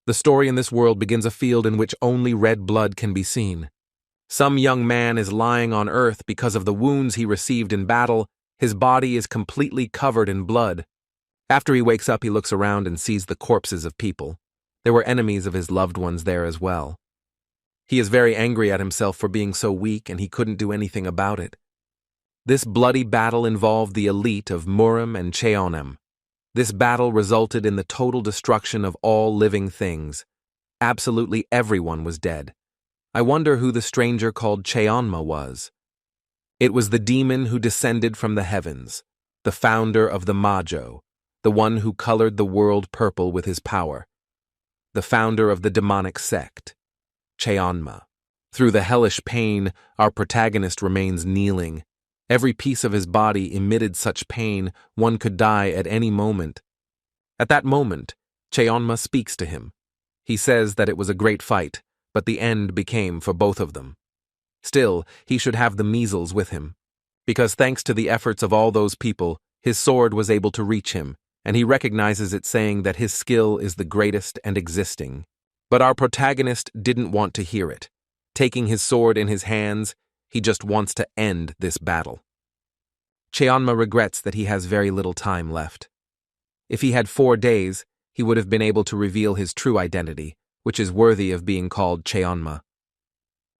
The story in this world begins a field in which only red blood can be seen. Some young man is lying on earth because of the wounds he received in battle. His body is completely covered in blood. After he wakes up, he looks around and sees the corpses of people. There were enemies of his loved ones there as well. He is very angry at himself for being so weak, and he couldn't do anything about it. This bloody battle involved the elite of Murim and Chayonma. This battle resulted in the total destruction of all living things. Absolutely everyone was dead. I wonder who the stranger called Chayonma was. It was the demon who descended from the heavens, the founder of the Majo, the one who colored the world purple with his power, the founder of the demonic sect, Chayonma. Through the hellish pain, our protagonist remains kneeling. Every piece of his body emitted such pain, one could die at any moment. At that moment, Chayonma speaks to him. He says that it was a great fight, but the end became for both of them. Still, he should have the measles with him, because thanks to the efforts of all those people, his sword was able to reach him, and he recognizes it, saying that his skill is the greatest and existing. But our protagonist didn't want to hear it. Taking his sword in his hands, he just wants to end this battle. Chayonma regrets that he has very little time left. If he had 4 days, he would have been able to reveal his true identity, which is worthy of being called Chayonma.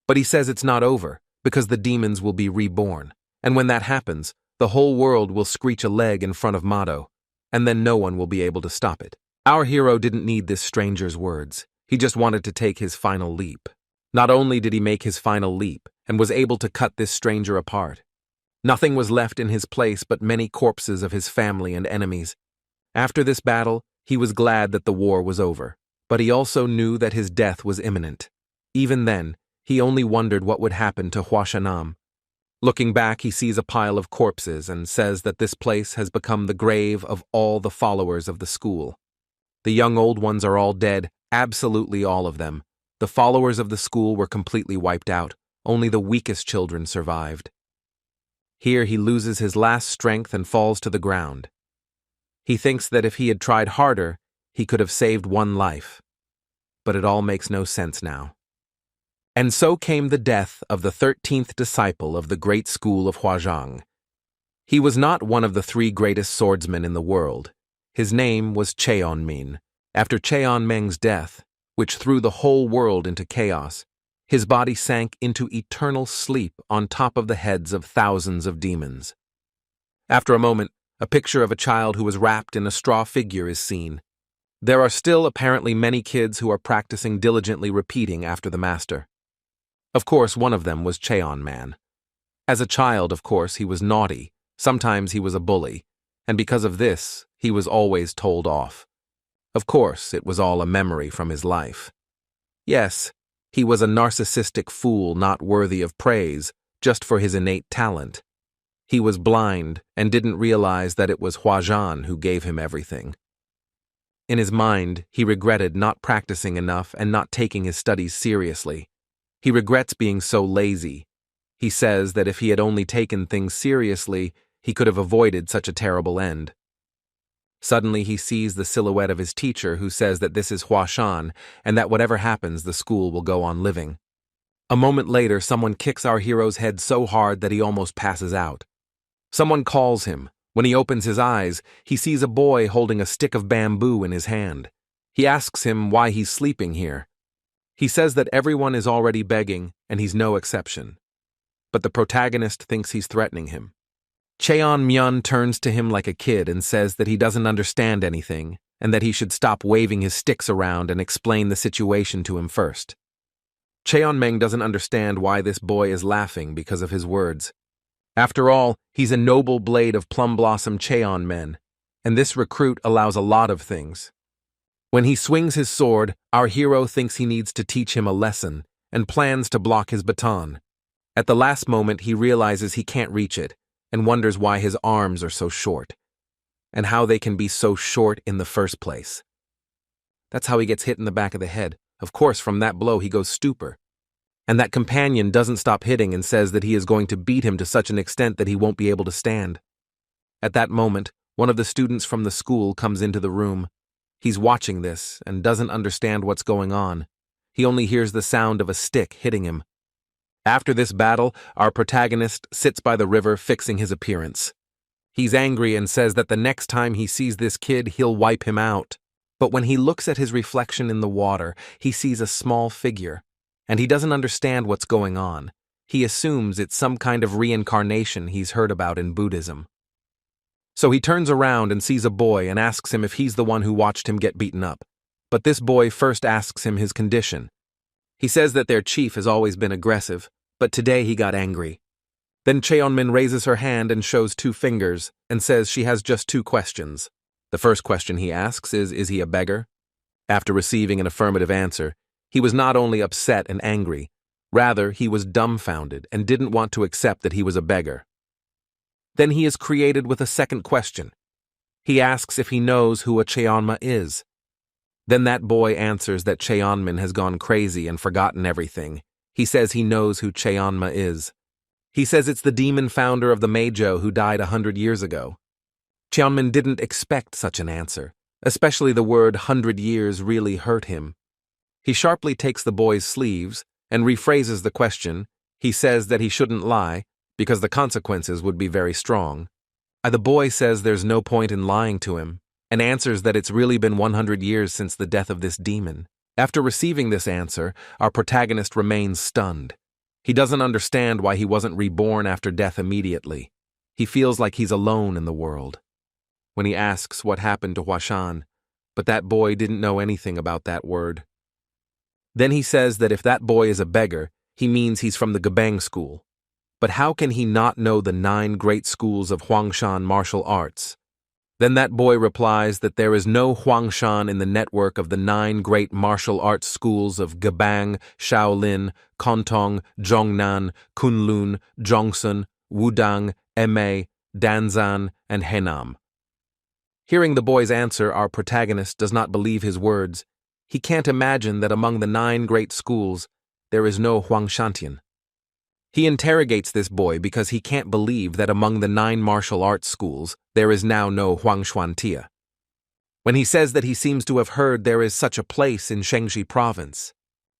But he says it's not over, because the demons will be reborn, and when that happens, the whole world will screech a leg in front of Mado, and then no one will be able to stop it. Our hero didn't need this stranger's words. He just wanted to take his final leap. Not only did he make his final leap, and was able to cut this stranger apart, nothing was left in his place but many corpses of his family and enemies. After this battle, he was glad that the war was over, but he also knew that his death was imminent. Even then, he only wondered what would happen to Hashan. Looking back, he sees a pile of corpses and says that this place has become the grave of all the followers of the school. The young old ones are all dead, absolutely all of them. The followers of the school were completely wiped out. Only the weakest children survived. Here he loses his last strength and falls to the ground. He thinks that if he had tried harder, he could have saved one life. But it all makes no sense now. And so came the death of the 13th disciple of the great school of Huazhang. He was not one of the 3 greatest swordsmen in the world. His name was Chaon Min. After Chaon Min's death, which threw the whole world into chaos, his body sank into eternal sleep on top of the heads of thousands of demons. After a moment, a picture of a child who was wrapped in a straw figure is seen. There are still apparently many kids who are practicing diligently repeating after the master. Of course, one of them was Chaon Man. As a child, of course, he was naughty. Sometimes he was a bully, and because of this, he was always told off. Of course, it was all a memory from his life. Yes, he was a narcissistic fool not worthy of praise just for his innate talent. He was blind and didn't realize that it was Huazhan who gave him everything. In his mind, he regretted not practicing enough and not taking his studies seriously. He regrets being so lazy. He says that if he had only taken things seriously, he could have avoided such a terrible end. Suddenly he sees the silhouette of his teacher, who says that this is Hashan and that whatever happens, the school will go on living. A moment later, someone kicks our hero's head so hard that he almost passes out. Someone calls him. When he opens his eyes, he sees a boy holding a stick of bamboo in his hand. He asks him why he's sleeping here. He says that everyone is already begging, and he's no exception. But the protagonist thinks he's threatening him. Chaon Min turns to him like a kid and says that he doesn't understand anything, and that he should stop waving his sticks around and explain the situation to him first. Chaon Min doesn't understand why this boy is laughing because of his words. After all, he's a noble blade of plum blossom Chaon Min, and this recruit allows a lot of things. When he swings his sword, our hero thinks he needs to teach him a lesson and plans to block his baton. At the last moment, he realizes he can't reach it and wonders why his arms are so short and how they can be so short in the first place. That's how he gets hit in the back of the head. Of course, from that blow, he goes stupor. And that companion doesn't stop hitting and says that he is going to beat him to such an extent that he won't be able to stand. At that moment, one of the students from the school comes into the room. He's watching this and doesn't understand what's going on. He only hears the sound of a stick hitting him. After this battle, our protagonist sits by the river fixing his appearance. He's angry and says that the next time he sees this kid, he'll wipe him out. But when he looks at his reflection in the water, he sees a small figure, and he doesn't understand what's going on. He assumes it's some kind of reincarnation he's heard about in Buddhism. So he turns around and sees a boy and asks him if he's the one who watched him get beaten up. But this boy first asks him his condition. He says that their chief has always been aggressive, but today he got angry. Then Chaon Min raises her hand and shows 2 fingers and says she has just 2 questions. The first question he asks is he a beggar? After receiving an affirmative answer, he was not only upset and angry, rather he was dumbfounded and didn't want to accept that he was a beggar. Then he is created with a second question. He asks if he knows who a Chayonma is. Then that boy answers that Chaon Min has gone crazy and forgotten everything. He says he knows who Chayonma is. He says it's the demon founder of the Meijo who died 100 years ago. Chaon Min didn't expect such an answer, especially the word 100 years really hurt him. He sharply takes the boy's sleeves and rephrases the question. He says that he shouldn't lie, because the consequences would be very strong. The boy says there's no point in lying to him, and answers that it's really been 100 years since the death of this demon. After receiving this answer, our protagonist remains stunned. He doesn't understand why he wasn't reborn after death immediately. He feels like he's alone in the world. When he asks what happened to Hashan, but that boy didn't know anything about that word. Then he says that if that boy is a beggar, he means he's from the Gabang school. But how can he not know the 9 great schools of Huangshan martial arts? Then that boy replies that there is no Huangshan in the network of the 9 great martial arts schools of Gabang, Shaolin, Kontong, Zhongnan, Kunlun, Zhongsun, Wudang, Ma, Danzan, and Henam. Hearing the boy's answer, our protagonist does not believe his words. He can't imagine that among the 9 great schools, there is no Huangshantian. He interrogates this boy because he can't believe that among the 9 martial arts schools, there is now no Huangshuantia. When he says that he seems to have heard there is such a place in Shangxi province,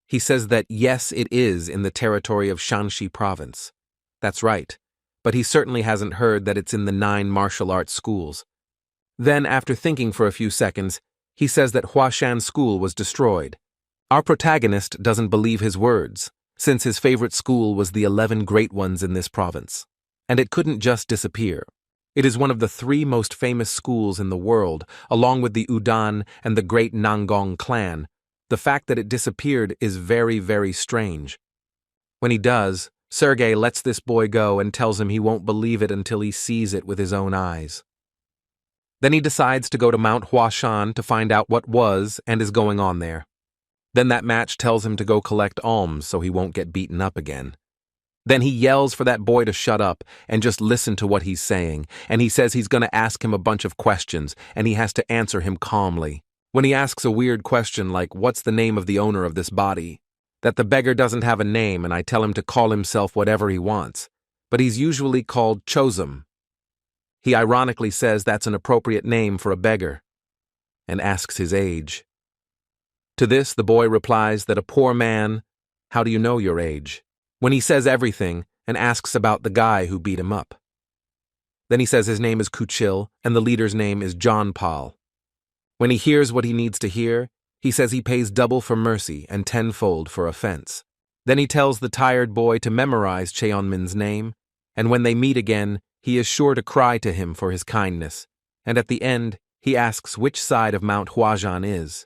he says that yes, it is in the territory of Shanxi province. That's right, but he certainly hasn't heard that it's in the 9 martial arts schools. Then, after thinking for a few seconds, he says that Huashan school was destroyed. Our protagonist doesn't believe his words, since his favorite school was the 11 great ones in this province. And it couldn't just disappear. It is one of the 3 most famous schools in the world, along with the Udan and the great Nangong clan. The fact that it disappeared is very, very strange. When he does, Sergei lets this boy go and tells him he won't believe it until he sees it with his own eyes. Then he decides to go to Mount Huashan to find out what was and is going on there. Then that match tells him to go collect alms so he won't get beaten up again. Then he yells for that boy to shut up and just listen to what he's saying, and he says he's going to ask him a bunch of questions, and he has to answer him calmly. When he asks a weird question like, what's the name of the owner of this body? That the beggar doesn't have a name, and I tell him to call himself whatever he wants, but he's usually called Chozum. He ironically says that's an appropriate name for a beggar, and asks his age. To this, the boy replies that a poor man, how do you know your age? When he says everything and asks about the guy who beat him up. Then he says his name is Kuchil and the leader's name is John Paul. When he hears what he needs to hear, he says he pays double for mercy and 10-fold for offense. Then he tells the tired boy to memorize Chaon Min's name, and when they meet again, he is sure to cry to him for his kindness, and at the end, he asks which side of Mount Huashan is.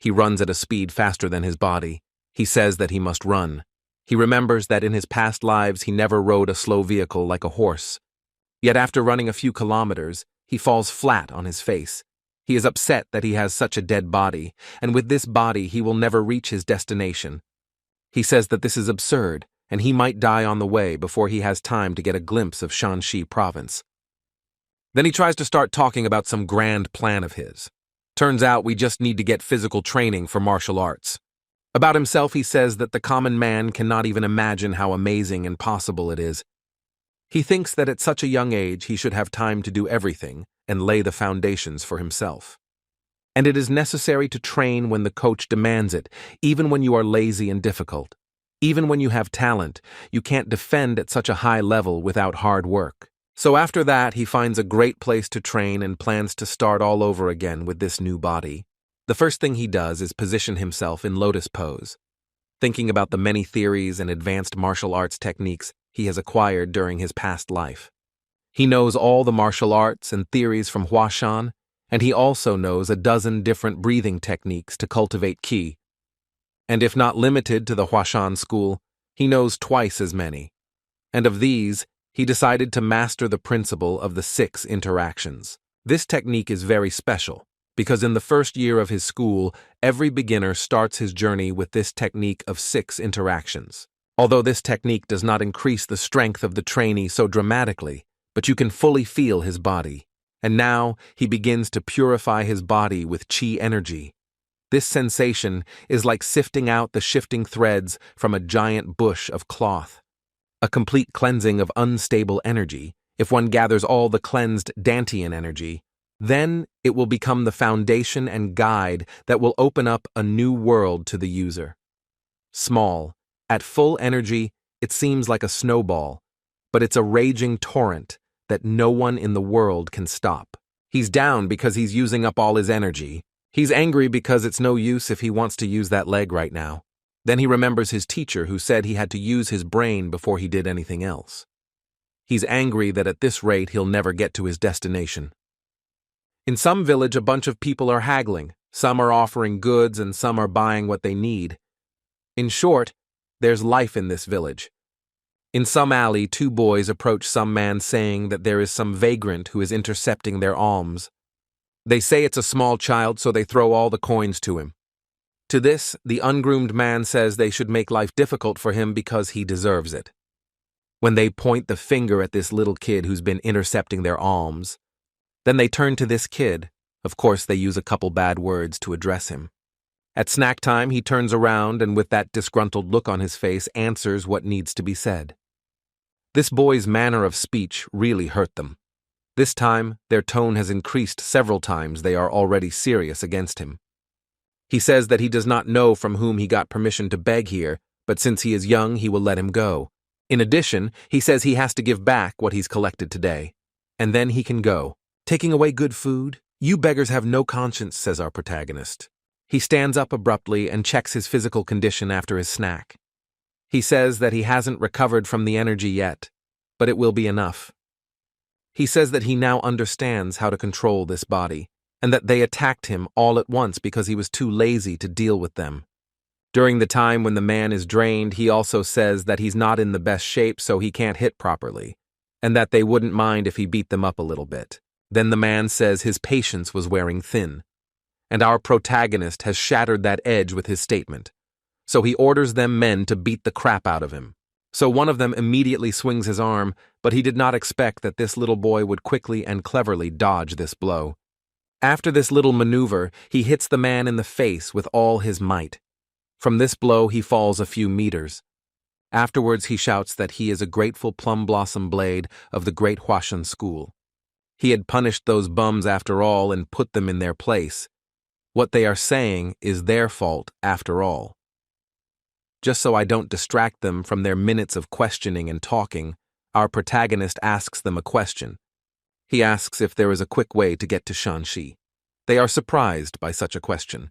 He runs at a speed faster than his body. He says that he must run. He remembers that in his past lives he never rode a slow vehicle like a horse. Yet after running a few kilometers, he falls flat on his face. He is upset that he has such a dead body, and with this body he will never reach his destination. He says that this is absurd, and he might die on the way before he has time to get a glimpse of Shanxi province. Then he tries to start talking about some grand plan of his. Turns out we just need to get physical training for martial arts. About himself, he says that the common man cannot even imagine how amazing and possible it is. He thinks that at such a young age he should have time to do everything and lay the foundations for himself. and it is necessary to train when the coach demands it, even when you are lazy and difficult. Even when you have talent, you can't defend at such a high level without hard work. So after that, he finds a great place to train and plans to start all over again with this new body. The first thing he does is position himself in lotus pose, thinking about the many theories and advanced martial arts techniques he has acquired during his past life. He knows all the martial arts and theories from Hashan, and he also knows a dozen different breathing techniques to cultivate ki. And if not limited to the Hashan school, he knows twice as many. And of these, he decided to master the principle of the 6 interactions. This technique is very special, because in the first year of his school, every beginner starts his journey with this technique of 6 interactions. Although this technique does not increase the strength of the trainee so dramatically, but you can fully feel his body. And now he begins to purify his body with chi energy. This sensation is like sifting out the shifting threads from a giant bush of cloth. A complete cleansing of unstable energy, if one gathers all the cleansed Dantian energy, then it will become the foundation and guide that will open up a new world to the user. Small, at full energy, it seems like a snowball, but it's a raging torrent that no one in the world can stop. He's down because he's using up all his energy. He's angry because it's no use if he wants to use that leg right now. Then he remembers his teacher who said he had to use his brain before he did anything else. He's angry that at this rate he'll never get to his destination. In some village, a bunch of people are haggling. Some are offering goods and some are buying what they need. In short, there's life in this village. In some alley, 2 boys approach some man saying that there is some vagrant who is intercepting their alms. They say it's a small child, so they throw all the coins to him. To this, the ungroomed man says they should make life difficult for him because he deserves it. When they point the finger at this little kid who's been intercepting their alms, then they turn to this kid. Of course, they use a couple bad words to address him. At snack time, he turns around and with that disgruntled look on his face answers what needs to be said. This boy's manner of speech really hurt them. This time, their tone has increased several times. They are already serious against him. He says that he does not know from whom he got permission to beg here, but since he is young, he will let him go. In addition, he says he has to give back what he's collected today, and then he can go. Taking away good food? You beggars have no conscience, says our protagonist. He stands up abruptly and checks his physical condition after his snack. He says that he hasn't recovered from the energy yet, but it will be enough. He says that he now understands how to control this body, and that they attacked him all at once because he was too lazy to deal with them. During the time when the man is drained, he also says that he's not in the best shape so he can't hit properly, and that they wouldn't mind if he beat them up a little bit. Then the man says his patience was wearing thin, and our protagonist has shattered that edge with his statement. So he orders them men to beat the crap out of him. So one of them immediately swings his arm, but he did not expect that this little boy would quickly and cleverly dodge this blow. After this little maneuver, he hits the man in the face with all his might. From this blow, he falls a few meters. Afterwards, he shouts that he is a grateful plum blossom blade of the great Hashan school. He had punished those bums after all and put them in their place. What they are saying is their fault after all. Just so I don't distract them from their minutes of questioning and talking, our protagonist asks them a question. He asks if there is a quick way to get to Shanxi. They are surprised by such a question.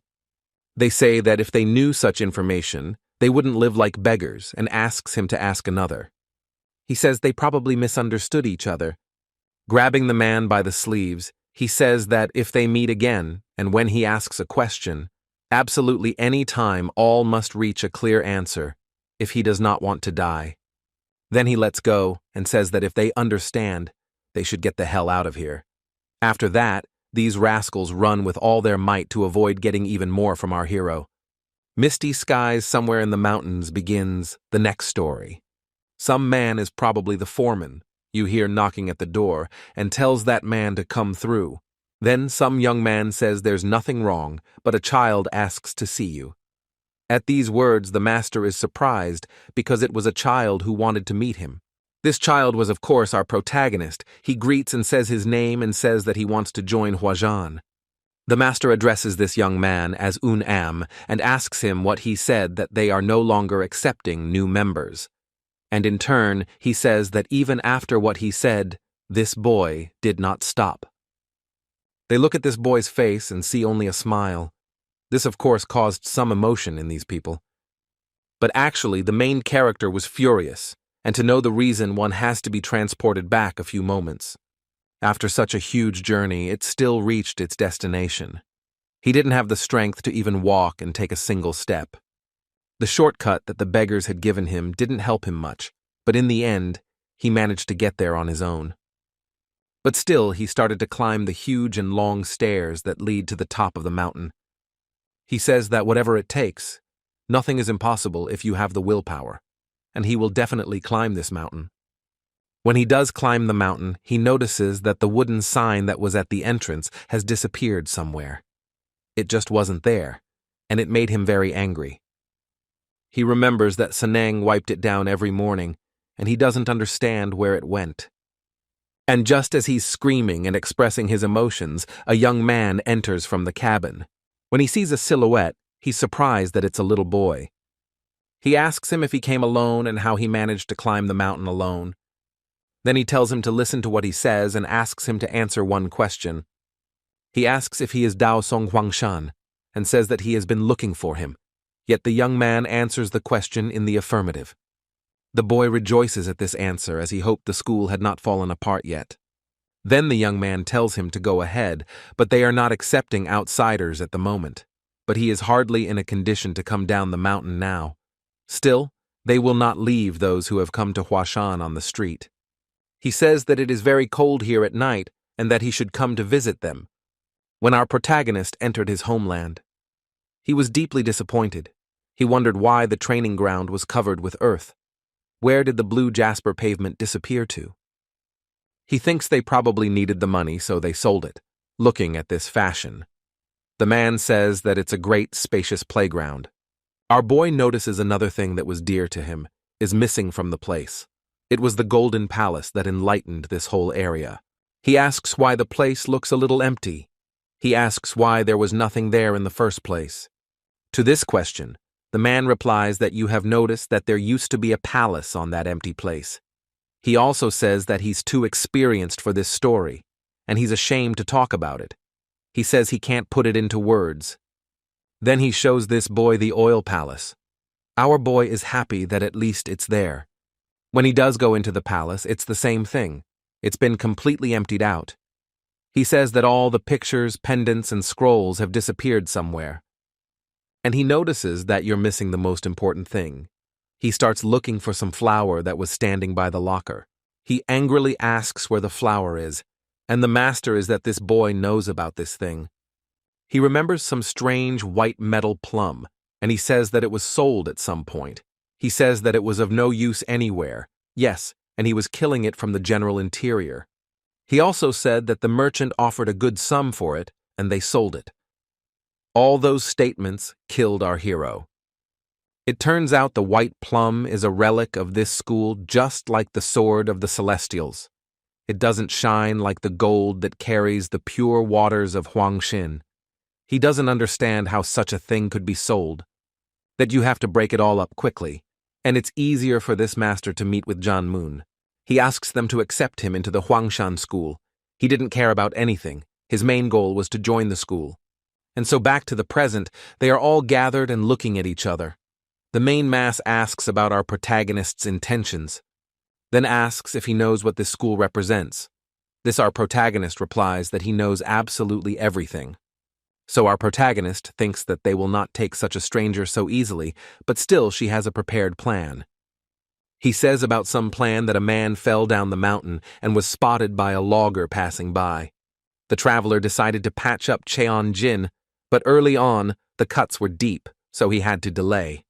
They say that if they knew such information, they wouldn't live like beggars, and asks him to ask another. He says they probably misunderstood each other. Grabbing the man by the sleeves, he says that if they meet again, and when he asks a question, absolutely any time all must reach a clear answer, if he does not want to die. Then he lets go and says that if they understand, they should get the hell out of here. After that, these rascals run with all their might to avoid getting even more from our hero. Misty skies somewhere in the mountains begins the next story. Some man is probably the foreman, you hear knocking at the door, and tells that man to come through. Then some young man says there's nothing wrong, but a child asks to see you. At these words, the master is surprised because it was a child who wanted to meet him. This child was, of course, our protagonist. He greets and says his name and says that he wants to join Hashan. The master addresses this young man as Un Am and asks him what he said that they are no longer accepting new members. And in turn, he says that even after what he said, this boy did not stop. They look at this boy's face and see only a smile. This, of course, caused some emotion in these people. But actually, the main character was furious, and to know the reason, one has to be transported back a few moments. After such a huge journey, it still reached its destination. He didn't have the strength to even walk and take a single step. The shortcut that the beggars had given him didn't help him much, but in the end, he managed to get there on his own. But still, he started to climb the huge and long stairs that lead to the top of the mountain. He says that whatever it takes, nothing is impossible if you have the willpower, and he will definitely climb this mountain. When he does climb the mountain, he notices that the wooden sign that was at the entrance has disappeared somewhere. It just wasn't there, and it made him very angry. He remembers that Sanang wiped it down every morning, and he doesn't understand where it went. And just as he's screaming and expressing his emotions, a young man enters from the cabin. When he sees a silhouette, he's surprised that it's a little boy. He asks him if he came alone and how he managed to climb the mountain alone. Then he tells him to listen to what he says and asks him to answer one question. He asks if he is Dao Song Huangshan and says that he has been looking for him, yet the young man answers the question in the affirmative. The boy rejoices at this answer as he hoped the school had not fallen apart yet. Then the young man tells him to go ahead, but they are not accepting outsiders at the moment. But he is hardly in a condition to come down the mountain now. Still, they will not leave those who have come to Hashan on the street. He says that it is very cold here at night and that he should come to visit them. When our protagonist entered his homeland, he was deeply disappointed. He wondered why the training ground was covered with earth. Where did the blue jasper pavement disappear to? He thinks they probably needed the money, so they sold it, looking at this fashion. The man says that it's a great, spacious playground. Our boy notices another thing that was dear to him is missing from the place. It was the golden palace that enlightened this whole area. He asks why the place looks a little empty. He asks why there was nothing there in the first place. To this question, the man replies that you have noticed that there used to be a palace on that empty place. He also says that he's too experienced for this story, and he's ashamed to talk about it. He says he can't put it into words. Then he shows this boy the oil palace. Our boy is happy that at least it's there. When he does go into the palace, it's the same thing. It's been completely emptied out. He says that all the pictures, pendants, and scrolls have disappeared somewhere. And he notices that you're missing the most important thing. He starts looking for some flour that was standing by the locker. He angrily asks where the flour is, and the master is that this boy knows about this thing. He remembers some strange white metal plum, and he says that it was sold at some point. He says that it was of no use anywhere. Yes, and he was killing it from the general interior. He also said that the merchant offered a good sum for it, and they sold it. All those statements killed our hero. It turns out the white plum is a relic of this school, just like the sword of the Celestials. It doesn't shine like the gold that carries the pure waters of Huangxin. He doesn't understand how such a thing could be sold, that you have to break it all up quickly, and it's easier for this master to meet with Chaon Min. He asks them to accept him into the Huangshan school. He didn't care about anything. His main goal was to join the school. And so back to the present, they are all gathered and looking at each other. The main mass asks about our protagonist's intentions, then asks if he knows what this school represents. This our protagonist replies that he knows absolutely everything. So our protagonist thinks that they will not take such a stranger so easily, but still she has a prepared plan. He says about some plan that a man fell down the mountain and was spotted by a logger passing by. The traveler decided to patch up Chaon Min, but early on, the cuts were deep, so he had to delay.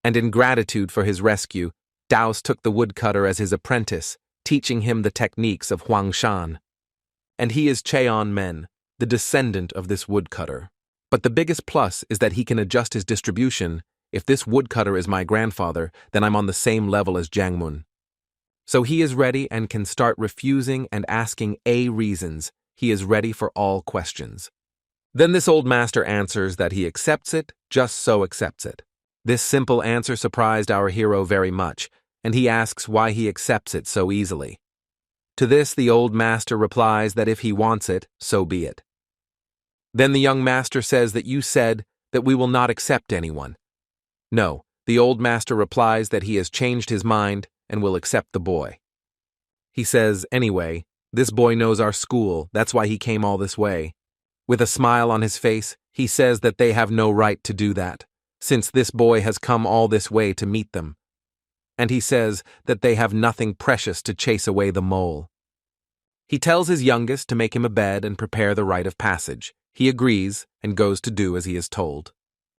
And in gratitude for his rescue, Daos took the woodcutter as his apprentice, teaching him the techniques of Huangshan. And he is Chaon Min, the descendant of this woodcutter. But the biggest plus is that he can adjust his distribution. If this woodcutter is my grandfather, then I'm on the same level as Jiang Mun. So he is ready and can start refusing and asking reasons. He is ready for all questions. Then this old master answers that he accepts it, just so accepts it. This simple answer surprised our hero very much, and he asks why he accepts it so easily. To this, the old master replies that if he wants it, so be it. Then the young master says that you said that we will not accept anyone. No, the old master replies that he has changed his mind and will accept the boy. He says, anyway, this boy knows our school, that's why he came all this way. With a smile on his face, he says that they have no right to do that, since this boy has come all this way to meet them. And he says that they have nothing precious to chase away the mole. He tells his youngest to make him a bed and prepare the rite of passage. He agrees and goes to do as he is told.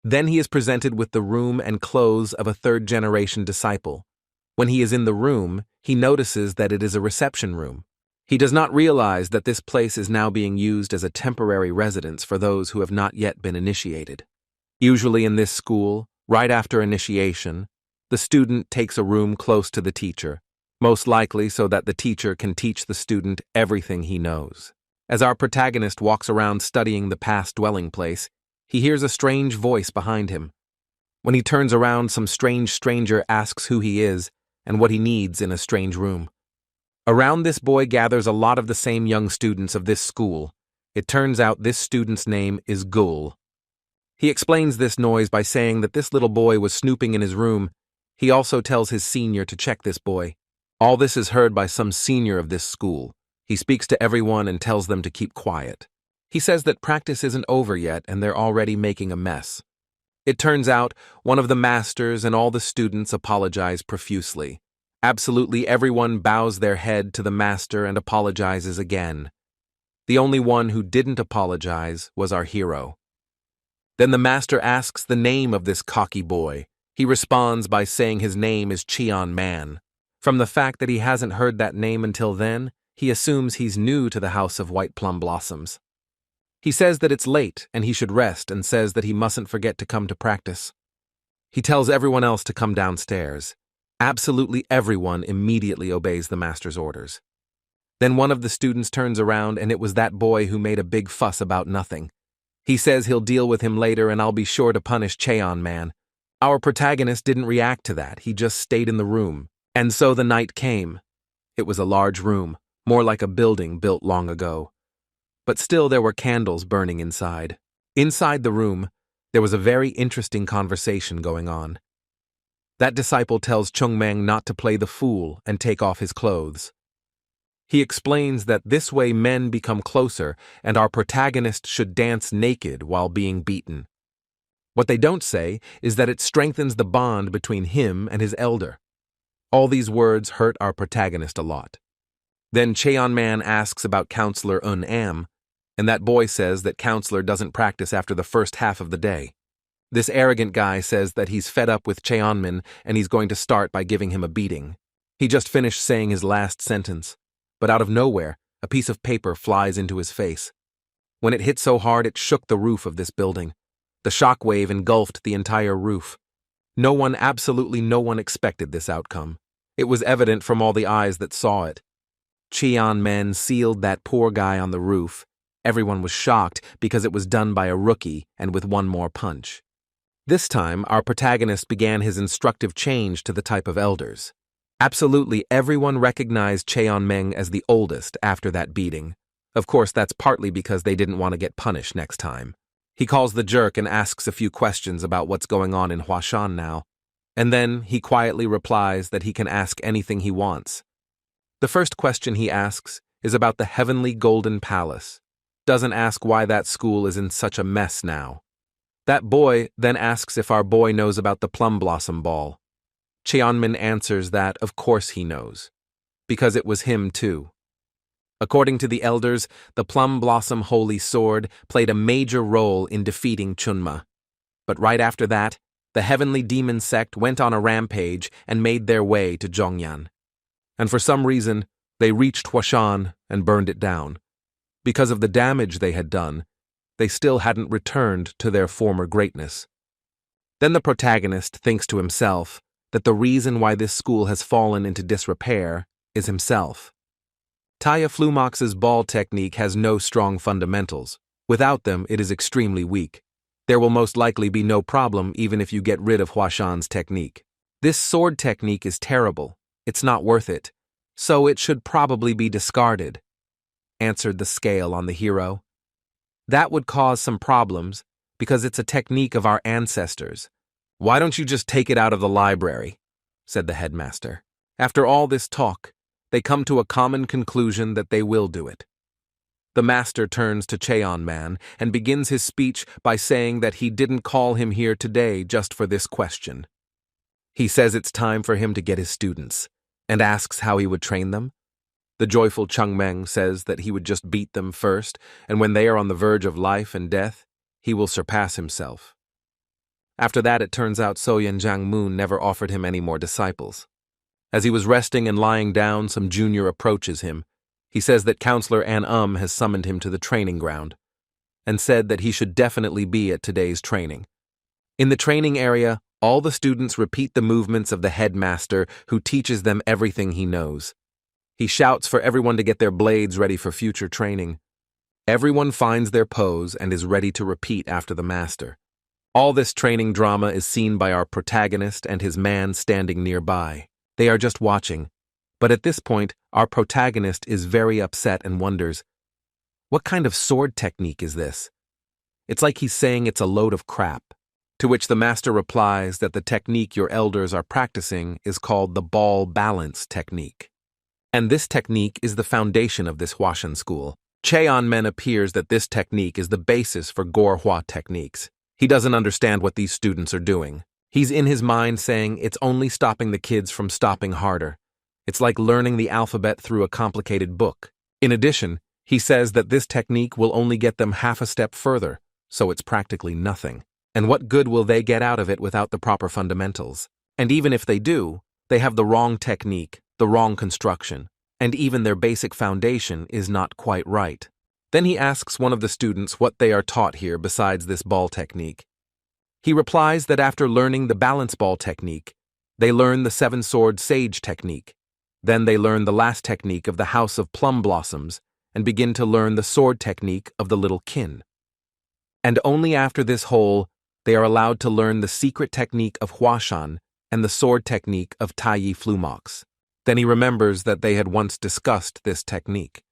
Then he is presented with the room and clothes of a third-generation disciple. When he is in the room, he notices that it is a reception room. He does not realize that this place is now being used as a temporary residence for those who have not yet been initiated. Usually in this school, right after initiation, the student takes a room close to the teacher, most likely so that the teacher can teach the student everything he knows. As our protagonist walks around studying the past dwelling place, he hears a strange voice behind him. When he turns around, some strange stranger asks who he is and what he needs in a strange room. Around this boy gathers a lot of the same young students of this school. It turns out this student's name is Ghoul. He explains this noise by saying that this little boy was snooping in his room. He also tells his senior to check this boy. All this is heard by some senior of this school. He speaks to everyone and tells them to keep quiet. He says that practice isn't over yet and they're already making a mess. It turns out one of the masters and all the students apologize profusely. Absolutely everyone bows their head to the master and apologizes again. The only one who didn't apologize was our hero. Then the master asks the name of this cocky boy. He responds by saying his name is Chaon Min. From the fact that he hasn't heard that name until then, he assumes he's new to the House of White Plum Blossoms. He says that it's late and he should rest and says that he mustn't forget to come to practice. He tells everyone else to come downstairs. Absolutely everyone immediately obeys the master's orders. Then one of the students turns around and it was that boy who made a big fuss about nothing. He says he'll deal with him later and I'll be sure to punish Chaon Min. Our protagonist didn't react to that, he just stayed in the room. And so the night came. It was a large room, more like a building built long ago. But still there were candles burning inside. Inside the room, there was a very interesting conversation going on. That disciple tells Chungmeng not to play the fool and take off his clothes. He explains that this way men become closer and our protagonist should dance naked while being beaten. What they don't say is that it strengthens the bond between him and his elder. All these words hurt our protagonist a lot. Then Chaon Min asks about Counselor Am, and that boy says that Counselor doesn't practice after the first half of the day. This arrogant guy says that he's fed up with Chaon Min and he's going to start by giving him a beating. He just finished saying his last sentence, but out of nowhere, a piece of paper flies into his face. When it hit so hard, it shook the roof of this building. The shockwave engulfed the entire roof. Absolutely no one expected this outcome. It was evident from all the eyes that saw it. Chaon Min sealed that poor guy on the roof. Everyone was shocked because it was done by a rookie and with one more punch. This time, our protagonist began his instructive change to the type of elders. Absolutely everyone recognized Chaon Min as the oldest after that beating. Of course, that's partly because they didn't want to get punished next time. He calls the jerk and asks a few questions about what's going on in Hashan now. And then he quietly replies that he can ask anything he wants. The first question he asks is about the Heavenly Golden Palace. Doesn't ask why that school is in such a mess now. That boy then asks if our boy knows about the Plum Blossom Ball. Chaon Min answers that, of course he knows, because it was him too. According to the elders, the Plum Blossom Holy Sword played a major role in defeating Chayonma. But right after that, the Heavenly Demon Sect went on a rampage and made their way to Zhongyan. And for some reason, they reached Hashan and burned it down. Because of the damage they had done, they still hadn't returned to their former greatness. Then the protagonist thinks to himself that the reason why this school has fallen into disrepair is himself. Taya Flumox's ball technique has no strong fundamentals. Without them, it is extremely weak. There will most likely be no problem even if you get rid of Hashan's technique. This sword technique is terrible. It's not worth it. So it should probably be discarded, answered the scale on the hero. That would cause some problems, because it's a technique of our ancestors. Why don't you just take it out of the library? Said the headmaster. After all this talk, they come to a common conclusion that they will do it. The master turns to Chaon Man and begins his speech by saying that he didn't call him here today just for this question. He says it's time for him to get his students, and asks how he would train them. The joyful Changmeng says that he would just beat them first, and when they are on the verge of life and death, he will surpass himself. After that, it turns out Soyan Jiangmoon never offered him any more disciples. As he was resting and lying down, some junior approaches him. He says that Counselor An has summoned him to the training ground, and said that he should definitely be at today's training. In the training area, all the students repeat the movements of the headmaster, who teaches them everything he knows. He shouts for everyone to get their blades ready for future training. Everyone finds their pose and is ready to repeat after the master. All this training drama is seen by our protagonist and his man standing nearby. They are just watching. But at this point, our protagonist is very upset and wonders, what kind of sword technique is this? It's like he's saying it's a load of crap. To which the master replies that the technique your elders are practicing is called the ball balance technique. And this technique is the foundation of this Hashan school. Chaon Min appears that this technique is the basis for Gorhua techniques. He doesn't understand what these students are doing. He's in his mind saying it's only stopping the kids from stopping harder. It's like learning the alphabet through a complicated book. In addition, he says that this technique will only get them half a step further, so it's practically nothing. And what good will they get out of it without the proper fundamentals? And even if they do, they have the wrong technique, the wrong construction, and even their basic foundation is not quite right. Then he asks one of the students what they are taught here besides this ball technique. He replies that after learning the balance ball technique, they learn the seven-sword sage technique. Then they learn the last technique of the House of Plum Blossoms and begin to learn the sword technique of the little kin. And only after this whole, they are allowed to learn the secret technique of Hashan and the sword technique of Taiyi Flumox. Then he remembers that they had once discussed this technique,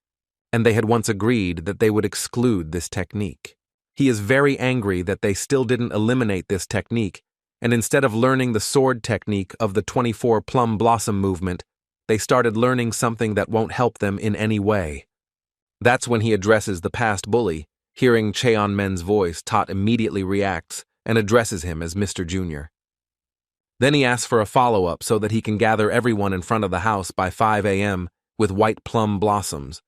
and they had once agreed that they would exclude this technique. He is very angry that they still didn't eliminate this technique, and instead of learning the sword technique of the 24 Plum Blossom movement, they started learning something that won't help them in any way. That's when he addresses the past bully. Hearing Chaon Min's voice, Tot immediately reacts and addresses him as Mr. Junior. Then he asks for a follow-up so that he can gather everyone in front of the house by 5 a.m. with white plum blossoms.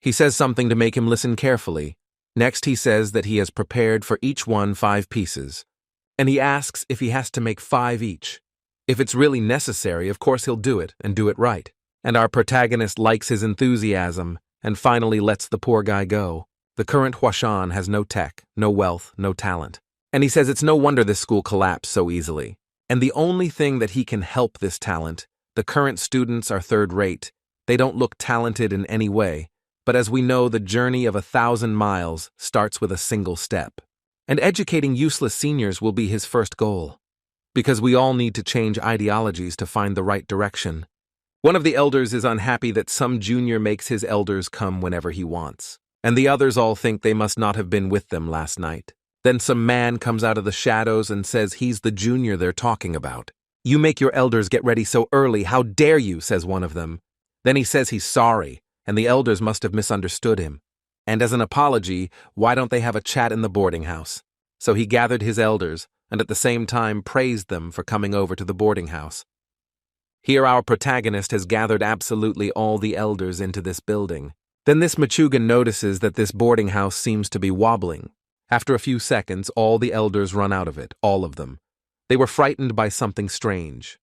He says something to make him listen carefully. Next he says that he has prepared for each one 5 pieces, and he asks if he has to make 5 each. If it's really necessary, of course he'll do it, and do it right. And our protagonist likes his enthusiasm, and finally lets the poor guy go. The current Hashan has no tech, no wealth, no talent. And he says it's no wonder this school collapsed so easily. And the only thing that he can help this talent, the current students are third-rate. They don't look talented in any way. But as we know, the journey of 1,000 miles starts with a single step. And educating useless seniors will be his first goal. Because we all need to change ideologies to find the right direction. One of the elders is unhappy that some junior makes his elders come whenever he wants. And the others all think they must not have been with them last night. Then some man comes out of the shadows and says he's the junior they're talking about. "You make your elders get ready so early, how dare you," says one of them. Then he says he's sorry, and the elders must have misunderstood him. And as an apology, why don't they have a chat in the boarding house? So he gathered his elders, and at the same time praised them for coming over to the boarding house. Here our protagonist has gathered absolutely all the elders into this building. Then this Machugan notices that this boarding house seems to be wobbling. After a few seconds, all the elders run out of it, all of them. They were frightened by something strange.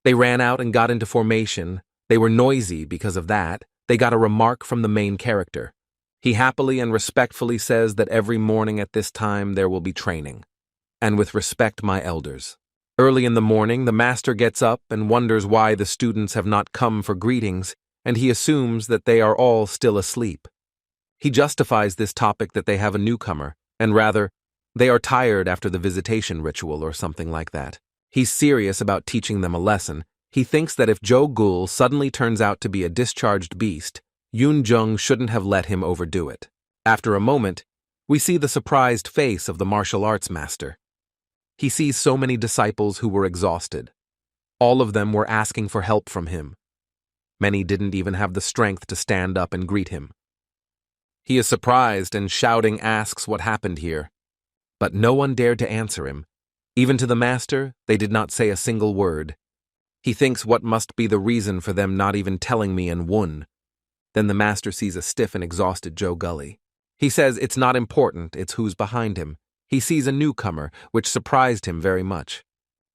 They ran out and got into formation. They were noisy because of that. They got a remark from the main character. He happily and respectfully says that every morning at this time there will be training. And with respect, my elders. Early in the morning, the master gets up and wonders why the students have not come for greetings, and he assumes that they are all still asleep. He justifies this topic that they have a newcomer, and rather, they are tired after the visitation ritual or something like that. He's serious about teaching them a lesson. He thinks that if Jo Gul suddenly turns out to be a discharged beast, Yoon Jung shouldn't have let him overdo it. After a moment, we see the surprised face of the martial arts master. He sees so many disciples who were exhausted. All of them were asking for help from him. Many didn't even have the strength to stand up and greet him. He is surprised and shouting asks what happened here. But no one dared to answer him. Even to the master, they did not say a single word. He thinks what must be the reason for them not even telling me in Won. Then the master sees a stiff and exhausted Joe Gully. He says it's not important, it's who's behind him. He sees a newcomer, which surprised him very much.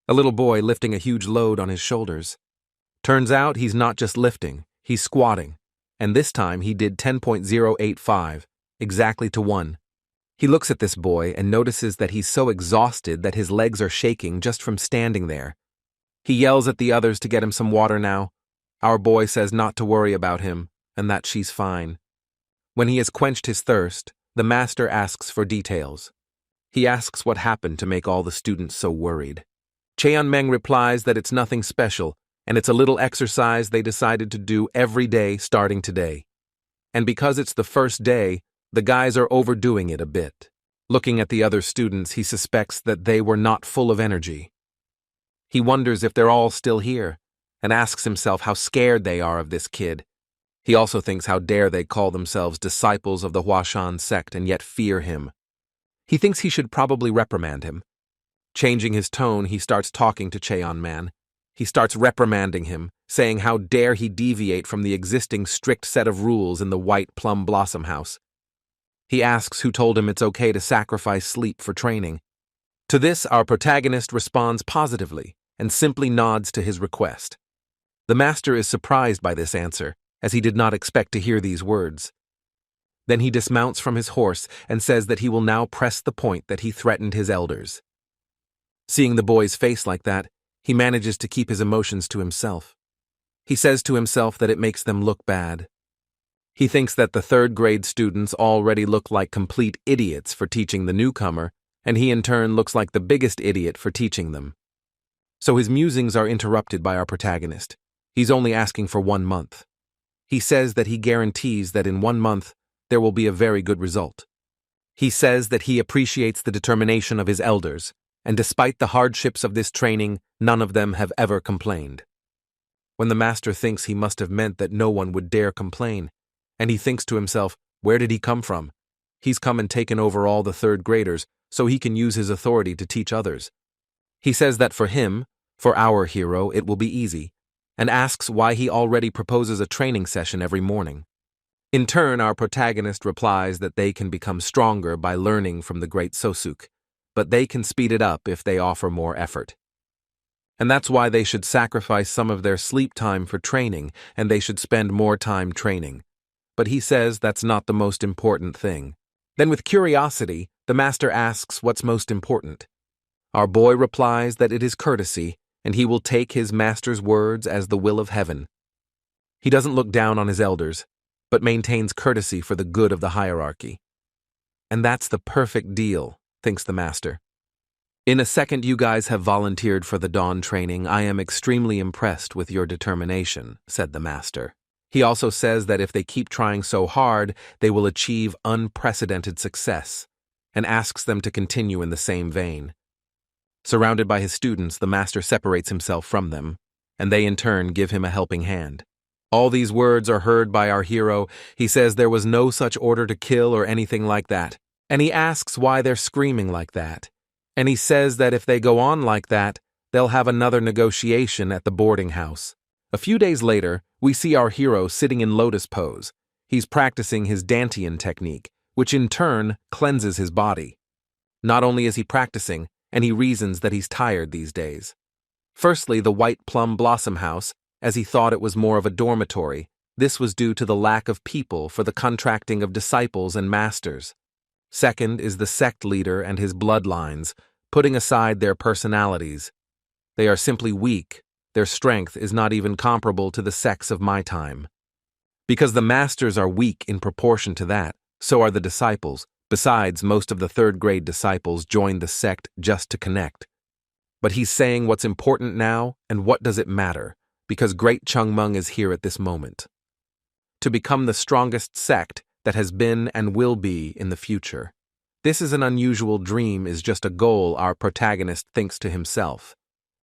A little boy lifting a huge load on his shoulders. Turns out he's not just lifting, he's squatting. And this time he did 10.085, exactly to 1. He looks at this boy and notices that he's so exhausted that his legs are shaking just from standing there. He yells at the others to get him some water now. Our boy says not to worry about him, and that she's fine. When he has quenched his thirst, the master asks for details. He asks what happened to make all the students so worried. Chaon Min replies that it's nothing special, and it's a little exercise they decided to do every day starting today. And because it's the first day, the guys are overdoing it a bit. Looking at the other students, he suspects that they were not full of energy. He wonders if they're all still here, and asks himself how scared they are of this kid. He also thinks how dare they call themselves disciples of the Hashan sect and yet fear him. He thinks he should probably reprimand him. Changing his tone, he starts talking to Chaon Min. He starts reprimanding him, saying how dare he deviate from the existing strict set of rules in the White Plum Blossom House. He asks who told him it's okay to sacrifice sleep for training. To this, our protagonist responds positively and simply nods to his request. The master is surprised by this answer, as he did not expect to hear these words. Then he dismounts from his horse and says that he will now press the point that he threatened his elders. Seeing the boy's face like that, he manages to keep his emotions to himself. He says to himself that it makes them look bad. He thinks that the third-grade students already look like complete idiots for teaching the newcomer, and he in turn looks like the biggest idiot for teaching them. So his musings are interrupted by our protagonist. He's only asking for 1 month. He says that he guarantees that in 1 month there will be a very good result. He says that he appreciates the determination of his elders, and despite the hardships of this training, none of them have ever complained. When the master thinks he must have meant that no one would dare complain, and he thinks to himself, where did he come from? He's come and taken over all the third graders, so he can use his authority to teach others. He says that for him, for our hero, it will be easy, and asks why he already proposes a training session every morning. In turn, our protagonist replies that they can become stronger by learning from the great Sosuk, but they can speed it up if they offer more effort. And that's why they should sacrifice some of their sleep time for training, and they should spend more time training. But he says that's not the most important thing. Then with curiosity, the master asks what's most important. Our boy replies that it is courtesy, and he will take his master's words as the will of heaven. He doesn't look down on his elders, but maintains courtesy for the good of the hierarchy. And that's the perfect deal, thinks the master. In a second you guys have volunteered for the dawn training. I am extremely impressed with your determination, said the master. He also says that if they keep trying so hard, they will achieve unprecedented success, and asks them to continue in the same vein. Surrounded by his students, the master separates himself from them, and they in turn give him a helping hand. All these words are heard by our hero. He says there was no such order to kill or anything like that, and he asks why they're screaming like that. And he says that if they go on like that, they'll have another negotiation at the boarding house. A few days later, we see our hero sitting in lotus pose. He's practicing his Dantian technique, which in turn cleanses his body. Not only is he practicing, and he reasons that he's tired these days. Firstly, the White Plum Blossom House, as he thought it was more of a dormitory. This was due to the lack of people for the contracting of disciples and masters. Second is the sect leader and his bloodlines, putting aside their personalities. They are simply weak. Their strength is not even comparable to the sects of my time. Because the masters are weak in proportion to that, So are the disciples. Besides, most of the third-grade disciples joined the sect just to connect. But he's saying what's important now, and what does it matter, because great Chayonma is here at this moment. To become the strongest sect that has been and will be in the future. This is an unusual dream, is just a goal our protagonist thinks to himself.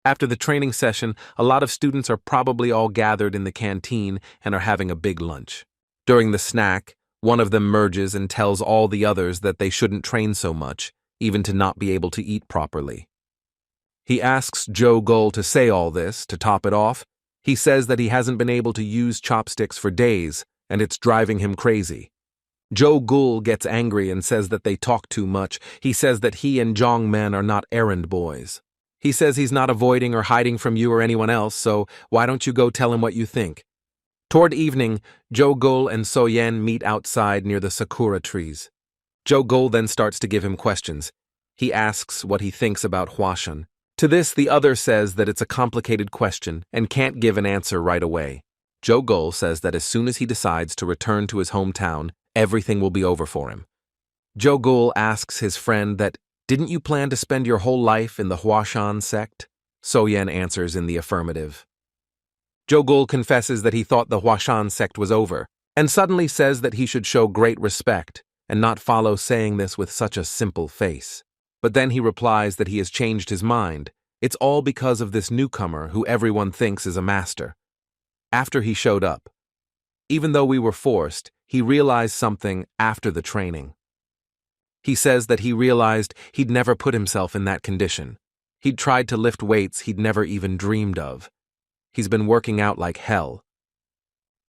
After the training session, a lot of students are probably all gathered in the canteen and are having a big lunch. During the snack, one of them merges and tells all the others that they shouldn't train so much, even to not be able to eat properly. He asks Joe Gul to say all this. To top it off, he says that he hasn't been able to use chopsticks for days, and it's driving him crazy. Joe Gul gets angry and says that they talk too much. He says that he and Chaon Min are not errand boys. He says he's not avoiding or hiding from you or anyone else, so why don't you go tell him what you think? Toward evening, Joe Gul and So-yen meet outside near the sakura trees. Joe Gul then starts to give him questions. He asks what he thinks about Hashan. To this, the other says that it's a complicated question and can't give an answer right away. Joe Gul says that as soon as he decides to return to his hometown, everything will be over for him. Joe Gul asks his friend that, didn't you plan to spend your whole life in the Hashan sect? So-yen answers in the affirmative. Joe Gul confesses that he thought the Hashan sect was over, and suddenly says that he should show great respect and not follow saying this with such a simple face. But then he replies that he has changed his mind. It's all because of this newcomer who everyone thinks is a master. After he showed up, even though we were forced, he realized something after the training. He says that he realized he'd never put himself in that condition. He'd tried to lift weights he'd never even dreamed of. He's been working out like hell.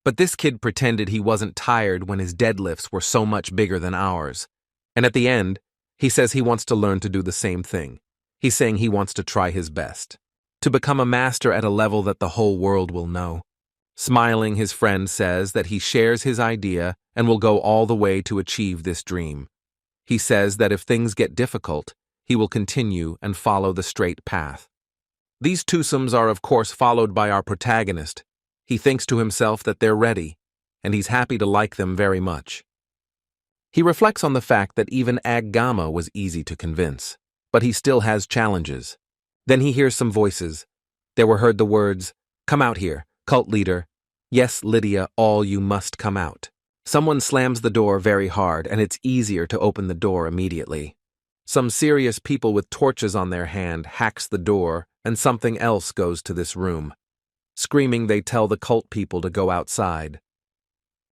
But this kid pretended he wasn't tired when his deadlifts were so much bigger than ours. And at the end, he says he wants to learn to do the same thing. He's saying he wants to try his best, to become a master at a level that the whole world will know. Smiling, his friend says that he shares his idea and will go all the way to achieve this dream. He says that if things get difficult, he will continue and follow the straight path. These twosomes are of course followed by our protagonist. He thinks to himself that they're ready, and he's happy to like them very much. He reflects on the fact that even Agama was easy to convince, but he still has challenges. Then he hears some voices. There were heard the words, "Come out here, cult leader. Yes, Lydia, all you must come out." Someone slams the door very hard, and it's easier to open the door immediately. Some serious people with torches on their hand hacks the door, and something else goes to this room. Screaming, they tell the cult people to go outside.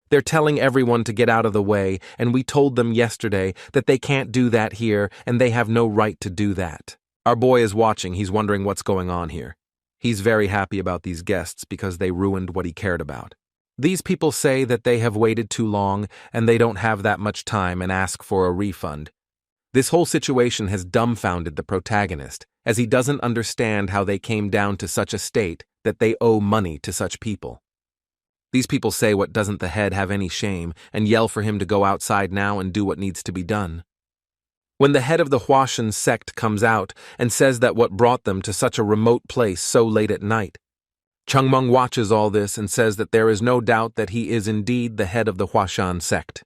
They're telling everyone to get out of the way, and we told them yesterday that they can't do that here, and they have no right to do that. Our boy is watching. He's wondering what's going on here. He's very happy about these guests because they ruined what he cared about. These people say that they have waited too long, and they don't have that much time, and ask for a refund. This whole situation has dumbfounded the protagonist, as he doesn't understand how they came down to such a state that they owe money to such people. These people say, what, doesn't the head have any shame, and yell for him to go outside now and do what needs to be done. When the head of the Hashan sect comes out and says that what brought them to such a remote place so late at night, Chayonma watches all this and says that there is no doubt that he is indeed the head of the Hashan sect,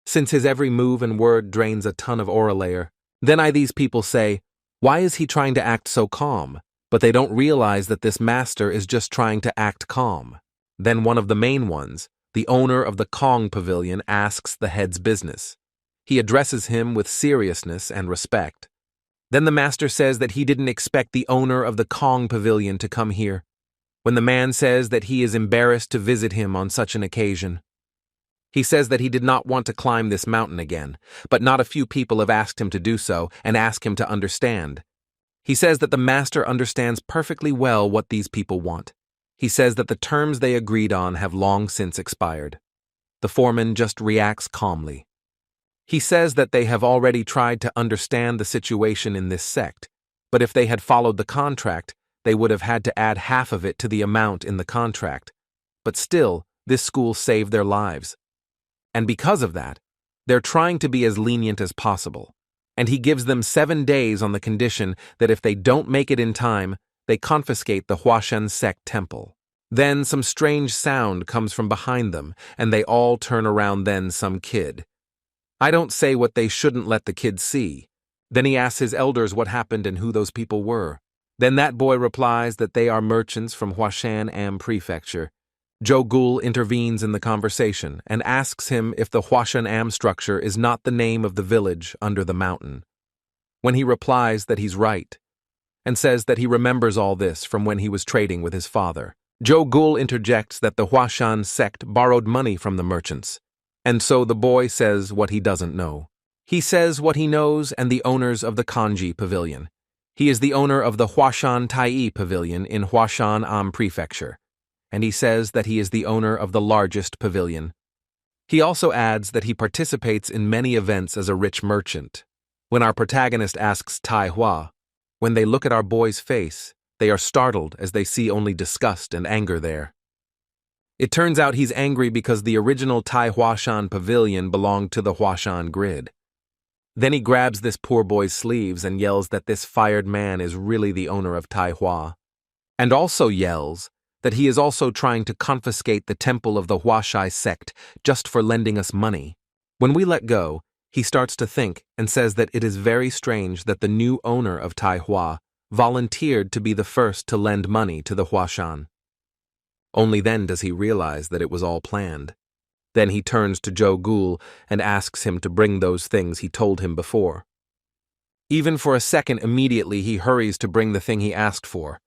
since his every move and word drains a ton of aura layer. Then these people say, why is he trying to act so calm? But they don't realize that this master is just trying to act calm. Then one of the main ones, the owner of the Kong Pavilion, asks the head's business. He addresses him with seriousness and respect. Then the master says that he didn't expect the owner of the Kong Pavilion to come here. When the man says that he is embarrassed to visit him on such an occasion. He says that he did not want to climb this mountain again, but not a few people have asked him to do so and ask him to understand. He says that the master understands perfectly well what these people want. He says that the terms they agreed on have long since expired. The foreman just reacts calmly. He says that they have already tried to understand the situation in this sect, but if they had followed the contract, they would have had to add half of it to the amount in the contract. But still, this school saved their lives. And because of that, they're trying to be as lenient as possible. And he gives them 7 days on the condition that if they don't make it in time, they confiscate the Hashan sect temple. Then some strange sound comes from behind them, and they all turn around. Then some kid. I don't say what they shouldn't let the kids see. Then he asks his elders what happened and who those people were. Then that boy replies that they are merchants from Hashan Am Prefecture. Jogul intervenes in the conversation and asks him if the Hashan Am structure is not the name of the village under the mountain. When he replies that he's right, and says that he remembers all this from when he was trading with his father, Jogul interjects that the Hashan sect borrowed money from the merchants, and so the boy says what he doesn't know. He says what he knows and the owners of the Kanji Pavilion. He is the owner of the Hashan Tai Pavilion in Hashan Am Prefecture, and he says that he is the owner of the largest pavilion. He also adds that he participates in many events as a rich merchant. When our protagonist asks Tai Hua, when they look at our boy's face, they are startled as they see only disgust and anger there. It turns out he's angry because the original Tai Hashan Pavilion belonged to the Hashan grid. Then he grabs this poor boy's sleeves and yells that this fired man is really the owner of Tai Hua, and also yells that he is also trying to confiscate the temple of the Huashai sect just for lending us money. When we let go, he starts to think and says that it is very strange that the new owner of Tai Hua volunteered to be the first to lend money to the Huashan. Only then does he realize that it was all planned. Then he turns to Jogul and asks him to bring those things he told him before. Even for a second, immediately he hurries to bring the thing he asked for.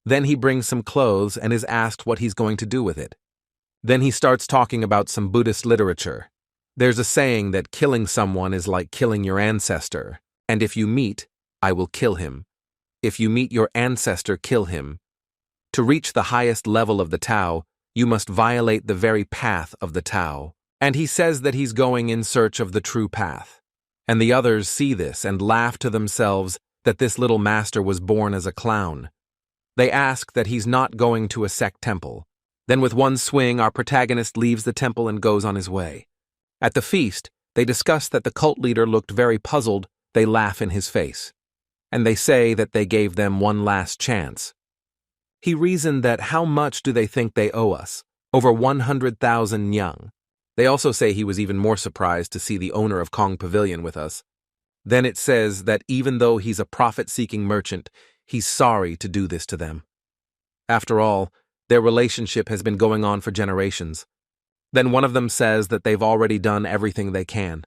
Then he brings some clothes and is asked what he's going to do with it. Then he starts talking about some Buddhist literature. There's a saying that killing someone is like killing your ancestor, and if you meet, I will kill him. If you meet your ancestor, kill him. To reach the highest level of the Tao, you must violate the very path of the Tao. And he says that he's going in search of the true path. And the others see this and laugh to themselves that this little master was born as a clown. They ask that he's not going to a sect temple. Then with one swing, our protagonist leaves the temple and goes on his way. At the feast, they discuss that the cult leader looked very puzzled. They laugh in his face. And they say that they gave them one last chance. He reasoned that how much do they think they owe us? Over 100,000 yang. They also say he was even more surprised to see the owner of Kong Pavilion with us. Then it says that even though he's a profit-seeking merchant, he's sorry to do this to them. After all, their relationship has been going on for generations. Then one of them says that they've already done everything they can,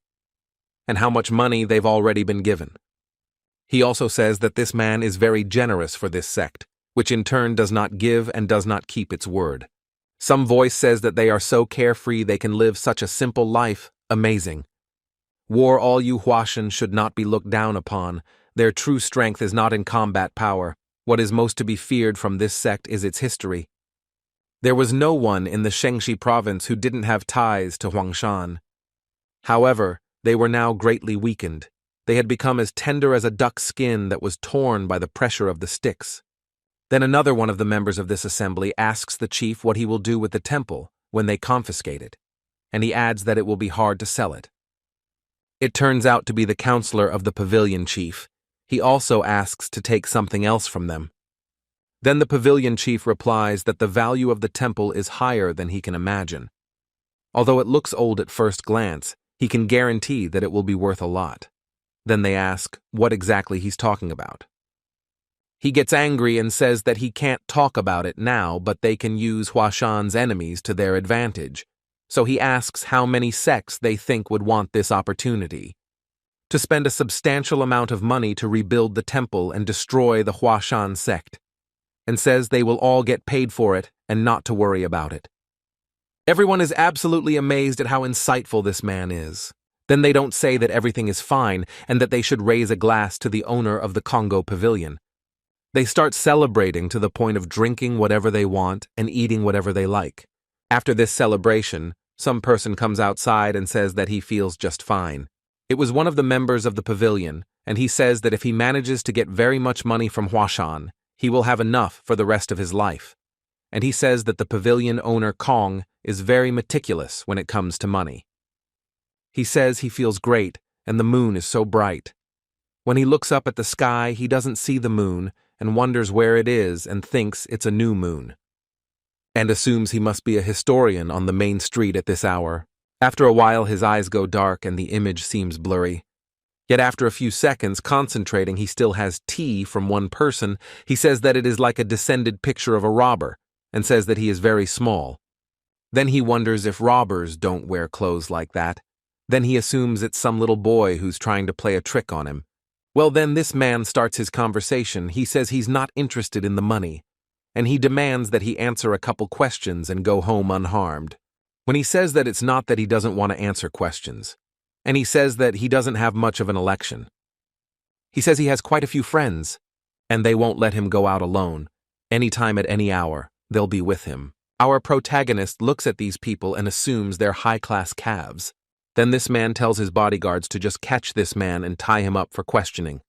and how much money they've already been given. He also says that this man is very generous for this sect, which in turn does not give and does not keep its word. Some voice says that they are so carefree they can live such a simple life, amazing. War all you Huashan should not be looked down upon. Their true strength is not in combat power. What is most to be feared from this sect is its history. There was no one in the Shengxi province who didn't have ties to Huangshan. However, they were now greatly weakened. They had become as tender as a duck's skin that was torn by the pressure of the sticks. Then another one of the members of this assembly asks the chief what he will do with the temple when they confiscate it, and he adds that it will be hard to sell it. It turns out to be the counselor of the pavilion chief. He also asks to take something else from them. Then the pavilion chief replies that the value of the temple is higher than he can imagine. Although it looks old at first glance, he can guarantee that it will be worth a lot. Then they ask what exactly he's talking about. He gets angry and says that he can't talk about it now, but they can use Huashan's enemies to their advantage. So he asks how many sects they think would want this opportunity. To spend a substantial amount of money to rebuild the temple and destroy the Huashan sect, and says they will all get paid for it and not to worry about it. Everyone is absolutely amazed at how insightful this man is. Then they don't say that everything is fine and that they should raise a glass to the owner of the Congo Pavilion. They start celebrating to the point of drinking whatever they want and eating whatever they like. After this celebration, some person comes outside and says that he feels just fine. It was one of the members of the pavilion, and he says that if he manages to get very much money from Huashan, he will have enough for the rest of his life. And he says that the pavilion owner Kong is very meticulous when it comes to money. He says he feels great, and the moon is so bright. When he looks up at the sky, he doesn't see the moon, and wonders where it is and thinks it's a new moon. And assumes he must be a historian on the main street at this hour. After a while, his eyes go dark and the image seems blurry. Yet after a few seconds, concentrating, he still has tea from one person. He says that it is like a descended picture of a robber, and says that he is very small. Then he wonders if robbers don't wear clothes like that. Then he assumes it's some little boy who's trying to play a trick on him. Well, then this man starts his conversation. He says he's not interested in the money, and he demands that he answer a couple questions and go home unharmed. When he says that it's not that he doesn't want to answer questions, and he says that he doesn't have much of an election. He says he has quite a few friends, and they won't let him go out alone. Anytime at any hour, they'll be with him. Our protagonist looks at these people and assumes they're high-class calves. Then this man tells his bodyguards to just catch this man and tie him up for questioning,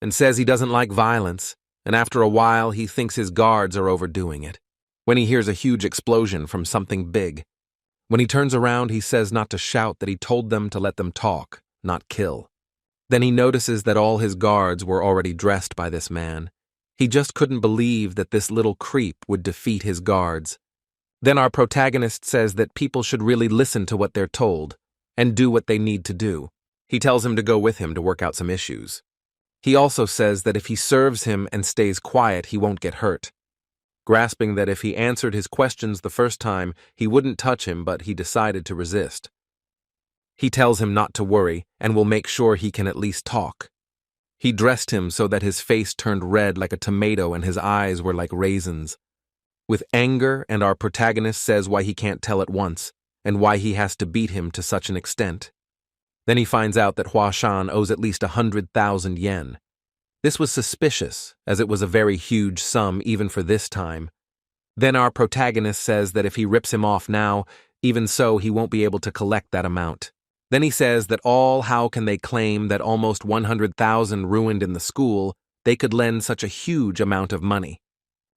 and says he doesn't like violence, and after a while he thinks his guards are overdoing it. When he hears a huge explosion from something big, when he turns around, he says not to shout, that he told them to let them talk, not kill. Then he notices that all his guards were already dressed by this man. He just couldn't believe that this little creep would defeat his guards. Then our protagonist says that people should really listen to what they're told and do what they need to do. He tells him to go with him to work out some issues. He also says that if he serves him and stays quiet, he won't get hurt. Grasping that if he answered his questions the first time, he wouldn't touch him, but he decided to resist. He tells him not to worry and will make sure he can at least talk. He dressed him so that his face turned red like a tomato and his eyes were like raisins. With anger, and our protagonist says why he can't tell at once, and why he has to beat him to such an extent. Then he finds out that Hashan owes at least 100,000 yen. This was suspicious, as it was a very huge sum even for this time. Then our protagonist says that if he rips him off now, even so he won't be able to collect that amount. Then he says that how can they claim that almost 100,000 ruined in the school, they could lend such a huge amount of money.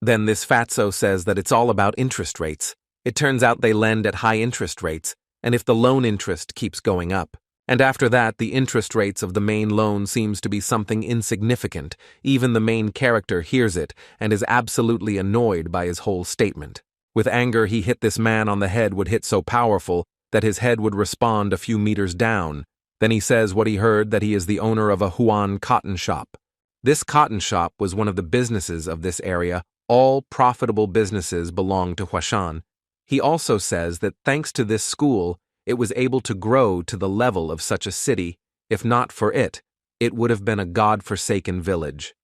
Then this fatso says that it's all about interest rates. It turns out they lend at high interest rates, and if the loan interest keeps going up. And after that, the interest rates of the main loan seems to be something insignificant. Even the main character hears it and is absolutely annoyed by his whole statement. With anger, he hit this man on the head would hit so powerful that his head would respond a few meters down. Then he says what he heard, that he is the owner of a Huan cotton shop. This cotton shop was one of the businesses of this area. All profitable businesses belong to Hashan. He also says that thanks to this school, it was able to grow to the level of such a city. If not for it, it would have been a god-forsaken village.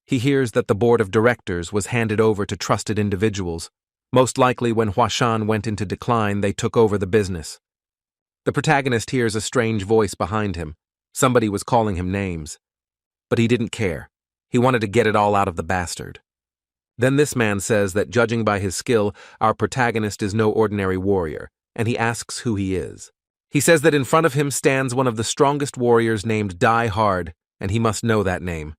He hears that the board of directors was handed over to trusted individuals. Most likely when Hashan went into decline, they took over the business. The protagonist hears a strange voice behind him. Somebody was calling him names. But he didn't care. He wanted to get it all out of the bastard. Then this man says that judging by his skill, our protagonist is no ordinary warrior, and he asks who he is. He says that in front of him stands one of the strongest warriors named Die Hard, and he must know that name.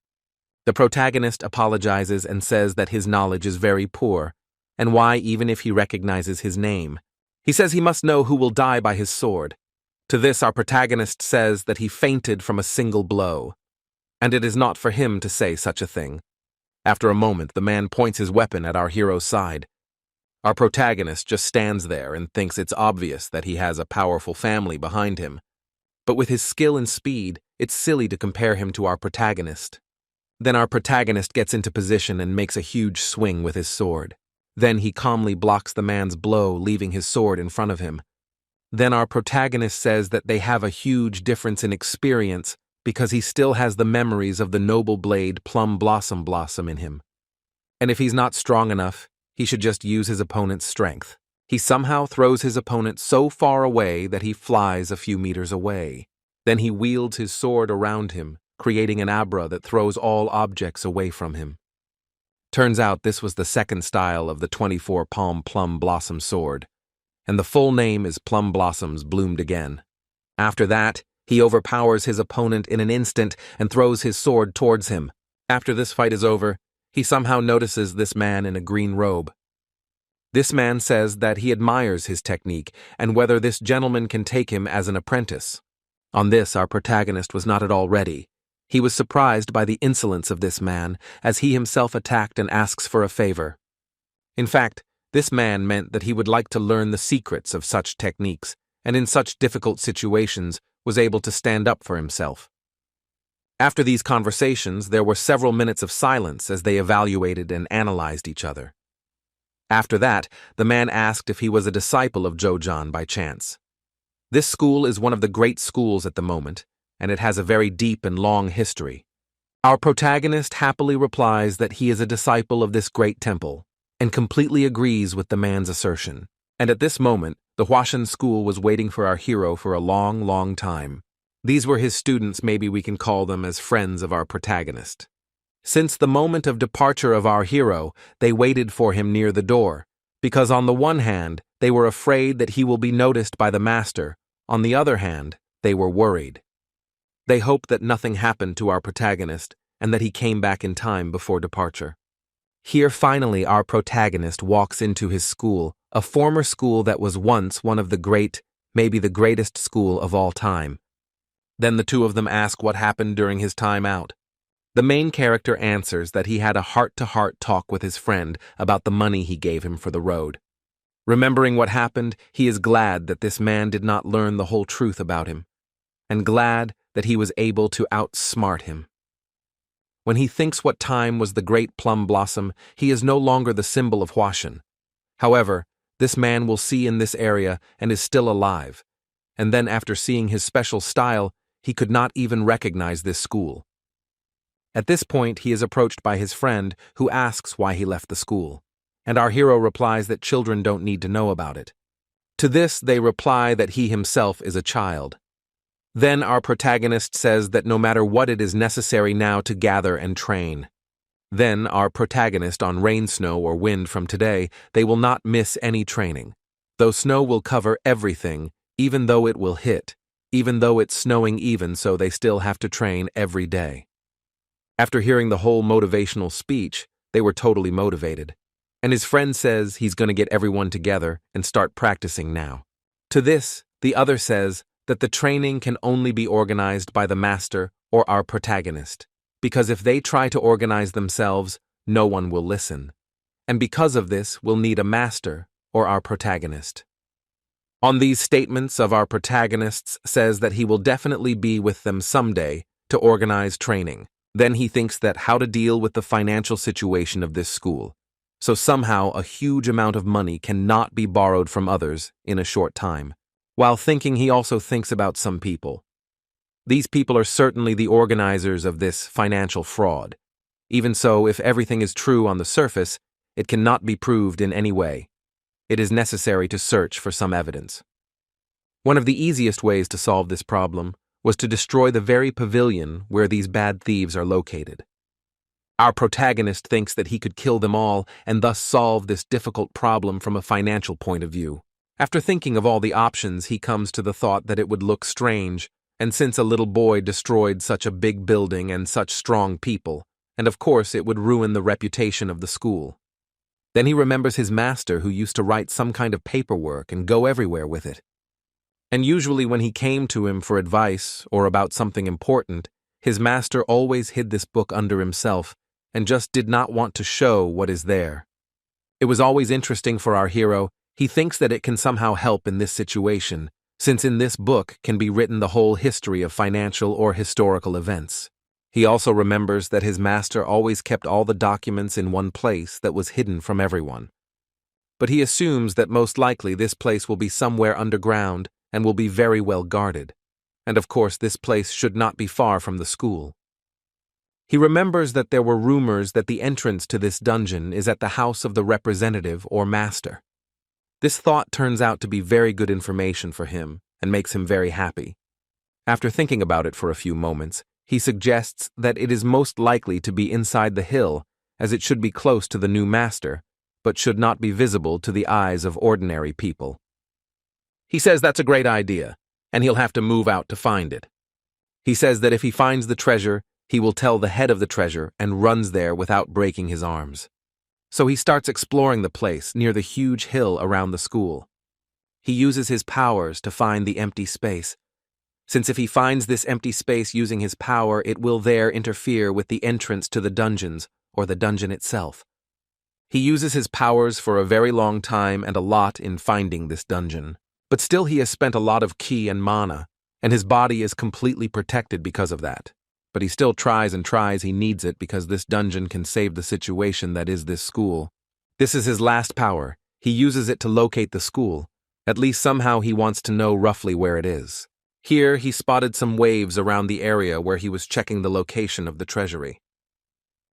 The protagonist apologizes and says that his knowledge is very poor, and why even if he recognizes his name. He says he must know who will die by his sword. To this our protagonist says that he fainted from a single blow, and it is not for him to say such a thing. After a moment, the man points his weapon at our hero's side. Our protagonist just stands there and thinks it's obvious that he has a powerful family behind him. But with his skill and speed, it's silly to compare him to our protagonist. Then our protagonist gets into position and makes a huge swing with his sword. Then he calmly blocks the man's blow, leaving his sword in front of him. Then our protagonist says that they have a huge difference in experience because he still has the memories of the noble blade Plum Blossom in him. And if he's not strong enough, he should just use his opponent's strength. He somehow throws his opponent so far away that he flies a few meters away. Then he wields his sword around him, creating an abra that throws all objects away from him. Turns out this was the second style of the 24-palm Plum Blossom sword, and the full name is Plum Blossoms Bloomed Again. After that, he overpowers his opponent in an instant and throws his sword towards him. After this fight is over, he somehow notices this man in a green robe. This man says that he admires his technique and whether this gentleman can take him as an apprentice. On this, our protagonist was not at all ready. He was surprised by the insolence of this man, as he himself attacked and asks for a favor. In fact, this man meant that he would like to learn the secrets of such techniques, and in such difficult situations was able to stand up for himself. After these conversations, there were several minutes of silence as they evaluated and analyzed each other. After that, the man asked if he was a disciple of Jojan by chance. This school is one of the great schools at the moment, and it has a very deep and long history. Our protagonist happily replies that he is a disciple of this great temple, and completely agrees with the man's assertion. And at this moment, the Hashan school was waiting for our hero for a long, long time. These were his students, maybe we can call them as friends of our protagonist. Since the moment of departure of our hero, they waited for him near the door, because on the one hand, they were afraid that he will be noticed by the master, on the other hand, they were worried. They hoped that nothing happened to our protagonist and that he came back in time before departure. Here finally our protagonist walks into his school, a former school that was once one of the great, maybe the greatest school of all time. Then the two of them ask what happened during his time out. The main character answers that he had a heart-to-heart talk with his friend about the money he gave him for the road. Remembering what happened, he is glad that this man did not learn the whole truth about him, and glad that he was able to outsmart him. When he thinks what time was the great plum blossom, he is no longer the symbol of Hashan. However, this man will see in this area and is still alive, and then after seeing his special style, he could not even recognize this school. At this point, he is approached by his friend, who asks why he left the school, and our hero replies that children don't need to know about it. To this, they reply that he himself is a child. Then our protagonist says that no matter what, it is necessary now to gather and train. Then our protagonist, on rain, snow, or wind from today, they will not miss any training. Though snow will cover everything, even though it will hit, even though it's snowing even so, they still have to train every day. After hearing the whole motivational speech, they were totally motivated. And his friend says he's going to get everyone together and start practicing now. To this, the other says that the training can only be organized by the master or our protagonist, because if they try to organize themselves, no one will listen. And because of this, we'll need a master or our protagonist. On these statements of our protagonists says that he will definitely be with them someday to organize training. Then he thinks that how to deal with the financial situation of this school. So somehow a huge amount of money cannot be borrowed from others in a short time. While thinking, he also thinks about some people. These people are certainly the organizers of this financial fraud. Even so, if everything is true on the surface, it cannot be proved in any way. It is necessary to search for some evidence. One of the easiest ways to solve this problem was to destroy the very pavilion where these bad thieves are located. Our protagonist thinks that he could kill them all and thus solve this difficult problem from a financial point of view. After thinking of all the options, he comes to the thought that it would look strange, and since a little boy destroyed such a big building and such strong people, and of course it would ruin the reputation of the school. Then he remembers his master who used to write some kind of paperwork and go everywhere with it. And usually when he came to him for advice or about something important, his master always hid this book under himself and just did not want to show what is there. It was always interesting for our hero. He thinks that it can somehow help in this situation, since in this book can be written the whole history of financial or historical events. He also remembers that his master always kept all the documents in one place that was hidden from everyone. But he assumes that most likely this place will be somewhere underground and will be very well guarded. And of course this place should not be far from the school. He remembers that there were rumors that the entrance to this dungeon is at the house of the representative or master. This thought turns out to be very good information for him and makes him very happy. After thinking about it for a few moments, he suggests that it is most likely to be inside the hill, as it should be close to the new master, but should not be visible to the eyes of ordinary people. He says that's a great idea, and he'll have to move out to find it. He says that if he finds the treasure, he will tell the head of the treasure and runs there without breaking his arms. So he starts exploring the place near the huge hill around the school. He uses his powers to find the empty space, since if he finds this empty space using his power, it will there interfere with the entrance to the dungeons or the dungeon itself. He uses his powers for a very long time and a lot in finding this dungeon. But still he has spent a lot of ki and mana, and his body is completely protected because of that. But he still tries and tries, he needs it because this dungeon can save the situation that is this school. This is his last power. He uses it to locate the school. At least somehow he wants to know roughly where it is. Here he spotted some waves around the area where he was checking the location of the treasury.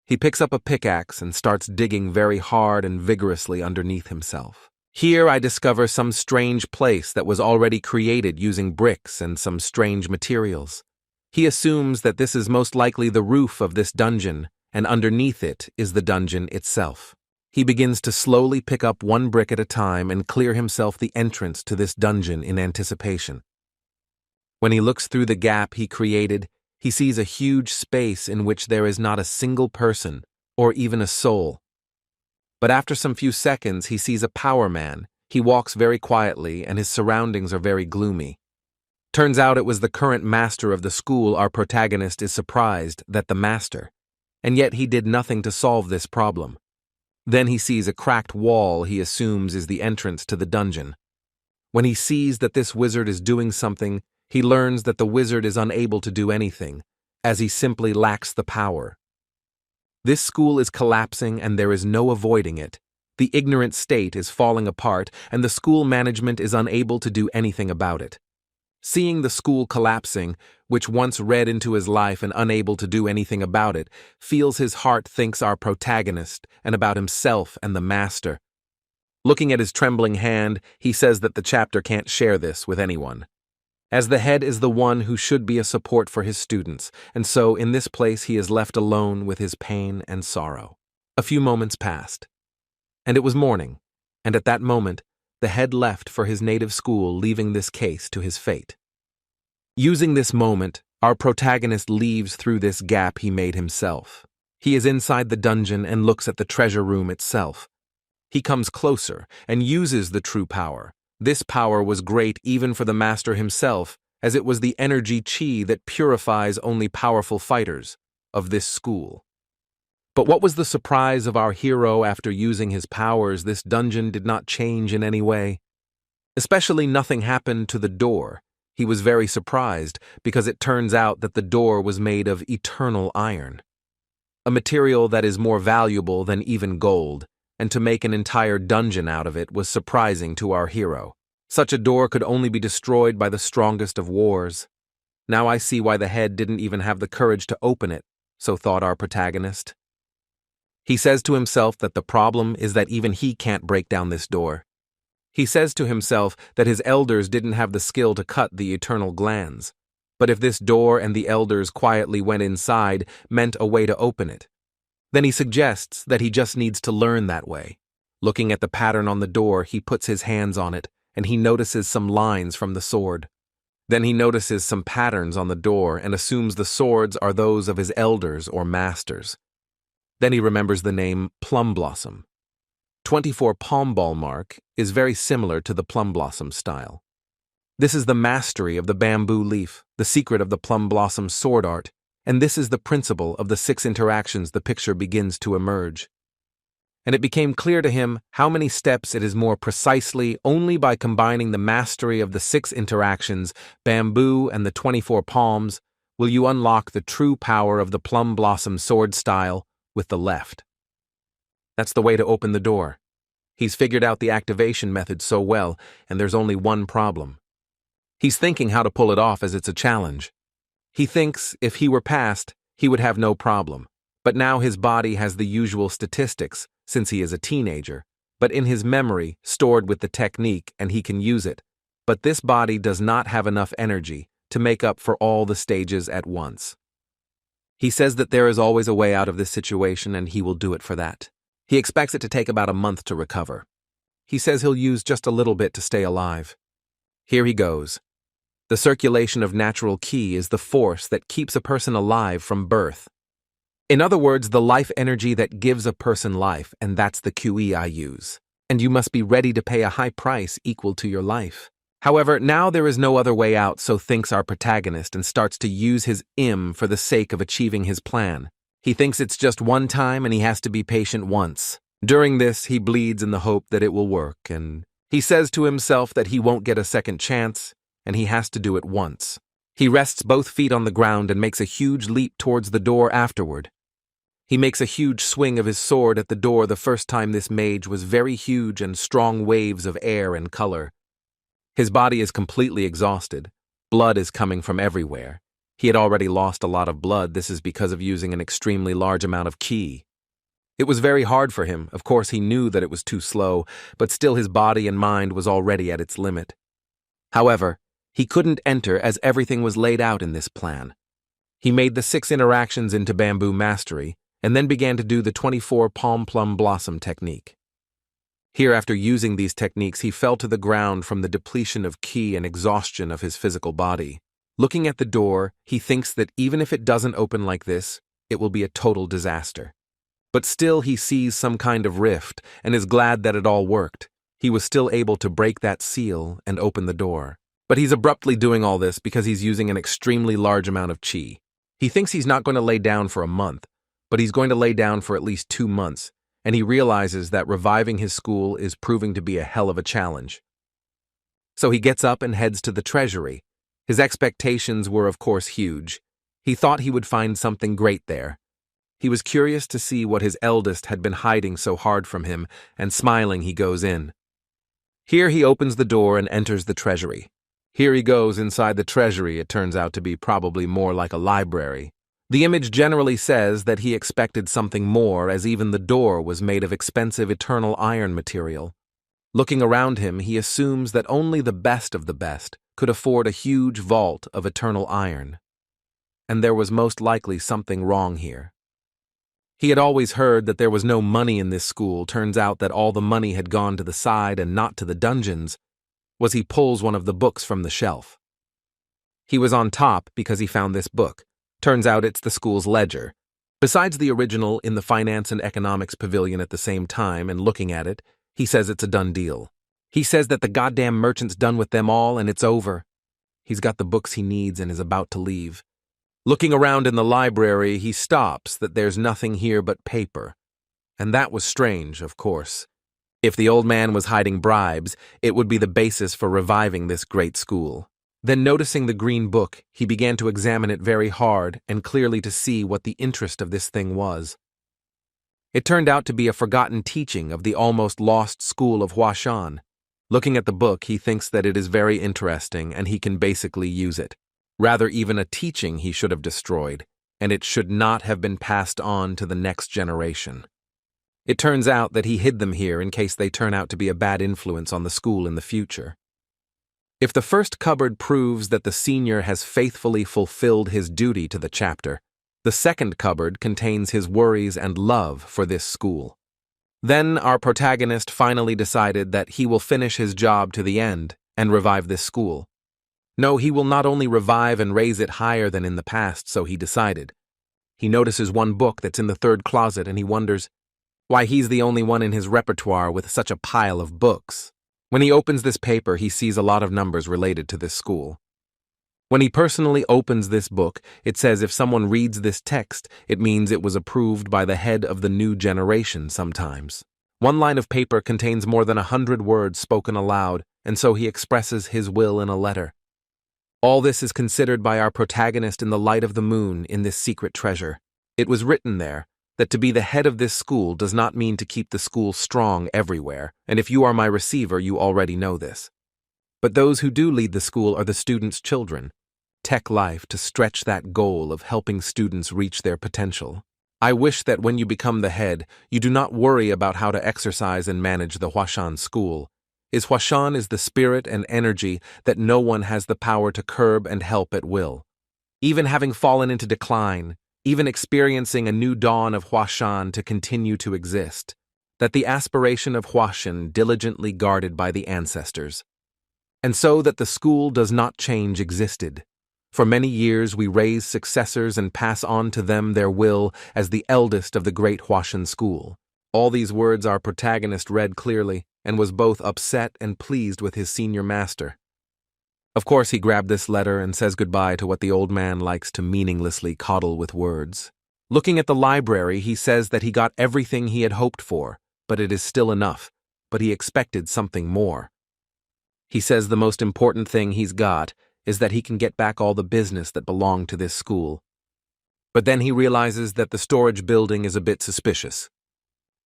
He picks up a pickaxe and starts digging very hard and vigorously underneath himself. Here I discover some strange place that was already created using bricks and some strange materials. He assumes that this is most likely the roof of this dungeon, and underneath it is the dungeon itself. He begins to slowly pick up one brick at a time and clear himself the entrance to this dungeon in anticipation. When he looks through the gap he created, he sees a huge space in which there is not a single person, or even a soul. But after some few seconds he sees a power man. He walks very quietly and his surroundings are very gloomy. Turns out it was the current master of the school. Our protagonist is surprised that the master, and yet he did nothing to solve this problem. Then he sees a cracked wall he assumes is the entrance to the dungeon. When he sees that this wizard is doing something, he learns that the wizard is unable to do anything, as he simply lacks the power. This school is collapsing and there is no avoiding it. The ignorant state is falling apart and the school management is unable to do anything about it. Seeing the school collapsing, which once read into his life and unable to do anything about it, feels his heart thinks our protagonist and about himself and the master. Looking at his trembling hand, he says that the chapter can't share this with anyone, as the head is the one who should be a support for his students, and so in this place he is left alone with his pain and sorrow. A few moments passed, and it was morning, and at that moment, the head left for his native school, leaving this case to his fate. Using this moment, our protagonist leaves through this gap he made himself. He is inside the dungeon and looks at the treasure room itself. He comes closer and uses the true power. This power was great even for the master himself, as it was the energy chi that purifies only powerful fighters of this school. But what was the surprise of our hero after using his powers? This dungeon did not change in any way. Especially nothing happened to the door. He was very surprised because it turns out that the door was made of eternal iron, a material that is more valuable than even gold, and to make an entire dungeon out of it was surprising to our hero. Such a door could only be destroyed by the strongest of wars. Now I see why the head didn't even have the courage to open it, so thought our protagonist. He says to himself that the problem is that even he can't break down this door. He says to himself that his elders didn't have the skill to cut the eternal glands. But if this door and the elders quietly went inside meant a way to open it, then he suggests that he just needs to learn that way. Looking at the pattern on the door, he puts his hands on it, and he notices some lines from the sword. Then he notices some patterns on the door and assumes the swords are those of his elders or masters. Then he remembers the name Plum Blossom. 24 palm ball mark is very similar to the plum blossom style. This is the mastery of the bamboo leaf, the secret of the plum blossom sword art, and this is the principle of the 6 interactions. The picture begins to emerge. And it became clear to him how many steps it is more precisely only by combining the mastery of the 6 interactions, bamboo and the 24 palms, will you unlock the true power of the plum blossom sword style with the left. That's the way to open the door. He's figured out the activation method so well, and there's only one problem. He's thinking how to pull it off as it's a challenge. He thinks if he were passed, he would have no problem. But now his body has the usual statistics, since he is a teenager, but in his memory, stored with the technique, and he can use it. But this body does not have enough energy to make up for all the stages at once. He says that there is always a way out of this situation and he will do it for that. He expects it to take about a month to recover. He says he'll use just a little bit to stay alive. Here he goes. The circulation of natural ki is the force that keeps a person alive from birth. In other words, the life energy that gives a person life, and that's the QE I use. And you must be ready to pay a high price equal to your life. However, now there is no other way out, so thinks our protagonist and starts to use his for the sake of achieving his plan. He thinks it's just one time and he has to be patient once. During this, he bleeds in the hope that it will work, and He says to himself that he won't get a second chance, and he has to do it once. He rests both feet on the ground and makes a huge leap towards the door afterward. He makes a huge swing of his sword at the door. The first time this mage was very huge and strong waves of air and color. His body is completely exhausted. Blood is coming from everywhere. He had already lost a lot of blood. This is because of using an extremely large amount of ki. It was very hard for him. Of course, he knew that it was too slow, but still his body and mind was already at its limit. However, he couldn't enter as everything was laid out in this plan. He made the 6 interactions into bamboo mastery, and then began to do the 24 palm plum blossom technique. Here, after using these techniques, he fell to the ground from the depletion of ki and exhaustion of his physical body. Looking at the door, he thinks that even if it doesn't open like this, it will be a total disaster. But still he sees some kind of rift and is glad that it all worked. He was still able to break that seal and open the door. But he's abruptly doing all this because he's using an extremely large amount of chi. He thinks he's not going to lay down for a month, but he's going to lay down for at least 2 months, and he realizes that reviving his school is proving to be a hell of a challenge. So he gets up and heads to the treasury. His expectations were, of course, huge. He thought he would find something great there. He was curious to see what his eldest had been hiding so hard from him, and smiling he goes in. Here he opens the door and enters the treasury. Here he goes inside the treasury. It turns out to be probably more like a library. The image generally says that he expected something more, as even the door was made of expensive eternal iron material. Looking around him, he assumes that only the best of the best could afford a huge vault of eternal iron. And there was most likely something wrong here. He had always heard that there was no money in this school. Turns out that all the money had gone to the side and not to the dungeons. He pulls one of the books from the shelf. He was on top because he found this book. Turns out it's the school's ledger. Besides the original in the finance and economics pavilion at the same time, and looking at it, he says it's a done deal. He says that the goddamn merchant's done with them all and it's over. He's got the books he needs and is about to leave. Looking around in the library, he stops that there's nothing here but paper. And that was strange, of course. If the old man was hiding bribes, it would be the basis for reviving this great school. Then, noticing the green book, he began to examine it very hard and clearly to see what the interest of this thing was. It turned out to be a forgotten teaching of the almost lost school of Hashan. Looking at the book, he thinks that it is very interesting and he can basically use it. Rather, even a teaching he should have destroyed, and it should not have been passed on to the next generation. It turns out that he hid them here in case they turn out to be a bad influence on the school in the future. If the first cupboard proves that the senior has faithfully fulfilled his duty to the chapter, the second cupboard contains his worries and love for this school. Then our protagonist finally decided that he will finish his job to the end and revive this school. No, he will not only revive and raise it higher than in the past, so he decided. He notices one book that's in the 3rd closet and he wonders why he's the only one in his repertoire with such a pile of books. When he opens this paper, he sees a lot of numbers related to this school. When he personally opens this book, it says if someone reads this text, it means it was approved by the head of the new generation sometimes. One line of paper contains more than 100 words spoken aloud, and so he expresses his will in a letter. All this is considered by our protagonist in the light of the moon in this secret treasure. It was written there that to be the head of this school does not mean to keep the school strong everywhere, and if you are my receiver, you already know this. But those who do lead the school are the students' children. Tech life to stretch that goal of helping students reach their potential. I wish that when you become the head, you do not worry about how to exercise and manage the Hashan school. Hashan is the spirit and energy that no one has the power to curb and help at will. Even having fallen into decline, even experiencing a new dawn of Hashan to continue to exist, that the aspiration of Hashan diligently guarded by the ancestors. And so that the school does not change existed. For many years we raise successors and pass on to them their will as the eldest of the great Hashan school. All these words our protagonist read clearly and was both upset and pleased with his senior master. Of course, he grabbed this letter and says goodbye to what the old man likes to meaninglessly coddle with words. Looking at the library, he says that he got everything he had hoped for, but it is still enough, but he expected something more. He says the most important thing he's got is that he can get back all the business that belonged to this school. But then he realizes that the storage building is a bit suspicious.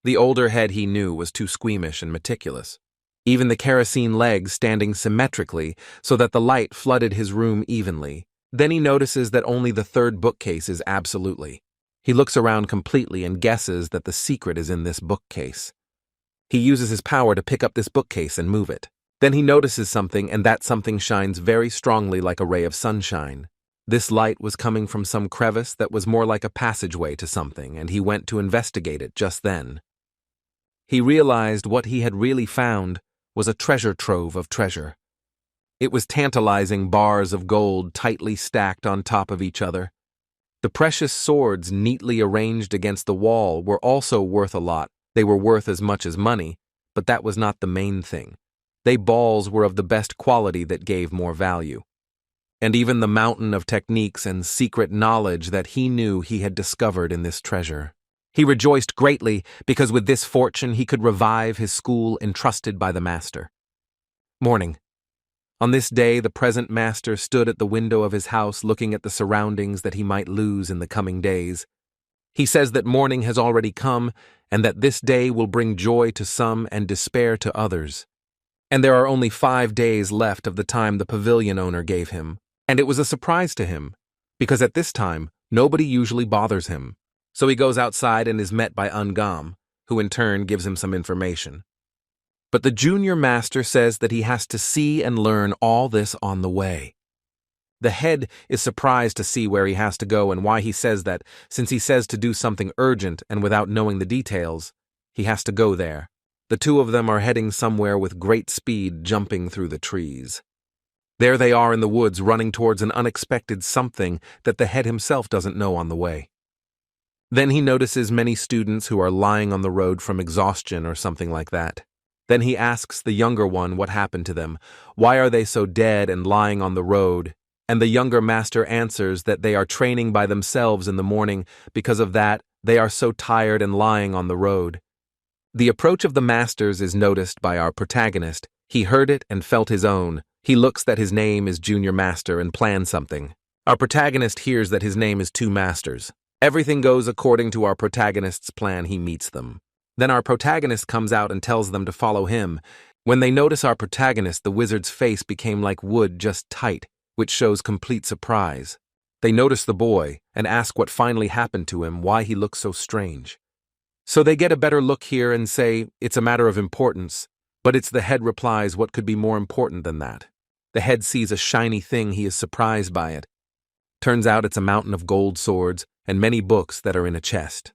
The older head he knew was too squeamish and meticulous. Even the kerosene legs standing symmetrically so that the light flooded his room evenly. Then he notices that only the third bookcase is absolutely. He looks around completely and guesses that the secret is in this bookcase. He uses his power to pick up this bookcase and move it. Then he notices something, and that something shines very strongly like a ray of sunshine. This light was coming from some crevice that was more like a passageway to something, and he went to investigate it just then. He realized what he had really found was a treasure trove of treasure. It was tantalizing bars of gold tightly stacked on top of each other. The precious swords neatly arranged against the wall were also worth a lot. They were worth as much as money, but that was not the main thing. They balls were of the best quality that gave more value. And even the mountain of techniques and secret knowledge that he knew he had discovered in this treasure. He rejoiced greatly because with this fortune he could revive his school entrusted by the master. Morning. On this day, the present master stood at the window of his house looking at the surroundings that he might lose in the coming days. He says that morning has already come and that this day will bring joy to some and despair to others. And there are only 5 days left of the time the pavilion owner gave him. And it was a surprise to him, because at this time, nobody usually bothers him. So he goes outside and is met by Ungam, who in turn gives him some information. But the junior master says that he has to see and learn all this on the way. The head is surprised to see where he has to go and why he says that, since he says to do something urgent and without knowing the details, he has to go there. The two of them are heading somewhere with great speed, jumping through the trees. There they are in the woods, running towards an unexpected something that the head himself doesn't know on the way. Then he notices many students who are lying on the road from exhaustion or something like that. Then he asks the younger one what happened to them. Why are they so dead and lying on the road? And the younger master answers that they are training by themselves in the morning. Because of that, they are so tired and lying on the road. The approach of the masters is noticed by our protagonist. He heard it and felt his own. He looks that his name is Junior Master and plans something. Our protagonist hears that his name is Two Masters. Everything goes according to our protagonist's plan. He meets them. Then our protagonist comes out and tells them to follow him. When they notice our protagonist, the wizard's face became like wood, just tight, which shows complete surprise. They notice the boy and ask what finally happened to him, why he looks so strange. So they get a better look here and say, it's a matter of importance, but it's the head replies, what could be more important than that? The head sees a shiny thing, he is surprised by it. Turns out it's a mountain of gold swords and many books that are in a chest.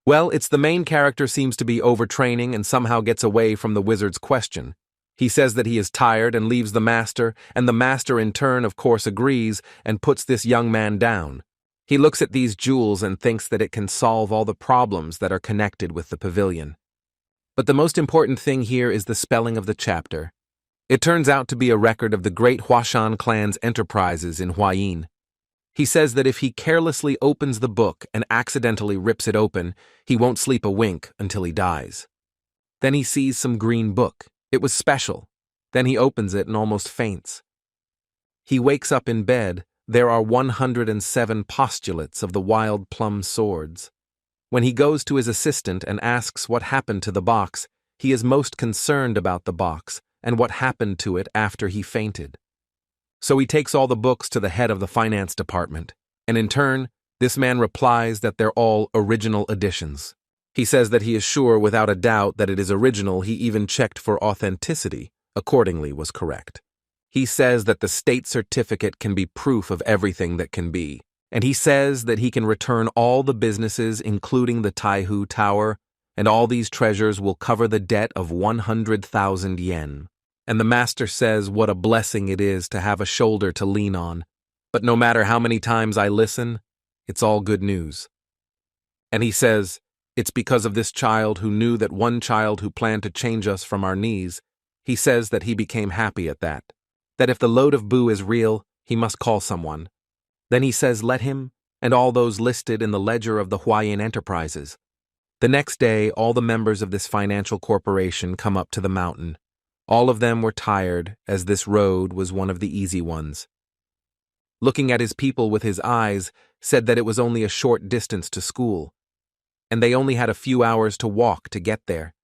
Well, it's the main character seems to be overtraining and somehow gets away from the wizard's question. He says that he is tired and leaves the master, and the master in turn of course agrees and puts this young man down. He looks at these jewels and thinks that it can solve all the problems that are connected with the pavilion. But the most important thing here is the spelling of the chapter. It turns out to be a record of the great Hashan clan's enterprises in Hwayin. He says that if he carelessly opens the book and accidentally rips it open, he won't sleep a wink until he dies. Then he sees some green book. It was special. Then he opens it and almost faints. He wakes up in bed. There are 107 postulates of the wild plum swords. When he goes to his assistant and asks what happened to the box, he is most concerned about the box and what happened to it after he fainted. So he takes all the books to the head of the finance department, and in turn, this man replies that they're all original editions. He says that he is sure without a doubt that it is original. He even checked for authenticity, accordingly was correct. He says that the state certificate can be proof of everything that can be, and he says that he can return all the businesses, including the Taihu Tower, and all these treasures will cover the debt of 100,000 yen. And the master says what a blessing it is to have a shoulder to lean on. But no matter how many times I listen, it's all good news. And he says, it's because of this child who knew that one child who planned to change us from our knees. He says that he became happy at that. That if the load of boo is real, he must call someone. Then he says let him, and all those listed in the ledger of the Hawaiian Enterprises. The next day, all the members of this financial corporation come up to the mountain. All of them were tired, as this road was one of the easy ones. Looking at his people with his eyes, said that it was only a short distance to school, and they only had a few hours to walk to get there.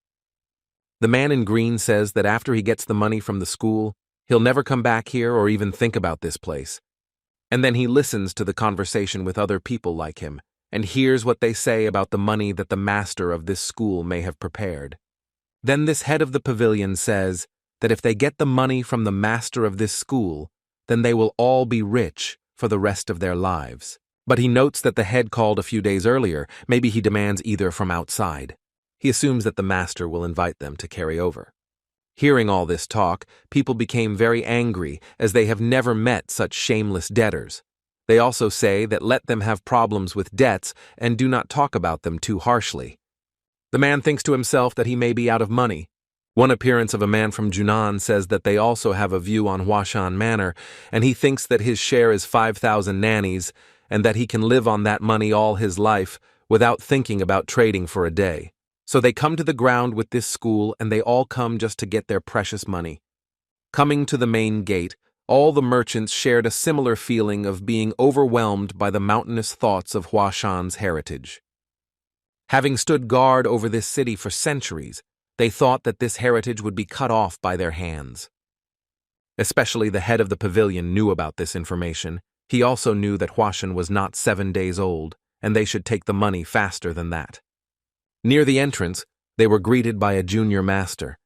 The man in green says that after he gets the money from the school, he'll never come back here or even think about this place. And then he listens to the conversation with other people like him, and hears what they say about the money that the master of this school may have prepared. Then this head of the pavilion says that if they get the money from the master of this school, then they will all be rich for the rest of their lives. But he notes that the head called a few days earlier. Maybe he demands either from outside. He assumes that the master will invite them to carry over. Hearing all this talk, people became very angry, as they have never met such shameless debtors. They also say that let them have problems with debts and do not talk about them too harshly. The man thinks to himself that he may be out of money. One appearance of a man from Junan says that they also have a view on Hashan Manor, and he thinks that his share is 5,000 nannies, and that he can live on that money all his life without thinking about trading for a day. So they come to the ground with this school, and they all come just to get their precious money. Coming to the main gate, all the merchants shared a similar feeling of being overwhelmed by the mountainous thoughts of Hashan's heritage. Having stood guard over this city for centuries, they thought that this heritage would be cut off by their hands. Especially the head of the pavilion knew about this information. He also knew that Hashan was not 7 days old, and they should take the money faster than that. Near the entrance, they were greeted by a junior master.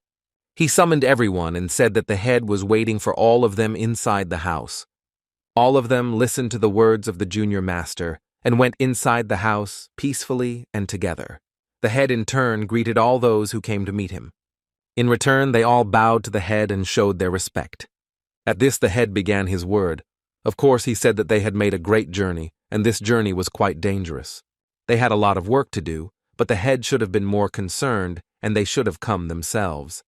He summoned everyone and said that the head was waiting for all of them inside the house. All of them listened to the words of the junior master and went inside the house peacefully and together. The head in turn greeted all those who came to meet him. In return, they all bowed to the head and showed their respect. At this, the head began his word. Of course, he said that they had made a great journey, and this journey was quite dangerous. They had a lot of work to do, but the head should have been more concerned, and they should have come themselves.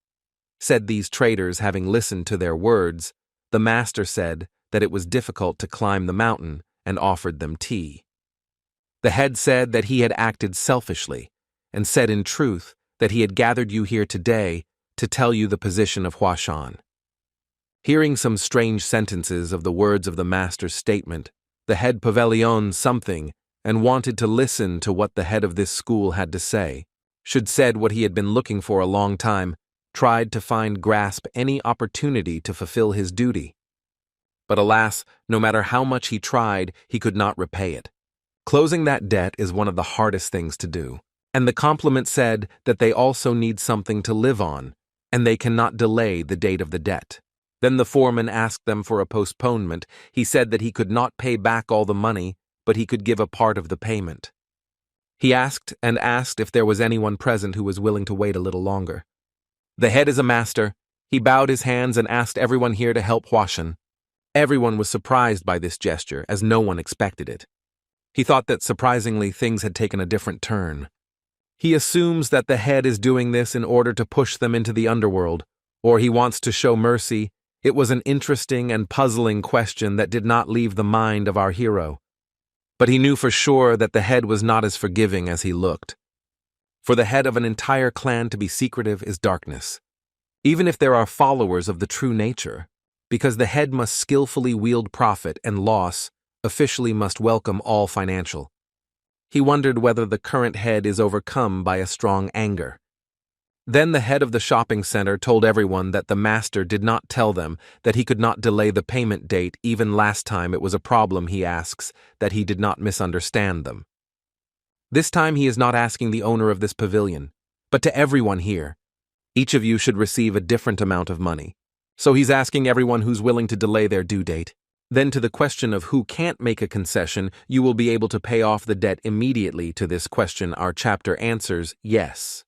Said these traitors, having listened to their words, the master said that it was difficult to climb the mountain and offered them tea. The head said that he had acted selfishly, and said in truth that he had gathered you here today to tell you the position of Hashan. Hearing some strange sentences of the words of the master's statement, the head pavillioned something and wanted to listen to what the head of this school had to say. Should said what he had been looking for a long time, tried to grasp any opportunity to fulfill his duty. But alas, no matter how much he tried, he could not repay it. Closing that debt is one of the hardest things to do. And the compliment said that they also need something to live on, and they cannot delay the date of the debt. Then the foreman asked them for a postponement. He said that he could not pay back all the money, but he could give a part of the payment. He asked if there was anyone present who was willing to wait a little longer. The head is a master. He bowed his hands and asked everyone here to help Hashan. Everyone was surprised by this gesture, as no one expected it. He thought that surprisingly things had taken a different turn. He assumes that the head is doing this in order to push them into the underworld, or he wants to show mercy. It was an interesting and puzzling question that did not leave the mind of our hero. But he knew for sure that the head was not as forgiving as he looked. For the head of an entire clan to be secretive is darkness, even if there are followers of the true nature, because the head must skillfully wield profit and loss, officially must welcome all financial. He wondered whether the current head is overcome by a strong anger. Then the head of the shopping center told everyone that the master did not tell them that he could not delay the payment date. Even last time it was a problem, he asks, that he did not misunderstand them. This time he is not asking the owner of this pavilion, but to everyone here. Each of you should receive a different amount of money. So he's asking everyone who's willing to delay their due date. Then to the question of who can't make a concession, you will be able to pay off the debt immediately. To this question, our chapter answers yes.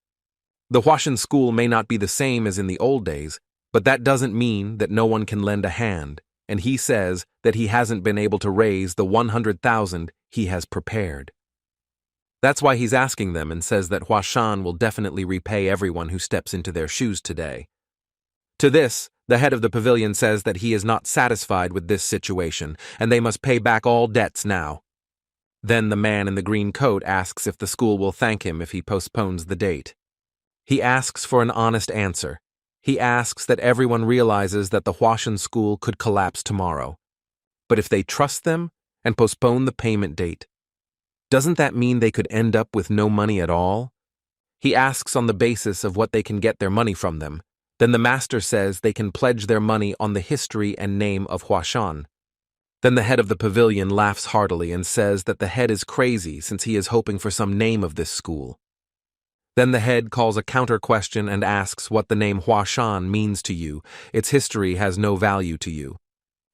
The Hashan school may not be the same as in the old days, but that doesn't mean that no one can lend a hand, and he says that he hasn't been able to raise the 100,000 he has prepared. That's why he's asking them and says that Hashan will definitely repay everyone who steps into their shoes today. To this, the head of the pavilion says that he is not satisfied with this situation, and they must pay back all debts now. Then the man in the green coat asks if the school will thank him if he postpones the date. He asks for an honest answer. He asks that everyone realizes that the Hashan school could collapse tomorrow. But if they trust them and postpone the payment date, doesn't that mean they could end up with no money at all? He asks on the basis of what they can get their money from them. Then the master says they can pledge their money on the history and name of Hashan. Then the head of the pavilion laughs heartily and says that the head is crazy since he is hoping for some name of this school. Then the head calls a counter-question and asks what the name Hashan means to you. Its history has no value to you.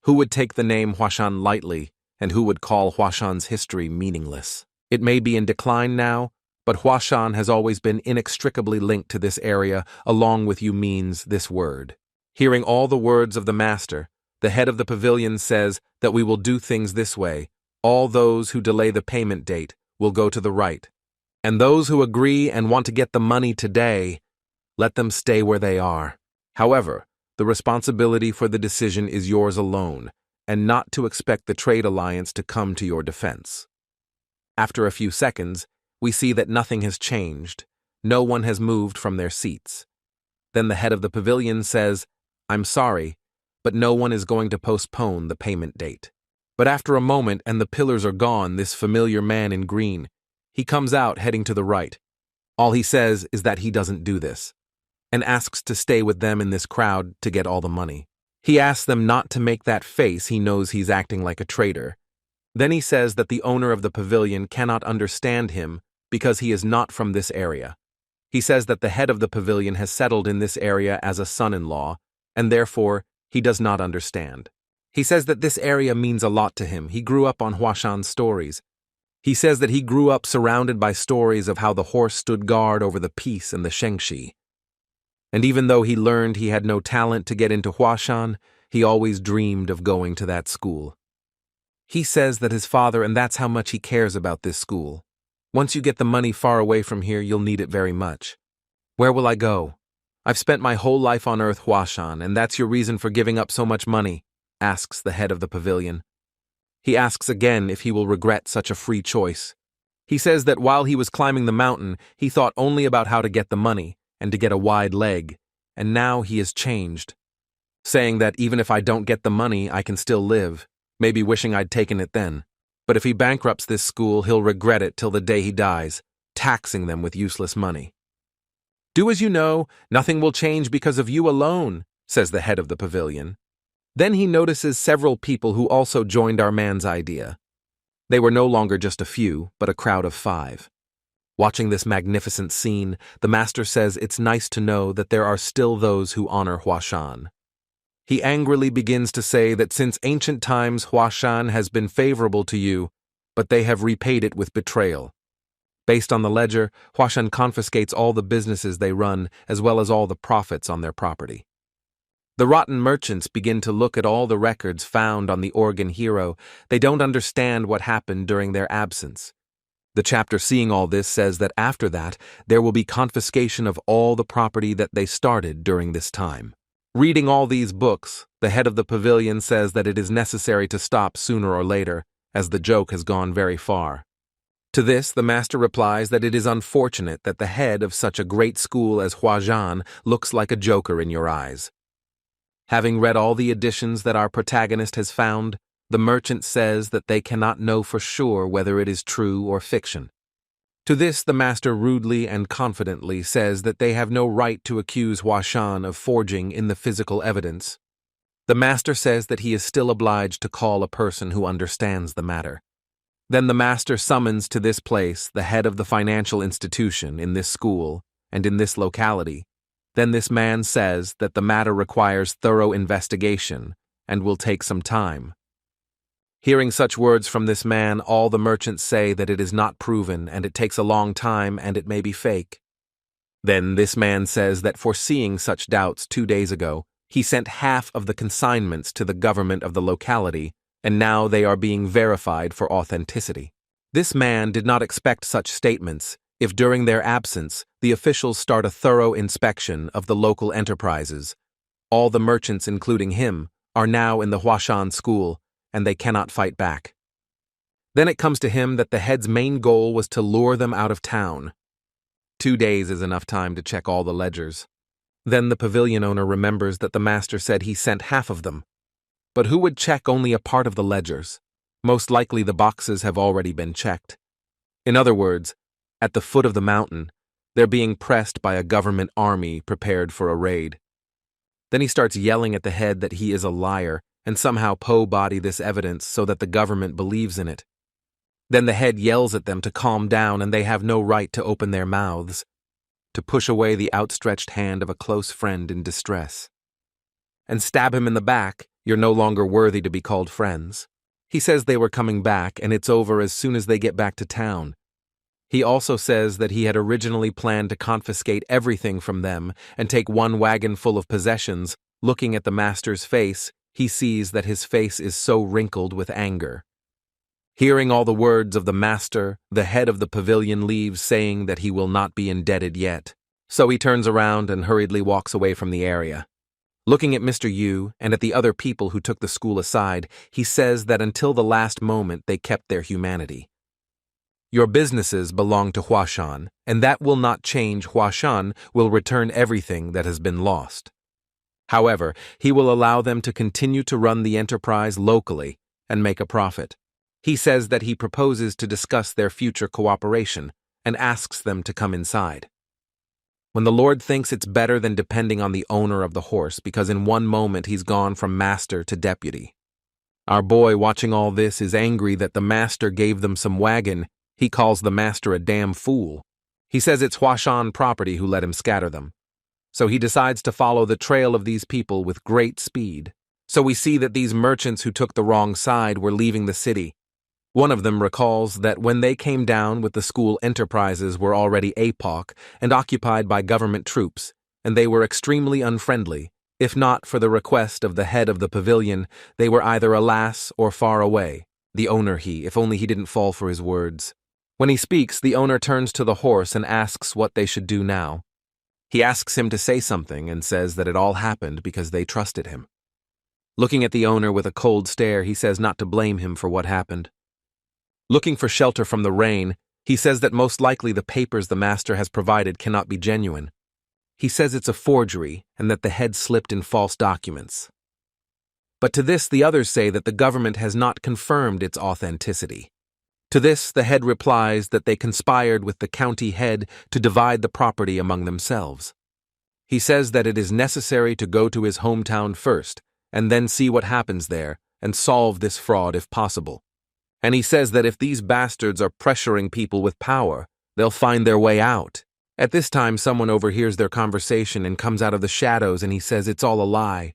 Who would take the name Hashan lightly, and who would call Hashan's history meaningless? It may be in decline now, but Hashan has always been inextricably linked to this area, along with you means this word. Hearing all the words of the master, the head of the pavilion says that we will do things this way. All those who delay the payment date will go to the right. And those who agree and want to get the money today, let them stay where they are. However, the responsibility for the decision is yours alone, and not to expect the trade alliance to come to your defense. After a few seconds, we see that nothing has changed. No one has moved from their seats. Then the head of the pavilion says, "I'm sorry, but no one is going to postpone the payment date." But after a moment and the pillars are gone, this familiar man in green, he comes out heading to the right. All he says is that he doesn't do this, and asks to stay with them in this crowd to get all the money. He asks them not to make that face. He knows he's acting like a traitor. Then he says that the owner of the pavilion cannot understand him because he is not from this area. He says that the head of the pavilion has settled in this area as a son-in-law, and therefore he does not understand. He says that this area means a lot to him. He grew up on Hashan's stories. He says that he grew up surrounded by stories of how the horse stood guard over the peace and the shengshi. And even though he learned he had no talent to get into Hashan, he always dreamed of going to that school. He says that his father, and that's how much he cares about this school. Once you get the money far away from here, you'll need it very much. Where will I go? I've spent my whole life on Earth, Hashan, and that's your reason for giving up so much money, asks the head of the pavilion. He asks again if he will regret such a free choice. He says that while he was climbing the mountain, he thought only about how to get the money and to get a wide leg, and now he has changed, saying that even if I don't get the money, I can still live, maybe wishing I'd taken it then. But if he bankrupts this school, he'll regret it till the day he dies, taxing them with useless money. Do as you know, nothing will change because of you alone, says the head of the pavilion. Then he notices several people who also joined our man's idea. They were no longer just a few, but a crowd of 5. Watching this magnificent scene, the master says it's nice to know that there are still those who honor Hashan. He angrily begins to say that since ancient times Hashan has been favorable to you, but they have repaid it with betrayal. Based on the ledger, Hashan confiscates all the businesses they run as well as all the profits on their property. The rotten merchants begin to look at all the records found on the Organ Hero. They don't understand what happened during their absence. The chapter seeing all this says that after that, there will be confiscation of all the property that they started during this time. Reading all these books, the head of the pavilion says that it is necessary to stop sooner or later, as the joke has gone very far. To this, the master replies that it is unfortunate that the head of such a great school as Hashan looks like a joker in your eyes. Having read all the editions that our protagonist has found, the merchant says that they cannot know for sure whether it is true or fiction. To this, the master rudely and confidently says that they have no right to accuse Hashan of forging in the physical evidence. The master says that he is still obliged to call a person who understands the matter. Then the master summons to this place the head of the financial institution in this school and in this locality. Then this man says that the matter requires thorough investigation and will take some time. Hearing such words from this man, all the merchants say that it is not proven and it takes a long time and it may be fake. Then this man says that foreseeing such doubts 2 days ago, he sent half of the consignments to the government of the locality, and now they are being verified for authenticity. This man did not expect such statements if during their absence the officials start a thorough inspection of the local enterprises. All the merchants, including him, are now in the Hashan school, and they cannot fight back. Then it comes to him that the head's main goal was to lure them out of town. 2 days is enough time to check all the ledgers. Then the pavilion owner remembers that the master said he sent half of them. But who would check only a part of the ledgers? Most likely the boxes have already been checked. In other words, at the foot of the mountain, they're being pressed by a government army prepared for a raid. Then he starts yelling at the head that he is a liar and somehow body this evidence so that the government believes in it. Then the head yells at them to calm down and they have no right to open their mouths, to push away the outstretched hand of a close friend in distress. And stab him in the back, you're no longer worthy to be called friends. He says they were coming back and it's over as soon as they get back to town. He also says that he had originally planned to confiscate everything from them and take one wagon full of possessions. Looking at the master's face, he sees that his face is so wrinkled with anger. Hearing all the words of the master, the head of the pavilion leaves saying that he will not be indebted yet. So he turns around and hurriedly walks away from the area. Looking at Mr. Yu and at the other people who took the school aside, he says that until the last moment they kept their humanity. Your businesses belong to Hashan, and that will not change. Hashan will return everything that has been lost. However, he will allow them to continue to run the enterprise locally and make a profit. He says that he proposes to discuss their future cooperation and asks them to come inside. When the Lord thinks it's better than depending on the owner of the horse because in one moment he's gone from master to deputy. Our boy watching all this is angry that the master gave them some wagon. He calls the master a damn fool. He says it's Hashan property who let him scatter them. So he decides to follow the trail of these people with great speed. So we see that these merchants who took the wrong side were leaving the city. One of them recalls that when they came down with the school enterprises were already APOC and occupied by government troops, and they were extremely unfriendly. If not for the request of the head of the pavilion, they were either alas or far away. The owner if only he didn't fall for his words. When he speaks, the owner turns to the horse and asks what they should do now. He asks him to say something and says that it all happened because they trusted him. Looking at the owner with a cold stare, he says not to blame him for what happened. Looking for shelter from the rain, he says that most likely the papers the master has provided cannot be genuine. He says it's a forgery and that the head slipped in false documents. But to this, the others say that the government has not confirmed its authenticity. To this, the head replies that they conspired with the county head to divide the property among themselves. He says that it is necessary to go to his hometown first and then see what happens there and solve this fraud if possible. And he says that if these bastards are pressuring people with power, they'll find their way out. At this time, someone overhears their conversation and comes out of the shadows and he says it's all a lie.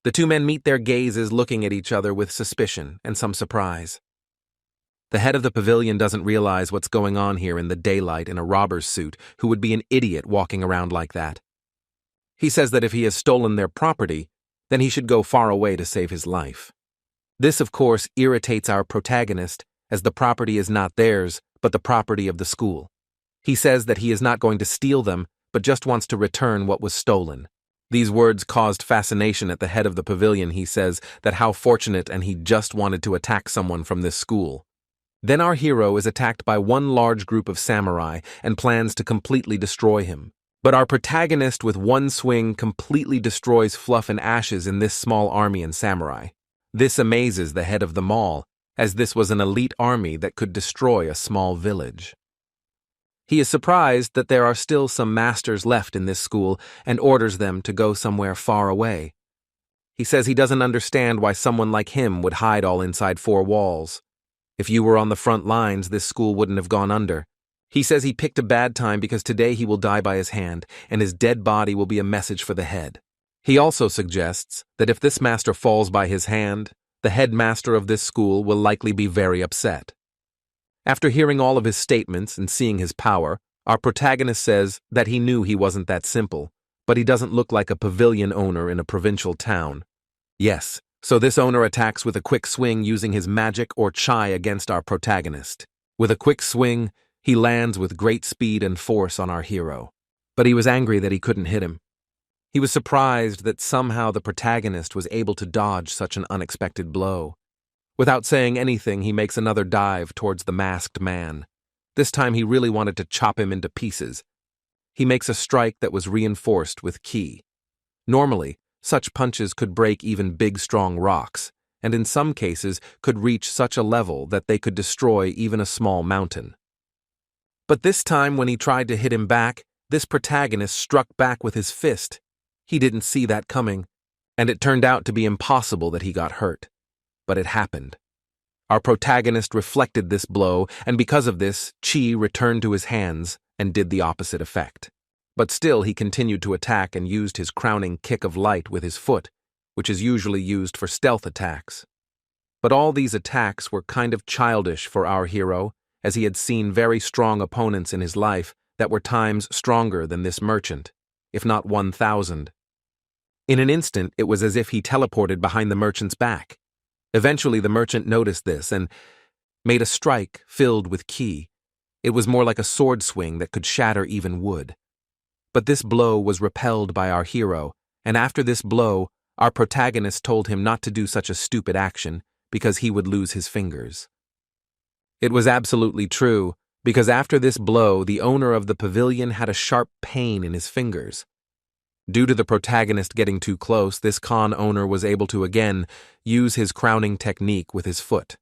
The two men meet their gazes looking at each other with suspicion and some surprise. The head of the pavilion doesn't realize what's going on here in the daylight in a robber's suit who would be an idiot walking around like that. He says that if he has stolen their property, then he should go far away to save his life. This, of course, irritates our protagonist, as the property is not theirs, but the property of the school. He says that he is not going to steal them, but just wants to return what was stolen. These words caused fascination at the head of the pavilion. He says that how fortunate and he just wanted to attack someone from this school. Then our hero is attacked by one large group of samurai and plans to completely destroy him. But our protagonist with one swing completely destroys Fluff and Ashes in this small army and samurai. This amazes the head of them all, as this was an elite army that could destroy a small village. He is surprised that there are still some masters left in this school and orders them to go somewhere far away. He says he doesn't understand why someone like him would hide all inside four walls. If you were on the front lines, this school wouldn't have gone under. He says he picked a bad time because today he will die by his hand, and his dead body will be a message for the head. He also suggests that if this master falls by his hand, the headmaster of this school will likely be very upset. After hearing all of his statements and seeing his power, our protagonist says that he knew he wasn't that simple, but he doesn't look like a pavilion owner in a provincial town. Yes, so this owner attacks with a quick swing using his magic or chai against our protagonist. With a quick swing, he lands with great speed and force on our hero. But he was angry that he couldn't hit him. He was surprised that somehow the protagonist was able to dodge such an unexpected blow. Without saying anything, he makes another dive towards the masked man. This time he really wanted to chop him into pieces. he makes a strike that was reinforced with ki. Normally, such punches could break even big strong rocks, and in some cases could reach such a level that they could destroy even a small mountain. But this time when he tried to hit him back, this protagonist struck back with his fist. He didn't see that coming, and it turned out to be impossible that he got hurt. But it happened. Our protagonist reflected this blow, and because of this, chi returned to his hands and did the opposite effect. But still he continued to attack and used his crowning kick of light with his foot, which is usually used for stealth attacks. But all these attacks were kind of childish for our hero, as he had seen very strong opponents in his life that were times stronger than this merchant, if not 1,000. In an instant, it was as if he teleported behind the merchant's back. Eventually, the merchant noticed this and made a strike filled with ki. It was more like a sword swing that could shatter even wood. But this blow was repelled by our hero, and after this blow, our protagonist told him not to do such a stupid action because he would lose his fingers. It was absolutely true, because after this blow, the owner of the pavilion had a sharp pain in his fingers. Due to the protagonist getting too close, this con owner was able to again use his crowning technique with his foot.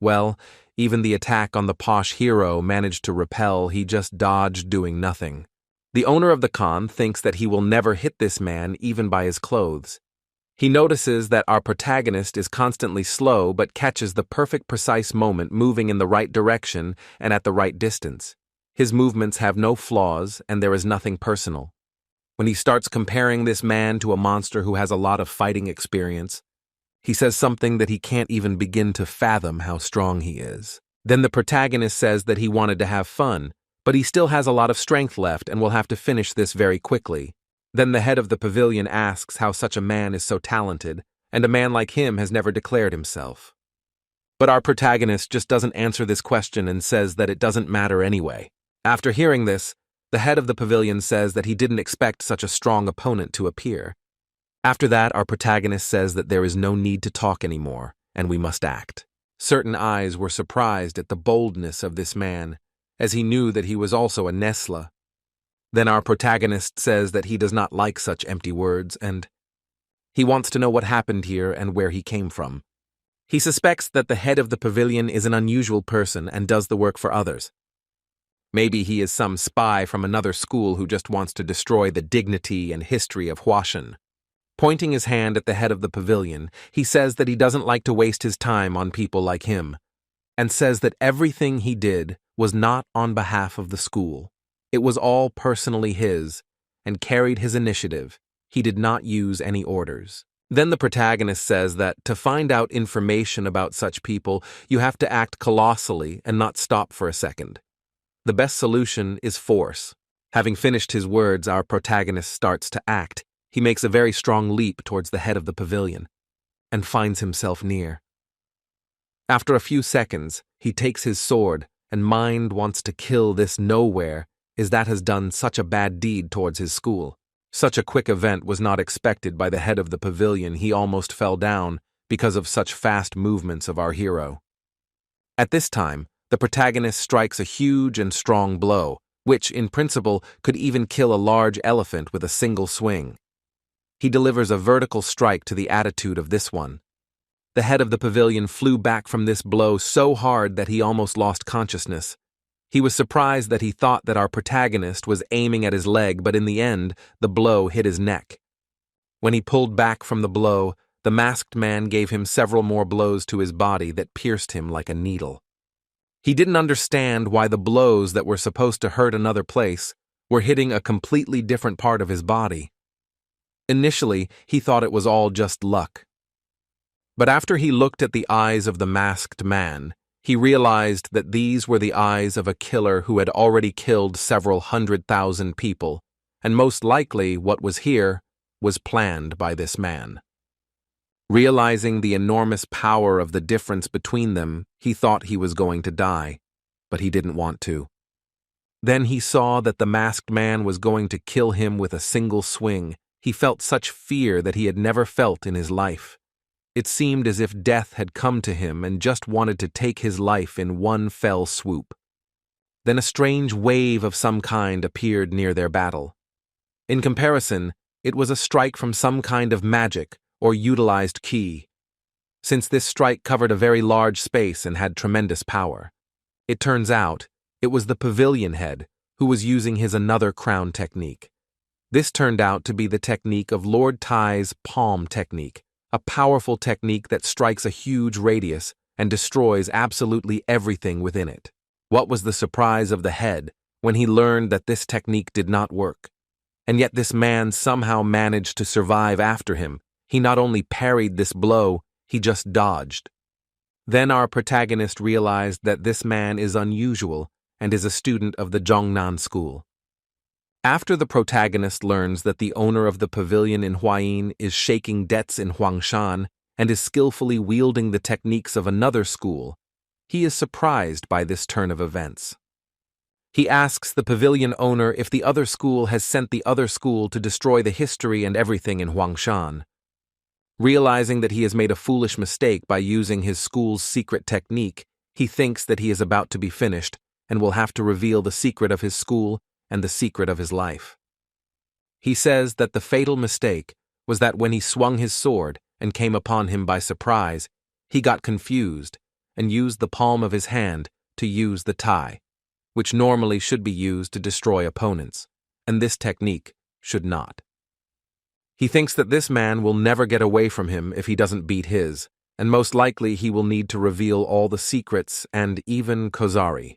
Well, even the attack on the posh hero managed to repel, he just dodged doing nothing. The owner of the con thinks that he will never hit this man even by his clothes. He notices that our protagonist is constantly slow but catches the perfect precise moment moving in the right direction and at the right distance. His movements have no flaws and there is nothing personal. When he starts comparing this man to a monster who has a lot of fighting experience, he says something that he can't even begin to fathom how strong he is. Then the protagonist says that he wanted to have fun, but he still has a lot of strength left and will have to finish this very quickly. Then the head of the pavilion asks how such a man is so talented, and a man like him has never declared himself. But our protagonist just doesn't answer this question and says that it doesn't matter anyway. After hearing this, the head of the pavilion says that he didn't expect such a strong opponent to appear. After that, our protagonist says that there is no need to talk anymore, and we must act. Certain eyes were surprised at the boldness of this man, as he knew that he was also a Nesla. Then our protagonist says that he does not like such empty words, and he wants to know what happened here and where he came from. He suspects that the head of the pavilion is an unusual person and does the work for others. Maybe he is some spy from another school who just wants to destroy the dignity and history of Hashan. Pointing his hand at the head of the pavilion, he says that he doesn't like to waste his time on people like him, and says that everything he did was not on behalf of the school. It was all personally his, and carried his initiative. He did not use any orders. Then the protagonist says that to find out information about such people, you have to act colossally and not stop for a second. The best solution is force. Having finished his words, our protagonist starts to act. He makes a very strong leap towards the head of the pavilion, and finds himself near. After a few seconds, he takes his sword, and mind wants to kill this nowhere, as that has done such a bad deed towards his school. Such a quick event was not expected by the head of the pavilion. He almost fell down because of such fast movements of our hero. At this time, the protagonist strikes a huge and strong blow, which, in principle, could even kill a large elephant with a single swing. He delivers a vertical strike to the attitude of this one. The head of the pavilion flew back from this blow so hard that he almost lost consciousness. He was surprised that he thought that our protagonist was aiming at his leg, but in the end, the blow hit his neck. When he pulled back from the blow, the masked man gave him several more blows to his body that pierced him like a needle. He didn't understand why the blows that were supposed to hurt another place were hitting a completely different part of his body. Initially, he thought it was all just luck. But after he looked at the eyes of the masked man, he realized that these were the eyes of a killer who had already killed several 100,000 people, and most likely what was here was planned by this man. Realizing the enormous power of the difference between them, he thought he was going to die, but he didn't want to. Then he saw that the masked man was going to kill him with a single swing. He felt such fear that he had never felt in his life. It seemed as if death had come to him and just wanted to take his life in one fell swoop. Then a strange wave of some kind appeared near their battle. In comparison, it was a strike from some kind of magic or utilized ki, since this strike covered a very large space and had tremendous power. It turns out, it was the pavilion head who was using his another crown technique. This turned out to be the technique of Lord Tai's palm technique, a powerful technique that strikes a huge radius and destroys absolutely everything within it. What was the surprise of the head when he learned that this technique did not work? And yet this man somehow managed to survive after him. He not only parried this blow, he just dodged. Then our protagonist realized that this man is unusual and is a student of the Zhongnan school. After the protagonist learns that the owner of the pavilion in Huayin is shaking debts in Huangshan and is skillfully wielding the techniques of another school, he is surprised by this turn of events. He asks the pavilion owner if the other school has sent the other school to destroy the history and everything in Huangshan. Realizing that he has made a foolish mistake by using his school's secret technique, he thinks that he is about to be finished and will have to reveal the secret of his school and the secret of his life. He says that the fatal mistake was that when he swung his sword and came upon him by surprise, he got confused and used the palm of his hand to use the tai, which normally should be used to destroy opponents, and this technique should not. He thinks that this man will never get away from him if he doesn't beat his, and most likely he will need to reveal all the secrets and even Kozari.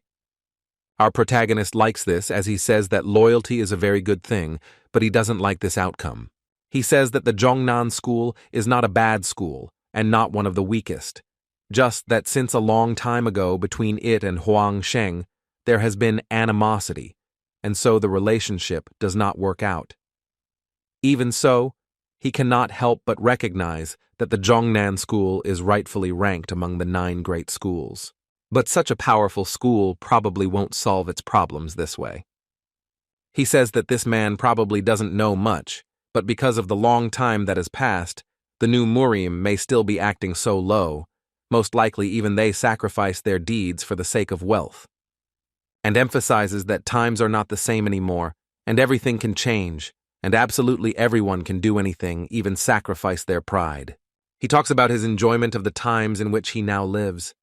Our protagonist likes this as he says that loyalty is a very good thing, but he doesn't like this outcome. He says that the Zhongnan school is not a bad school and not one of the weakest, just that since a long time ago between it and Huang Sheng, there has been animosity, and so the relationship does not work out. Even so, he cannot help but recognize that the Zhongnan school is rightfully ranked among the 9 great schools. But such a powerful school probably won't solve its problems this way. He says that this man probably doesn't know much, but because of the long time that has passed, the new Murim may still be acting so low, most likely even they sacrifice their deeds for the sake of wealth. And emphasizes that times are not the same anymore, and everything can change, and absolutely everyone can do anything, even sacrifice their pride. He talks about his enjoyment of the times in which he now lives.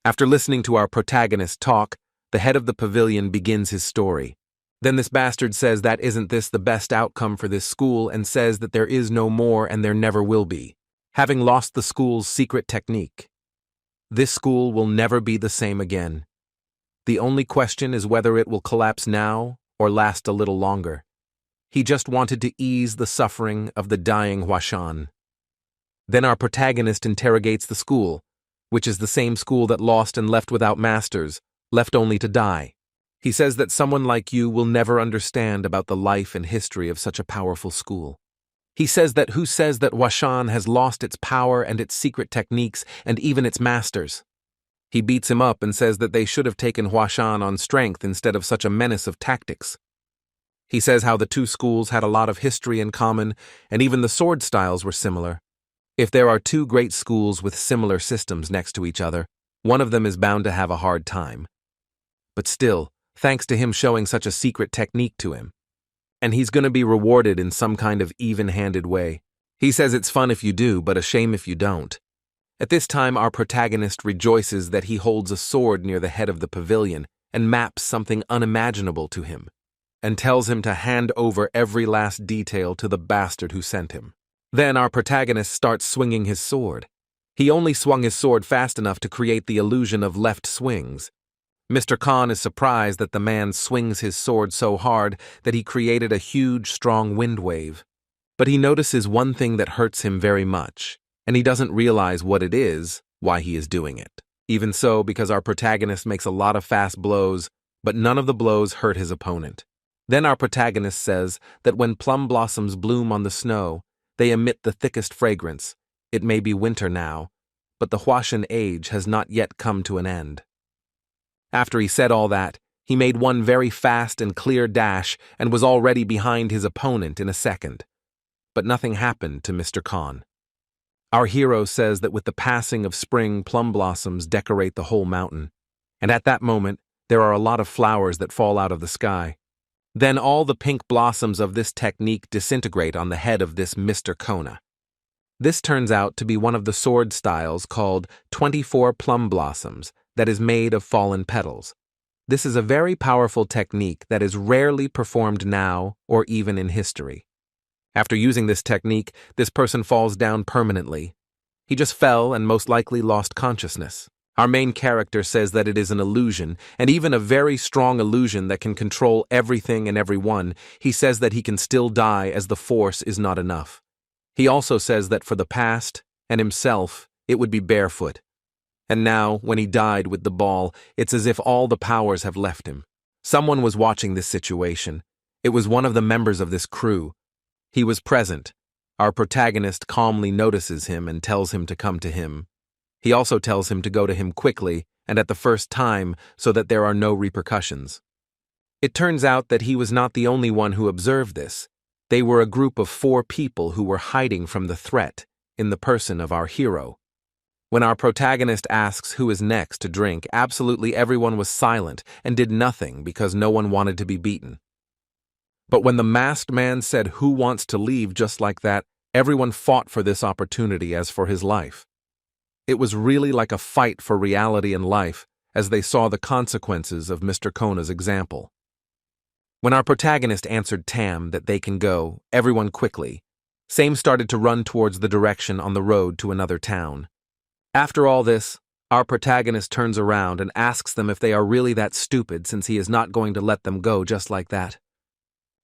After listening to our protagonist talk, the head of the pavilion begins his story. Then this bastard says that isn't this the best outcome for this school and says that there is no more and there never will be, having lost the school's secret technique. This school will never be the same again. The only question is whether it will collapse now or last a little longer. He just wanted to ease the suffering of the dying Hashan. Then our protagonist interrogates the school, which is the same school that lost and left without masters, left only to die. He says that someone like you will never understand about the life and history of such a powerful school. He says that who says that Hashan has lost its power and its secret techniques and even its masters? He beats him up and says that they should have taken Hashan on strength instead of such a menace of tactics. He says how the 2 schools had a lot of history in common and even the sword styles were similar. If there are 2 great schools with similar systems next to each other, one of them is bound to have a hard time. But still, thanks to him showing such a secret technique to him. And he's going to be rewarded in some kind of even-handed way. He says it's fun if you do, but a shame if you don't. At this time, our protagonist rejoices that he holds a sword near the head of the pavilion and maps something unimaginable to him, and tells him to hand over every last detail to the bastard who sent him. Then our protagonist starts swinging his sword. He only swung his sword fast enough to create the illusion of left swings. Mr. Khan is surprised that the man swings his sword so hard that he created a huge, strong wind wave. But he notices one thing that hurts him very much, and he doesn't realize what it is, why he is doing it. Even so, because our protagonist makes a lot of fast blows, but none of the blows hurt his opponent. Then our protagonist says that when plum blossoms bloom on the snow, they emit the thickest fragrance. It may be winter now, but the Huashan age has not yet come to an end. After he said all that, he made one very fast and clear dash and was already behind his opponent in a second. But nothing happened to Mr. Khan. Our hero says that with the passing of spring, plum blossoms decorate the whole mountain, and at that moment, There are a lot of flowers that fall out of the sky. Then all the pink blossoms of this technique disintegrate on the head of this Mr. Kona. This turns out to be one of the sword styles called 24 plum blossoms that is made of fallen petals. This is a very powerful technique that is rarely performed now or even in history. After using this technique, this person falls down permanently. He just fell and most likely lost consciousness. Our main character says that it is an illusion, and even a very strong illusion that can control everything and everyone. He says that he can still die as the force is not enough. He also says that for the past and himself, it would be barefoot. And now, when he died with the ball, it's as if all the powers have left him. Someone was watching this situation. It was one of the members of this crew. He was present. Our protagonist calmly notices him and tells him to come to him. He also tells him to go to him quickly and at the first time so that there are no repercussions. It turns out that he was not the only one who observed this. They were a group of 4 people who were hiding from the threat in the person of our hero. When our protagonist asks who is next to drink, absolutely everyone was silent and did nothing because no one wanted to be beaten. But when the masked man said who wants to leave just like that, everyone fought for this opportunity as for his life. It was really like a fight for reality and life as they saw the consequences of Mr. Kona's example. When our protagonist answered Tam that they can go, everyone quickly. Same started to run towards the direction on the road to another town. After all this, our protagonist turns around and asks them if they are really that stupid since he is not going to let them go just like that.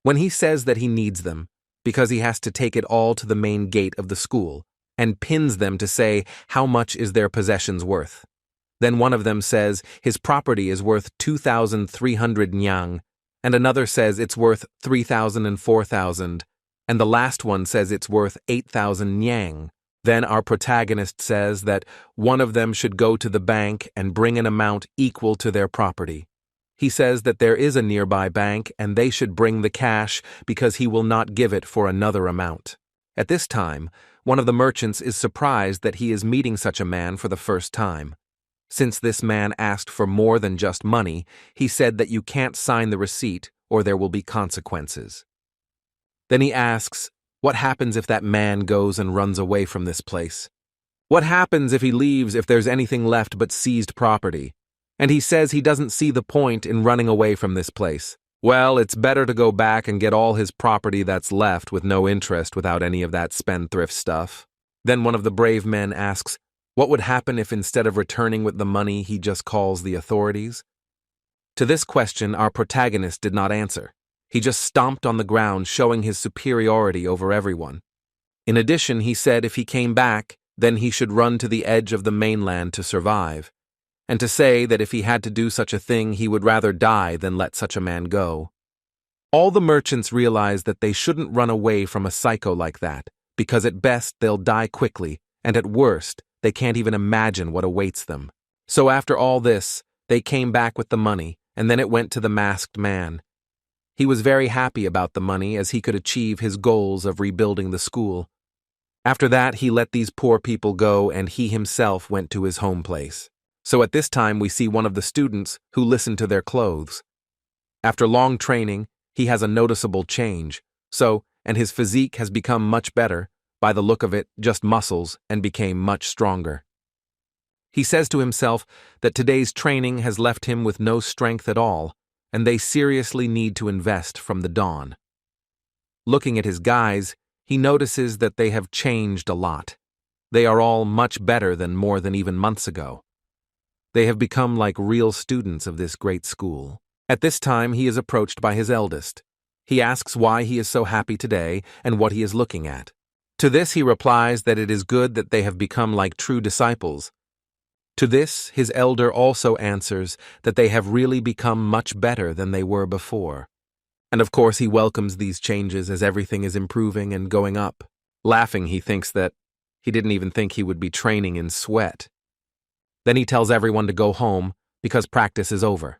When he says that he needs them, because he has to take it all to the main gate of the school, and pins them to say how much is their possessions worth. Then one of them says his property is worth 2,300 nyang, and another says it's worth 3,000 and 4,000, and the last one says it's worth 8,000 nyang. Then our protagonist says that one of them should go to the bank and bring an amount equal to their property. He says that there is a nearby bank and they should bring the cash because he will not give it for another amount. At this time, one of the merchants is surprised that he is meeting such a man for the first time. Since this man asked for more than just money, he said that you can't sign the receipt or there will be consequences. Then he asks, what happens if that man goes and runs away from this place? What happens if he leaves if there's anything left but seized property? And he says he doesn't see the point in running away from this place. Well, it's better to go back and get all his property that's left with no interest without any of that spendthrift stuff. Then one of the brave men asks, what would happen if instead of returning with the money he just calls the authorities? To this question, our protagonist did not answer. He just stomped on the ground, showing his superiority over everyone. In addition, he said if he came back, then he should run to the edge of the mainland to survive, and to say that if he had to do such a thing, he would rather die than let such a man go. All the merchants realize that they shouldn't run away from a psycho like that, because at best they'll die quickly, and at worst, they can't even imagine what awaits them. So after all this, they came back with the money, and then it went to the masked man. He was very happy about the money as he could achieve his goals of rebuilding the school. After that, he let these poor people go and he himself went to his home place. So at this time, we see one of the students who listened to their clothes. After long training, he has a noticeable change. And his physique has become much better, by the look of it, just muscles, and became much stronger. He says to himself that today's training has left him with no strength at all, and they seriously need to invest from the dawn. Looking at his guys, he notices that they have changed a lot. They are all much better than more than even months ago. They have become like real students of this great school. At this time, he is approached by his eldest. He asks why he is so happy today and what he is looking at. To this, he replies that it is good that they have become like true disciples. To this, his elder also answers that they have really become much better than they were before. And of course, he welcomes these changes as everything is improving and going up. Laughing, he thinks that he didn't even think he would be training in sweat. Then he tells everyone to go home because practice is over.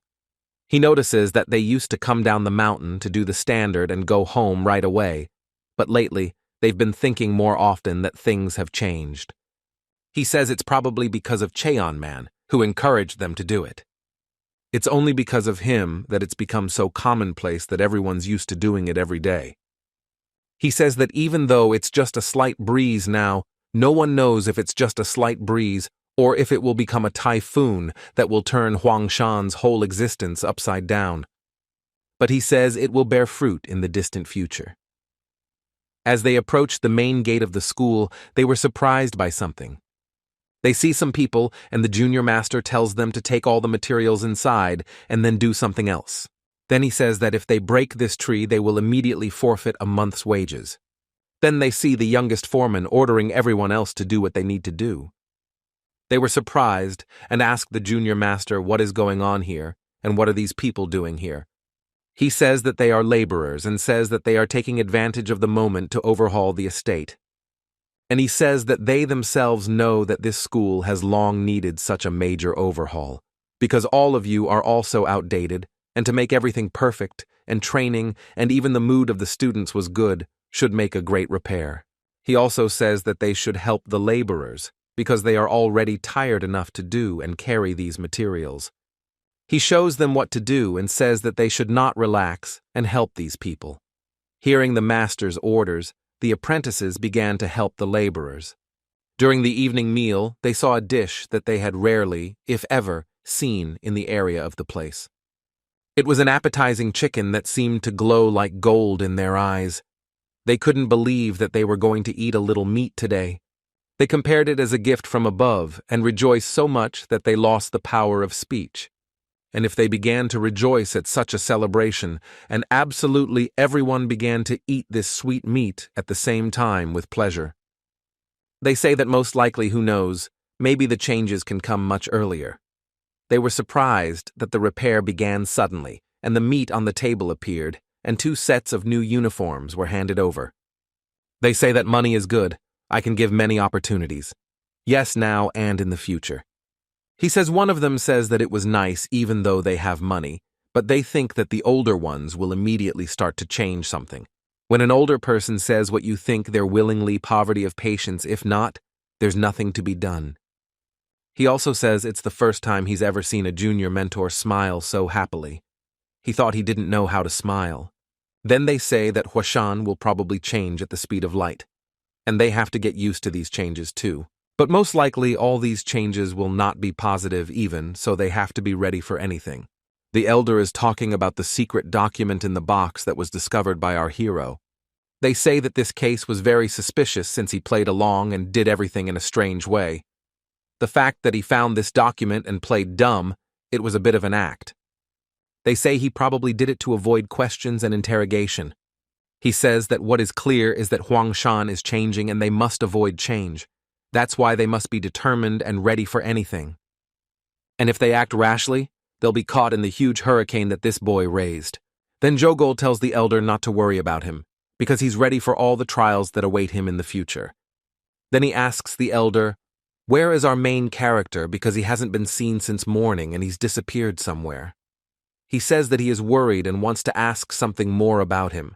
He notices that they used to come down the mountain to do the standard and go home right away, but lately, they've been thinking more often that things have changed. He says it's probably because of Chaon Man, who encouraged them to do it. It's only because of him that it's become so commonplace that everyone's used to doing it every day. He says that even though it's just a slight breeze now, no one knows if it's just a slight breeze or if it will become a typhoon that will turn Huangshan's whole existence upside down. But he says it will bear fruit in the distant future. As they approached the main gate of the school, they were surprised by something. They see some people, and the junior master tells them to take all the materials inside and then do something else. Then he says that if they break this tree, they will immediately forfeit a month's wages. Then they see the youngest foreman ordering everyone else to do what they need to do. They were surprised and asked the junior master what is going on here and what are these people doing here. He says that they are laborers and says that they are taking advantage of the moment to overhaul the estate. And he says that they themselves know that this school has long needed such a major overhaul, because all of you are also outdated, and to make everything perfect, and training, and even the mood of the students was good, should make a great repair. He also says that they should help the laborers, because they are already tired enough to do and carry these materials. He shows them what to do and says that they should not relax and help these people. Hearing the master's orders, the apprentices began to help the laborers. During the evening meal, they saw a dish that they had rarely, if ever, seen in the area of the place. It was an appetizing chicken that seemed to glow like gold in their eyes. They couldn't believe that they were going to eat a little meat today. They compared it as a gift from above and rejoiced so much that they lost the power of speech. And if they began to rejoice at such a celebration, and absolutely everyone began to eat this sweet meat at the same time with pleasure. They say that most likely, who knows, maybe the changes can come much earlier. They were surprised that the repair began suddenly, and the meat on the table appeared, and 2 sets of new uniforms were handed over. They say that money is good. I can give many opportunities. Yes, now and in the future. He says one of them says that it was nice even though they have money, but they think that the older ones will immediately start to change something. When an older person says what you think, they're willingly poverty of patience. If not, there's nothing to be done. He also says it's the first time he's ever seen a junior mentor smile so happily. He thought he didn't know how to smile. Then they say that Hashan will probably change at the speed of light, and they have to get used to these changes too. But most likely all these changes will not be positive even, so they have to be ready for anything. The elder is talking about the secret document in the box that was discovered by our hero. They say that this case was very suspicious since he played along and did everything in a strange way. The fact that he found this document and played dumb, it was a bit of an act. They say he probably did it to avoid questions and interrogation. He says that what is clear is that Huangshan is changing and they must avoid change. That's why they must be determined and ready for anything. And if they act rashly, they'll be caught in the huge hurricane that this boy raised. Then Jogol tells the elder not to worry about him, because he's ready for all the trials that await him in the future. Then he asks the elder, where is our main character, because he hasn't been seen since morning and he's disappeared somewhere. He says that he is worried and wants to ask something more about him.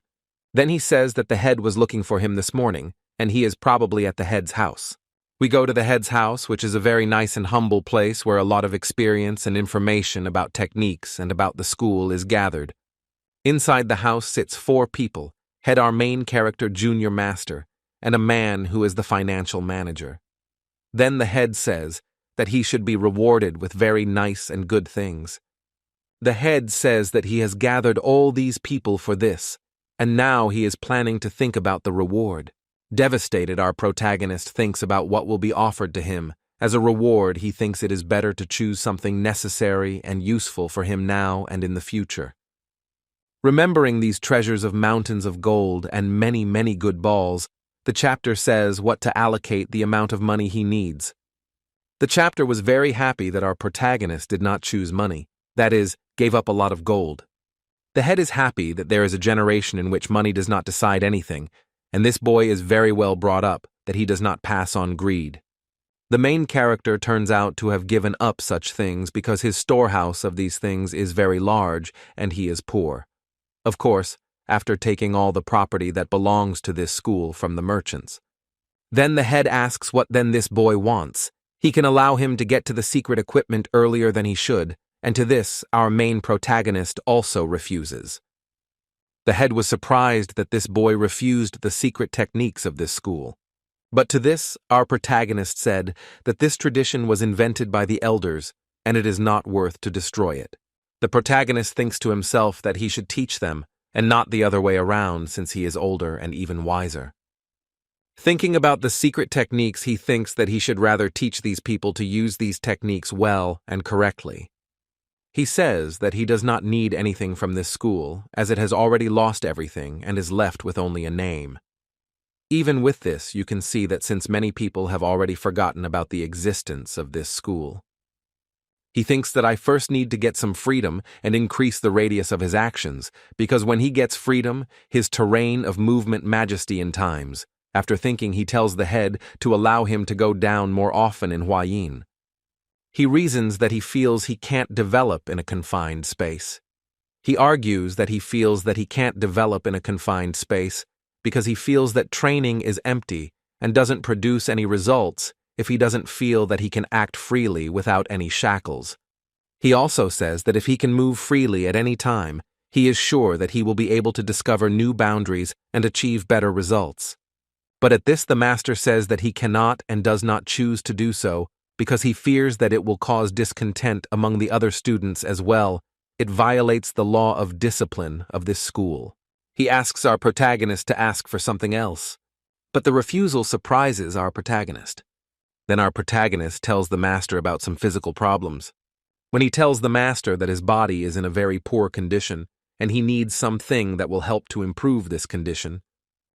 Then he says that the head was looking for him this morning, and he is probably at the head's house. We go to the head's house, which is a very nice and humble place where a lot of experience and information about techniques and about the school is gathered. Inside the house sits 4 people, head our main character junior master, and a man who is the financial manager. Then the head says that he should be rewarded with very nice and good things. The head says that he has gathered all these people for this, and now he is planning to think about the reward. Devastated, our protagonist thinks about what will be offered to him. As a reward, he thinks it is better to choose something necessary and useful for him now and in the future. Remembering these treasures of mountains of gold and many, many good balls, the chapter says what to allocate the amount of money he needs. The chapter was very happy that our protagonist did not choose money, that is, gave up a lot of gold. The head is happy that there is a generation in which money does not decide anything, and this boy is very well brought up, that he does not pass on greed. The main character turns out to have given up such things because his storehouse of these things is very large and he is poor. Of course, after taking all the property that belongs to this school from the merchants. Then the head asks what then this boy wants. He can allow him to get to the secret equipment earlier than he should, and to this our main protagonist also refuses. The head was surprised that this boy refused the secret techniques of this school. But to this our protagonist said that this tradition was invented by the elders, and it is not worth to destroy it. The protagonist thinks to himself that he should teach them, and not the other way around since he is older and even wiser. Thinking about the secret techniques, he thinks that he should rather teach these people to use these techniques well and correctly. He says that he does not need anything from this school, as it has already lost everything and is left with only a name. Even with this, you can see that since many people have already forgotten about the existence of this school. He thinks that I first need to get some freedom and increase the radius of his actions, because when he gets freedom, his terrain of movement majesty in times. After thinking, he tells the head to allow him to go down more often in Huayin. He reasons that he feels he can't develop in a confined space. He argues that he feels that he can't develop in a confined space because he feels that training is empty and doesn't produce any results if he doesn't feel that he can act freely without any shackles. He also says that if he can move freely at any time, he is sure that he will be able to discover new boundaries and achieve better results. But at this the master says that he cannot and does not choose to do so because he fears that it will cause discontent among the other students as well. It violates the law of discipline of this school. He asks our protagonist to ask for something else, but the refusal surprises our protagonist. Then our protagonist tells the master about some physical problems. When he tells the master that his body is in a very poor condition and he needs something that will help to improve this condition,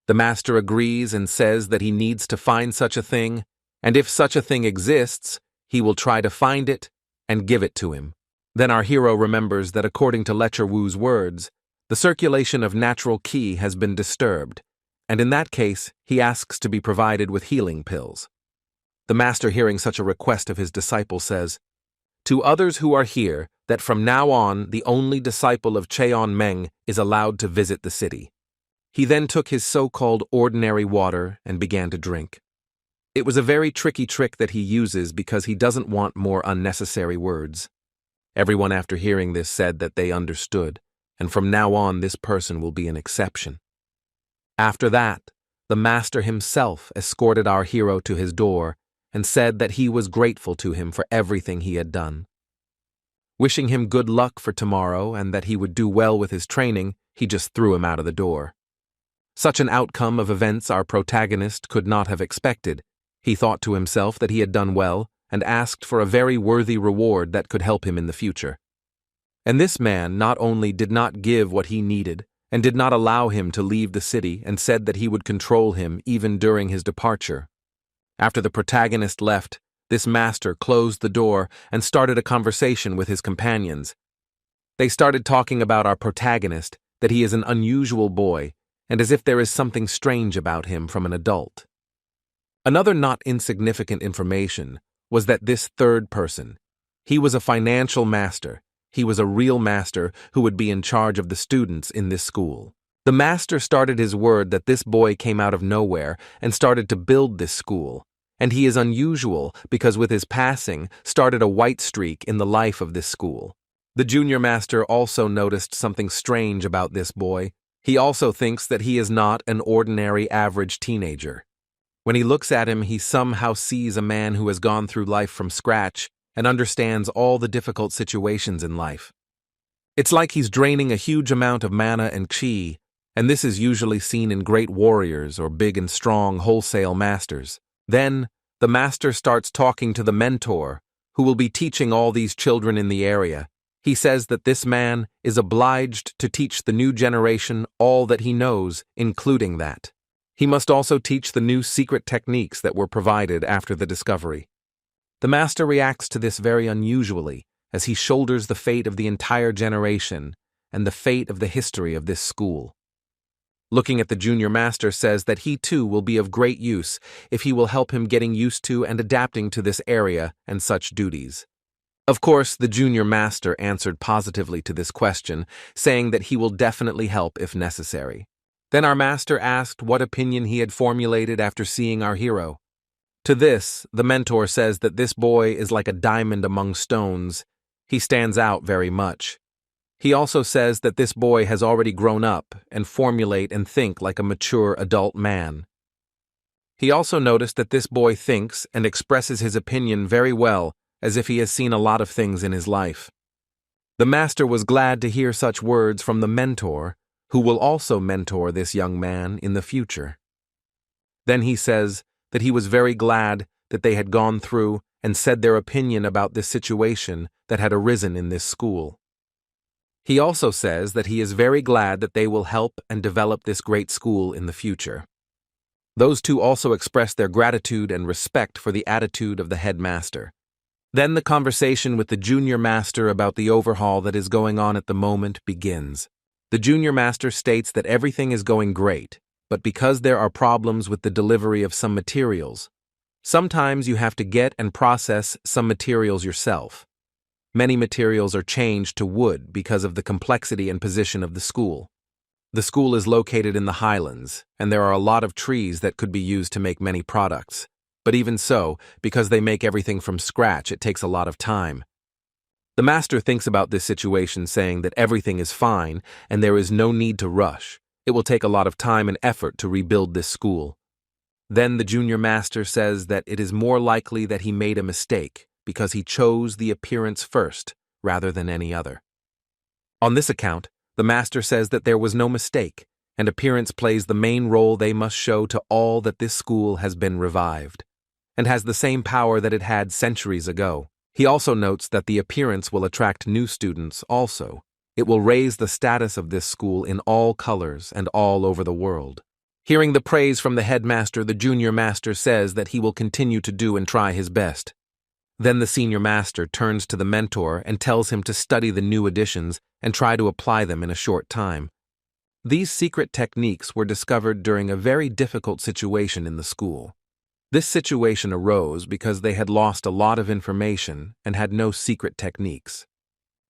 the master agrees and says that he needs to find such a thing, and if such a thing exists, he will try to find it and give it to him. Then our hero remembers that according to Lecture Wu's words, the circulation of natural qi has been disturbed, and in that case, he asks to be provided with healing pills. The master, hearing such a request of his disciple, says, "To others who are here, that from now on the only disciple of Chaon Min is allowed to visit the city." He then took his so-called ordinary water and began to drink. It was a very tricky trick that he uses because he doesn't want more unnecessary words. Everyone after hearing this said that they understood, and from now on this person will be an exception. After that, the master himself escorted our hero to his door and said that he was grateful to him for everything he had done. Wishing him good luck for tomorrow and that he would do well with his training, he just threw him out of the door. Such an outcome of events our protagonist could not have expected. He thought to himself that he had done well and asked for a very worthy reward that could help him in the future. And this man not only did not give what he needed and did not allow him to leave the city and said that he would control him even during his departure. After the protagonist left, this master closed the door and started a conversation with his companions. They started talking about our protagonist, that he is an unusual boy, and as if there is something strange about him from an adult. Another not insignificant information was that this third person, he was a financial master. He was a real master who would be in charge of the students in this school. The master started his word that this boy came out of nowhere and started to build this school, and he is unusual because with his passing started a white streak in the life of this school. The junior master also noticed something strange about this boy. He also thinks that he is not an ordinary average teenager. When he looks at him, he somehow sees a man who has gone through life from scratch and understands all the difficult situations in life. It's like he's draining a huge amount of mana and chi, and this is usually seen in great warriors or big and strong wholesale masters. Then, the master starts talking to the mentor, who will be teaching all these children in the area. He says that this man is obliged to teach the new generation all that he knows, including that. He must also teach the new secret techniques that were provided after the discovery. The master reacts to this very unusually, as he shoulders the fate of the entire generation and the fate of the history of this school. Looking at the junior master says that he too will be of great use if he will help him getting used to and adapting to this area and such duties. Of course, the junior master answered positively to this question, saying that he will definitely help if necessary. Then our master asked what opinion he had formulated after seeing our hero. To this, the mentor says that this boy is like a diamond among stones. He stands out very much. He also says that this boy has already grown up and formulate and think like a mature adult man. He also noticed that this boy thinks and expresses his opinion very well, as if he has seen a lot of things in his life. The master was glad to hear such words from the mentor, who will also mentor this young man in the future. Then he says that he was very glad that they had gone through and said their opinion about this situation that had arisen in this school. He also says that he is very glad that they will help and develop this great school in the future. Those two also express their gratitude and respect for the attitude of the headmaster. Then the conversation with the junior master about the overhaul that is going on at the moment begins. The junior master states that everything is going great, but because there are problems with the delivery of some materials, sometimes you have to get and process some materials yourself. Many materials are changed to wood because of the complexity and position of the school. The school is located in the highlands, and there are a lot of trees that could be used to make many products. But even so, because they make everything from scratch, it takes a lot of time. The master thinks about this situation, saying that everything is fine and there is no need to rush. It will take a lot of time and effort to rebuild this school. Then the junior master says that it is more likely that he made a mistake because he chose the appearance first rather than any other. On this account, the master says that there was no mistake, and appearance plays the main role they must show to all that this school has been revived, and has the same power that it had centuries ago. He also notes that the appearance will attract new students also. It will raise the status of this school in all colors and all over the world. Hearing the praise from the headmaster, the junior master says that he will continue to do and try his best. Then the senior master turns to the mentor and tells him to study the new additions and try to apply them in a short time. These secret techniques were discovered during a very difficult situation in the school. This situation arose because they had lost a lot of information and had no secret techniques.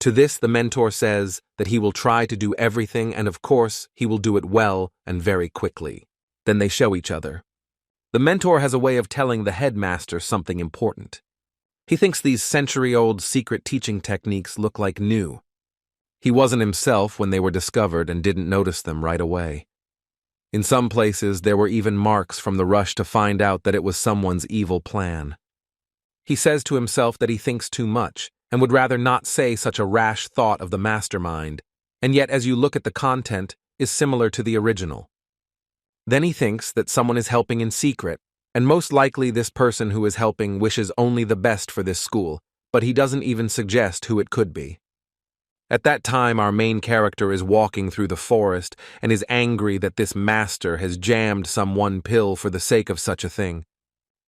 To this, the mentor says that he will try to do everything, and of course, he will do it well and very quickly. Then they show each other. The mentor has a way of telling the headmaster something important. He thinks these century-old secret teaching techniques look like new. He wasn't himself when they were discovered and didn't notice them right away. In some places, there were even marks from the rush to find out that it was someone's evil plan. He says to himself that he thinks too much and would rather not say such a rash thought of the mastermind, and yet as you look at the content, is similar to the original. Then he thinks that someone is helping in secret, and most likely this person who is helping wishes only the best for this school, but he doesn't even suggest who it could be. At that time, our main character is walking through the forest and is angry that this master has jammed some one pill for the sake of such a thing.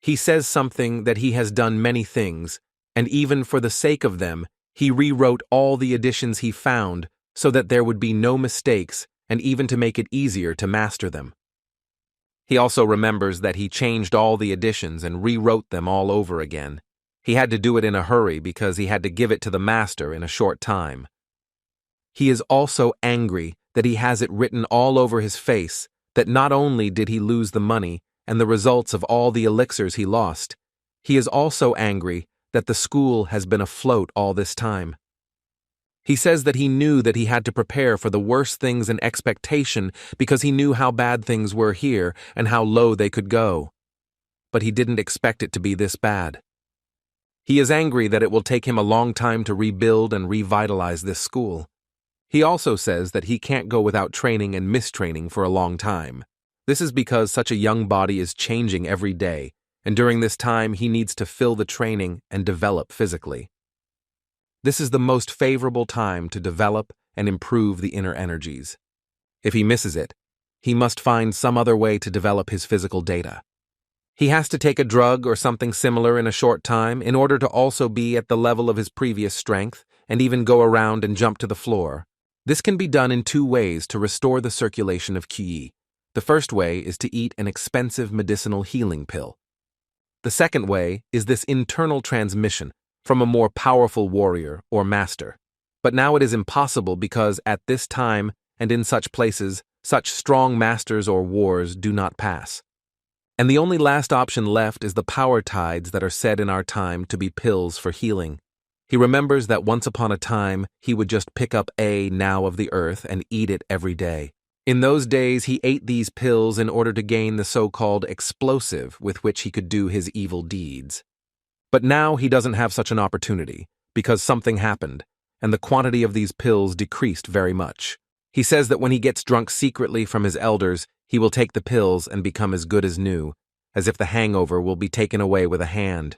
He says something that he has done many things, and even for the sake of them, he rewrote all the additions he found so that there would be no mistakes and even to make it easier to master them. He also remembers that he changed all the additions and rewrote them all over again. He had to do it in a hurry because he had to give it to the master in a short time. He is also angry that he has it written all over his face that not only did he lose the money and the results of all the elixirs he lost, he is also angry that the school has been afloat all this time. He says that he knew that he had to prepare for the worst things in expectation because he knew how bad things were here and how low they could go. But he didn't expect it to be this bad. He is angry that it will take him a long time to rebuild and revitalize this school. He also says that he can't go without training and mistraining for a long time. This is because such a young body is changing every day, and during this time he needs to fill the training and develop physically. This is the most favorable time to develop and improve the inner energies. If he misses it, he must find some other way to develop his physical data. He has to take a drug or something similar in a short time in order to also be at the level of his previous strength and even go around and jump to the floor. This can be done in two ways to restore the circulation of qi. The first way is to eat an expensive medicinal healing pill. The second way is this internal transmission from a more powerful warrior or master. But now it is impossible because at this time and in such places, such strong masters or wars do not pass. And the only last option left is the power tides that are said in our time to be pills for healing. He remembers that once upon a time he would just pick up a now of the earth and eat it every day. In those days he ate these pills in order to gain the so-called explosive with which he could do his evil deeds. But now he doesn't have such an opportunity, because something happened, and the quantity of these pills decreased very much. He says that when he gets drunk secretly from his elders, he will take the pills and become as good as new, as if the hangover will be taken away with a hand.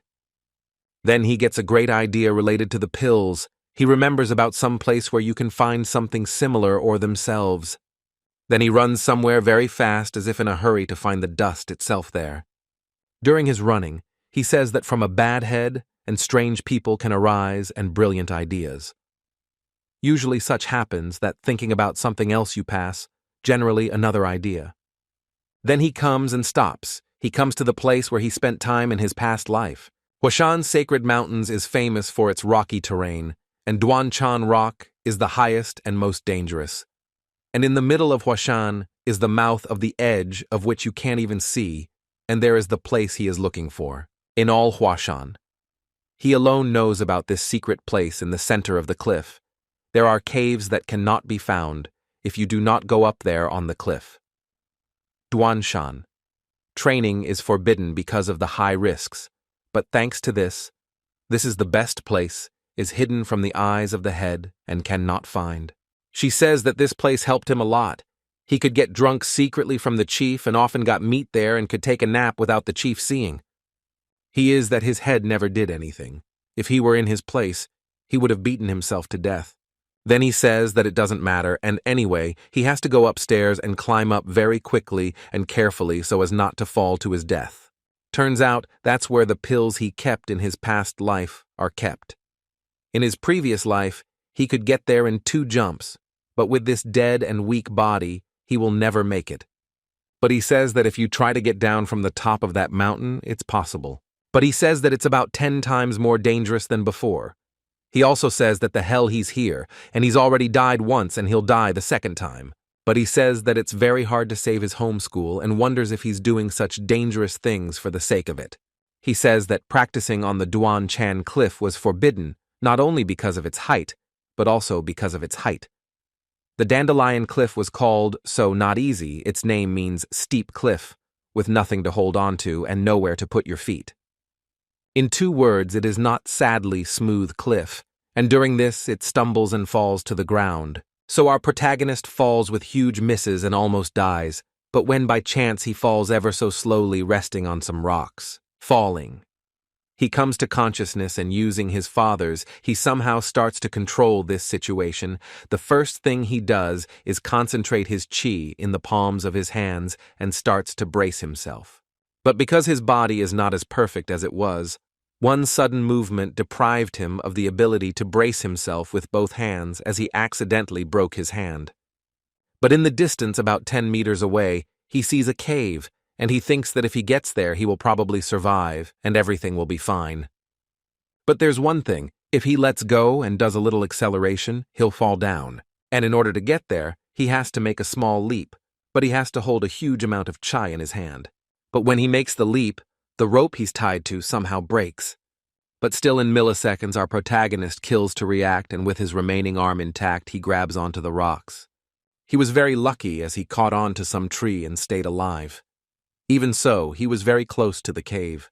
Then he gets a great idea related to the pills. He remembers about some place where you can find something similar or themselves. Then he runs somewhere very fast as if in a hurry to find the dust itself there. During his running, he says that from a bad head and strange people can arise and brilliant ideas. Usually such happens that thinking about something else you pass, generally another idea. Then he comes and stops. He comes to the place where he spent time in his past life. Hashan's sacred mountains is famous for its rocky terrain, and Dronzer rock is the highest and most dangerous. And in the middle of Hashan is the mouth of the edge of which you can't even see, and there is the place he is looking for. In all Hashan. He alone knows about this secret place in the center of the cliff. There are caves that cannot be found if you do not go up there on the cliff. Dronzer. Training is forbidden because of the high risks. But thanks to this is the best place, is hidden from the eyes of the head and cannot find. She says that this place helped him a lot. He could get drunk secretly from the chief and often got meat there and could take a nap without the chief seeing. He is that his head never did anything. If he were in his place, he would have beaten himself to death. Then he says that it doesn't matter, and anyway, he has to go upstairs and climb up very quickly and carefully so as not to fall to his death. Turns out that's where the pills he kept in his past life are kept. In his previous life, he could get there in 2 jumps, but with this dead and weak body, he will never make it. But he says that if you try to get down from the top of that mountain, it's possible. But he says that it's about 10 times more dangerous than before. He also says that the hell he's here, and he's already died once and he'll die the second time. But he says that it's very hard to save his home school and wonders if he's doing such dangerous things for the sake of it. He says that practicing on the Dronzer cliff was forbidden, not only because of its height, but also because of its height. The dandelion cliff was called so not easy, its name means steep cliff, with nothing to hold on to and nowhere to put your feet. In 2 words, it is not sadly smooth cliff, and during this it stumbles and falls to the ground. So our protagonist falls with huge misses and almost dies, but when by chance he falls ever so slowly resting on some rocks, falling. He comes to consciousness and using his father's, he somehow starts to control this situation. The first thing he does is concentrate his chi in the palms of his hands and starts to brace himself. But because his body is not as perfect as it was, one sudden movement deprived him of the ability to brace himself with both hands as he accidentally broke his hand. But in the distance about 10 meters away, he sees a cave, and he thinks that if he gets there he will probably survive and everything will be fine. But there's one thing, if he lets go and does a little acceleration, he'll fall down. And in order to get there, he has to make a small leap, but he has to hold a huge amount of chai in his hand. But when he makes the leap, the rope he's tied to somehow breaks. But still in milliseconds our protagonist kills to react, and with his remaining arm intact he grabs onto the rocks. He was very lucky as he caught on to some tree and stayed alive. Even so, he was very close to the cave.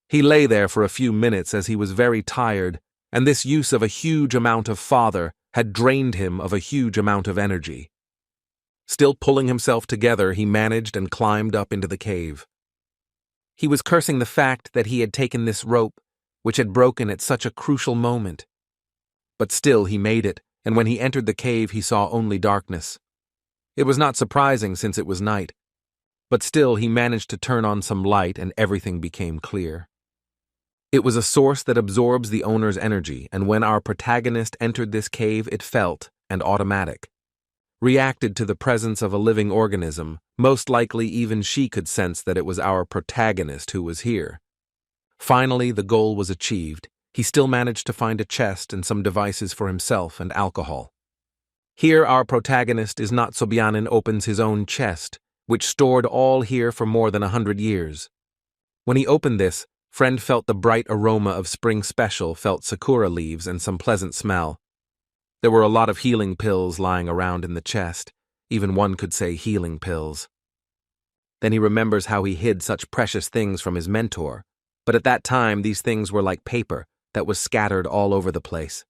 He lay there for a few minutes as he was very tired, and this use of a huge amount of father had drained him of a huge amount of energy. Still pulling himself together, he managed and climbed up into the cave. He was cursing the fact that he had taken this rope, which had broken at such a crucial moment. But still he made it, and when he entered the cave he saw only darkness. It was not surprising since it was night, but still he managed to turn on some light and everything became clear. It was a source that absorbs the owner's energy, and when our protagonist entered this cave it felt, and automatic. Reacted to the presence of a living organism, most likely even she could sense that it was our protagonist who was here. Finally, the goal was achieved. He still managed to find a chest and some devices for himself and alcohol. Here our protagonist is not Sobyanin opens his own chest, which stored all here for more than 100 years. When he opened this, Friend felt the bright aroma of spring special, felt sakura leaves and some pleasant smell. There were a lot of healing pills lying around in the chest, even one could say healing pills. Then he remembers how he hid such precious things from his mentor, but at that time these things were like paper that was scattered all over the place.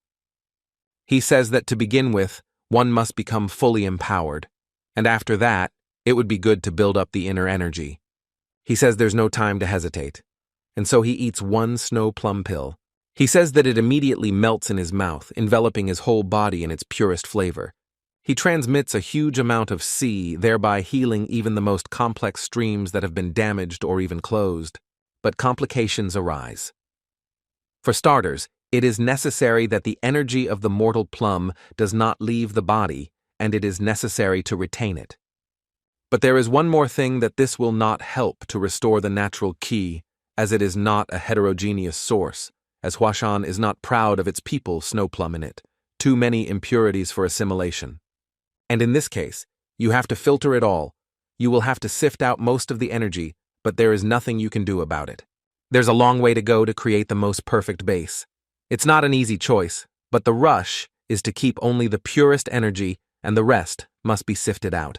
He says that to begin with, one must become fully empowered, and after that, it would be good to build up the inner energy. He says there's no time to hesitate, and so he eats one snow plum pill. He says that it immediately melts in his mouth, enveloping his whole body in its purest flavor. He transmits a huge amount of Qi, thereby healing even the most complex streams that have been damaged or even closed. But complications arise. For starters, it is necessary that the energy of the mortal plum does not leave the body, and it is necessary to retain it. But there is one more thing that this will not help to restore the natural Qi, as it is not a heterogeneous source, as Hashan is not proud of its people snowplum in it, too many impurities for assimilation. And in this case, you have to filter it all. You will have to sift out most of the energy, but there is nothing you can do about it. There's a long way to go to create the most perfect base. It's not an easy choice, but the rush is to keep only the purest energy and the rest must be sifted out.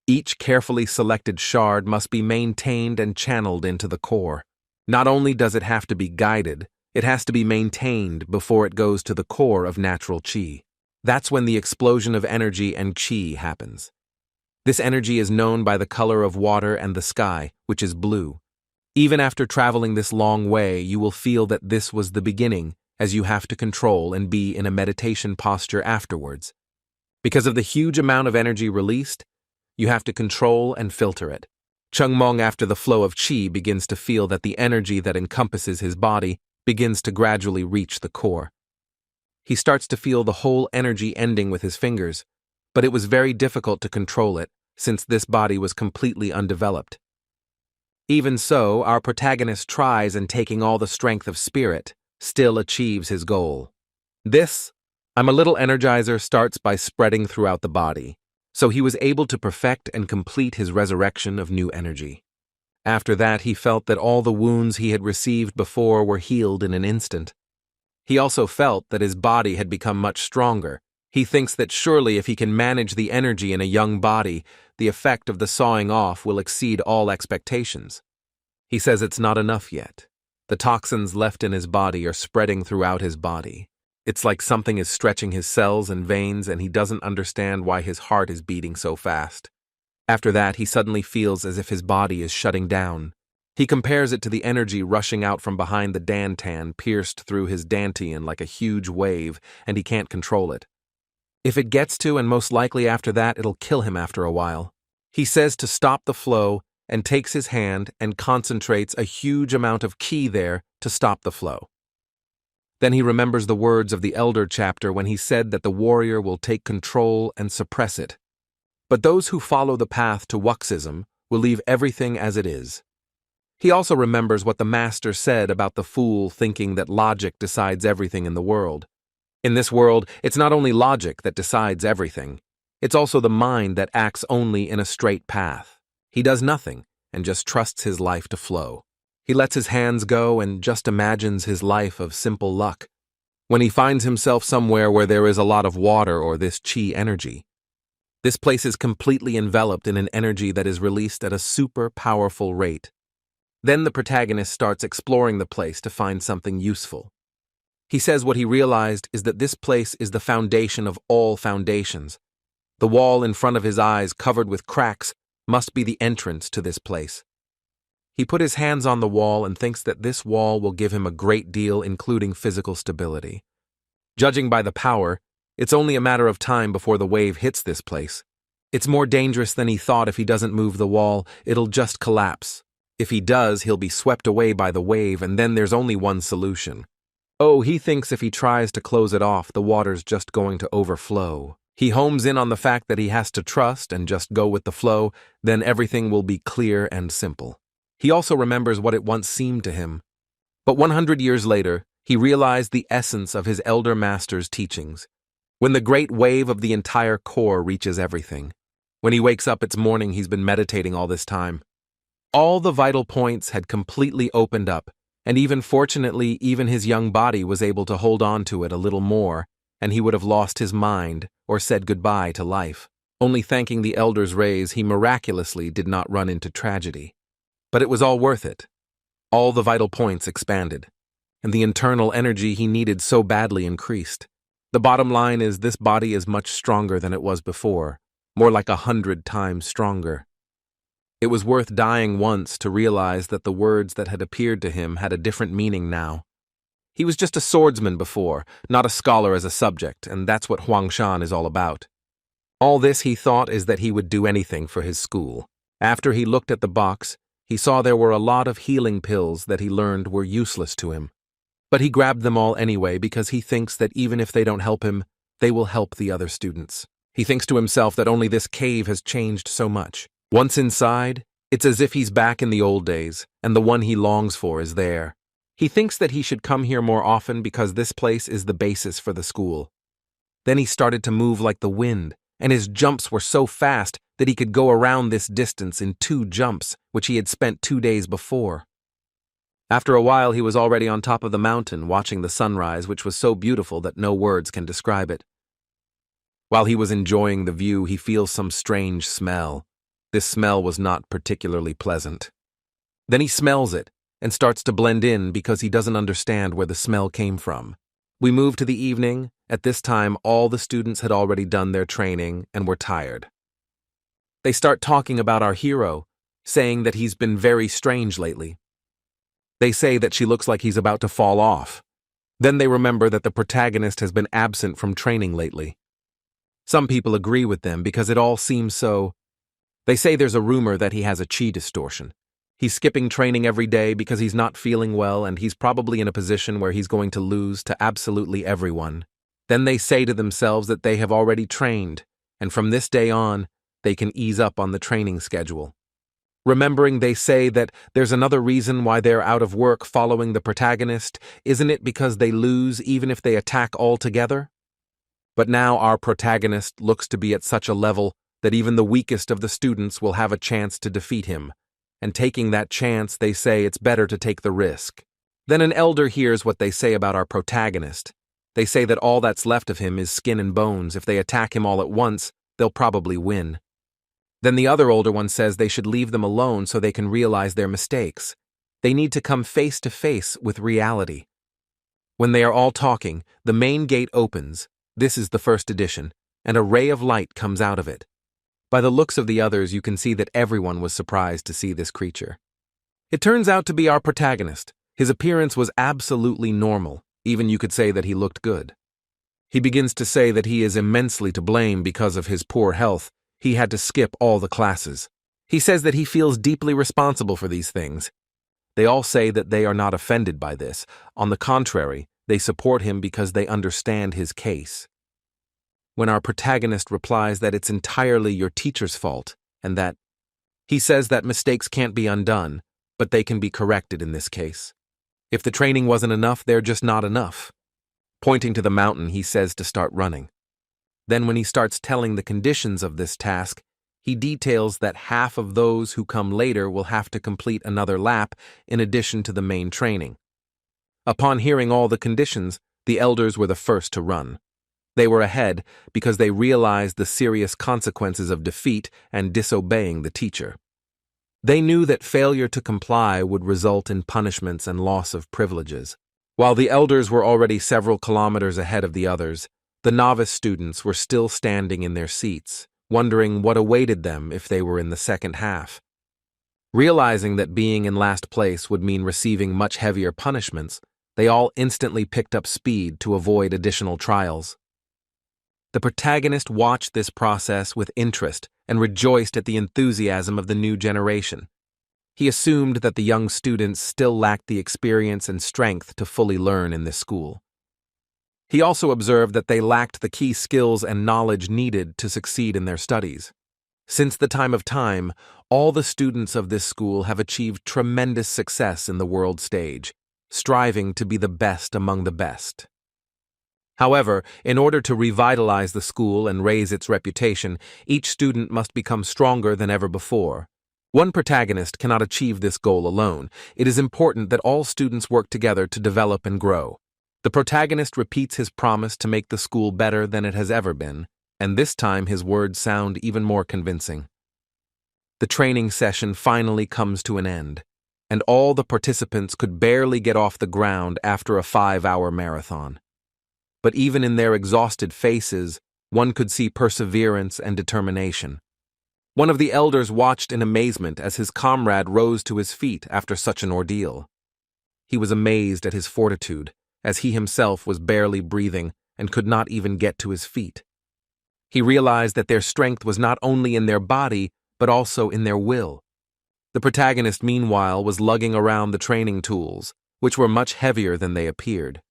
Each carefully selected shard must be maintained and channeled into the core. Not only does it have to be guided, it has to be maintained before it goes to the core of natural Qi. That's when the explosion of energy and Qi happens. This energy is known by the color of water and the sky, which is blue. Even after traveling this long way, you will feel that this was the beginning, as you have to control and be in a meditation posture afterwards. Because of the huge amount of energy released, you have to control and filter it. Chungmong, after the flow of Qi, begins to feel that the energy that encompasses his body begins to gradually reach the core. He starts to feel the whole energy ending with his fingers, but it was very difficult to control it, since this body was completely undeveloped. Even so, our protagonist tries and taking all the strength of spirit, still achieves his goal. This, I'm a little energizer, starts by spreading throughout the body, so he was able to perfect and complete his resurrection of new energy. After that, he felt that all the wounds he had received before were healed in an instant. He also felt that his body had become much stronger. He thinks that surely if he can manage the energy in a young body, the effect of the sawing off will exceed all expectations. He says it's not enough yet. The toxins left in his body are spreading throughout his body. It's like something is stretching his cells and veins, and he doesn't understand why his heart is beating so fast. After that, he suddenly feels as if his body is shutting down. He compares it to the energy rushing out from behind the dantan, pierced through his dantian like a huge wave, and he can't control it. If it gets to, and most likely after that, it'll kill him after a while. He says to stop the flow and takes his hand and concentrates a huge amount of Qi there to stop the flow. Then he remembers the words of the Elder chapter when he said that the warrior will take control and suppress it. But those who follow the path to Wuxism will leave everything as it is. He also remembers what the master said about the fool thinking that logic decides everything in the world. In this world, it's not only logic that decides everything, it's also the mind that acts only in a straight path. He does nothing and just trusts his life to flow. He lets his hands go and just imagines his life of simple luck. When he finds himself somewhere where there is a lot of water or this Qi energy, this place is completely enveloped in an energy that is released at a super powerful rate. Then the protagonist starts exploring the place to find something useful. He says what he realized is that this place is the foundation of all foundations. The wall in front of his eyes, covered with cracks, must be the entrance to this place. He put his hands on the wall and thinks that this wall will give him a great deal, including physical stability. Judging by the power, it's only a matter of time before the wave hits this place. It's more dangerous than he thought. If he doesn't move the wall, it'll just collapse. If he does, he'll be swept away by the wave, and then there's only one solution. Oh, he thinks if he tries to close it off, the water's just going to overflow. He homes in on the fact that he has to trust and just go with the flow, then everything will be clear and simple. He also remembers what it once seemed to him. But 100 years later, he realized the essence of his elder master's teachings. When the great wave of the entire core reaches everything. When he wakes up, it's morning. He's been meditating all this time. All the vital points had completely opened up, and even fortunately, even his young body was able to hold on to it a little more, and he would have lost his mind or said goodbye to life. Only thanking the elders' rays, he miraculously did not run into tragedy. But it was all worth it. All the vital points expanded, and the internal energy he needed so badly increased. The bottom line is this body is much stronger than it was before, more like 100 times stronger. It was worth dying once to realize that the words that had appeared to him had a different meaning now. He was just a swordsman before, not a scholar as a subject, and that's what Huangshan is all about. All this, he thought, is that he would do anything for his school. After he looked at the box, he saw there were a lot of healing pills that he learned were useless to him. But he grabbed them all anyway because he thinks that even if they don't help him, they will help the other students. He thinks to himself that only this cave has changed so much. Once inside, it's as if he's back in the old days, and the one he longs for is there. He thinks that he should come here more often because this place is the basis for the school. Then he started to move like the wind, and his jumps were so fast that he could go around this distance in 2 jumps, which he had spent 2 days before. After a while, he was already on top of the mountain, watching the sunrise, which was so beautiful that no words can describe it. While he was enjoying the view, he feels some strange smell. This smell was not particularly pleasant. Then he smells it and starts to blend in because he doesn't understand where the smell came from. We move to the evening. At this time, all the students had already done their training and were tired. They start talking about our hero, saying that he's been very strange lately. They say that she looks like he's about to fall off. Then they remember that the protagonist has been absent from training lately. Some people agree with them because it all seems so. They say there's a rumor that he has a chi distortion. He's skipping training every day because he's not feeling well and he's probably in a position where he's going to lose to absolutely everyone. Then they say to themselves that they have already trained, and from this day on, they can ease up on the training schedule. Remembering they say that there's another reason why they're out of work following the protagonist, isn't it because they lose even if they attack altogether? But now our protagonist looks to be at such a level that even the weakest of the students will have a chance to defeat him, and taking that chance, they say it's better to take the risk. Then an elder hears what they say about our protagonist. They say that all that's left of him is skin and bones. If they attack him all at once, they'll probably win. Then the other older one says they should leave them alone so they can realize their mistakes. They need to come face to face with reality. When they are all talking, the main gate opens. This is the first edition, and a ray of light comes out of it. By the looks of the others, you can see that everyone was surprised to see this creature. It turns out to be our protagonist. His appearance was absolutely normal. Even you could say that he looked good. He begins to say that he is immensely to blame because of his poor health. He had to skip all the classes. He says that he feels deeply responsible for these things. They all say that they are not offended by this. On the contrary, they support him because they understand his case. When our protagonist replies that it's entirely your teacher's fault, and that he says that mistakes can't be undone, but they can be corrected in this case. If the training wasn't enough, they're just not enough. Pointing to the mountain, he says to start running. Then when he starts telling the conditions of this task, he details that half of those who come later will have to complete another lap in addition to the main training. Upon hearing all the conditions, the elders were the first to run. They were ahead because they realized the serious consequences of defeat and disobeying the teacher. They knew that failure to comply would result in punishments and loss of privileges. While the elders were already several kilometers ahead of the others, the novice students were still standing in their seats, wondering what awaited them if they were in the second half. Realizing that being in last place would mean receiving much heavier punishments, they all instantly picked up speed to avoid additional trials. The protagonist watched this process with interest and rejoiced at the enthusiasm of the new generation. He assumed that the young students still lacked the experience and strength to fully learn in this school. He also observed that they lacked the key skills and knowledge needed to succeed in their studies. Since the time of time, all the students of this school have achieved tremendous success in the world stage, striving to be the best among the best. However, in order to revitalize the school and raise its reputation, each student must become stronger than ever before. One protagonist cannot achieve this goal alone. It is important that all students work together to develop and grow. The protagonist repeats his promise to make the school better than it has ever been, and this time his words sound even more convincing. The training session finally comes to an end, and all the participants could barely get off the ground after a 5-hour marathon. But even in their exhausted faces, one could see perseverance and determination. One of the elders watched in amazement as his comrade rose to his feet after such an ordeal. He was amazed at his fortitude, as he himself was barely breathing and could not even get to his feet. He realized that their strength was not only in their body, but also in their will. The protagonist, meanwhile, was lugging around the training tools, which were much heavier than they appeared.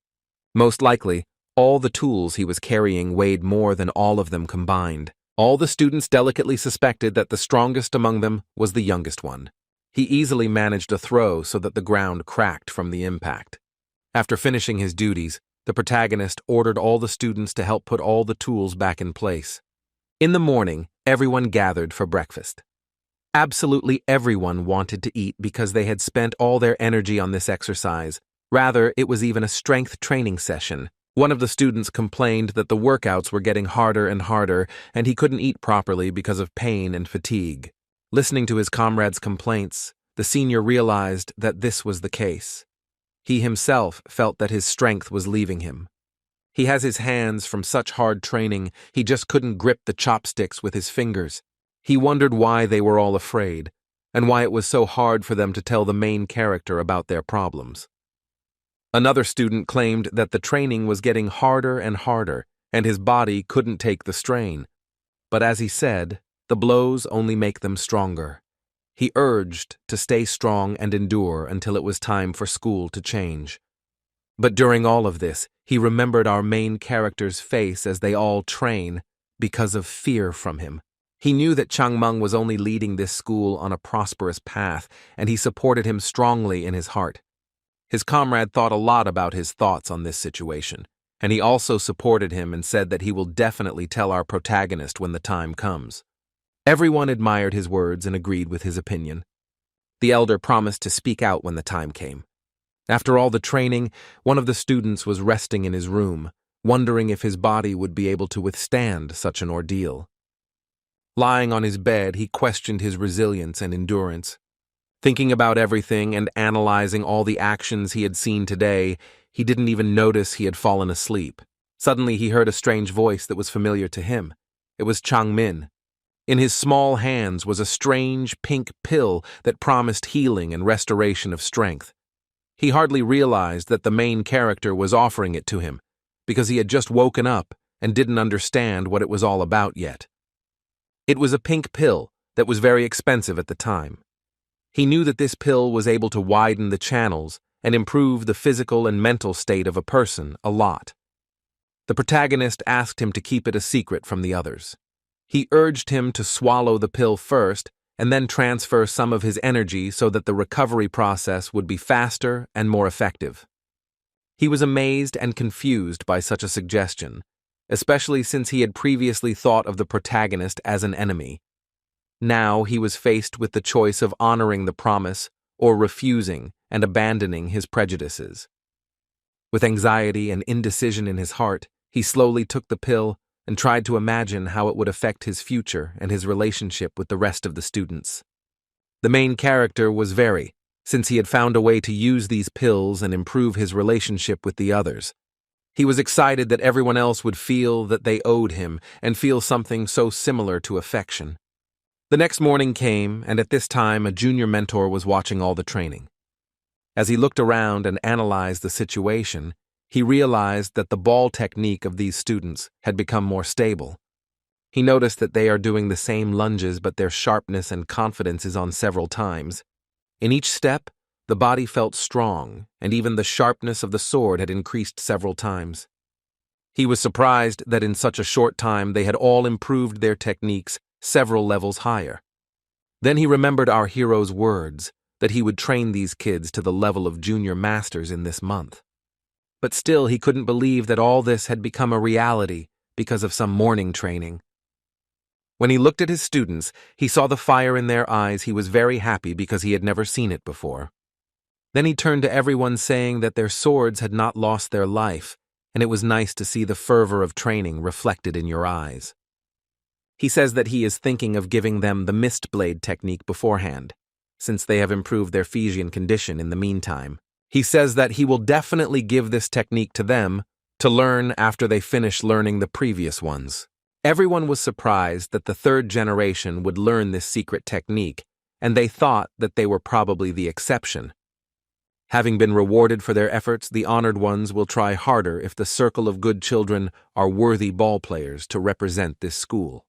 Most likely, all the tools he was carrying weighed more than all of them combined. All the students delicately suspected that the strongest among them was the youngest one. He easily managed a throw so that the ground cracked from the impact. After finishing his duties, the protagonist ordered all the students to help put all the tools back in place. In the morning, everyone gathered for breakfast. Absolutely everyone wanted to eat because they had spent all their energy on this exercise. Rather, it was even a strength training session. One of the students complained that the workouts were getting harder and harder, and he couldn't eat properly because of pain and fatigue. Listening to his comrades' complaints, the senior realized that this was the case. He himself felt that his strength was leaving him. He has his hands from such hard training, he just couldn't grip the chopsticks with his fingers. He wondered why they were all afraid, and why it was so hard for them to tell the main character about their problems. Another student claimed that the training was getting harder and harder, and his body couldn't take the strain. But as he said, the blows only make them stronger. He urged to stay strong and endure until it was time for school to change. But during all of this, he remembered our main character's face as they all train because of fear from him. He knew that Changmeng was only leading this school on a prosperous path, and he supported him strongly in his heart. His comrade thought a lot about his thoughts on this situation, and he also supported him and said that he will definitely tell our protagonist when the time comes. Everyone admired his words and agreed with his opinion. The elder promised to speak out when the time came. After all the training, one of the students was resting in his room, wondering if his body would be able to withstand such an ordeal. Lying on his bed, he questioned his resilience and endurance. Thinking about everything and analyzing all the actions he had seen today, he didn't even notice he had fallen asleep. Suddenly he heard a strange voice that was familiar to him. It was Chaon Min. In his small hands was a strange pink pill that promised healing and restoration of strength. He hardly realized that the main character was offering it to him, because he had just woken up and didn't understand what it was all about yet. It was a pink pill that was very expensive at the time. He knew that this pill was able to widen the channels and improve the physical and mental state of a person a lot. The protagonist asked him to keep it a secret from the others. He urged him to swallow the pill first and then transfer some of his energy so that the recovery process would be faster and more effective. He was amazed and confused by such a suggestion, especially since he had previously thought of the protagonist as an enemy. Now he was faced with the choice of honoring the promise or refusing and abandoning his prejudices. With anxiety and indecision in his heart, he slowly took the pill and tried to imagine how it would affect his future and his relationship with the rest of the students. The main character was very, since he had found a way to use these pills and improve his relationship with the others. He was excited that everyone else would feel that they owed him and feel something so similar to affection. The next morning came, and at this time a junior mentor was watching all the training. As he looked around and analyzed the situation, he realized that the ball technique of these students had become more stable. He noticed that they are doing the same lunges, but their sharpness and confidence is on several times. In each step, the body felt strong, and even the sharpness of the sword had increased several times. He was surprised that in such a short time they had all improved their techniques several levels higher. Then he remembered our hero's words, that he would train these kids to the level of junior masters in this month. But still he couldn't believe that all this had become a reality because of some morning training. When he looked at his students, he saw the fire in their eyes. He was very happy because he had never seen it before. Then he turned to everyone saying that their swords had not lost their life, and it was nice to see the fervor of training reflected in your eyes. He says that he is thinking of giving them the mist blade technique beforehand, since they have improved their Fijian condition in the meantime. He says that he will definitely give this technique to them to learn after they finish learning the previous ones. Everyone was surprised that the third generation would learn this secret technique, and they thought that they were probably the exception. Having been rewarded for their efforts, the honored ones will try harder if the circle of good children are worthy ball players to represent this school.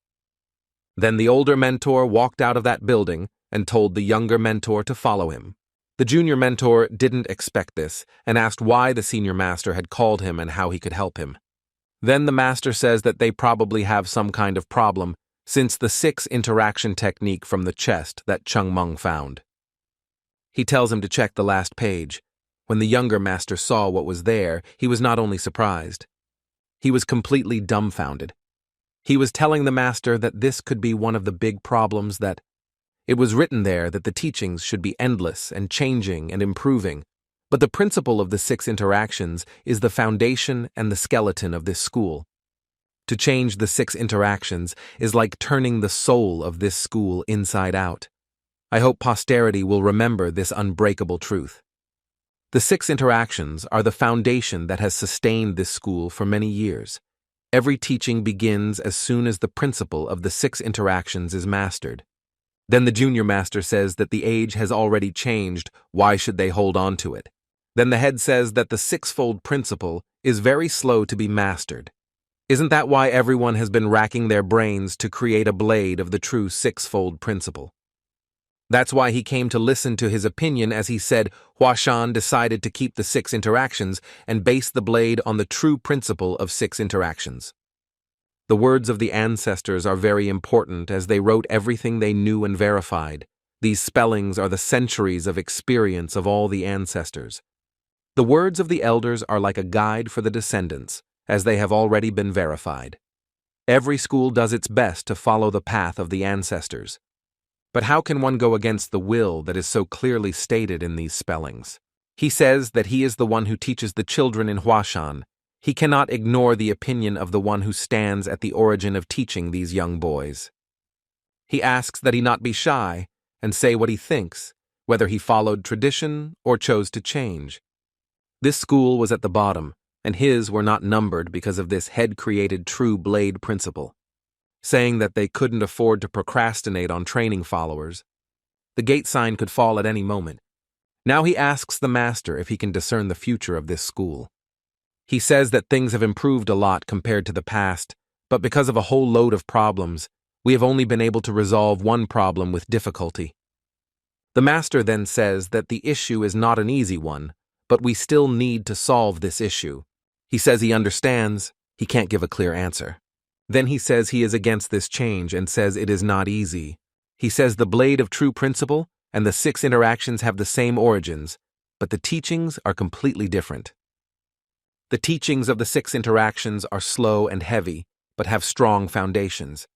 Then the older mentor walked out of that building and told the younger mentor to follow him. The junior mentor didn't expect this and asked why the senior master had called him and how he could help him. Then the master says that they probably have some kind of problem since the 6 interaction technique from the chest that Chayonma found. He tells him to check the last page. When the younger master saw what was there, he was not only surprised. He was completely dumbfounded. He was telling the master that this could be one of the big problems, that it was written there that the teachings should be endless and changing and improving, but the principle of the 6 interactions is the foundation and the skeleton of this school. To change the 6 interactions is like turning the soul of this school inside out. I hope posterity will remember this unbreakable truth. The 6 interactions are the foundation that has sustained this school for many years. Every teaching begins as soon as the principle of the 6 interactions is mastered. Then the junior master says that the age has already changed, why should they hold on to it? Then the head says that the 6-fold principle is very slow to be mastered. Isn't that why everyone has been racking their brains to create a blade of the true 6-fold principle? That's why he came to listen to his opinion as he said Hashan decided to keep the 6 interactions and base the blade on the true principle of 6 interactions. The words of the ancestors are very important as they wrote everything they knew and verified. These spellings are the centuries of experience of all the ancestors. The words of the elders are like a guide for the descendants, as they have already been verified. Every school does its best to follow the path of the ancestors. But how can one go against the will that is so clearly stated in these spellings? He says that he is the one who teaches the children in Hashan. He cannot ignore the opinion of the one who stands at the origin of teaching these young boys. He asks that he not be shy and say what he thinks, whether he followed tradition or chose to change. This school was at the bottom, and his were not numbered because of this head-created true blade principle, saying that they couldn't afford to procrastinate on training followers. The gate sign could fall at any moment. Now he asks the master if he can discern the future of this school. He says that things have improved a lot compared to the past, but because of a whole load of problems, we have only been able to resolve one problem with difficulty. The master then says that the issue is not an easy one, but we still need to solve this issue. He says he understands, he can't give a clear answer. Then he says he is against this change and says it is not easy. He says the blade of true principle and the 6 interactions have the same origins, but the teachings are completely different. The teachings of the 6 interactions are slow and heavy, but have strong foundations,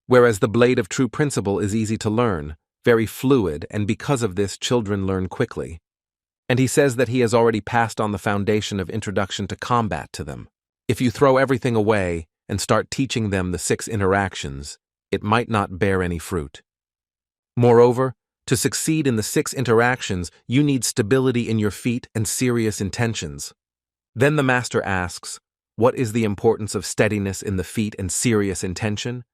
whereas the blade of true principle is easy to learn, very fluid, and because of this, children learn quickly. And he says that he has already passed on the foundation of introduction to combat to them. If you throw everything away and start teaching them the 6 interactions, it might not bear any fruit. Moreover, to succeed in the 6 interactions, you need stability in your feet and serious intentions. Then the master asks, what is the importance of steadiness in the feet and serious intention?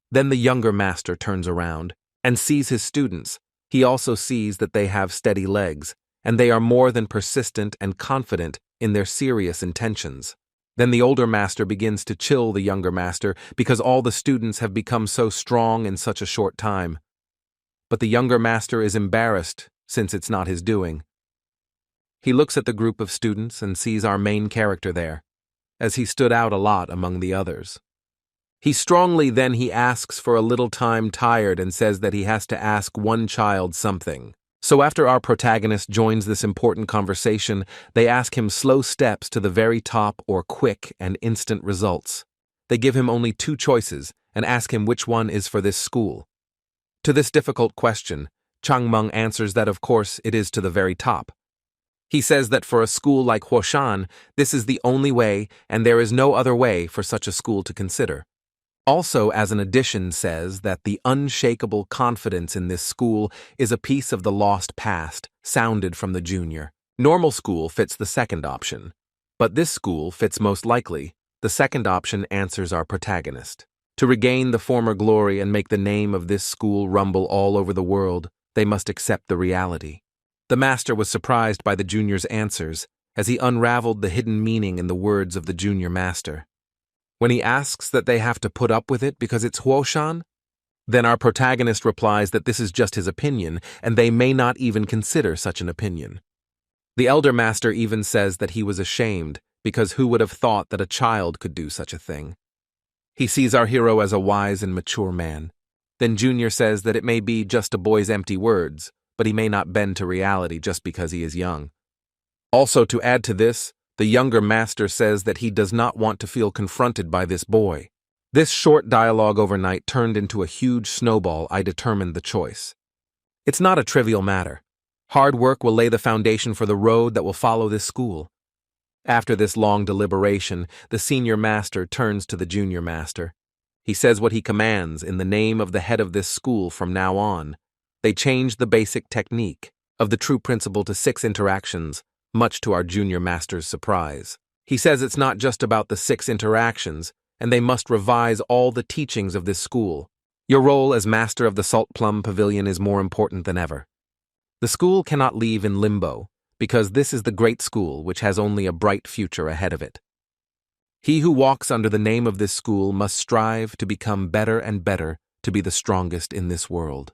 Then the younger master turns around and sees his students. He also sees that they have steady legs, and they are more than persistent and confident in their serious intentions. Then the older master begins to chill the younger master because all the students have become so strong in such a short time. But the younger master is embarrassed since it's not his doing. He looks at the group of students and sees our main character there, as he stood out a lot among the others. He asks for a little time tired and says that he has to ask one child something. So after our protagonist joins this important conversation, they ask him slow steps to the very top or quick and instant results. They give him only 2 choices, and ask him which one is for this school. To this difficult question, Changmeng answers that of course it is to the very top. He says that for a school like Hashan, this is the only way and there is no other way for such a school to consider. Also, as an addition, says that the unshakable confidence in this school is a piece of the lost past, sounded from the junior. Normal school fits the second option, but this school fits most likely. The second option answers our protagonist. To regain the former glory and make the name of this school rumble all over the world, they must accept the reality. The master was surprised by the junior's answers as he unraveled the hidden meaning in the words of the junior master. When he asks that they have to put up with it because it's Huoshan, then our protagonist replies that this is just his opinion and they may not even consider such an opinion. The elder master even says that he was ashamed because who would have thought that a child could do such a thing? He sees our hero as a wise and mature man. Then Junior says that it may be just a boy's empty words, but he may not bend to reality just because he is young. Also, to add to this, the younger master says that he does not want to feel confronted by this boy. This short dialogue overnight turned into a huge snowball. I determined the choice. It's not a trivial matter. Hard work will lay the foundation for the road that will follow this school. After this long deliberation, the senior master turns to the junior master. He says what he commands in the name of the head of this school from now on. They change the basic technique of the true principle to 6 interactions, much to our junior master's surprise. He says it's not just about the 6 interactions, and they must revise all the teachings of this school. Your role as master of the Salt Plum Pavilion is more important than ever. The school cannot leave in limbo, because this is the great school which has only a bright future ahead of it. He who walks under the name of this school must strive to become better and better to be the strongest in this world.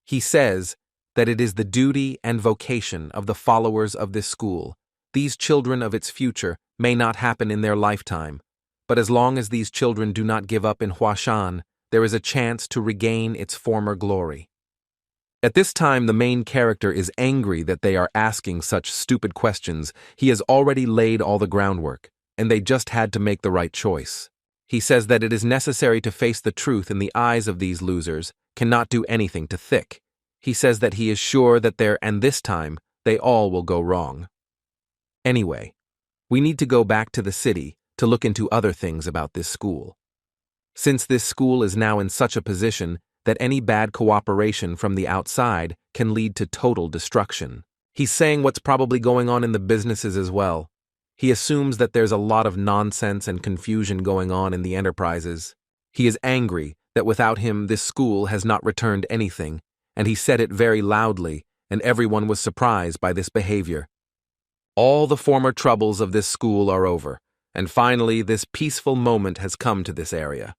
He says that it is the duty and vocation of the followers of this school. These children of its future may not happen in their lifetime, but as long as these children do not give up in Huashan, there is a chance to regain its former glory. At this time, the main character is angry that they are asking such stupid questions. He has already laid all the groundwork, and they just had to make the right choice. He says that it is necessary to face the truth in the eyes of these losers, cannot do anything to thick. He says that he is sure that and this time, they all will go wrong. Anyway, we need to go back to the city to look into other things about this school. Since this school is now in such a position that any bad cooperation from the outside can lead to total destruction. He's saying what's probably going on in the businesses as well. He assumes that there's a lot of nonsense and confusion going on in the enterprises. He is angry that without him this school has not returned anything, and he said it very loudly, and everyone was surprised by this behavior. All the former troubles of this school are over, and finally this peaceful moment has come to this area.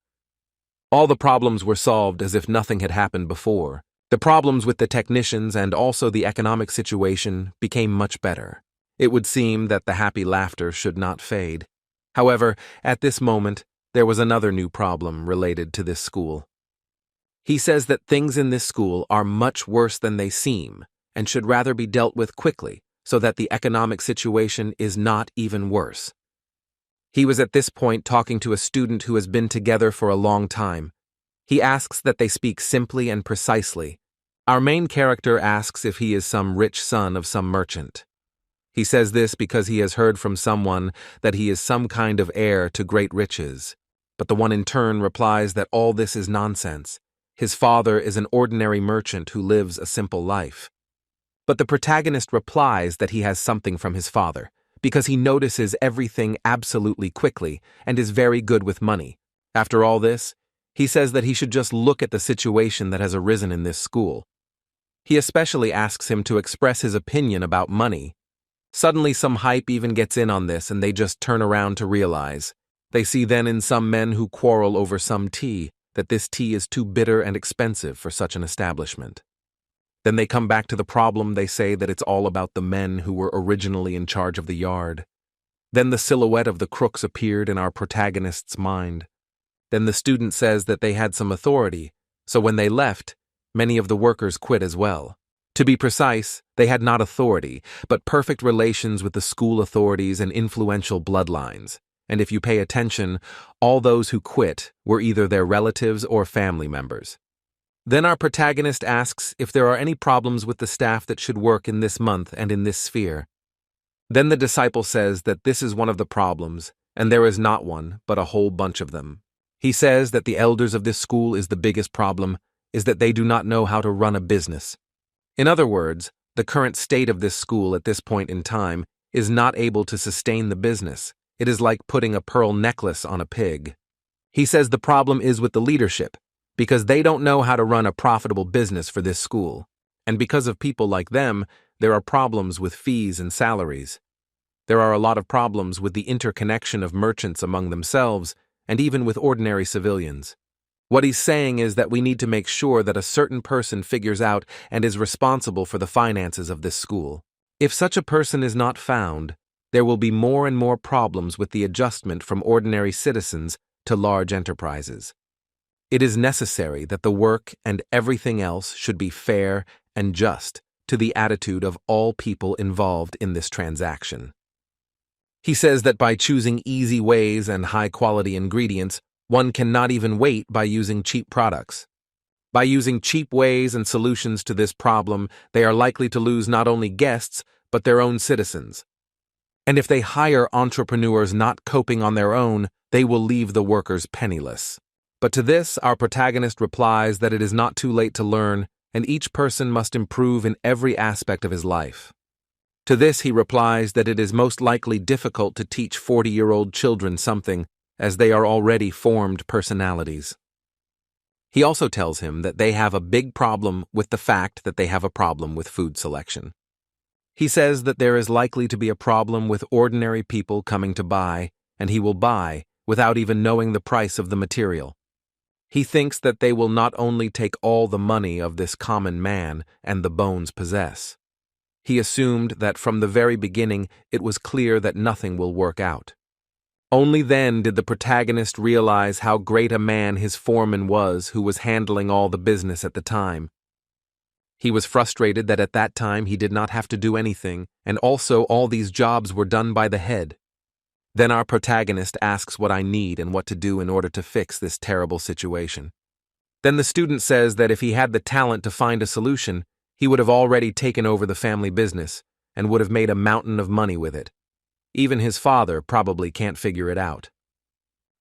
All the problems were solved as if nothing had happened before. The problems with the technicians and also the economic situation became much better. It would seem that the happy laughter should not fade. However, at this moment, there was another new problem related to this school. He says that things in this school are much worse than they seem and should rather be dealt with quickly so that the economic situation is not even worse. He was at this point talking to a student who has been together for a long time. He asks that they speak simply and precisely. Our main character asks if he is some rich son of some merchant. He says this because he has heard from someone that he is some kind of heir to great riches. But the one in turn replies that all this is nonsense. His father is an ordinary merchant who lives a simple life. But the protagonist replies that he has something from his father, because he notices everything absolutely quickly and is very good with money. After all this, he says that he should just look at the situation that has arisen in this school. He especially asks him to express his opinion about money. Suddenly some hype even gets in on this and they just turn around to realize. They see then in some men who quarrel over some tea that this tea is too bitter and expensive for such an establishment. Then they come back to the problem. They say that it's all about the men who were originally in charge of the yard. Then the silhouette of the crooks appeared in our protagonist's mind. Then the student says that they had some authority, so when they left, many of the workers quit as well. To be precise, they had not authority, but perfect relations with the school authorities and influential bloodlines. and if you pay attention, all those who quit were either their relatives or family members. Then our protagonist asks if there are any problems with the staff that should work in this month and in this sphere. Then the disciple says that this is one of the problems, and there is not one, but a whole bunch of them. He says that the elders of this school is the biggest problem, is that they do not know how to run a business. In other words, the current state of this school at this point in time is not able to sustain the business. It is like putting a pearl necklace on a pig. He says the problem is with the leadership, because they don't know how to run a profitable business for this school. And because of people like them, there are problems with fees and salaries. There are a lot of problems with the interconnection of merchants among themselves, and even with ordinary civilians. What he's saying is that we need to make sure that a certain person figures out and is responsible for the finances of this school. If such a person is not found, there will be more and more problems with the adjustment from ordinary citizens to large enterprises. It is necessary that the work and everything else should be fair and just to the attitude of all people involved in this transaction. He says that by choosing easy ways and high-quality ingredients, one cannot even wait by using cheap products. By using cheap ways and solutions to this problem, they are likely to lose not only guests, but their own citizens. And if they hire entrepreneurs not coping on their own, they will leave the workers penniless. But to this, our protagonist replies that it is not too late to learn, and each person must improve in every aspect of his life. To this he replies that it is most likely difficult to teach 40-year-old children something, as they are already formed personalities. He also tells him that they have a big problem with the fact that they have a problem with food selection. He says that there is likely to be a problem with ordinary people coming to buy, and he will buy without even knowing the price of the material. He thinks that they will not only take all the money of this common man and the bones possess. He assumed that from the very beginning it was clear that nothing will work out. Only then did the protagonist realize how great a man his foreman was who was handling all the business at the time. He was frustrated that at that time he did not have to do anything, and also all these jobs were done by the head. Then our protagonist asks what I need and what to do in order to fix this terrible situation. Then the student says that if he had the talent to find a solution, he would have already taken over the family business and would have made a mountain of money with it. Even his father probably can't figure it out.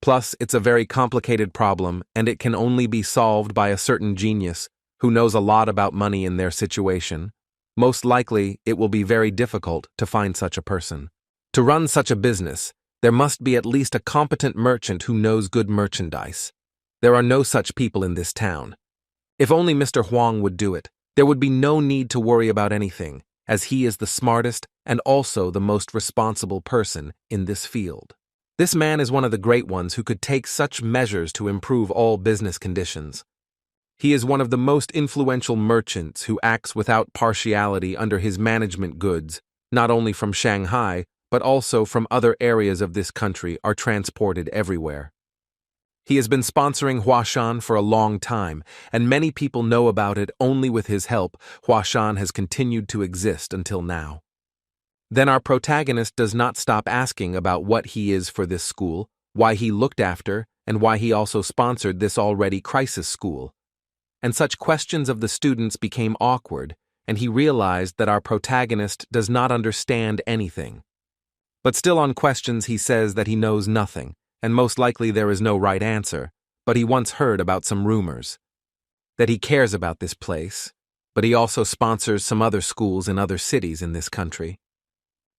Plus, it's a very complicated problem, and it can only be solved by a certain genius who knows a lot about money in their situation. Most likely, it will be very difficult to find such a person. To run such a business, there must be at least a competent merchant who knows good merchandise. There are no such people in this town. If only Mr. Huang would do it, there would be no need to worry about anything, as he is the smartest and also the most responsible person in this field. This man is one of the great ones who could take such measures to improve all business conditions. He is one of the most influential merchants who acts without partiality under his management. Goods, not only from Shanghai, but also from other areas of this country, are transported everywhere. He has been sponsoring Hashan for a long time, and many people know about it. Only with his help, Hashan has continued to exist until now. Then our protagonist does not stop asking about what he is for this school, why he looked after, and why he also sponsored this already crisis school. And such questions of the students became awkward, and he realized that our protagonist does not understand anything. But still on questions he says that he knows nothing, and most likely there is no right answer, but he once heard about some rumors. That he cares about this place, but he also sponsors some other schools in other cities in this country.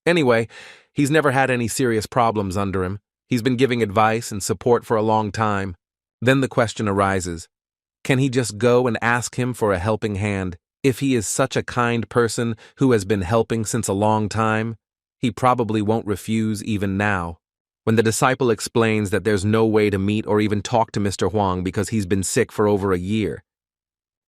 Anyway, he's never had any serious problems under him. He's been giving advice and support for a long time. Then the question arises, can he just go and ask him for a helping hand? If he is such a kind person who has been helping since a long time, he probably won't refuse even now. When the disciple explains that there's no way to meet or even talk to Mr. Huang because he's been sick for over a year,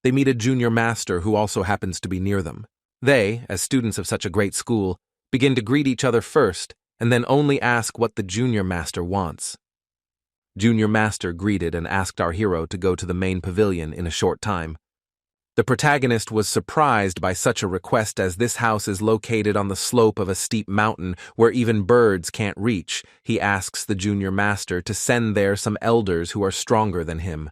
they meet a junior master who also happens to be near them. They, as students of such a great school, begin to greet each other first and then only ask what the junior master wants. Junior master greeted and asked our hero to go to the main pavilion in a short time. The protagonist was surprised by such a request, as this house is located on the slope of a steep mountain where even birds can't reach. He asks the junior master to send there some elders who are stronger than him.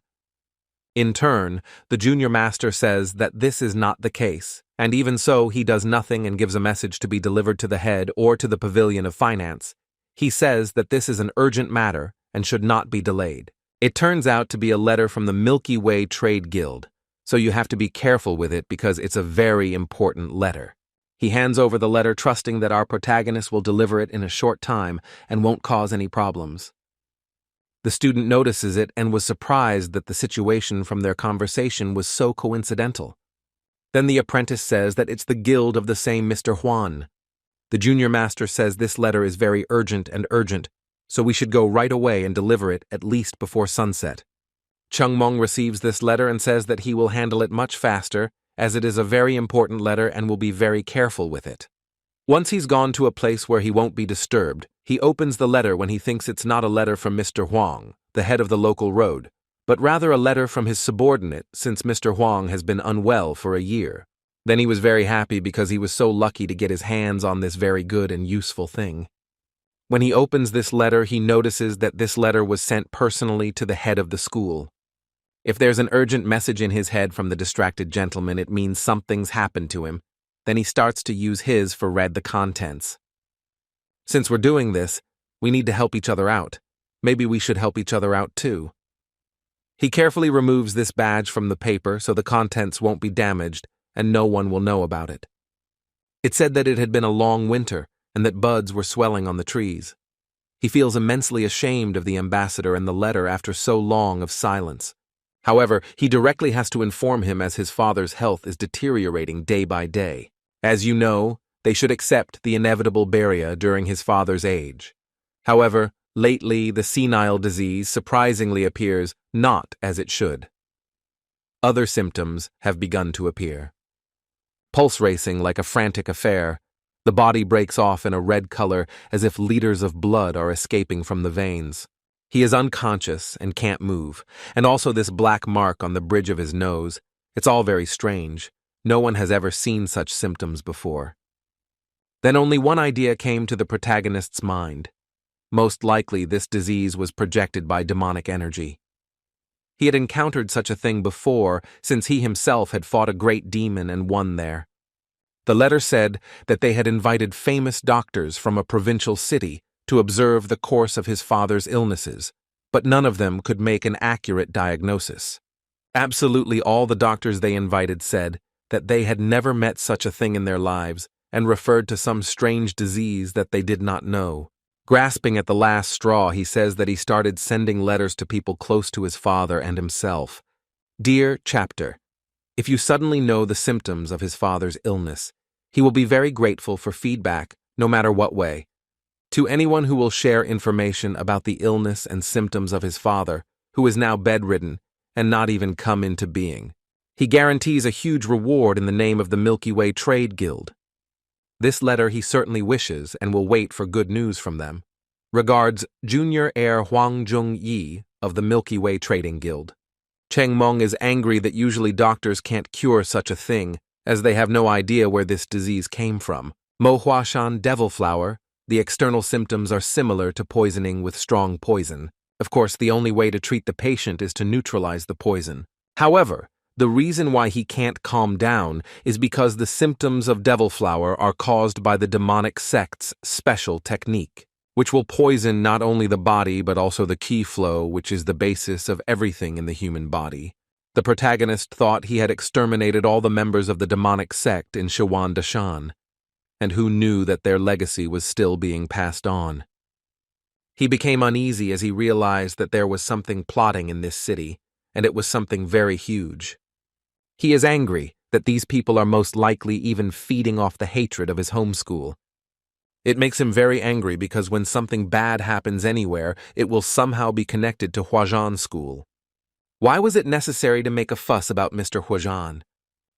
In turn, the junior master says that this is not the case, and even so he does nothing and gives a message to be delivered to the head or to the pavilion of finance. He says that this is an urgent matter and should not be delayed. It turns out to be a letter from the Milky Way Trade Guild, so you have to be careful with it because it's a very important letter. He hands over the letter trusting that our protagonist will deliver it in a short time and won't cause any problems. The student notices it and was surprised that the situation from their conversation was so coincidental. Then the apprentice says that it's the guild of the same Mr. Huan. The junior master says this letter is very urgent, so we should go right away and deliver it at least before sunset. Chaon Min receives this letter and says that he will handle it much faster, as it is a very important letter and will be very careful with it. Once he's gone to a place where he won't be disturbed, he opens the letter when he thinks it's not a letter from Mr. Huang, the head of the local road, but rather a letter from his subordinate, since Mr. Huang has been unwell for a year. Then he was very happy because he was so lucky to get his hands on this very good and useful thing. When he opens this letter, he notices that this letter was sent personally to the head of the school. If there's an urgent message in his head from the distracted gentleman, it means something's happened to him. Then he starts to use his for read the contents. Since we're doing this, we need to help each other out. Maybe we should help each other out too. He carefully removes this badge from the paper so the contents won't be damaged and no one will know about it. It said that it had been a long winter and that buds were swelling on the trees. He feels immensely ashamed of the ambassador and the letter after so long of silence. However, he directly has to inform him as his father's health is deteriorating day by day. As you know, they should accept the inevitable burial during his father's age. However, lately the senile disease surprisingly appears not as it should. Other symptoms have begun to appear. Pulse racing like a frantic affair. The body breaks off in a red color as if liters of blood are escaping from the veins. He is unconscious and can't move, and also this black mark on the bridge of his nose. It's all very strange. No one has ever seen such symptoms before. Then only one idea came to the protagonist's mind. Most likely this disease was projected by demonic energy. He had encountered such a thing before, since he himself had fought a great demon and won there. The letter said that they had invited famous doctors from a provincial city to observe the course of his father's illnesses, but none of them could make an accurate diagnosis. Absolutely all the doctors they invited said that they had never met such a thing in their lives and referred to some strange disease that they did not know. Grasping at the last straw, he says that he started sending letters to people close to his father and himself. Dear Chapter, if you suddenly know the symptoms of his father's illness, he will be very grateful for feedback, no matter what way. To anyone who will share information about the illness and symptoms of his father, who is now bedridden and not even come into being, he guarantees a huge reward in the name of the Milky Way Trade Guild. This letter he certainly wishes and will wait for good news from them. Regards, Junior Heir Huang Jung Yi of the Milky Way Trading Guild. Chaon Min is angry that usually doctors can't cure such a thing, as they have no idea where this disease came from. Hashan Devil Flower. The external symptoms are similar to poisoning with strong poison. Of course, the only way to treat the patient is to neutralize the poison. However, the reason why he can't calm down is because the symptoms of devil flower are caused by the demonic sect's special technique, which will poison not only the body but also the qi flow, which is the basis of everything in the human body. The protagonist thought he had exterminated all the members of the demonic sect in Shawan Dashan, and who knew that their legacy was still being passed on. He became uneasy as he realized that there was something plotting in this city, and it was something very huge. He is angry that these people are most likely even feeding off the hatred of his home school. It makes him very angry because when something bad happens anywhere, it will somehow be connected to Huajan school. Why was it necessary to make a fuss about Mr. Huajan?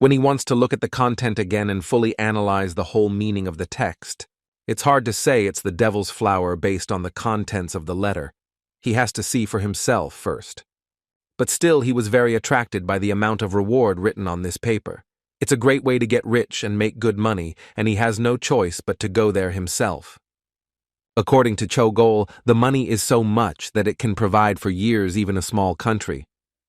When he wants to look at the content again and fully analyze the whole meaning of the text, it's hard to say it's the devil's flower based on the contents of the letter. He has to see for himself first. but still he was very attracted by the amount of reward written on this paper. It's a great way to get rich and make good money, and he has no choice but to go there himself. According to Chogol, the money is so much that it can provide for years even a small country,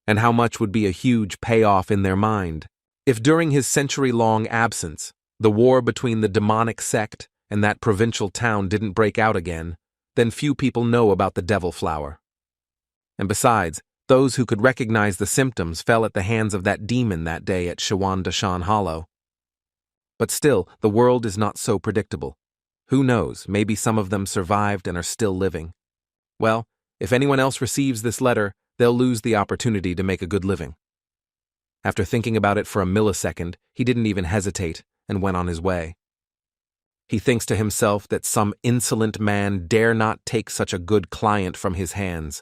and how much would be a huge payoff in their mind. If during his century-long absence, the war between the demonic sect and that provincial town didn't break out again, then few people know about the devil flower. And besides, those who could recognize the symptoms fell at the hands of that demon that day at Shawandashan Hollow. But still, the world is not so predictable. Who knows, maybe some of them survived and are still living. Well, if anyone else receives this letter, they'll lose the opportunity to make a good living. After thinking about it for a millisecond, he didn't even hesitate and went on his way. He thinks to himself that some insolent man dare not take such a good client from his hands.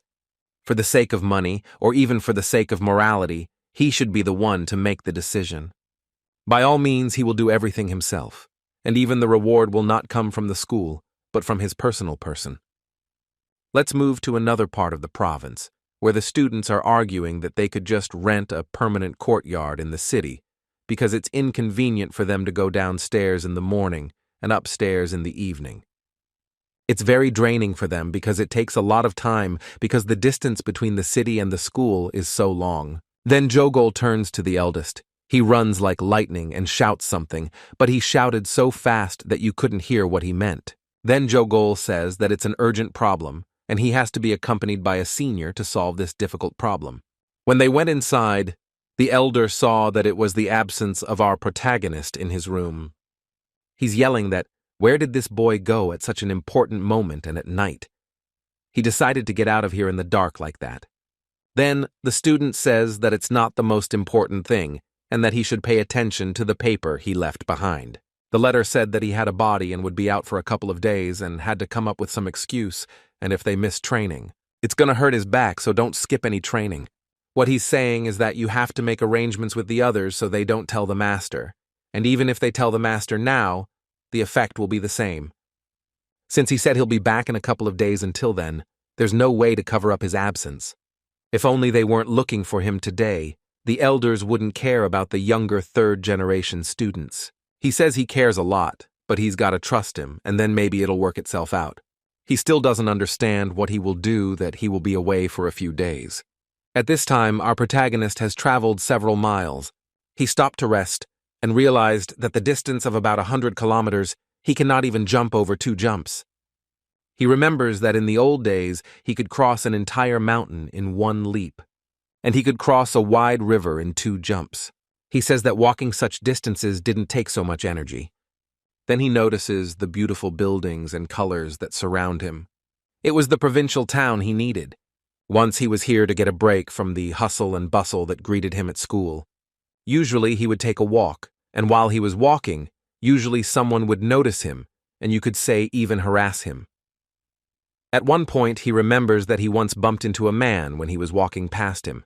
For the sake of money, or even for the sake of morality, he should be the one to make the decision. By all means, he will do everything himself, and even the reward will not come from the school, but from his personal person. Let's move to another part of the province, where the students are arguing that they could just rent a permanent courtyard in the city, because it's inconvenient for them to go downstairs in the morning and upstairs in the evening. It's very draining for them because it takes a lot of time because the distance between the city and the school is so long. Then Jogol turns to the eldest. He runs like lightning and shouts something, but he shouted so fast that you couldn't hear what he meant. Then Jogol says that it's an urgent problem, and he has to be accompanied by a senior to solve this difficult problem. When they went inside, the elder saw that it was the absence of our protagonist in his room. He's yelling that, where did this boy go at such an important moment and at night? He decided to get out of here in the dark like that. Then the student says that it's not the most important thing, and that he should pay attention to the paper he left behind. The letter said that he had a body and would be out for a couple of days and had to come up with some excuse, and if they missed training. It's gonna hurt his back, so don't skip any training. What he's saying is that you have to make arrangements with the others so they don't tell the master, and even if they tell the master now, the effect will be the same. Since he said he'll be back in a couple of days until then, there's no way to cover up his absence. If only they weren't looking for him today, the elders wouldn't care about the younger third-generation students. He says he cares a lot, but he's got to trust him, and then maybe it'll work itself out. He still doesn't understand what he will do that he will be away for a few days. At this time, our protagonist has traveled several miles. He stopped to rest and realized that the distance of about 100 kilometers, he cannot even jump over 2 jumps. He remembers that in the old days, he could cross an entire mountain in 1 leap, and he could cross a wide river in 2 jumps. He says that walking such distances didn't take so much energy. Then he notices the beautiful buildings and colors that surround him. It was the provincial town he needed. Once he was here to get a break from the hustle and bustle that greeted him at school. Usually he would take a walk, and while he was walking, usually someone would notice him, and you could say even harass him. At one point, he remembers that he once bumped into a man when he was walking past him.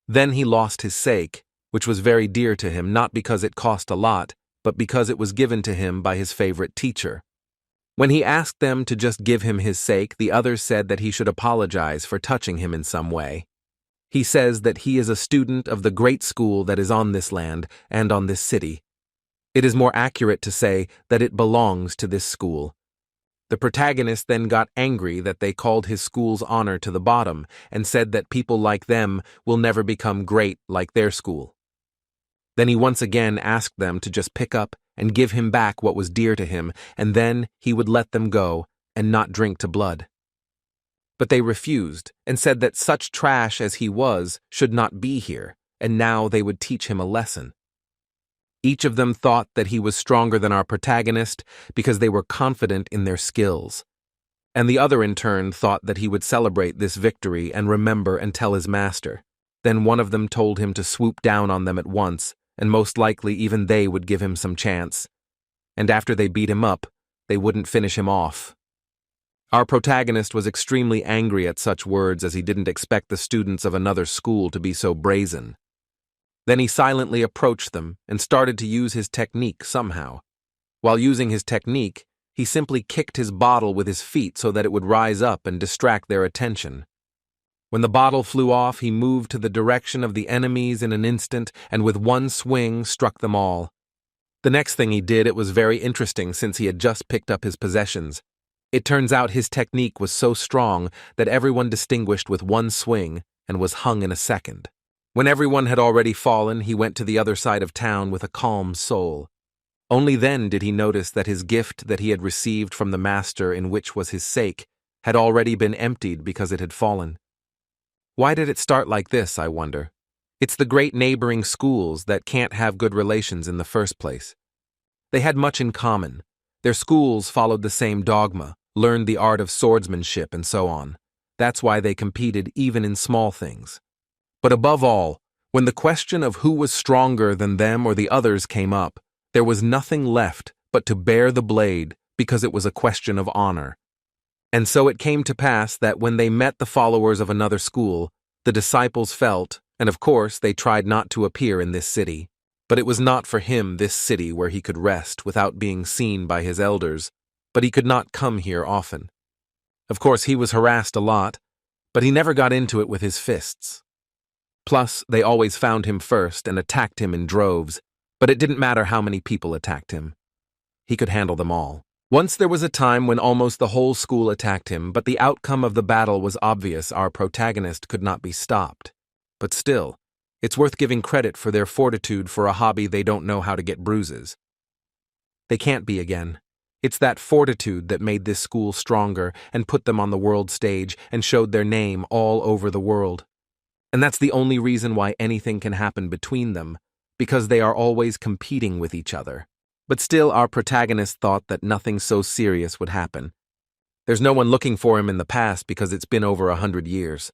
Then he lost his sake, which was very dear to him not because it cost a lot, but because it was given to him by his favorite teacher. When he asked them to just give him his sake, the others said that he should apologize for touching him in some way. He says that he is a student of the great school that is on this land and on this city. It is more accurate to say that it belongs to this school. The protagonist then got angry that they called his school's honor to the bottom and said that people like them will never become great like their school. Then he once again asked them to just pick up and give him back what was dear to him, and then he would let them go and not drink to blood. But they refused and said that such trash as he was should not be here, and now they would teach him a lesson. Each of them thought that he was stronger than our protagonist because they were confident in their skills. And the other in turn thought that he would celebrate this victory and remember and tell his master. Then one of them told him to swoop down on them at once, and most likely even they would give him some chance. And after they beat him up, they wouldn't finish him off. Our protagonist was extremely angry at such words as he didn't expect the students of another school to be so brazen. Then he silently approached them and started to use his technique somehow. While using his technique, he simply kicked his bottle with his feet so that it would rise up and distract their attention. When the bottle flew off, he moved to the direction of the enemies in an instant and with one swing struck them all. The next thing he did, it was very interesting since he had just picked up his possessions. It turns out his technique was so strong that everyone distinguished with one swing and was hung in a second. When everyone had already fallen, he went to the other side of town with a calm soul. Only then did he notice that his gift that he had received from the master, in which was his sake, had already been emptied because it had fallen. Why did it start like this, I wonder? It's the great neighboring schools that can't have good relations in the first place. They had much in common. Their schools followed the same dogma, learned the art of swordsmanship, and so on. That's why they competed even in small things. But above all, when the question of who was stronger than them or the others came up, there was nothing left but to bear the blade because it was a question of honor. And so it came to pass that when they met the followers of another school, the disciples felt, and of course they tried not to appear in this city. But it was not for him this city where he could rest without being seen by his elders, but he could not come here often. Of course he was harassed a lot, but he never got into it with his fists. Plus, they always found him first and attacked him in droves, but it didn't matter how many people attacked him. He could handle them all. Once there was a time when almost the whole school attacked him, but the outcome of the battle was obvious. Our protagonist could not be stopped. But still, it's worth giving credit for their fortitude for a hobby they don't know how to get bruises. They can't be again. It's that fortitude that made this school stronger and put them on the world stage and showed their name all over the world. And that's the only reason why anything can happen between them, because they are always competing with each other. But still, our protagonist thought that nothing so serious would happen. There's no one looking for him in the past because it's been over 100 years.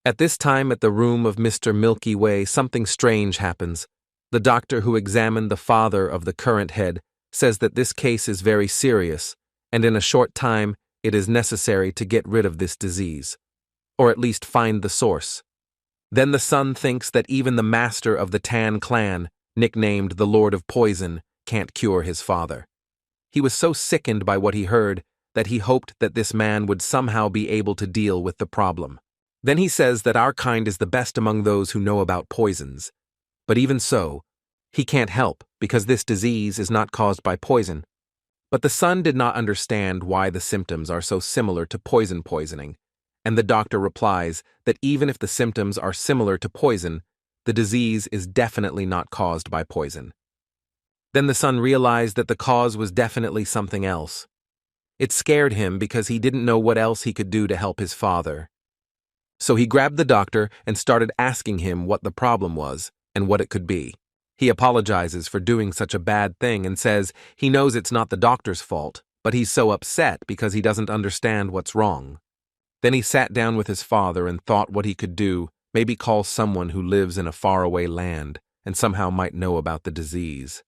At this time, at the room of Mr. Milky Way, something strange happens. The doctor who examined the father of the current head says that this case is very serious, and in a short time it is necessary to get rid of this disease, or at least find the source. Then the son thinks that even the master of the Tan clan, nicknamed the Lord of Poison, can't cure his father. He was so sickened by what he heard that he hoped that this man would somehow be able to deal with the problem. Then he says that our kind is the best among those who know about poisons. But even so, he can't help because this disease is not caused by poison. But the son did not understand why the symptoms are so similar to poisoning, and the doctor replies that even if the symptoms are similar to poison, the disease is definitely not caused by poison. Then the son realized that the cause was definitely something else. It scared him because he didn't know what else he could do to help his father. So he grabbed the doctor and started asking him what the problem was and what it could be. He apologizes for doing such a bad thing and says he knows it's not the doctor's fault, but he's so upset because he doesn't understand what's wrong. Then he sat down with his father and thought what he could do, maybe call someone who lives in a faraway land and somehow might know about the disease.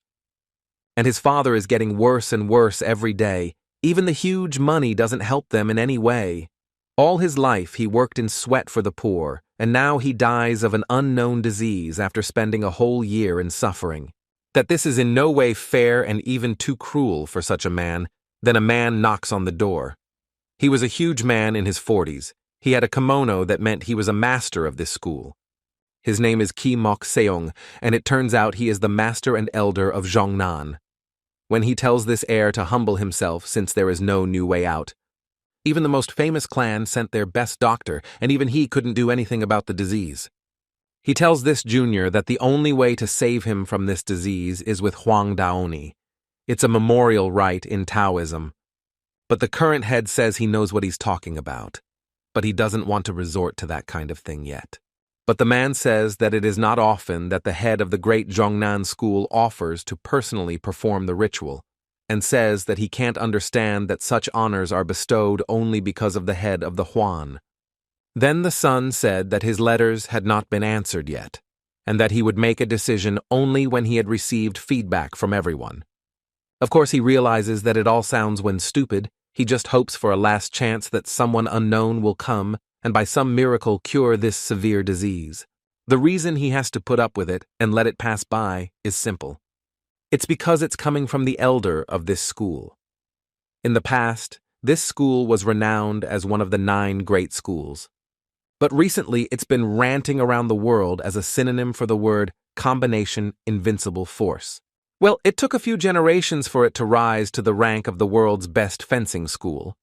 And his father is getting worse and worse every day. Even the huge money doesn't help them in any way. All his life he worked in sweat for the poor, and now he dies of an unknown disease after spending a whole year in suffering. That this is in no way fair and even too cruel for such a man. Then a man knocks on the door. He was a huge man in his 40s. He had a kimono that meant he was a master of this school. His name is Ki Mok Seong, and it turns out he is the master and elder of Zhongnan. When he tells this heir to humble himself since there is no new way out. Even the most famous clan sent their best doctor, and even he couldn't do anything about the disease. He tells this junior that the only way to save him from this disease is with Huang Daoni. It's a memorial rite in Taoism. But the current head says he knows what he's talking about, but he doesn't want to resort to that kind of thing yet. But the man says that it is not often that the head of the great Zhongnan school offers to personally perform the ritual, and says that he can't understand that such honors are bestowed only because of the head of the Huan. Then the son said that his letters had not been answered yet, and that he would make a decision only when he had received feedback from everyone. Of course he realizes that it all sounds when stupid. He just hopes for a last chance that someone unknown will come and by some miracle cure this severe disease. The reason he has to put up with it and let it pass by is simple. It's because it's coming from the elder of this school. In the past, this school was renowned as one of the 9 great schools. But recently it's been ranting around the world as a synonym for the word combination invincible force. Well, it took a few generations for it to rise to the rank of the world's best fencing school.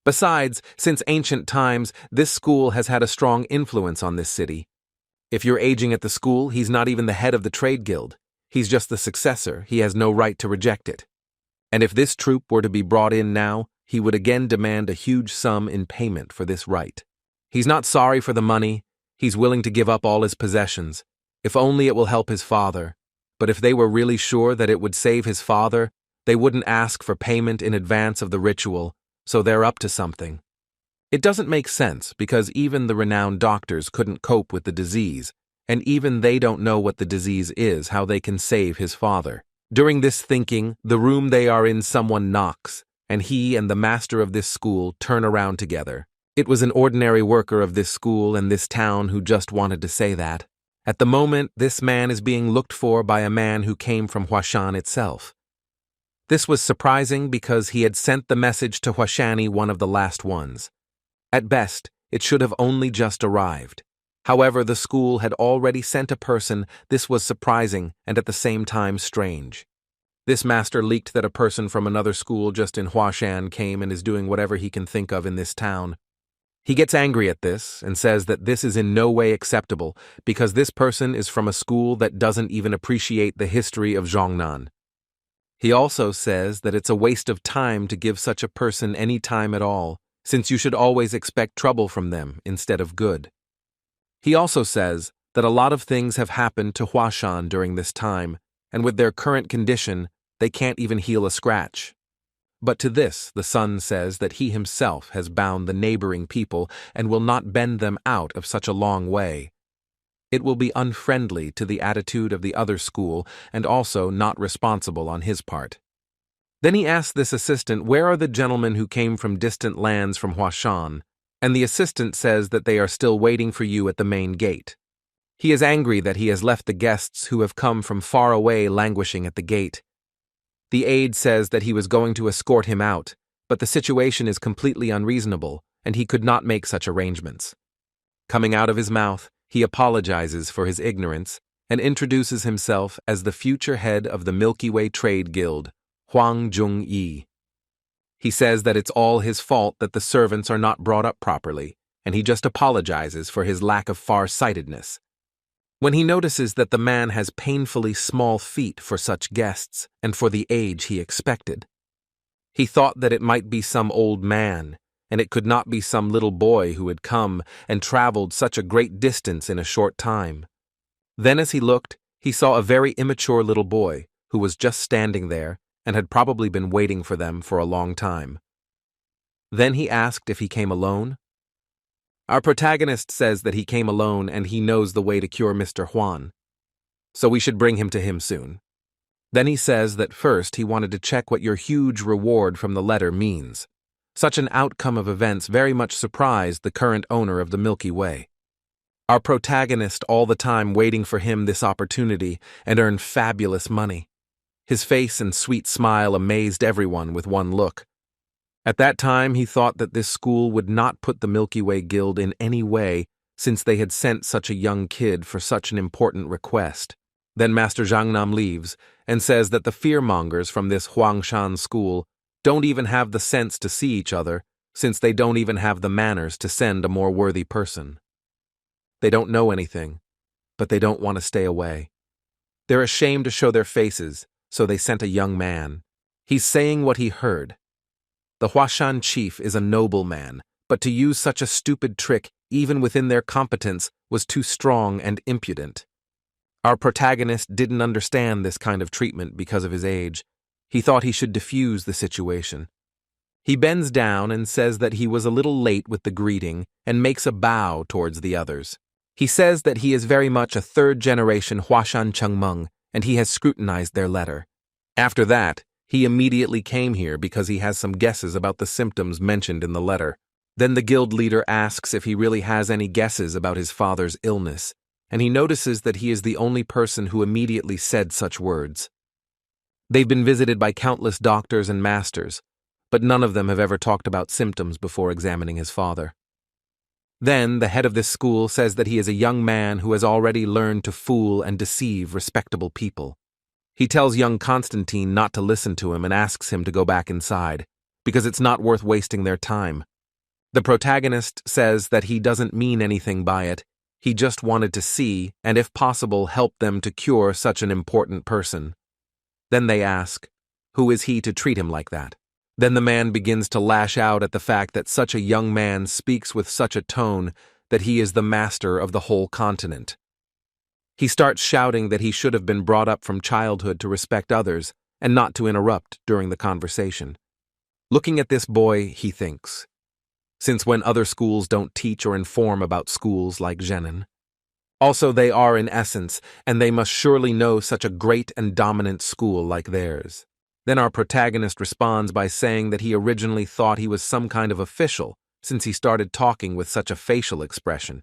Besides, since ancient times, this school has had a strong influence on this city. If you're aging at the school, he's not even the head of the trade guild. He's just the successor. He has no right to reject it. And if this troop were to be brought in now, he would again demand a huge sum in payment for this right. He's not sorry for the money. He's willing to give up all his possessions, if only it will help his father. But if they were really sure that it would save his father, they wouldn't ask for payment in advance of the ritual, so they're up to something. It doesn't make sense because even the renowned doctors couldn't cope with the disease, and even they don't know what the disease is, how they can save his father. During this thinking, the room they are in, someone knocks, and he and the master of this school turn around together. It was an ordinary worker of this school and this town who just wanted to say that. At the moment, this man is being looked for by a man who came from Hashan itself. This was surprising because he had sent the message to Hwashani, one of the last ones. At best, it should have only just arrived. However, the school had already sent a person. This was surprising and at the same time strange. This master leaked that a person from another school just in Hwashan came and is doing whatever he can think of in this town. He gets angry at this and says that this is in no way acceptable because this person is from a school that doesn't even appreciate the history of Zhongnan. He also says that it's a waste of time to give such a person any time at all, since you should always expect trouble from them instead of good. He also says that a lot of things have happened to Hwashan during this time, and with their current condition, they can't even heal a scratch. But to this, the son says that he himself has bound the neighboring people and will not bend them out of such a long way. It will be unfriendly to the attitude of the other school and also not responsible on his part. Then he asks this assistant, where are the gentlemen who came from distant lands from Hwashan? And the assistant says that they are still waiting for you at the main gate. He is angry that he has left the guests who have come from far away languishing at the gate. The aide says that he was going to escort him out, but the situation is completely unreasonable, and he could not make such arrangements. Coming out of his mouth, he apologizes for his ignorance and introduces himself as the future head of the Milky Way Trade Guild, Huang Jung-yi. He says that it's all his fault that the servants are not brought up properly, and he just apologizes for his lack of far-sightedness. When he notices that the man has painfully small feet for such guests and for the age he expected, he thought that it might be some old man, and it could not be some little boy who had come and traveled such a great distance in a short time. Then as he looked, he saw a very immature little boy who was just standing there and had probably been waiting for them for a long time. Then he asked if he came alone. Our protagonist says that he came alone and he knows the way to cure Mr. Huan, so we should bring him to him soon. Then he says that first he wanted to check what your huge reward from the letter means. Such an outcome of events very much surprised the current owner of the Milky Way. Our protagonist all the time waiting for him this opportunity and earn fabulous money. His face and sweet smile amazed everyone with one look. At that time, he thought that this school would not put the Milky Way Guild in any way since they had sent such a young kid for such an important request. Then Master Zhangnam leaves and says that the fearmongers from this Huangshan school don't even have the sense to see each other since they don't even have the manners to send a more worthy person. They don't know anything, but they don't want to stay away. They're ashamed to show their faces, so they sent a young man. He's saying what he heard. The Hwashan chief is a noble man, but to use such a stupid trick, even within their competence, was too strong and impudent. Our protagonist didn't understand this kind of treatment because of his age. He thought he should diffuse the situation. He bends down and says that he was a little late with the greeting and makes a bow towards the others. He says that he is very much a third-generation Hwashan Chengmeng, and he has scrutinized their letter. After that, he immediately came here because he has some guesses about the symptoms mentioned in the letter. Then the guild leader asks if he really has any guesses about his father's illness, and he notices that he is the only person who immediately said such words. They've been visited by countless doctors and masters, but none of them have ever talked about symptoms before examining his father. Then, the head of this school says that he is a young man who has already learned to fool and deceive respectable people. He tells young Constantine not to listen to him and asks him to go back inside, because it's not worth wasting their time. The protagonist says that he doesn't mean anything by it, he just wanted to see, and if possible help them to cure such an important person. Then they ask, who is he to treat him like that? Then the man begins to lash out at the fact that such a young man speaks with such a tone that he is the master of the whole continent. He starts shouting that he should have been brought up from childhood to respect others and not to interrupt during the conversation. Looking at this boy, he thinks, since when other schools don't teach or inform about schools like Zhenin? Also, they are in essence, and they must surely know such a great and dominant school like theirs. Then our protagonist responds by saying that he originally thought he was some kind of official, since he started talking with such a facial expression.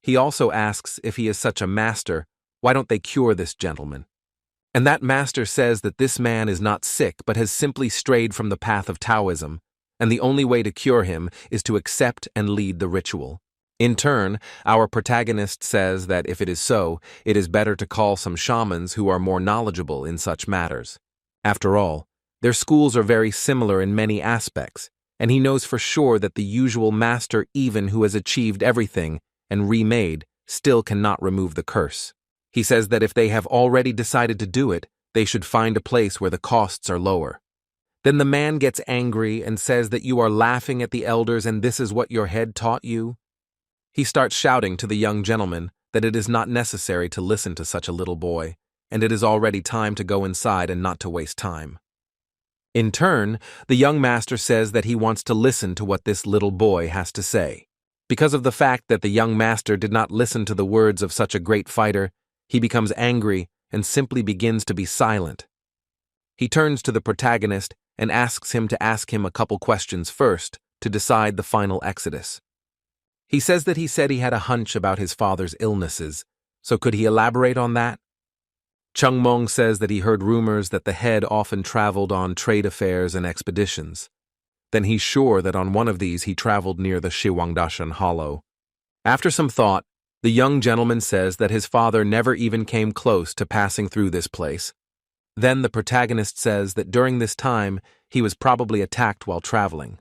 He also asks if he is such a master, why don't they cure this gentleman? And that master says that this man is not sick but has simply strayed from the path of Taoism, and the only way to cure him is to accept and lead the ritual. In turn, our protagonist says that if it is so, it is better to call some shamans who are more knowledgeable in such matters. After all, their schools are very similar in many aspects, and he knows for sure that the usual master, even who has achieved everything and remade, still cannot remove the curse. He says that if they have already decided to do it, they should find a place where the costs are lower. Then the man gets angry and says that you are laughing at the elders and this is what your head taught you. He starts shouting to the young gentleman that it is not necessary to listen to such a little boy, and it is already time to go inside and not to waste time. In turn, the young master says that he wants to listen to what this little boy has to say. Because of the fact that the young master did not listen to the words of such a great fighter, he becomes angry and simply begins to be silent. He turns to the protagonist and asks him to ask him a couple questions first to decide the final exodus. He says that he said he had a hunch about his father's illnesses, so could he elaborate on that? Chungmong says that he heard rumors that the head often traveled on trade affairs and expeditions. Then he's sure that on one of these he traveled near the Shiwangdashan Hollow. After some thought, the young gentleman says that his father never even came close to passing through this place. Then the protagonist says that during this time he was probably attacked while traveling.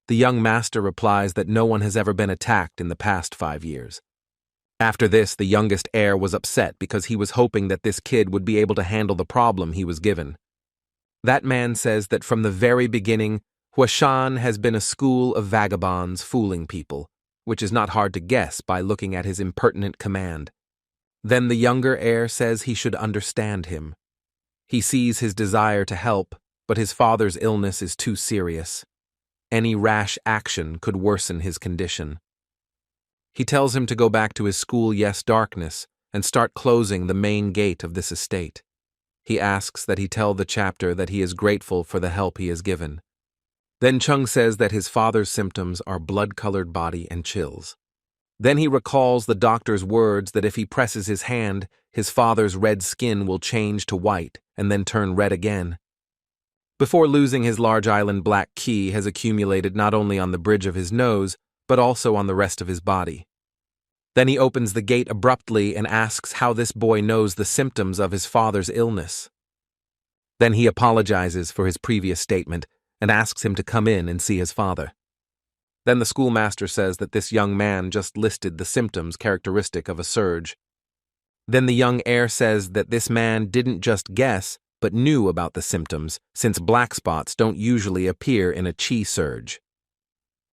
The young master replies that no one has ever been attacked in the past 5 years. After this, the youngest heir was upset because he was hoping that this kid would be able to handle the problem he was given. That man says that from the very beginning, Hashan has been a school of vagabonds fooling people, which is not hard to guess by looking at his impertinent command. Then the younger heir says he should understand him. He sees his desire to help, but his father's illness is too serious. Any rash action could worsen his condition. He tells him to go back to his school Yes Darkness and start closing the main gate of this estate. He asks that he tell the chapter that he is grateful for the help he has given. Then Chung says that his father's symptoms are blood-colored body and chills. Then he recalls the doctor's words that if he presses his hand, his father's red skin will change to white and then turn red again. Before losing his large island, black key has accumulated not only on the bridge of his nose, but also on the rest of his body. Then he opens the gate abruptly and asks how this boy knows the symptoms of his father's illness. Then he apologizes for his previous statement and asks him to come in and see his father. Then the schoolmaster says that this young man just listed the symptoms characteristic of a surge. Then the young heir says that this man didn't just guess, but knew about the symptoms, since black spots don't usually appear in a chi surge.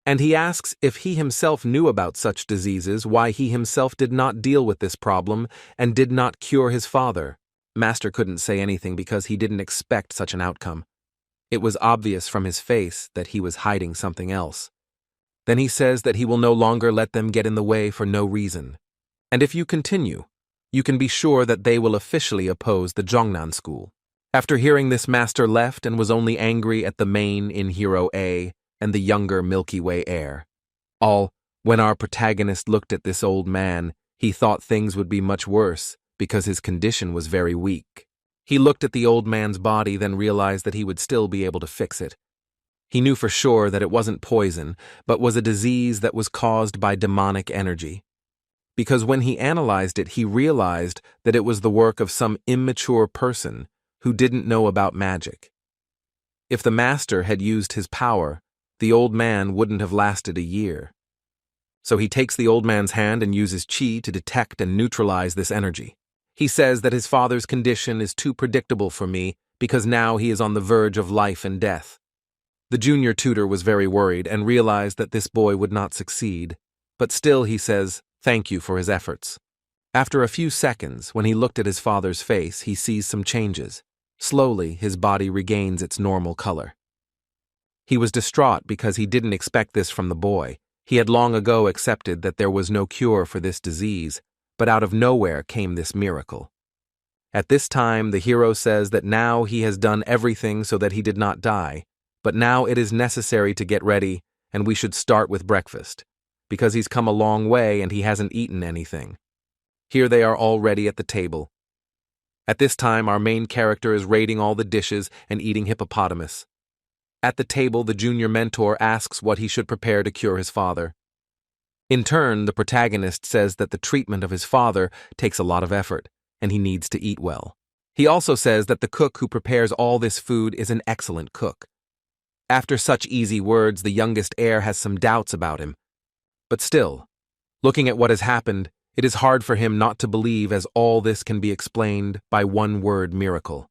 And he asks if he himself knew about such diseases, why he himself did not deal with this problem and did not cure his father. Master couldn't say anything because he didn't expect such an outcome. It was obvious from his face that he was hiding something else. Then he says that he will no longer let them get in the way for no reason. And if you continue, you can be sure that they will officially oppose the Zhongnan school. After hearing this, Master left and was only angry at the main in Hero A and the younger Milky Way heir. When our protagonist looked at this old man, he thought things would be much worse because his condition was very weak. He looked at the old man's body, then realized that he would still be able to fix it. He knew for sure that it wasn't poison, but was a disease that was caused by demonic energy. Because when he analyzed it, he realized that it was the work of some immature person who didn't know about magic. If the master had used his power, the old man wouldn't have lasted a year. So he takes the old man's hand and uses chi to detect and neutralize this energy. He says that his father's condition is too predictable for me because now he is on the verge of life and death. The junior tutor was very worried and realized that this boy would not succeed, but still he says thank you for his efforts. After a few seconds, when he looked at his father's face, he sees some changes. Slowly, his body regains its normal color. He was distraught because he didn't expect this from the boy. He had long ago accepted that there was no cure for this disease, but out of nowhere came this miracle. At this time, the hero says that now he has done everything so that he did not die, but now it is necessary to get ready, and we should start with breakfast, because he's come a long way and he hasn't eaten anything. Here they are all ready at the table. At this time, our main character is raiding all the dishes and eating hippopotamus. At the table, the junior mentor asks what he should prepare to cure his father. In turn, the protagonist says that the treatment of his father takes a lot of effort, and he needs to eat well. He also says that the cook who prepares all this food is an excellent cook. After such easy words, the youngest heir has some doubts about him. But still, looking at what has happened, it is hard for him not to believe, as all this can be explained by one word: miracle.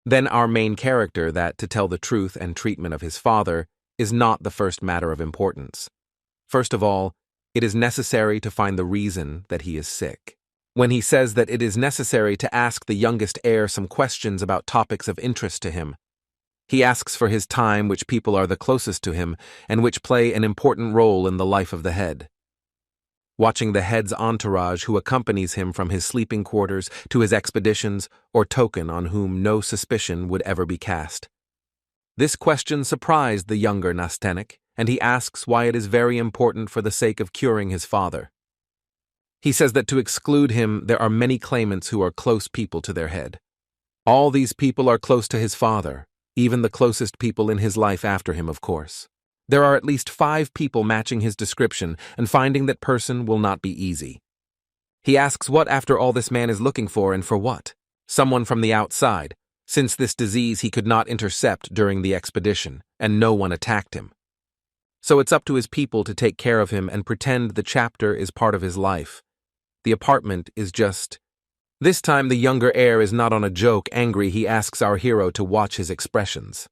Then our main character, that, to tell the truth and treatment of his father, is not the first matter of importance. First of all, it is necessary to find the reason that he is sick. When he says that it is necessary to ask the youngest heir some questions about topics of interest to him, he asks for his time, which people are the closest to him and which play an important role in the life of the head. Watching the head's entourage who accompanies him from his sleeping quarters to his expeditions, or token on whom no suspicion would ever be cast. This question surprised the younger Nastenik, and he asks why it is very important for the sake of curing his father. He says that to exclude him, there are many claimants who are close people to their head. All these people are close to his father, even the closest people in his life after him, of course. There are at least 5 people matching his description, and finding that person will not be easy. He asks what after all this man is looking for, and for what? Someone from the outside, since this disease he could not intercept during the expedition, and no one attacked him. So it's up to his people to take care of him and pretend the chapter is part of his life. The apartment is just... This time the younger heir is not on a joke angry. He asks our hero to watch his expressions.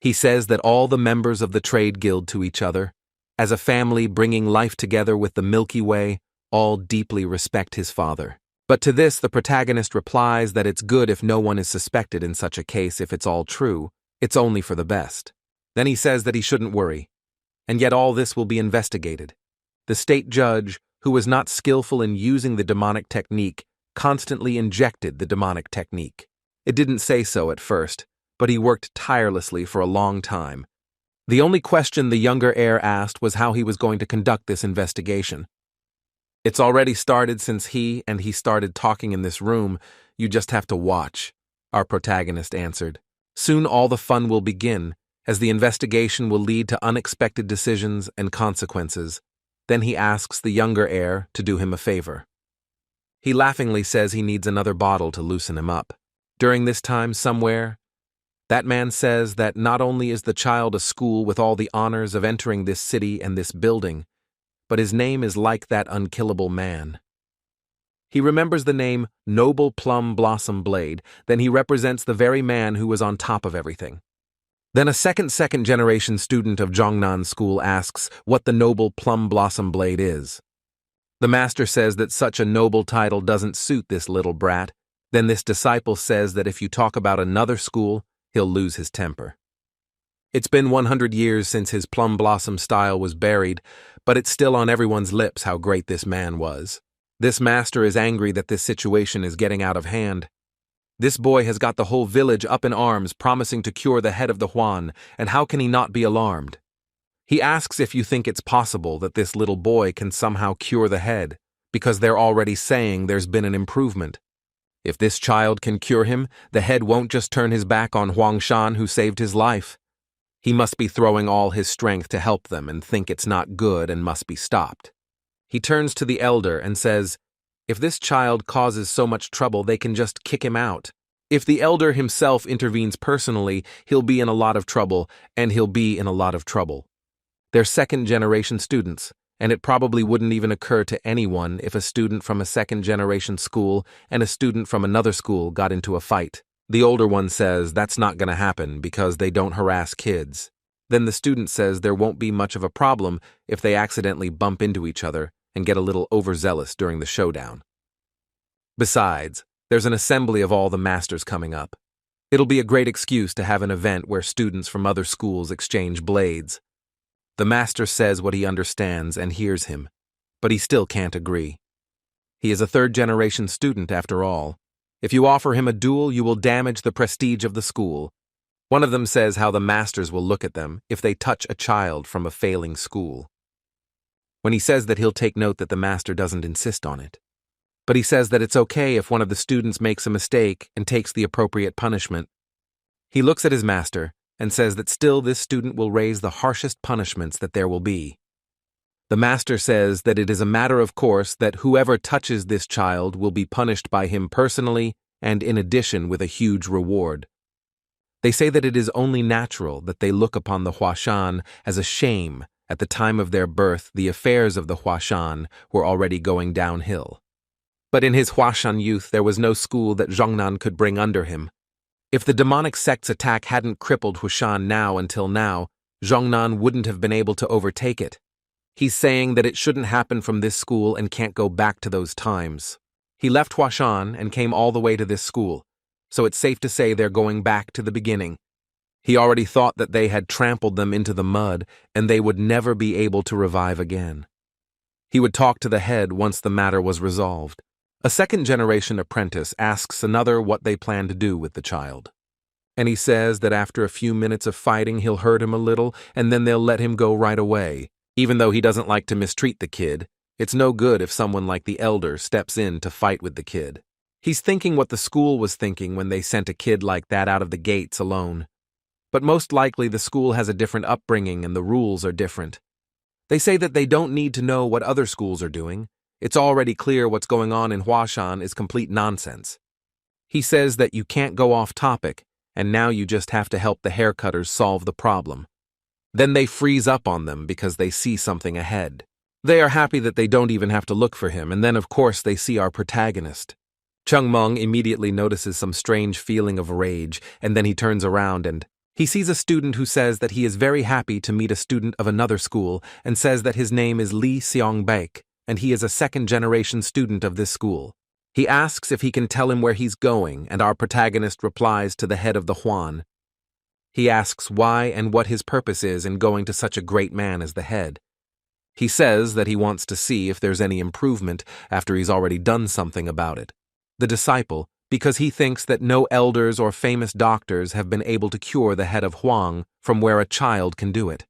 He says that all the members of the trade guild to each other, as a family bringing life together with the Milky Way, all deeply respect his father. But to this the protagonist replies that it's good if no one is suspected in such a case. If it's all true, it's only for the best. Then he says that he shouldn't worry, and yet all this will be investigated. The state judge, who was not skillful in using the demonic technique, constantly injected the demonic technique. It didn't say so at first, but he worked tirelessly for a long time. The only question the younger heir asked was how he was going to conduct this investigation. It's already started since he started talking in this room. You just have to watch, our protagonist answered. Soon all the fun will begin, as the investigation will lead to unexpected decisions and consequences. Then he asks the younger heir to do him a favor. He laughingly says he needs another bottle to loosen him up. During this time, somewhere, that man says that not only is the child a school with all the honors of entering this city and this building, but his name is like that unkillable man. He remembers the name Noble Plum Blossom Blade, then he represents the very man who was on top of everything. Then a second-generation student of Zhongnan School asks what the Noble Plum Blossom Blade is. The master says that such a noble title doesn't suit this little brat. Then this disciple says that if you talk about another school, he'll lose his temper. It's been 100 years since his plum blossom style was buried, but it's still on everyone's lips how great this man was. This master is angry that this situation is getting out of hand. This boy has got the whole village up in arms, promising to cure the head of the Huan, and how can he not be alarmed? He asks if you think it's possible that this little boy can somehow cure the head, because they're already saying there's been an improvement. If this child can cure him, the head won't just turn his back on Huangshan, who saved his life. He must be throwing all his strength to help them and think it's not good and must be stopped. He turns to the elder and says, "If this child causes so much trouble, they can just kick him out. If the elder himself intervenes personally, he'll be in a lot of trouble, and he'll be in a lot of trouble." They're second-generation students, and it probably wouldn't even occur to anyone if a student from a second-generation school and a student from another school got into a fight. The older one says that's not going to happen because they don't harass kids. Then the student says there won't be much of a problem if they accidentally bump into each other and get a little overzealous during the showdown. Besides, there's an assembly of all the masters coming up. It'll be a great excuse to have an event where students from other schools exchange blades. The master says what he understands and hears him, but he still can't agree. He is a third-generation student after all. If you offer him a duel, you will damage the prestige of the school. One of them says how the masters will look at them if they touch a child from a failing school. When he says that he'll take note that the master doesn't insist on it. But he says that it's okay if one of the students makes a mistake and takes the appropriate punishment. He looks at his master and says that still this student will raise the harshest punishments that there will be. The master says that it is a matter of course that whoever touches this child will be punished by him personally and in addition with a huge reward. They say that it is only natural that they look upon the Hashan as a shame. At the time of their birth, the affairs of the Hashan were already going downhill. But in his Hashan youth, there was no school that Zhongnan could bring under him. If the demonic sect's attack hadn't crippled Hashan now until now, Zhongnan wouldn't have been able to overtake it. He's saying that it shouldn't happen from this school and can't go back to those times. He left Hashan and came all the way to this school, so it's safe to say they're going back to the beginning. He already thought that they had trampled them into the mud and they would never be able to revive again. He would talk to the head once the matter was resolved. A second-generation apprentice asks another what they plan to do with the child. And he says that after a few minutes of fighting, he'll hurt him a little and then they'll let him go right away. Even though he doesn't like to mistreat the kid, it's no good if someone like the elder steps in to fight with the kid. He's thinking what the school was thinking when they sent a kid like that out of the gates alone. But most likely the school has a different upbringing and the rules are different. They say that they don't need to know what other schools are doing. It's already clear what's going on in Hashan is complete nonsense. He says that you can't go off topic, and now you just have to help the haircutters solve the problem. Then they freeze up on them because they see something ahead. They are happy that they don't even have to look for him, and then of course they see our protagonist. Chungmung immediately notices some strange feeling of rage, and then he turns around and he sees a student who says that he is very happy to meet a student of another school and says that his name is Lee Seong-baek, and he is a second-generation student of this school. He asks if he can tell him where he's going, and our protagonist replies to the head of the Hwan. He asks why and what his purpose is in going to such a great man as the head. He says that he wants to see if there's any improvement after he's already done something about it. The disciple, because he thinks that no elders or famous doctors have been able to cure the head of Huang from where a child can do it.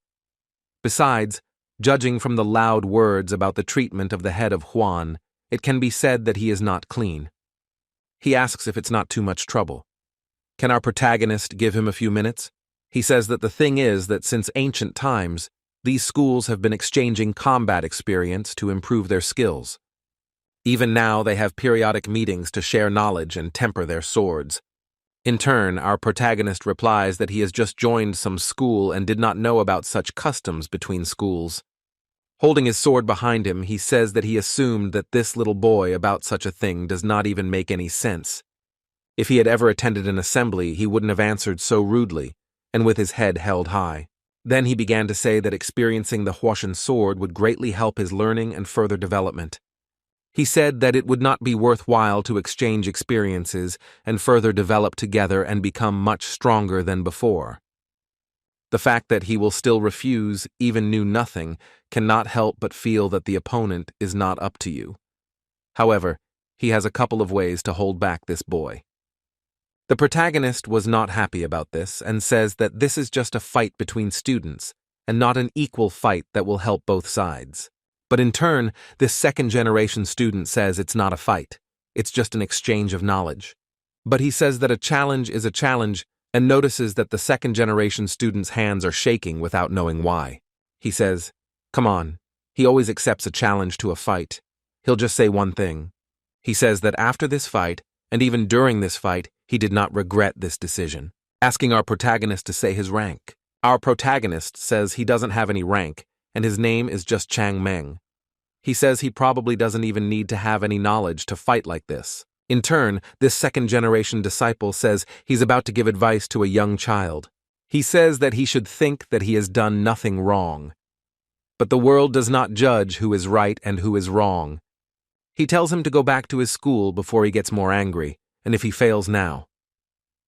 Besides, judging from the loud words about the treatment of the head of Huan, it can be said that he is not clean. He asks if it's not too much trouble. Can our protagonist give him a few minutes? He says that the thing is that since ancient times, these schools have been exchanging combat experience to improve their skills. Even now, they have periodic meetings to share knowledge and temper their swords. In turn, our protagonist replies that he has just joined some school and did not know about such customs between schools. Holding his sword behind him, he says that he assumed that this little boy about such a thing does not even make any sense. If he had ever attended an assembly, he wouldn't have answered so rudely, and with his head held high. Then he began to say that experiencing the Huashan sword would greatly help his learning and further development. He said that it would not be worthwhile to exchange experiences and further develop together and become much stronger than before. The fact that he will still refuse, even knew nothing, cannot help but feel that the opponent is not up to you. However, he has a couple of ways to hold back this boy. The protagonist was not happy about this and says that this is just a fight between students and not an equal fight that will help both sides. But in turn, this second-generation student says it's not a fight. It's just an exchange of knowledge. But he says that a challenge is a challenge and notices that the second-generation student's hands are shaking without knowing why. He says, "Come on." He always accepts a challenge to a fight. He'll just say one thing. He says that after this fight, and even during this fight, he did not regret this decision, asking our protagonist to say his rank. Our protagonist says he doesn't have any rank, and his name is just Chaon Min. He says he probably doesn't even need to have any knowledge to fight like this. In turn, this second-generation disciple says he's about to give advice to a young child. He says that he should think that he has done nothing wrong. But the world does not judge who is right and who is wrong. He tells him to go back to his school before he gets more angry, and if he fails now.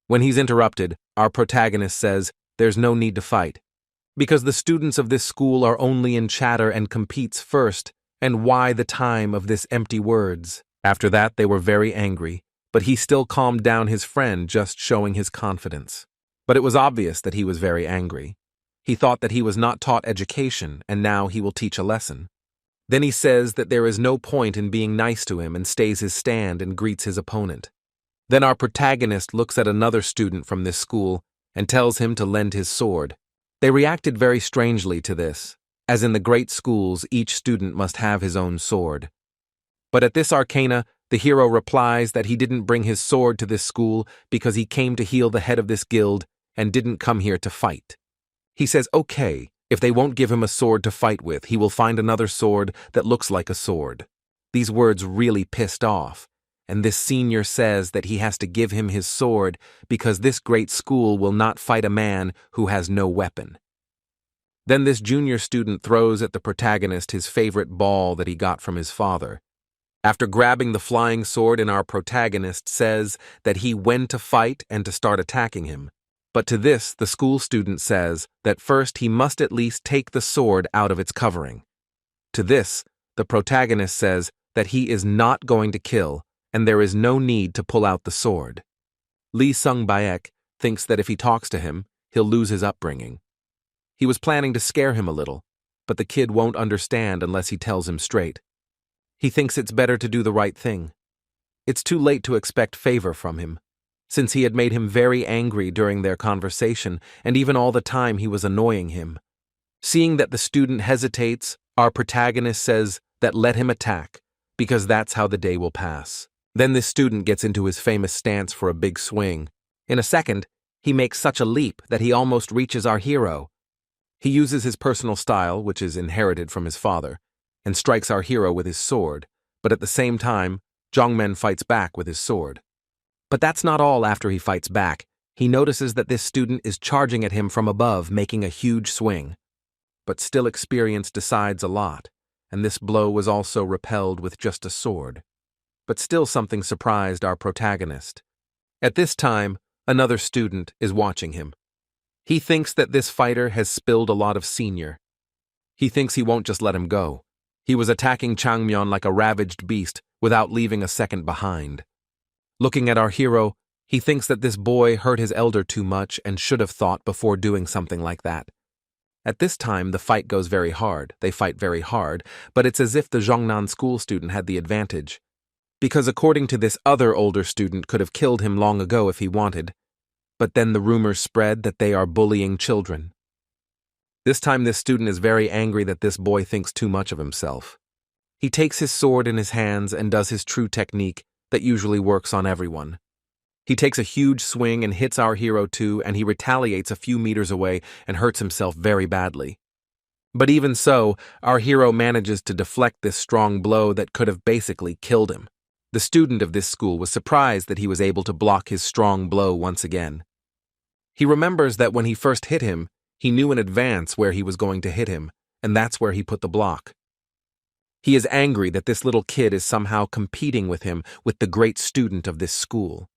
When he's interrupted, our protagonist says there's no need to fight, because the students of this school are only in chatter and competes first, and why the time of this empty words? After that, they were very angry, but he still calmed down his friend, just showing his confidence. But it was obvious that he was very angry. He thought that he was not taught education, and now he will teach a lesson. Then he says that there is no point in being nice to him and stays his stand and greets his opponent. Then our protagonist looks at another student from this school and tells him to lend his sword. They reacted very strangely to this, as in the great schools each student must have his own sword. But at this arcana, the hero replies that he didn't bring his sword to this school because he came to heal the head of this guild and didn't come here to fight. He says, okay, if they won't give him a sword to fight with, he will find another sword that looks like a sword. These words really pissed off, and this senior says that he has to give him his sword because this great school will not fight a man who has no weapon. Then this junior student throws at the protagonist his favorite ball that he got from his father. After grabbing the flying sword, and our protagonist says that he went to fight and to start attacking him. But to this, the school student says that first he must at least take the sword out of its covering. To this, the protagonist says that he is not going to kill, and there is no need to pull out the sword. Lee Sung-baek thinks that if he talks to him, he'll lose his upbringing. He was planning to scare him a little, but the kid won't understand unless he tells him straight. He thinks it's better to do the right thing. It's too late to expect favor from him, since he had made him very angry during their conversation, and even all the time he was annoying him. Seeing that the student hesitates, our protagonist says that let him attack, because that's how the day will pass. Then this student gets into his famous stance for a big swing. In a second, he makes such a leap that he almost reaches our hero. He uses his personal style, which is inherited from his father, and strikes our hero with his sword, but at the same time, Jongmen fights back with his sword. But that's not all. After he fights back, he notices that this student is charging at him from above, making a huge swing. But still experience decides a lot, and this blow was also repelled with just a sword. But still something surprised our protagonist. At this time, another student is watching him. He thinks that this fighter has spilled a lot of senior. He thinks he won't just let him go. He was attacking Changmyeon like a ravaged beast without leaving a second behind. Looking at our hero, he thinks that this boy hurt his elder too much and should have thought before doing something like that. At this time, the fight goes very hard. They fight very hard, but it's as if the Zhongnan school student had the advantage. Because according to this other older student could have killed him long ago if he wanted. But then the rumors spread that they are bullying children. This time this student is very angry that this boy thinks too much of himself. He takes his sword in his hands and does his true technique that usually works on everyone. He takes a huge swing and hits our hero too, and he retaliates a few meters away and hurts himself very badly. But even so, our hero manages to deflect this strong blow that could have basically killed him. The student of this school was surprised that he was able to block his strong blow once again. He remembers that when he first hit him, he knew in advance where he was going to hit him, and that's where he put the block. He is angry that this little kid is somehow competing with him, with the great student of this school.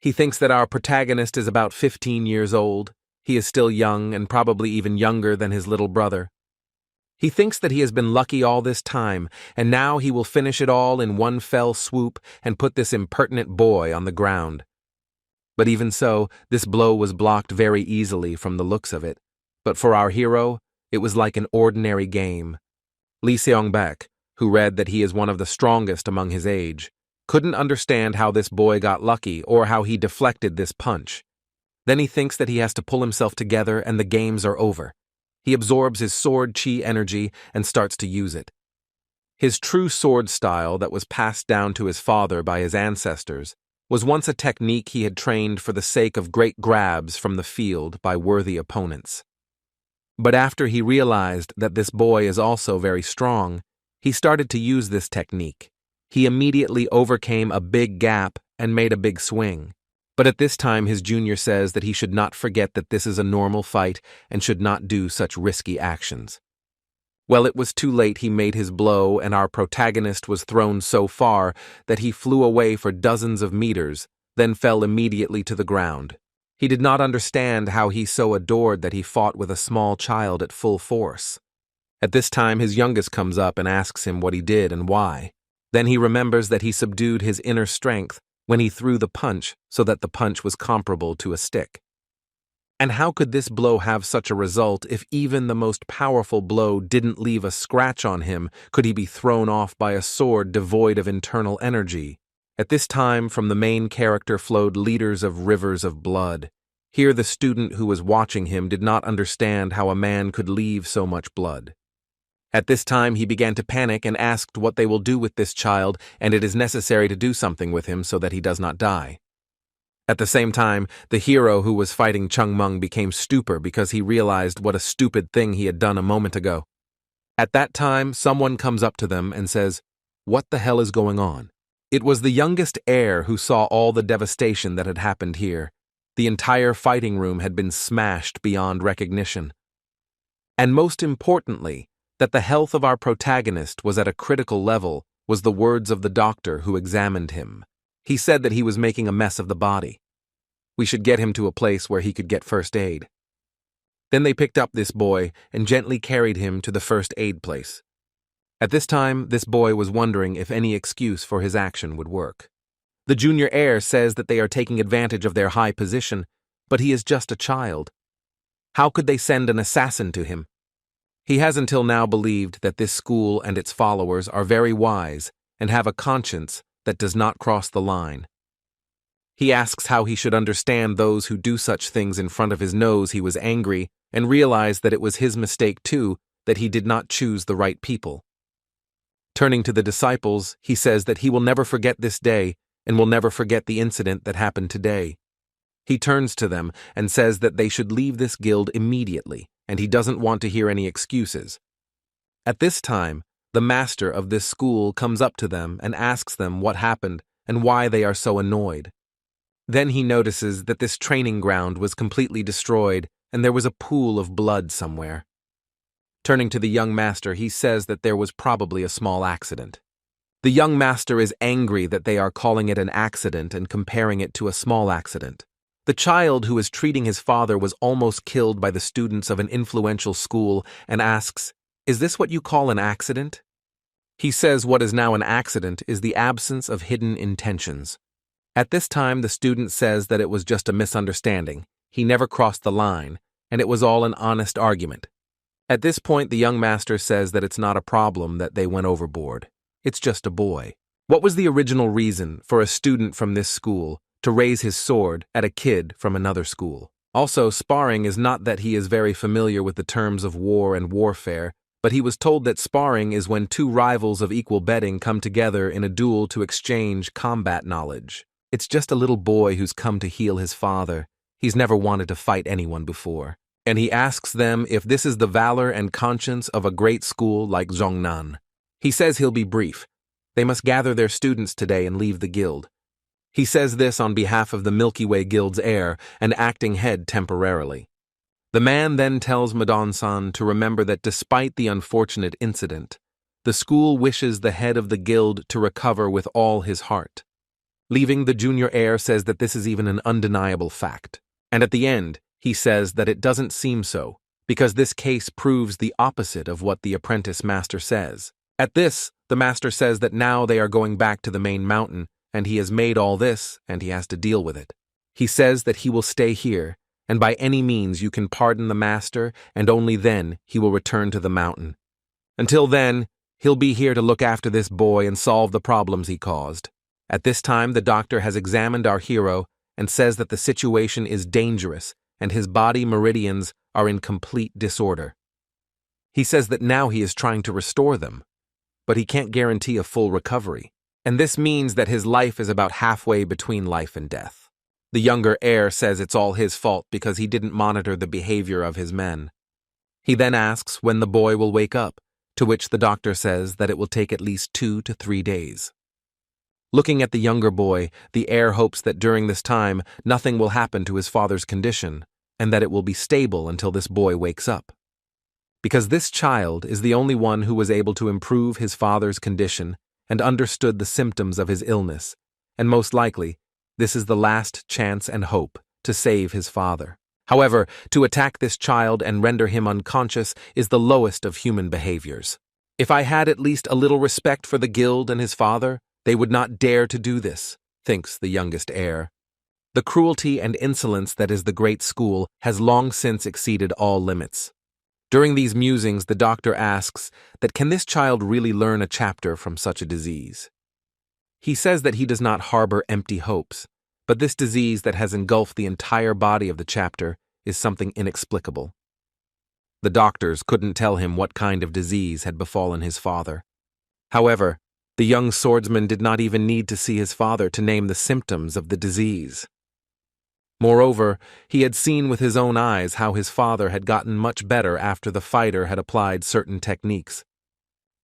He thinks that our protagonist is about 15 years old. He is still young and probably even younger than his little brother. He thinks that he has been lucky all this time, and now he will finish it all in one fell swoop and put this impertinent boy on the ground. But even so, this blow was blocked very easily from the looks of it. But for our hero, it was like an ordinary game. Lee Seong-baek, who read that he is one of the strongest among his age, couldn't understand how this boy got lucky or how he deflected this punch. Then he thinks that he has to pull himself together and the games are over. He absorbs his sword chi energy and starts to use it. His true sword style that was passed down to his father by his ancestors was once a technique he had trained for the sake of great grabs from the field by worthy opponents. But after he realized that this boy is also very strong, he started to use this technique. He immediately overcame a big gap and made a big swing. But at this time his junior says that he should not forget that this is a normal fight and should not do such risky actions. Well, it was too late. He made his blow and our protagonist was thrown so far that he flew away for dozens of meters, then fell immediately to the ground. He did not understand how he so adored that he fought with a small child at full force. At this time his youngest comes up and asks him what he did and why. Then he remembers that he subdued his inner strength when he threw the punch so that the punch was comparable to a stick. And how could this blow have such a result if even the most powerful blow didn't leave a scratch on him? Could he be thrown off by a sword devoid of internal energy? At this time, from the main character flowed liters of rivers of blood. Here the student who was watching him did not understand how a man could leave so much blood. At this time he began to panic and asked what they will do with this child, and it is necessary to do something with him so that he does not die. At the same time, the hero who was fighting Changmeng became stupor because he realized what a stupid thing he had done a moment ago. At that time, someone comes up to them and says, "What the hell is going on?" It was the youngest heir who saw all the devastation that had happened here. The entire fighting room had been smashed beyond recognition. And most importantly, that the health of our protagonist was at a critical level was the words of the doctor who examined him. He said that he was making a mess of the body. We should get him to a place where he could get first aid. Then they picked up this boy and gently carried him to the first aid place. At this time, this boy was wondering if any excuse for his action would work. The junior heir says that they are taking advantage of their high position, but he is just a child. How could they send an assassin to him? He has until now believed that this school and its followers are very wise and have a conscience that does not cross the line. He asks how he should understand those who do such things in front of his nose. He was angry and realized that it was his mistake too, that he did not choose the right people. Turning to the disciples, he says that he will never forget this day and will never forget the incident that happened today. He turns to them and says that they should leave this guild immediately, and he doesn't want to hear any excuses. At this time, the master of this school comes up to them and asks them what happened and why they are so annoyed. Then he notices that this training ground was completely destroyed and there was a pool of blood somewhere. Turning to the young master, he says that there was probably a small accident. The young master is angry that they are calling it an accident and comparing it to a small accident. The child who is treating his father was almost killed by the students of an influential school and asks, "Is this what you call an accident?" He says what is now an accident is the absence of hidden intentions. At this time, the student says that it was just a misunderstanding. He never crossed the line, and it was all an honest argument. At this point, the young master says that it's not a problem that they went overboard. It's just a boy. What was the original reason for a student from this school to raise his sword at a kid from another school? Also, sparring is not that he is very familiar with the terms of war and warfare, but he was told that sparring is when two rivals of equal betting come together in a duel to exchange combat knowledge. It's just a little boy who's come to heal his father. He's never wanted to fight anyone before. And he asks them if this is the valor and conscience of a great school like Zhongnan. He says he'll be brief. They must gather their students today and leave the guild. He says this on behalf of the Milky Way Guild's heir and acting head temporarily. The man then tells Madon-san to remember that despite the unfortunate incident, the school wishes the head of the guild to recover with all his heart. Leaving, the junior heir says that this is even an undeniable fact. And at the end, he says that it doesn't seem so, because this case proves the opposite of what the apprentice master says. At this, the master says that now they are going back to the main mountain, and he has made all this, and he has to deal with it. He says that he will stay here, and by any means you can pardon the master, and only then he will return to the mountain. Until then, he'll be here to look after this boy and solve the problems he caused. At this time, the doctor has examined our hero and says that the situation is dangerous and his body meridians are in complete disorder. He says that now he is trying to restore them, but he can't guarantee a full recovery, and this means that his life is about halfway between life and death. The younger heir says it's all his fault because he didn't monitor the behavior of his men. He then asks when the boy will wake up, to which the doctor says that it will take at least 2 to 3 days. Looking at the younger boy, the heir hopes that during this time nothing will happen to his father's condition, and that it will be stable until this boy wakes up. Because this child is the only one who was able to improve his father's condition and understood the symptoms of his illness, and most likely, this is the last chance and hope to save his father. However, to attack this child and render him unconscious is the lowest of human behaviors. If I had at least a little respect for the guild and his father, they would not dare to do this, thinks the youngest heir. The cruelty and insolence that is the great school has long since exceeded all limits. During these musings, the doctor asks that can this child really learn a chapter from such a disease? He says that he does not harbor empty hopes, but this disease that has engulfed the entire body of the chapter is something inexplicable. The doctors couldn't tell him what kind of disease had befallen his father. However, the young swordsman did not even need to see his father to name the symptoms of the disease. Moreover, he had seen with his own eyes how his father had gotten much better after the fighter had applied certain techniques.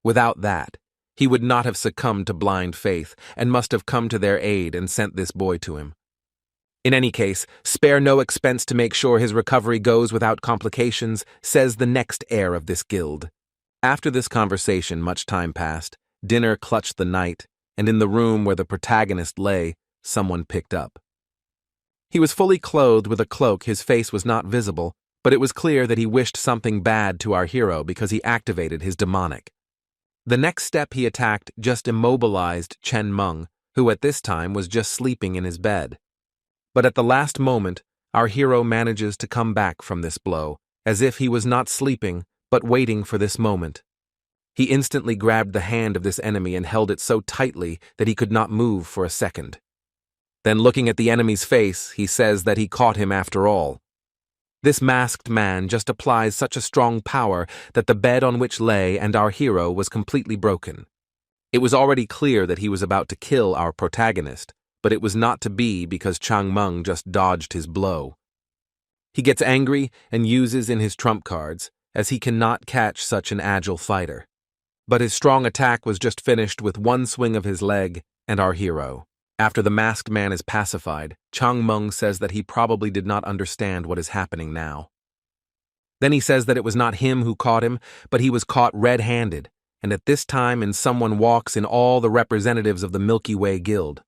Without that, he would not have succumbed to blind faith and must have come to their aid and sent this boy to him. In any case, spare no expense to make sure his recovery goes without complications, says the next heir of this guild. After this conversation, much time passed, dinner clutched the night, and in the room where the protagonist lay, someone picked up. He was fully clothed with a cloak, his face was not visible, but it was clear that he wished something bad to our hero because he activated his demonic. The next step he attacked just immobilized Chen Meng, who at this time was just sleeping in his bed. But at the last moment, our hero manages to come back from this blow, as if he was not sleeping, but waiting for this moment. He instantly grabbed the hand of this enemy and held it so tightly that he could not move for a second. Then looking at the enemy's face, he says that he caught him after all. This masked man just applies such a strong power that the bed on which lay and our hero was completely broken. It was already clear that he was about to kill our protagonist, but it was not to be because Chaon Min just dodged his blow. He gets angry and uses in his trump cards, as he cannot catch such an agile fighter. But his strong attack was just finished with one swing of his leg and our hero. After the masked man is pacified, Chaon Min says that he probably did not understand what is happening now. Then he says that it was not him who caught him, but he was caught red-handed, and at this time someone walks in all the representatives of the Milky Way Guild.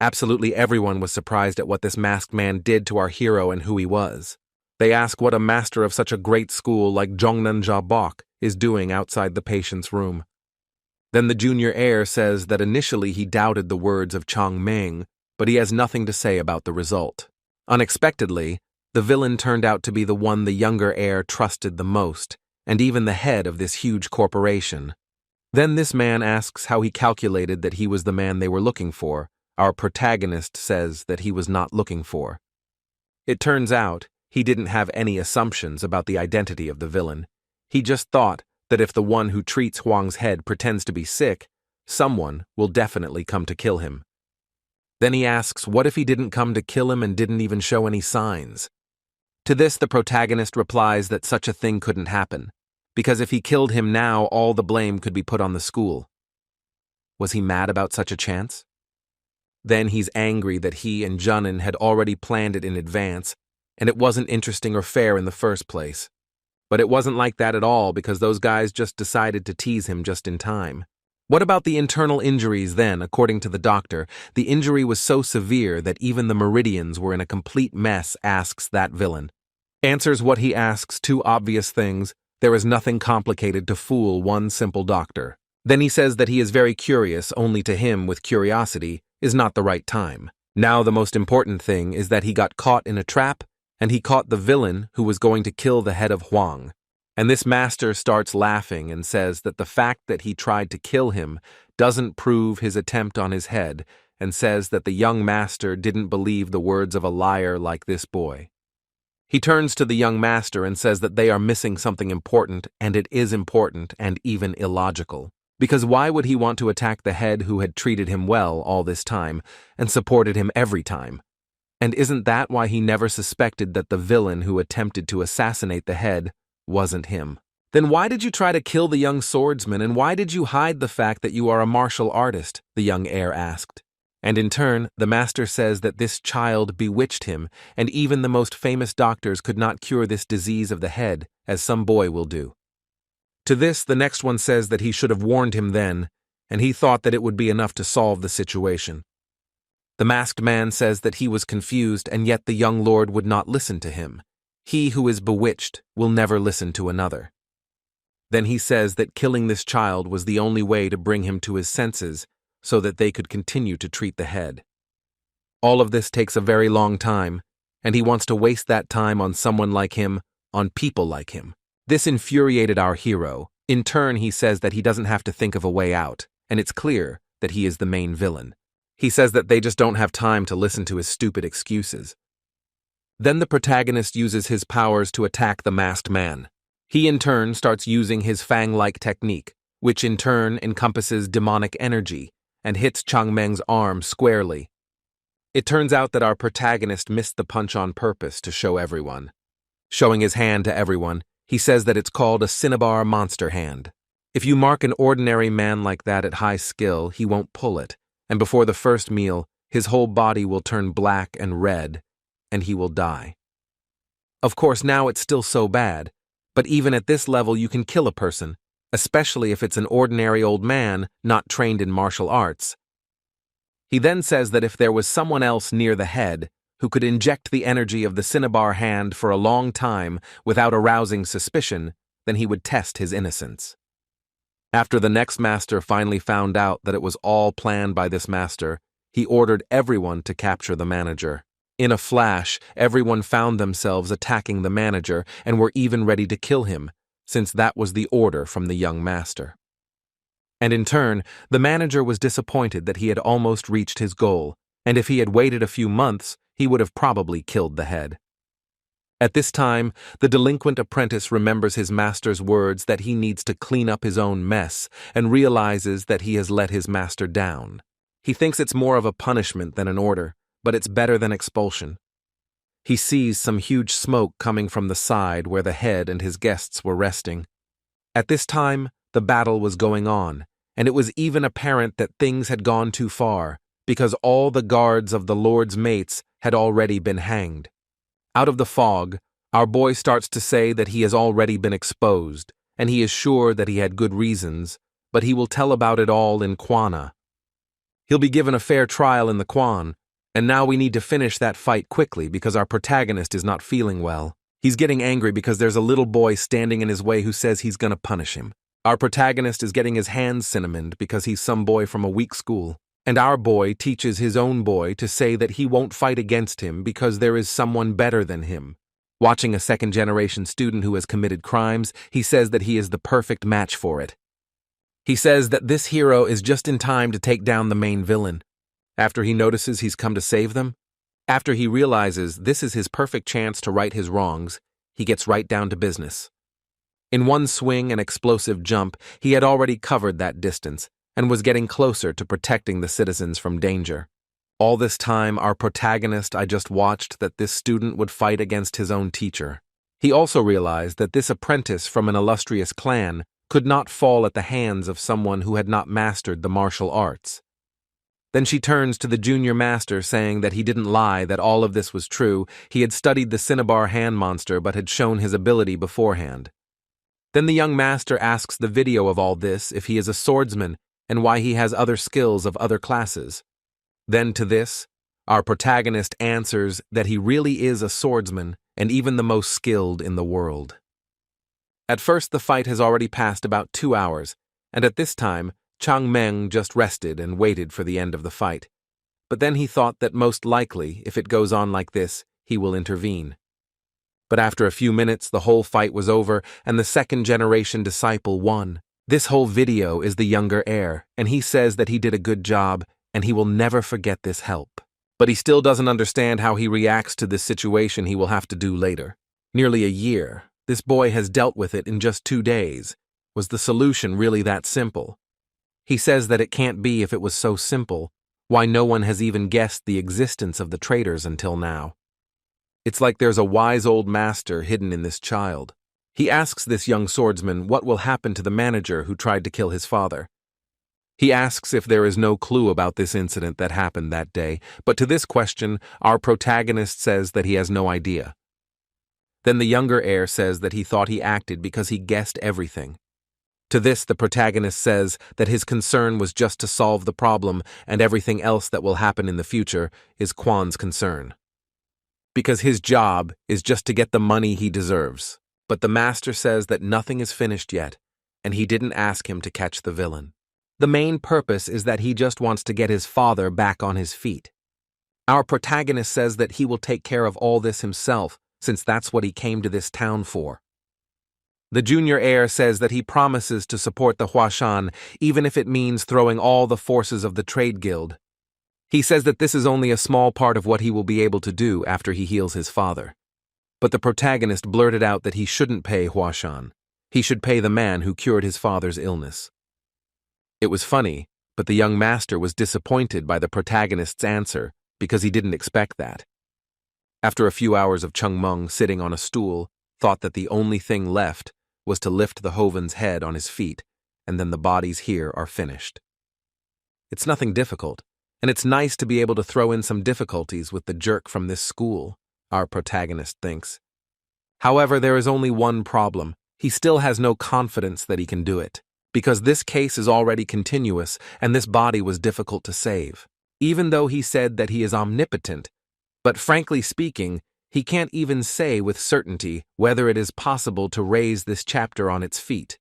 Absolutely everyone was surprised at what this masked man did to our hero and who he was. They ask what a master of such a great school like Zhongnan Jabok is doing outside the patient's room. Then the junior heir says that initially he doubted the words of Chaon Min, but he has nothing to say about the result. Unexpectedly, the villain turned out to be the one the younger heir trusted the most, and even the head of this huge corporation. Then this man asks how he calculated that he was the man they were looking for. Our protagonist says that he was not looking for. It turns out he didn't have any assumptions about the identity of the villain. He just thought that if the one who treats Huang's head pretends to be sick, someone will definitely come to kill him. Then he asks what if he didn't come to kill him and didn't even show any signs. To this the protagonist replies that such a thing couldn't happen, because if he killed him now all the blame could be put on the school. Was he mad about such a chance? Then he's angry that he and Junin had already planned it in advance, and it wasn't interesting or fair in the first place. But it wasn't like that at all because those guys just decided to tease him just in time. What about the internal injuries then? According to the doctor, the injury was so severe that even the meridians were in a complete mess, asks that villain. Answers what he asks, two obvious things. There is nothing complicated to fool one simple doctor. Then he says that he is very curious, only to him with curiosity is not the right time. Now the most important thing is that he got caught in a trap, and he caught the villain who was going to kill the head of Huang. And this master starts laughing and says that the fact that he tried to kill him doesn't prove his attempt on his head, and says that the young master didn't believe the words of a liar like this boy. He turns to the young master and says that they are missing something important, and it is important and even illogical. Because why would he want to attack the head who had treated him well all this time and supported him every time? And isn't that why he never suspected that the villain who attempted to assassinate the head wasn't him? Then why did you try to kill the young swordsman, and why did you hide the fact that you are a martial artist? The young heir asked. And in turn, the master says that this child bewitched him, and even the most famous doctors could not cure this disease of the head, as some boy will do. To this, the next one says that he should have warned him then, and he thought that it would be enough to solve the situation. The masked man says that he was confused, and yet the young lord would not listen to him. He who is bewitched will never listen to another. Then he says that killing this child was the only way to bring him to his senses, so that they could continue to treat the head. All of this takes a very long time, and he wants to waste that time on someone like him, on people like him. This infuriated our hero. In turn, he says that he doesn't have to think of a way out, and it's clear that he is the main villain. He says that they just don't have time to listen to his stupid excuses. Then the protagonist uses his powers to attack the masked man. He in turn starts using his fang-like technique, which in turn encompasses demonic energy, and hits Chaon Min's arm squarely. It turns out that our protagonist missed the punch on purpose to show everyone. Showing his hand to everyone, he says that it's called a cinnabar monster hand. If you mark an ordinary man like that at high skill, he won't pull it, and before the first meal, his whole body will turn black and red, and he will die. Of course, now it's still so bad, but even at this level you can kill a person, especially if it's an ordinary old man not trained in martial arts. He then says that if there was someone else near the head who could inject the energy of the cinnabar hand for a long time without arousing suspicion, then he would test his innocence. After the next master finally found out that it was all planned by this master, he ordered everyone to capture the manager. In a flash, everyone found themselves attacking the manager and were even ready to kill him, since that was the order from the young master. And in turn, the manager was disappointed that he had almost reached his goal, and if he had waited a few months, he would have probably killed the head. At this time, the delinquent apprentice remembers his master's words that he needs to clean up his own mess and realizes that he has let his master down. He thinks it's more of a punishment than an order, but it's better than expulsion. He sees some huge smoke coming from the side where the head and his guests were resting. At this time, the battle was going on, and it was even apparent that things had gone too far, because all the guards of the Lord's mates had already been hanged. Out of the fog, our boy starts to say that he has already been exposed, and he is sure that he had good reasons, but he will tell about it all in Kwana. He'll be given a fair trial in the Kwan, and now we need to finish that fight quickly because our protagonist is not feeling well. He's getting angry because there's a little boy standing in his way who says he's gonna punish him. Our protagonist is getting his hands cinnamoned because he's some boy from a weak school. And our boy teaches his own boy to say that he won't fight against him because there is someone better than him. Watching a second-generation student who has committed crimes, he says that he is the perfect match for it. He says that this hero is just in time to take down the main villain. After he notices he's come to save them, after he realizes this is his perfect chance to right his wrongs, he gets right down to business. In one swing and explosive jump, he had already covered that distance, and was getting closer to protecting the citizens from danger. All this time, our protagonist, I just watched that this student would fight against his own teacher. He also realized that this apprentice from an illustrious clan could not fall at the hands of someone who had not mastered the martial arts. Then she turns to the junior master saying that he didn't lie, that all of this was true. He had studied the cinnabar hand monster but had shown his ability beforehand. Then the young master asks the video of all this if he is a swordsman and why he has other skills of other classes. Then to this, our protagonist answers that he really is a swordsman and even the most skilled in the world. At first the fight has already passed about 2 hours, and at this time, Chaon Min just rested and waited for the end of the fight. But then he thought that most likely, if it goes on like this, he will intervene. But after a few minutes, the whole fight was over and the second-generation disciple won. This whole video is the younger heir, and he says that he did a good job and he will never forget this help. But he still doesn't understand how he reacts to this situation he will have to do later. Nearly a year. This boy has dealt with it in just 2 days. Was the solution really that simple? He says that it can't be if it was so simple. Why no one has even guessed the existence of the traitors until now. It's like there's a wise old master hidden in this child. He asks this young swordsman what will happen to the manager who tried to kill his father. He asks if there is no clue about this incident that happened that day, but to this question, our protagonist says that he has no idea. Then the younger heir says that he thought he acted because he guessed everything. To this, the protagonist says that his concern was just to solve the problem and everything else that will happen in the future is Kwan's concern. Because his job is just to get the money he deserves. But the master says that nothing is finished yet, and he didn't ask him to catch the villain. The main purpose is that he just wants to get his father back on his feet. Our protagonist says that he will take care of all this himself, since that's what he came to this town for. The junior heir says that he promises to support the Hashan, even if it means throwing all the forces of the trade guild. He says that this is only a small part of what he will be able to do after he heals his father. But the protagonist blurted out that he shouldn't pay Hashan. He should pay the man who cured his father's illness. It was funny, but the young master was disappointed by the protagonist's answer because he didn't expect that. After a few hours of Chaon Min sitting on a stool, thought that the only thing left was to lift the Hoven's head on his feet, and then the bodies here are finished. It's nothing difficult, and it's nice to be able to throw in some difficulties with the jerk from this school, our protagonist thinks. However, there is only one problem. He still has no confidence that he can do it, because this case is already continuous and this body was difficult to save. Even though he said that he is omnipotent, but frankly speaking, he can't even say with certainty whether it is possible to raise this chapter on its feet.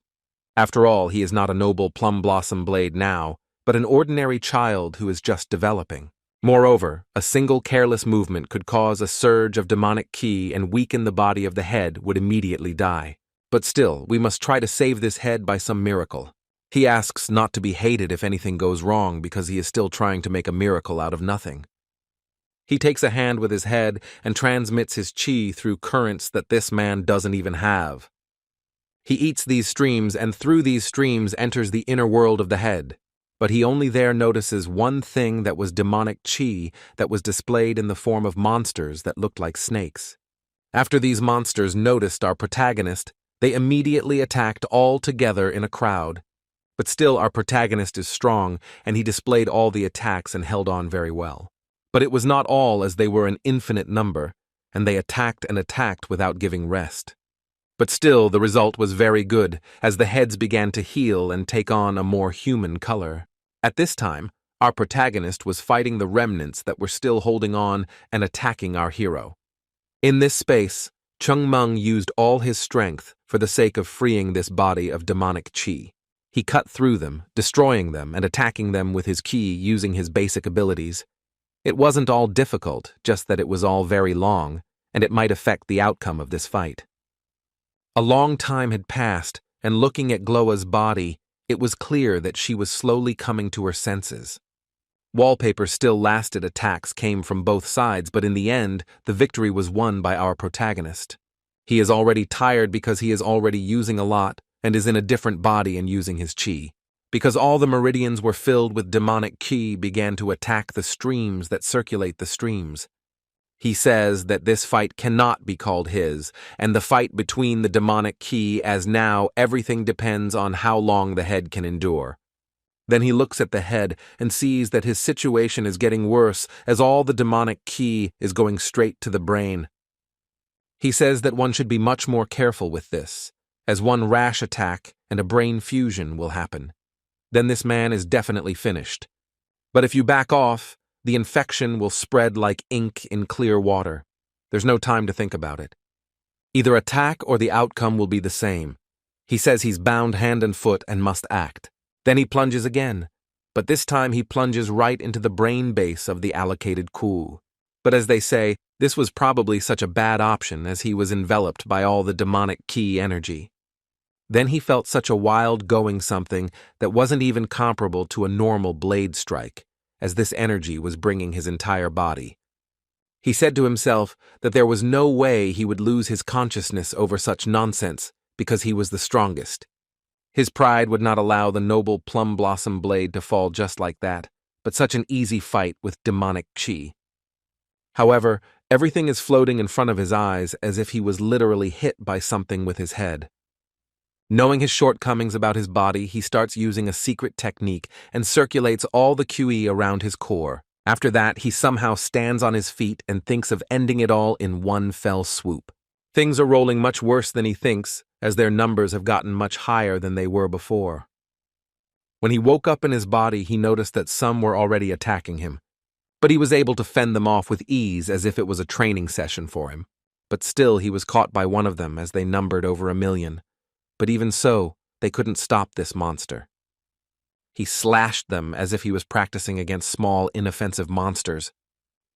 After all, he is not a noble plum blossom blade now, but an ordinary child who is just developing. Moreover, a single careless movement could cause a surge of demonic ki and weaken the body of the head would immediately die. But still, we must try to save this head by some miracle. He asks not to be hated if anything goes wrong because he is still trying to make a miracle out of nothing. He takes a hand with his head and transmits his chi through currents that this man doesn't even have. He eats these streams and through these streams enters the inner world of the head. But he only there notices one thing that was demonic chi that was displayed in the form of monsters that looked like snakes. After these monsters noticed our protagonist, they immediately attacked all together in a crowd. But still our protagonist is strong, and he displayed all the attacks and held on very well. But it was not all, as they were an infinite number, and they attacked and attacked without giving rest. But still the result was very good, as the heads began to heal and take on a more human color. At this time, our protagonist was fighting the remnants that were still holding on and attacking our hero. In this space, Chaon Min used all his strength for the sake of freeing this body of demonic chi. He cut through them, destroying them and attacking them with his ki using his basic abilities. It wasn't all difficult, just that it was all very long, and it might affect the outcome of this fight. A long time had passed, and looking at Gloa's body, it was clear that she was slowly coming to her senses. Wallpaper still lasted attacks came from both sides, but in the end, the victory was won by our protagonist. He is already tired because he is already using a lot and is in a different body and using his chi. Because all the meridians were filled with demonic ki began to attack the streams that circulate the streams. He says that this fight cannot be called his, and the fight between the demonic ki as now everything depends on how long the head can endure. Then he looks at the head and sees that his situation is getting worse as all the demonic ki is going straight to the brain. He says that one should be much more careful with this, as one rash attack and a brain fusion will happen. Then this man is definitely finished. But if you back off, the infection will spread like ink in clear water. There's no time to think about it. Either attack or the outcome will be the same. He says he's bound hand and foot and must act. Then he plunges again, but this time he plunges right into the brain base of the allocated ku. But as they say, this was probably such a bad option as he was enveloped by all the demonic ki energy. Then he felt such a wild going something that wasn't even comparable to a normal blade strike, as this energy was bringing his entire body. He said to himself that there was no way he would lose his consciousness over such nonsense because he was the strongest. His pride would not allow the noble plum blossom blade to fall just like that, but such an easy fight with demonic chi. However, everything is floating in front of his eyes as if he was literally hit by something with his head. Knowing his shortcomings about his body, he starts using a secret technique and circulates all the QE around his core. After that, he somehow stands on his feet and thinks of ending it all in one fell swoop. Things are rolling much worse than he thinks, as their numbers have gotten much higher than they were before. When he woke up in his body, he noticed that some were already attacking him, but he was able to fend them off with ease as if it was a training session for him. But still, he was caught by one of them as they numbered over 1,000,000. But even so, they couldn't stop this monster. He slashed them as if he was practicing against small, inoffensive monsters.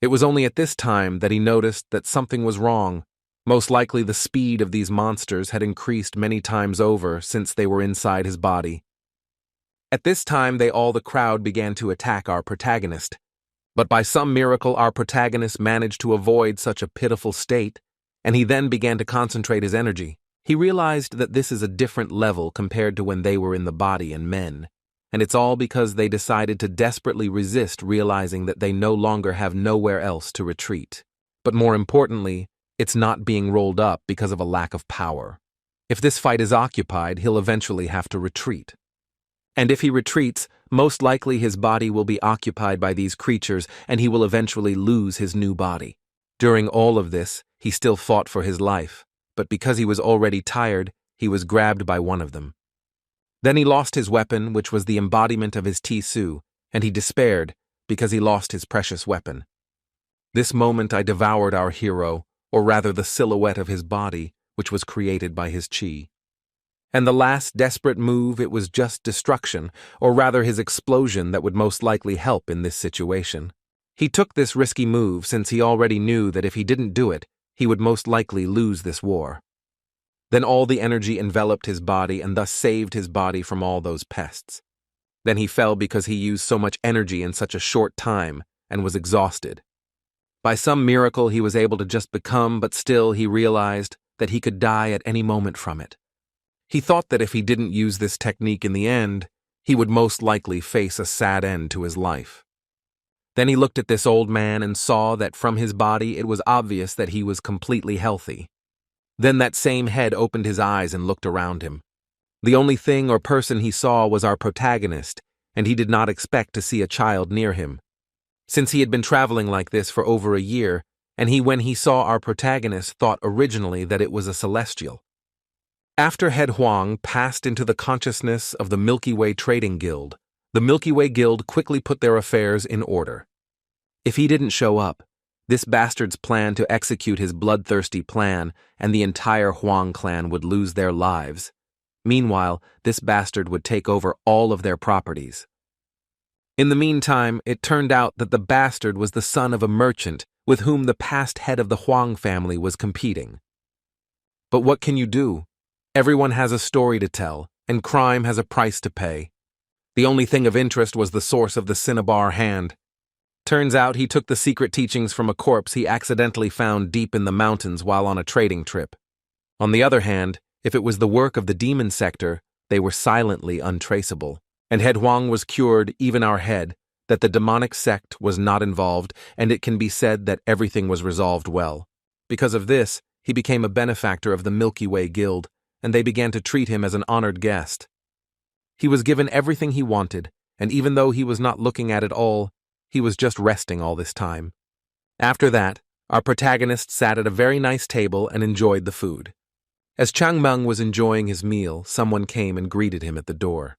It was only at this time that he noticed that something was wrong. Most likely the speed of these monsters had increased many times over since they were inside his body. At this time, the crowd began to attack our protagonist. But by some miracle, our protagonist managed to avoid such a pitiful state, and he then began to concentrate his energy. He realized that this is a different level compared to when they were in the body and men. And it's all because they decided to desperately resist, realizing that they no longer have nowhere else to retreat. But more importantly, it's not being rolled up because of a lack of power. If this fight is occupied, he'll eventually have to retreat. And if he retreats, most likely his body will be occupied by these creatures and he will eventually lose his new body. During all of this, he still fought for his life, but because he was already tired, he was grabbed by one of them. Then he lost his weapon, which was the embodiment of his Tisu, and he despaired because he lost his precious weapon. This moment I devoured our hero, or rather the silhouette of his body, which was created by his chi. And the last desperate move, it was just destruction, or rather his explosion that would most likely help in this situation. He took this risky move since he already knew that if he didn't do it, he would most likely lose this war. Then all the energy enveloped his body and thus saved his body from all those pests. Then he fell because he used so much energy in such a short time and was exhausted. By some miracle he was able to just become, but still he realized that he could die at any moment from it. He thought that if he didn't use this technique in the end, he would most likely face a sad end to his life. Then he looked at this old man and saw that from his body it was obvious that he was completely healthy. Then that same head opened his eyes and looked around him. The only thing or person he saw was our protagonist, and he did not expect to see a child near him. Since he had been traveling like this for over a year, and when he saw our protagonist, thought originally that it was a celestial. After Head Huang passed into the consciousness of the Milky Way Trading Guild, the Milky Way Guild quickly put their affairs in order. If he didn't show up, this bastard's plan to execute his bloodthirsty plan, and the entire Huang clan would lose their lives. Meanwhile, this bastard would take over all of their properties. In the meantime, it turned out that the bastard was the son of a merchant with whom the past head of the Huang family was competing. But what can you do? Everyone has a story to tell, and crime has a price to pay. The only thing of interest was the source of the cinnabar hand. Turns out he took the secret teachings from a corpse he accidentally found deep in the mountains while on a trading trip. On the other hand, if it was the work of the demon sector, they were silently untraceable. And Head Huang was cured, even our head, that the demonic sect was not involved, and it can be said that everything was resolved well. Because of this, he became a benefactor of the Milky Way Guild, and they began to treat him as an honored guest. He was given everything he wanted, and even though he was not looking at it all, he was just resting all this time. After that, our protagonist sat at a very nice table and enjoyed the food. As Chaon Min was enjoying his meal, someone came and greeted him at the door.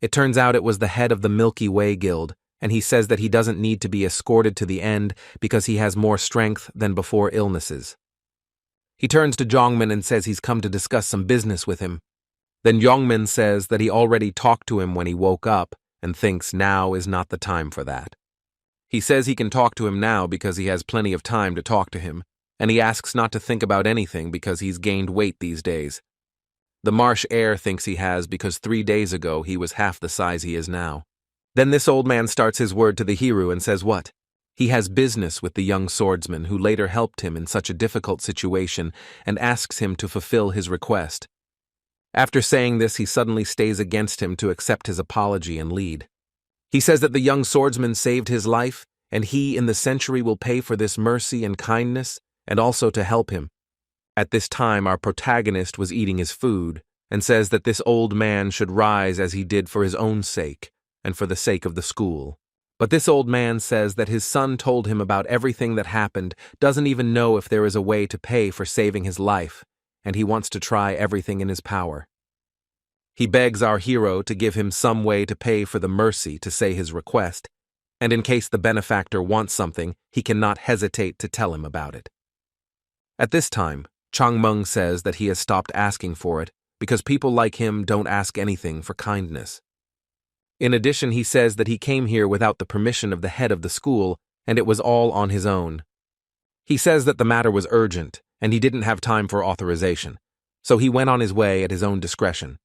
It turns out it was the head of the Milky Way Guild, and he says that he doesn't need to be escorted to the end because he has more strength than before illnesses. He turns to Chaon and says he's come to discuss some business with him. Then Chaon says that he already talked to him when he woke up and thinks now is not the time for that. He says he can talk to him now because he has plenty of time to talk to him, and he asks not to think about anything because he's gained weight these days. The marsh air thinks he has because 3 days ago he was half the size he is now. Then this old man starts his word to the hero and says what? He has business with the young swordsman who later helped him in such a difficult situation and asks him to fulfill his request. After saying this, he suddenly stays against him to accept his apology and lead. He says that the young swordsman saved his life, and he in the century will pay for this mercy and kindness, and also to help him. At this time, our protagonist was eating his food, and says that this old man should rise as he did for his own sake, and for the sake of the school. But this old man says that his son told him about everything that happened, doesn't even know if there is a way to pay for saving his life, and he wants to try everything in his power. He begs our hero to give him some way to pay for the mercy to say his request, and in case the benefactor wants something, he cannot hesitate to tell him about it. At this time, Chaon Min says that he has stopped asking for it because people like him don't ask anything for kindness. In addition, he says that he came here without the permission of the head of the school, and it was all on his own. He says that the matter was urgent, and he didn't have time for authorization, so he went on his way at his own discretion.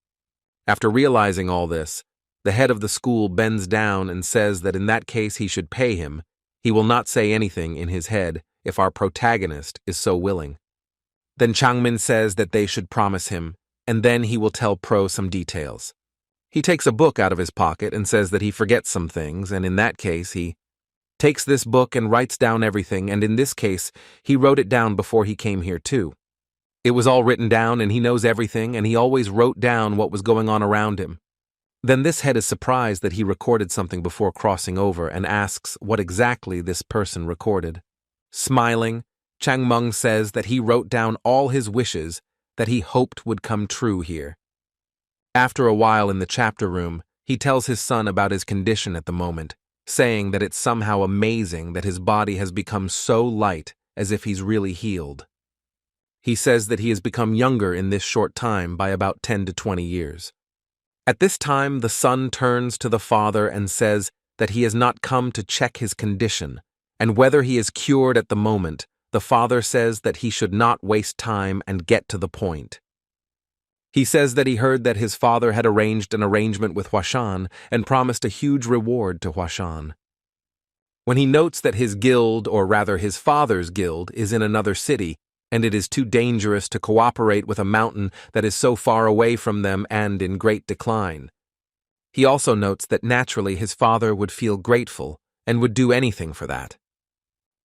After realizing all this, the head of the school bends down and says that in that case he should pay him. He will not say anything in his head if our protagonist is so willing. Then Chaon Min says that they should promise him, and then he will tell Pro some details. He takes a book out of his pocket and says that he forgets some things, and in that case he takes this book and writes down everything, and in this case he wrote it down before he came here too. It was all written down and he knows everything, and he always wrote down what was going on around him. Then this head is surprised that he recorded something before crossing over and asks what exactly this person recorded. Smiling, Chaon Min says that he wrote down all his wishes that he hoped would come true here. After a while in the chapter room, he tells his son about his condition at the moment, saying that it's somehow amazing that his body has become so light as if he's really healed. He says that he has become younger in this short time by about 10 to 20 years. At this time, the son turns to the father and says that he has not come to check his condition, and whether he is cured at the moment, the father says that he should not waste time and get to the point. He says that he heard that his father had arranged an arrangement with Hashan and promised a huge reward to Hashan. When he notes that his guild, or rather his father's guild, is in another city, and it is too dangerous to cooperate with a mountain that is so far away from them and in great decline. He also notes that naturally his father would feel grateful and would do anything for that.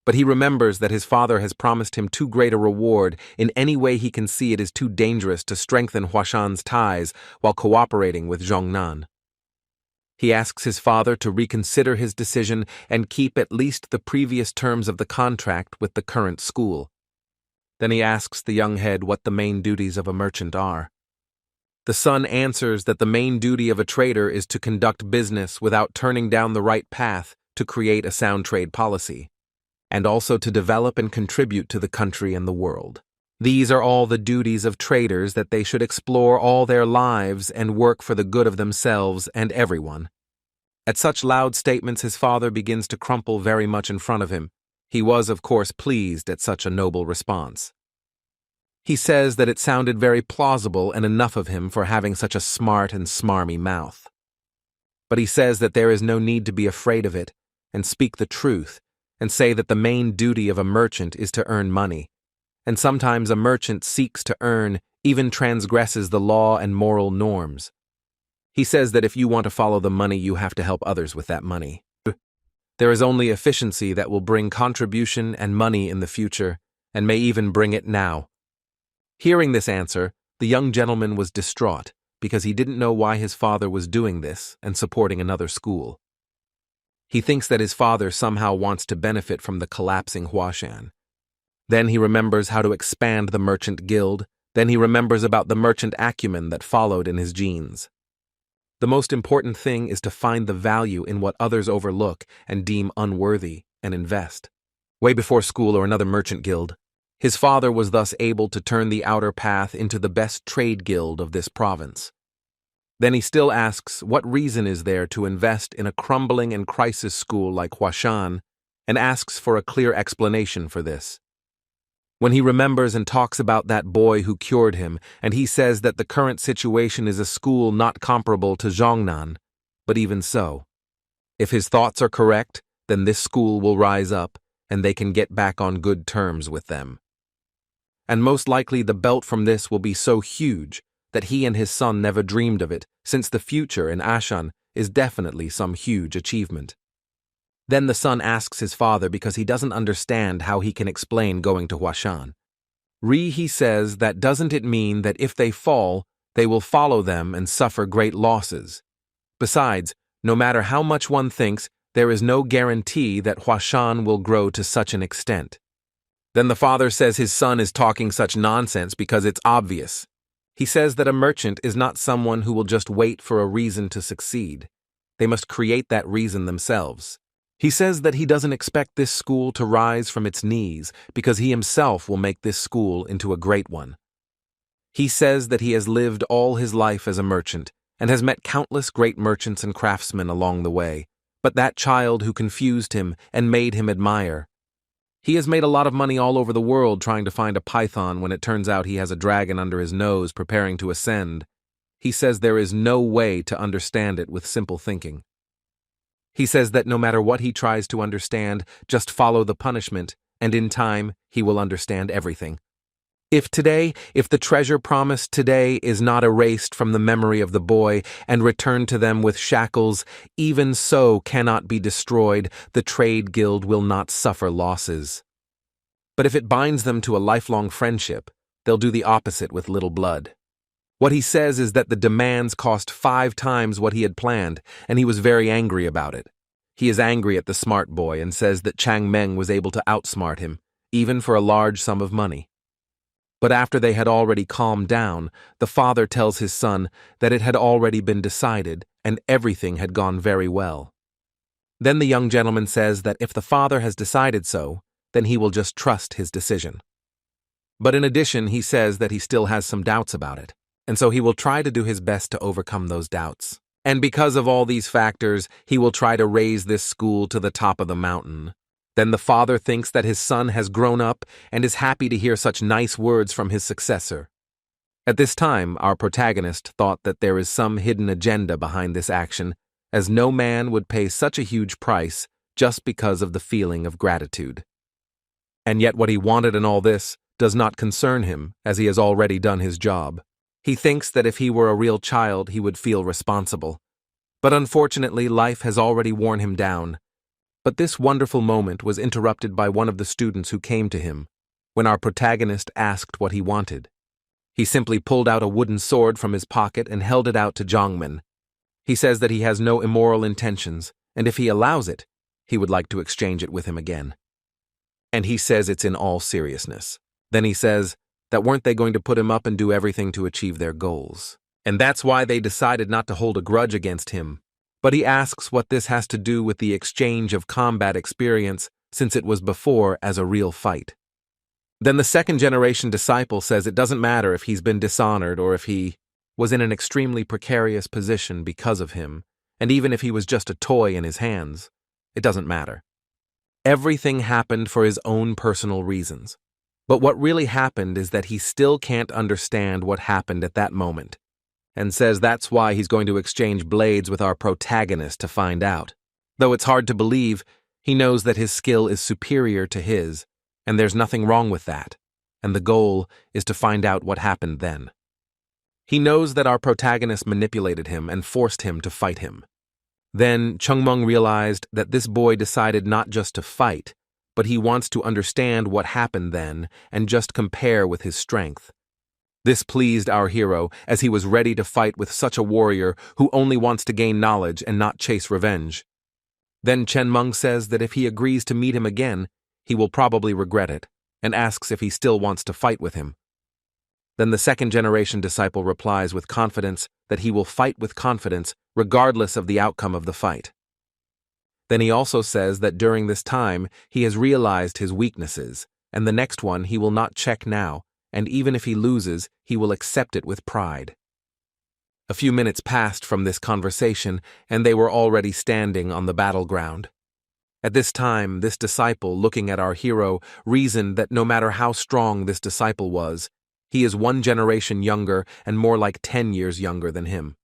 But he remembers that his father has promised him too great a reward. In any way he can see, it is too dangerous to strengthen Hashan's ties while cooperating with Zhongnan. He asks his father to reconsider his decision and keep at least the previous terms of the contract with the current school. Then he asks the young head what the main duties of a merchant are. The son answers that the main duty of a trader is to conduct business without turning down the right path to create a sound trade policy, and also to develop and contribute to the country and the world. These are all the duties of traders, that they should explore all their lives and work for the good of themselves and everyone. At such loud statements, his father begins to crumple very much in front of him. He was, of course, pleased at such a noble response. He says that it sounded very plausible and enough of him for having such a smart and smarmy mouth. But he says that there is no need to be afraid of it, and speak the truth, and say that the main duty of a merchant is to earn money, and sometimes a merchant seeks to earn, even transgresses the law and moral norms. He says that if you want to follow the money, you have to help others with that money. There is only efficiency that will bring contribution and money in the future, and may even bring it now. Hearing this answer, the young gentleman was distraught, because he didn't know why his father was doing this and supporting another school. He thinks that his father somehow wants to benefit from the collapsing Hashan. Then he remembers how to expand the merchant guild. Then he remembers about the merchant acumen that followed in his genes. The most important thing is to find the value in what others overlook and deem unworthy and invest. Way before school or another merchant guild, his father was thus able to turn the outer path into the best trade guild of this province. Then he still asks what reason is there to invest in a crumbling and crisis school like Hashan, and asks for a clear explanation for this. When he remembers and talks about that boy who cured him, and he says that the current situation is a school not comparable to Zhongnan, but even so, If his thoughts are correct, then this school will rise up, and they can get back on good terms with them. And most likely the belt from this will be so huge that he and his son never dreamed of it, since the future in Hashan is definitely some huge achievement. Then the son asks his father because he doesn't understand how he can explain going to Hashan. He says that doesn't it mean that if they fall, they will follow them and suffer great losses. Besides, no matter how much one thinks, there is no guarantee that Hashan will grow to such an extent. Then the father says his son is talking such nonsense because it's obvious. He says that a merchant is not someone who will just wait for a reason to succeed. They must create that reason themselves. He says that he doesn't expect this school to rise from its knees because he himself will make this school into a great one. He says that he has lived all his life as a merchant and has met countless great merchants and craftsmen along the way, but that child who confused him and made him admire. He has made a lot of money all over the world trying to find a python when it turns out he has a dragon under his nose preparing to ascend. He says there is no way to understand it with simple thinking. He says that no matter what he tries to understand, just follow the punishment, and in time, he will understand everything. If the treasure promised today is not erased from the memory of the boy and returned to them with shackles, even so cannot be destroyed, the trade guild will not suffer losses. But if it binds them to a lifelong friendship, they'll do the opposite with little blood. What he says is that the demands cost 5 times what he had planned, and he was very angry about it. He is angry at the smart boy and says that Chaon Min was able to outsmart him, even for a large sum of money. But after they had already calmed down, the father tells his son that it had already been decided and everything had gone very well. Then the young gentleman says that if the father has decided so, then he will just trust his decision. But in addition, he says that he still has some doubts about it, and so he will try to do his best to overcome those doubts. And because of all these factors, he will try to raise this school to the top of the mountain. Then the father thinks that his son has grown up and is happy to hear such nice words from his successor. At this time, our protagonist thought that there is some hidden agenda behind this action, as no man would pay such a huge price just because of the feeling of gratitude. And yet what he wanted in all this does not concern him, as he has already done his job. He thinks that if he were a real child, he would feel responsible. But unfortunately, life has already worn him down. But this wonderful moment was interrupted by one of the students who came to him, when our protagonist asked what he wanted. He simply pulled out a wooden sword from his pocket and held it out to Chaon Min. He says that he has no immoral intentions, and if he allows it, he would like to exchange it with him again. And he says it's in all seriousness. Then he says that weren't they going to put him up and do everything to achieve their goals? And that's why they decided not to hold a grudge against him. But he asks what this has to do with the exchange of combat experience, since it was before as a real fight. Then the second-generation disciple says it doesn't matter if he's been dishonored or if he was in an extremely precarious position because of him, and even if he was just a toy in his hands, it doesn't matter. Everything happened for his own personal reasons. But what really happened is that he still can't understand what happened at that moment, and says that's why he's going to exchange blades with our protagonist to find out. Though it's hard to believe, he knows that his skill is superior to his, and there's nothing wrong with that, and the goal is to find out what happened then. He knows that our protagonist manipulated him and forced him to fight him. Then Chaon Min realized that this boy decided not just to fight, but he wants to understand what happened then and just compare with his strength. This pleased our hero, as he was ready to fight with such a warrior who only wants to gain knowledge and not chase revenge. Then Chaon Min says that if he agrees to meet him again, he will probably regret it, and asks if he still wants to fight with him. Then the second-generation disciple replies with confidence that he will fight with confidence regardless of the outcome of the fight. Then he also says that during this time he has realized his weaknesses, and the next one he will not check now, and even if he loses, he will accept it with pride. A few minutes passed from this conversation, and they were already standing on the battleground. At this time, this disciple, looking at our hero, reasoned that no matter how strong this disciple was, he is 1 generation younger and more like 10 years younger than him.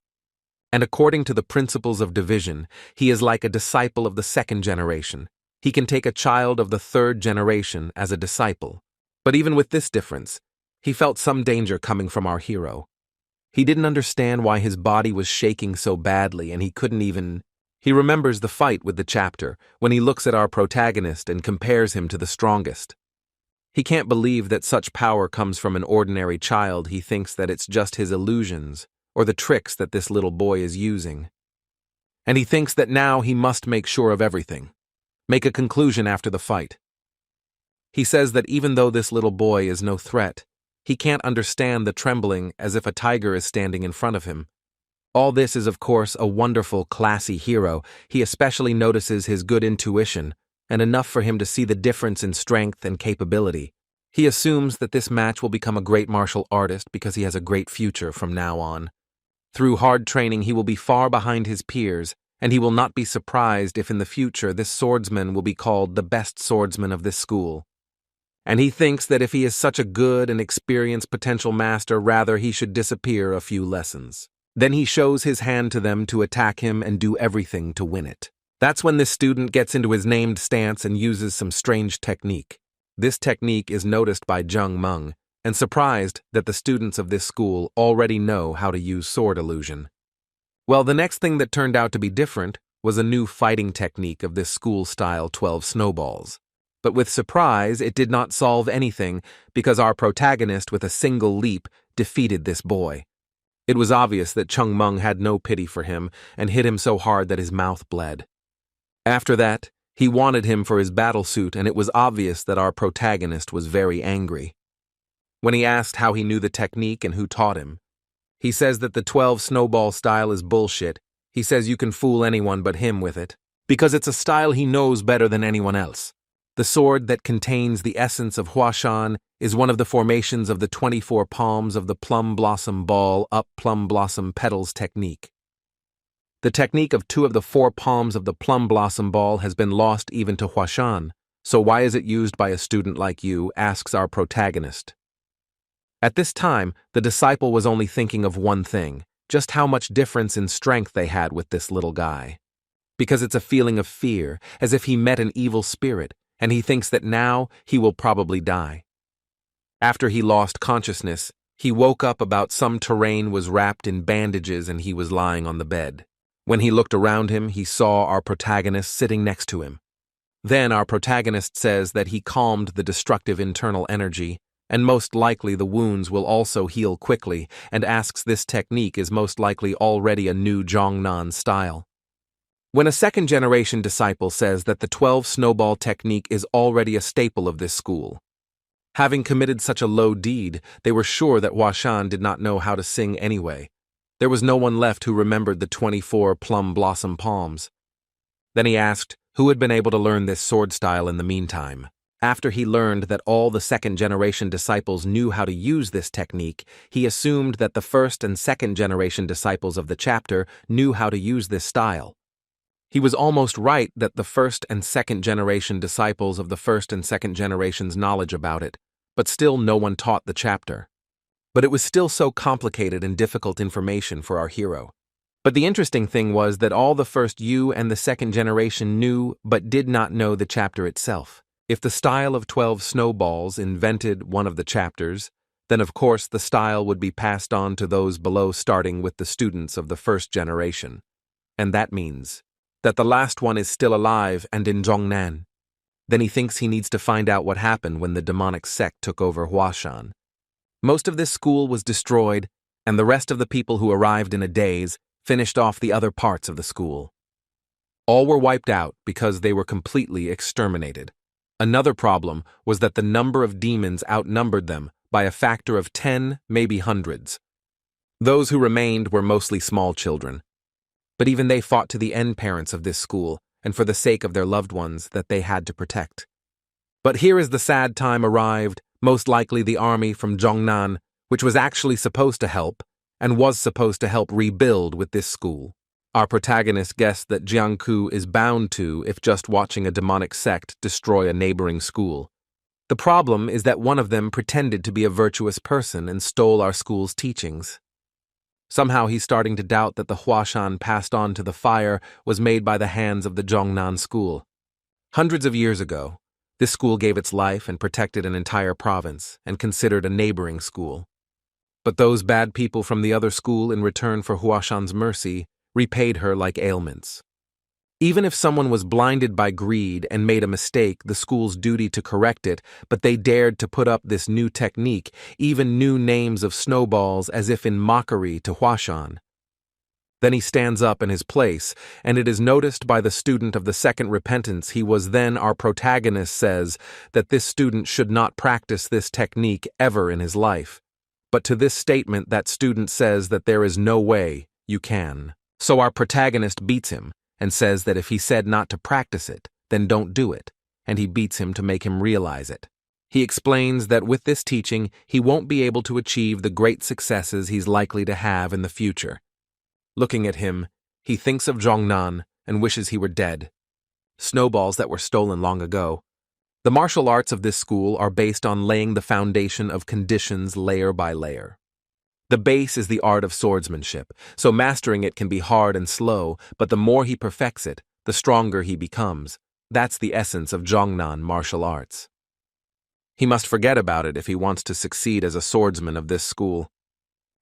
And according to the principles of division, he is like a disciple of the second generation. He can take a child of the third generation as a disciple. But even with this difference, he felt some danger coming from our hero. He didn't understand why his body was shaking so badly, and he couldn't even... He remembers the fight with the chapter when he looks at our protagonist and compares him to the strongest. He can't believe that such power comes from an ordinary child. He thinks that it's just his illusions or the tricks that this little boy is using. And he thinks that now he must make sure of everything, make a conclusion after the fight. He says that even though this little boy is no threat, he can't understand the trembling as if a tiger is standing in front of him. All this is, of course, a wonderful, classy hero. He especially notices his good intuition, and enough for him to see the difference in strength and capability. He assumes that this match will become a great martial artist because he has a great future from now on. Through hard training, he will be far behind his peers, and he will not be surprised if in the future this swordsman will be called the best swordsman of this school. And he thinks that if he is such a good and experienced potential master, rather he should disappear a few lessons. Then he shows his hand to them to attack him and do everything to win it. That's when this student gets into his named stance and uses some strange technique. This technique is noticed by Jung Mung, and surprised that the students of this school already know how to use sword illusion. Well, the next thing that turned out to be different was a new fighting technique of this school-style 12 snowballs. But with surprise, it did not solve anything because our protagonist with a single leap defeated this boy. It was obvious that Chung Mung had no pity for him and hit him so hard that his mouth bled. After that, he wanted him for his battlesuit, and it was obvious that our protagonist was very angry. When he asked how he knew the technique and who taught him, he says that the 12 snowball style is bullshit. He says you can fool anyone but him with it, because it's a style he knows better than anyone else. The sword that contains the essence of Hashan is one of the formations of the 24 palms of the plum blossom ball up plum blossom petals technique. The technique of 2 of the 4 palms of the plum blossom ball has been lost even to Hashan, so why is it used by a student like you, asks our protagonist. At this time, the disciple was only thinking of one thing, just how much difference in strength they had with this little guy. Because it's a feeling of fear, as if he met an evil spirit, and he thinks that now he will probably die. After he lost consciousness, he woke up about some terrain was wrapped in bandages and he was lying on the bed. When he looked around him, he saw our protagonist sitting next to him. Then our protagonist says that he calmed the destructive internal energy, and most likely the wounds will also heal quickly, and asks this technique is most likely already a new Zhongnan style. When a second-generation disciple says that the 12 snowball technique is already a staple of this school. Having committed such a low deed, they were sure that Hashan did not know how to sing anyway. There was no one left who remembered the 24 plum blossom palms. Then he asked who had been able to learn this sword style in the meantime. After he learned that all the second-generation disciples knew how to use this technique, he assumed that the first and second-generation disciples of the chapter knew how to use this style. He was almost right that the first and second-generation disciples of the first and second generations knowledge about it, but still no one taught the chapter. But it was still so complicated and difficult information for our hero. But the interesting thing was that all the first U and the second generation knew but did not know the chapter itself. If the style of 12 snowballs invented one of the chapters, then of course the style would be passed on to those below, starting with the students of the first generation. And that means that the last one is still alive and in Zhongnan. Then he thinks he needs to find out what happened when the demonic sect took over Hashan. Most of this school was destroyed, and the rest of the people who arrived in a daze finished off the other parts of the school. All were wiped out because they were completely exterminated. Another problem was that the number of demons outnumbered them by a factor of 10, maybe hundreds. Those who remained were mostly small children. But even they fought to the end, parents of this school, and for the sake of their loved ones that they had to protect. But here is the sad time arrived, most likely the army from Zhongnan, which was actually supposed to help, and was supposed to help rebuild with this school. Our protagonist guessed that Jiangku is bound to if just watching a demonic sect destroy a neighboring school. The problem is that one of them pretended to be a virtuous person and stole our school's teachings. Somehow he's starting to doubt that the Hashan passed on to the fire was made by the hands of the Zhongnan school. Hundreds of years ago, this school gave its life and protected an entire province and considered a neighboring school. But those bad people from the other school, in return for Hashan's mercy, repaid her like ailments. Even if someone was blinded by greed and made a mistake, the school's duty to correct it, but they dared to put up this new technique, even new names of snowballs as if in mockery to Hashan. Then he stands up in his place, and it is noticed by the student of the second repentance he was then our protagonist says that this student should not practice this technique ever in his life. But to this statement that student says that there is no way you can. So our protagonist beats him and says that if he said not to practice it, then don't do it, and he beats him to make him realize it. He explains that with this teaching, he won't be able to achieve the great successes he's likely to have in the future. Looking at him, he thinks of Zhongnan and wishes he were dead. Snowballs that were stolen long ago. The martial arts of this school are based on laying the foundation of conditions layer by layer. The base is the art of swordsmanship, so mastering it can be hard and slow, but the more he perfects it, the stronger he becomes. That's the essence of Zhongnan martial arts. He must forget about it if he wants to succeed as a swordsman of this school.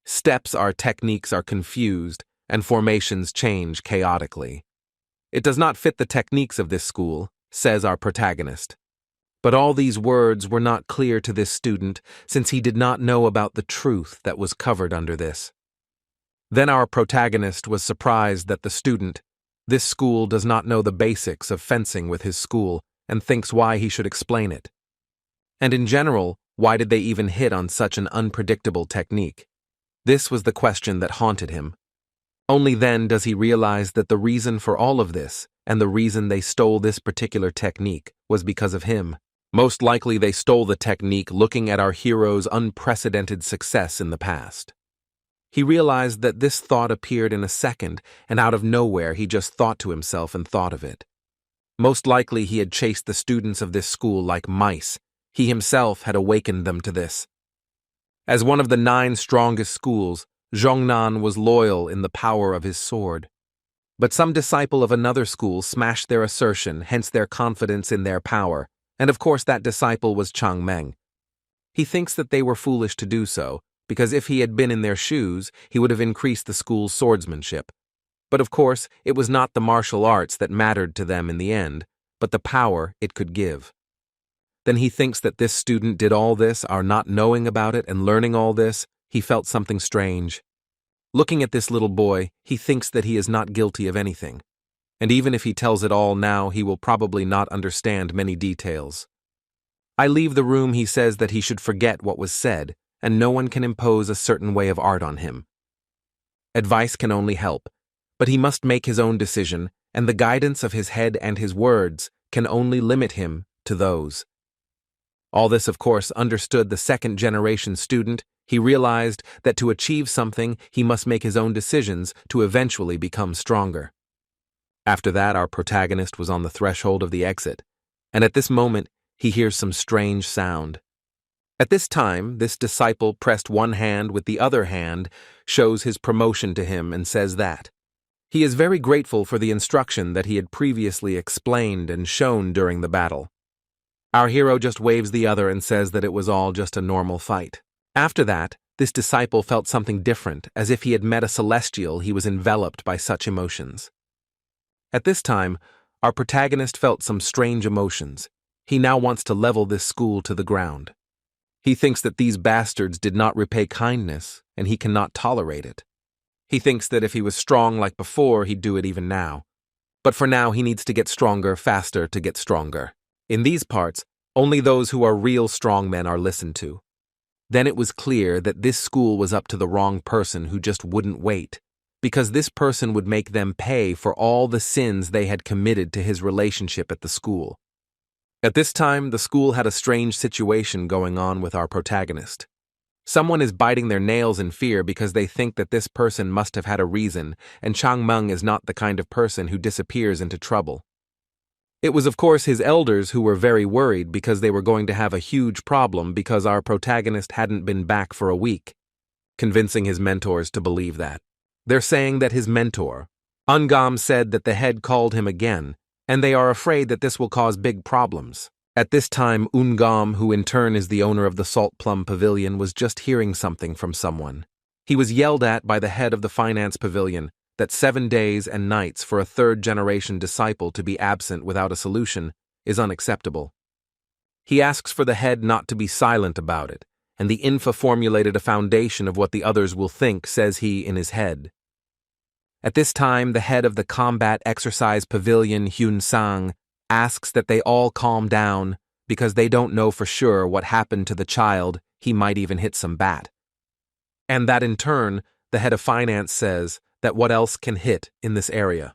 Techniques are confused, and formations change chaotically. It does not fit the techniques of this school, says our protagonist. But all these words were not clear to this student, since he did not know about the truth that was covered under this. Then our protagonist was surprised that the student, this school does not know the basics of fencing with his school, and thinks why he should explain it. And in general, why did they even hit on such an unpredictable technique? This was the question that haunted him. Only then does he realize that the reason for all of this, and the reason they stole this particular technique, was because of him. Most likely they stole the technique looking at our hero's unprecedented success in the past. He realized that this thought appeared in a second, and out of nowhere he just thought to himself and thought of it. Most likely he had chased the students of this school like mice. He himself had awakened them to this. As one of the 9 strongest schools, Zhongnan was loyal in the power of his sword. But some disciple of another school smashed their assertion, hence their confidence in their power, and of course that disciple was Chaon Min. He thinks that they were foolish to do so, because if he had been in their shoes, he would have increased the school's swordsmanship. But of course, it was not the martial arts that mattered to them in the end, but the power it could give. Then he thinks that this student did all this, our not knowing about it and learning all this, he felt something strange. Looking at this little boy, he thinks that he is not guilty of anything. And even if he tells it all now, he will probably not understand many details. I leave the room, he says that he should forget what was said, and no one can impose a certain way of art on him. Advice can only help, but he must make his own decision, and the guidance of his head and his words can only limit him to those. All this, of course, understood the second-generation student. He realized that to achieve something, he must make his own decisions to eventually become stronger. After that, our protagonist was on the threshold of the exit, and at this moment, he hears some strange sound. At this time, this disciple pressed one hand with the other hand, shows his promotion to him and says that he is very grateful for the instruction that he had previously explained and shown during the battle. Our hero just waves the other and says that it was all just a normal fight. After that, this disciple felt something different, as if he had met a celestial. He was enveloped by such emotions. At this time, our protagonist felt some strange emotions. He now wants to level this school to the ground. He thinks that these bastards did not repay kindness, and he cannot tolerate it. He thinks that if he was strong like before, he'd do it even now. But for now, he needs to get stronger, faster to get stronger. In these parts, only those who are real strong men are listened to. Then it was clear that this school was up to the wrong person who just wouldn't wait, because this person would make them pay for all the sins they had committed to his relationship at the school. At this time, the school had a strange situation going on with our protagonist. Someone is biting their nails in fear because they think that this person must have had a reason, and Chaon Min is not the kind of person who disappears into trouble. It was of course his elders who were very worried because they were going to have a huge problem because our protagonist hadn't been back for a week. convincing his mentors to believe that. They're saying that his mentor, Ungam, said that the head called him again, and they are afraid that this will cause big problems. At this time, Ungam, who in turn is the owner of the Salt Plum Pavilion, was just hearing something from someone. He was yelled at by the head of the Finance Pavilion that 7 days and nights for a third-generation disciple to be absent without a solution is unacceptable. He asks for the head not to be silent about it, and the Infa formulated a foundation of what the others will think, says he in his head. At this time, the head of the Combat Exercise Pavilion, Hyun Sang, asks that they all calm down because they don't know for sure what happened to the child. He might even hit some bat. And that in turn, the head of finance says that what else can hit in this area?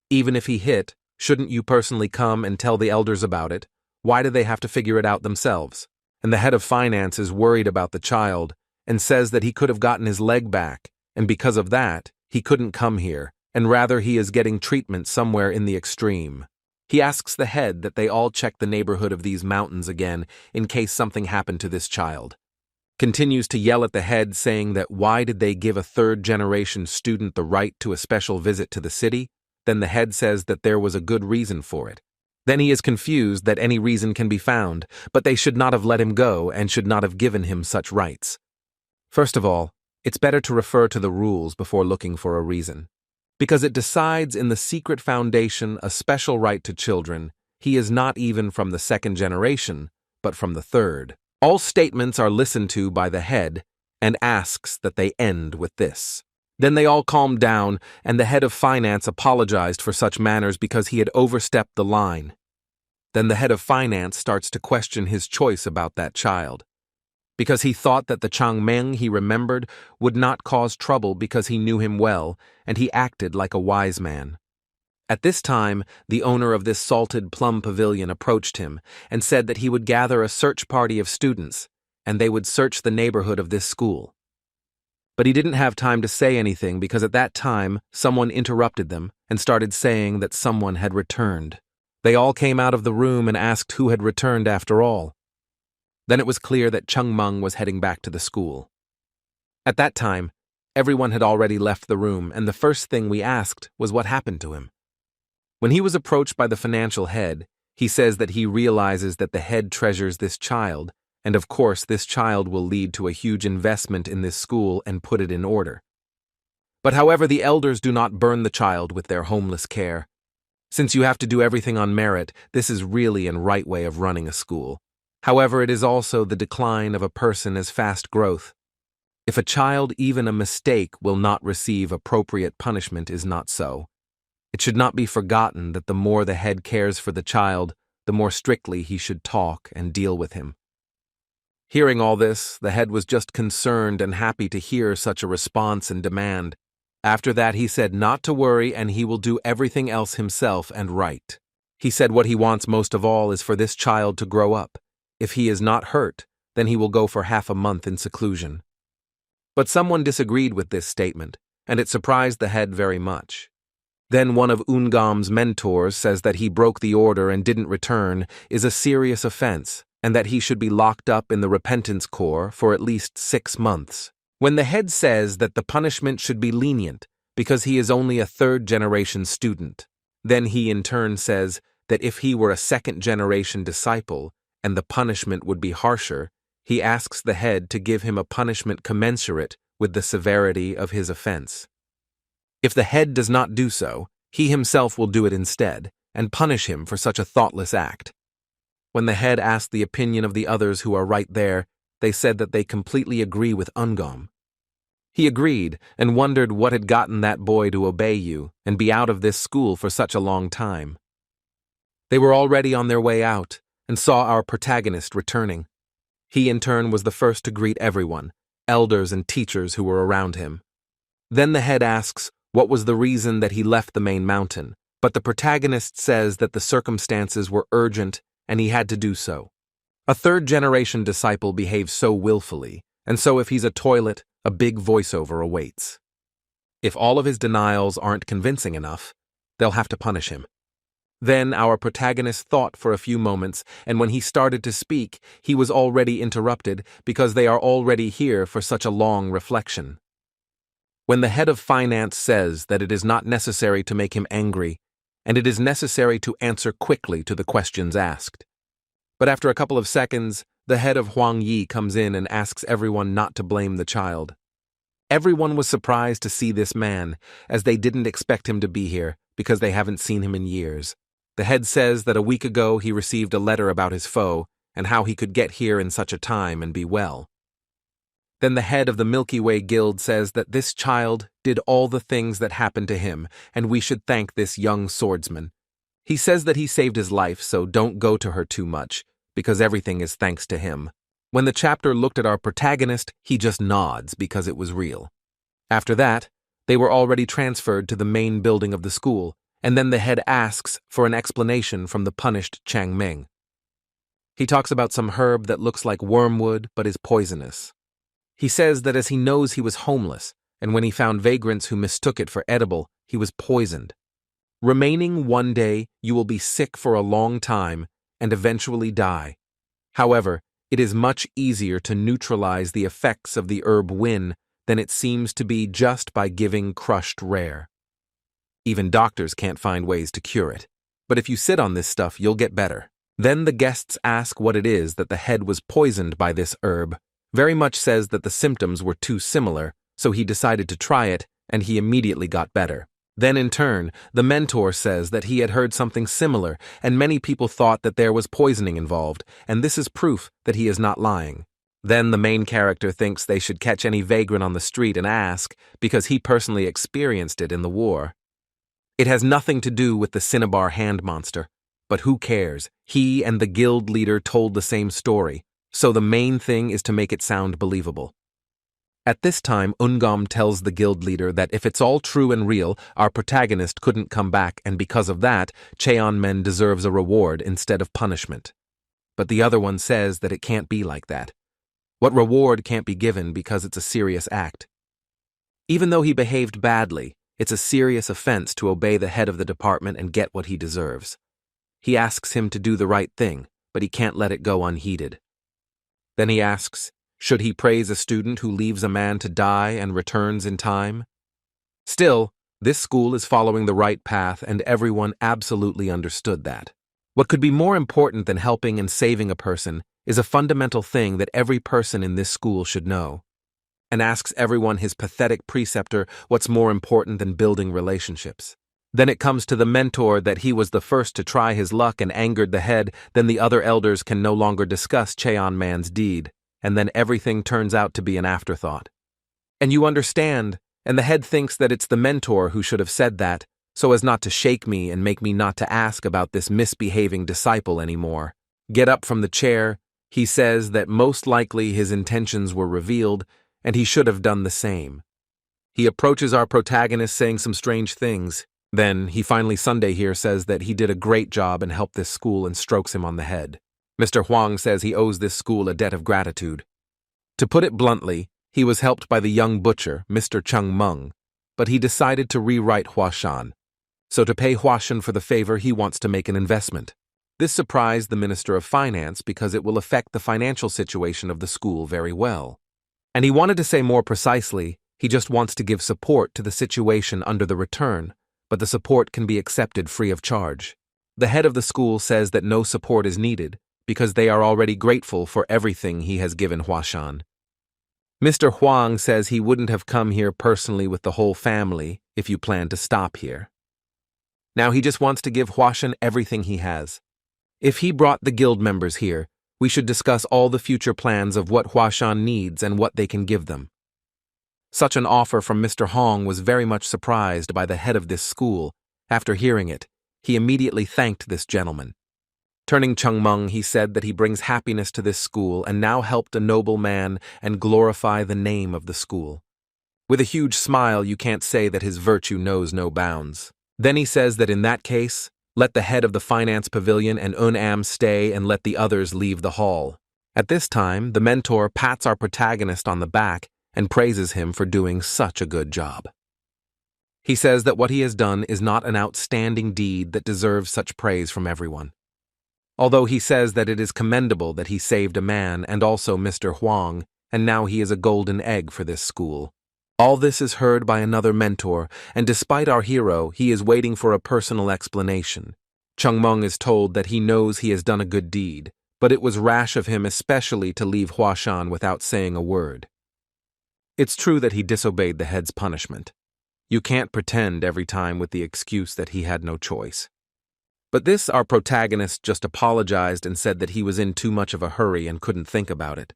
Even if he hit, shouldn't you personally come and tell the elders about it? Why do they have to figure it out themselves? And the head of finance is worried about the child and says that he could have gotten his leg back, and because of that, he couldn't come here, and rather he is getting treatment somewhere in the extreme. He asks the head that they all check the neighborhood of these mountains again in case something happened to this child. Continues to yell at the head, saying that why did they give a third-generation student the right to a special visit to the city? Then the head says that there was a good reason for it. Then he is confused that any reason can be found, but they should not have let him go and should not have given him such rights. First of all, it's better to refer to the rules before looking for a reason. Because it decides in the secret foundation a special right to children, he is not even from the second generation, but from the third. All statements are listened to by the head and asks that they end with this. Then they all calmed down, and the head of finance apologized for such manners because he had overstepped the line. Then the head of finance starts to question his choice about that child, because he thought that the Chaon Min he remembered would not cause trouble because he knew him well, and he acted like a wise man. At this time, the owner of this salted plum pavilion approached him and said that he would gather a search party of students, and they would search the neighborhood of this school. But he didn't have time to say anything because at that time, someone interrupted them and started saying that someone had returned. They all came out of the room and asked who had returned after all. Then it was clear that Chungmung was heading back to the school. At that time, everyone had already left the room, and the first thing we asked was what happened to him. When he was approached by the financial head, he says that he realizes that the head treasures this child, and of course this child will lead to a huge investment in this school and put it in order. But however, the elders do not burn the child with their homeless care. Since you have to do everything on merit, this is really and right way of running a school. However, it is also the decline of a person as fast growth. If a child, even a mistake, will not receive appropriate punishment is not so. It should not be forgotten that the more the head cares for the child, the more strictly he should talk and deal with him. Hearing all this, the head was just concerned and happy to hear such a response and demand. After that, he said not to worry and he will do everything else himself and right. He said what he wants most of all is for this child to grow up. If he is not hurt, then he will go for half a month in seclusion. But someone disagreed with this statement, and it surprised the head very much. Then one of Ungam's mentors says that he broke the order and didn't return is a serious offense, and that he should be locked up in the Repentance Corps for at least 6 months. When the head says that the punishment should be lenient because he is only a third-generation student, then he in turn says that if he were a second-generation disciple and the punishment would be harsher, he asks the head to give him a punishment commensurate with the severity of his offense. If the head does not do so, he himself will do it instead and punish him for such a thoughtless act. When the head asked the opinion of the others who are right there, they said that they completely agree with Ungam. He agreed and wondered what had gotten that boy to obey you and be out of this school for such a long time. They were already on their way out and saw our protagonist returning. He in turn was the first to greet everyone, elders and teachers who were around him. Then the head asks what was the reason that he left the main mountain, but the protagonist says that the circumstances were urgent and he had to do so. A third-generation disciple behaves so willfully, and so if he's a toilet, a big voiceover awaits. If all of his denials aren't convincing enough, they'll have to punish him. Then our protagonist thought for a few moments, and when he started to speak, he was already interrupted because they are already here for such a long reflection. When the head of finance says that it is not necessary to make him angry, and it is necessary to answer quickly to the questions asked. But after a couple of seconds, the head of Huang Yi comes in and asks everyone not to blame the child. Everyone was surprised to see this man, as they didn't expect him to be here because they haven't seen him in years. The head says that a week ago he received a letter about his foe and how he could get here in such a time and be well. Then the head of the Milky Way Guild says that this child did all the things that happened to him, and we should thank this young swordsman. He says that he saved his life, so don't go to her too much, because everything is thanks to him. When the chapter looked at our protagonist, he just nods because it was real. After that, they were already transferred to the main building of the school, and then the head asks for an explanation from the punished Chaon Min. He talks about some herb that looks like wormwood but is poisonous. He says that as he knows he was homeless, and when he found vagrants who mistook it for edible, he was poisoned. Remaining one day, you will be sick for a long time and eventually die. However, it is much easier to neutralize the effects of the herb Win than it seems to be just by giving crushed rare. Even doctors can't find ways to cure it. But if you sit on this stuff, you'll get better. Then the guests ask what it is that the head was poisoned by this herb. Very much says that the symptoms were too similar, so he decided to try it, and he immediately got better. Then in turn, the mentor says that he had heard something similar, and many people thought that there was poisoning involved, and this is proof that he is not lying. Then the main character thinks they should catch any vagrant on the street and ask, because he personally experienced it in the war. It has nothing to do with the Cinnabar hand monster, but who cares? He and the guild leader told the same story, so the main thing is to make it sound believable. At this time, Ungam tells the guild leader that if it's all true and real, our protagonist couldn't come back, and because of that, Chaon Min deserves a reward instead of punishment. But the other one says that it can't be like that. What reward can't be given because it's a serious act. Even though he behaved badly, it's a serious offense to obey the head of the department and get what he deserves. He asks him to do the right thing, but he can't let it go unheeded. Then he asks, should he praise a student who leaves a man to die and returns in time? Still, this school is following the right path, and everyone absolutely understood that. What could be more important than helping and saving a person is a fundamental thing that every person in this school should know, and asks everyone his pathetic preceptor what's more important than building relationships. Then it comes to the mentor that he was the first to try his luck and angered the head, then the other elders can no longer discuss Chaon Man's deed, and then everything turns out to be an afterthought. And you understand, and the head thinks that it's the mentor who should have said that, so as not to shake me and make me not to ask about this misbehaving disciple anymore. Get up from the chair, he says that most likely his intentions were revealed, and he should have done the same. He approaches our protagonist saying some strange things. Then, he finally Sunday here says that he did a great job and helped this school and strokes him on the head. Mr. Huang says he owes this school a debt of gratitude. To put it bluntly, he was helped by the young butcher, Mr. Chung Meng, but he decided to rewrite Hashan. So to pay Hashan for the favor, he wants to make an investment. This surprised the Minister of Finance because it will affect the financial situation of the school very well. And he wanted to say more precisely, he just wants to give support to the situation under the return, but the support can be accepted free of charge. The head of the school says that no support is needed because they are already grateful for everything he has given Hashan. Mr. Huang says he wouldn't have come here personally with the whole family if you plan to stop here. Now he just wants to give Hashan everything he has. If he brought the guild members here, we should discuss all the future plans of what Hashan needs and what they can give them. Such an offer from Mr. Hong was very much surprised by the head of this school. After hearing it, he immediately thanked this gentleman. Turning Chung Meng, he said that he brings happiness to this school and now helped a noble man and glorify the name of the school. With a huge smile, you can't say that his virtue knows no bounds. Then he says that in that case, let the head of the finance pavilion and Am stay and let the others leave the hall. At this time, the mentor pats our protagonist on the back and praises him for doing such a good job. He says that what he has done is not an outstanding deed that deserves such praise from everyone. Although he says that it is commendable that he saved a man and also Mr. Huang, and now he is a golden egg for this school. All this is heard by another mentor, and despite our hero, he is waiting for a personal explanation. Changmeng is told that he knows he has done a good deed, but it was rash of him especially to leave Hashan without saying a word. It's true that he disobeyed the head's punishment. You can't pretend every time with the excuse that he had no choice. But this, our protagonist just apologized and said that he was in too much of a hurry and couldn't think about it.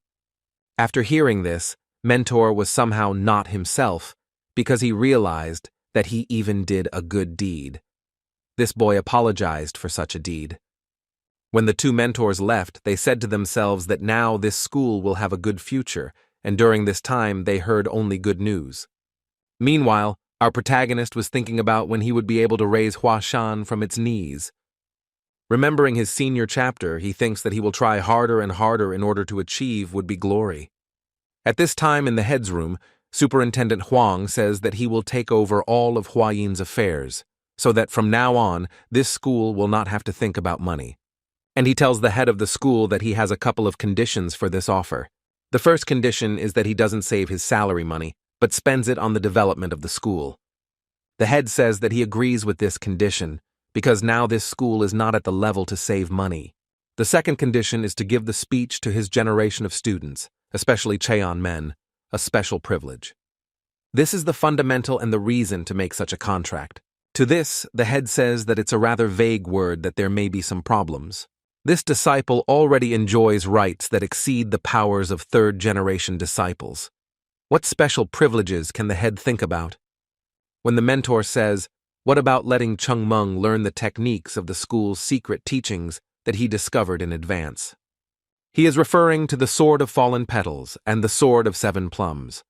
After hearing this, Mentor was somehow not himself because he realized that he even did a good deed. This boy apologized for such a deed. When the two mentors left, they said to themselves that now this school will have a good future, and during this time they heard only good news. Meanwhile, our protagonist was thinking about when he would be able to raise Hashan from its knees. Remembering his senior chapter, he thinks that he will try harder and harder in order to achieve would-be glory. At this time in the head's room, Superintendent Huang says that he will take over all of Hua Yin's affairs, so that from now on, this school will not have to think about money. And he tells the head of the school that he has a couple of conditions for this offer. The first condition is that he doesn't save his salary money, but spends it on the development of the school. The head says that he agrees with this condition, because now this school is not at the level to save money. The second condition is to give the speech to his generation of students, especially Chaon Min, a special privilege. This is the fundamental and the reason to make such a contract. To this, the head says that it's a rather vague word that there may be some problems. This disciple already enjoys rights that exceed the powers of third-generation disciples. What special privileges can the head think about? When the mentor says, "What about letting Changmeng learn the techniques of the school's secret teachings that he discovered in advance?" He is referring to the Sword of Fallen Petals and the Sword of Seven Plums.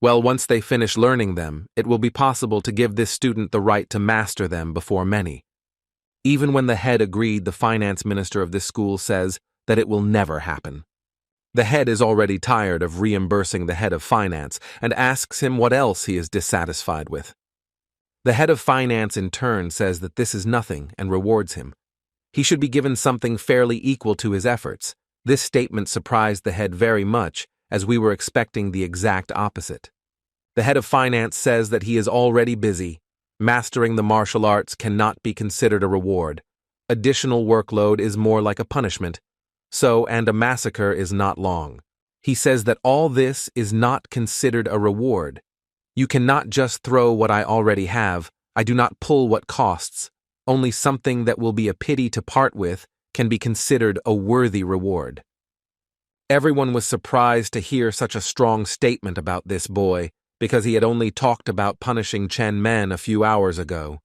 Well, once they finish learning them, it will be possible to give this student the right to master them before many. Even when the head agreed, the finance minister of this school says that it will never happen. The head is already tired of reimbursing the head of finance and asks him what else he is dissatisfied with. The head of finance in turn says that this is nothing and rewards him. He should be given something fairly equal to his efforts. This statement surprised the head very much, as we were expecting the exact opposite. The head of finance says that he is already busy. Mastering the martial arts cannot be considered a reward. Additional workload is more like a punishment. And a massacre is not long. He says that all this is not considered a reward. You cannot just throw what I already have. I do not pull what costs. Only something that will be a pity to part with can be considered a worthy reward. Everyone was surprised to hear such a strong statement about this boy, because he had only talked about punishing Chen Men a few hours ago.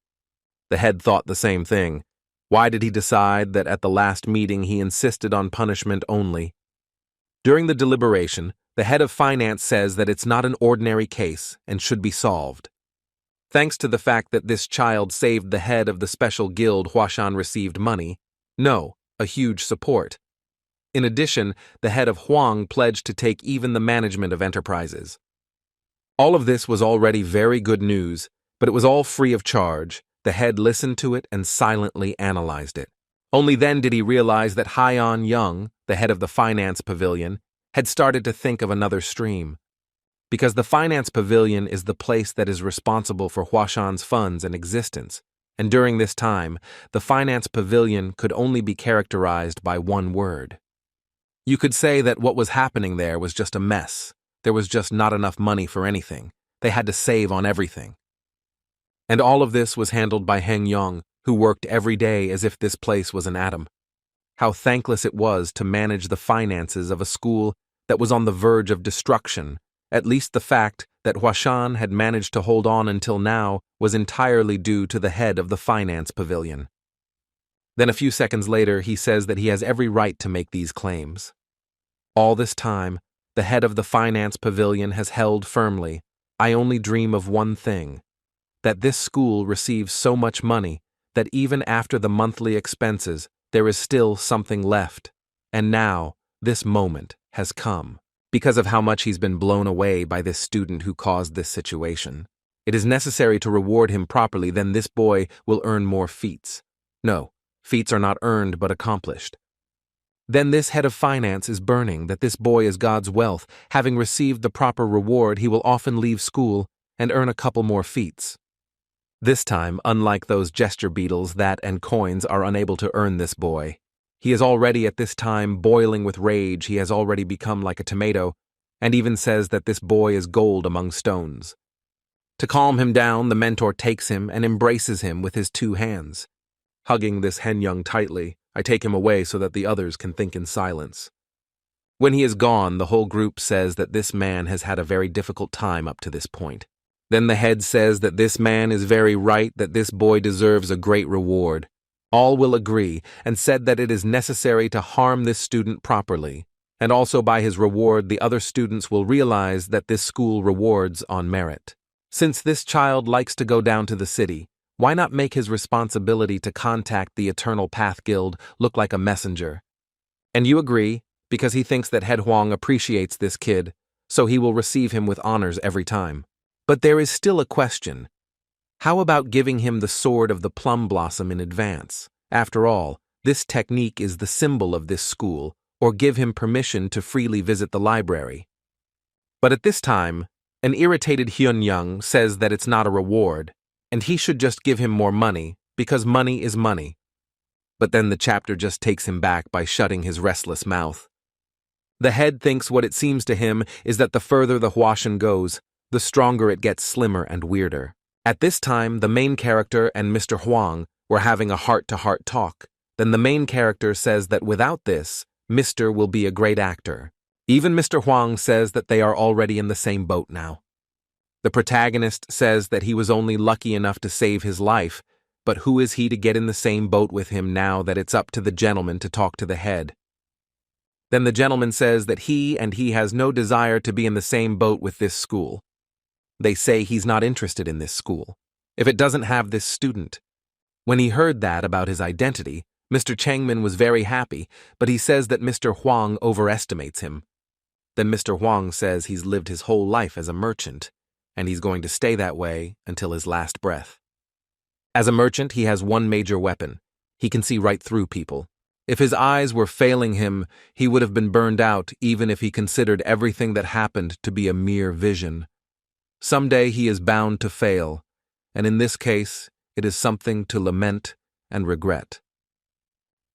The head thought the same thing. Why did he decide that at the last meeting he insisted on punishment only? During the deliberation, the head of finance says that it's not an ordinary case and should be solved. Thanks to the fact that this child saved the head of the special guild, Hashan received money. No, a huge support. In addition, the head of Huang pledged to take even the management of enterprises. All of this was already very good news, but it was all free of charge. The head listened to it and silently analyzed it. Only then did he realize that Haiyan Young, the head of the finance pavilion, had started to think of another stream. Because the finance pavilion is the place that is responsible for Hashan's funds and existence, and during this time, the finance pavilion could only be characterized by one word. You could say that what was happening there was just a mess. There was just not enough money for anything. They had to save on everything. And all of this was handled by Heng Yong, who worked every day as if this place was an atom. How thankless it was to manage the finances of a school that was on the verge of destruction. At least the fact that Hashan had managed to hold on until now was entirely due to the head of the finance pavilion. Then a few seconds later, he says that he has every right to make these claims. All this time, the head of the finance pavilion has held firmly, I only dream of one thing, that this school receives so much money that even after the monthly expenses, there is still something left. And now, this moment has come, because of how much he's been blown away by this student who caused this situation. It is necessary to reward him properly, then this boy will earn more feats. No, feats are not earned but accomplished. Then this head of finance is burning that this boy is God's wealth. Having received the proper reward, he will often leave school and earn a couple more feats. This time, unlike those gesture beetles, that and coins are unable to earn this boy. He is already at this time boiling with rage. He has already become like a tomato, and even says that this boy is gold among stones. To calm him down, the mentor takes him and embraces him with his 2 hands. Hugging this hen-young tightly, I take him away so that the others can think in silence. When he is gone, the whole group says that this man has had a very difficult time up to this point. Then the head says that this man is very right, that this boy deserves a great reward. All will agree, and said that it is necessary to harm this student properly, and also by his reward the other students will realize that this school rewards on merit. Since this child likes to go down to the city, why not make his responsibility to contact the Eternal Path Guild look like a messenger? And you agree, because he thinks that Head Huang appreciates this kid, so he will receive him with honors every time. But there is still a question. How about giving him the sword of the plum blossom in advance? After all, this technique is the symbol of this school, or give him permission to freely visit the library. But at this time, an irritated Hyun-young says that it's not a reward, and he should just give him more money, because money is money. But then the chapter just takes him back by shutting his restless mouth. The head thinks what it seems to him is that the further the Hashan goes, the stronger it gets slimmer and weirder. At this time, the main character and Mr. Huang were having a heart-to-heart talk. Then the main character says that without this, Mr. will be a great actor. Even Mr. Huang says that they are already in the same boat now. The protagonist says that he was only lucky enough to save his life, but who is he to get in the same boat with him now that it's up to the gentleman to talk to the head? Then the gentleman says that he has no desire to be in the same boat with this school. They say he's not interested in this school, if it doesn't have this student. When he heard that about his identity, Mr. Chaon Min was very happy, but he says that Mr. Huang overestimates him. Then Mr. Huang says he's lived his whole life as a merchant, and he's going to stay that way until his last breath. As a merchant, he has one major weapon. He can see right through people. If his eyes were failing him, he would have been burned out even if he considered everything that happened to be a mere vision. Someday he is bound to fail, and in this case, it is something to lament and regret.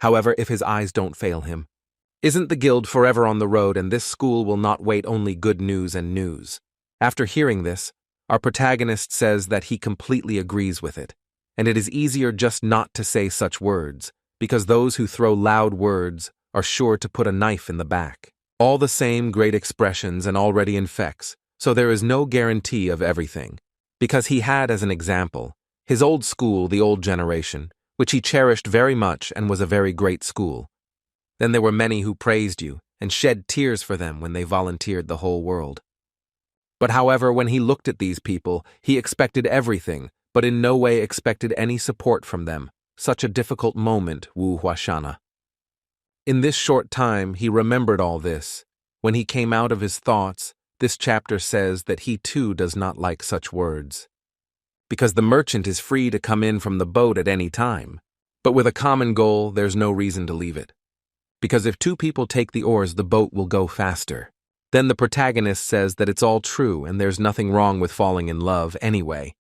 However, if his eyes don't fail him, isn't the guild forever on the road, and this school will not wait only good news and news? After hearing this, our protagonist says that he completely agrees with it, and it is easier just not to say such words, because those who throw loud words are sure to put a knife in the back. All the same great expressions and already infects, so there is no guarantee of everything, because he had as an example his old school, the old generation, which he cherished very much and was a very great school. Then there were many who praised you and shed tears for them when they volunteered the whole world. But however, when he looked at these people, he expected everything, but in no way expected any support from them. Such a difficult moment, Wu Huashana. In this short time, he remembered all this. When he came out of his thoughts, this chapter says that he too does not like such words. Because the merchant is free to come in from the boat at any time, but with a common goal, there's no reason to leave it. Because if 2 people take the oars, the boat will go faster. Then the protagonist says that it's all true and there's nothing wrong with falling in love anyway.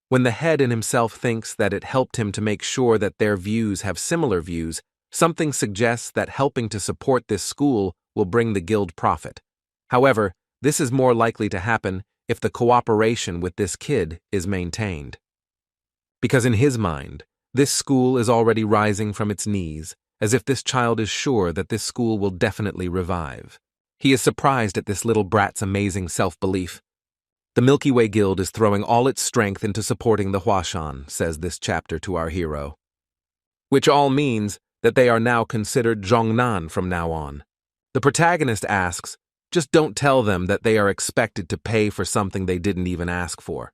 When the head in himself thinks that it helped him to make sure that their views have similar views, something suggests that helping to support this school will bring the guild profit. However, this is more likely to happen if the cooperation with this kid is maintained. Because in his mind, this school is already rising from its knees, as if this child is sure that this school will definitely revive. He is surprised at this little brat's amazing self-belief. The Milky Way Guild is throwing all its strength into supporting the Hashan, says this chapter to our hero. Which all means that they are now considered Zhongnan from now on. The protagonist asks, just don't tell them that they are expected to pay for something they didn't even ask for.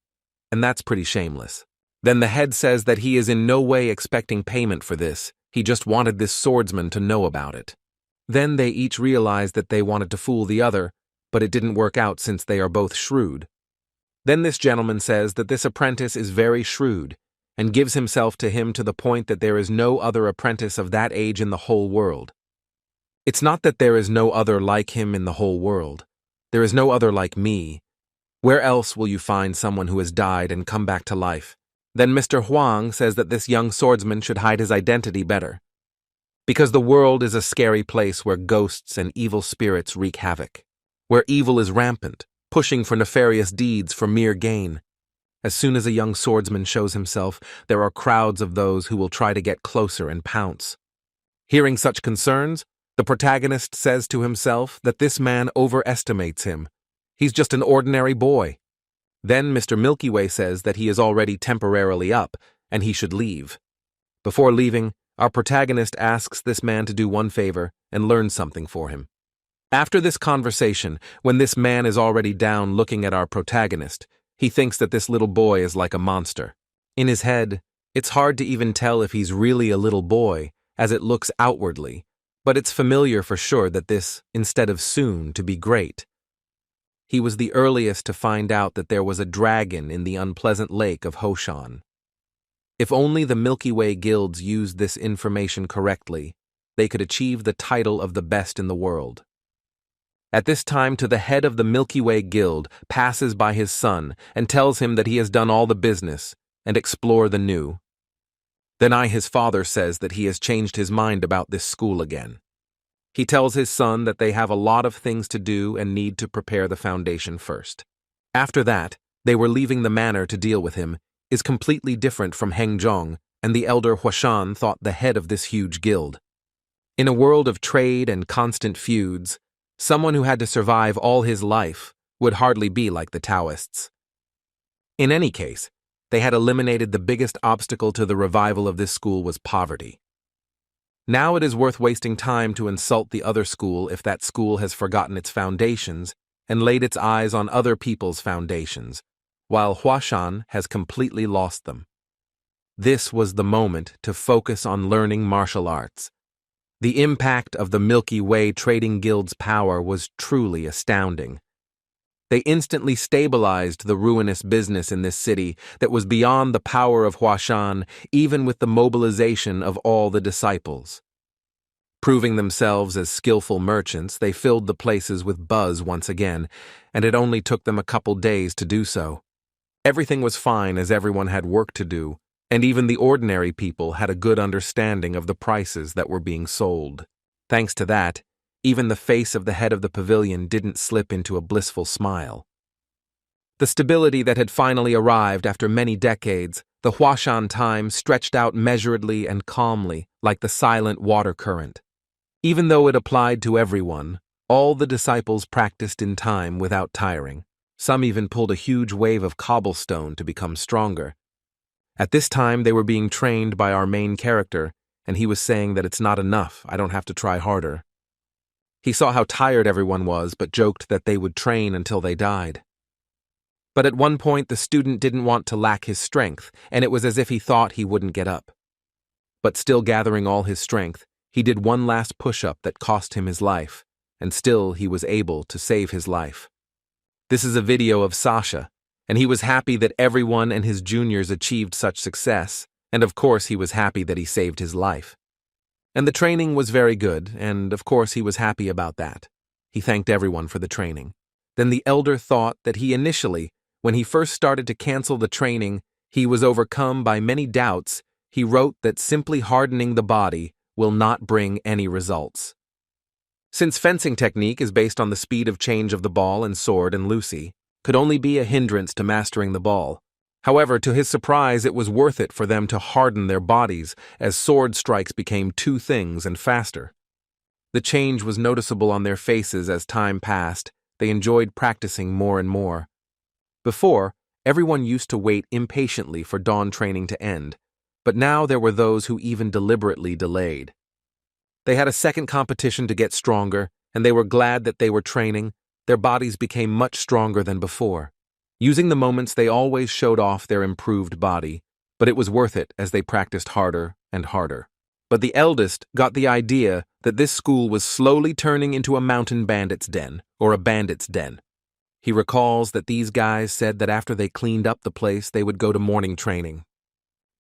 And that's pretty shameless. Then the head says that he is in no way expecting payment for this, he just wanted this swordsman to know about it. Then they each realize that they wanted to fool the other, but it didn't work out since they are both shrewd. Then this gentleman says that this apprentice is very shrewd, and gives himself to him to the point that there is no other apprentice of that age in the whole world. It's not that there is no other like him in the whole world. There is no other like me. Where else will you find someone who has died and come back to life? Then Mr. Huang says that this young swordsman should hide his identity better, because the world is a scary place where ghosts and evil spirits wreak havoc, where evil is rampant, pushing for nefarious deeds for mere gain. As soon as a young swordsman shows himself, there are crowds of those who will try to get closer and pounce. Hearing such concerns, the protagonist says to himself that this man overestimates him. He's just an ordinary boy. Then Mr. Milky Way says that he is already temporarily up, and he should leave. Before leaving, our protagonist asks this man to do one favor and learn something for him. After this conversation, when this man is already down looking at our protagonist, he thinks that this little boy is like a monster. In his head, it's hard to even tell if he's really a little boy, as it looks outwardly, but it's familiar for sure that this, instead of soon, to be great. He was the earliest to find out that there was a dragon in the unpleasant lake of Hashan. If only the Milky Way guilds used this information correctly, they could achieve the title of the best in the world. At this time, to the head of the Milky Way guild passes by his son and tells him that he has done all the business and explore the new. Then his father says that he has changed his mind about this school again. He tells his son that they have a lot of things to do and need to prepare the foundation first. After that, they were leaving the manor to deal with him, is completely different from Hengjong, and the elder Hashan thought the head of this huge guild. In a world of trade and constant feuds, someone who had to survive all his life would hardly be like the Taoists. In any case, they had eliminated the biggest obstacle to the revival of this school was poverty. Now it is worth wasting time to insult the other school if that school has forgotten its foundations and laid its eyes on other people's foundations, while Hashan has completely lost them. This was the moment to focus on learning martial arts. The impact of the Milky Way Trading Guild's power was truly astounding. They instantly stabilized the ruinous business in this city that was beyond the power of Hashan, even with the mobilization of all the disciples. Proving themselves as skillful merchants, they filled the places with buzz once again, and it only took them a couple days to do so. Everything was fine as everyone had work to do, and even the ordinary people had a good understanding of the prices that were being sold. Thanks to that, even the face of the head of the pavilion didn't slip into a blissful smile. The stability that had finally arrived after many decades, the Hashan time stretched out measuredly and calmly like the silent water current. Even though it applied to everyone, all the disciples practiced in time without tiring. Some even pulled a huge wave of cobblestone to become stronger. At this time, they were being trained by our main character, and he was saying that it's not enough, I don't have to try harder. He saw how tired everyone was, but joked that they would train until they died. But at one point, the student didn't want to lack his strength, and it was as if he thought he wouldn't get up. But still gathering all his strength, he did one last push-up that cost him his life, and still he was able to save his life. This is a video of Sasha, and he was happy that everyone and his juniors achieved such success, and of course he was happy that he saved his life. And the training was very good, and of course he was happy about that. He thanked everyone for the training. Then the elder thought that he initially, when he first started to cancel the training, he was overcome by many doubts. He wrote that simply hardening the body will not bring any results. Since fencing technique is based on the speed of change of the ball and sword and Lucy, could only be a hindrance to mastering the ball. However, to his surprise, it was worth it for them to harden their bodies as sword strikes became two things and faster. The change was noticeable on their faces as time passed. They enjoyed practicing more and more. Before, everyone used to wait impatiently for dawn training to end, but now there were those who even deliberately delayed. They had a second competition to get stronger, and they were glad that they were training. Their bodies became much stronger than before. Using the moments, they always showed off their improved body, but it was worth it as they practiced harder and harder. But the eldest got the idea that this school was slowly turning into a mountain bandit's den, or a bandit's den. He recalls that these guys said that after they cleaned up the place, they would go to morning training.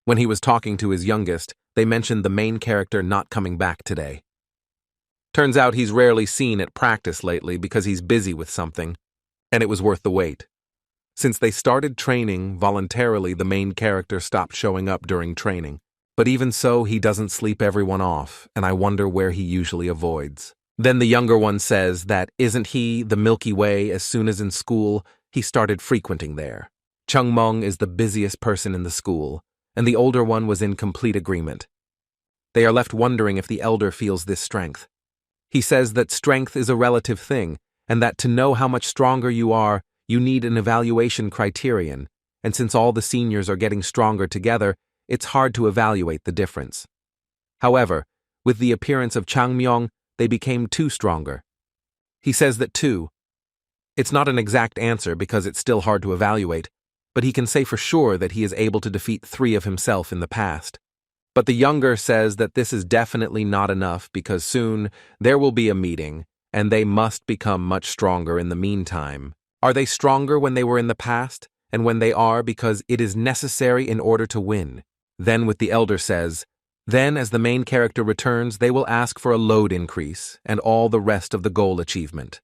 When he was talking to his youngest, they mentioned the main character not coming back today. Turns out he's rarely seen at practice lately because he's busy with something, and it was worth the wait. Since they started training, voluntarily the main character stopped showing up during training. But even so, he doesn't sleep everyone off, and I wonder where he usually avoids. Then the younger one says that isn't he the Milky Way as soon as in school, he started frequenting there. Changmeng is the busiest person in the school, and the older one was in complete agreement. They are left wondering if the elder feels this strength. He says that strength is a relative thing, and that to know how much stronger you are, you need an evaluation criterion, and since all the seniors are getting stronger together, it's hard to evaluate the difference. However, with the appearance of Changmyong, they became two stronger. He says that two. It's not an exact answer because it's still hard to evaluate, but he can say for sure that he is able to defeat 3 of himself in the past. But the younger says that this is definitely not enough because soon there will be a meeting, and they must become much stronger in the meantime. Are they stronger when they were in the past, and when they are because it is necessary in order to win? Then with the elder says, then as the main character returns, they will ask for a load increase and all the rest of the goal achievement.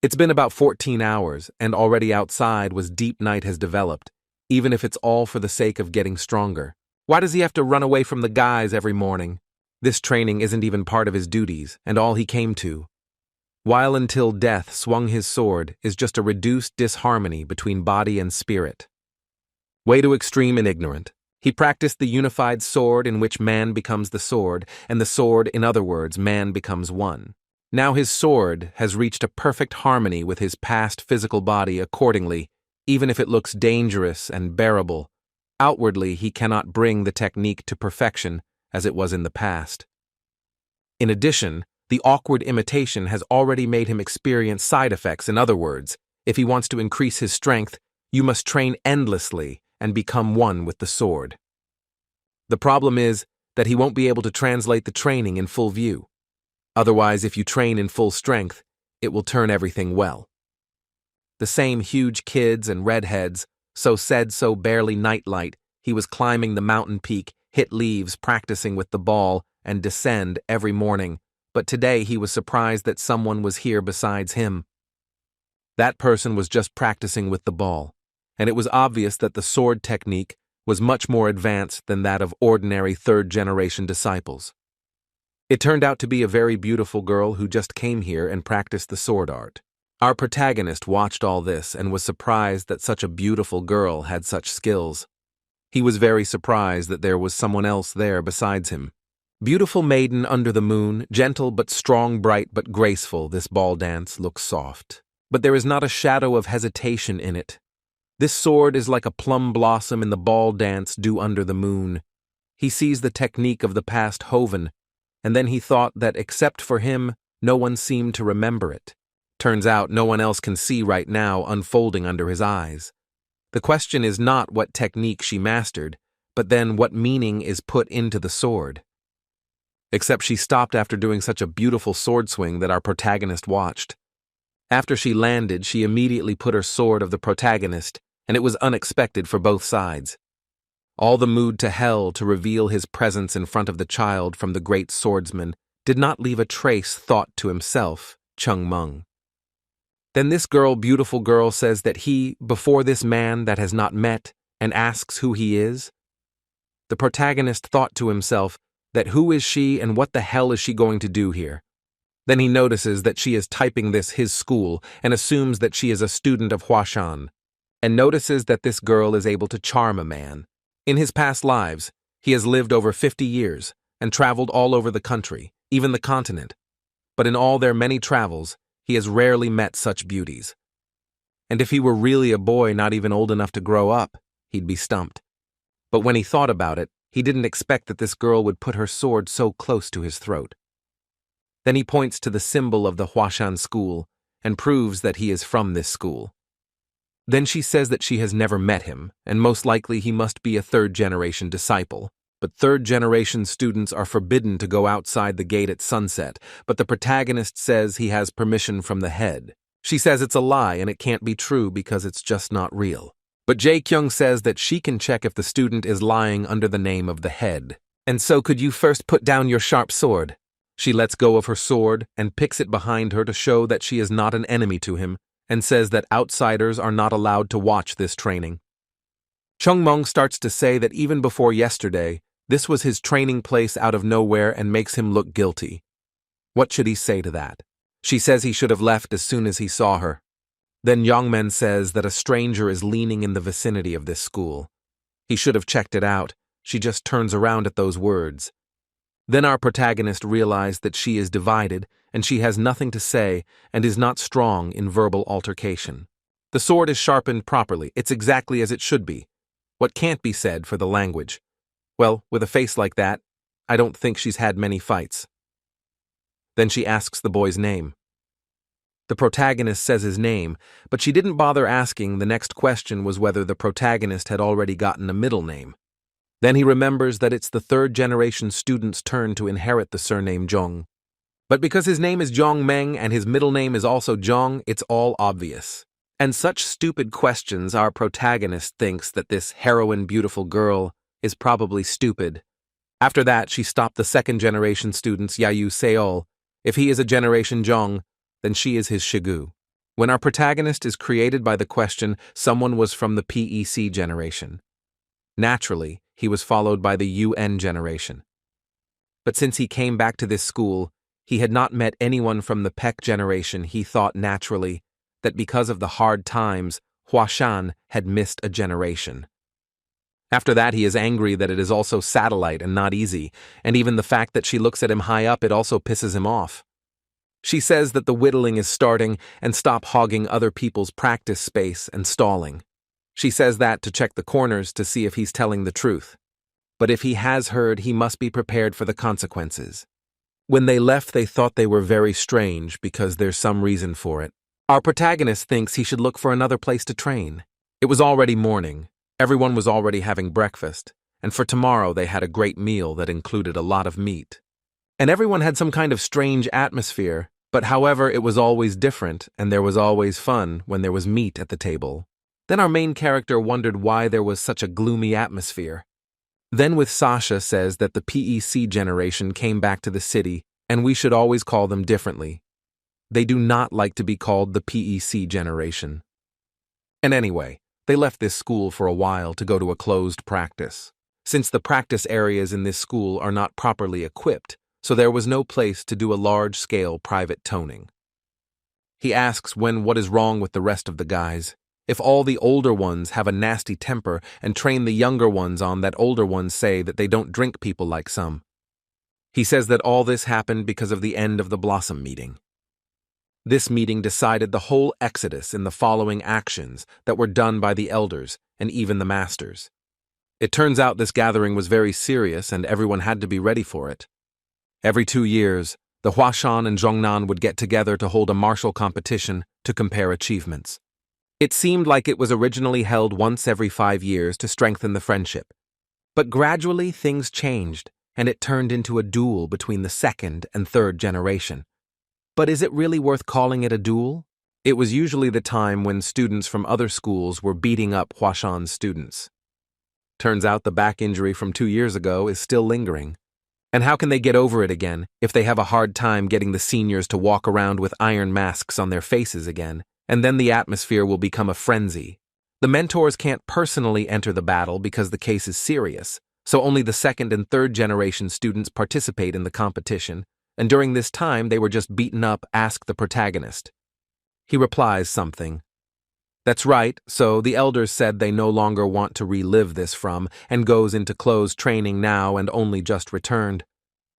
It's been about 14 hours, and already outside was deep night has developed, even if it's all for the sake of getting stronger. Why does he have to run away from the guys every morning? This training isn't even part of his duties, and all he came to. While until death swung his sword is just a reduced disharmony between body and spirit. Way too extreme and ignorant. He practiced the unified sword in which man becomes the sword, and the sword, in other words, man becomes one. Now his sword has reached a perfect harmony with his past physical body accordingly, even if it looks dangerous and bearable. Outwardly, he cannot bring the technique to perfection as it was in the past. In addition, the awkward imitation has already made him experience side effects. In other words, if he wants to increase his strength, you must train endlessly and become one with the sword. The problem is that he won't be able to translate the training in full view. Otherwise, if you train in full strength, it will turn everything well. The same huge kids and redheads, so barely nightlight, he was climbing the mountain peak, hit leaves, practicing with the ball, and descend every morning, but today he was surprised that someone was here besides him. That person was just practicing with the ball, and it was obvious that the sword technique was much more advanced than that of ordinary third-generation disciples. It turned out to be a very beautiful girl who just came here and practiced the sword art. Our protagonist watched all this and was surprised that such a beautiful girl had such skills. He was very surprised that there was someone else there besides him. Beautiful maiden under the moon, gentle but strong, bright but graceful, this ball dance looks soft. But there is not a shadow of hesitation in it. This sword is like a plum blossom in the ball dance due under the moon. He sees the technique of the past Hoven, and then he thought that except for him, no one seemed to remember it. Turns out no one else can see right now unfolding under his eyes. The question is not what technique she mastered, but then what meaning is put into the sword. Except she stopped after doing such a beautiful sword swing that our protagonist watched. After she landed, she immediately put her sword of the protagonist, and it was unexpected for both sides. All the mood to hell to reveal his presence in front of the child from the great swordsman did not leave a trace thought to himself, Changmeng. Then this girl, beautiful girl, says that he, before this man that has not met, and asks who he is. The protagonist thought to himself that who is she and what the hell is she going to do here? Then he notices that she is typing this his school and assumes that she is a student of Hashan, and notices that this girl is able to charm a man. In his past lives, he has lived over 50 years and traveled all over the country, even the continent. But in all their many travels, he has rarely met such beauties. And if he were really a boy not even old enough to grow up, he'd be stumped. But when he thought about it, he didn't expect that this girl would put her sword so close to his throat. Then he points to the symbol of the Hashan school and proves that he is from this school. Then she says that she has never met him, and most likely he must be a third-generation disciple. But third-generation students are forbidden to go outside the gate at sunset, but the protagonist says he has permission from the head. She says it's a lie and it can't be true because it's just not real. But Jae-kyung says that she can check if the student is lying under the name of the head. And so could you first put down your sharp sword? She lets go of her sword and picks it behind her to show that she is not an enemy to him, and says that outsiders are not allowed to watch this training. Chungmong starts to say that even before yesterday, this was his training place out of nowhere and makes him look guilty. What should he say to that? She says he should have left as soon as he saw her. Then Yongmen says that a stranger is leaning in the vicinity of this school. He should have checked it out. She just turns around at those words. Then our protagonist realizes that she is divided and she has nothing to say and is not strong in verbal altercation. The sword is sharpened properly. It's exactly as it should be. What can't be said for the language? Well, with a face like that, I don't think she's had many fights. Then she asks the boy's name. The protagonist says his name, but she didn't bother asking. The next question was whether the protagonist had already gotten a middle name. Then he remembers that it's the third-generation student's turn to inherit the surname Jong. But because his name is Jong Meng and his middle name is also Jong, it's all obvious. And such stupid questions, our protagonist thinks that this heroine beautiful girl is probably stupid. After that, she stopped the second-generation student's Yayu Seol. If he is a generation Jong, then she is his Shigu. When our protagonist is created by the question, someone was from the PEC generation. Naturally, he was followed by the UN generation. But since he came back to this school, he had not met anyone from the PEC generation. He thought naturally that because of the hard times, Hashan had missed a generation. After that, he is angry that it is also satellite and not easy, and even the fact that she looks at him high up, it also pisses him off. She says that the whittling is starting and stop hogging other people's practice space and stalling. She says that to check the corners to see if he's telling the truth. But if he has heard, he must be prepared for the consequences. When they left, they thought they were very strange because there's some reason for it. Our protagonist thinks he should look for another place to train. It was already morning. Everyone was already having breakfast, and for tomorrow they had a great meal that included a lot of meat. And everyone had some kind of strange atmosphere, but however, it was always different, and there was always fun when there was meat at the table. Then our main character wondered why there was such a gloomy atmosphere. Then with Sasha says that the PEC generation came back to the city, and we should always call them differently. They do not like to be called the PEC generation. And anyway, they left this school for a while to go to a closed practice, since the practice areas in this school are not properly equipped, so there was no place to do a large-scale private toning. He asks what is wrong with the rest of the guys, if all the older ones have a nasty temper and train the younger ones on that older ones say that they don't drink people like some. He says that all this happened because of the end of the Blossom meeting. This meeting decided the whole exodus in the following actions that were done by the elders and even the masters. It turns out this gathering was very serious and everyone had to be ready for it. Every 2 years, the Hashan and Zhongnan would get together to hold a martial competition to compare achievements. It seemed like it was originally held once every 5 years to strengthen the friendship. But gradually things changed, and it turned into a duel between the second and third generation. But is it really worth calling it a duel? It was usually the time when students from other schools were beating up Hashan's students. Turns out the back injury from 2 years ago is still lingering. And how can they get over it again if they have a hard time getting the seniors to walk around with iron masks on their faces again? And then the atmosphere will become a frenzy. The mentors can't personally enter the battle because the case is serious, so only the second and third generation students participate in the competition, and during this time they were just beaten up. Ask the protagonist. He replies something. That's right, so the elders said they no longer want to relive this and goes into closed training now and only just returned.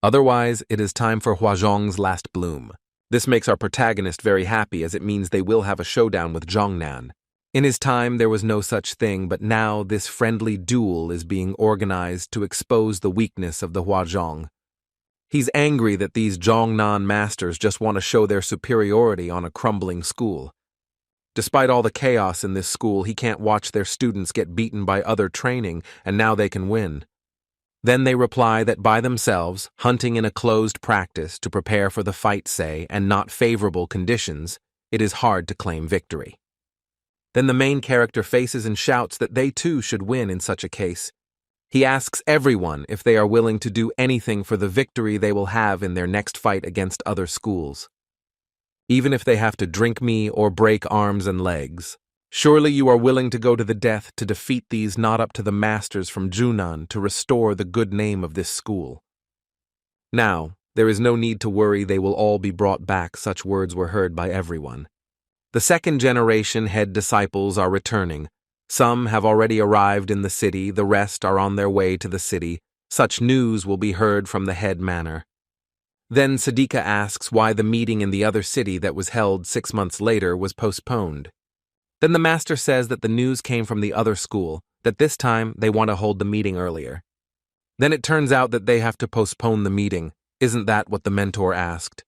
Otherwise, it is time for Huazhong's last bloom. This makes our protagonist very happy as it means they will have a showdown with Zhongnan. In his time, there was no such thing, but now this friendly duel is being organized to expose the weakness of the Huazhong. He's angry that these Zhongnan masters just want to show their superiority on a crumbling school. Despite all the chaos in this school, he can't watch their students get beaten by other training, and now they can win. Then they reply that by themselves, hunting in a closed practice to prepare for the fight, and not favorable conditions, it is hard to claim victory. Then the main character faces and shouts that they too should win in such a case. He asks everyone if they are willing to do anything for the victory they will have in their next fight against other schools. Even if they have to drink me or break arms and legs. Surely you are willing to go to the death to defeat these not up to the masters from Junan to restore the good name of this school. Now, there is no need to worry they will all be brought back. Such words were heard by everyone. The second generation head disciples are returning. Some have already arrived in the city, the rest are on their way to the city. Such news will be heard from the head manor. Then Sadika asks why the meeting in the other city that was held 6 months later was postponed. Then the master says that the news came from the other school, that this time they want to hold the meeting earlier. Then it turns out that they have to postpone the meeting. Isn't that what the mentor asked?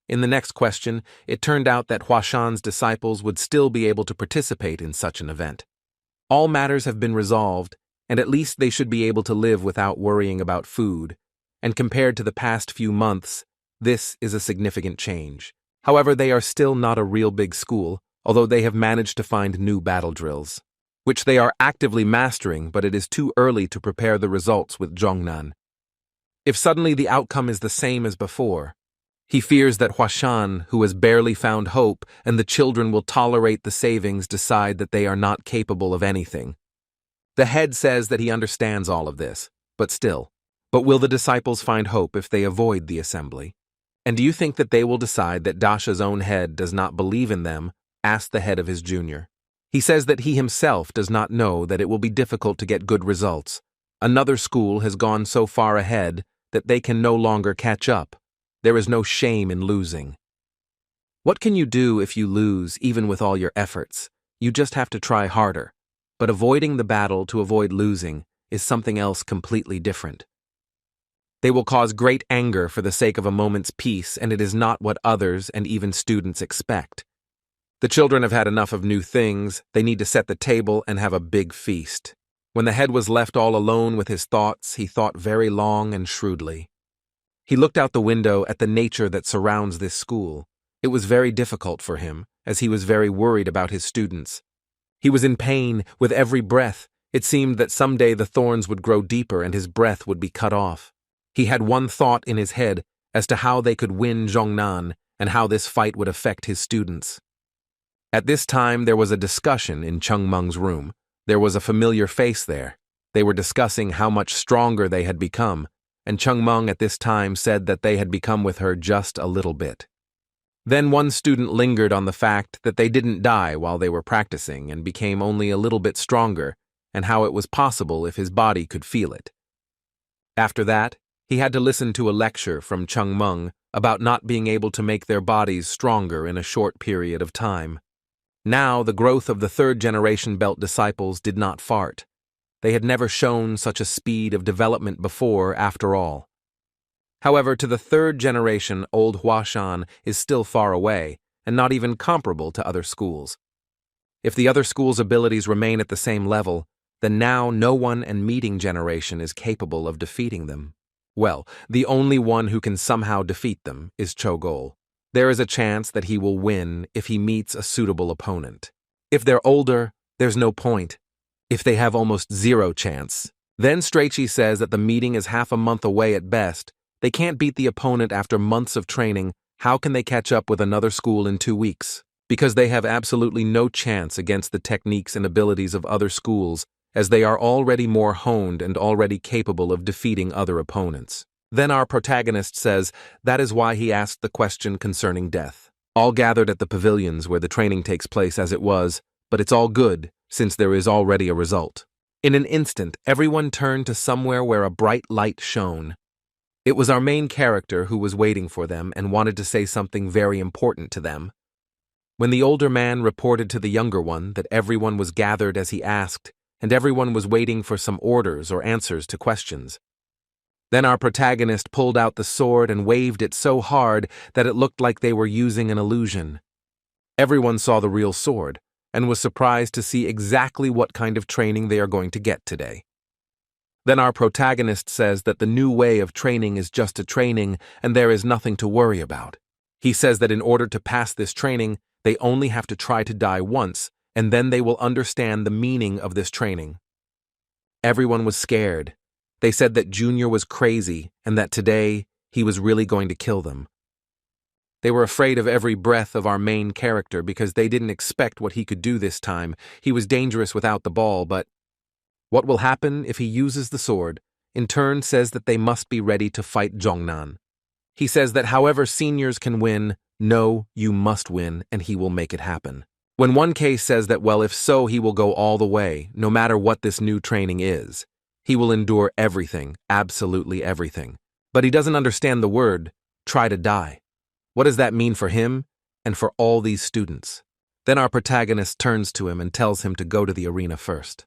In the next question, it turned out that Hashan's disciples would still be able to participate in such an event. All matters have been resolved, and at least they should be able to live without worrying about food. And compared to the past few months, this is a significant change. However, they are still not a real big school, although they have managed to find new battle drills, which they are actively mastering, but it is too early to prepare the results with Zhongnan. If suddenly the outcome is the same as before, he fears that Hashan, who has barely found hope, and the children will tolerate the savings, decide that they are not capable of anything. The head says that he understands all of this, but still. But will the disciples find hope if they avoid the assembly? And do you think that they will decide that Dasha's own head does not believe in them? Asked the head of his junior. He says that he himself does not know that it will be difficult to get good results. Another school has gone so far ahead that they can no longer catch up. There is no shame in losing. What can you do if you lose, even with all your efforts? You just have to try harder. But avoiding the battle to avoid losing is something else completely different. They will cause great anger for the sake of a moment's peace, and it is not what others and even students expect. The children have had enough of new things. They need to set the table and have a big feast. When the head was left all alone with his thoughts, he thought very long and shrewdly. He looked out the window at the nature that surrounds this school. It was very difficult for him, as he was very worried about his students. He was in pain with every breath. It seemed that someday the thorns would grow deeper and his breath would be cut off. He had one thought in his head as to how they could win Zhongnan and how this fight would affect his students. At this time, there was a discussion in Chungmung's room. There was a familiar face there. They were discussing how much stronger they had become, and Chungmung at this time said that they had become with her just a little bit. Then one student lingered on the fact that they didn't die while they were practicing and became only a little bit stronger, and how it was possible if his body could feel it. After that, he had to listen to a lecture from Chungmung about not being able to make their bodies stronger in a short period of time. Now, the growth of the third-generation belt disciples did not fart. They had never shown such a speed of development before, after all. However, to the third generation, old Hashan is still far away, and not even comparable to other schools. If the other schools' abilities remain at the same level, then now no one and meeting generation is capable of defeating them. Well, the only one who can somehow defeat them is Chogol. There is a chance that he will win if he meets a suitable opponent. If they're older, there's no point. If they have almost zero chance. Then Strachey says that the meeting is half a month away at best. They can't beat the opponent after months of training. How can they catch up with another school in 2 weeks? Because they have absolutely no chance against the techniques and abilities of other schools, as they are already more honed and already capable of defeating other opponents. Then our protagonist says that is why he asked the question concerning death. All gathered at the pavilions where the training takes place as it was, but it's all good, since there is already a result. In an instant, everyone turned to somewhere where a bright light shone. It was our main character who was waiting for them and wanted to say something very important to them. When the older man reported to the younger one that everyone was gathered as he asked, and everyone was waiting for some orders or answers to questions. Then our protagonist pulled out the sword and waved it so hard that it looked like they were using an illusion. Everyone saw the real sword, and was surprised to see exactly what kind of training they are going to get today. Then our protagonist says that the new way of training is just a training and there is nothing to worry about. He says that in order to pass this training, They only have to try to die once, and then they will understand the meaning of this training. Everyone was scared. They said that Junior was crazy and that today he was really going to kill them. They were afraid of every breath of our main character because they didn't expect what he could do this time. He was dangerous without the ball, but what will happen if he uses the sword, in turn says that they must be ready to fight Jongnan. He says that however seniors can win, no, you must win, and he will make it happen. When one case says that, well, if so, he will go all the way, no matter what this new training is. He will endure everything, absolutely everything. But he doesn't understand the word, try to die. What does that mean for him and for all these students? Then our protagonist turns to him and tells him to go to the arena first.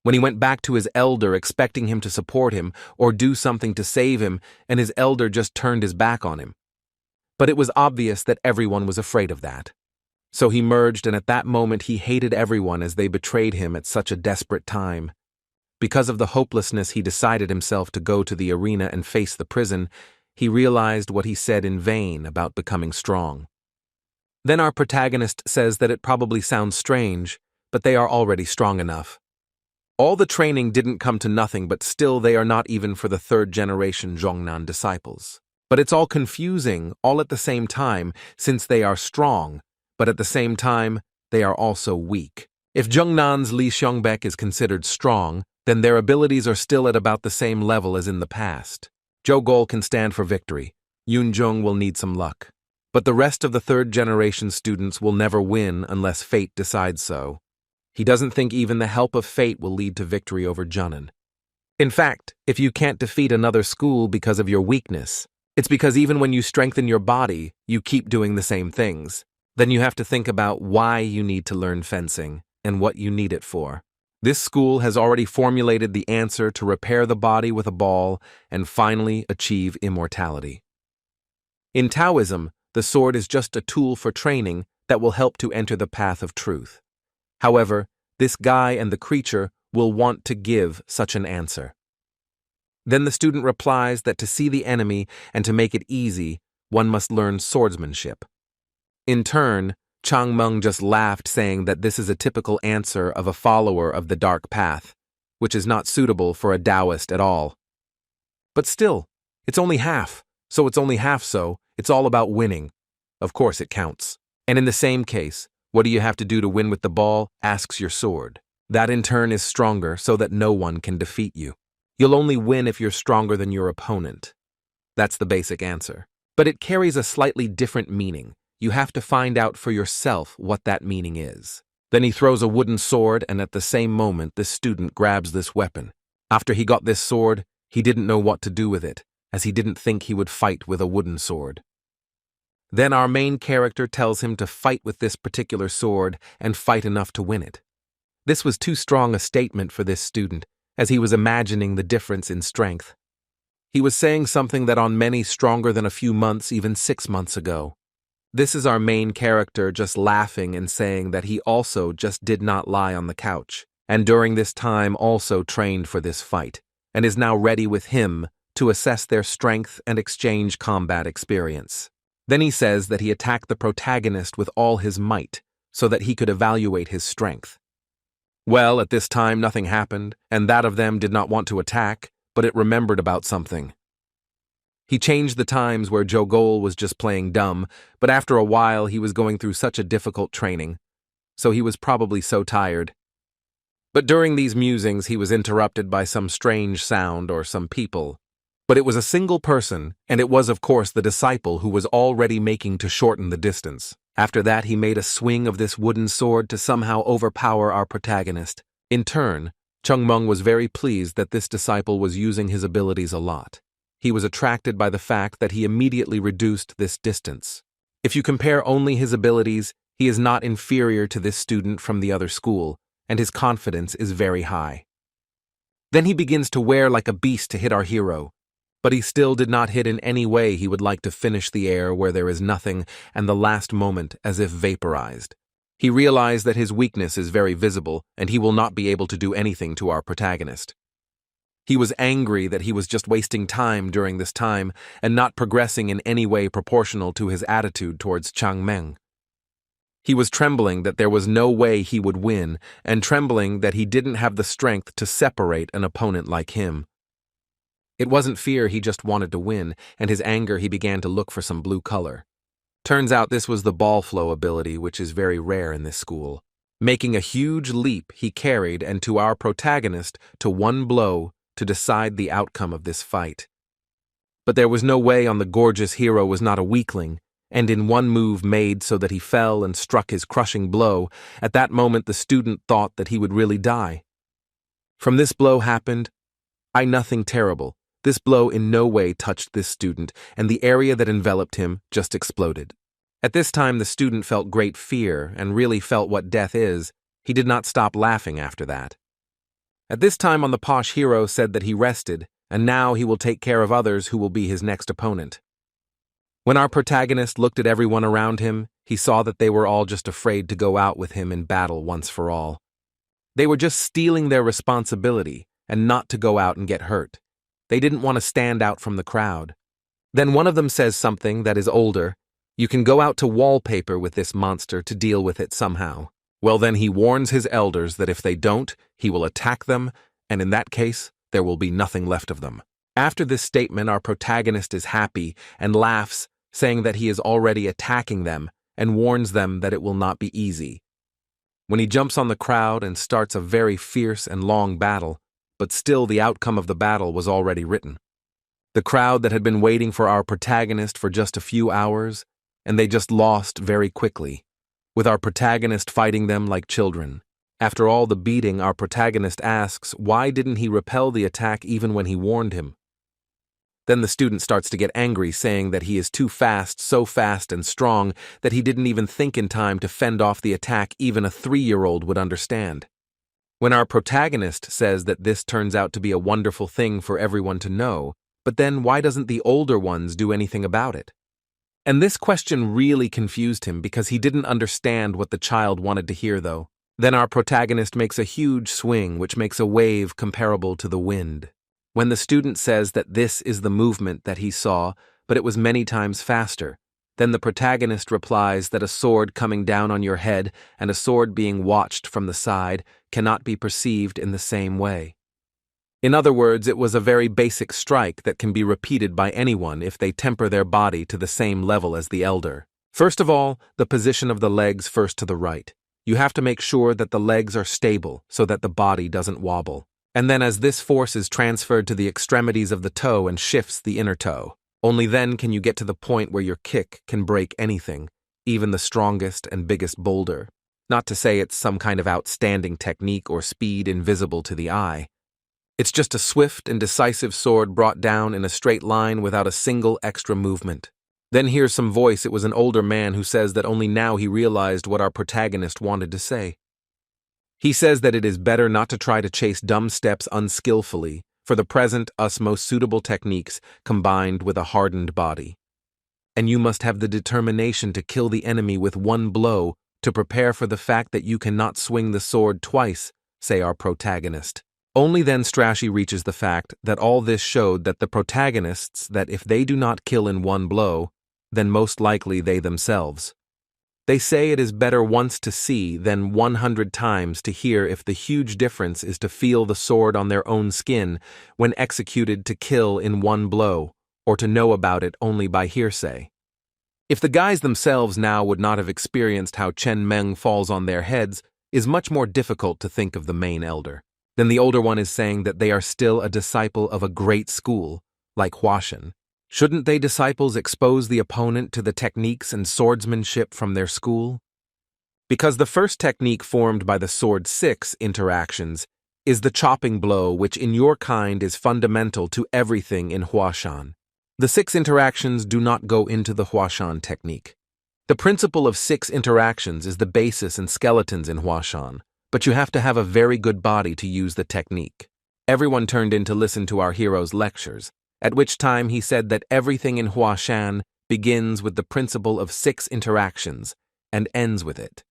When he went back to his elder expecting him to support him or do something to save him, and his elder just turned his back on him. But it was obvious that everyone was afraid of that. So he merged, and at that moment he hated everyone as they betrayed him at such a desperate time. Because of the hopelessness, he decided himself to go to the arena and face the prison. He realized what he said in vain about becoming strong. Then our protagonist says that it probably sounds strange, but they are already strong enough. All the training didn't come to nothing, but still they are not even for the third-generation Zhongnan disciples. But it's all confusing, all at the same time, since they are strong, but at the same time, they are also weak. If Zhongnan's Li Xiongbaek is considered strong, then their abilities are still at about the same level as in the past. Zhou Gol can stand for victory. Yun Zhong will need some luck. But the rest of the third-generation students will never win unless fate decides so. He doesn't think even the help of fate will lead to victory over Junin. In fact, if you can't defeat another school because of your weakness, it's because even when you strengthen your body, you keep doing the same things. Then you have to think about why you need to learn fencing and what you need it for. This school has already formulated the answer to repair the body with a ball and finally achieve immortality. In Taoism, the sword is just a tool for training that will help to enter the path of truth. However, this guy and the creature will want to give such an answer. Then the student replies that to see the enemy and to make it easy, one must learn swordsmanship. In turn, Chang Meng just laughed, saying that this is a typical answer of a follower of the dark path, which is not suitable for a Taoist at all. But still, it's only half, so it's only half so, it's all about winning. Of course it counts. And in the same case, what do you have to do to win with the ball? Asks your sword. That in turn is stronger so that no one can defeat you. You'll only win if you're stronger than your opponent. That's the basic answer. But it carries a slightly different meaning. You have to find out for yourself what that meaning is. Then he throws a wooden sword, and at the same moment, this student grabs this weapon. After he got this sword, he didn't know what to do with it, as he didn't think he would fight with a wooden sword. Then our main character tells him to fight with this particular sword and fight enough to win it. This was too strong a statement for this student, as he was imagining the difference in strength. He was saying something that on many stronger than a few months, even 6 months ago. This is our main character just laughing and saying that he also just did not lie on the couch, and during this time also trained for this fight, and is now ready with him to assess their strength and exchange combat experience. Then he says that he attacked the protagonist with all his might, so that he could evaluate his strength. Well, at this time nothing happened, and that of them did not want to attack, but it remembered about something. He changed the times where Zhou Gol was just playing dumb, but after a while he was going through such a difficult training, so he was probably so tired. But during these musings he was interrupted by some strange sound or some people. But it was a single person, and it was of course the disciple who was already making to shorten the distance. After that he made a swing of this wooden sword to somehow overpower our protagonist. In turn, Cheng Meng was very pleased that this disciple was using his abilities a lot. He was attracted by the fact that he immediately reduced this distance. If you compare only his abilities, he is not inferior to this student from the other school, and his confidence is very high. Then he begins to wear like a beast to hit our hero, but he still did not hit in any way. He would like to finish the air where there is nothing, and the last moment as if vaporized. He realized that his weakness is very visible, and he will not be able to do anything to our protagonist. He was angry that he was just wasting time during this time and not progressing in any way proportional to his attitude towards Chang Meng. He was trembling that there was no way he would win, and trembling that he didn't have the strength to separate an opponent like him. It wasn't fear, he just wanted to win, and his anger he began to look for some blue color. Turns out this was the ball flow ability, which is very rare in this school. Making a huge leap, he carried and to our protagonist to one blow to decide the outcome of this fight. But there was no way on the gorgeous hero was not a weakling, and in one move made so that he fell and struck his crushing blow, at that moment the student thought that he would really die. From this blow happened, nothing terrible. This blow in no way touched this student, and the area that enveloped him just exploded. At this time the student felt great fear and really felt what death is. He did not stop laughing after that. At this time on the posh hero said that he rested, and now he will take care of others who will be his next opponent. When our protagonist looked at everyone around him, he saw that they were all just afraid to go out with him in battle once for all. They were just stealing their responsibility and not to go out and get hurt. They didn't want to stand out from the crowd. Then one of them says something that is older. You can go out to wallpaper with this monster to deal with it somehow. Well, then he warns his elders that if they don't, he will attack them, and in that case, there will be nothing left of them. After this statement, our protagonist is happy and laughs, saying that he is already attacking them and warns them that it will not be easy. When he jumps on the crowd and starts a very fierce and long battle, but still the outcome of the battle was already written. The crowd that had been waiting for our protagonist for just a few hours, and they just lost very quickly, with our protagonist fighting them like children. After all the beating, our protagonist asks why didn't he repel the attack even when he warned him. Then the student starts to get angry, saying that he is too fast, so fast and strong that he didn't even think in time to fend off the attack even a 3-year-old would understand. When our protagonist says that this turns out to be a wonderful thing for everyone to know, but then why doesn't the older ones do anything about it? And this question really confused him because he didn't understand what the child wanted to hear though. Then our protagonist makes a huge swing which makes a wave comparable to the wind. When the student says that this is the movement that he saw, but it was many times faster, then the protagonist replies that a sword coming down on your head and a sword being watched from the side cannot be perceived in the same way. In other words, it was a very basic strike that can be repeated by anyone if they temper their body to the same level as the elder. First of all, the position of the legs first to the right. You have to make sure that the legs are stable so that the body doesn't wobble. And then as this force is transferred to the extremities of the toe and shifts the inner toe, only then can you get to the point where your kick can break anything, even the strongest and biggest boulder. Not to say it's some kind of outstanding technique or speed invisible to the eye. It's just a swift and decisive sword brought down in a straight line without a single extra movement. Then hears some voice. It was an older man who says that only now he realized what our protagonist wanted to say. He says that it is better not to try to chase dumb steps unskillfully, for the present us most suitable techniques combined with a hardened body. And you must have the determination to kill the enemy with one blow to prepare for the fact that you cannot swing the sword twice, say our protagonist. Only then Strachey reaches the fact that all this showed that the protagonists that if they do not kill in one blow, then most likely they themselves. They say it is better once to see than 100 times to hear if the huge difference is to feel the sword on their own skin when executed to kill in one blow, or to know about it only by hearsay. If the guys themselves now would not have experienced how Chen Meng falls on their heads, is much more difficult to think of the main elder. Then the older one is saying that they are still a disciple of a great school, like Hashan. Shouldn't they disciples expose the opponent to the techniques and swordsmanship from their school? Because the first technique formed by the sword 6 interactions is the chopping blow, which in your kind is fundamental to everything in Hashan. The 6 interactions do not go into the Hashan technique. The principle of 6 interactions is the basis and skeletons in Hashan, but you have to have a very good body to use the technique. Everyone turned in to listen to our hero's lectures, at which time he said that everything in Hashan begins with the principle of 6 interactions and ends with it.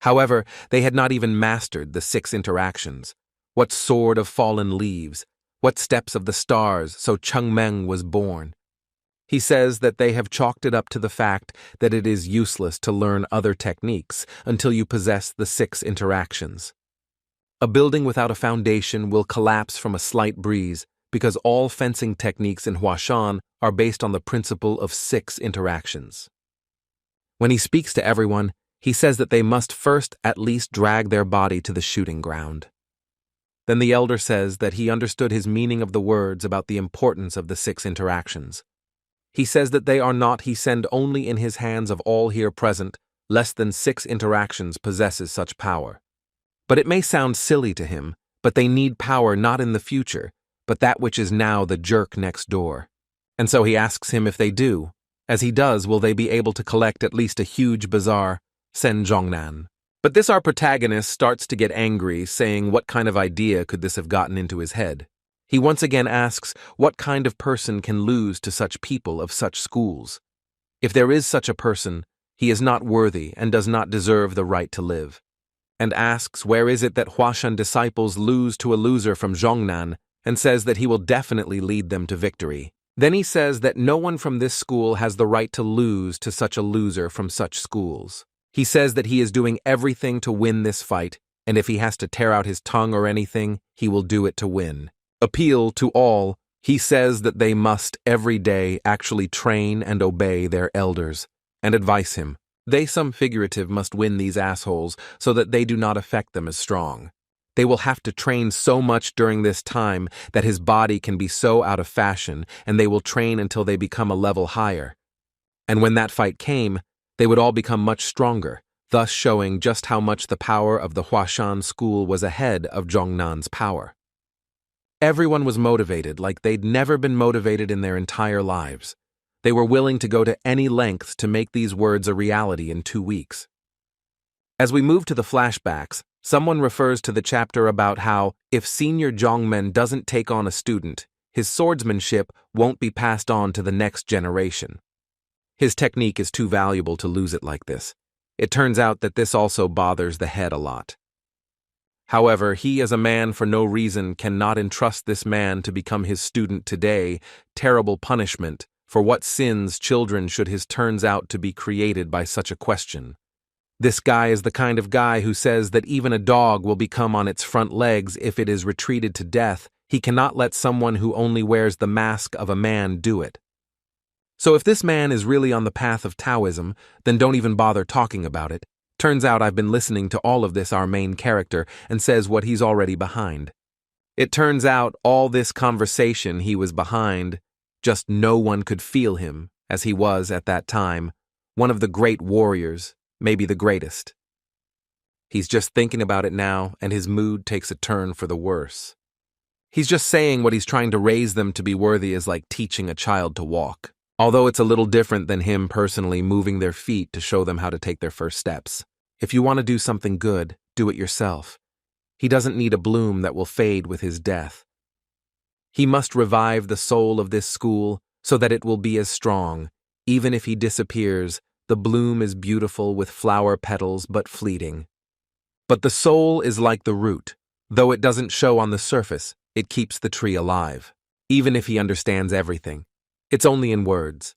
However, they had not even mastered the 6 interactions. What sword of fallen leaves? What steps of the stars? So Cheng Meng was born. He says that they have chalked it up to the fact that it is useless to learn other techniques until you possess the 6 interactions. A building without a foundation will collapse from a slight breeze because all fencing techniques in Hashan are based on the principle of 6 interactions. When he speaks to everyone, he says that they must first at least drag their body to the shooting ground. Then the elder says that he understood his meaning of the words about the importance of the 6 interactions. He says that they are not he send only in his hands of all here present, less than 6 interactions possesses such power. But it may sound silly to him, but they need power not in the future, but that which is now the jerk next door. And so he asks him if they do. As he does, will they be able to collect at least a huge bazaar, Sen Zhongnan. But this our protagonist starts to get angry, saying what kind of idea could this have gotten into his head. He once again asks what kind of person can lose to such people of such schools. If there is such a person, he is not worthy and does not deserve the right to live. And asks where is it that Hashan disciples lose to a loser from Zhongnan, and says that he will definitely lead them to victory. Then he says that no one from this school has the right to lose to such a loser from such schools. He says that he is doing everything to win this fight, and if he has to tear out his tongue or anything, he will do it to win. Appeal to all, he says that they must every day actually train and obey their elders, and advise him. They some figurative must win these assholes so that they do not affect them as strong. They will have to train so much during this time that his body can be so out of fashion, and they will train until they become a level higher. And when that fight came, they would all become much stronger, thus showing just how much the power of the Hashan school was ahead of Zhongnan's power. Everyone was motivated like they'd never been motivated in their entire lives. They were willing to go to any lengths to make these words a reality in 2 weeks. As we move to the flashbacks, someone refers to the chapter about how, if Senior Zhongmen doesn't take on a student, his swordsmanship won't be passed on to the next generation. His technique is too valuable to lose it like this. It turns out that this also bothers the head a lot. However, he as a man for no reason cannot entrust this man to become his student today, terrible punishment, for what sins children should his turns out to be created by such a question. This guy is the kind of guy who says that even a dog will become on its front legs if it is retreated to death. He cannot let someone who only wears the mask of a man do it. So if this man is really on the path of Taoism, then don't even bother talking about it. Turns out I've been listening to all of this our main character and says what he's already behind. It turns out all this conversation he was behind, just no one could feel him, as he was at that time, one of the great warriors, maybe the greatest. He's just thinking about it now, and his mood takes a turn for the worse. He's just saying what he's trying to raise them to be worthy is like teaching a child to walk. Although it's a little different than him personally moving their feet to show them how to take their first steps. If you want to do something good, do it yourself. He doesn't need a bloom that will fade with his death. He must revive the soul of this school so that it will be as strong. Even if he disappears, the bloom is beautiful with flower petals but fleeting. But the soul is like the root. Though it doesn't show on the surface, it keeps the tree alive. Even if he understands everything. It's only in words.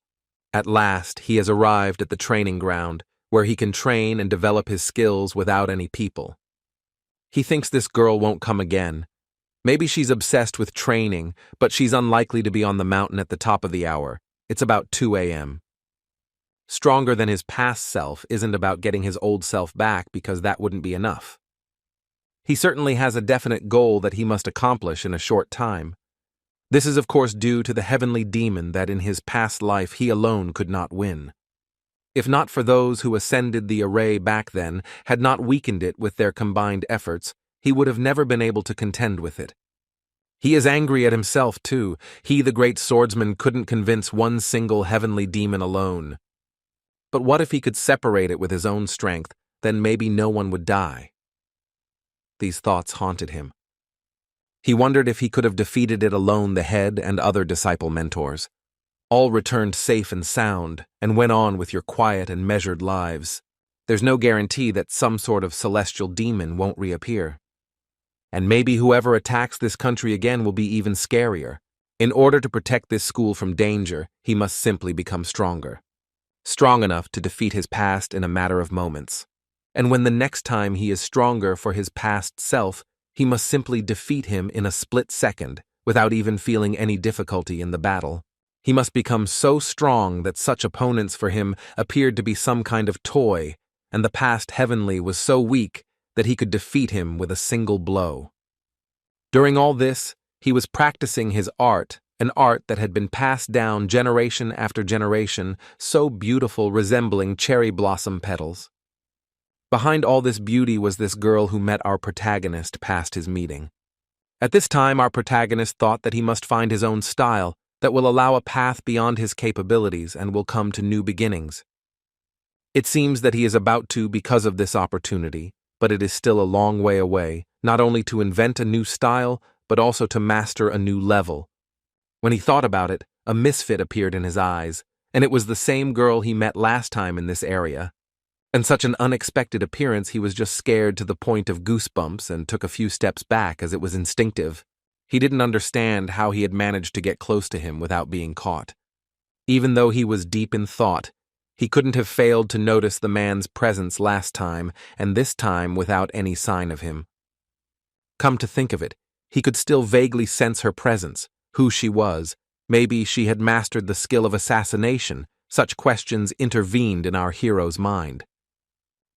At last, he has arrived at the training ground, where he can train and develop his skills without any people. He thinks this girl won't come again. Maybe she's obsessed with training, but she's unlikely to be on the mountain at the top of the hour. It's about 2 a.m. Stronger than his past self isn't about getting his old self back because that wouldn't be enough. He certainly has a definite goal that he must accomplish in a short time. This is of course due to the heavenly demon that in his past life he alone could not win. If not for those who ascended the array back then, had not weakened it with their combined efforts, he would have never been able to contend with it. He is angry at himself too. He, the great swordsman, couldn't convince one single heavenly demon alone. But what if he could separate it with his own strength, then maybe no one would die. These thoughts haunted him. He wondered if he could have defeated it alone, the head and other disciple mentors. All returned safe and sound, and went on with your quiet and measured lives. There's no guarantee that some sort of celestial demon won't reappear. And maybe whoever attacks this country again will be even scarier. In order to protect this school from danger, he must simply become stronger. Strong enough to defeat his past in a matter of moments. And when the next time he is stronger for his past self, he must simply defeat him in a split second, without even feeling any difficulty in the battle. He must become so strong that such opponents for him appeared to be some kind of toy, and the past heavenly was so weak that he could defeat him with a single blow. During all this, he was practicing his art, an art that had been passed down generation after generation, so beautiful, resembling cherry blossom petals. Behind all this beauty was this girl who met our protagonist past his meeting. At this time, our protagonist thought that he must find his own style that will allow a path beyond his capabilities and will come to new beginnings. It seems that he is about to because of this opportunity, but it is still a long way away, not only to invent a new style, but also to master a new level. When he thought about it, a misfit appeared in his eyes, and it was the same girl he met last time in this area. And such an unexpected appearance, he was just scared to the point of goosebumps and took a few steps back as it was instinctive. He didn't understand how he had managed to get close to him without being caught. Even though he was deep in thought, he couldn't have failed to notice the man's presence last time, and this time without any sign of him. Come to think of it, he could still vaguely sense her presence, who she was. Maybe she had mastered the skill of assassination. Such questions intervened in our hero's mind.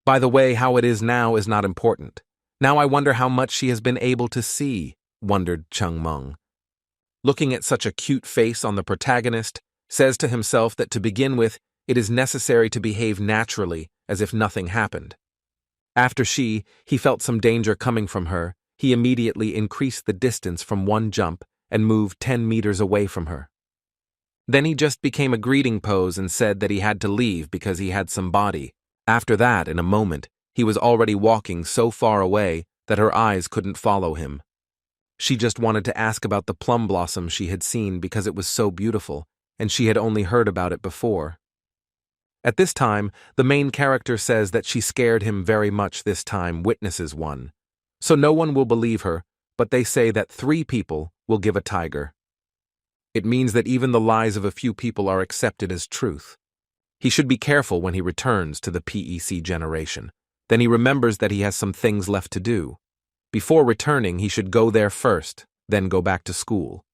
By the way, how it is now is not important. Now I wonder how much she has been able to see, wondered Chayonma. Looking at such a cute face on the protagonist, says to himself that to begin with, it is necessary to behave naturally, as if nothing happened. After he felt some danger coming from her, he immediately increased the distance from one jump and moved 10 meters away from her. Then he just became a greeting pose and said that he had to leave because he had some body. After that, in a moment, he was already walking so far away that her eyes couldn't follow him. She just wanted to ask about the plum blossom she had seen because it was so beautiful, and she had only heard about it before. At this time, the main character says that she scared him very much this time, witnesses one. So no one will believe her, but they say that 3 people will give a tiger. It means that even the lies of a few people are accepted as truth. He should be careful when he returns to the PEC generation. Then he remembers that he has some things left to do. Before returning, he should go there first, then go back to school.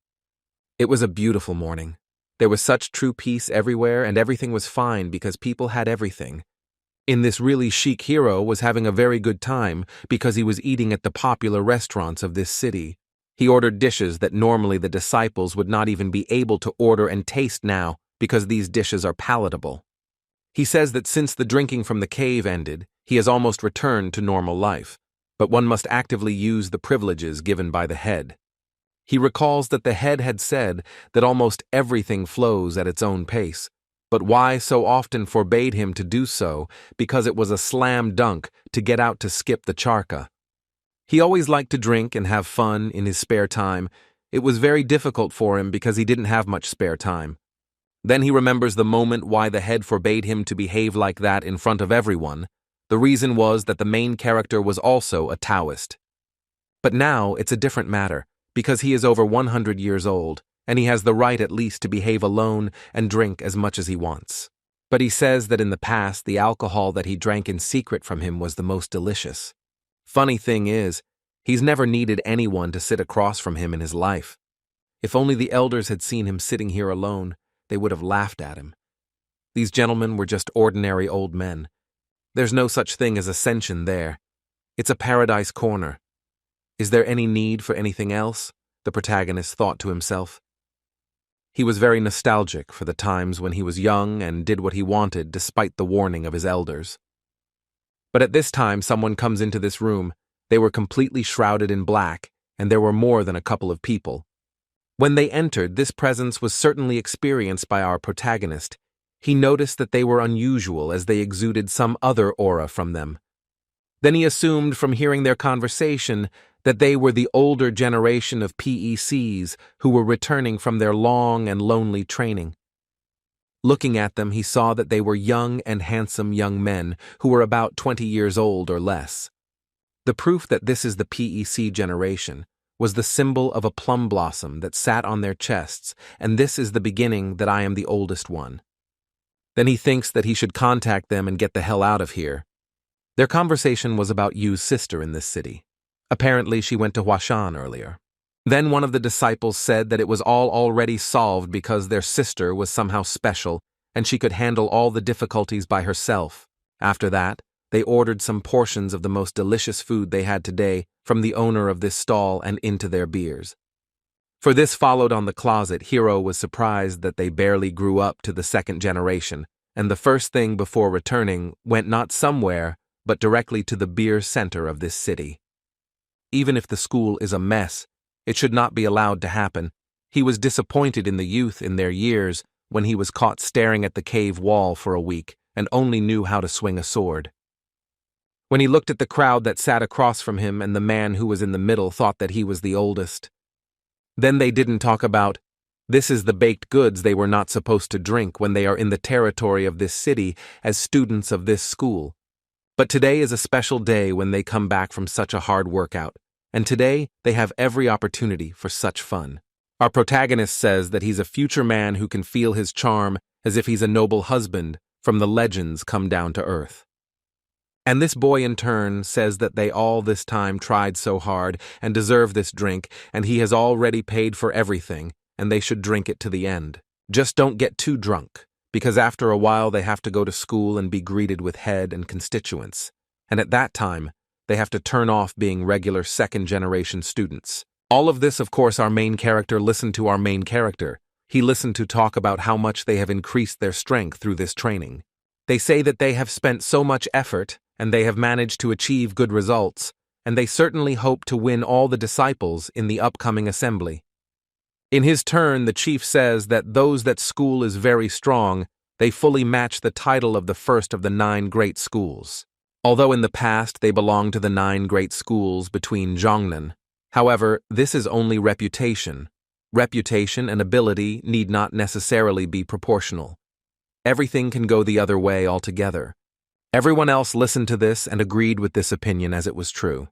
It was a beautiful morning. There was such true peace everywhere, and everything was fine because people had everything. This really chic hero was having a very good time because he was eating at the popular restaurants of this city. He ordered dishes that normally the disciples would not even be able to order and taste now because these dishes are palatable. He says that since the drinking from the cave ended, he has almost returned to normal life, but one must actively use the privileges given by the head. He recalls that the head had said that almost everything flows at its own pace, but why so often forbade him to do so because it was a slam dunk to get out to skip the charka. He always liked to drink and have fun in his spare time. It was very difficult for him because he didn't have much spare time. Then he remembers the moment why the head forbade him to behave like that in front of everyone. The reason was that the main character was also a Taoist. But now it's a different matter, because he is over 100 years old, and he has the right at least to behave alone and drink as much as he wants. But he says that in the past, the alcohol that he drank in secret from him was the most delicious. Funny thing is, he's never needed anyone to sit across from him in his life. If only the elders had seen him sitting here alone, they would have laughed at him. These gentlemen were just ordinary old men. There's no such thing as ascension there. It's a paradise corner. Is there any need for anything else? The protagonist thought to himself. He was very nostalgic for the times when he was young and did what he wanted despite the warning of his elders. But at this time, someone comes into this room. They were completely shrouded in black, and there were more than a couple of people. When they entered, this presence was certainly experienced by our protagonist. He noticed that they were unusual as they exuded some other aura from them. Then he assumed from hearing their conversation that they were the older generation of PECs who were returning from their long and lonely training. Looking at them, he saw that they were young and handsome young men who were about 20 years old or less. The proof that this is the PEC generation was the symbol of a plum blossom that sat on their chests, and this is the beginning that I am the oldest one. Then he thinks that he should contact them and get the hell out of here. Their conversation was about Yu's sister in this city. Apparently she went to Hashan earlier. Then one of the disciples said that it was all already solved because their sister was somehow special and she could handle all the difficulties by herself. After that, they ordered some portions of the most delicious food they had today from the owner of this stall and into their beers. For this followed on the closet, Hero was surprised that they barely grew up to the second generation, and the first thing before returning went not somewhere, but directly to the beer center of this city. Even if the school is a mess, it should not be allowed to happen. He was disappointed in the youth in their years when he was caught staring at the cave wall for a week and only knew how to swing a sword. When he looked at the crowd that sat across from him and the man who was in the middle thought that he was the oldest. Then they didn't talk about, this is the baked goods they were not supposed to drink when they are in the territory of this city as students of this school. But today is a special day when they come back from such a hard workout, and today they have every opportunity for such fun. Our protagonist says that he's a future man who can feel his charm as if he's a noble husband from the legends come down to earth. And this boy in turn says that they all this time tried so hard and deserve this drink, and he has already paid for everything, and they should drink it to the end. Just don't get too drunk, because after a while they have to go to school and be greeted with head and constituents, and at that time, they have to turn off being regular second-generation students. All of this, of course, our main character listened to our main character. He listened to talk about how much they have increased their strength through this training. They say that they have spent so much effort, and they have managed to achieve good results, and they certainly hope to win all the disciples in the upcoming assembly. In his turn, the chief says that those that school is very strong, they fully match the title of the first of the 9 great schools. Although in the past they belonged to the 9 great schools between Zhongnan. However, this is only reputation. Reputation and ability need not necessarily be proportional. Everything can go the other way altogether. Everyone else listened to this and agreed with this opinion as it was true.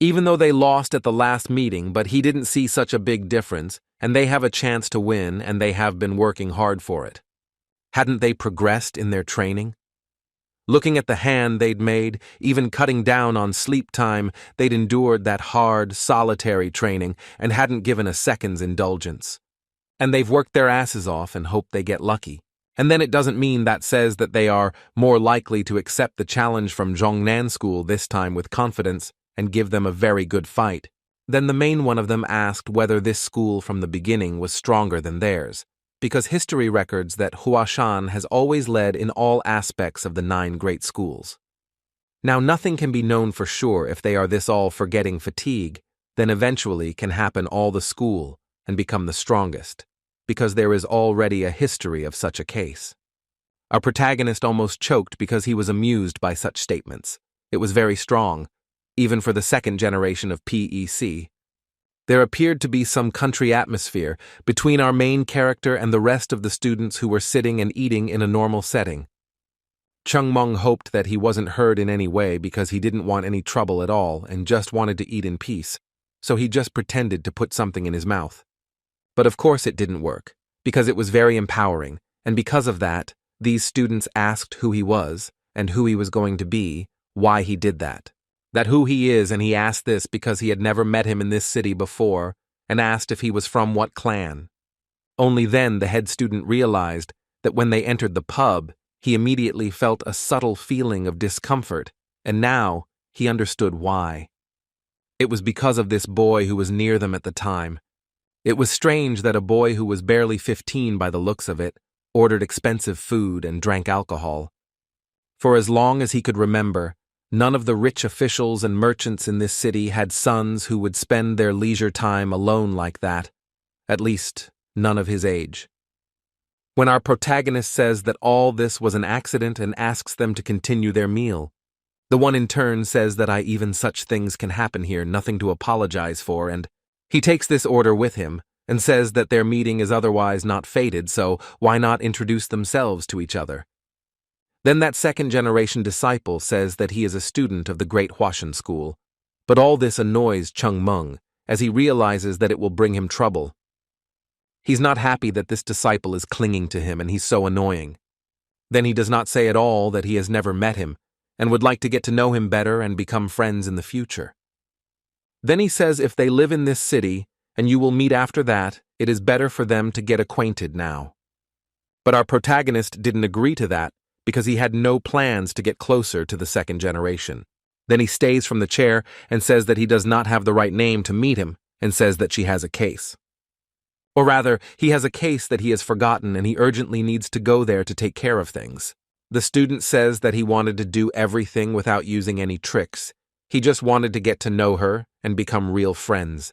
Even though they lost at the last meeting, but he didn't see such a big difference, and they have a chance to win, and they have been working hard for it. Hadn't they progressed in their training? Looking at the hand they'd made, even cutting down on sleep time, they'd endured that hard, solitary training and hadn't given a second's indulgence. And they've worked their asses off and hope they get lucky. And then it doesn't mean that says that they are more likely to accept the challenge from Zhongnan School this time with confidence and give them a very good fight. Then the main one of them asked whether this school from the beginning was stronger than theirs, because history records that Hashan has always led in all aspects of the 9 great schools. Now nothing can be known for sure if they are this all forgetting fatigue, then eventually can happen all the school and become the strongest, because there is already a history of such a case. Our protagonist almost choked because he was amused by such statements. It was very strong, even for the second generation of PEC. There appeared to be some country atmosphere between our main character and the rest of the students who were sitting and eating in a normal setting. Chungmung hoped that he wasn't heard in any way because he didn't want any trouble at all and just wanted to eat in peace, so he just pretended to put something in his mouth. But of course it didn't work, because it was very empowering, and because of that, these students asked who he was, and who he was going to be, why he did that. That who he is, and he asked this because he had never met him in this city before, and asked if he was from what clan. Only then the head student realized that when they entered the pub, he immediately felt a subtle feeling of discomfort, and now he understood why. It was because of this boy who was near them at the time. It was strange that a boy who was barely 15 by the looks of it ordered expensive food and drank alcohol. For as long as he could remember, none of the rich officials and merchants in this city had sons who would spend their leisure time alone like that, at least none of his age. When our protagonist says that all this was an accident and asks them to continue their meal, the one in turn says that even such things can happen here, nothing to apologize for, and he takes this order with him and says that their meeting is otherwise not fated, so why not introduce themselves to each other? Then that second-generation disciple says that he is a student of the Great Hashan School, but all this annoys Chungmung, as he realizes that it will bring him trouble. He's not happy that this disciple is clinging to him and he's so annoying. Then he does not say at all that he has never met him and would like to get to know him better and become friends in the future. Then he says if they live in this city and you will meet after that, it is better for them to get acquainted now. But our protagonist didn't agree to that because he had no plans to get closer to the second generation. Then he stays from the chair and says that he does not have the right name to meet him and says that she has a case. Or rather, he has a case that he has forgotten and he urgently needs to go there to take care of things. The student says that he wanted to do everything without using any tricks. He just wanted to get to know her and become real friends.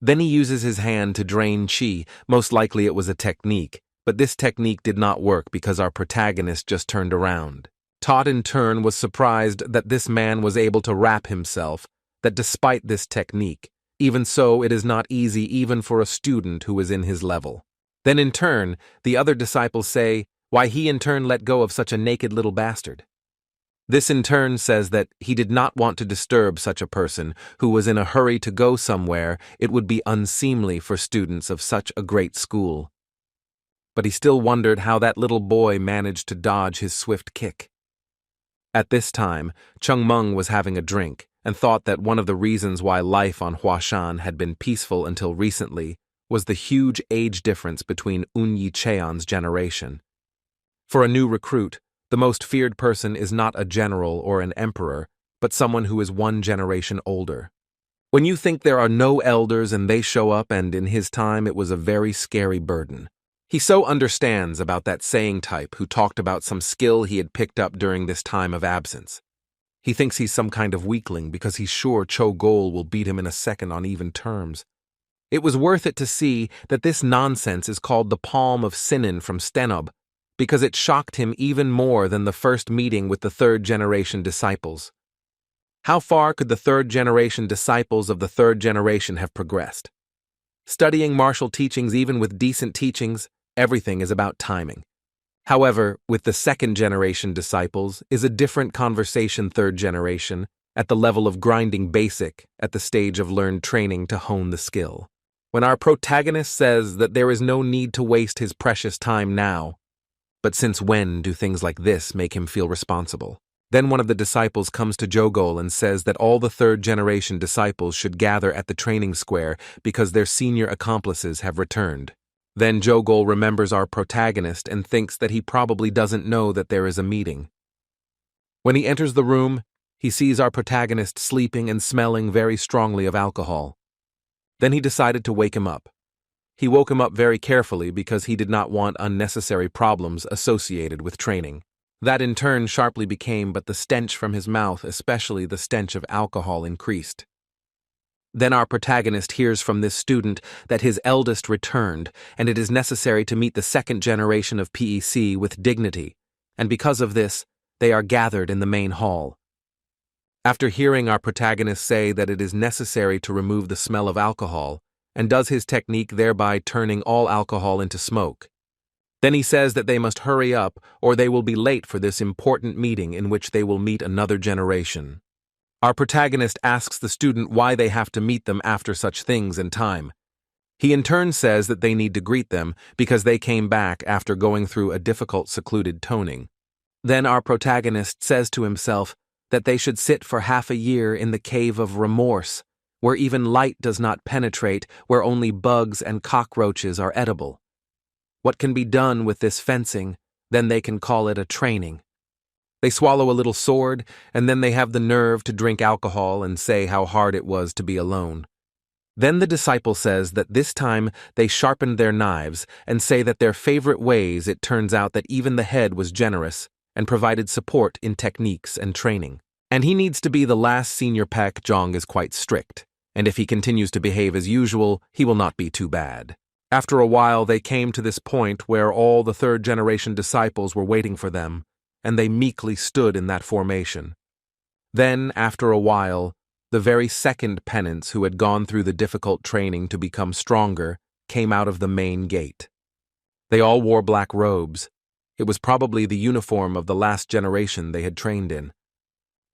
Then he uses his hand to drain chi. Most likely it was a technique, but this technique did not work because our protagonist just turned around. Todd in turn was surprised that this man was able to wrap himself, that despite this technique, even so it is not easy even for a student who is in his level. Then in turn, the other disciples say, why he in turn let go of such a naked little bastard. This in turn says that he did not want to disturb such a person who was in a hurry to go somewhere. It would be unseemly for students of such a great school. But he still wondered how that little boy managed to dodge his swift kick. At this time, Changmeng was having a drink and thought that one of the reasons why life on Hashan had been peaceful until recently was the huge age difference between Unyi Cheon's generation. For a new recruit, the most feared person is not a general or an emperor, but someone who is one generation older. When you think there are no elders and they show up, and in his time it was a very scary burden. He so understands about that saying type who talked about some skill he had picked up during this time of absence. He thinks he's some kind of weakling because he's sure Cho Gol will beat him in a second on even terms. It was worth it to see that this nonsense is called the Palm of Sinan from Stenob, because it shocked him even more than the first meeting with the third-generation disciples. How far could the third-generation disciples of the third generation have progressed? Studying martial teachings, even with decent teachings, everything is about timing. However, with the second-generation disciples is a different conversation. Third generation, at the level of grinding basic, at the stage of learned training to hone the skill. When our protagonist says that there is no need to waste his precious time now, but since when do things like this make him feel responsible? Then one of the disciples comes to Jogol and says that all the third-generation disciples should gather at the training square because their senior accomplices have returned. Then Jogol remembers our protagonist and thinks that he probably doesn't know that there is a meeting. When he enters the room, he sees our protagonist sleeping and smelling very strongly of alcohol. Then he decided to wake him up. He woke him up very carefully because he did not want unnecessary problems associated with training. That in turn sharply became, but the stench from his mouth, especially the stench of alcohol, increased. Then our protagonist hears from this student that his eldest returned, and it is necessary to meet the second generation of PEC with dignity, and because of this, they are gathered in the main hall. After hearing our protagonist say that it is necessary to remove the smell of alcohol, and does his technique thereby turning all alcohol into smoke, then he says that they must hurry up or they will be late for this important meeting in which they will meet another generation. Our protagonist asks the student why they have to meet them after such things in time. He in turn says that they need to greet them because they came back after going through a difficult secluded toning. Then our protagonist says to himself that they should sit for half a year in the cave of remorse, where even light does not penetrate, where only bugs and cockroaches are edible. What can be done with this fencing, then they can call it a training. They swallow a little sword, and then they have the nerve to drink alcohol and say how hard it was to be alone. Then the disciple says that this time they sharpened their knives and say that their favorite ways it turns out that even the head was generous and provided support in techniques and training. And he needs to be the last senior Pek. Jong is quite strict, and if he continues to behave as usual, he will not be too bad. After a while, they came to this point where all the third-generation disciples were waiting for them, and they meekly stood in that formation. Then, after a while, the very second penance who had gone through the difficult training to become stronger came out of the main gate. They all wore black robes. It was probably the uniform of the last generation they had trained in.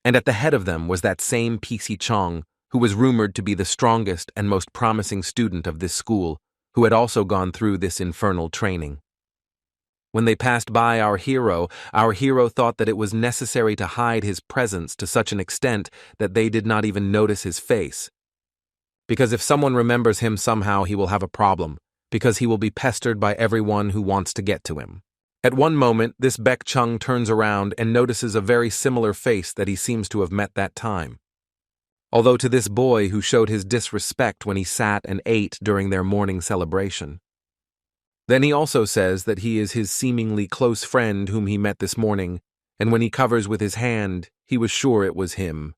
And at the head of them was that same PC Chong who was rumored to be the strongest and most promising student of this school, who had also gone through this infernal training. When they passed by our hero thought that it was necessary to hide his presence to such an extent that they did not even notice his face. Because if someone remembers him somehow, he will have a problem, because he will be pestered by everyone who wants to get to him. At one moment, this Baek Chung turns around and notices a very similar face that he seems to have met that time. Although to this boy who showed his disrespect when he sat and ate during their morning celebration. Then he also says that he is his seemingly close friend whom he met this morning, and when he covers with his hand, he was sure it was him.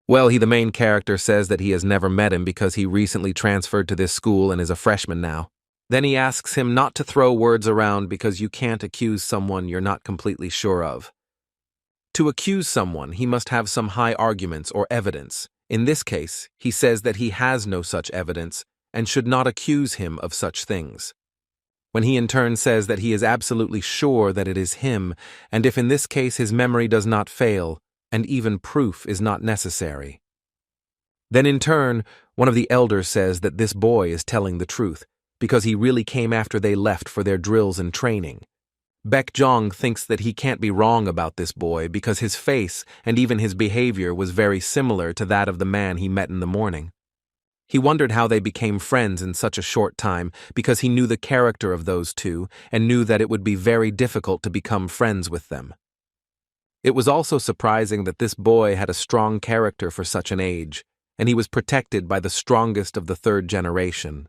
Well, the main character says that he has never met him because he recently transferred to this school and is a freshman now. Then he asks him not to throw words around because you can't accuse someone you're not completely sure of. To accuse someone, he must have some high arguments or evidence. In this case, he says that he has no such evidence and should not accuse him of such things. When he in turn says that he is absolutely sure that it is him, and if in this case his memory does not fail, and even proof is not necessary. Then in turn, one of the elders says that this boy is telling the truth, because he really came after they left for their drills and training. Baek Jong thinks that he can't be wrong about this boy because his face and even his behavior was very similar to that of the man he met in the morning. He wondered how they became friends in such a short time because he knew the character of those two and knew that it would be very difficult to become friends with them. It was also surprising that this boy had a strong character for such an age, and he was protected by the strongest of the third generation.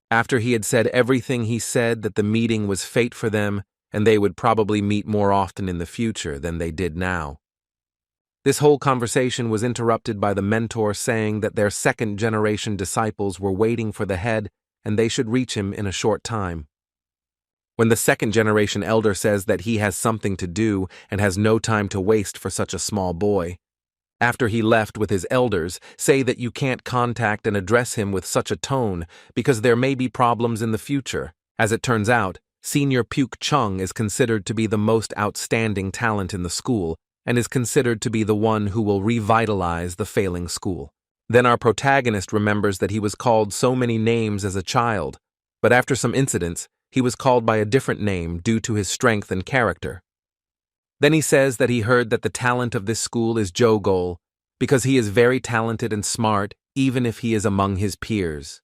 After he had said everything he said that the meeting was fate for them and they would probably meet more often in the future than they did now. This whole conversation was interrupted by the mentor saying that their second-generation disciples were waiting for the head and they should reach him in a short time. When the second-generation elder says that he has something to do and has no time to waste for such a small boy, after he left with his elders, say that you can't contact and address him with such a tone because there may be problems in the future. As it turns out, Senior Puk Chung is considered to be the most outstanding talent in the school and is considered to be the one who will revitalize the failing school. Then our protagonist remembers that he was called so many names as a child, but after some incidents, he was called by a different name due to his strength and character. Then he says that he heard that the talent of this school is Jogol, because he is very talented and smart, even if he is among his peers.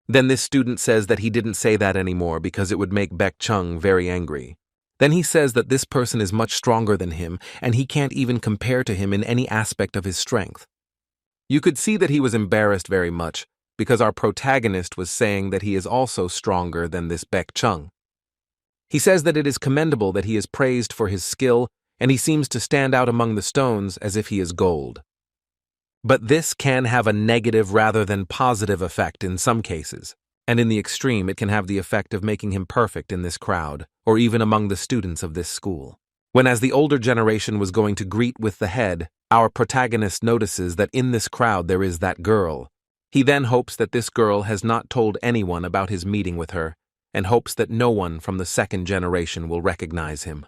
Then this student says that he didn't say that anymore because it would make Baek Chung very angry. Then he says that this person is much stronger than him, and he can't even compare to him in any aspect of his strength. You could see that he was embarrassed very much, because our protagonist was saying that he is also stronger than this Baek Chung. He says that it is commendable that he is praised for his skill, and he seems to stand out among the stones as if he is gold. But this can have a negative rather than positive effect in some cases, and in the extreme it can have the effect of making him perfect in this crowd, or even among the students of this school. When as the older generation was going to greet with the head, our protagonist notices that in this crowd there is that girl. He then hopes that this girl has not told anyone about his meeting with her, and hopes that no one from the second generation will recognize him.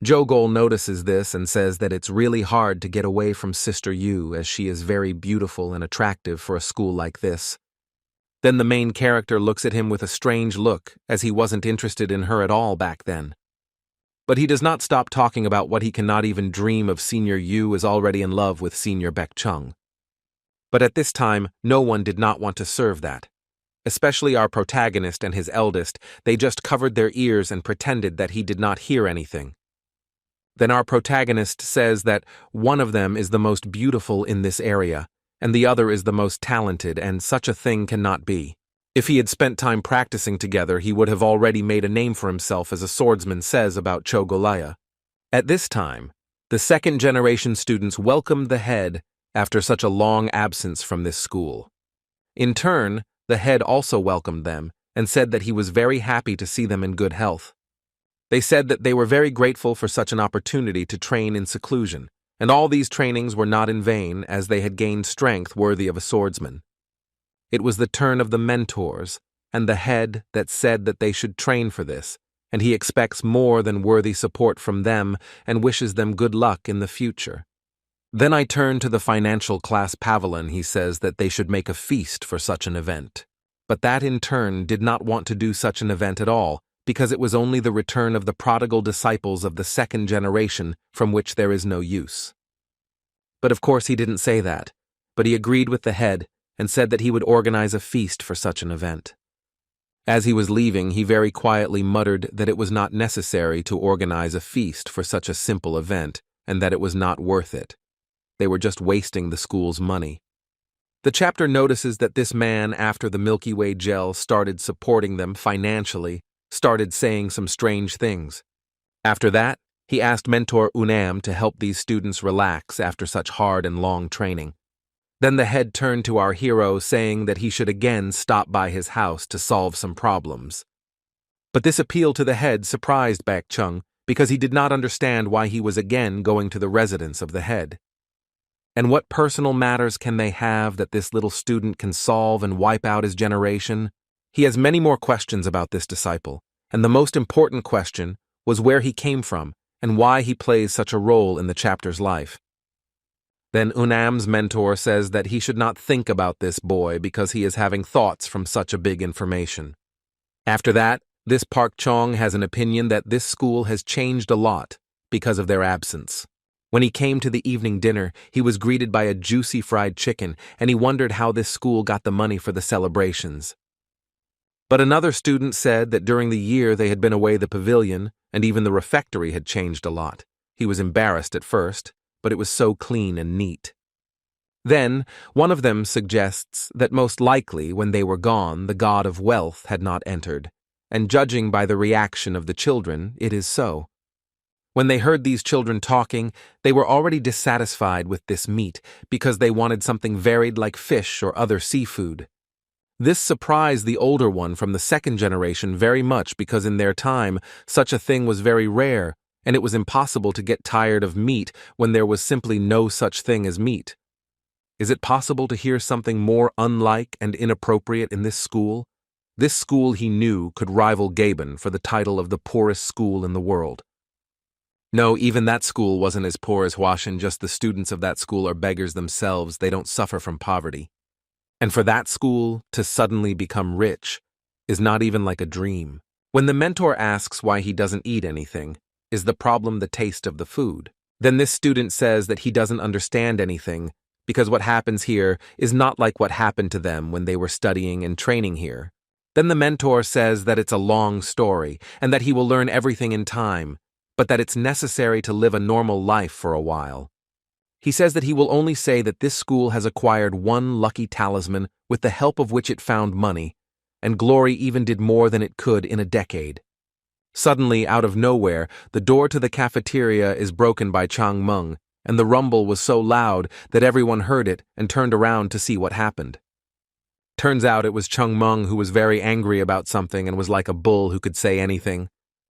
Jogol notices this and says that it's really hard to get away from Sister Yu as she is very beautiful and attractive for a school like this. Then the main character looks at him with a strange look, as he wasn't interested in her at all back then. But he does not stop talking about what he cannot even dream of Senior Yu is already in love with Senior Baek Chung. But at this time, no one did not want to serve that. Especially our protagonist and his eldest, they just covered their ears and pretended that he did not hear anything. Then our protagonist says that one of them is the most beautiful in this area, and the other is the most talented, and such a thing cannot be. If he had spent time practicing together, he would have already made a name for himself, as a swordsman says about Chogolaya. At this time, the second-generation students welcomed the head after such a long absence from this school. In turn, the head also welcomed them and said that he was very happy to see them in good health. They said that they were very grateful for such an opportunity to train in seclusion, and all these trainings were not in vain, as they had gained strength worthy of a swordsman. It was the turn of the mentors and the head that said that they should train for this, and he expects more than worthy support from them and wishes them good luck in the future. Then I turn to the financial class pavilion. He says that they should make a feast for such an event. But that in turn did not want to do such an event at all, because it was only the return of the prodigal disciples of the second generation from which there is no use. But of course he didn't say that, but he agreed with the head and said that he would organize a feast for such an event. As he was leaving, he very quietly muttered that it was not necessary to organize a feast for such a simple event, and that it was not worth it. They were just wasting the school's money. The chapter notices that this man, after the Milky Way gel started supporting them financially, started saying some strange things. After that, he asked mentor Unam to help these students relax after such hard and long training. Then the head turned to our hero, saying that he should again stop by his house to solve some problems. But this appeal to the head surprised Bak Chung, because he did not understand why he was again going to the residence of the head. And what personal matters can they have that this little student can solve and wipe out his generation? He has many more questions about this disciple, and the most important question was where he came from and why he plays such a role in the chapter's life. Then Unam's mentor says that he should not think about this boy because he is having thoughts from such a big information. After that, this Park Chong has an opinion that this school has changed a lot because of their absence. When he came to the evening dinner, he was greeted by a juicy fried chicken, and he wondered how this school got the money for the celebrations. But another student said that during the year they had been away, the pavilion and even the refectory had changed a lot. He was embarrassed at first, but it was so clean and neat. Then, one of them suggests that most likely, when they were gone, the god of wealth had not entered, and judging by the reaction of the children, it is so. When they heard these children talking, they were already dissatisfied with this meat because they wanted something varied like fish or other seafood. This surprised the older one from the second generation very much because in their time, such a thing was very rare, and it was impossible to get tired of meat when there was simply no such thing as meat. Is it possible to hear something more unlike and inappropriate in this school? This school, he knew, could rival Gaben for the title of the poorest school in the world. No, even that school wasn't as poor as Hashan. Just the students of that school are beggars themselves. They don't suffer from poverty. And for that school to suddenly become rich is not even like a dream. When the mentor asks why he doesn't eat anything, is the problem the taste of the food? Then this student says that he doesn't understand anything because what happens here is not like what happened to them when they were studying and training here. Then the mentor says that it's a long story and that he will learn everything in time, but that it's necessary to live a normal life for a while. He says that he will only say that this school has acquired one lucky talisman with the help of which it found money, and glory even did more than it could in a decade. Suddenly, out of nowhere, the door to the cafeteria is broken by Chaon Min, and the rumble was so loud that everyone heard it and turned around to see what happened. Turns out it was Chaon Min who was very angry about something and was like a bull who could say anything.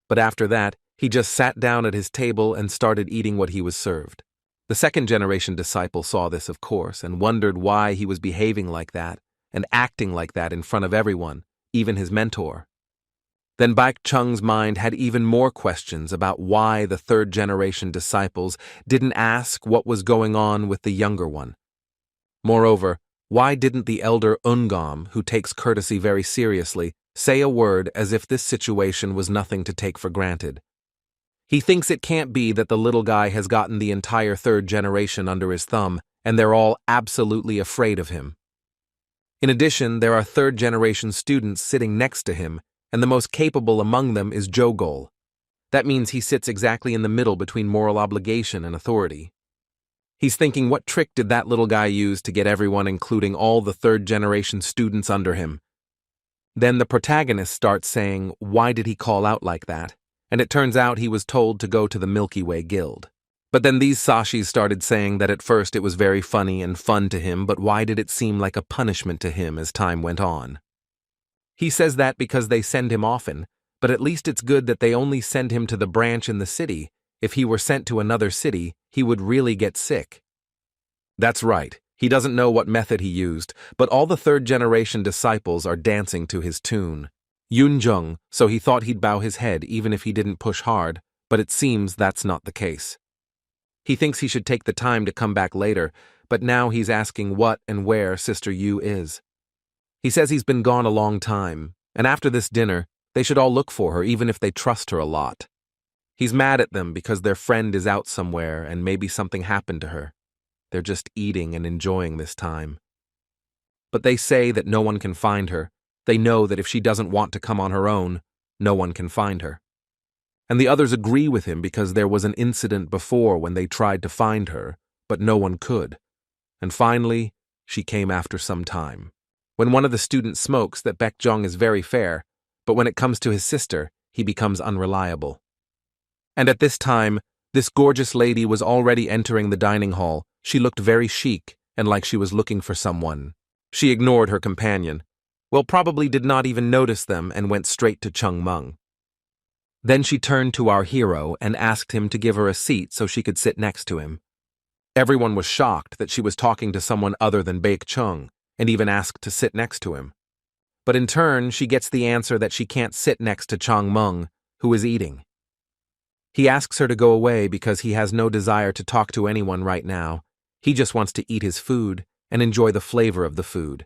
But after that, he just sat down at his table and started eating what he was served. The second-generation disciple saw this, of course, and wondered why he was behaving like that and acting like that in front of everyone, even his mentor. Then Bak Chung's mind had even more questions about why the third-generation disciples didn't ask what was going on with the younger one. Moreover, why didn't the elder Ungam, who takes courtesy very seriously, say a word as if this situation was nothing to take for granted? He thinks it can't be that the little guy has gotten the entire third generation under his thumb, and they're all absolutely afraid of him. In addition, there are third-generation students sitting next to him, and the most capable among them is Jogol. That means he sits exactly in the middle between moral obligation and authority. He's thinking, what trick did that little guy use to get everyone, including all the third-generation students, under him? Then the protagonist starts saying, why did he call out like that? And it turns out he was told to go to the Milky Way Guild. But then these Sashis started saying that at first it was very funny and fun to him, but why did it seem like a punishment to him as time went on? He says that because they send him often, but at least it's good that they only send him to the branch in the city. If he were sent to another city, he would really get sick. That's right, he doesn't know what method he used, but all the third-generation disciples are dancing to his tune. Yunjung, so he thought he'd bow his head even if he didn't push hard, but it seems that's not the case. He thinks he should take the time to come back later, but now he's asking what and where Sister Yu is. He says he's been gone a long time, and after this dinner, they should all look for her even if they trust her a lot. He's mad at them because their friend is out somewhere and maybe something happened to her. They're just eating and enjoying this time. But they say that no one can find her. They know that if she doesn't want to come on her own, no one can find her. And the others agree with him because there was an incident before when they tried to find her, but no one could. And finally, she came after some time. When one of the students smokes that Baekjong is very fair, but when it comes to his sister, he becomes unreliable. And at this time, this gorgeous lady was already entering the dining hall. She looked very chic and like she was looking for someone. She ignored her companion. Well, probably did not even notice them and went straight to Chung Meng. Then she turned to our hero and asked him to give her a seat so she could sit next to him. Everyone was shocked that she was talking to someone other than Baekjong and even asked to sit next to him. But in turn, she gets the answer that she can't sit next to Chung Meng, who is eating. He asks her to go away because he has no desire to talk to anyone right now. He just wants to eat his food and enjoy the flavor of the food.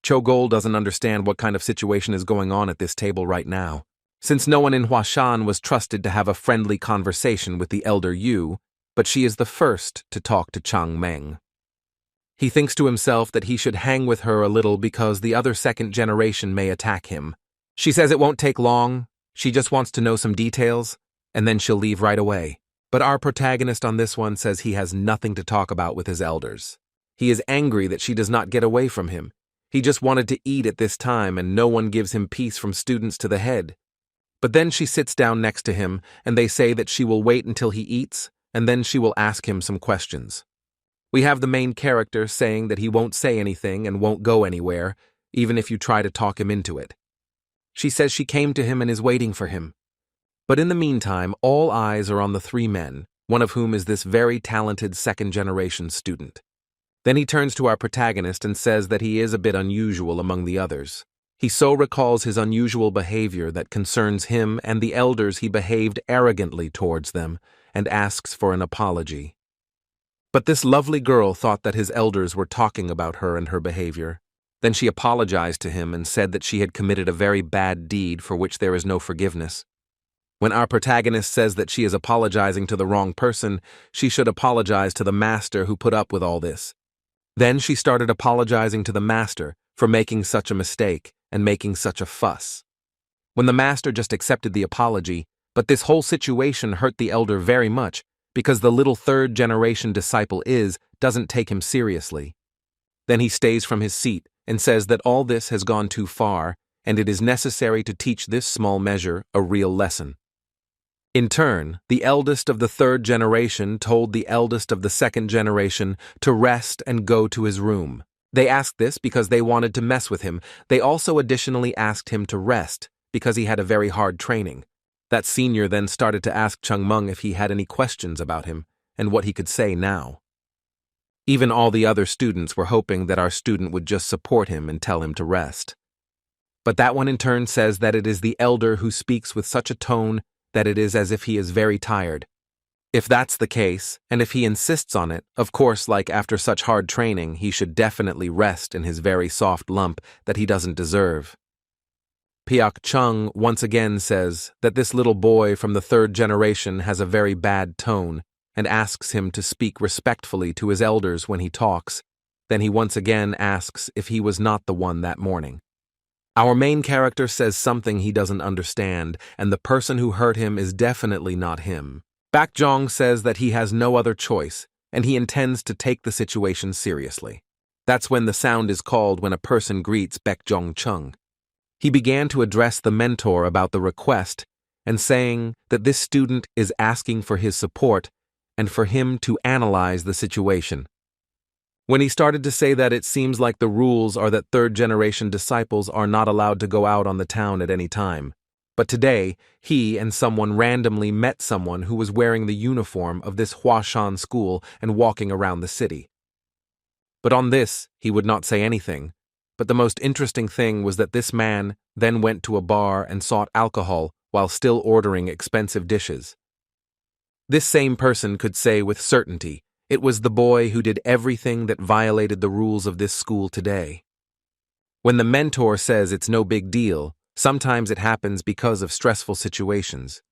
Chogol doesn't understand what kind of situation is going on at this table right now. Since no one in Hashan was trusted to have a friendly conversation with the elder Yu, but she is the first to talk to Chang Meng. He thinks to himself that he should hang with her a little because the other second generation may attack him. She says it won't take long, she just wants to know some details, and then she'll leave right away. But our protagonist on this one says he has nothing to talk about with his elders. He is angry that she does not get away from him. He just wanted to eat at this time and no one gives him peace from students to the head. But then she sits down next to him and they say that she will wait until he eats and then she will ask him some questions. We have the main character saying that he won't say anything and won't go anywhere, even if you try to talk him into it. She says she came to him and is waiting for him. But in the meantime, all eyes are on the three men, one of whom is this very talented second-generation student. Then he turns to our protagonist and says that he is a bit unusual among the others. He so recalls his unusual behavior that concerns him and the elders he behaved arrogantly towards them and asks for an apology. But this lovely girl thought that his elders were talking about her and her behavior. Then she apologized to him and said that she had committed a very bad deed for which there is no forgiveness. When our protagonist says that she is apologizing to the wrong person, she should apologize to the master who put up with all this. Then she started apologizing to the master for making such a mistake and making such a fuss. When the master just accepted the apology, but this whole situation hurt the elder very much because the little third-generation disciple doesn't take him seriously. Then he stays from his seat and says that all this has gone too far and it is necessary to teach this small measure a real lesson. In turn, the eldest of the third generation told the eldest of the second generation to rest and go to his room. They asked this because they wanted to mess with him. They also additionally asked him to rest because he had a very hard training. That senior then started to ask Chung Meng if he had any questions about him and what he could say now. Even all the other students were hoping that our student would just support him and tell him to rest. But that one in turn says that it is the elder who speaks with such a tone that it is as if he is very tired. If that's the case, and if he insists on it, of course, like after such hard training, he should definitely rest in his very soft lump that he doesn't deserve. Piak Chung once again says that this little boy from the third generation has a very bad tone and asks him to speak respectfully to his elders when he talks. Then he once again asks if he was not the one that morning. Our main character says something he doesn't understand, and the person who hurt him is definitely not him. Baekjong says that he has no other choice, and he intends to take the situation seriously. That's when the sound is called when a person greets Baekjong Chung. He began to address the mentor about the request and saying that this student is asking for his support and for him to analyze the situation. When he started to say that it seems like the rules are that third-generation disciples are not allowed to go out on the town at any time. But today, he and someone randomly met someone who was wearing the uniform of this Huashan school and walking around the city. But on this, he would not say anything. But the most interesting thing was that this man then went to a bar and sought alcohol while still ordering expensive dishes. This same person could say with certainty, it was the boy who did everything that violated the rules of this school today. When the mentor says it's no big deal, sometimes it happens because of stressful situations.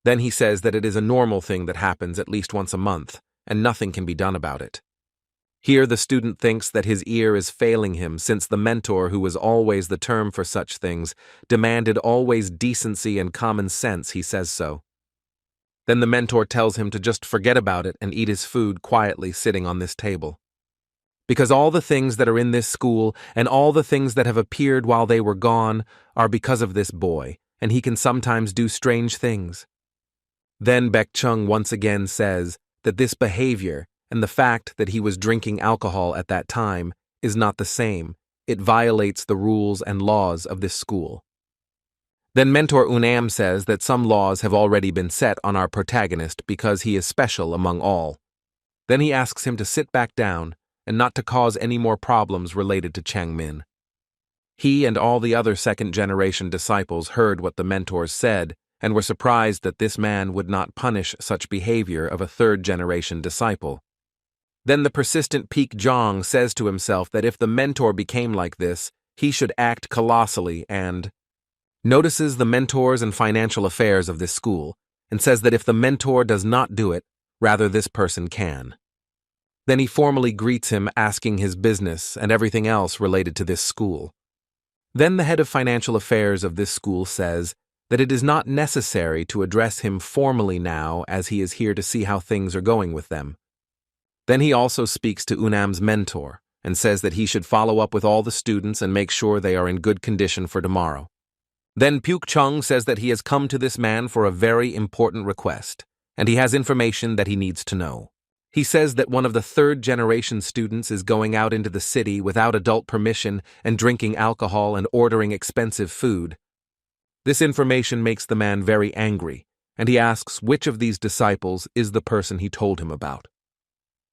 Then he says that it is a normal thing that happens at least once a month, and nothing can be done about it. Here the student thinks that his ear is failing him since the mentor, who was always the term for such things, demanded always decency and common sense, he says so. Then the mentor tells him to just forget about it and eat his food quietly sitting on this table. Because all the things that are in this school and all the things that have appeared while they were gone are because of this boy, and he can sometimes do strange things. Then Baekchung once again says that this behavior and the fact that he was drinking alcohol at that time is not the same. It violates the rules and laws of this school. Then Mentor Unam says that some laws have already been set on our protagonist because he is special among all. Then he asks him to sit back down and not to cause any more problems related to Chaon Min. He and all the other second-generation disciples heard what the mentors said and were surprised that this man would not punish such behavior of a third-generation disciple. Then the persistent Peak Jong says to himself that if the mentor became like this, he should act colossally and notices the mentors and financial affairs of this school and says that if the mentor does not do it, rather this person can. Then he formally greets him, asking his business and everything else related to this school. Then the head of financial affairs of this school says that it is not necessary to address him formally now, as he is here to see how things are going with them. Then he also speaks to Unam's mentor and says that he should follow up with all the students and make sure they are in good condition for tomorrow. Then Pyuk Chung says that he has come to this man for a very important request, and he has information that he needs to know. He says that one of the third-generation students is going out into the city without adult permission and drinking alcohol and ordering expensive food. This information makes the man very angry, and he asks which of these disciples is the person he told him about.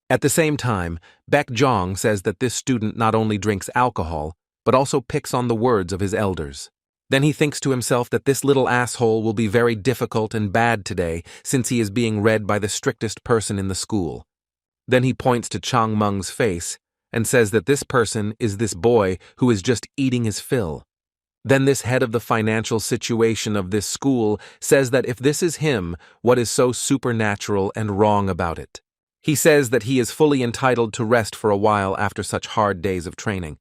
At the same time, Baek Jong says that this student not only drinks alcohol, but also picks on the words of his elders. Then he thinks to himself that this little asshole will be very difficult and bad today since he is being read by the strictest person in the school. Then he points to Chang Meng's face and says that this person is this boy who is just eating his fill. Then this head of the financial situation of this school says that if this is him, what is so supernatural and wrong about it? He says that he is fully entitled to rest for a while after such hard days of training.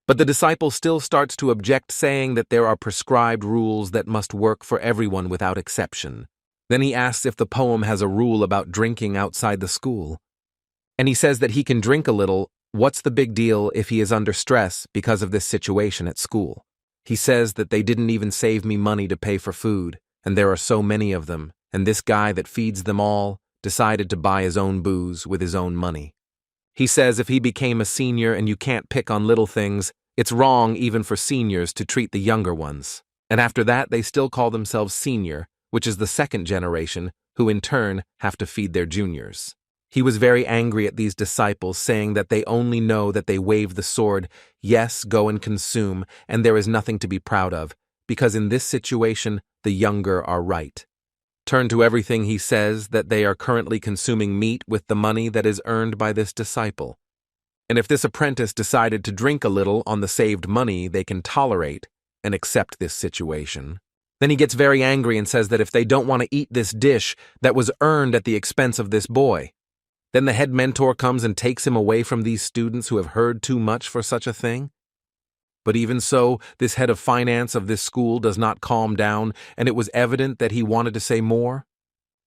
But the disciple still starts to object, saying that there are prescribed rules that must work for everyone without exception. Then he asks if the poem has a rule about drinking outside the school. And he says that he can drink a little. What's the big deal if he is under stress because of this situation at school? He says that they didn't even save me money to pay for food, and there are so many of them, and this guy that feeds them all decided to buy his own booze with his own money. He says if he became a senior and you can't pick on little things, it's wrong even for seniors to treat the younger ones. And after that, they still call themselves senior, which is the second generation, who in turn have to feed their juniors. He was very angry at these disciples, saying that they only know that they wave the sword, yes, go and consume, and there is nothing to be proud of, because in this situation, the younger are right. Turn to everything he says that they are currently consuming meat with the money that is earned by this disciple. And if this apprentice decided to drink a little on the saved money, they can tolerate and accept this situation. Then he gets very angry and says that if they don't want to eat this dish that was earned at the expense of this boy, then the head mentor comes and takes him away from these students who have heard too much for such a thing. But even so, this head of finance of this school does not calm down, and it was evident that he wanted to say more.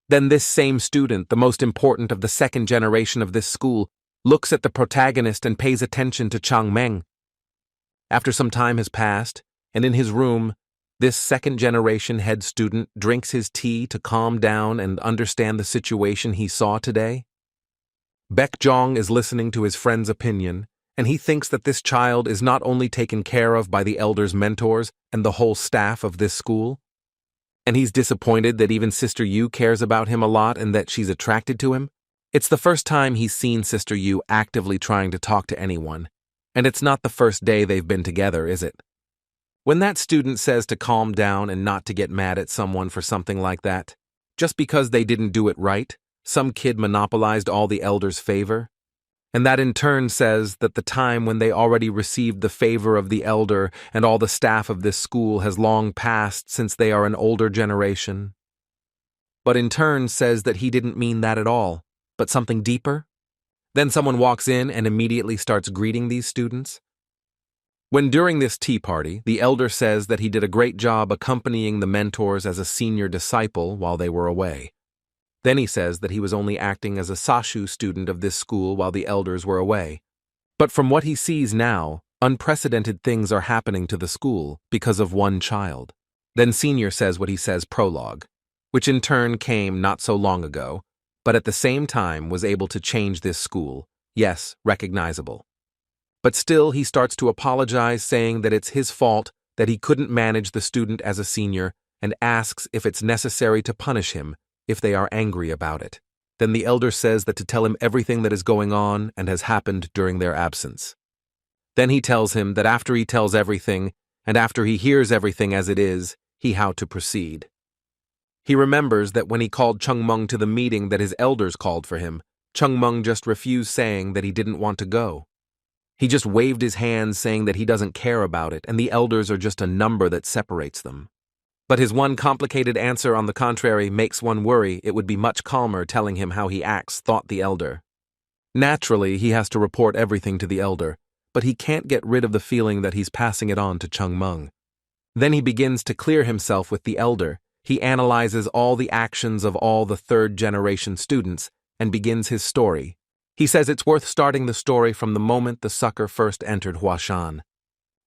Then this same student, the most important of the second generation of this school, looks at the protagonist and pays attention to Chang Meng. After some time has passed, and in his room, this second-generation head student drinks his tea to calm down and understand the situation he saw today. Baek Jong is listening to his friend's opinion, and he thinks that this child is not only taken care of by the elders' mentors and the whole staff of this school, and he's disappointed that even Sister Yu cares about him a lot and that she's attracted to him. It's the first time he's seen Sister Yu actively trying to talk to anyone, and it's not the first day they've been together, is it? When that student says to calm down and not to get mad at someone for something like that, just because they didn't do it right, some kid monopolized all the elders' favor. And that in turn says that the time when they already received the favor of the elder and all the staff of this school has long passed since they are an older generation. But in turn says that he didn't mean that at all, but something deeper. Then someone walks in and immediately starts greeting these students. When during this tea party, the elder says that he did a great job accompanying the mentors as a senior disciple while they were away. Then he says that he was only acting as a Sashu student of this school while the elders were away. But from what he sees now, unprecedented things are happening to the school because of one child. Then senior says what he says prologue, which in turn came not so long ago, but at the same time was able to change this school, yes, recognizable. But still he starts to apologize, saying that it's his fault that he couldn't manage the student as a senior, and asks if it's necessary to punish him if they are angry about it. Then the elder says that to tell him everything that is going on and has happened during their absence. Then he tells him that after he tells everything, and after he hears everything as it is, how to proceed. He remembers that when he called Chungmung to the meeting that his elders called for him, Chungmung just refused, saying that he didn't want to go. He just waved his hands, saying that he doesn't care about it, and the elders are just a number that separates them. But his one complicated answer, on the contrary, makes one worry it would be much calmer telling him how he acts, thought the elder. Naturally, he has to report everything to the elder, but he can't get rid of the feeling that he's passing it on to Chungmung. Then he begins to clear himself with the elder. He analyzes all the actions of all the third-generation students and begins his story. He says it's worth starting the story from the moment the sucker first entered Hashan.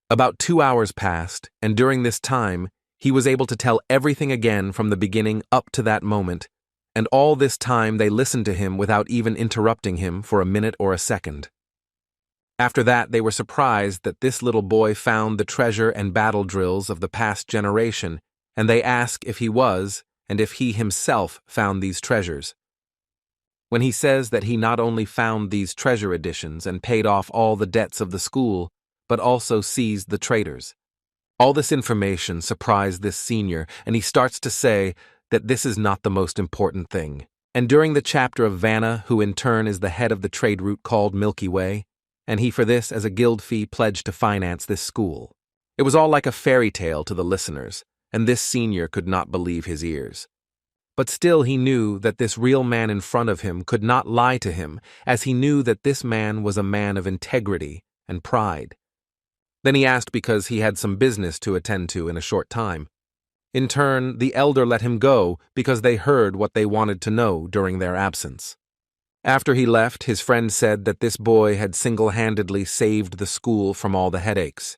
About 2 hours passed, and during this time, he was able to tell everything again from the beginning up to that moment, and all this time they listened to him without even interrupting him for a minute or a second. After that, they were surprised that this little boy found the treasure and battle drills of the past generation, and they ask if he was, and if he himself found these treasures. When he says that he not only found these treasure editions and paid off all the debts of the school, but also seized the traitors. All this information surprised this senior, and he starts to say that this is not the most important thing. And during the chapter of Vanna, who in turn is the head of the trade route called Milky Way, and he for this as a guild fee pledged to finance this school. It was all like a fairy tale to the listeners, and this senior could not believe his ears. But still he knew that this real man in front of him could not lie to him, as he knew that this man was a man of integrity and pride. Then he asked because he had some business to attend to in a short time. In turn, the elder let him go because they heard what they wanted to know during their absence. After he left, his friend said that this boy had single-handedly saved the school from all the headaches.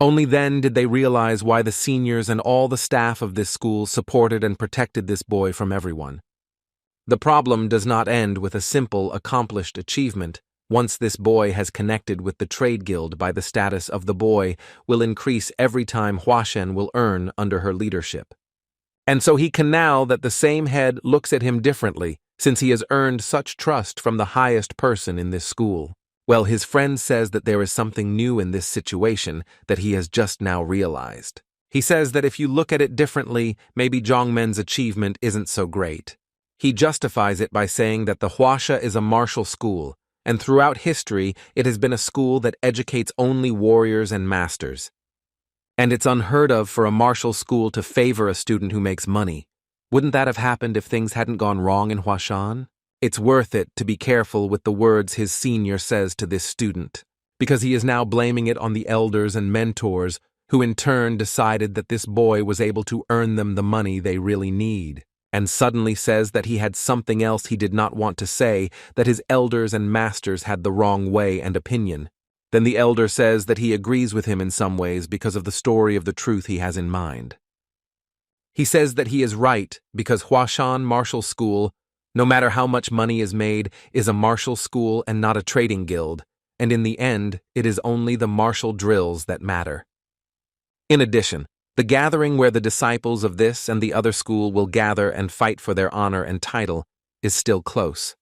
Only then did they realize why the seniors and all the staff of this school supported and protected this boy from everyone. The problem does not end with a simple, accomplished achievement. Once this boy has connected with the trade guild by the status of the boy will increase every time Hashan will earn under her leadership. And so he can now that the same head looks at him differently, since he has earned such trust from the highest person in this school. Well, his friend says that there is something new in this situation that he has just now realized. He says that if you look at it differently, maybe Jongmen's achievement isn't so great. He justifies it by saying that the Hwasha is a martial school, and throughout history it has been a school that educates only warriors and masters. And it's unheard of for a martial school to favor a student who makes money. Wouldn't that have happened if things hadn't gone wrong in Hashan? It's worth it to be careful with the words his senior says to this student, because he is now blaming it on the elders and mentors, who in turn decided that this boy was able to earn them the money they really need, and suddenly says that he had something else he did not want to say, that his elders and masters had the wrong way and opinion. Then the elder says that he agrees with him in some ways because of the story of the truth he has in mind. He says that he is right because Hwashan Martial School, no matter how much money is made, is a martial school and not a trading guild, and in the end, it is only the martial drills that matter. In addition, the gathering where the disciples of this and the other school will gather and fight for their honor and title is still close.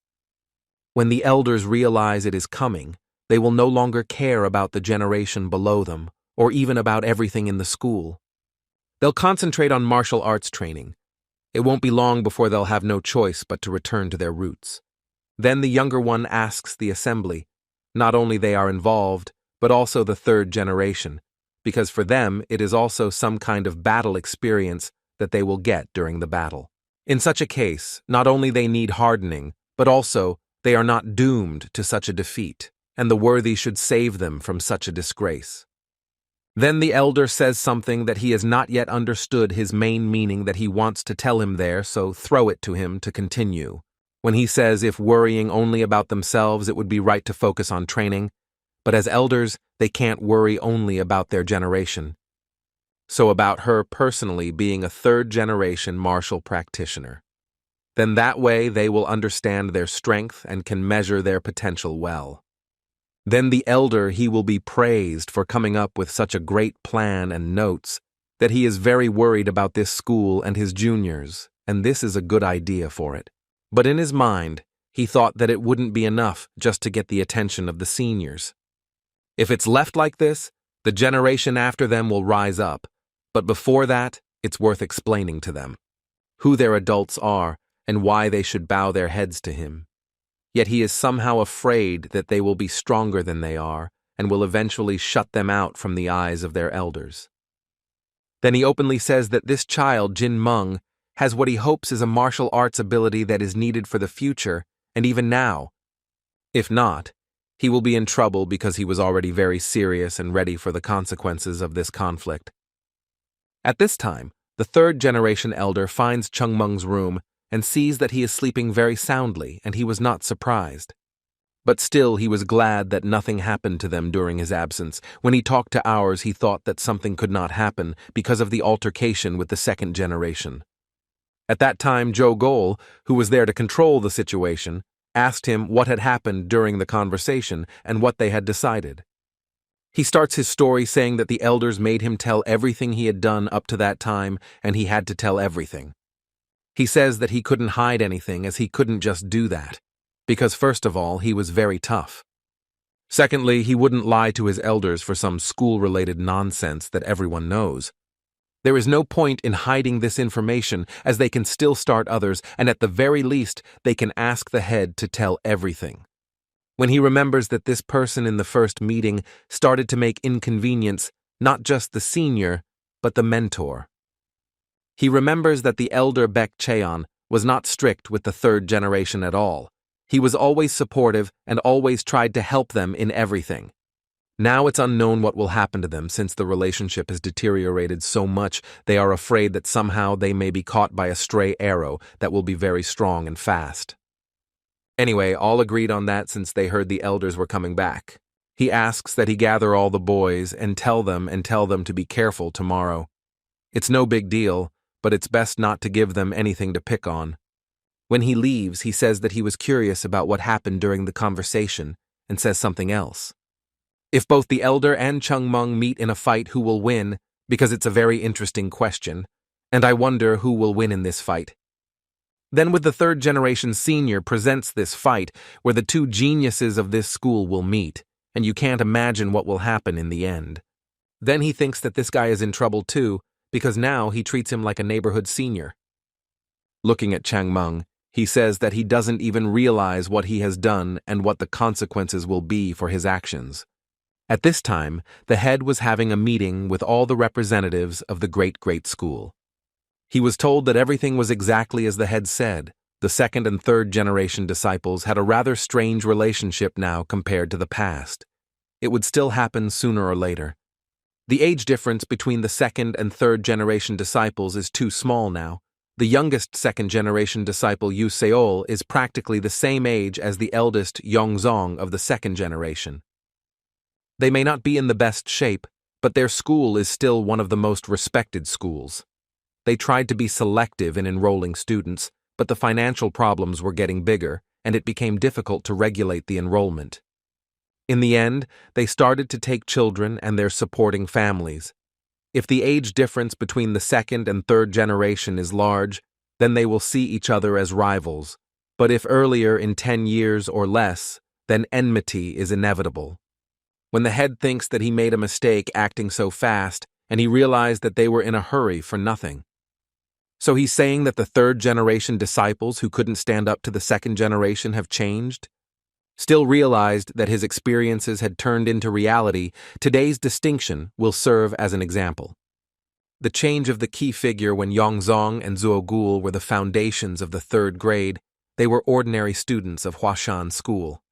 When the elders realize it is coming, they will no longer care about the generation below them, or even about everything in the school. They'll concentrate on martial arts training, It won't be long before they'll have no choice but to return to their roots. Then the younger one asks the assembly. Not only they are involved, but also the third generation, because for them it is also some kind of battle experience that they will get during the battle. In such a case, not only they need hardening, but also they are not doomed to such a defeat, and the worthy should save them from such a disgrace. Then the elder says something that he has not yet understood his main meaning that he wants to tell him there, so throw it to him to continue. When he says if worrying only about themselves it would be right to focus on training, but as elders they can't worry only about their generation. So about her personally being a third-generation martial practitioner. Then that way they will understand their strength and can measure their potential well. Then the elder he will be praised for coming up with such a great plan and notes that he is very worried about this school and his juniors, and this is a good idea for it. But in his mind, he thought that it wouldn't be enough just to get the attention of the seniors. If it's left like this, the generation after them will rise up, but before that, it's worth explaining to them who their adults are and why they should bow their heads to him. Yet he is somehow afraid that they will be stronger than they are and will eventually shut them out from the eyes of their elders. Then he openly says that this child, Jin Meng, has what he hopes is a martial arts ability that is needed for the future, and even now. If not, he will be in trouble because he was already very serious and ready for the consequences of this conflict. At this time, the third-generation elder finds Chung Meng's room and sees that he is sleeping very soundly, and he was not surprised. But still he was glad that nothing happened to them during his absence. When he talked to ours, he thought that something could not happen because of the altercation with the second generation. At that time, Joe Gol, who was there to control the situation, asked him what had happened during the conversation and what they had decided. He starts his story saying that the elders made him tell everything he had done up to that time, and he had to tell everything. He says that he couldn't hide anything as he couldn't just do that, because first of all, he was very tough. Secondly, he wouldn't lie to his elders for some school-related nonsense that everyone knows. There is no point in hiding this information as they can still start others, and at the very least, they can ask the head to tell everything. When he remembers that this person in the first meeting started to make inconvenience not just the senior, but the mentor. He remembers that the elder Baek Chaon was not strict with the third generation at all. He was always supportive and always tried to help them in everything. Now it's unknown what will happen to them since the relationship has deteriorated so much they are afraid that somehow they may be caught by a stray arrow that will be very strong and fast. Anyway, all agreed on that since they heard the elders were coming back. He asks that he gather all the boys and tell them to be careful tomorrow. It's no big deal, but it's best not to give them anything to pick on. When he leaves, he says that he was curious about what happened during the conversation and says something else. If both the elder and Chung Meng meet in a fight, who will win? Because it's a very interesting question, and I wonder who will win in this fight. Then with the third generation senior presents this fight where the two geniuses of this school will meet, and you can't imagine what will happen in the end. Then he thinks that this guy is in trouble too, because now he treats him like a neighborhood senior. Looking at Chung Meng, he says that he doesn't even realize what he has done and what the consequences will be for his actions. At this time, the head was having a meeting with all the representatives of the great school. He was told that everything was exactly as the head said. The second and third generation disciples had a rather strange relationship now compared to the past. It would still happen sooner or later. The age difference between the second and third generation disciples is too small now. The youngest second generation disciple Yu Seol is practically the same age as the eldest Yongzong of the second generation. They may not be in the best shape, but their school is still one of the most respected schools. They tried to be selective in enrolling students, but the financial problems were getting bigger, and it became difficult to regulate the enrollment. In the end, they started to take children and their supporting families. If the age difference between the second and third generation is large, then they will see each other as rivals. But if earlier in 10 years or less, then enmity is inevitable. When the head thinks that he made a mistake acting so fast, and he realized that they were in a hurry for nothing. So he's saying that the third-generation disciples who couldn't stand up to the second generation have changed? Still realized that his experiences had turned into reality, today's distinction will serve as an example. The change of the key figure when Yongzong and Zuogul were the foundations of the third grade, they were ordinary students of Hashan school.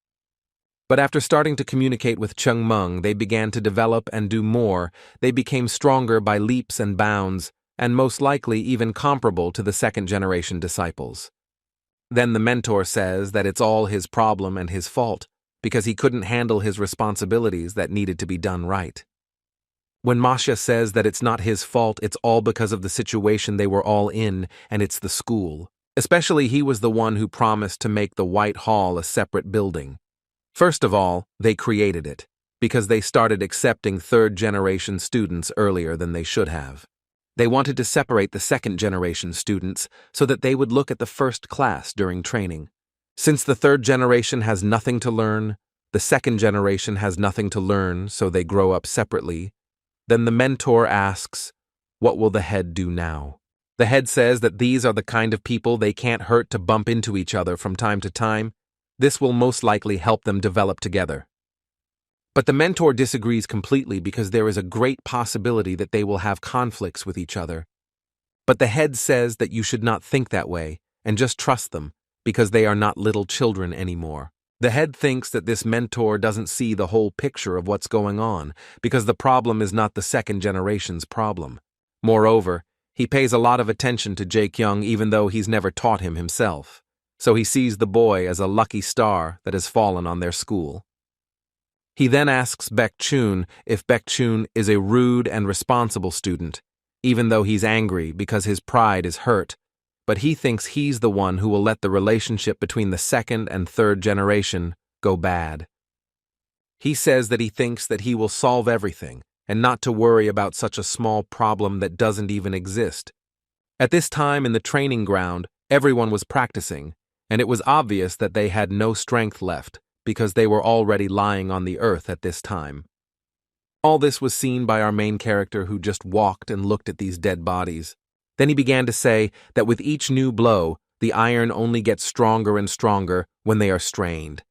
But after starting to communicate with Chayonma, they began to develop and do more. They became stronger by leaps and bounds, and most likely even comparable to the second-generation disciples. Then the mentor says that it's all his problem and his fault, because he couldn't handle his responsibilities that needed to be done right. When Masha says that it's not his fault, it's all because of the situation they were all in, and it's the school. Especially he was the one who promised to make the White Hall a separate building. First of all, they created it, because they started accepting third-generation students earlier than they should have. They wanted to separate the second-generation students so that they would look at the first class during training. Since the third generation has nothing to learn, the second generation has nothing to learn, so they grow up separately. Then the mentor asks, what will the head do now? The head says that these are the kind of people they can't hurt to bump into each other from time to time. This will most likely help them develop together. But the mentor disagrees completely because there is a great possibility that they will have conflicts with each other. But the head says that you should not think that way and just trust them because they are not little children anymore. The head thinks that this mentor doesn't see the whole picture of what's going on because the problem is not the second generation's problem. Moreover, he pays a lot of attention to Jae-kyung even though he's never taught him himself. So he sees the boy as a lucky star that has fallen on their school. He then asks Baek-chun if Baek-chun is a rude and responsible student, even though he's angry because his pride is hurt, but he thinks he's the one who will let the relationship between the second and third generation go bad. He says that he thinks that he will solve everything and not to worry about such a small problem that doesn't even exist. At this time in the training ground, everyone was practicing, and it was obvious that they had no strength left because they were already lying on the earth at this time. All this was seen by our main character who just walked and looked at these dead bodies. Then he began to say that with each new blow, the iron only gets stronger and stronger when they are strained.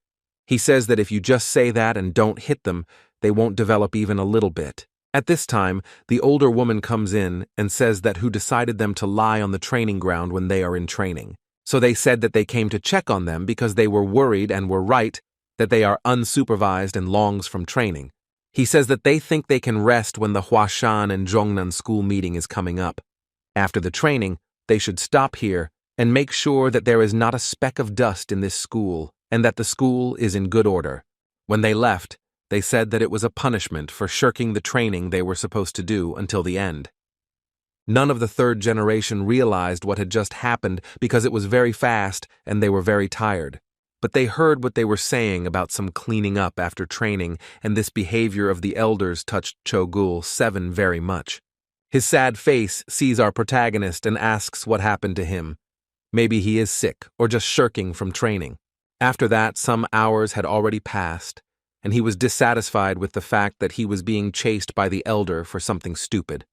He says that if you just say that and don't hit them, they won't develop even a little bit. At this time, the older woman comes in and says that who decided them to lie on the training ground when they are in training. So they said that they came to check on them because they were worried and were right that they are unsupervised and longs from training. He says that they think they can rest when the Hashan and Zhongnan school meeting is coming up. After the training, they should stop here and make sure that there is not a speck of dust in this school and that the school is in good order. When they left, they said that it was a punishment for shirking the training they were supposed to do until the end. None of the third generation realized what had just happened because it was very fast and they were very tired. But they heard what they were saying about some cleaning up after training, and this behavior of the elders touched Chogul 7 very much. His sad face sees our protagonist and asks what happened to him. Maybe he is sick or just shirking from training. After that, some hours had already passed, and he was dissatisfied with the fact that he was being chased by the elder for something stupid.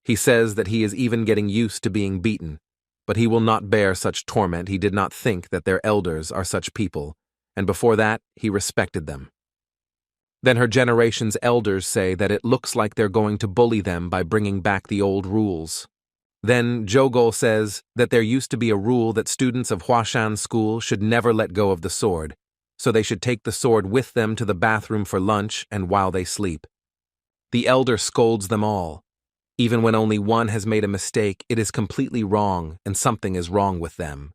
He says that he is even getting used to being beaten, but he will not bear such torment. He did not think that their elders are such people, and before that, he respected them. Then her generation's elders say that it looks like they're going to bully them by bringing back the old rules. Then Jogol says that there used to be a rule that students of Hashan school should never let go of the sword, so they should take the sword with them to the bathroom for lunch and while they sleep. The elder scolds them all. Even when only one has made a mistake, it is completely wrong and something is wrong with them.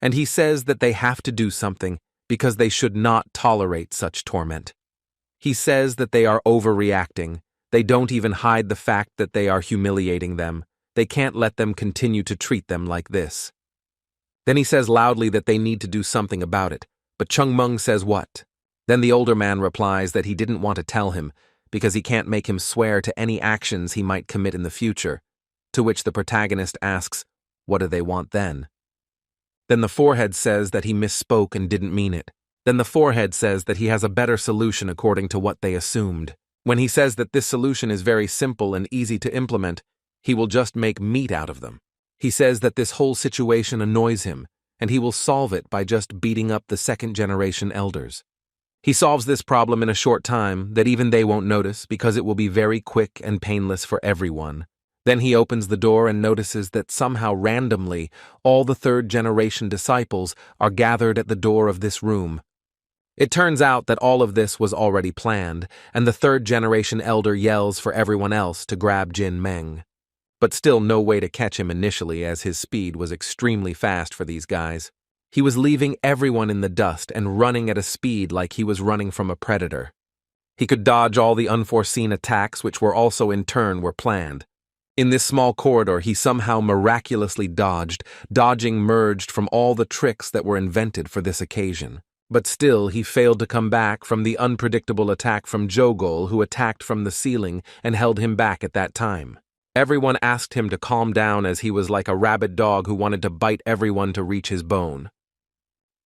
And he says that they have to do something because they should not tolerate such torment. He says that they are overreacting. They don't even hide the fact that they are humiliating them. They can't let them continue to treat them like this. Then he says loudly that they need to do something about it. But Chayonma says what? Then the older man replies that he didn't want to tell him because he can't make him swear to any actions he might commit in the future, to which the protagonist asks, what do they want then? Then the forehead says that he misspoke and didn't mean it. Then the forehead says that he has a better solution according to what they assumed. When he says that this solution is very simple and easy to implement, he will just make meat out of them. He says that this whole situation annoys him, and he will solve it by just beating up the second-generation elders. He solves this problem in a short time that even they won't notice because it will be very quick and painless for everyone. Then he opens the door and notices that somehow randomly all the third-generation disciples are gathered at the door of this room. It turns out that all of this was already planned, and the third-generation elder yells for everyone else to grab Jin Meng. But still no way to catch him initially, as his speed was extremely fast for these guys. He was leaving everyone in the dust and running at a speed like he was running from a predator. He could dodge all the unforeseen attacks which were also in turn were planned. In this small corridor he somehow miraculously dodging merged from all the tricks that were invented for this occasion. But still he failed to come back from the unpredictable attack from Jogol, who attacked from the ceiling and held him back at that time. Everyone asked him to calm down as he was like a rabid dog who wanted to bite everyone to reach his bone.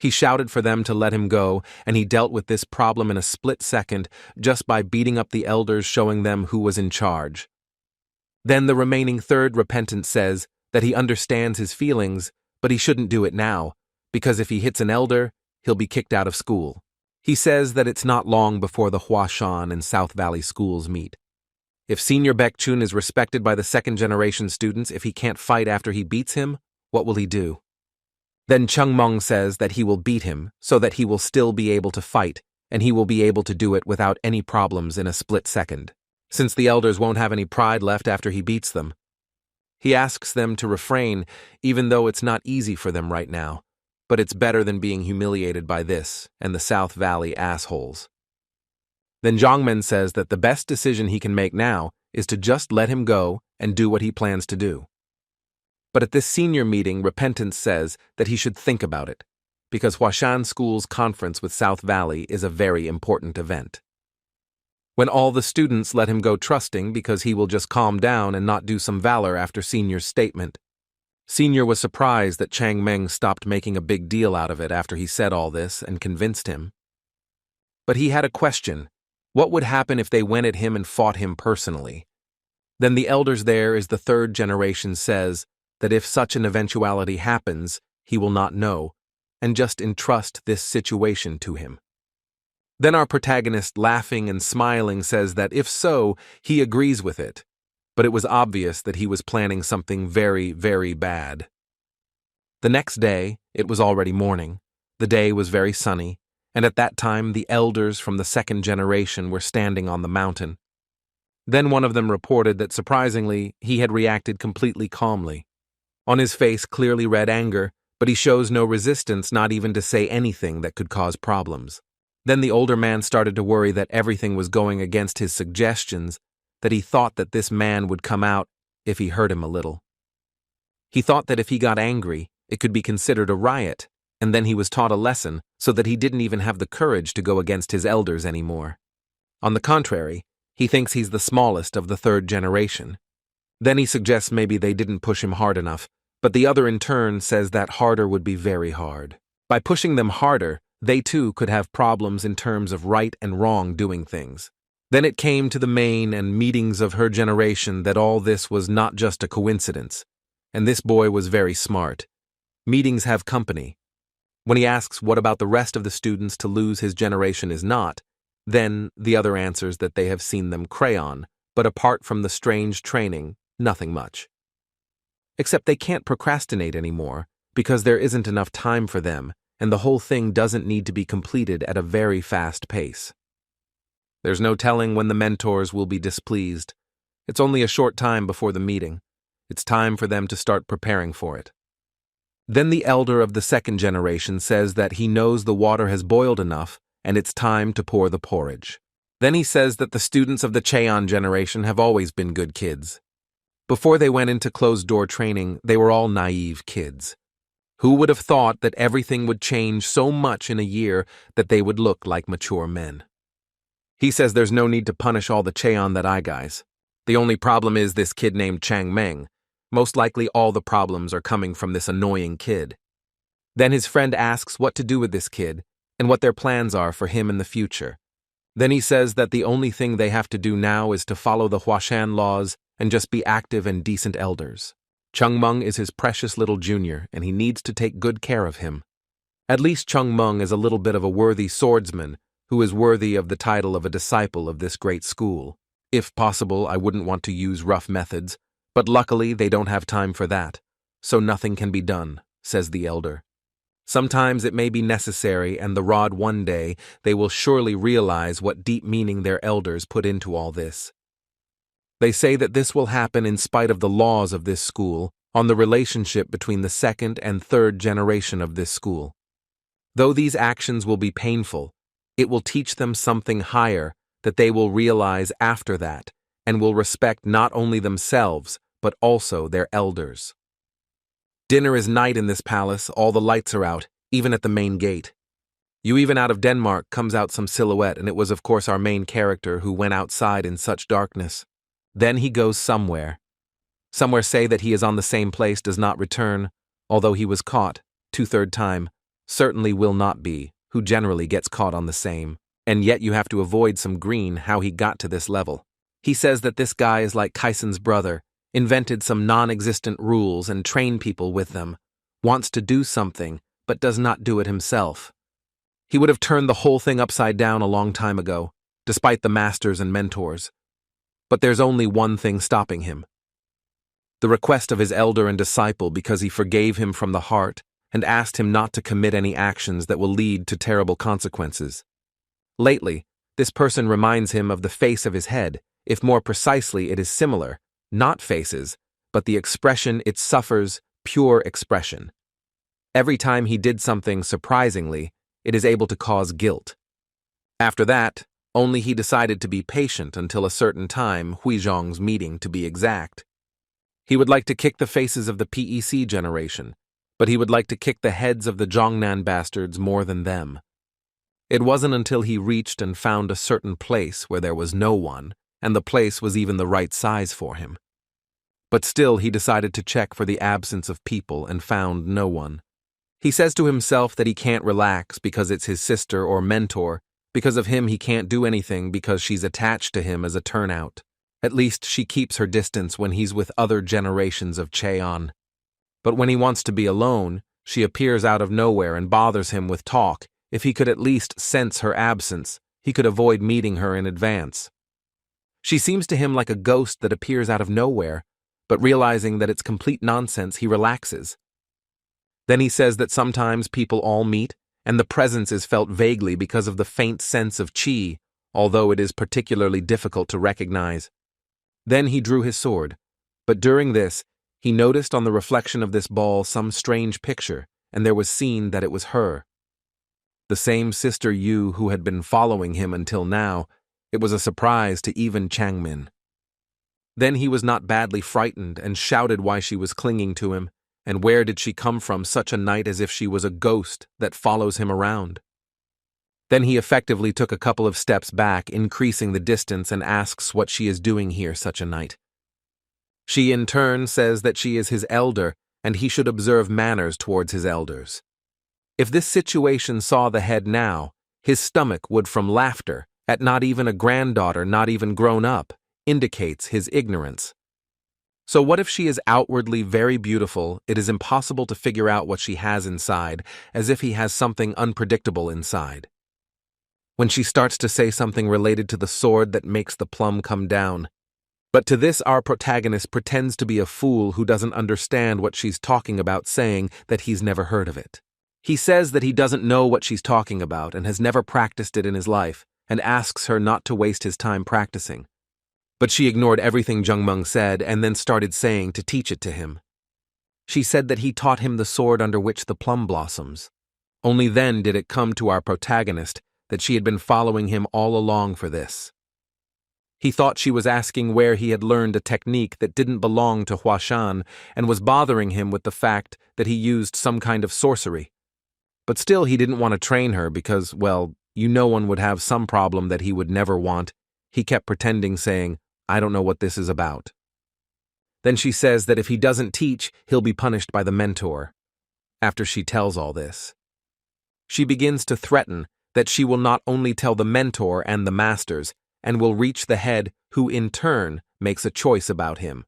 He shouted for them to let him go, and he dealt with this problem in a split second just by beating up the elders, showing them who was in charge. Then the remaining third repentant says that he understands his feelings, but he shouldn't do it now, because if he hits an elder, he'll be kicked out of school. He says that it's not long before the Hashan and South Valley schools meet. If Senior Baekchun is respected by the second-generation students, if he can't fight after he beats him, what will he do? Then Chungmong says that he will beat him so that he will still be able to fight, and he will be able to do it without any problems in a split second, since the elders won't have any pride left after he beats them. He asks them to refrain, even though it's not easy for them right now, but it's better than being humiliated by this and the South Valley assholes. Then Jongmen says that the best decision he can make now is to just let him go and do what he plans to do. But at this senior meeting, Repentance says that he should think about it, because Hashan School's conference with South Valley is a very important event. When all the students let him go trusting because he will just calm down and not do some valor after Senior's statement. Senior was surprised that Chang Meng stopped making a big deal out of it after he said all this and convinced him. But he had a question. What would happen if they went at him and fought him personally? Then the elders there is the third generation says that if such an eventuality happens, he will not know, and just entrust this situation to him. Then our protagonist, laughing and smiling, says that if so, he agrees with it, but it was obvious that he was planning something very, very bad. The next day, it was already morning. The day was very sunny, and at that time the elders from the second generation were standing on the mountain. Then one of them reported that surprisingly, he had reacted completely calmly. On his face clearly read anger, but he shows no resistance, not even to say anything that could cause problems. Then the older man started to worry that everything was going against his suggestions, that he thought that this man would come out if he hurt him a little. He thought that if he got angry, it could be considered a riot, and then he was taught a lesson so that he didn't even have the courage to go against his elders anymore. On the contrary, he thinks he's the smallest of the third generation. Then he suggests maybe they didn't push him hard enough, but the other in turn says that harder would be very hard. By pushing them harder, they too could have problems in terms of right and wrong doing things. Then it came to the main and meetings of her generation that all this was not just a coincidence, and this boy was very smart. Meetings have company. When he asks what about the rest of the students to lose his generation is not, then the other answers that they have seen them crayon, but apart from the strange training, nothing much. Except they can't procrastinate anymore, because there isn't enough time for them, and the whole thing doesn't need to be completed at a very fast pace. There's no telling when the mentors will be displeased. It's only a short time before the meeting. It's time for them to start preparing for it. Then the elder of the second generation says that he knows the water has boiled enough and it's time to pour the porridge. Then he says that the students of the Chaon generation have always been good kids. Before they went into closed-door training, they were all naive kids. Who would have thought that everything would change so much in a year that they would look like mature men? He says there's no need to punish all the Chaon that I guys. The only problem is this kid named Chang Meng. Most likely all the problems are coming from this annoying kid. Then his friend asks what to do with this kid and what their plans are for him in the future. Then he says that the only thing they have to do now is to follow the Huashan laws and just be active and decent elders. Chayonma is his precious little junior, and he needs to take good care of him. At least Chayonma is a little bit of a worthy swordsman who is worthy of the title of a disciple of this great school. If possible, I wouldn't want to use rough methods, but luckily they don't have time for that, so nothing can be done, says the elder. Sometimes it may be necessary, and the rod one day they will surely realize what deep meaning their elders put into all this. They say that this will happen in spite of the laws of this school, on the relationship between the second and third generation of this school. Though these actions will be painful, it will teach them something higher that they will realize after that, and will respect not only themselves, but also their elders. Dinner is night in this palace, all the lights are out, even at the main gate. Even out of Denmark comes out some silhouette, and it was of course our main character who went outside in such darkness. Then he goes somewhere. Somewhere say that he is on the same place, does not return, although he was caught, 2/3 time, certainly will not be, who generally gets caught on the same, and yet you have to avoid some green how he got to this level. He says that this guy is like Kaisen's brother, invented some non-existent rules and trained people with them, wants to do something, but does not do it himself. He would have turned the whole thing upside down a long time ago, despite the masters and mentors. But there's only one thing stopping him. The request of his elder and disciple because he forgave him from the heart and asked him not to commit any actions that will lead to terrible consequences. Lately, this person reminds him of the face of his head, if more precisely it is similar, not faces, but the expression it suffers, pure expression. Every time he did something surprisingly, it is able to cause guilt. After that, only he decided to be patient until a certain time, Huizhong's meeting to be exact. He would like to kick the faces of the PEC generation, but he would like to kick the heads of the Zhongnan bastards more than them. It wasn't until he reached and found a certain place where there was no one, and the place was even the right size for him. But still he decided to check for the absence of people and found no one. He says to himself that he can't relax because it's his sister or mentor. Because of him he can't do anything because she's attached to him as a turnout. At least she keeps her distance when he's with other generations of Chaon. But when he wants to be alone, she appears out of nowhere and bothers him with talk. If he could at least sense her absence, he could avoid meeting her in advance. She seems to him like a ghost that appears out of nowhere, but realizing that it's complete nonsense, he relaxes. Then he says that sometimes people all meet, and the presence is felt vaguely because of the faint sense of qi, although it is particularly difficult to recognize. Then he drew his sword, but during this, he noticed on the reflection of this ball some strange picture, and there was seen that it was her. The same sister Yu who had been following him until now. It was a surprise to even Chaon Min. Then he was not badly frightened and shouted why she was clinging to him, and where did she come from such a night as if she was a ghost that follows him around. Then he effectively took a couple of steps back, increasing the distance, and asks what she is doing here such a night. She in turn says that she is his elder and he should observe manners towards his elders. If this situation saw the head now, his stomach would from laughter at not even a granddaughter, not even grown up, indicates his ignorance. So what if she is outwardly very beautiful, it is impossible to figure out what she has inside, as if he has something unpredictable inside. When she starts to say something related to the sword that makes the plum come down. But to this our protagonist pretends to be a fool who doesn't understand what she's talking about, saying that he's never heard of it. He says that he doesn't know what she's talking about and has never practiced it in his life, and asks her not to waste his time practicing. But she ignored everything Chayonma said and then started saying to teach it to him. She said that he taught him the sword under which the plum blossoms. Only then did it come to our protagonist that she had been following him all along for this. He thought she was asking where he had learned a technique that didn't belong to Hashan and was bothering him with the fact that he used some kind of sorcery. But still he didn't want to train her because, well, no one would have some problem that he would never want. He kept pretending, saying, "I don't know what this is about." Then she says that if he doesn't teach, he'll be punished by the mentor. After she tells all this, she begins to threaten that she will not only tell the mentor and the masters, and will reach the head who in turn makes a choice about him.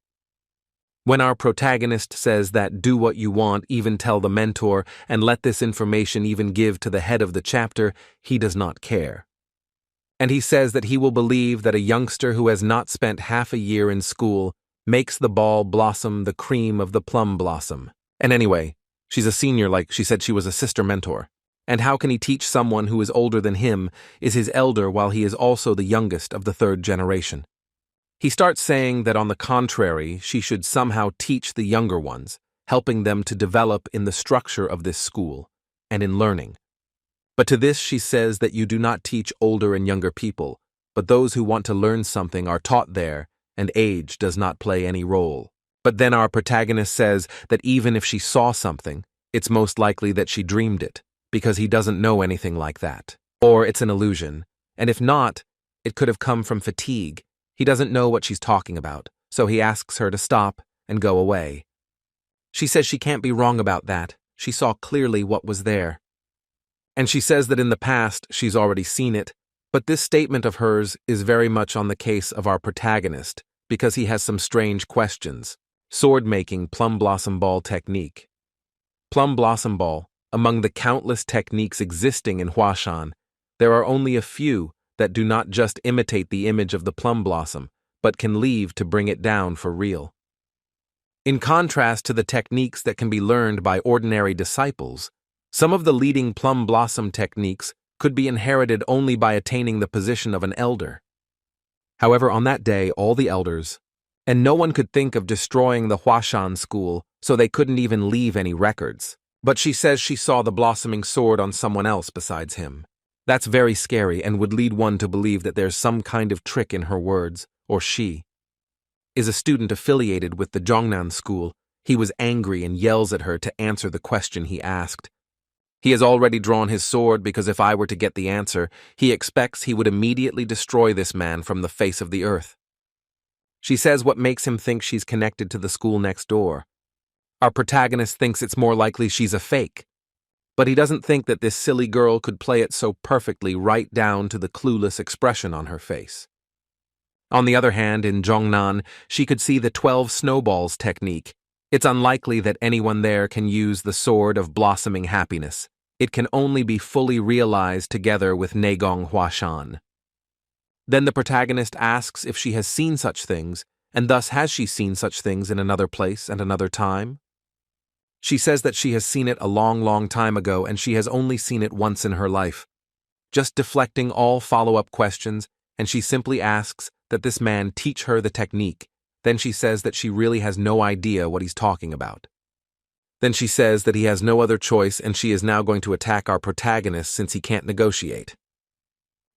When our protagonist says that do what you want, even tell the mentor, and let this information even give to the head of the chapter, he does not care. And he says that he will believe that a youngster who has not spent half a year in school makes the ball blossom the cream of the plum blossom. And anyway, she's a senior, like she said she was a sister mentor. And how can he teach someone who is older than him, is his elder while he is also the youngest of the third generation? He starts saying that on the contrary, she should somehow teach the younger ones, helping them to develop in the structure of this school and in learning. But to this she says that you do not teach older and younger people, but those who want to learn something are taught there, and age does not play any role. But then our protagonist says that even if she saw something, it's most likely that she dreamed it, because he doesn't know anything like that. Or it's an illusion, and if not, it could have come from fatigue. He doesn't know what she's talking about, so he asks her to stop and go away. She says she can't be wrong about that. She saw clearly what was there. And she says that in the past she's already seen it, but this statement of hers is very much on the case of our protagonist, because he has some strange questions. Sword-making plum blossom ball technique. Plum blossom ball, among the countless techniques existing in Hashan, there are only a few that do not just imitate the image of the plum blossom, but can leave to bring it down for real. In contrast to the techniques that can be learned by ordinary disciples, some of the leading plum blossom techniques could be inherited only by attaining the position of an elder. However, on that day, all the elders, and no one could think of destroying the Hashan school, so they couldn't even leave any records. But she says she saw the blossoming sword on someone else besides him. That's very scary and would lead one to believe that there's some kind of trick in her words, or she is a student affiliated with the Zhongnan school. He was angry and yells at her to answer the question he asked. He has already drawn his sword because if I were to get the answer, he expects he would immediately destroy this man from the face of the earth. She says what makes him think she's connected to the school next door. Our protagonist thinks it's more likely she's a fake. But he doesn't think that this silly girl could play it so perfectly right down to the clueless expression on her face. On the other hand, in Zhongnan, she could see the 12 snowballs technique. It's unlikely that anyone there can use the sword of blossoming happiness. It can only be fully realized together with Negong Huashan. Then the protagonist asks if she has seen such things, and thus has she seen such things in another place and another time? She says that she has seen it a long, long time ago and she has only seen it once in her life. Just deflecting all follow-up questions, and she simply asks that this man teach her the technique. Then she says that she really has no idea what he's talking about. Then she says that he has no other choice and she is now going to attack our protagonist since he can't negotiate.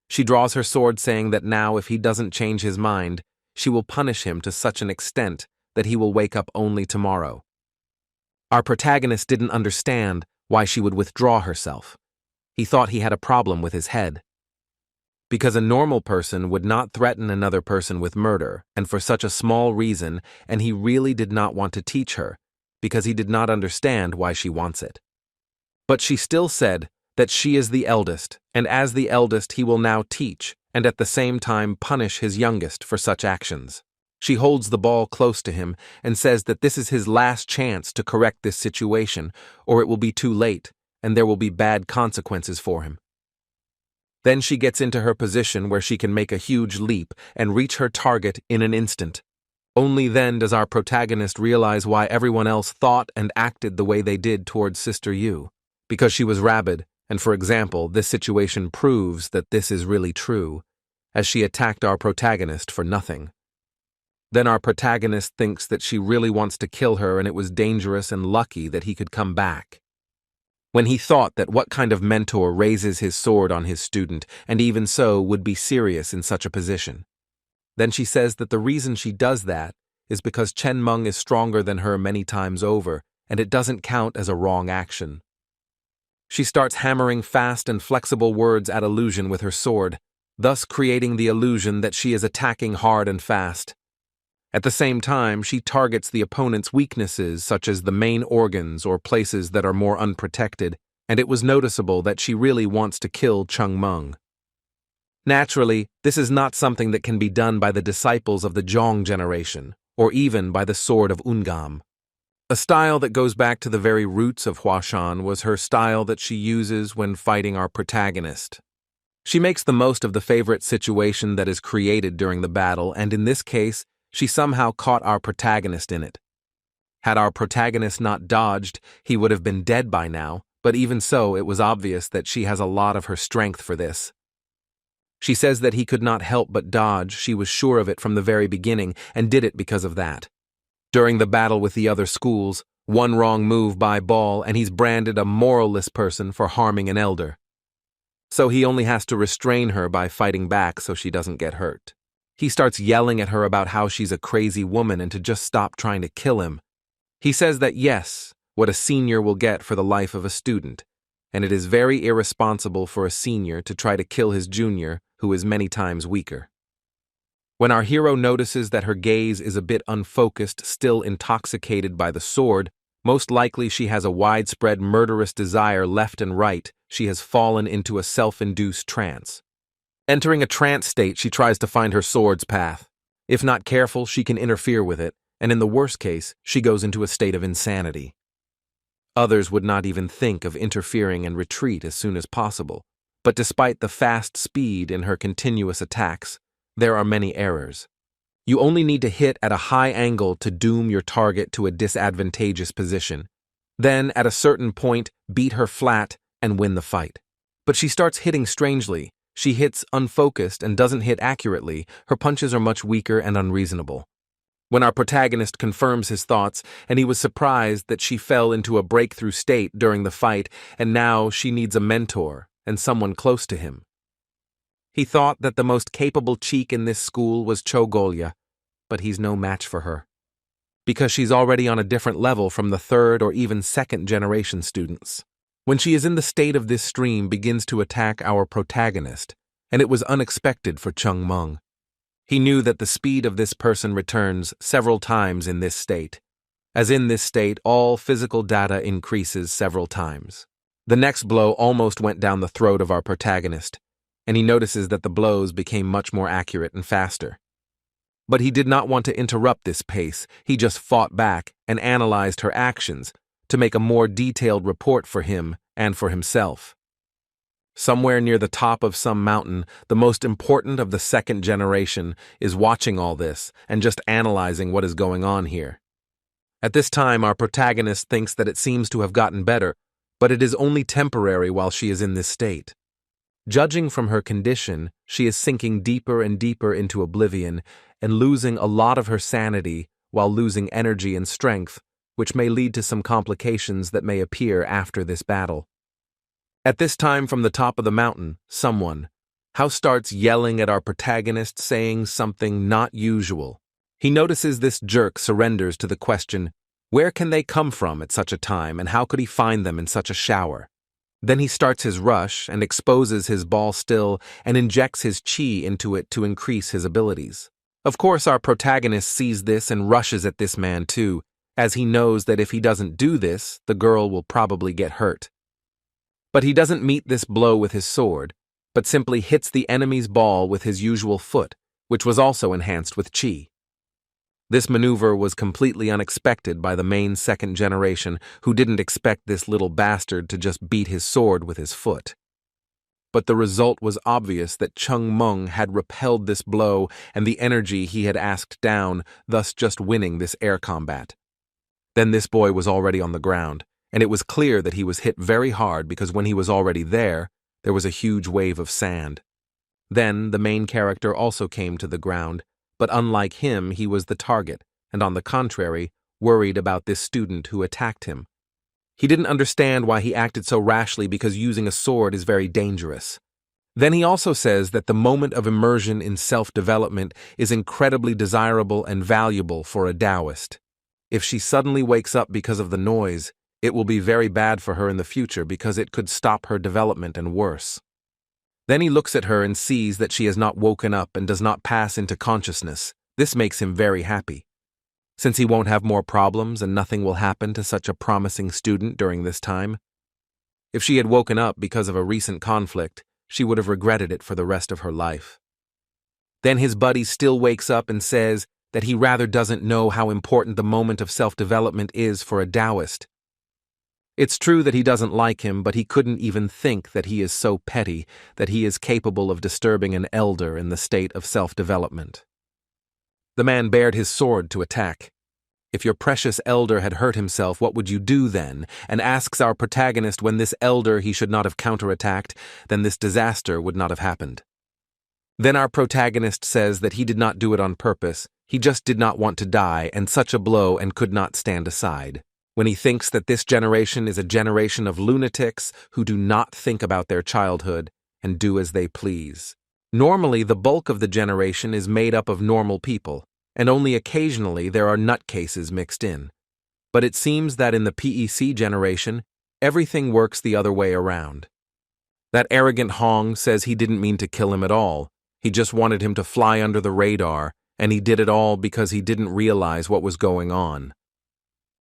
She draws her sword saying that now if he doesn't change his mind, she will punish him to such an extent that he will wake up only tomorrow. Our protagonist didn't understand why she would withdraw herself. He thought he had a problem with his head. Because a normal person would not threaten another person with murder, and for such a small reason, and he really did not want to teach her, because he did not understand why she wants it. But she still said that she is the eldest, and as the eldest he will now teach, and at the same time punish his youngest for such actions. She holds the ball close to him and says that this is his last chance to correct this situation, or it will be too late, and there will be bad consequences for him. Then she gets into her position where she can make a huge leap and reach her target in an instant. Only then does our protagonist realize why everyone else thought and acted the way they did towards Sister Yu. Because she was rabid, and for example, this situation proves that this is really true, as she attacked our protagonist for nothing. Then our protagonist thinks that she really wants to kill her and it was dangerous and lucky that he could come back. When he thought that what kind of mentor raises his sword on his student, and even so would be serious in such a position. Then she says that the reason she does that is because Chen Meng is stronger than her many times over, and it doesn't count as a wrong action. She starts hammering fast and flexible words at illusion with her sword, thus creating the illusion that she is attacking hard and fast. At the same time, she targets the opponent's weaknesses such as the main organs or places that are more unprotected, and it was noticeable that she really wants to kill Chen Meng. Naturally, this is not something that can be done by the disciples of the Zhong generation, or even by the sword of Ungam. A style that goes back to the very roots of Hashan was her style that she uses when fighting our protagonist. She makes the most of the favorite situation that is created during the battle, and in this case, she somehow caught our protagonist in it. Had our protagonist not dodged, he would have been dead by now, but even so, it was obvious that she has a lot of her strength for this. She says that he could not help but dodge. She was sure of it from the very beginning and did it because of that. During the battle with the other schools, one wrong move by Ball and he's branded a moralless person for harming an elder. So he only has to restrain her by fighting back so she doesn't get hurt. He starts yelling at her about how she's a crazy woman and to just stop trying to kill him. He says that yes, what a senior will get for the life of a student, and it is very irresponsible for a senior to try to kill his junior, who is many times weaker. When our hero notices that her gaze is a bit unfocused, still intoxicated by the sword, most likely she has a widespread murderous desire left and right. She has fallen into a self-induced trance. Entering a trance state, she tries to find her sword's path. If not careful, she can interfere with it, and in the worst case, she goes into a state of insanity. Others would not even think of interfering and retreat as soon as possible, but despite the fast speed in her continuous attacks, there are many errors. You only need to hit at a high angle to doom your target to a disadvantageous position. Then, at a certain point, beat her flat and win the fight. But she starts hitting strangely. She hits unfocused and doesn't hit accurately. Her punches are much weaker and unreasonable. When our protagonist confirms his thoughts, and he was surprised that she fell into a breakthrough state during the fight, and now she needs a mentor and someone close to him. He thought that the most capable cheek in this school was Chogolya, but he's no match for her, because she's already on a different level from the third or even second generation students. When she is in the state of this stream begins to attack our protagonist, and it was unexpected for Chaon Min. He knew that the speed of this person returns several times in this state. As in this state, all physical data increases several times. The next blow almost went down the throat of our protagonist, and he notices that the blows became much more accurate and faster. But he did not want to interrupt this pace. He just fought back and analyzed her actions to make a more detailed report for him and for himself. Somewhere near the top of some mountain, the most important of the second generation is watching all this and just analyzing what is going on here. At this time, our protagonist thinks that it seems to have gotten better, but it is only temporary while she is in this state. Judging from her condition, she is sinking deeper and deeper into oblivion and losing a lot of her sanity while losing energy and strength, which may lead to some complications that may appear after this battle. At this time, from the top of the mountain, someone starts yelling at our protagonist, saying something not usual. He notices this jerk surrenders to the question, where can they come from at such a time, and how could he find them in such a shower? Then he starts his rush and exposes his ball still and injects his chi into it to increase his abilities. Of course, our protagonist sees this and rushes at this man too, as he knows that if he doesn't do this, the girl will probably get hurt. But he doesn't meet this blow with his sword, but simply hits the enemy's ball with his usual foot, which was also enhanced with chi. This maneuver was completely unexpected by the main second generation, who didn't expect this little bastard to just beat his sword with his foot. But the result was obvious that Chaon Min had repelled this blow and the energy he had asked down, thus just winning this air combat. Then this boy was already on the ground, and it was clear that he was hit very hard because when he was already there was a huge wave of sand. Then the main character also came to the ground, but unlike him, he was the target, and on the contrary, worried about this student who attacked him. He didn't understand why he acted so rashly because using a sword is very dangerous. Then he also says that the moment of immersion in self-development is incredibly desirable and valuable for a Taoist. If she suddenly wakes up because of the noise, it will be very bad for her in the future because it could stop her development and worse. Then he looks at her and sees that she has not woken up and does not pass into consciousness. This makes him very happy, since he won't have more problems and nothing will happen to such a promising student during this time. If she had woken up because of a recent conflict, she would have regretted it for the rest of her life. Then his buddy still wakes up and says that he rather doesn't know how important the moment of self-development is for a Taoist. It's true that he doesn't like him, but he couldn't even think that he is so petty that he is capable of disturbing an elder in the state of self-development. The man bared his sword to attack. If your precious elder had hurt himself, what would you do then? And asks our protagonist when this elder he should not have counterattacked, then this disaster would not have happened. Then our protagonist says that he did not do it on purpose, he just did not want to die, and such a blow and could not stand aside. When he thinks that this generation is a generation of lunatics who do not think about their childhood and do as they please. Normally, the bulk of the generation is made up of normal people, and only occasionally there are nutcases mixed in. But it seems that in the PEC generation, everything works the other way around. That arrogant Hong says he didn't mean to kill him at all. He just wanted him to fly under the radar, and he did it all because he didn't realize what was going on.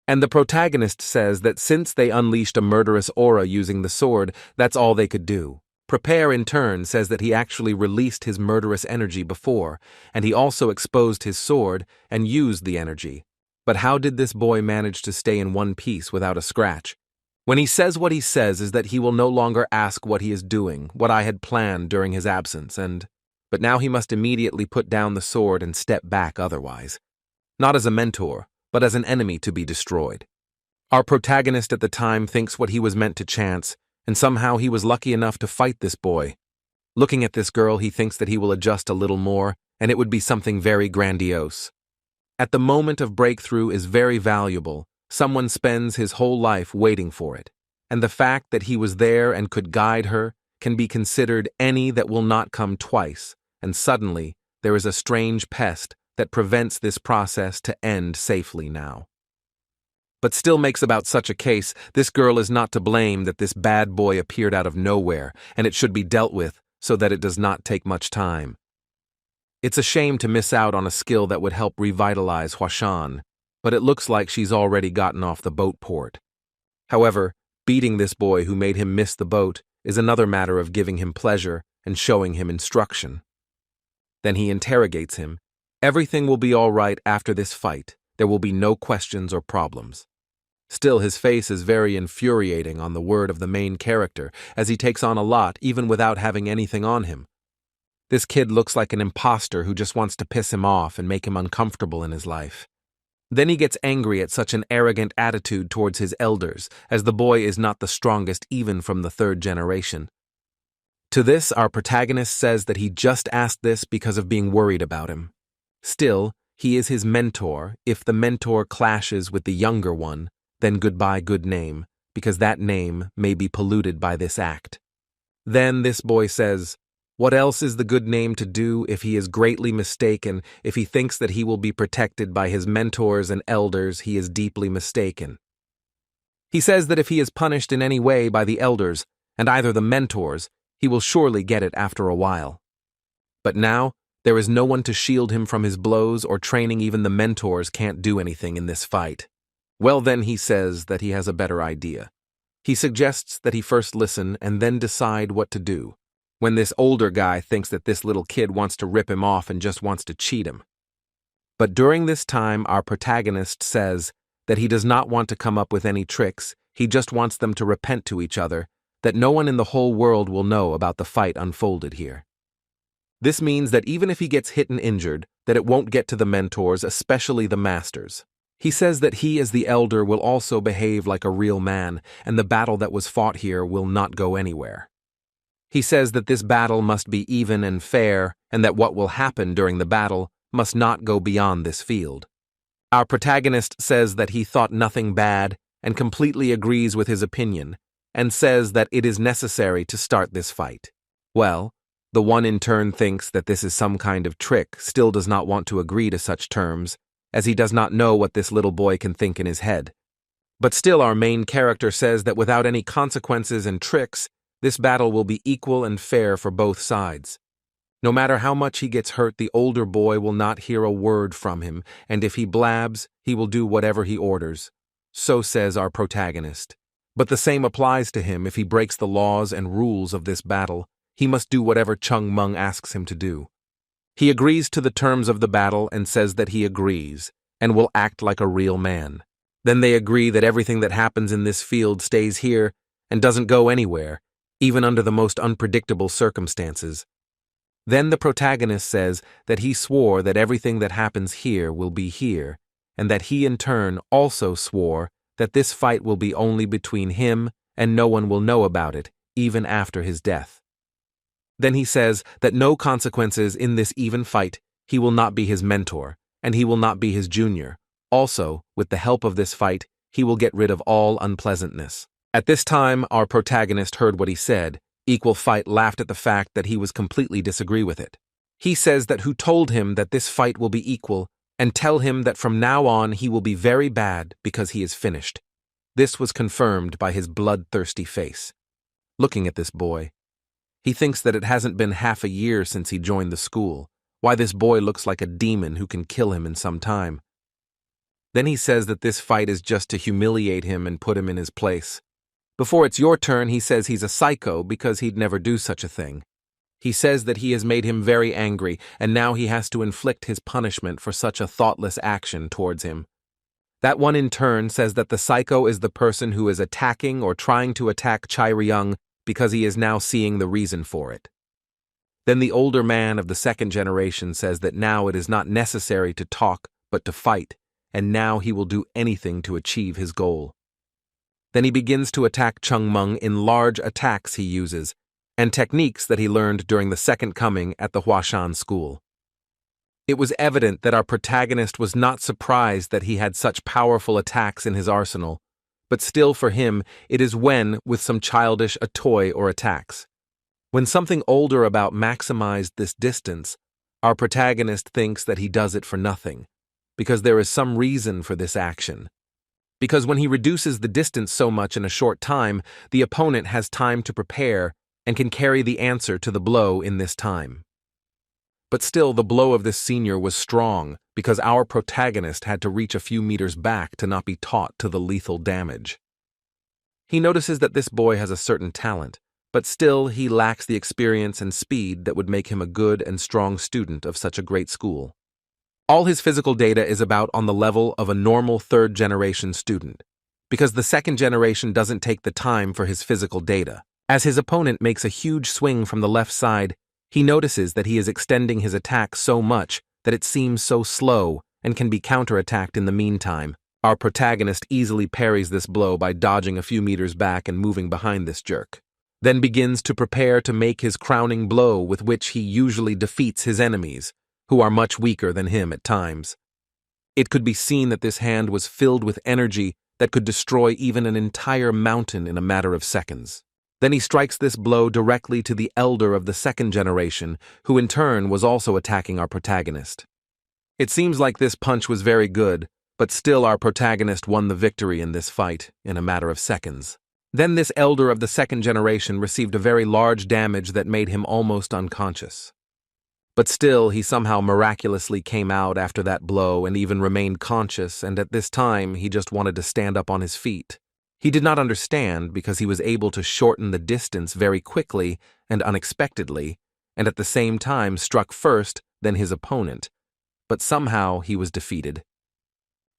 And the protagonist says that since they unleashed a murderous aura using the sword, that's all they could do. Prepare, in turn, says that he actually released his murderous energy before, and he also exposed his sword and used the energy. But how did this boy manage to stay in one piece without a scratch? When he says what he says is that he will no longer ask what he is doing, what I had planned during his absence, but now he must immediately put down the sword and step back otherwise. Not as a mentor, but as an enemy to be destroyed. Our protagonist at the time thinks what he was meant to chance, and somehow he was lucky enough to fight this boy. Looking at this girl, he thinks that he will adjust a little more, and it would be something very grandiose. At the moment of breakthrough is very valuable. Someone spends his whole life waiting for it, and the fact that he was there and could guide her can be considered any that will not come twice, and suddenly there is a strange pest that prevents this process to end safely now. But still makes about such a case, this girl is not to blame that this bad boy appeared out of nowhere, and it should be dealt with so that it does not take much time. It's a shame to miss out on a skill that would help revitalize Hashan, but it looks like she's already gotten off the boat port. However, beating this boy who made him miss the boat is another matter of giving him pleasure and showing him instruction. Then he interrogates him. Everything will be all right after this fight. There will be no questions or problems. Still, his face is very infuriating on the word of the main character, as he takes on a lot even without having anything on him. This kid looks like an imposter who just wants to piss him off and make him uncomfortable in his life. Then he gets angry at such an arrogant attitude towards his elders, as the boy is not the strongest even from the third generation. To this, our protagonist says that he just asked this because of being worried about him. Still, he is his mentor. If the mentor clashes with the younger one, then goodbye good name, because that name may be polluted by this act. Then this boy says, what else is the good name to do if he is greatly mistaken, if he thinks that he will be protected by his mentors and elders, he is deeply mistaken. He says that if he is punished in any way by the elders, and either the mentors, he will surely get it after a while. But now, there is no one to shield him from his blows or training. Even the mentors can't do anything in this fight. Well, then he says that he has a better idea. He suggests that he first listen and then decide what to do, when this older guy thinks that this little kid wants to rip him off and just wants to cheat him. But during this time, our protagonist says that he does not want to come up with any tricks, he just wants them to repent to each other, that no one in the whole world will know about the fight unfolded here. This means that even if he gets hit and injured, that it won't get to the mentors, especially the masters. He says that he as the elder will also behave like a real man, and the battle that was fought here will not go anywhere. He says that this battle must be even and fair, and that what will happen during the battle must not go beyond this field. Our protagonist says that he thought nothing bad and completely agrees with his opinion, and says that it is necessary to start this fight. Well, the one in turn thinks that this is some kind of trick, still does not want to agree to such terms, as he does not know what this little boy can think in his head. But still our main character says that without any consequences and tricks, this battle will be equal and fair for both sides. No matter how much he gets hurt, the older boy will not hear a word from him, and if he blabs, he will do whatever he orders. So says our protagonist. But the same applies to him. If he breaks the laws and rules of this battle, he must do whatever Chung Meng asks him to do. He agrees to the terms of the battle and says that he agrees, and will act like a real man. Then they agree that everything that happens in this field stays here and doesn't go anywhere, even under the most unpredictable circumstances. Then the protagonist says that he swore that everything that happens here will be here, and that he in turn also swore that this fight will be only between him and no one will know about it, even after his death. Then he says that no consequences in this even fight, he will not be his mentor, and he will not be his junior. Also, with the help of this fight, he will get rid of all unpleasantness. At this time, our protagonist heard what he said. Equal Fight laughed at the fact that he was completely disagree with it. He says that who told him that this fight will be equal, and tell him that from now on he will be very bad because he is finished. This was confirmed by his bloodthirsty face. Looking at this boy, he thinks that it hasn't been half a year since he joined the school. Why this boy looks like a demon who can kill him in some time. Then he says that this fight is just to humiliate him and put him in his place. Before it's your turn, he says he's a psycho because he'd never do such a thing. He says that he has made him very angry, and now he has to inflict his punishment for such a thoughtless action towards him. That one in turn says that the psycho is the person who is attacking or trying to attack Chayonma because he is now seeing the reason for it. Then the older man of the second generation says that now it is not necessary to talk but to fight, and now he will do anything to achieve his goal. Then he begins to attack Chayonma in large attacks he uses, and techniques that he learned during the second coming at the Hashan school. It was evident that our protagonist was not surprised that he had such powerful attacks in his arsenal, but still for him it is when, with some childish a toy or attacks. When something older about maximized this distance, our protagonist thinks that he does it for nothing, because there is some reason for this action. Because when he reduces the distance so much in a short time, the opponent has time to prepare and can carry the answer to the blow in this time. But still, the blow of this senior was strong because our protagonist had to reach a few meters back to not be taught to the lethal damage. He notices that this boy has a certain talent, but still he lacks the experience and speed that would make him a good and strong student of such a great school. All his physical data is about on the level of a normal third-generation student, because the second generation doesn't take the time for his physical data. As his opponent makes a huge swing from the left side, he notices that he is extending his attack so much that it seems so slow and can be counterattacked in the meantime. Our protagonist easily parries this blow by dodging a few meters back and moving behind this jerk, then begins to prepare to make his crowning blow with which he usually defeats his enemies, who are much weaker than him at times. It could be seen that this hand was filled with energy that could destroy even an entire mountain in a matter of seconds. Then he strikes this blow directly to the elder of the second generation, who in turn was also attacking our protagonist. It seems like this punch was very good, but still our protagonist won the victory in this fight in a matter of seconds. Then this elder of the second generation received a very large damage that made him almost unconscious. But still, he somehow miraculously came out after that blow and even remained conscious, and at this time he just wanted to stand up on his feet. He did not understand because he was able to shorten the distance very quickly and unexpectedly, and at the same time struck first, then his opponent. But somehow he was defeated.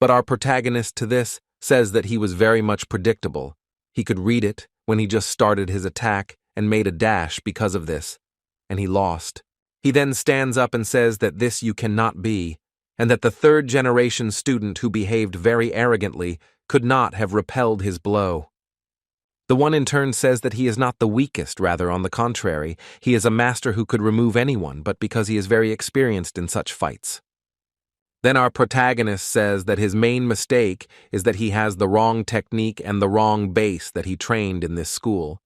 But our protagonist to this says that he was very much predictable. He could read it when he just started his attack and made a dash because of this, and he lost. He then stands up and says that this you cannot be, and that the third-generation student who behaved very arrogantly could not have repelled his blow. The one in turn says that he is not the weakest, rather on the contrary, he is a master who could remove anyone, but because he is very experienced in such fights. Then our protagonist says that his main mistake is that he has the wrong technique and the wrong base that he trained in this school.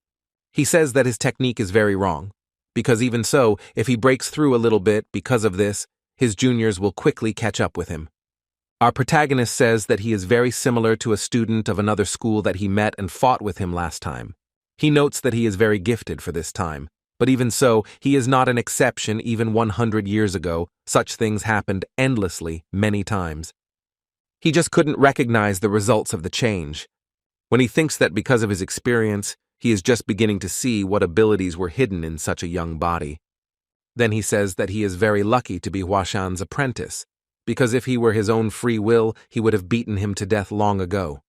He says that his technique is very wrong, because even so, if he breaks through a little bit because of this, his juniors will quickly catch up with him. Our protagonist says that he is very similar to a student of another school that he met and fought with him last time. He notes that he is very gifted for this time, but even so, he is not an exception. Even 100 years ago, such things happened endlessly, many times. He just couldn't recognize the results of the change. When he thinks that because of his experience, he is just beginning to see what abilities were hidden in such a young body. Then he says that he is very lucky to be Hashan's apprentice, because if he were his own free will, he would have beaten him to death long ago.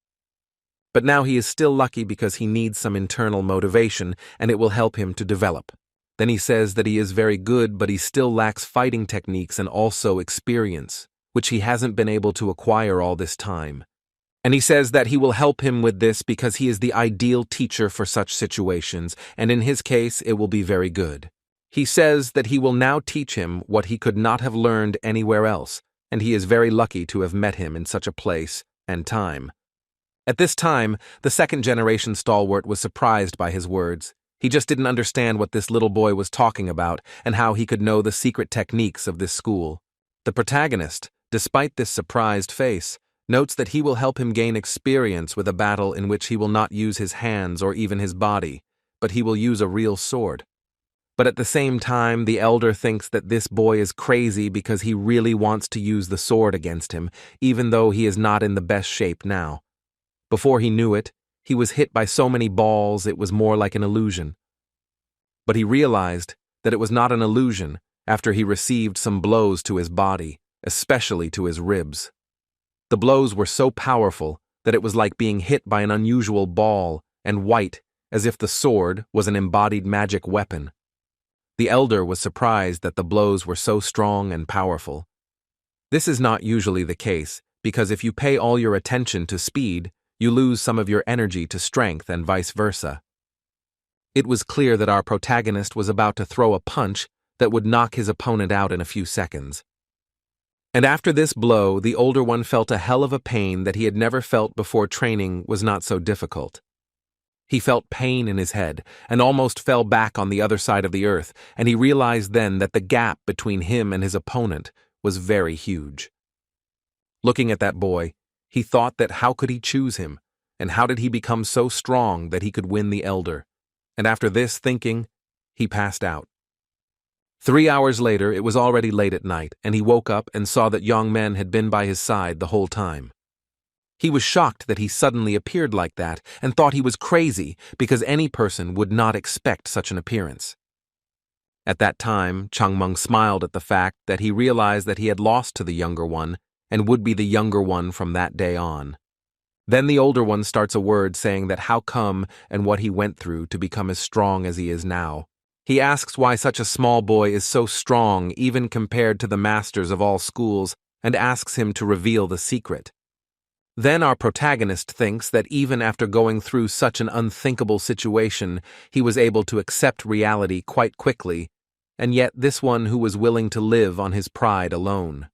But now he is still lucky because he needs some internal motivation, and it will help him to develop. Then he says that he is very good, but he still lacks fighting techniques and also experience, which he hasn't been able to acquire all this time. And he says that he will help him with this because he is the ideal teacher for such situations, and in his case it will be very good. He says that he will now teach him what he could not have learned anywhere else, and he is very lucky to have met him in such a place and time. At this time, the second-generation stalwart was surprised by his words. He just didn't understand what this little boy was talking about and how he could know the secret techniques of this school. The protagonist, despite this surprised face, notes that he will help him gain experience with a battle in which he will not use his hands or even his body, but he will use a real sword. But at the same time, the elder thinks that this boy is crazy because he really wants to use the sword against him, even though he is not in the best shape now. Before he knew it, he was hit by so many balls it was more like an illusion. But he realized that it was not an illusion after he received some blows to his body, especially to his ribs. The blows were so powerful that it was like being hit by an unusual ball and white, as if the sword was an embodied magic weapon. The elder was surprised that the blows were so strong and powerful. This is not usually the case, because if you pay all your attention to speed, you lose some of your energy to strength and vice versa. It was clear that our protagonist was about to throw a punch that would knock his opponent out in a few seconds. And after this blow, the older one felt a hell of a pain that he had never felt before training was not so difficult. He felt pain in his head and almost fell back on the other side of the earth, and he realized then that the gap between him and his opponent was very huge. Looking at that boy, he thought that how could he choose him, and how did he become so strong that he could win the elder? And after this thinking, he passed out. 3 hours later, it was already late at night, and he woke up and saw that young men had been by his side the whole time. He was shocked that he suddenly appeared like that and thought he was crazy because any person would not expect such an appearance. At that time, Changmeng smiled at the fact that he realized that he had lost to the younger one and would be the younger one from that day on. Then the older one starts a word saying that how come and what he went through to become as strong as he is now. He asks why such a small boy is so strong even compared to the masters of all schools and asks him to reveal the secret. Then our protagonist thinks that even after going through such an unthinkable situation, he was able to accept reality quite quickly, and yet this one who was willing to live on his pride alone.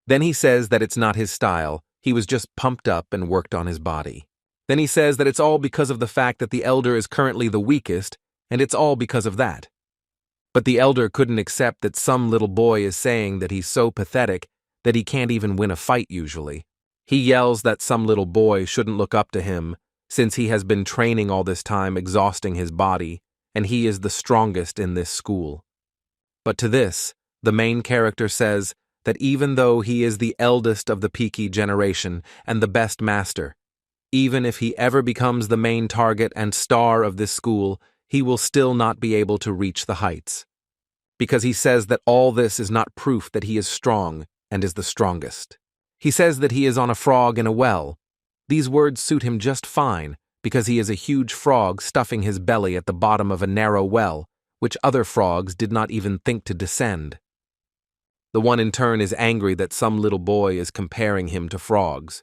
Then he says that it's not his style, he was just pumped up and worked on his body. Then he says that it's all because of the fact that the elder is currently the weakest, and it's all because of that. But the elder couldn't accept that some little boy is saying that he's so pathetic that he can't even win a fight usually. He yells that some little boy shouldn't look up to him, since he has been training all this time exhausting his body, and he is the strongest in this school. But to this, the main character says that even though he is the eldest of the Peaky generation and the best master, even if he ever becomes the main target and star of this school, he will still not be able to reach the heights. Because he says that all this is not proof that he is strong and is the strongest. He says that he is on a frog in a well. These words suit him just fine, because he is a huge frog stuffing his belly at the bottom of a narrow well, which other frogs did not even think to descend. The one in turn is angry that some little boy is comparing him to frogs.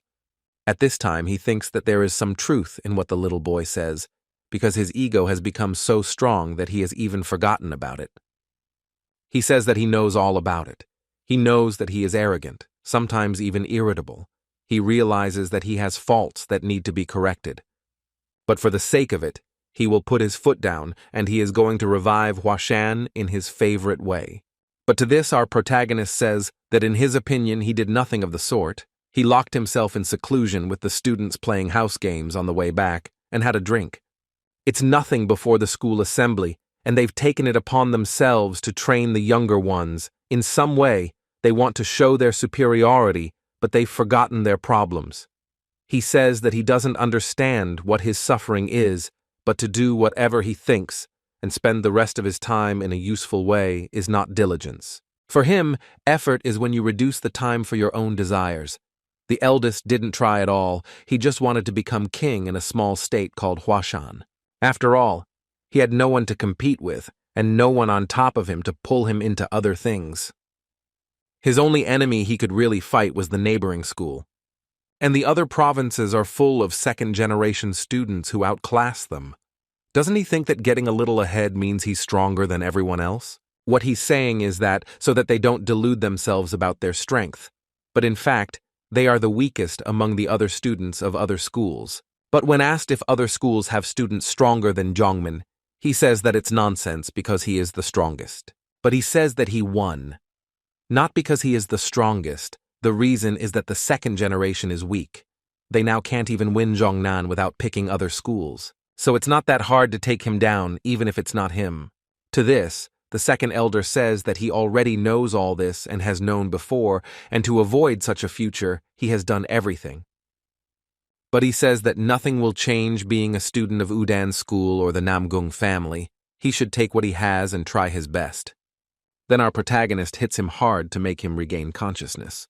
At this time, he thinks that there is some truth in what the little boy says, because his ego has become so strong that he has even forgotten about it. He says that he knows all about it. He knows that he is arrogant, sometimes even irritable. He realizes that he has faults that need to be corrected. But for the sake of it, he will put his foot down and he is going to revive Hashan in his favorite way. But to this our protagonist says that in his opinion he did nothing of the sort. He locked himself in seclusion with the students playing house games on the way back and had a drink. It's nothing before the school assembly, and they've taken it upon themselves to train the younger ones. In some way, they want to show their superiority, but they've forgotten their problems. He says that he doesn't understand what his suffering is, but to do whatever he thinks, and spend the rest of his time in a useful way is not diligence. For him, effort is when you reduce the time for your own desires. The eldest didn't try at all, he just wanted to become king in a small state called Hashan. After all, he had no one to compete with, and no one on top of him to pull him into other things. His only enemy he could really fight was the neighboring school. And the other provinces are full of second-generation students who outclass them. Doesn't he think that getting a little ahead means he's stronger than everyone else? What he's saying is that so that they don't delude themselves about their strength. But in fact, they are the weakest among the other students of other schools. But when asked if other schools have students stronger than Chaon Min, he says that it's nonsense because he is the strongest. But he says that he won. Not because he is the strongest. The reason is that the second generation is weak. They now can't even win Zhongnan without picking other schools. So it's not that hard to take him down, even if it's not him. To this, the second elder says that he already knows all this and has known before, and to avoid such a future, he has done everything. But he says that nothing will change being a student of Udan's school or the Namgung family. He should take what he has and try his best. Then our protagonist hits him hard to make him regain consciousness.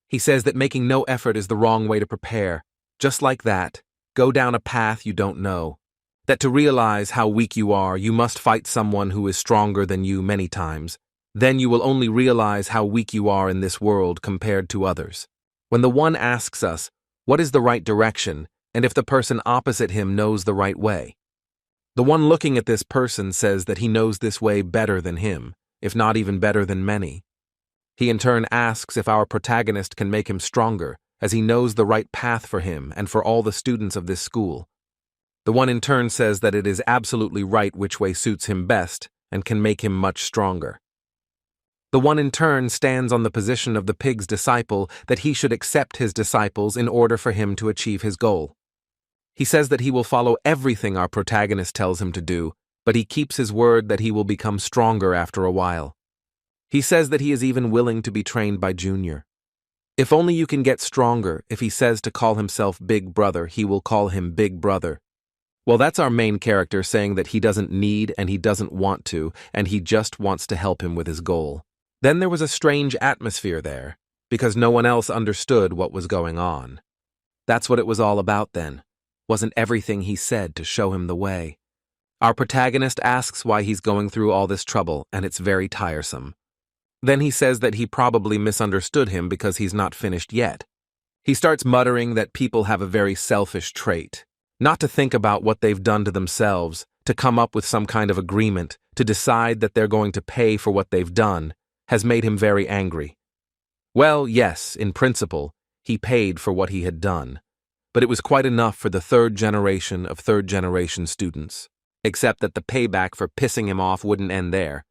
He says that making no effort is the wrong way to prepare. Just like that, go down a path you don't know. That to realize how weak you are, you must fight someone who is stronger than you many times. Then you will only realize how weak you are in this world compared to others. When the one asks us, what is the right direction, and if the person opposite him knows the right way? The one looking at this person says that he knows this way better than him, if not even better than many. He in turn asks if our protagonist can make him stronger, as he knows the right path for him and for all the students of this school. The one in turn says that it is absolutely right which way suits him best and can make him much stronger. The one in turn stands on the position of the pig's disciple that he should accept his disciples in order for him to achieve his goal. He says that he will follow everything our protagonist tells him to do, but he keeps his word that he will become stronger after a while. He says that he is even willing to be trained by Junior. If only you can get stronger, if he says to call himself Big Brother, he will call him Big Brother. Well, that's our main character saying that he doesn't need and he doesn't want to, and he just wants to help him with his goal. Then there was a strange atmosphere there, because no one else understood what was going on. That's what it was all about then. Wasn't everything he said to show him the way? Our protagonist asks why he's going through all this trouble, and it's very tiresome. Then he says that he probably misunderstood him because he's not finished yet. He starts muttering that people have a very selfish trait, not to think about what they've done to themselves, to come up with some kind of agreement, to decide that they're going to pay for what they've done, has made him very angry. Well, yes, in principle, he paid for what he had done, but it was quite enough for the third generation of third-generation students, except that the payback for pissing him off wouldn't end there.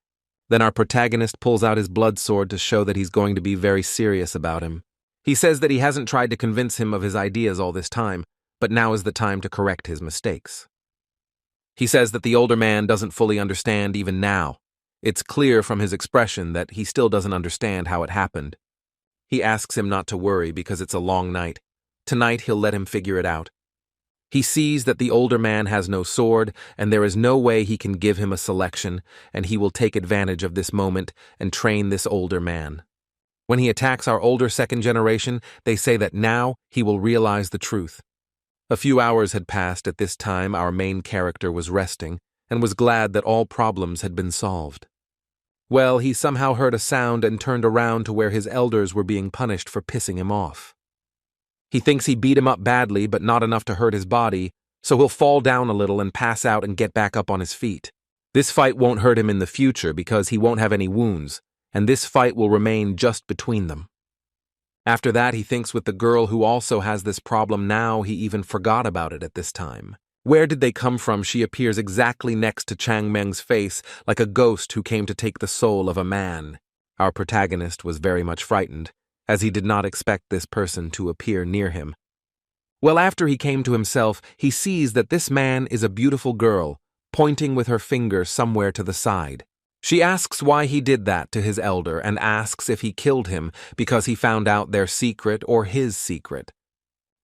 Then our protagonist pulls out his blood sword to show that he's going to be very serious about him. He says that he hasn't tried to convince him of his ideas all this time, but now is the time to correct his mistakes. He says that the older man doesn't fully understand even now. It's clear from his expression that he still doesn't understand how it happened. He asks him not to worry because it's a long night. Tonight he'll let him figure it out. He sees that the older man has no sword, and there is no way he can give him a selection, and he will take advantage of this moment and train this older man. When he attacks our older second generation, they say that now he will realize the truth. A few hours had passed at this time our main character was resting, and was glad that all problems had been solved. Well, he somehow heard a sound and turned around to where his elders were being punished for pissing him off. He thinks he beat him up badly, but not enough to hurt his body, so he'll fall down a little and pass out and get back up on his feet. This fight won't hurt him in the future because he won't have any wounds, and this fight will remain just between them. After that, he thinks with the girl who also has this problem now, he even forgot about it at this time. Where did they come from? She appears exactly next to Chang Meng's face, like a ghost who came to take the soul of a man. Our protagonist was very much frightened, as he did not expect this person to appear near him. Well, after he came to himself, he sees that this man is a beautiful girl, pointing with her finger somewhere to the side. She asks why he did that to his elder and asks if he killed him because he found out their secret or his secret.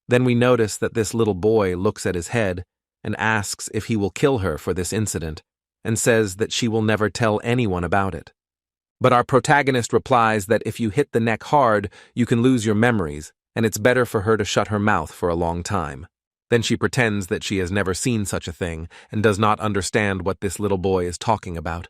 Then we notice that this little boy looks at his head and asks if he will kill her for this incident, and says that she will never tell anyone about it. But our protagonist replies that if you hit the neck hard, you can lose your memories, and it's better for her to shut her mouth for a long time. Then she pretends that she has never seen such a thing and does not understand what this little boy is talking about.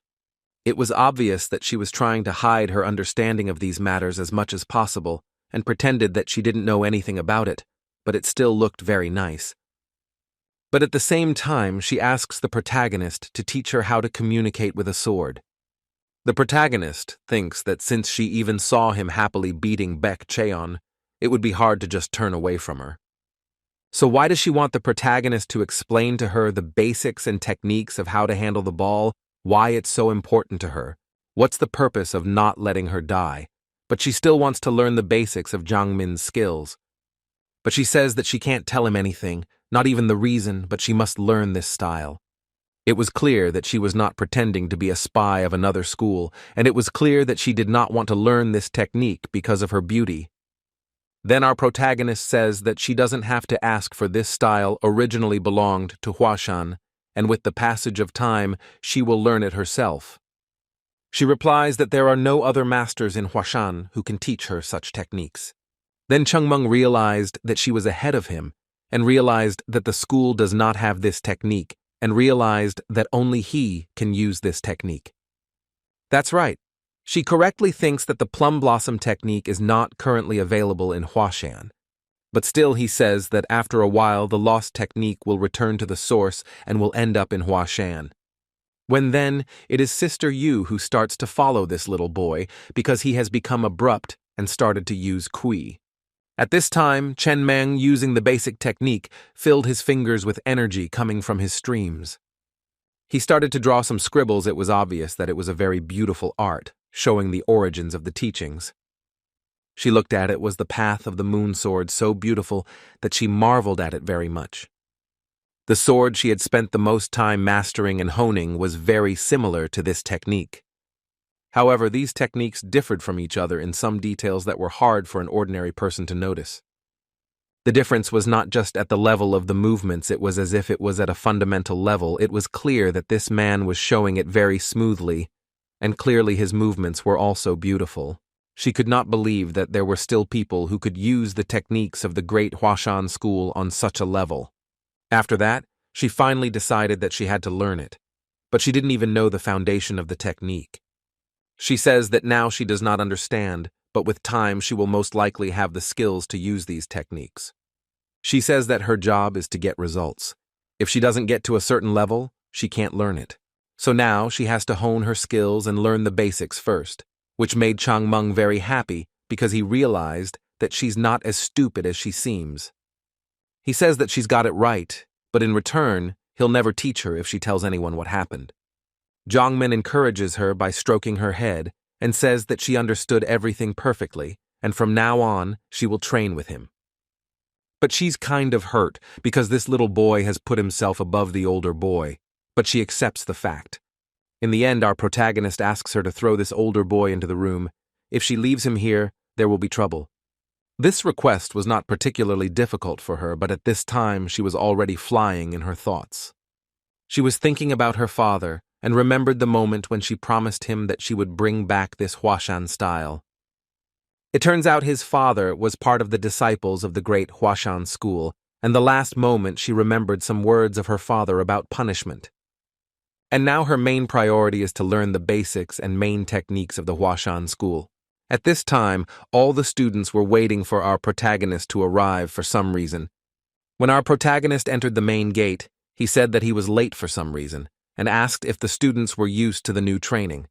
It was obvious that she was trying to hide her understanding of these matters as much as possible and pretended that she didn't know anything about it, but it still looked very nice. But at the same time, she asks the protagonist to teach her how to communicate with a sword. The protagonist thinks that since she even saw him happily beating Chaon, it would be hard to just turn away from her. So why does she want the protagonist to explain to her the basics and techniques of how to handle the ball, why it's so important to her? What's the purpose of not letting her die? But she still wants to learn the basics of Chaon Min's skills. But she says that she can't tell him anything, not even the reason, but she must learn this style. It was clear that she was not pretending to be a spy of another school, and it was clear that she did not want to learn this technique because of her beauty. Then our protagonist says that she doesn't have to ask, for this style originally belonged to Hashan, and with the passage of time, she will learn it herself. She replies that there are no other masters in Hashan who can teach her such techniques. Then Changmeng realized that she was ahead of him, and realized that the school does not have this technique, and realized that only he can use this technique. That's right. She correctly thinks that the plum blossom technique is not currently available in Hashan. But still he says that after a while the lost technique will return to the source and will end up in Hashan. When then, it is Sister Yu who starts to follow this little boy because he has become abrupt and started to use kui. At this time, Chen Meng, using the basic technique, filled his fingers with energy coming from his streams. He started to draw some scribbles. It was obvious that it was a very beautiful art, showing the origins of the teachings. She looked at it was the path of the moon sword, so beautiful that she marveled at it very much. The sword she had spent the most time mastering and honing was very similar to this technique. However, these techniques differed from each other in some details that were hard for an ordinary person to notice. The difference was not just at the level of the movements, it was as if it was at a fundamental level. It was clear that this man was showing it very smoothly, and clearly his movements were also beautiful. She could not believe that there were still people who could use the techniques of the great Hashan school on such a level. After that, she finally decided that she had to learn it, but she didn't even know the foundation of the technique. She says that now she does not understand, but with time she will most likely have the skills to use these techniques. She says that her job is to get results. If she doesn't get to a certain level, she can't learn it. So now she has to hone her skills and learn the basics first, which made Changmeng very happy because he realized that she's not as stupid as she seems. He says that she's got it right, but in return, he'll never teach her if she tells anyone what happened. Chaon Min encourages her by stroking her head and says that she understood everything perfectly, and from now on, she will train with him. But she's kind of hurt because this little boy has put himself above the older boy, but she accepts the fact. In the end, our protagonist asks her to throw this older boy into the room. If she leaves him here, there will be trouble. This request was not particularly difficult for her, but at this time she was already flying in her thoughts. She was thinking about her father and remembered the moment when she promised him that she would bring back this Hashan style. It turns out his father was part of the disciples of the great Hashan school, and the last moment she remembered some words of her father about punishment. And now her main priority is to learn the basics and main techniques of the Hashan school. At this time, all the students were waiting for our protagonist to arrive for some reason. When our protagonist entered the main gate, he said that he was late for some reason, and asked if the students were used to the new training.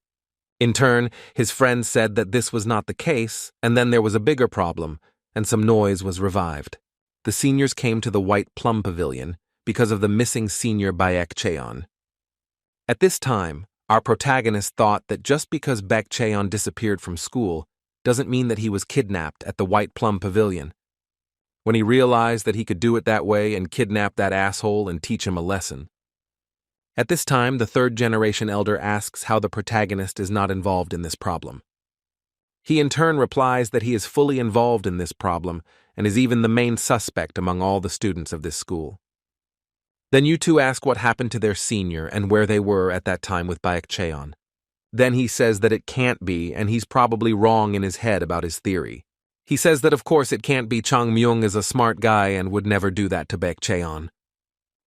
In turn, his friend said that this was not the case, and then there was a bigger problem, and some noise was revived. The seniors came to the White Plum Pavilion because of the missing senior Chaon. At this time, our protagonist thought that just because Chaon disappeared from school doesn't mean that he was kidnapped at the White Plum Pavilion. When he realized that he could do it that way and kidnap that asshole and teach him a lesson. At this time, the third-generation elder asks how the protagonist is not involved in this problem. He in turn replies that he is fully involved in this problem and is even the main suspect among all the students of this school. Then you two ask what happened to their senior and where they were at that time with Baek Chaon. Then he says that it can't be, and he's probably wrong in his head about his theory. He says that of course it can't be. Chang Myung is a smart guy and would never do that to Baek Chaon.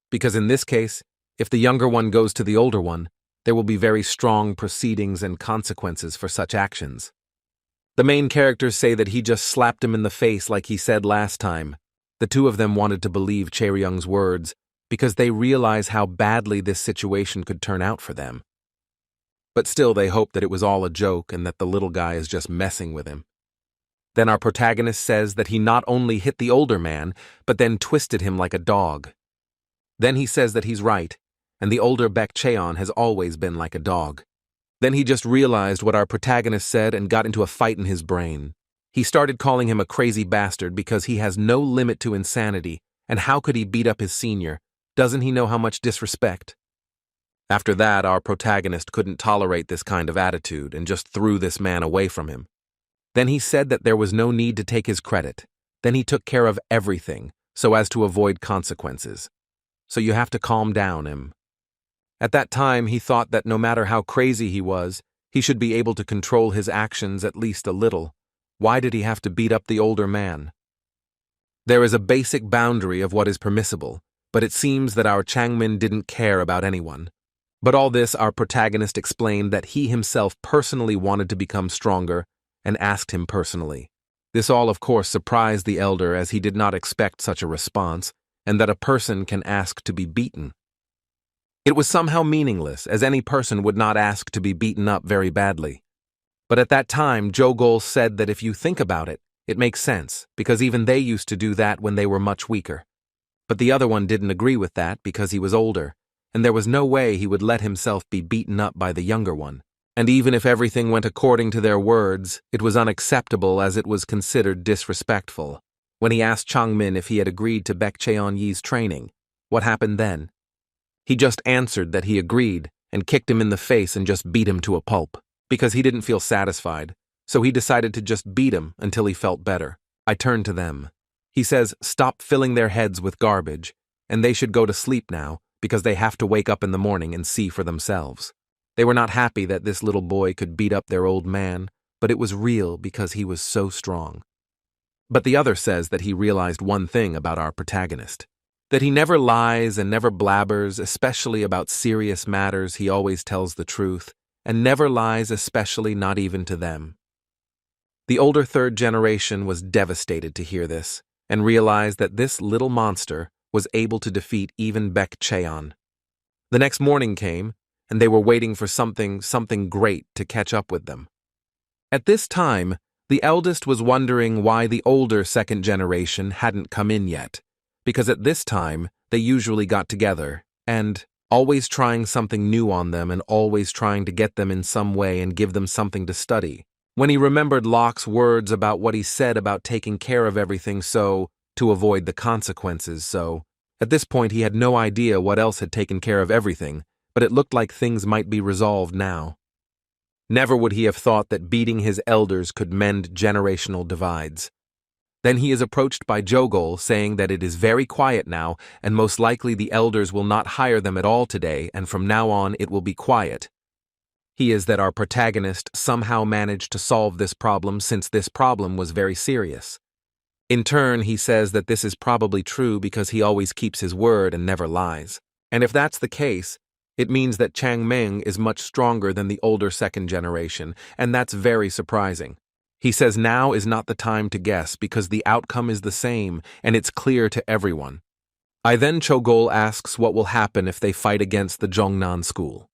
Because in this case, if the younger one goes to the older one, there will be very strong proceedings and consequences for such actions. The main characters say that he just slapped him in the face like he said last time. The two of them wanted to believe Chae-ryung's words because they realize how badly this situation could turn out for them. But still they hope that it was all a joke and that the little guy is just messing with him. Then our protagonist says that he not only hit the older man, but then twisted him like a dog. Then he says that he's right, and the older Baek Chaon has always been like a dog. Then he just realized what our protagonist said and got into a fight in his brain. He started calling him a crazy bastard because he has no limit to insanity, and how could he beat up his senior? Doesn't he know how much disrespect? After that, our protagonist couldn't tolerate this kind of attitude and just threw this man away from him. Then he said that there was no need to take his credit. Then he took care of everything so as to avoid consequences. So you have to calm down him. At that time, he thought that no matter how crazy he should be able to control his actions at least a little. Why did he have to beat up the older man? There is a basic boundary of what is permissible, but it seems that our Chaon Min didn't care about anyone. But all this, our protagonist explained that he himself personally wanted to become stronger and asked him personally. This all, of course, surprised the elder as he did not expect such a response, and that a person can ask to be beaten. It was somehow meaningless, as any person would not ask to be beaten up very badly. But at that time, Jo-gol said that if you think about it, it makes sense, because even they used to do that when they were much weaker. But the other one didn't agree with that because he was older, and there was no way he would let himself be beaten up by the younger one. And even if everything went according to their words, it was unacceptable as it was considered disrespectful. When he asked Chaon Min if he had agreed to Baek Chaon-yi's training, what happened then? He just answered that he agreed and kicked him in the face and just beat him to a pulp, because he didn't feel satisfied, so he decided to just beat him until he felt better. I turned to them. He says, stop filling their heads with garbage, and they should go to sleep now because they have to wake up in the morning and see for themselves. They were not happy that this little boy could beat up their old man, but it was real because he was so strong. But the other says that he realized one thing about our protagonist, that he never lies and never blabbers, especially about serious matters. He always tells the truth, and never lies, especially not even to them. The older third generation was devastated to hear this, and realized that this little monster was able to defeat even Baek Chaon. The next morning came, and they were waiting for something great to catch up with them. At this time, the eldest was wondering why the older second generation hadn't come in yet, because at this time, they usually got together, and always trying something new on them and always trying to get them in some way and give them something to study. When he remembered Locke's words about what he said about taking care of everything to avoid the consequences, so at this point he had no idea what else had taken care of everything, but it looked like things might be resolved now. Never would he have thought that beating his elders could mend generational divides. Then he is approached by Jo-gol saying that it is very quiet now and most likely the elders will not hire them at all today and from now on it will be quiet. He is that our protagonist somehow managed to solve this problem since this problem was very serious. In turn, he says that this is probably true because he always keeps his word and never lies. And if that's the case, it means that Chaon Min is much stronger than the older second generation, and that's very surprising. He says now is not the time to guess because the outcome is the same and it's clear to everyone. Then Jo-gol asks what will happen if they fight against the Jongnan school.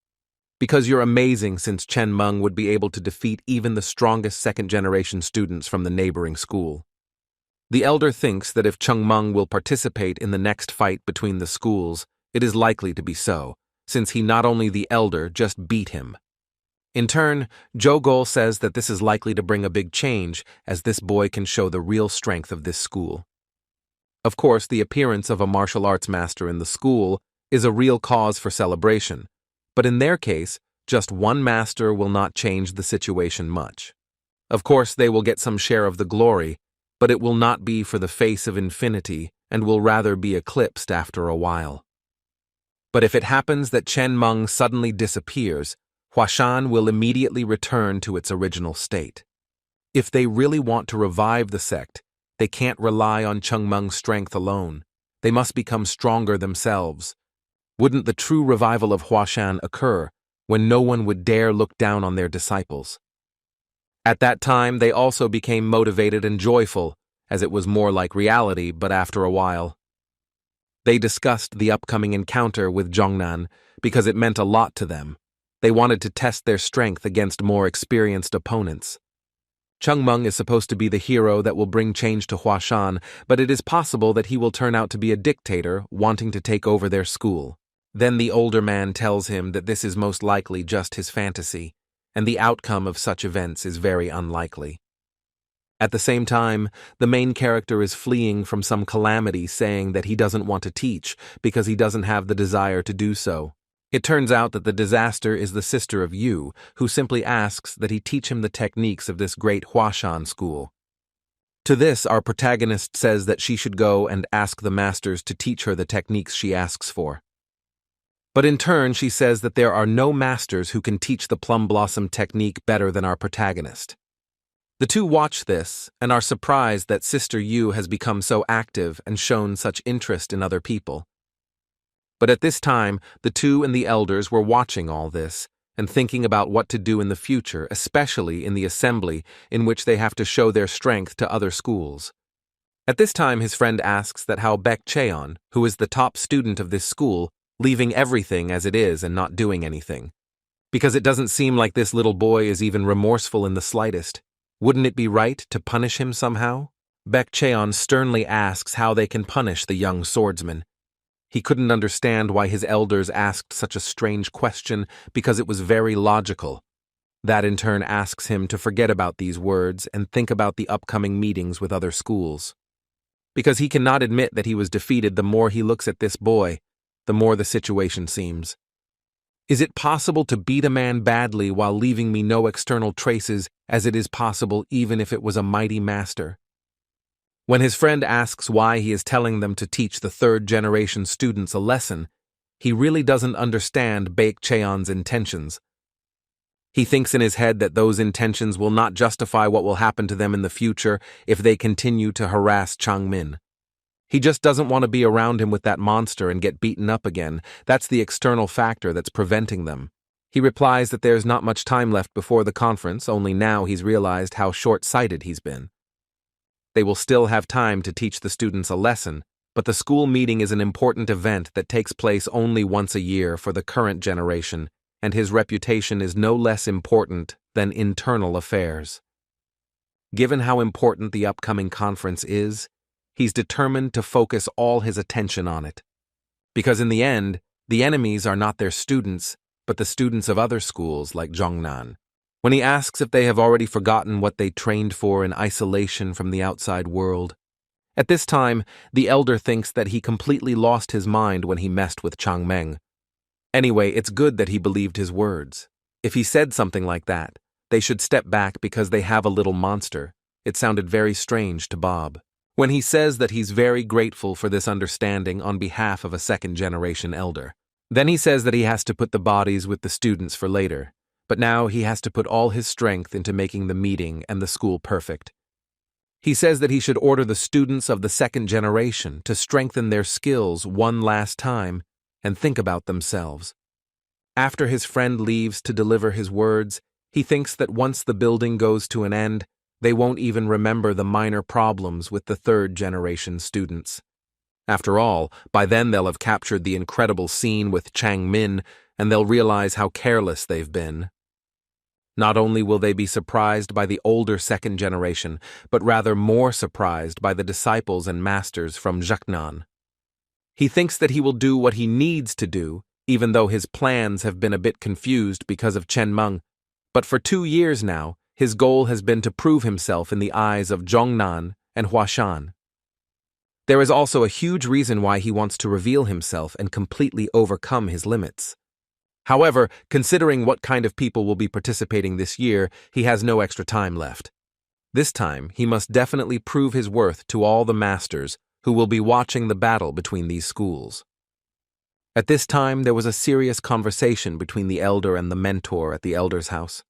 Because you're amazing since Chen Meng would be able to defeat even the strongest second-generation students from the neighboring school. The elder thinks that if Chung Meng will participate in the next fight between the schools, it is likely to be so, since he not only the elder just beat him. In turn, Jo-gol says that this is likely to bring a big change as this boy can show the real strength of this school. Of course, the appearance of a martial arts master in the school is a real cause for celebration, but in their case, just one master will not change the situation much. Of course, they will get some share of the glory, but it will not be for the face of infinity and will rather be eclipsed after a while. But if it happens that Chen Meng suddenly disappears, Hashan will immediately return to its original state. If they really want to revive the sect, they can't rely on Chen Meng's strength alone. They must become stronger themselves. Wouldn't the true revival of Hashan occur when no one would dare look down on their disciples? At that time, they also became motivated and joyful, as it was more like reality, but after a while. They discussed the upcoming encounter with Zhongnan because it meant a lot to them. They wanted to test their strength against more experienced opponents. Chen Meng is supposed to be the hero that will bring change to Hashan, but it is possible that he will turn out to be a dictator wanting to take over their school. Then the older man tells him that this is most likely just his fantasy, and the outcome of such events is very unlikely. At the same time, the main character is fleeing from some calamity, saying that he doesn't want to teach because he doesn't have the desire to do so. It turns out that the disaster is the sister of Yu, who simply asks that he teach him the techniques of this great Hashan school. To this, our protagonist says that she should go and ask the masters to teach her the techniques she asks for. But in turn, she says that there are no masters who can teach the plum blossom technique better than our protagonist. The two watch this and are surprised that Sister Yu has become so active and shown such interest in other people. But at this time, the two and the elders were watching all this and thinking about what to do in the future, especially in the assembly in which they have to show their strength to other schools. At this time, his friend asks that how Baek Chaon, who is the top student of this school, leaving everything as it is and not doing anything. Because it doesn't seem like this little boy is even remorseful in the slightest. Wouldn't it be right to punish him somehow? Baek Chaon sternly asks how they can punish the young swordsman. He couldn't understand why his elders asked such a strange question because it was very logical. That in turn asks him to forget about these words and think about the upcoming meetings with other schools. Because he cannot admit that he was defeated, the more he looks at this boy, the more the situation seems. Is it possible to beat a man badly while leaving me no external traces, as it is possible even if it was a mighty master? When his friend asks why he is telling them to teach the third-generation students a lesson, he really doesn't understand Baek Chaon's intentions. He thinks in his head that those intentions will not justify what will happen to them in the future if they continue to harass Chaon Min. He just doesn't want to be around him with that monster and get beaten up again. That's the external factor that's preventing them. He replies that there's not much time left before the conference, only now he's realized how short-sighted he's been. They will still have time to teach the students a lesson, but the school meeting is an important event that takes place only once a year for the current generation, and his reputation is no less important than internal affairs. Given how important the upcoming conference is, he's determined to focus all his attention on it. Because in the end, the enemies are not their students, but the students of other schools like Zhongnan. When he asks if they have already forgotten what they trained for in isolation from the outside world. At this time, the elder thinks that he completely lost his mind when he messed with Chaon Min. Anyway, it's good that he believed his words. If he said something like that, they should step back because they have a little monster. It sounded very strange to Bob. When he says that he's very grateful for this understanding on behalf of a second-generation elder. Then he says that he has to put the bodies with the students for later, but now he has to put all his strength into making the meeting and the school perfect. He says that he should order the students of the second generation to strengthen their skills one last time and think about themselves. After his friend leaves to deliver his words, he thinks that once the building goes to an end, they won't even remember the minor problems with the third-generation students. After all, by then they'll have captured the incredible scene with Chaon Min, and they'll realize how careless they've been. Not only will they be surprised by the older second generation, but rather more surprised by the disciples and masters from Zhongnan. He thinks that he will do what he needs to do, even though his plans have been a bit confused because of Chen Meng. But for 2 years now, his goal has been to prove himself in the eyes of Zhongnan and Hashan. There is also a huge reason why he wants to reveal himself and completely overcome his limits. However, considering what kind of people will be participating this year, he has no extra time left. This time, he must definitely prove his worth to all the masters who will be watching the battle between these schools. At this time, there was a serious conversation between the elder and the mentor at the elder's house.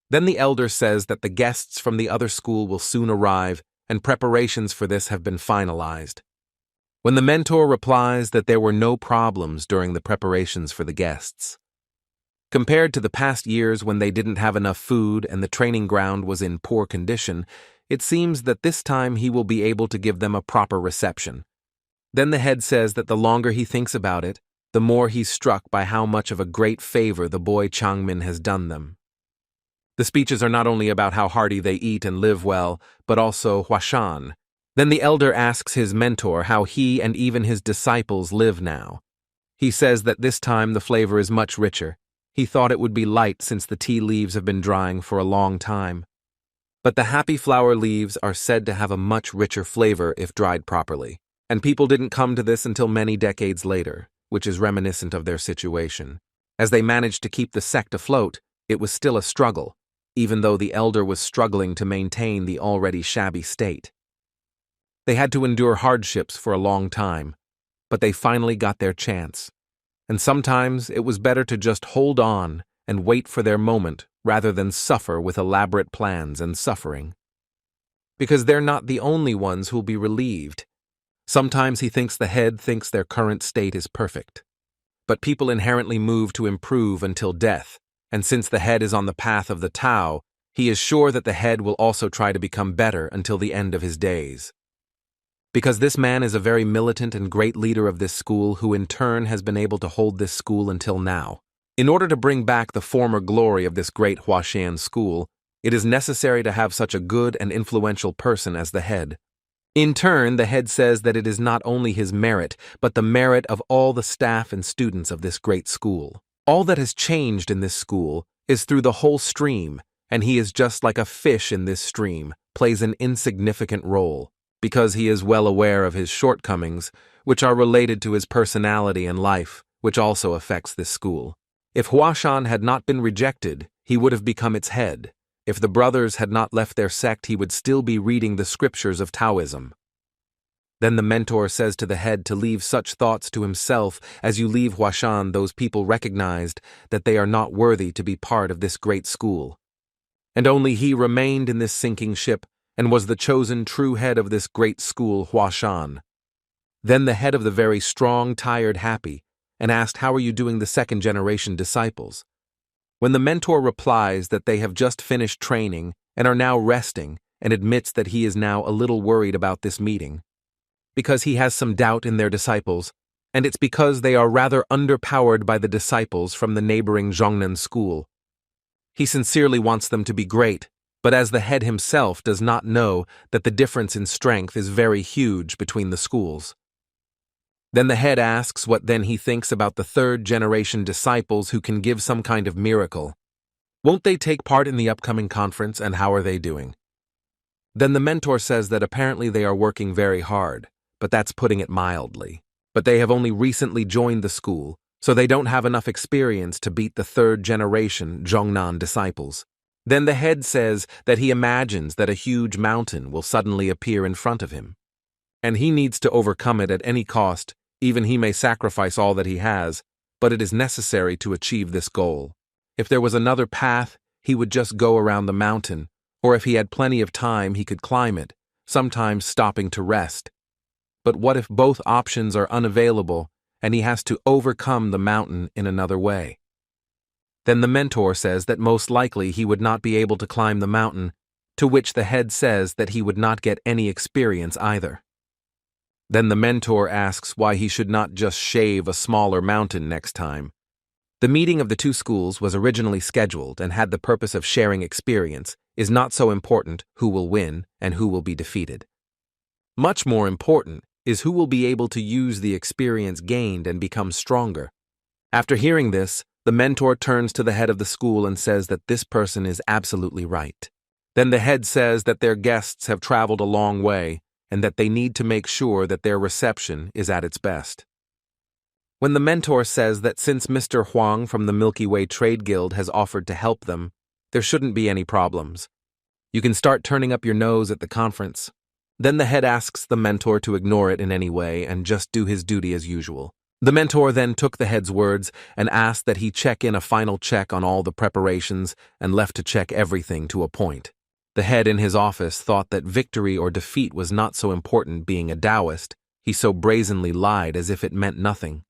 Then the elder says that the guests from the other school will soon arrive, and preparations for this have been finalized. When the mentor replies that there were no problems during the preparations for the guests. Compared to the past years when they didn't have enough food and the training ground was in poor condition, it seems that this time he will be able to give them a proper reception. Then the head says that the longer he thinks about it, the more he's struck by how much of a great favor the boy Chaon Min has done them. The speeches are not only about how hearty they eat and live well, but also Hashan. Then the elder asks his mentor how he and even his disciples live now. He says that this time the flavor is much richer. He thought it would be light since the tea leaves have been drying for a long time. But the happy flower leaves are said to have a much richer flavor if dried properly, and people didn't come to this until many decades later, which is reminiscent of their situation. As they managed to keep the sect afloat, it was still a struggle, even though the elder was struggling to maintain the already shabby state. They had to endure hardships for a long time, but they finally got their chance. And sometimes it was better to just hold on and wait for their moment rather than suffer with elaborate plans and suffering. Because they're not the only ones who'll be relieved. Sometimes he thinks the head thinks their current state is perfect. But people inherently move to improve until death, and since the head is on the path of the Tao, he is sure that the head will also try to become better until the end of his days. Because this man is a very militant and great leader of this school who in turn has been able to hold this school until now. In order to bring back the former glory of this great Hashan school, it is necessary to have such a good and influential person as the head. In turn, the head says that it is not only his merit, but the merit of all the staff and students of this great school. All that has changed in this school is through the whole stream, and he is just like a fish in this stream, plays an insignificant role, because he is well aware of his shortcomings, which are related to his personality and life, which also affects this school. If Hashan had not been rejected, he would have become its head. If the brothers had not left their sect, he would still be reading the scriptures of Taoism. Then the mentor says to the head to leave such thoughts to himself. As you leave Hashan, those people recognized that they are not worthy to be part of this great school. And only he remained in this sinking ship, and was the chosen true head of this great school, Hashan. Then the head of the very strong, tired, happy, and asked, "How are you doing the second-generation disciples?" When the mentor replies that they have just finished training and are now resting, and admits that he is now a little worried about this meeting, because he has some doubt in their disciples, and it's because they are rather underpowered by the disciples from the neighboring Zhongnan school. He sincerely wants them to be great, but as the head himself does not know that the difference in strength is very huge between the schools. Then the head asks what then he thinks about the third-generation disciples who can give some kind of miracle. Won't they take part in the upcoming conference, and how are they doing? Then the mentor says that apparently they are working very hard, but that's putting it mildly. But they have only recently joined the school, so they don't have enough experience to beat the third-generation Zhongnan disciples. Then the head says that he imagines that a huge mountain will suddenly appear in front of him, and he needs to overcome it at any cost. Even he may sacrifice all that he has, but it is necessary to achieve this goal. If there was another path, he would just go around the mountain, or if he had plenty of time, he could climb it, sometimes stopping to rest. But what if both options are unavailable, and he has to overcome the mountain in another way? Then the mentor says that most likely he would not be able to climb the mountain, to which the head says that he would not get any experience either. Then the mentor asks why he should not just shave a smaller mountain next time. The meeting of the two schools was originally scheduled and had the purpose of sharing experience. Is not so important who will win and who will be defeated. Much more important is who will be able to use the experience gained and become stronger. After hearing this, the mentor turns to the head of the school and says that this person is absolutely right. Then the head says that their guests have traveled a long way and that they need to make sure that their reception is at its best. When the mentor says that since Mr. Huang from the Milky Way Trade Guild has offered to help them, there shouldn't be any problems. You can start turning up your nose at the conference. Then the head asks the mentor to ignore it in any way and just do his duty as usual. The mentor then took the head's words and asked that he check in a final check on all the preparations and left to check everything to a point. The head in his office thought that victory or defeat was not so important being a Taoist. He so brazenly lied as if it meant nothing.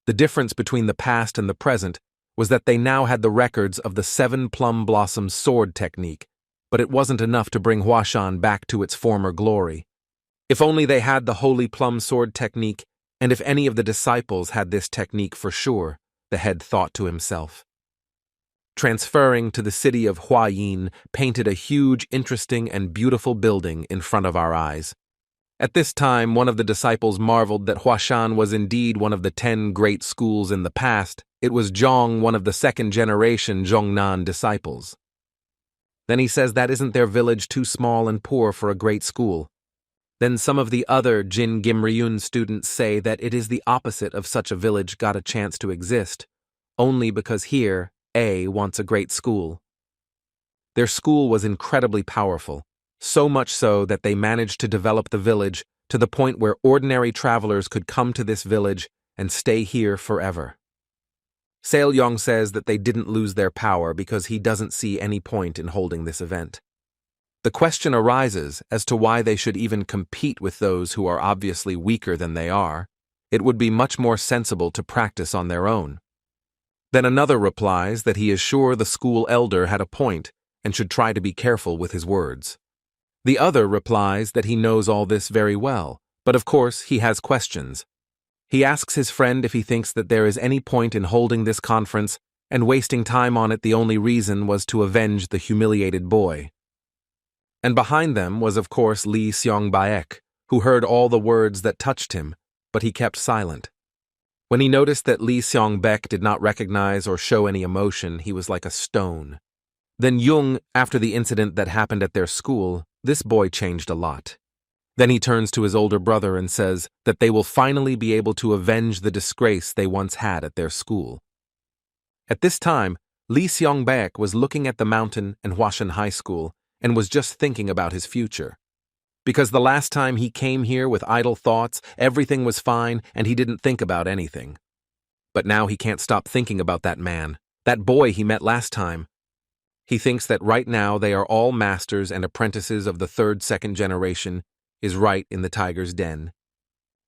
The difference between the past and the present was that they now had the records of the 7 plum blossom sword technique, but it wasn't enough to bring Hashan back to its former glory. If only they had the holy plum sword technique, and if any of the disciples had this technique for sure, the head thought to himself. Transferring to the city of Huayin painted a huge, interesting, and beautiful building in front of our eyes. At this time, one of the disciples marveled that Hashan was indeed one of the 10 great schools in the past. It was Zhong, one of the second-generation Zhongnan disciples. Then he says that isn't their village too small and poor for a great school. Then some of the other Jin Gimryun students say that it is the opposite of such a village got a chance to exist, only because here, A wants a great school. Their school was incredibly powerful, so much so that they managed to develop the village to the point where ordinary travelers could come to this village and stay here forever. Saelyong says that they didn't lose their power because he doesn't see any point in holding this event. The question arises as to why they should even compete with those who are obviously weaker than they are. It would be much more sensible to practice on their own. Then another replies that he is sure the school elder had a point and should try to be careful with his words. The other replies that he knows all this very well, but of course he has questions. He asks his friend if he thinks that there is any point in holding this conference and wasting time on it. The only reason was to avenge the humiliated boy. And behind them was of course Lee Seong-baek, who heard all the words that touched him, but he kept silent. When he noticed that Lee Seong-baek did not recognize or show any emotion, he was like a stone. Then Jung, after the incident that happened at their school, this boy changed a lot. Then he turns to his older brother and says that they will finally be able to avenge the disgrace they once had at their school. At this time, Lee Seong-baek was looking at the mountain and Hwashan High School and was just thinking about his future. Because the last time he came here with idle thoughts, everything was fine and he didn't think about anything. But now he can't stop thinking about that man, that boy he met last time. He thinks that right now they are all masters and apprentices of the second generation, is right in the tiger's den.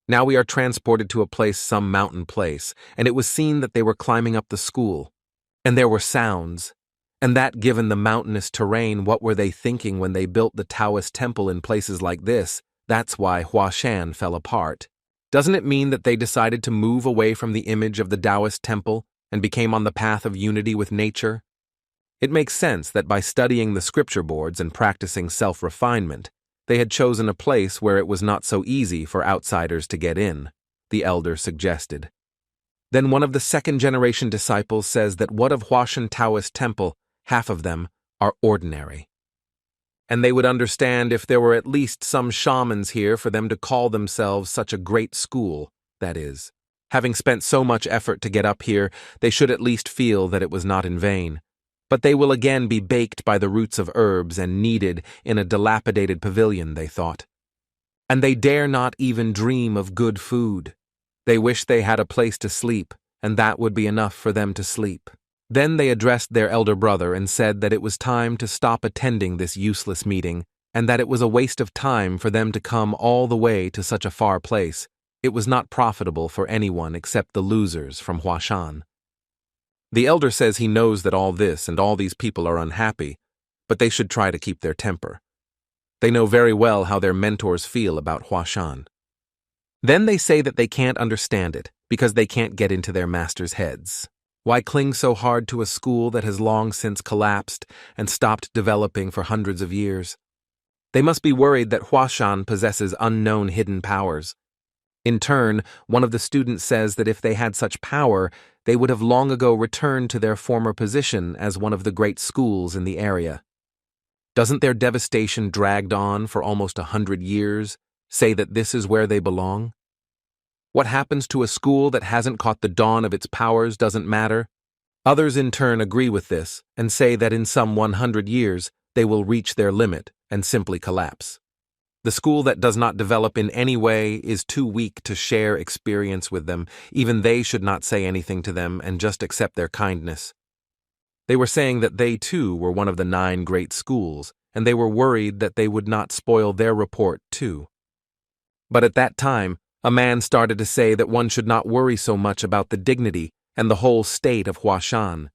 Now we are transported to a place, some mountain place, and it was seen that they were climbing up the school. And there were sounds. And that given the mountainous terrain, what were they thinking when they built the Taoist temple in places like this? That's why Hwashan fell apart. Doesn't it mean that they decided to move away from the image of the Taoist temple and became on the path of unity with nature? It makes sense that by studying the scripture boards and practicing self-refinement, they had chosen a place where it was not so easy for outsiders to get in, the elder suggested. Then one of the second-generation disciples says that what of Hwashan Taoist temple, half of them, are ordinary. And they would understand if there were at least some shamans here for them to call themselves such a great school, that is. Having spent so much effort to get up here, they should at least feel that it was not in vain. But they will again be baked by the roots of herbs and kneaded in a dilapidated pavilion, they thought. And they dare not even dream of good food. They wish they had a place to sleep, and that would be enough for them to sleep. Then they addressed their elder brother and said that it was time to stop attending this useless meeting, and that it was a waste of time for them to come all the way to such a far place. It was not profitable for anyone except the losers from Hwashan. The elder says he knows that all this and all these people are unhappy, but they should try to keep their temper. They know very well how their mentors feel about Hwashan. Then they say that they can't understand it because they can't get into their masters' heads. Why cling so hard to a school that has long since collapsed and stopped developing for hundreds of years? They must be worried that Hwashan possesses unknown hidden powers. In turn, one of the students says that if they had such power, they would have long ago returned to their former position as one of the great schools in the area. Doesn't their devastation dragged on for almost 100 years say that this is where they belong? What happens to a school that hasn't caught the dawn of its powers doesn't matter. Others in turn agree with this and say that in some 100 years they will reach their limit and simply collapse. The school that does not develop in any way is too weak to share experience with them. Even they should not say anything to them and just accept their kindness. They were saying that they too were one of the 9 great schools, and they were worried that they would not spoil their report too. But at that time, a man started to say that one should not worry so much about the dignity and the whole state of Hashan.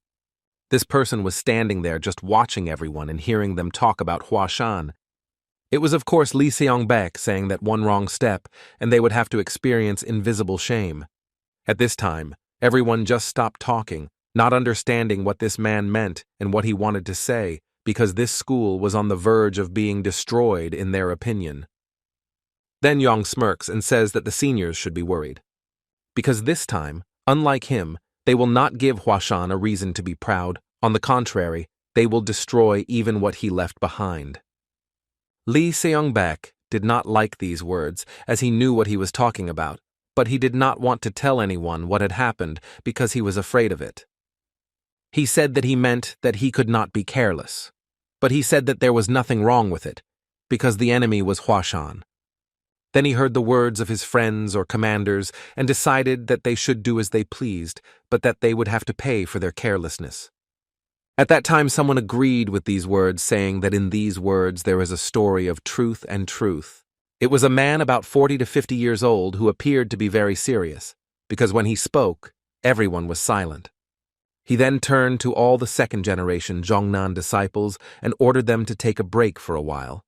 This person was standing there just watching everyone and hearing them talk about Hashan. It was of course Lee Seong-baek saying that one wrong step and they would have to experience invisible shame. At this time, everyone just stopped talking, not understanding what this man meant and what he wanted to say, because this school was on the verge of being destroyed in their opinion. Then Yong smirks and says that the seniors should be worried. Because this time, unlike him, they will not give Hashan a reason to be proud. On the contrary, they will destroy even what he left behind. Lee Seong-baek did not like these words, as he knew what he was talking about, but he did not want to tell anyone what had happened because he was afraid of it. He said that he meant that he could not be careless, but he said that there was nothing wrong with it, because the enemy was Hashan. Then he heard the words of his friends or commanders and decided that they should do as they pleased, but that they would have to pay for their carelessness. At that time someone agreed with these words, saying that in these words there is a story of truth and truth. It was a man about 40 to 50 years old who appeared to be very serious, because when he spoke, everyone was silent. He then turned to all the second-generation Jongnan disciples and ordered them to take a break for a while.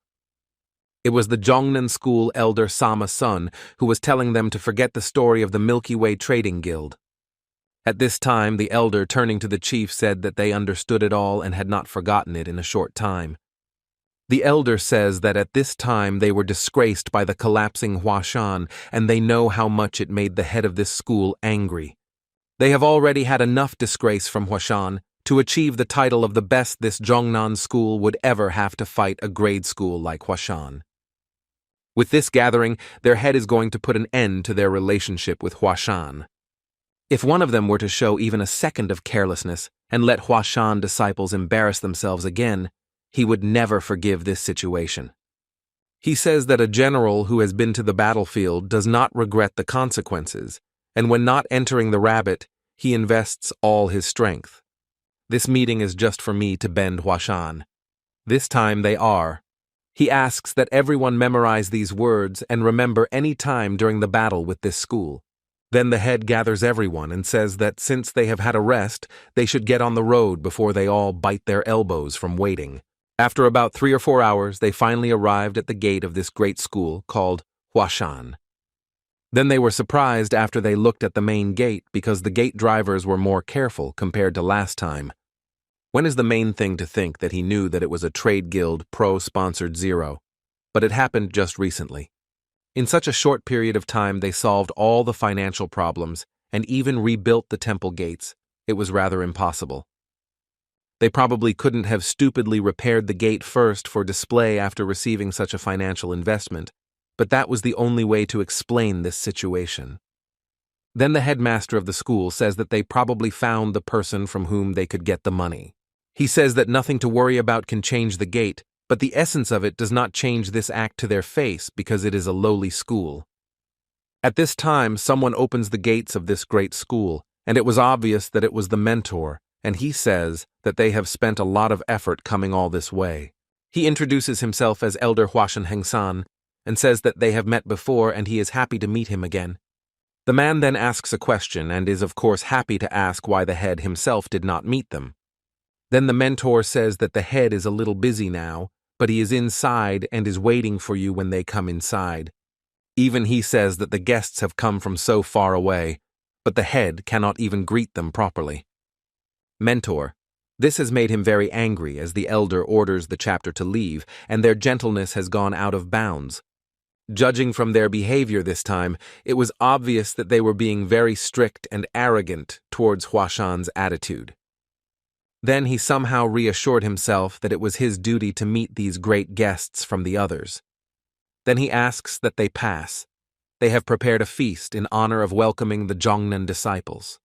It was the Jongnan school elder Sama's son who was telling them to forget the story of the Milky Way Trading Guild. At this time, the elder, turning to the chief, said that they understood it all and had not forgotten it in a short time. The elder says that at this time they were disgraced by the collapsing Hashan, and they know how much it made the head of this school angry. They have already had enough disgrace from Hashan. To achieve the title of the best this Jongnan school would ever have to fight a grade school like Hashan. With this gathering, their head is going to put an end to their relationship with Hashan. If one of them were to show even a second of carelessness and let Hashan disciples embarrass themselves again, he would never forgive this situation. He says that a general who has been to the battlefield does not regret the consequences, and when not entering the rabbit, he invests all his strength. This meeting is just for me to bend Hashan. This time they are. He asks that everyone memorize these words and remember any time during the battle with this school. Then the head gathers everyone and says that since they have had a rest, they should get on the road before they all bite their elbows from waiting. After about 3 or 4 hours, they finally arrived at the gate of this great school called Hashan. Then they were surprised after they looked at the main gate because the gate drivers were more careful compared to last time. When is the main thing to think that he knew that it was a trade guild pro-sponsored zero? But it happened just recently. In such a short period of time they solved all the financial problems and even rebuilt the temple gates. It was rather impossible. They probably couldn't have stupidly repaired the gate first for display after receiving such a financial investment, but that was the only way to explain this situation. Then the headmaster of the school says that they probably found the person from whom they could get the money. He says that nothing to worry about can change the gate, but the essence of it does not change this act to their face because it is a lowly school. At this time, someone opens the gates of this great school, and it was obvious that it was the mentor, and he says that they have spent a lot of effort coming all this way. He introduces himself as Elder Hwashan Hengsan and says that they have met before and he is happy to meet him again. The man then asks a question and is of course happy to ask why the head himself did not meet them. Then the mentor says that the head is a little busy now, but he is inside and is waiting for you when they come inside. Even he says that the guests have come from so far away, but the head cannot even greet them properly. Mentor. This has made him very angry as the elder orders the chapter to leave, and their gentleness has gone out of bounds. Judging from their behavior this time, it was obvious that they were being very strict and arrogant towards Hwashan's attitude. Then he somehow reassured himself that it was his duty to meet these great guests from the others. Then he asks that they pass. They have prepared a feast in honor of welcoming the Jongnan disciples.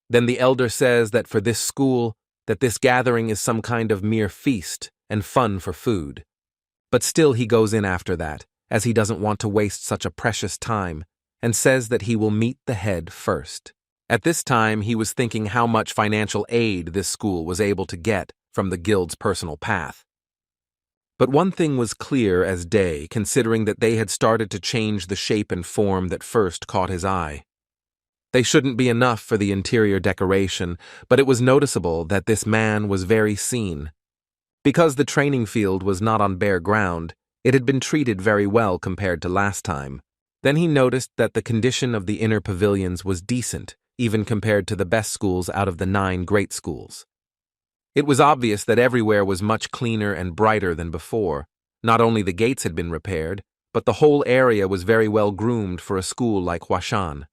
Then the elder says that for this school, that this gathering is some kind of mere feast and fun for food. But still he goes in after that, as he doesn't want to waste such a precious time, and says that he will meet the head first. At this time, he was thinking how much financial aid this school was able to get from the guild's personal path. But one thing was clear as day, considering that they had started to change the shape and form that first caught his eye. They shouldn't be enough for the interior decoration, but it was noticeable that this man was very seen. Because the training field was not on bare ground, it had been treated very well compared to last time. Then he noticed that the condition of the inner pavilions was decent, even compared to the best schools out of the 9 great schools. It was obvious that everywhere was much cleaner and brighter than before. Not only the gates had been repaired, but the whole area was very well groomed for a school like Hashan.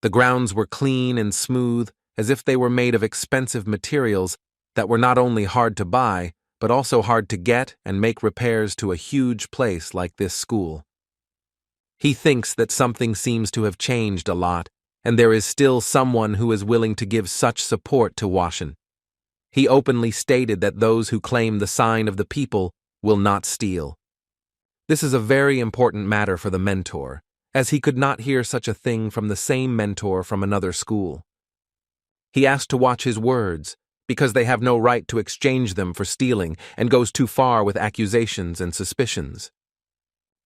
The grounds were clean and smooth, as if they were made of expensive materials that were not only hard to buy, but also hard to get and make repairs to a huge place like this school. He thinks that something seems to have changed a lot, and there is still someone who is willing to give such support to Hashan. He openly stated that those who claim the sign of the people will not steal. This is a very important matter for the mentor, as he could not hear such a thing from the same mentor from another school. He asked to watch his words, because they have no right to exchange them for stealing and goes too far with accusations and suspicions.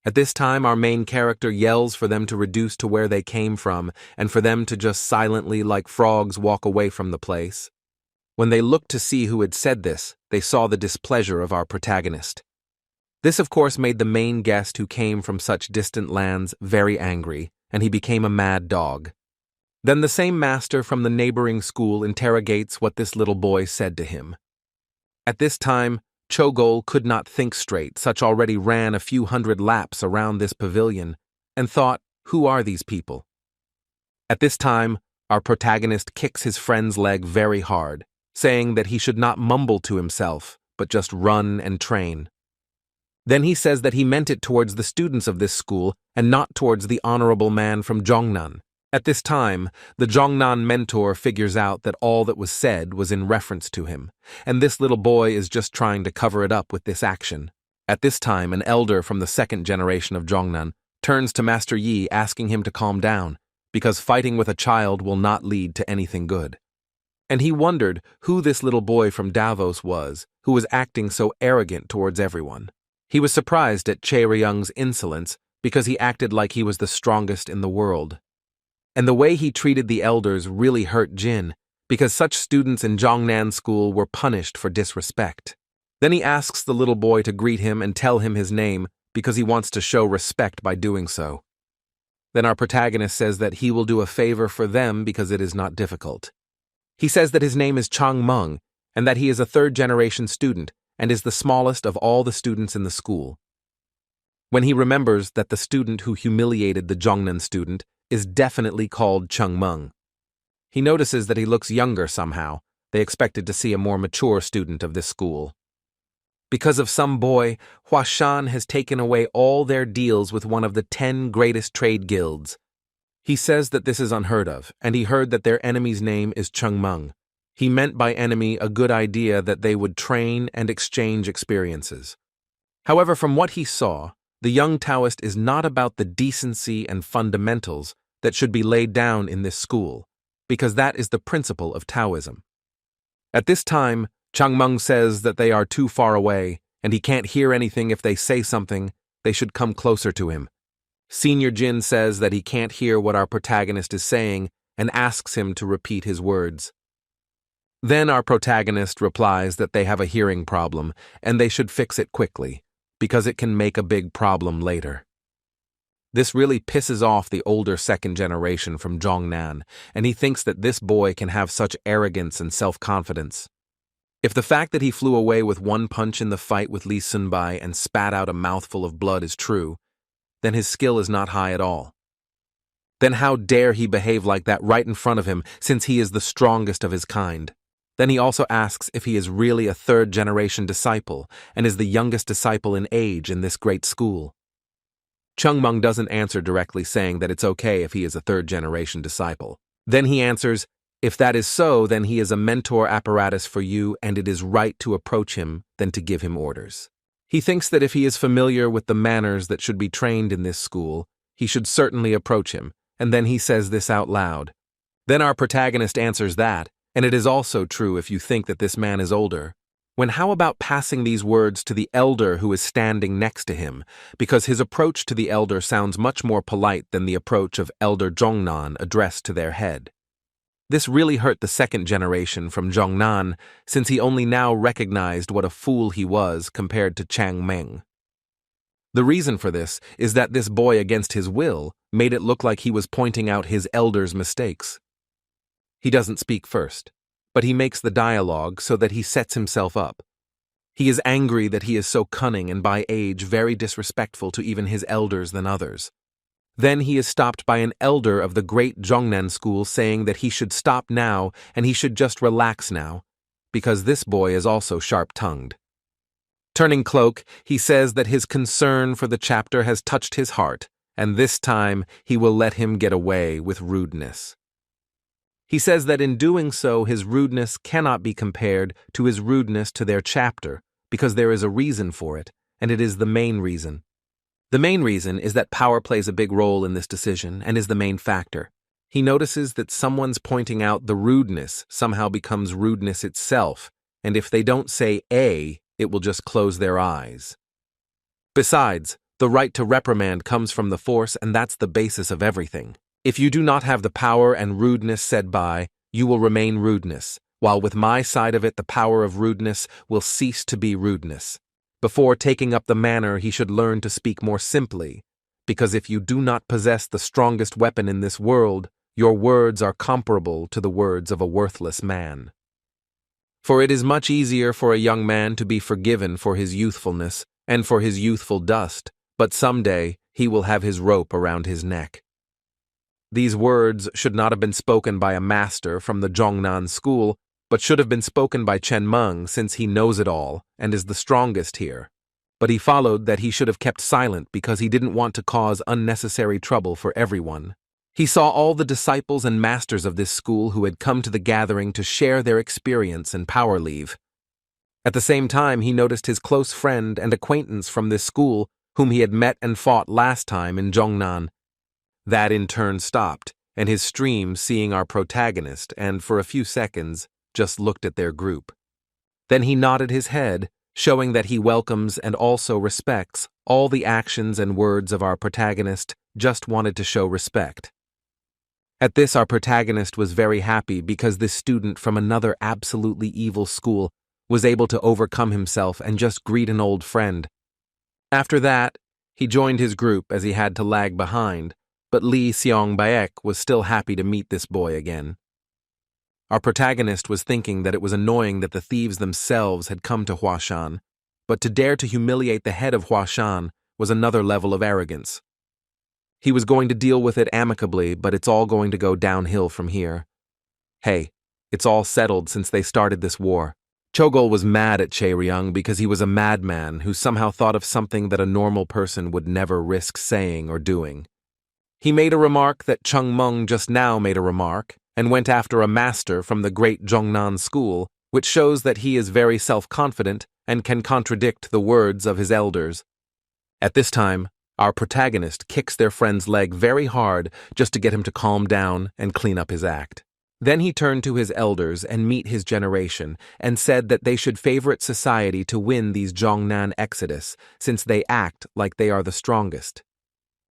At this time, our main character yells for them to reduce to where they came from and for them to just silently, like frogs, walk away from the place. When they looked to see who had said this, they saw the displeasure of our protagonist. This, of course, made the main guest who came from such distant lands very angry, and he became a mad dog. Then the same master from the neighboring school interrogates what this little boy said to him. At this time, Chogol could not think straight, such already ran a few hundred laps around this pavilion, and thought, who are these people? At this time, our protagonist kicks his friend's leg very hard, saying that he should not mumble to himself, but just run and train. Then he says that he meant it towards the students of this school and not towards the honorable man from Jongnan. At this time, the Jongnan mentor figures out that all that was said was in reference to him, and this little boy is just trying to cover it up with this action. At this time, an elder from the 2nd generation of Jongnan turns to Master Yi asking him to calm down, because fighting with a child will not lead to anything good. And he wondered who this little boy from Davos was, who was acting so arrogant towards everyone. He was surprised at Chae-ryung's insolence because he acted like he was the strongest in the world. And the way he treated the elders really hurt Jin, because such students in Jongnan School were punished for disrespect. Then he asks the little boy to greet him and tell him his name because he wants to show respect by doing so. Then our protagonist says that he will do a favor for them because it is not difficult. He says that his name is Chaon Min and that he is a 3rd-generation student and is the smallest of all the students in the school. When he remembers that the student who humiliated the Jongnan student is definitely called Chaon Min, he notices that he looks younger somehow. They expected to see a more mature student of this school. Because of some boy, Hashan has taken away all their deals with one of the 10 greatest trade guilds. He says that this is unheard of, and he heard that their enemy's name is Chaon Min. He meant by enemy a good idea that they would train and exchange experiences. However, from what he saw, the young Taoist is not about the decency and fundamentals that should be laid down in this school, because that is the principle of Taoism. At this time, Chaon Min says that they are too far away, and he can't hear anything if they say something. They should come closer to him. Senior Jin says that he can't hear what our protagonist is saying and asks him to repeat his words. Then our protagonist replies that they have a hearing problem and they should fix it quickly, because it can make a big problem later. This really pisses off the older 2nd generation from Jongnan, and he thinks that this boy can have such arrogance and self-confidence. If the fact that he flew away with one punch in the fight with Lee Sunbai and spat out a mouthful of blood is true, then his skill is not high at all. Then how dare he behave like that right in front of him, since he is the strongest of his kind? Then he also asks if he is really a 3rd-generation disciple and is the youngest disciple in age in this great school. Chaon Min doesn't answer directly, saying that it's okay if he is a 3rd-generation disciple. Then he answers, if that is so, then he is a mentor apparatus for you and it is right to approach him than to give him orders. He thinks that if he is familiar with the manners that should be trained in this school, he should certainly approach him, and then he says this out loud. Then our protagonist answers that, and it is also true if you think that this man is older. When how about passing these words to the elder who is standing next to him, because his approach to the elder sounds much more polite than the approach of Elder Jongnan addressed to their head. This really hurt the second generation from Jongnan, since he only now recognized what a fool he was compared to Chaon Min. The reason for this is that this boy, against his will, made it look like he was pointing out his elder's mistakes. He doesn't speak first, but he makes the dialogue so that he sets himself up. He is angry that he is so cunning and by age very disrespectful to even his elders than others. Then he is stopped by an elder of the great Jongnan school saying that he should stop now and he should just relax now, because this boy is also sharp-tongued. Turning cloak, he says that his concern for the chapter has touched his heart, and this time he will let him get away with rudeness. He says that in doing so his rudeness cannot be compared to his rudeness to their chapter, because there is a reason for it, and it is the main reason. The main reason is that power plays a big role in this decision and is the main factor. He notices that someone's pointing out the rudeness somehow becomes rudeness itself, and if they don't say A, it will just close their eyes. Besides, the right to reprimand comes from the force, and that's the basis of everything. If you do not have the power and rudeness said by, you will remain rudeness, while with my side of it the power of rudeness will cease to be rudeness. Before taking up the manner, he should learn to speak more simply, because if you do not possess the strongest weapon in this world, your words are comparable to the words of a worthless man. For it is much easier for a young man to be forgiven for his youthfulness and for his youthful dust, but someday he will have his rope around his neck. These words should not have been spoken by a master from the Jongnan school, but should have been spoken by Chen Meng since he knows it all and is the strongest here. But he followed that he should have kept silent because he didn't want to cause unnecessary trouble for everyone. He saw all the disciples and masters of this school who had come to the gathering to share their experience and power leave. At the same time, he noticed his close friend and acquaintance from this school whom he had met and fought last time in Jongnan. That in turn stopped, and his stream seeing our protagonist and, for a few seconds, just looked at their group. Then he nodded his head, showing that he welcomes and also respects all the actions and words of our protagonist, just wanted to show respect. At this, our protagonist was very happy because this student from another absolutely evil school was able to overcome himself and just greet an old friend. After that, he joined his group as he had to lag behind, but Li Xiongbaek was still happy to meet this boy again. Our protagonist was thinking that it was annoying that the thieves themselves had come to Hashan, but to dare to humiliate the head of Hashan was another level of arrogance. He was going to deal with it amicably, but it's all going to go downhill from here. Hey, it's all settled since they started this war. Chogol was mad at Chae-ryung because he was a madman who somehow thought of something that a normal person would never risk saying or doing. He made a remark that Chung Meng just now made a remark, and went after a master from the great Jongnan school, which shows that he is very self-confident and can contradict the words of his elders. At this time, our protagonist kicks their friend's leg very hard just to get him to calm down and clean up his act. Then he turned to his elders and meet his generation and said that they should favorite society to win these Jongnan exodus since they act like they are the strongest.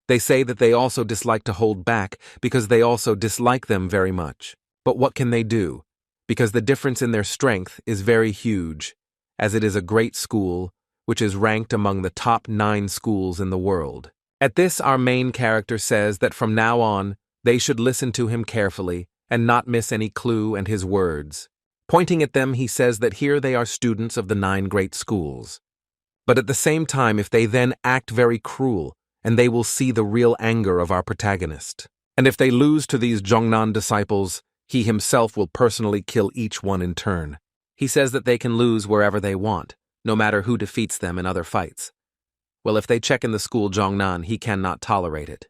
They say that they also dislike to hold back because they also dislike them very much. But what can they do? Because the difference in their strength is very huge, as it is a great school, which is ranked among the top 9 schools in the world. At this, our main character says that from now on, they should listen to him carefully and not miss any clue and his words. Pointing at them, he says that here they are students of the 9 great schools. But at the same time, if they then act very cruel, and they will see the real anger of our protagonist. And if they lose to these Jongnan disciples, he himself will personally kill each one in turn. He says that they can lose wherever they want, no matter who defeats them in other fights. Well, if they check in the school Jongnan, he cannot tolerate it.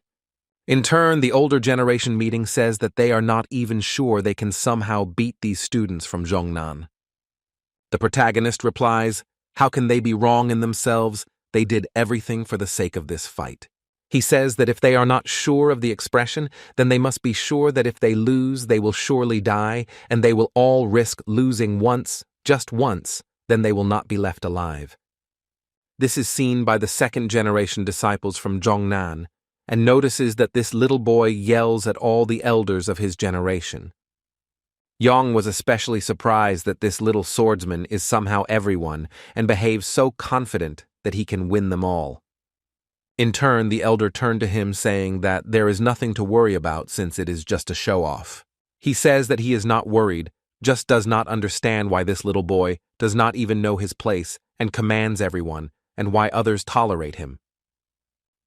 In turn, the older generation meeting says that they are not even sure they can somehow beat these students from Jongnan. The protagonist replies, How can they be wrong in themselves? They did everything for the sake of this fight. He says that if they are not sure of the expression, then they must be sure that if they lose, they will surely die, and they will all risk losing once, just once, then they will not be left alive. This is seen by the second-generation disciples from Zhongnan, and notices that this little boy yells at all the elders of his generation. Yang was especially surprised that this little swordsman is somehow everyone and behaves so confident that he can win them all. In turn, the elder turned to him saying that there is nothing to worry about since it is just a show-off. He says that he is not worried, just does not understand why this little boy does not even know his place and commands everyone, and why others tolerate him.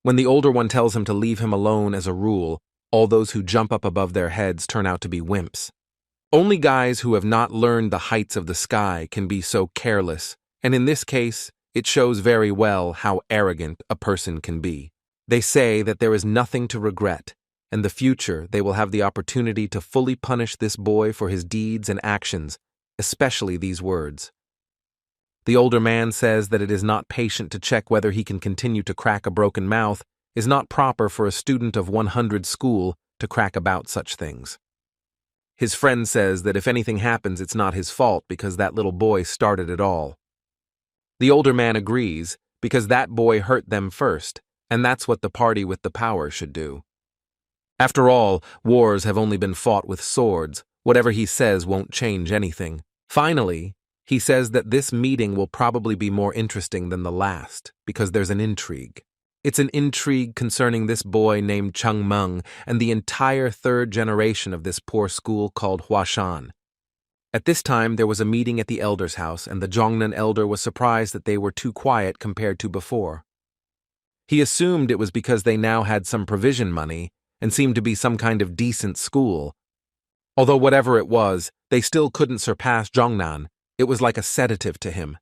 When the older one tells him to leave him alone as a rule, all those who jump up above their heads turn out to be wimps. Only guys who have not learned the heights of the sky can be so careless, and in this case, it shows very well how arrogant a person can be. They say that there is nothing to regret. In the future, they will have the opportunity to fully punish this boy for his deeds and actions, especially these words. The older man says that it is not patient to check whether he can continue to crack a broken mouth, is not proper for a student of 100 school to crack about such things. His friend says that if anything happens, it's not his fault because that little boy started it all. The older man agrees because that boy hurt them first, and that's what the party with the power should do. After all, wars have only been fought with swords. Whatever he says won't change anything. Finally, he says that this meeting will probably be more interesting than the last because there's an intrigue. It's an intrigue concerning this boy named Changmeng and the entire third generation of this poor school called Hashan. At this time, there was a meeting at the elder's house, and the Zhongnan elder was surprised that they were too quiet compared to before. He assumed it was because they now had some provision money and seemed to be some kind of decent school. Although whatever it was, they still couldn't surpass Zhongnan. It was like a sedative to him.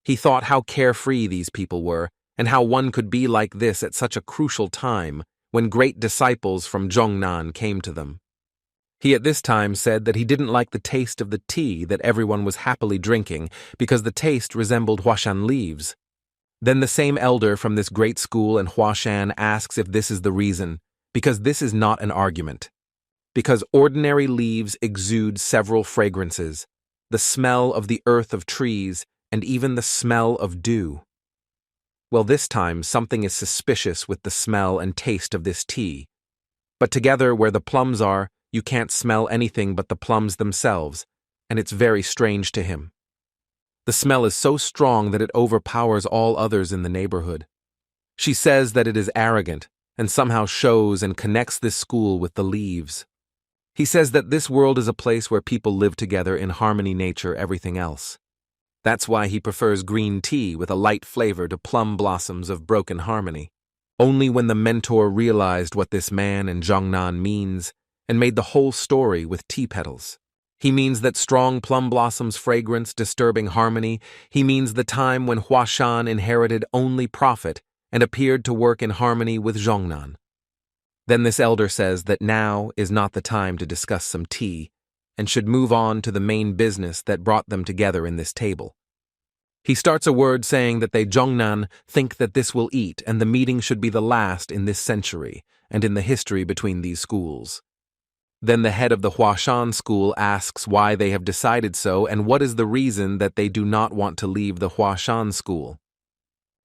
He thought how carefree these people were, and how one could be like this at such a crucial time when great disciples from Zhongnan came to them. He at this time said that he didn't like the taste of the tea that everyone was happily drinking because the taste resembled Hashan leaves. Then the same elder from this great school in Hashan asks if this is the reason, because this is not an argument. Because ordinary leaves exude several fragrances, the smell of the earth of trees, and even the smell of dew. Well, this time something is suspicious with the smell and taste of this tea. But together where the plums are, you can't smell anything but the plums themselves, and it's very strange to him. The smell is so strong that it overpowers all others in the neighborhood. She says that it is arrogant, and somehow shows and connects this school with the leaves. He says that this world is a place where people live together in harmony, nature, everything else. That's why he prefers green tea with a light flavor to plum blossoms of broken harmony. Only when the mentor realized what this man in Zhongnan means and made the whole story with tea petals. He means that strong plum blossoms fragrance disturbing harmony. He means the time when Hashan inherited only profit and appeared to work in harmony with Zhongnan. Then this elder says that now is not the time to discuss some tea and should move on to the main business that brought them together in this table. He starts a word saying that they Zhongnan think that this will eat and the meeting should be the last in this century and in the history between these schools. Then the head of the Hashan school asks why they have decided so and what is the reason that they do not want to leave the Hashan school.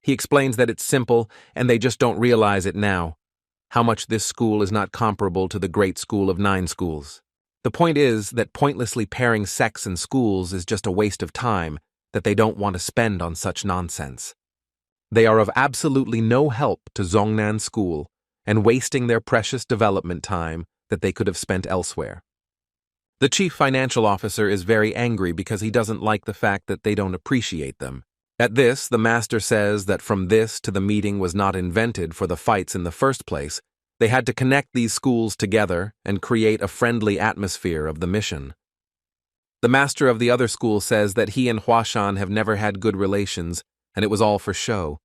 He explains that it's simple and they just don't realize it now, how much this school is not comparable to the great school of 9 schools. The point is that pointlessly pairing sects and schools is just a waste of time that they don't want to spend on such nonsense. They are of absolutely no help to Zhongnan school and wasting their precious development time that they could have spent elsewhere. The chief financial officer is very angry because he doesn't like the fact that they don't appreciate them. At this, the master says that from this to the meeting was not invented for the fights in the first place. They had to connect these schools together and create a friendly atmosphere of the mission. The master of the other school says that he and Hashan have never had good relations and it was all for show.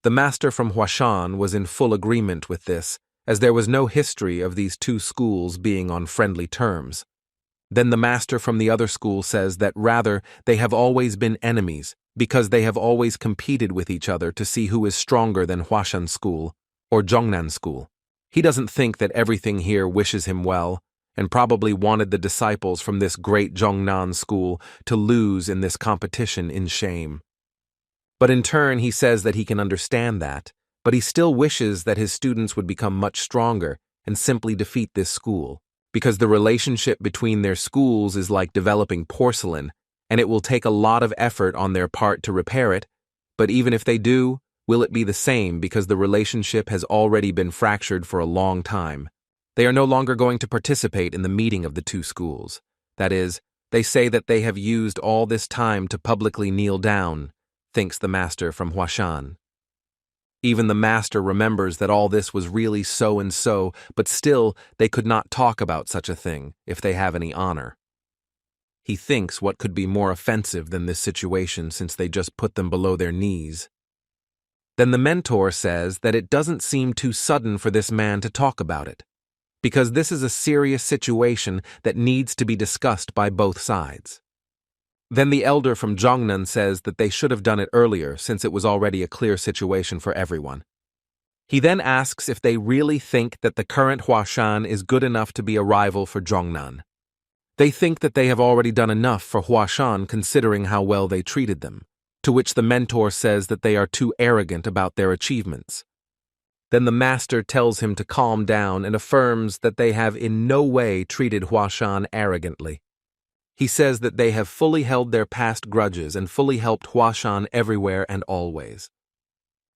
The master from Hashan was in full agreement with this, as there was no history of these two schools being on friendly terms. Then the master from the other school says that rather they have always been enemies because they have always competed with each other to see who is stronger than Hashan school or Zhongnan school. He doesn't think that everything here wishes him well, and probably wanted the disciples from this great Zhongnan school to lose in this competition in shame. But in turn, he says that he can understand that, but he still wishes that his students would become much stronger and simply defeat this school, because the relationship between their schools is like developing porcelain, and it will take a lot of effort on their part to repair it, but even if they do, will it be the same because the relationship has already been fractured for a long time? They are no longer going to participate in the meeting of the two schools. That is, they say that they have used all this time to publicly kneel down, thinks the master from Hashan. Even the master remembers that all this was really so and so, but still they could not talk about such a thing if they have any honor. He thinks what could be more offensive than this situation since they just put them below their knees. Then the mentor says that it doesn't seem too sudden for this man to talk about it, because this is a serious situation that needs to be discussed by both sides. Then the elder from Zhongnan says that they should have done it earlier since it was already a clear situation for everyone. He then asks if they really think that the current Hashan is good enough to be a rival for Zhongnan. They think that they have already done enough for Hashan considering how well they treated them, to which the mentor says that they are too arrogant about their achievements. Then the master tells him to calm down and affirms that they have in no way treated Hashan arrogantly. He says that they have fully held their past grudges and fully helped Hashan everywhere and always.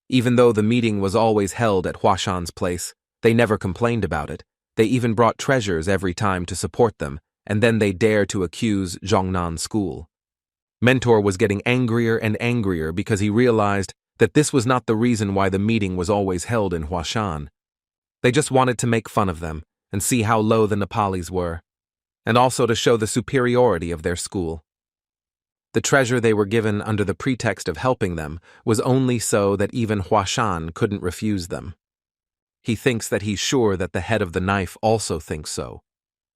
Even though the meeting was always held at Hashan's place, they never complained about it. They even brought treasures every time to support them, and then they dare to accuse Zhongnan school. Mentor was getting angrier and angrier because he realized that this was not the reason why the meeting was always held in Hashan. They just wanted to make fun of them and see how low the Nepalis were, and also to show the superiority of their school. The treasure they were given under the pretext of helping them was only so that even Hashan couldn't refuse them. He thinks that he's sure that the head of the knife also thinks so.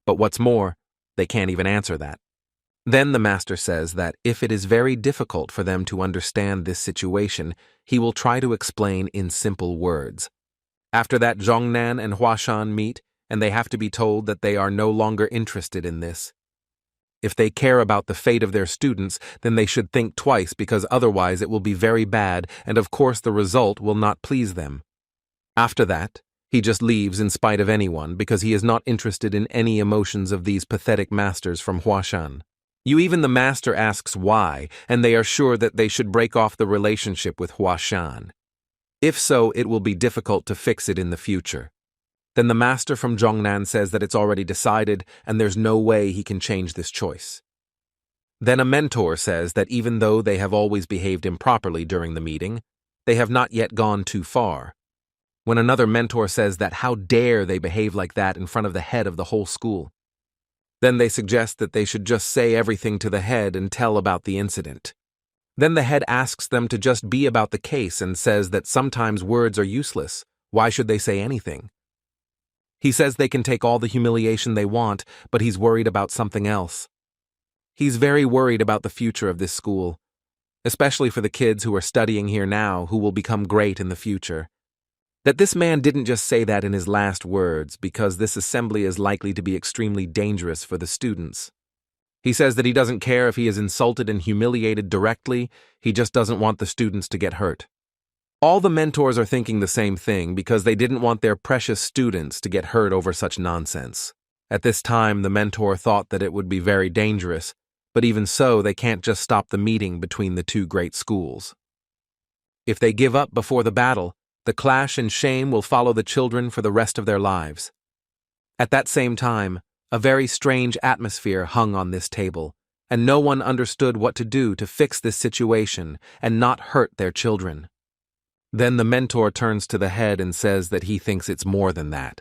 But what's more, they can't even answer that. Then the master says that if it is very difficult for them to understand this situation, he will try to explain in simple words. After that, Zhongnan and Hashan meet, and they have to be told that they are no longer interested in this. If they care about the fate of their students, then they should think twice because otherwise it will be very bad, and of course the result will not please them. After that, he just leaves in spite of anyone because he is not interested in any emotions of these pathetic masters from Hashan. Even the master asks why, and they are sure that they should break off the relationship with Hashan. If so, it will be difficult to fix it in the future. Then the master from Zhongnan says that it's already decided and there's no way he can change this choice. Then a mentor says that even though they have always behaved improperly during the meeting, they have not yet gone too far. When another mentor says that how dare they behave like that in front of the head of the whole school. Then they suggest that they should just say everything to the head and tell about the incident. Then the head asks them to just be about the case and says that sometimes words are useless. Why should they say anything? He says they can take all the humiliation they want, but he's worried about something else. He's very worried about the future of this school, especially for the kids who are studying here now who will become great in the future. That this man didn't just say that in his last words because this assembly is likely to be extremely dangerous for the students. He says that he doesn't care if he is insulted and humiliated directly, he just doesn't want the students to get hurt. All the mentors are thinking the same thing because they didn't want their precious students to get hurt over such nonsense. At this time, the mentor thought that it would be very dangerous, but even so, they can't just stop the meeting between the two great schools. If they give up before the battle, the clash and shame will follow the children for the rest of their lives. At that same time, a very strange atmosphere hung on this table, and no one understood what to do to fix this situation and not hurt their children. Then the mentor turns to the head and says that he thinks it's more than that.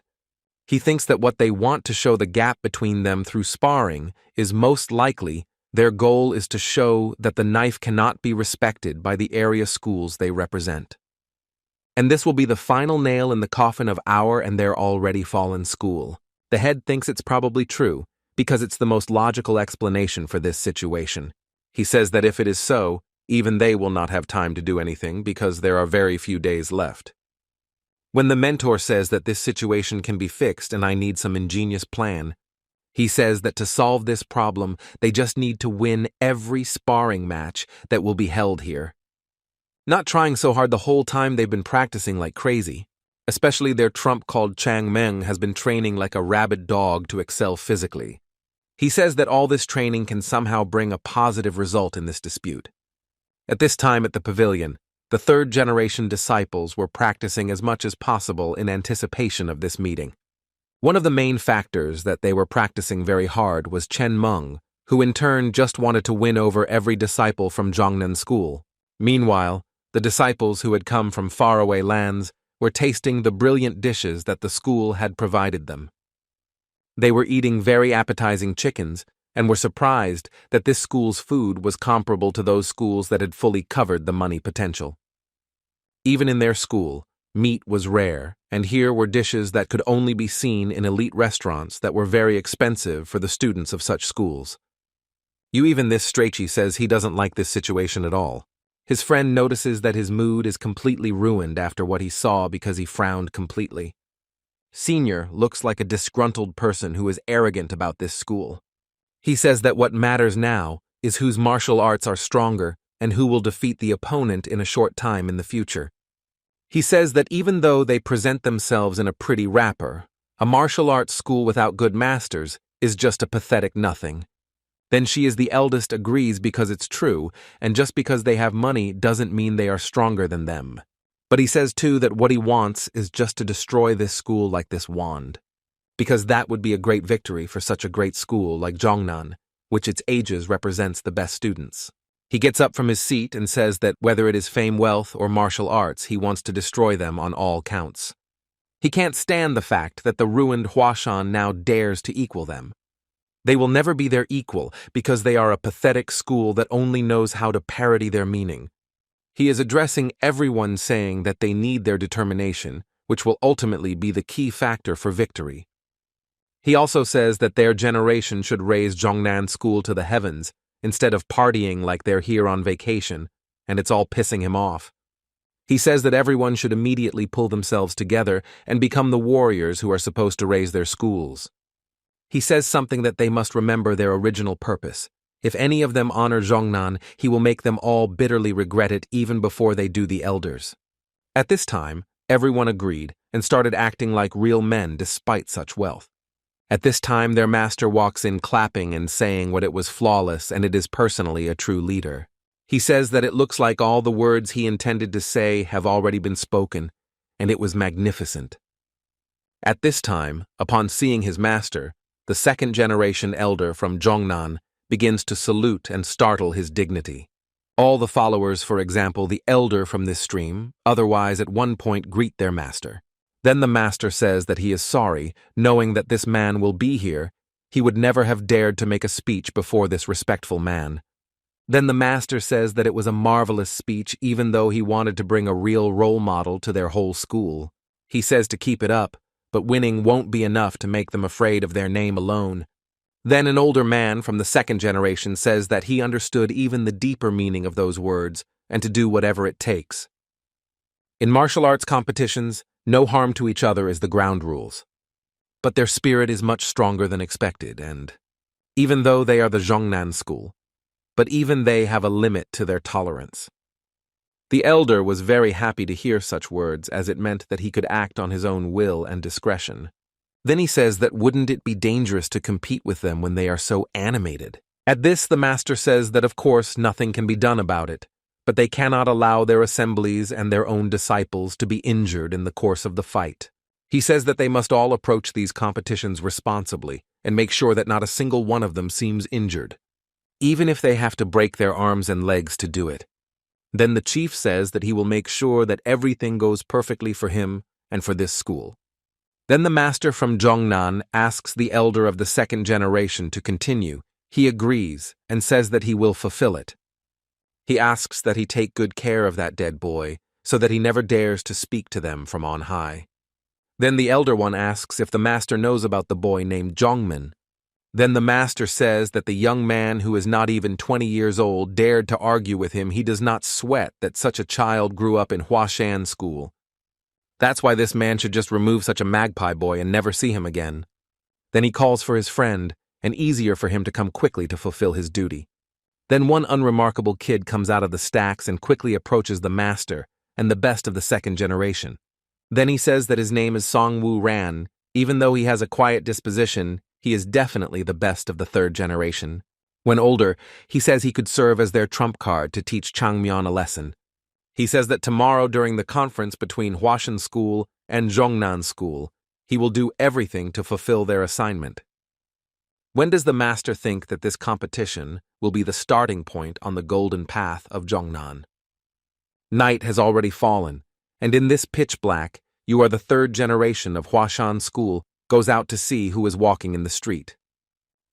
He thinks that what they want to show the gap between them through sparring is most likely their goal is to show that the knife cannot be respected by the area schools they represent. And this will be the final nail in the coffin of our and their already fallen school. The head thinks it's probably true, because it's the most logical explanation for this situation. He says that if it is so, Even they will not have time to do anything because there are very few days left. When the mentor says that this situation can be fixed and I need some ingenious plan, he says that to solve this problem, they just need to win every sparring match that will be held here. Not trying so hard the whole time they've been practicing like crazy. Especially their trump called Chaon Min has been training like a rabid dog to excel physically. He says that all this training can somehow bring a positive result in this dispute. At this time at the pavilion, the third-generation disciples were practicing as much as possible in anticipation of this meeting. One of the main factors that they were practicing very hard was Chayonma, who in turn just wanted to win over every disciple from Zhongnan school. Meanwhile, the disciples who had come from faraway lands were tasting the brilliant dishes that the school had provided them. They were eating very appetizing chickens and were surprised that this school's food was comparable to those schools that had fully covered the money potential. Even in their school, meat was rare, and here were dishes that could only be seen in elite restaurants that were very expensive for the students of such schools. Even this Strachey says he doesn't like this situation at all. His friend notices that his mood is completely ruined after what he saw because he frowned completely. Senior looks like a disgruntled person who is arrogant about this school. He says that what matters now is whose martial arts are stronger and who will defeat the opponent in a short time in the future. He says that even though they present themselves in a pretty wrapper, a martial arts school without good masters is just a pathetic nothing. Then she is the eldest agrees because it's true, and just because they have money doesn't mean they are stronger than them. But he says too that what he wants is just to destroy this school like this wand, because that would be a great victory for such a great school like Zhongnan, which its ages represents the best students. He gets up from his seat and says that whether it is fame, wealth, or martial arts, he wants to destroy them on all counts. He can't stand the fact that the ruined Hashan now dares to equal them. They will never be their equal because they are a pathetic school that only knows how to parody their meaning. He is addressing everyone saying that they need their determination, which will ultimately be the key factor for victory. He also says that their generation should raise Zhongnan School to the heavens instead of partying like they're here on vacation, and it's all pissing him off. He says that everyone should immediately pull themselves together and become the warriors who are supposed to raise their schools. He says something that they must remember their original purpose. If any of them honor Zhongnan, he will make them all bitterly regret it even before they do the elders. At this time, everyone agreed and started acting like real men despite such wealth. At this time, their master walks in clapping and saying what it was flawless and it is personally a true leader. He says that it looks like all the words he intended to say have already been spoken, and it was magnificent. At this time, upon seeing his master, the second-generation elder from Zhongnan begins to salute and startle his dignity. All the followers, for example, the elder from this stream, otherwise at one point greet their master. Then the master says that he is sorry, knowing that this man will be here. He would never have dared to make a speech before this respectful man. Then the master says that it was a marvelous speech even though he wanted to bring a real role model to their whole school. He says to keep it up, but winning won't be enough to make them afraid of their name alone. Then an older man from the second generation says that he understood even the deeper meaning of those words and to do whatever it takes. In martial arts competitions, no harm to each other is the ground rules. But their spirit is much stronger than expected, and even though they are the Zhongnan school, but even they have a limit to their tolerance. The elder was very happy to hear such words as it meant that he could act on his own will and discretion. Then he says that wouldn't it be dangerous to compete with them when they are so animated? At this, the master says that of course nothing can be done about it, but they cannot allow their assemblies and their own disciples to be injured in the course of the fight. He says that they must all approach these competitions responsibly and make sure that not a single one of them seems injured, even if they have to break their arms and legs to do it. Then the chief says that he will make sure that everything goes perfectly for him and for this school. Then the master from Zhongnan asks the elder of the second generation to continue. He agrees and says that he will fulfill it. He asks that he take good care of that dead boy so that he never dares to speak to them from on high. Then the elder one asks if the master knows about the boy named Chaon Min. Then the master says that the young man who is not even 20 years old dared to argue with him. He does not sweat that such a child grew up in Hashan school. That's why this man should just remove such a magpie boy and never see him again. Then he calls for his friend, and easier for him to come quickly to fulfill his duty. Then one unremarkable kid comes out of the stacks and quickly approaches the master, and the best of the second generation. Then he says that his name is Songwoo Ran. Even though he has a quiet disposition, he is definitely the best of the third generation. When older, he says he could serve as their trump card to teach Chaon Min a lesson. He says that tomorrow during the conference between Hashan School and Zhongnan School, he will do everything to fulfill their assignment. When does the master think that this competition will be the starting point on the golden path of Zhongnan? Night has already fallen, and in this pitch black, you are the third generation of Hashan School goes out to see who is walking in the street.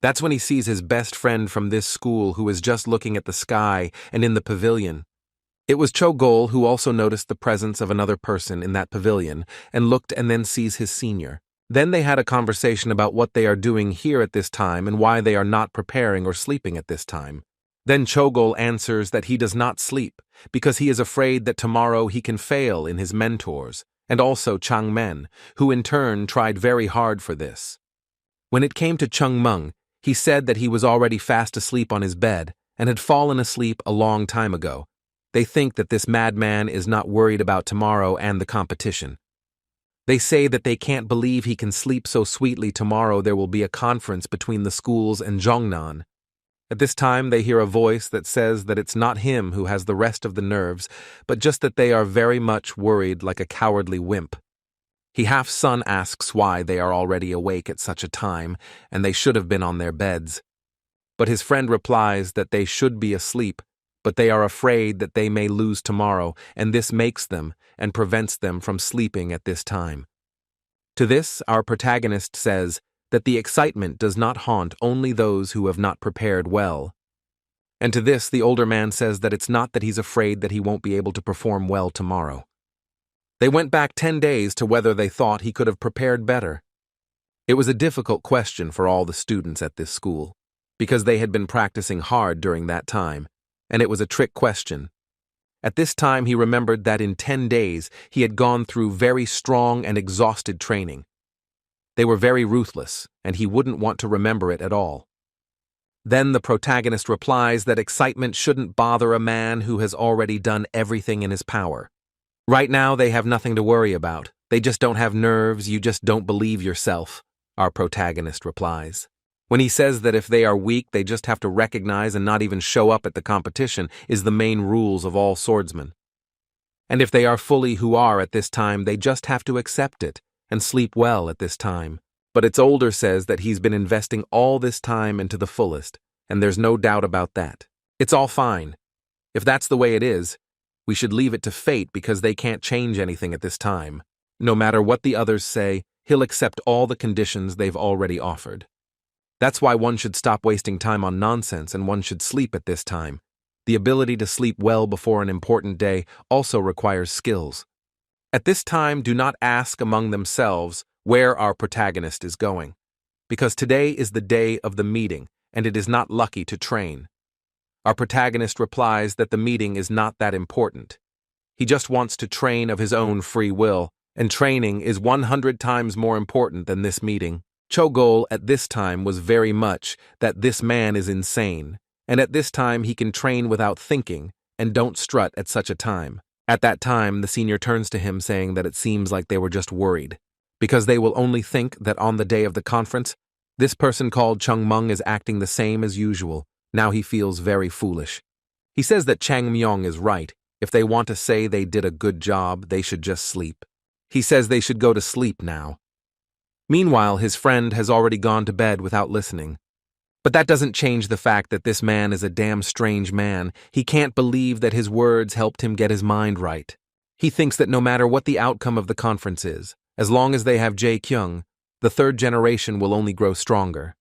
That's when he sees his best friend from this school who is just looking at the sky and in the pavilion. It was Chogol who also noticed the presence of another person in that pavilion and looked and then sees his senior. Then they had a conversation about what they are doing here at this time and why they are not preparing or sleeping at this time. Then Chogol answers that he does not sleep because he is afraid that tomorrow he can fail in his mentors, and also Chaon Min, who in turn tried very hard for this. When it came to Chaon Min, he said that he was already fast asleep on his bed and had fallen asleep a long time ago. They think that this madman is not worried about tomorrow and the competition. They say that they can't believe he can sleep so sweetly. Tomorrow there will be a conference between the schools and Zhongnan. At this time they hear a voice that says that it's not him who has the rest of the nerves, but just that they are very much worried like a cowardly wimp. He half-son asks why they are already awake at such a time, and they should have been on their beds. But his friend replies that they should be asleep, but they are afraid that they may lose tomorrow, and this makes them and prevents them from sleeping at this time. To this, our protagonist says that the excitement does not haunt only those who have not prepared well. And to this, the older man says that it's not that he's afraid that he won't be able to perform well tomorrow. They went back 10 days to whether they thought he could have prepared better. It was a difficult question for all the students at this school, because they had been practicing hard during that time, and it was a trick question. At this time he remembered that in 10 days he had gone through very strong and exhausted training. They were very ruthless, and he wouldn't want to remember it at all. Then the protagonist replies that excitement shouldn't bother a man who has already done everything in his power. Right now they have nothing to worry about. They just don't have nerves, you just don't believe yourself, our protagonist replies. When he says that if they are weak, they just have to recognize and not even show up at the competition is the main rules of all swordsmen. And if they are fully who are at this time, they just have to accept it and sleep well at this time. But its older says that he's been investing all this time into the fullest, and there's no doubt about that. It's all fine. If that's the way it is, we should leave it to fate because they can't change anything at this time. No matter what the others say, he'll accept all the conditions they've already offered. That's why one should stop wasting time on nonsense and one should sleep at this time. The ability to sleep well before an important day also requires skills. At this time, do not ask among themselves where our protagonist is going, because today is the day of the meeting and it is not lucky to train. Our protagonist replies that the meeting is not that important. He just wants to train of his own free will, and training is 100 times more important than this meeting. Chogol at this time was very much that this man is insane, and at this time he can train without thinking and don't strut at such a time. At that time, the senior turns to him saying that it seems like they were just worried, because they will only think that on the day of the conference, this person called Chaon Min is acting the same as usual. Now he feels very foolish. He says that Chaon Min is right. If they want to say they did a good job, they should just sleep. He says they should go to sleep now. Meanwhile, his friend has already gone to bed without listening. But that doesn't change the fact that this man is a damn strange man. He can't believe that his words helped him get his mind right. He thinks that no matter what the outcome of the conference is, as long as they have Jae Kyung, the third generation will only grow stronger.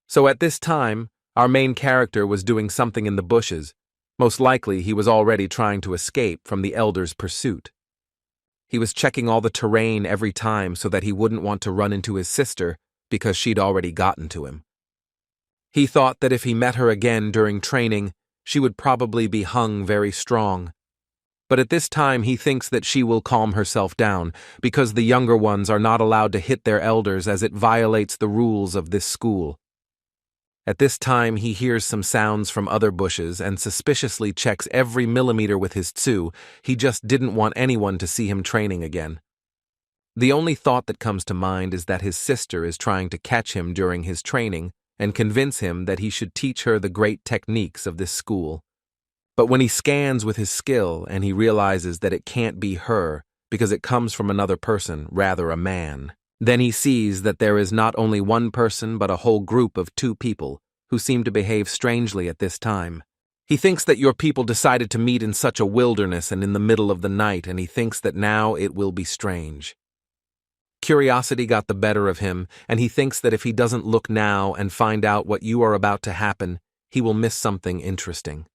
So at this time, our main character was doing something in the bushes. Most likely he was already trying to escape from the elders' pursuit. He was checking all the terrain every time so that he wouldn't want to run into his sister because she'd already gotten to him. He thought that if he met her again during training, she would probably be hung very strong. But at this time he thinks that she will calm herself down, because the younger ones are not allowed to hit their elders as it violates the rules of this school. At this time he hears some sounds from other bushes and suspiciously checks every millimeter with his tsu. He just didn't want anyone to see him training again. The only thought that comes to mind is that his sister is trying to catch him during his training and convince him that he should teach her the great techniques of this school. But when he scans with his skill and he realizes that it can't be her because it comes from another person, rather a man, then he sees that there is not only one person but a whole group of 2 people who seem to behave strangely at this time. He thinks that your people decided to meet in such a wilderness and in the middle of the night, and he thinks that now it will be strange. Curiosity got the better of him, and he thinks that if he doesn't look now and find out what you are about to happen, he will miss something interesting.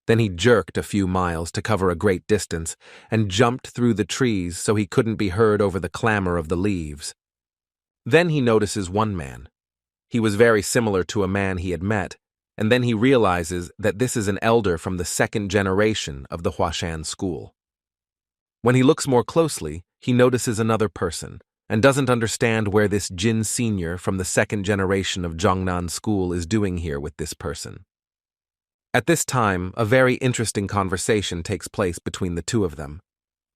Then he jerked a few miles to cover a great distance and jumped through the trees so he couldn't be heard over the clamor of the leaves. Then he notices one man. He was very similar to a man he had met, and then he realizes that this is an elder from the 2nd generation of the Hashan school. When he looks more closely, he notices another person and doesn't understand where this Jin senior from the 2nd generation of Zhongnan school is doing here with this person. At this time, a very interesting conversation takes place between the 2 of them.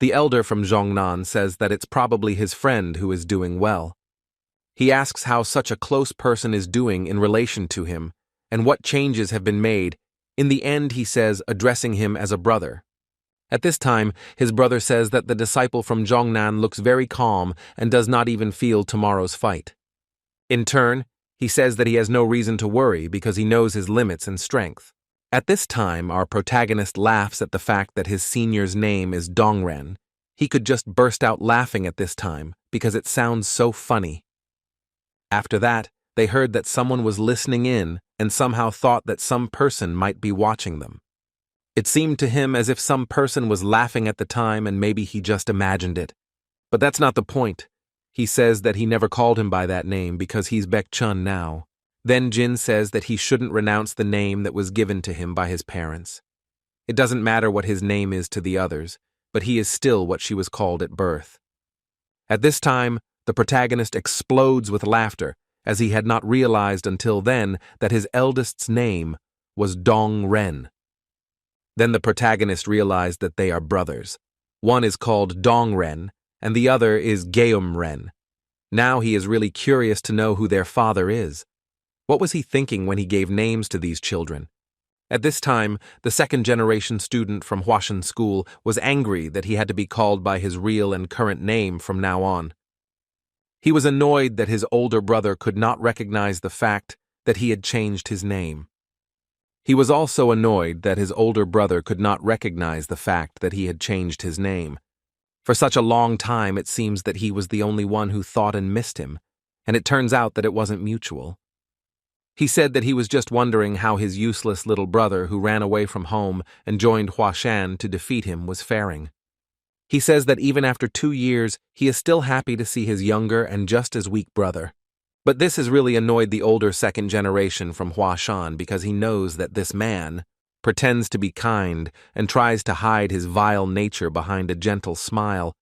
The elder from Zhongnan says that it's probably his friend who is doing well. He asks how such a close person is doing in relation to him, and what changes have been made. In the end, he says, addressing him as a brother. At this time, his brother says that the disciple from Zhongnan looks very calm and does not even feel tomorrow's fight. In turn, he says that he has no reason to worry because he knows his limits and strength. At this time, our protagonist laughs at the fact that his senior's name is Dongren. He could just burst out laughing at this time because it sounds so funny. After that, they heard that someone was listening in and somehow thought that some person might be watching them. It seemed to him as if some person was laughing at the time and maybe he just imagined it. But that's not the point. He says that he never called him by that name because he's Baekchun now. Then Jin says that he shouldn't renounce the name that was given to him by his parents. It doesn't matter what his name is to the others, but he is still what she was called at birth. At this time, the protagonist explodes with laughter, as he had not realized until then that his eldest's name was Dong Ren. Then the protagonist realized that they are brothers. One is called Dong Ren, and the other is Geum Ren. Now he is really curious to know who their father is. What was he thinking when he gave names to these children? At this time, the 2nd generation student from Hashan school was angry that he had to be called by his real and current name from now on. He was annoyed that his older brother could not recognize the fact that he had changed his name. He was also annoyed that his older brother could not recognize the fact that he had changed his name. For such a long time it seems that he was the only one who thought and missed him, and it turns out that it wasn't mutual. He said that he was just wondering how his useless little brother who ran away from home and joined Hashan to defeat him was faring. He says that even after 2 years, he is still happy to see his younger and just as weak brother. But this has really annoyed the older 2nd generation from Hashan because he knows that this man pretends to be kind and tries to hide his vile nature behind a gentle smile,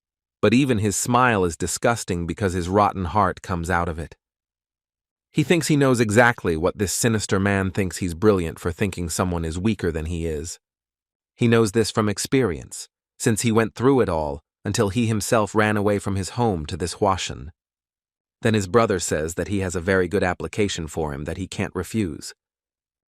but even his smile is disgusting because his rotten heart comes out of it. He thinks he knows exactly what this sinister man thinks he's brilliant for thinking someone is weaker than he is. He knows this from experience, since he went through it all until he himself ran away from his home to this Hashan. Then his brother says that he has a very good application for him that he can't refuse.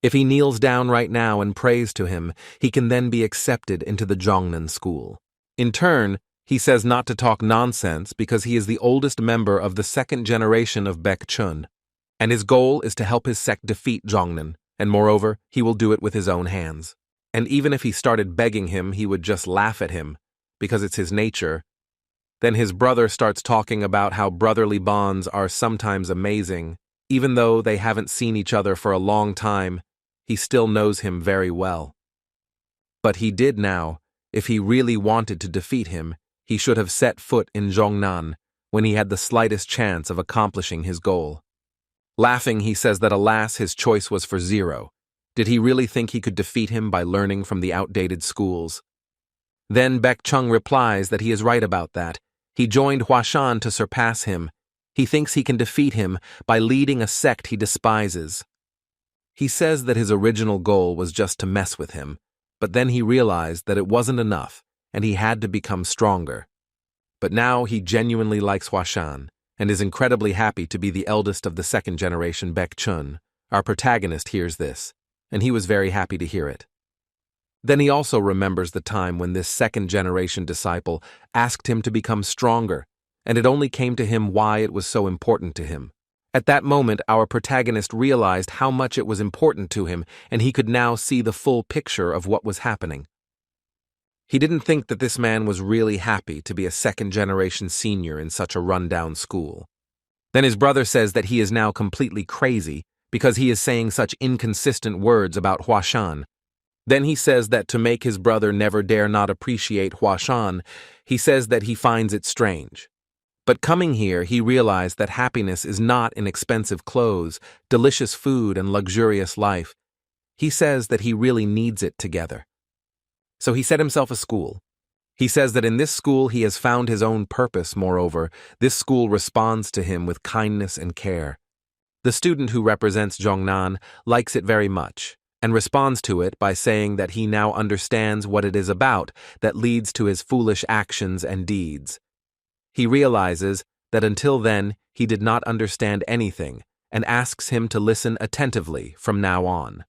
If he kneels down right now and prays to him, he can then be accepted into the Zhongnan school. In turn, he says not to talk nonsense because he is the oldest member of the 2nd generation of Baekchun, and his goal is to help his sect defeat Zhongnan, and moreover, he will do it with his own hands. And even if he started begging him, he would just laugh at him, because it's his nature. Then his brother starts talking about how brotherly bonds are sometimes amazing. Even though they haven't seen each other for a long time, he still knows him very well. But he did now. If he really wanted to defeat him, he should have set foot in Zhongnan when he had the slightest chance of accomplishing his goal. Laughing, he says that alas, his choice was for zero. Did he really think he could defeat him by learning from the outdated schools? Then Baek Chung replies that he is right about that. He joined Hashan to surpass him. He thinks he can defeat him by leading a sect he despises. He says that his original goal was just to mess with him, but then he realized that it wasn't enough, and he had to become stronger. But now he genuinely likes Hashan, and is incredibly happy to be the eldest of the second generation Baek Chun. Our protagonist hears this, and he was very happy to hear it. Then he also remembers the time when this second-generation disciple asked him to become stronger, and it only came to him why it was so important to him. At that moment, our protagonist realized how much it was important to him, and he could now see the full picture of what was happening. He didn't think that this man was really happy to be a second-generation senior in such a run-down school. Then his brother says that he is now completely crazy because he is saying such inconsistent words about Hashan. Then he says that to make his brother never dare not appreciate Hashan, he says that he finds it strange. But coming here, he realized that happiness is not in expensive clothes, delicious food, and luxurious life. He says that he really needs it together. So he set himself a school. He says that in this school he has found his own purpose. Moreover, this school responds to him with kindness and care. The student who represents Jongnan likes it very much, and responds to it by saying that he now understands what it is about that leads to his foolish actions and deeds. He realizes that until then he did not understand anything and asks him to listen attentively from now on.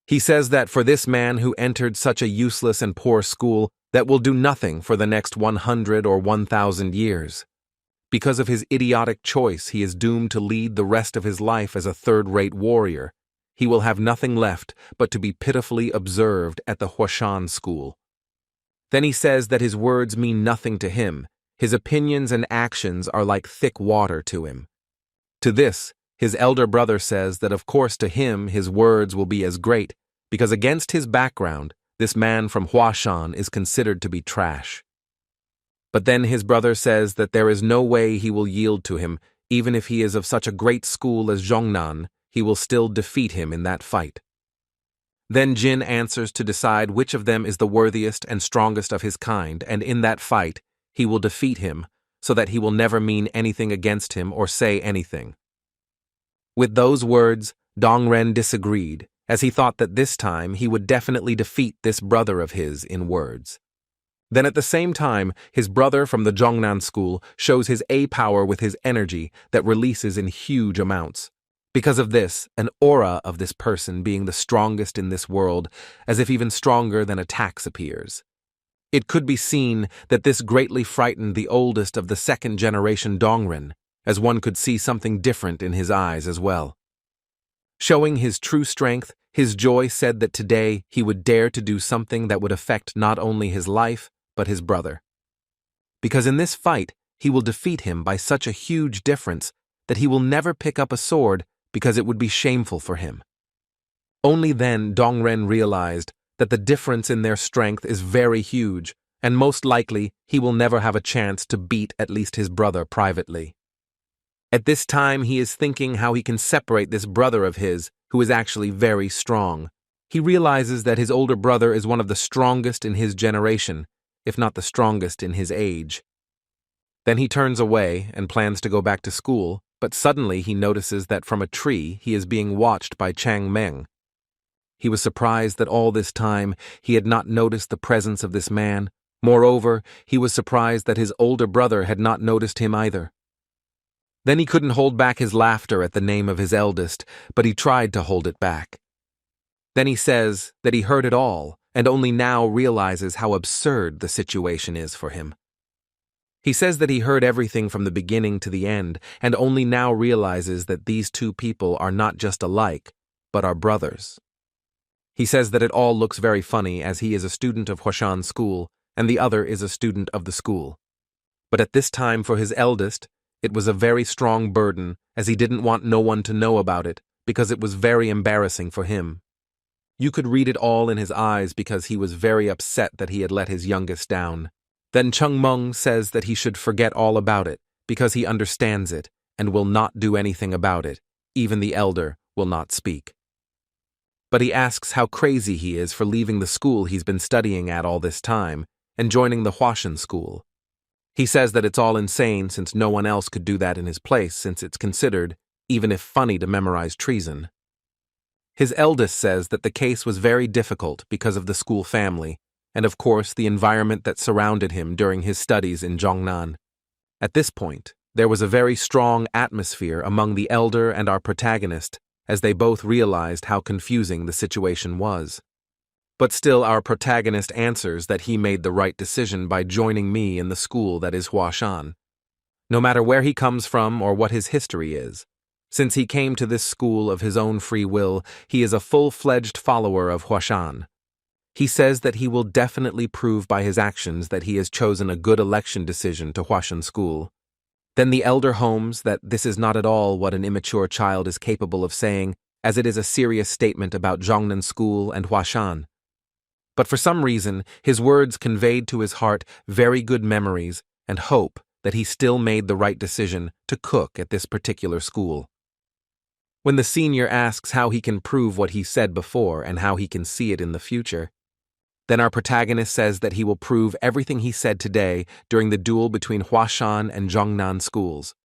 He says that for this man who entered such a useless and poor school that will do nothing for the next 100 or 1,000 years. Because of his idiotic choice, he is doomed to lead the rest of his life as a third-rate warrior. He will have nothing left but to be pitifully observed at the Hashan school. Then he says that his words mean nothing to him. His opinions and actions are like thick water to him. To this, his elder brother says that of course to him his words will be as great, because against his background, this man from Hashan is considered to be trash. But then his brother says that there is no way he will yield to him, even if he is of such a great school as Jongnan, he will still defeat him in that fight. Then Jin answers to decide which of them is the worthiest and strongest of his kind, and in that fight, he will defeat him, so that he will never mean anything against him or say anything. With those words, Dongren disagreed, as he thought that this time he would definitely defeat this brother of his in words. Then at the same time, his brother from the Jongnan school shows his A power with his energy that releases in huge amounts. Because of this, an aura of this person being the strongest in this world, as if even stronger than attacks appears. It could be seen that this greatly frightened the oldest of the second-generation Dongren, as one could see something different in his eyes as well. Showing his true strength, his joy said that today he would dare to do something that would affect not only his life, but his brother. Because in this fight, he will defeat him by such a huge difference that he will never pick up a sword because it would be shameful for him. Only then Dongren realized that the difference in their strength is very huge, and most likely he will never have a chance to beat at least his brother privately. At this time he is thinking how he can separate this brother of his, who is actually very strong. He realizes that his older brother is one of the strongest in his generation, if not the strongest in his age. Then he turns away and plans to go back to school, but suddenly he notices that from a tree he is being watched by Chang Meng. He was surprised that all this time he had not noticed the presence of this man. Moreover, he was surprised that his older brother had not noticed him either. Then he couldn't hold back his laughter at the name of his eldest, but he tried to hold it back. Then he says that he heard it all, and only now realizes how absurd the situation is for him. He says that he heard everything from the beginning to the end, and only now realizes that these two people are not just alike, but are brothers. He says that it all looks very funny as he is a student of Hashan school, and the other is a student of the school. But at this time for his eldest, it was a very strong burden, as he didn't want no one to know about it, because it was very embarrassing for him. You could read it all in his eyes because he was very upset that he had let his youngest down. Then Chung Meng says that he should forget all about it, because he understands it, and will not do anything about it, Even the elder will not speak. But he asks how crazy he is for leaving the school he's been studying at all this time and joining the Hashan school. He says that it's all insane since no one else could do that in his place, since it's considered, even if funny, to memorize treason. His eldest says that the case was very difficult because of the school family, and of course the environment that surrounded him during his studies in Zhongnan. At this point, there was a very strong atmosphere among the elder and our protagonist, as they both realized how confusing the situation was. But still, our protagonist answers that he made the right decision by joining me in the school that is Hashan. No matter where he comes from or what his history is, since he came to this school of his own free will, he is a full-fledged follower of Hashan. He says that he will definitely prove by his actions that he has chosen a good election decision to Hashan school. Then the elder homes that this is not at all what an immature child is capable of saying, as it is a serious statement about Zhongnan school and Hashan. But for some reason, his words conveyed to his heart very good memories and hope that he still made the right decision to cook at this particular school. When the senior asks how he can prove what he said before and how he can see it in the future, then our protagonist says that he will prove everything he said today during the duel between Hashan and Zhongnan schools.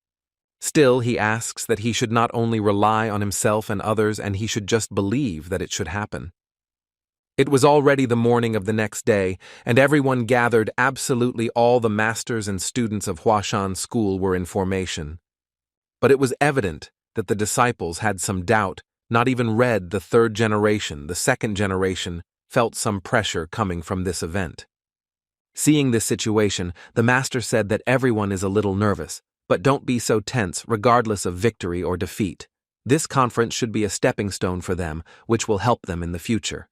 Still, he asks that he should not only rely on himself and others, and he should just believe that it should happen. It was already the morning of the next day, and everyone gathered. Absolutely all the masters and students of Hashan school were in formation. But it was evident that the disciples had some doubt, not even read the third generation. The second generation felt some pressure coming from this event. Seeing this situation, the master said that everyone is a little nervous, but don't be so tense regardless of victory or defeat. This conference should be a stepping stone for them, which will help them in the future.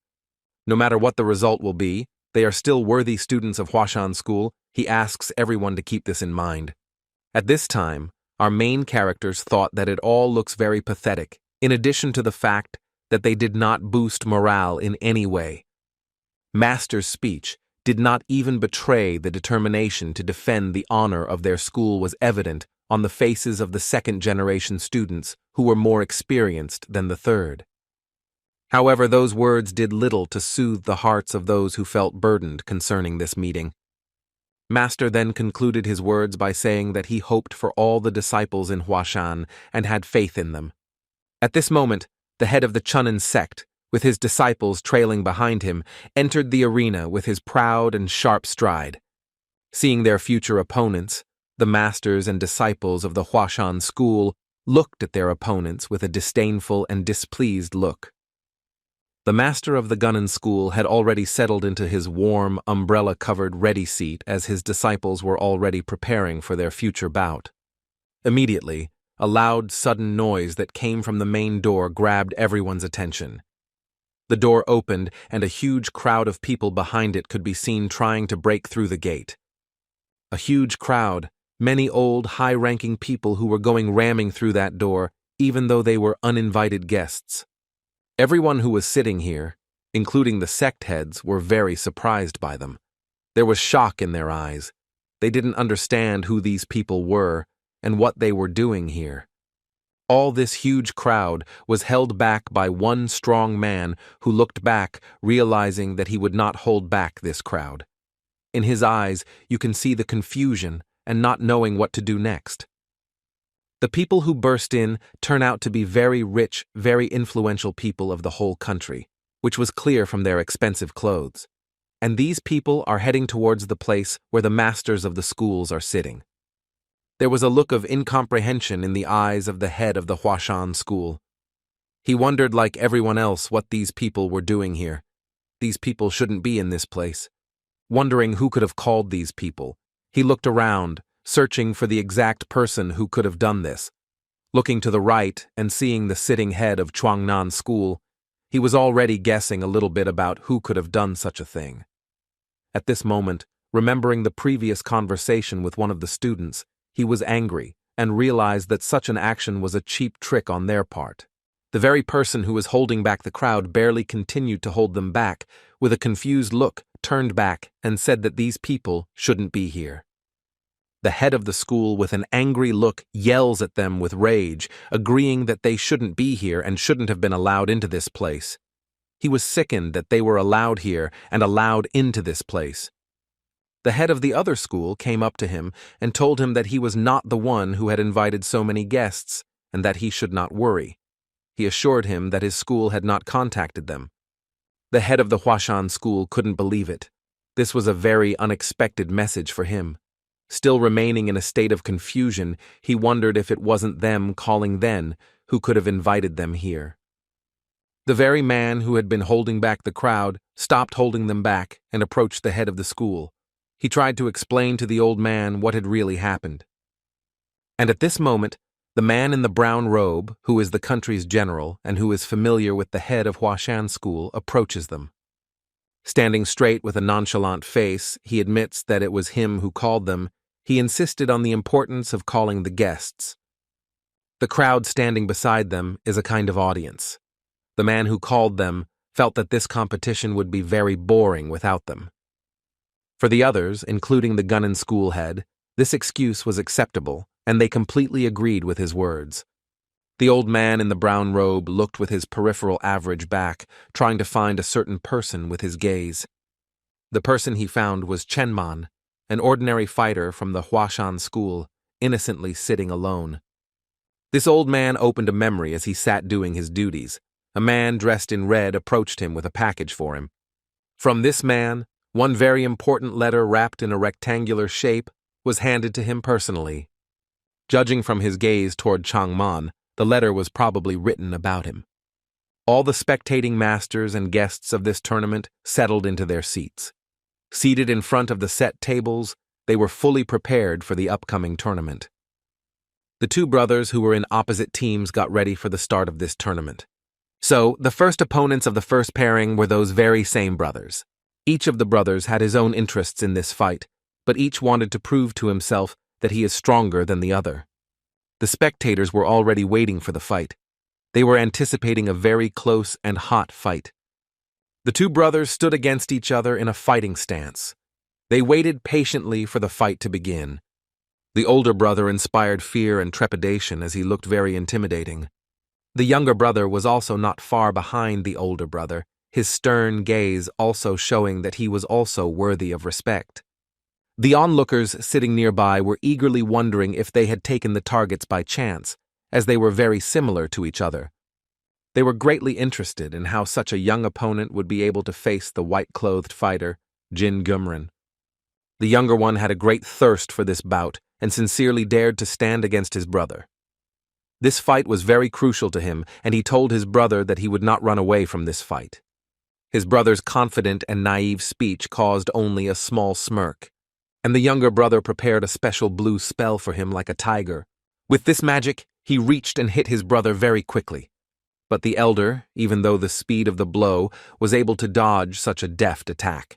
No matter what the result will be, they are still worthy students of Hashan school. He asks everyone to keep this in mind. At this time, our main characters thought that it all looks very pathetic, in addition to the fact that they did not boost morale in any way. Master's speech did not even betray the determination to defend the honor of their school was evident on the faces of the second-generation students who were more experienced than the third. However, those words did little to soothe the hearts of those who felt burdened concerning this meeting. Master then concluded his words by saying that he hoped for all the disciples in Hashan and had faith in them. At this moment, the head of the Chaon Sect, with his disciples trailing behind him, entered the arena with his proud and sharp stride. Seeing their future opponents, the masters and disciples of the Hashan school looked at their opponents with a disdainful and displeased look. The master of the Gunnan school had already settled into his warm, umbrella-covered ready seat as his disciples were already preparing for their future bout. Immediately, a loud, sudden noise that came from the main door grabbed everyone's attention. The door opened, and a huge crowd of people behind it could be seen trying to break through the gate. A huge crowd, many old, high-ranking people who were going ramming through that door, even though they were uninvited guests. Everyone who was sitting here, including the sect heads, were very surprised by them. There was shock in their eyes. They didn't understand who these people were and what they were doing here. All this huge crowd was held back by one strong man who looked back, realizing that he would not hold back this crowd. In his eyes, you can see the confusion and not knowing what to do next. The people who burst in turn out to be very rich, very influential people of the whole country, which was clear from their expensive clothes. And these people are heading towards the place where the masters of the schools are sitting. There was a look of incomprehension in the eyes of the head of the Hashan school. He wondered, like everyone else, what these people were doing here. These people shouldn't be in this place. Wondering who could have called these people, he looked around, searching for the exact person who could have done this. Looking to the right and seeing the sitting head of Zhongnan school, he was already guessing a little bit about who could have done such a thing. At this moment, remembering the previous conversation with one of the students, he was angry and realized that such an action was a cheap trick on their part. The very person who was holding back the crowd barely continued to hold them back, with a confused look, turned back and said that these people shouldn't be here. The head of the school, with an angry look, yells at them with rage, agreeing that they shouldn't be here and shouldn't have been allowed into this place. He was sickened that they were allowed here and allowed into this place. The head of the other school came up to him and told him that he was not the one who had invited so many guests and that he should not worry. He assured him that his school had not contacted them. The head of the Hashan school couldn't believe it. This was a very unexpected message for him. Still remaining in a state of confusion, he wondered if it wasn't them calling then who could have invited them here. The very man who had been holding back the crowd stopped holding them back and approached the head of the school. He tried to explain to the old man what had really happened. And at this moment, the man in the brown robe, who is the country's general and who is familiar with the head of Hashan school, approaches them. Standing straight with a nonchalant face, he admits that it was him who called them. He insisted on the importance of calling the guests. The crowd standing beside them is a kind of audience. The man who called them felt that this competition would be very boring without them. For the others, including the Gunnan school head, this excuse was acceptable, and they completely agreed with his words. The old man in the brown robe looked with his peripheral average back, trying to find a certain person with his gaze. The person he found was Chayonma, an ordinary fighter from the Hashan school, innocently sitting alone. This old man opened a memory as he sat doing his duties. A man dressed in red approached him with a package for him. From this man, one very important letter wrapped in a rectangular shape was handed to him personally. Judging from his gaze toward Chayonma, the letter was probably written about him. All the spectating masters and guests of this tournament settled into their seats. Seated in front of the set tables, they were fully prepared for the upcoming tournament. The two brothers who were in opposite teams got ready for the start of this tournament. So, the first opponents of the first pairing were those very same brothers. Each of the brothers had his own interests in this fight, but each wanted to prove to himself that he is stronger than the other. The spectators were already waiting for the fight. They were anticipating a very close and hot fight. The two brothers stood against each other in a fighting stance. They waited patiently for the fight to begin. The older brother inspired fear and trepidation as he looked very intimidating. The younger brother was also not far behind the older brother, his stern gaze also showing that he was also worthy of respect. The onlookers sitting nearby were eagerly wondering if they had taken the targets by chance, as they were very similar to each other. They were greatly interested in how such a young opponent would be able to face the white-clothed fighter, Jin Gumren. The younger one had a great thirst for this bout and sincerely dared to stand against his brother. This fight was very crucial to him, and he told his brother that he would not run away from this fight. His brother's confident and naive speech caused only a small smirk, and the younger brother prepared a special blue spell for him like a tiger. With this magic, he reached and hit his brother very quickly. But the elder, even though the speed of the blow, was able to dodge such a deft attack.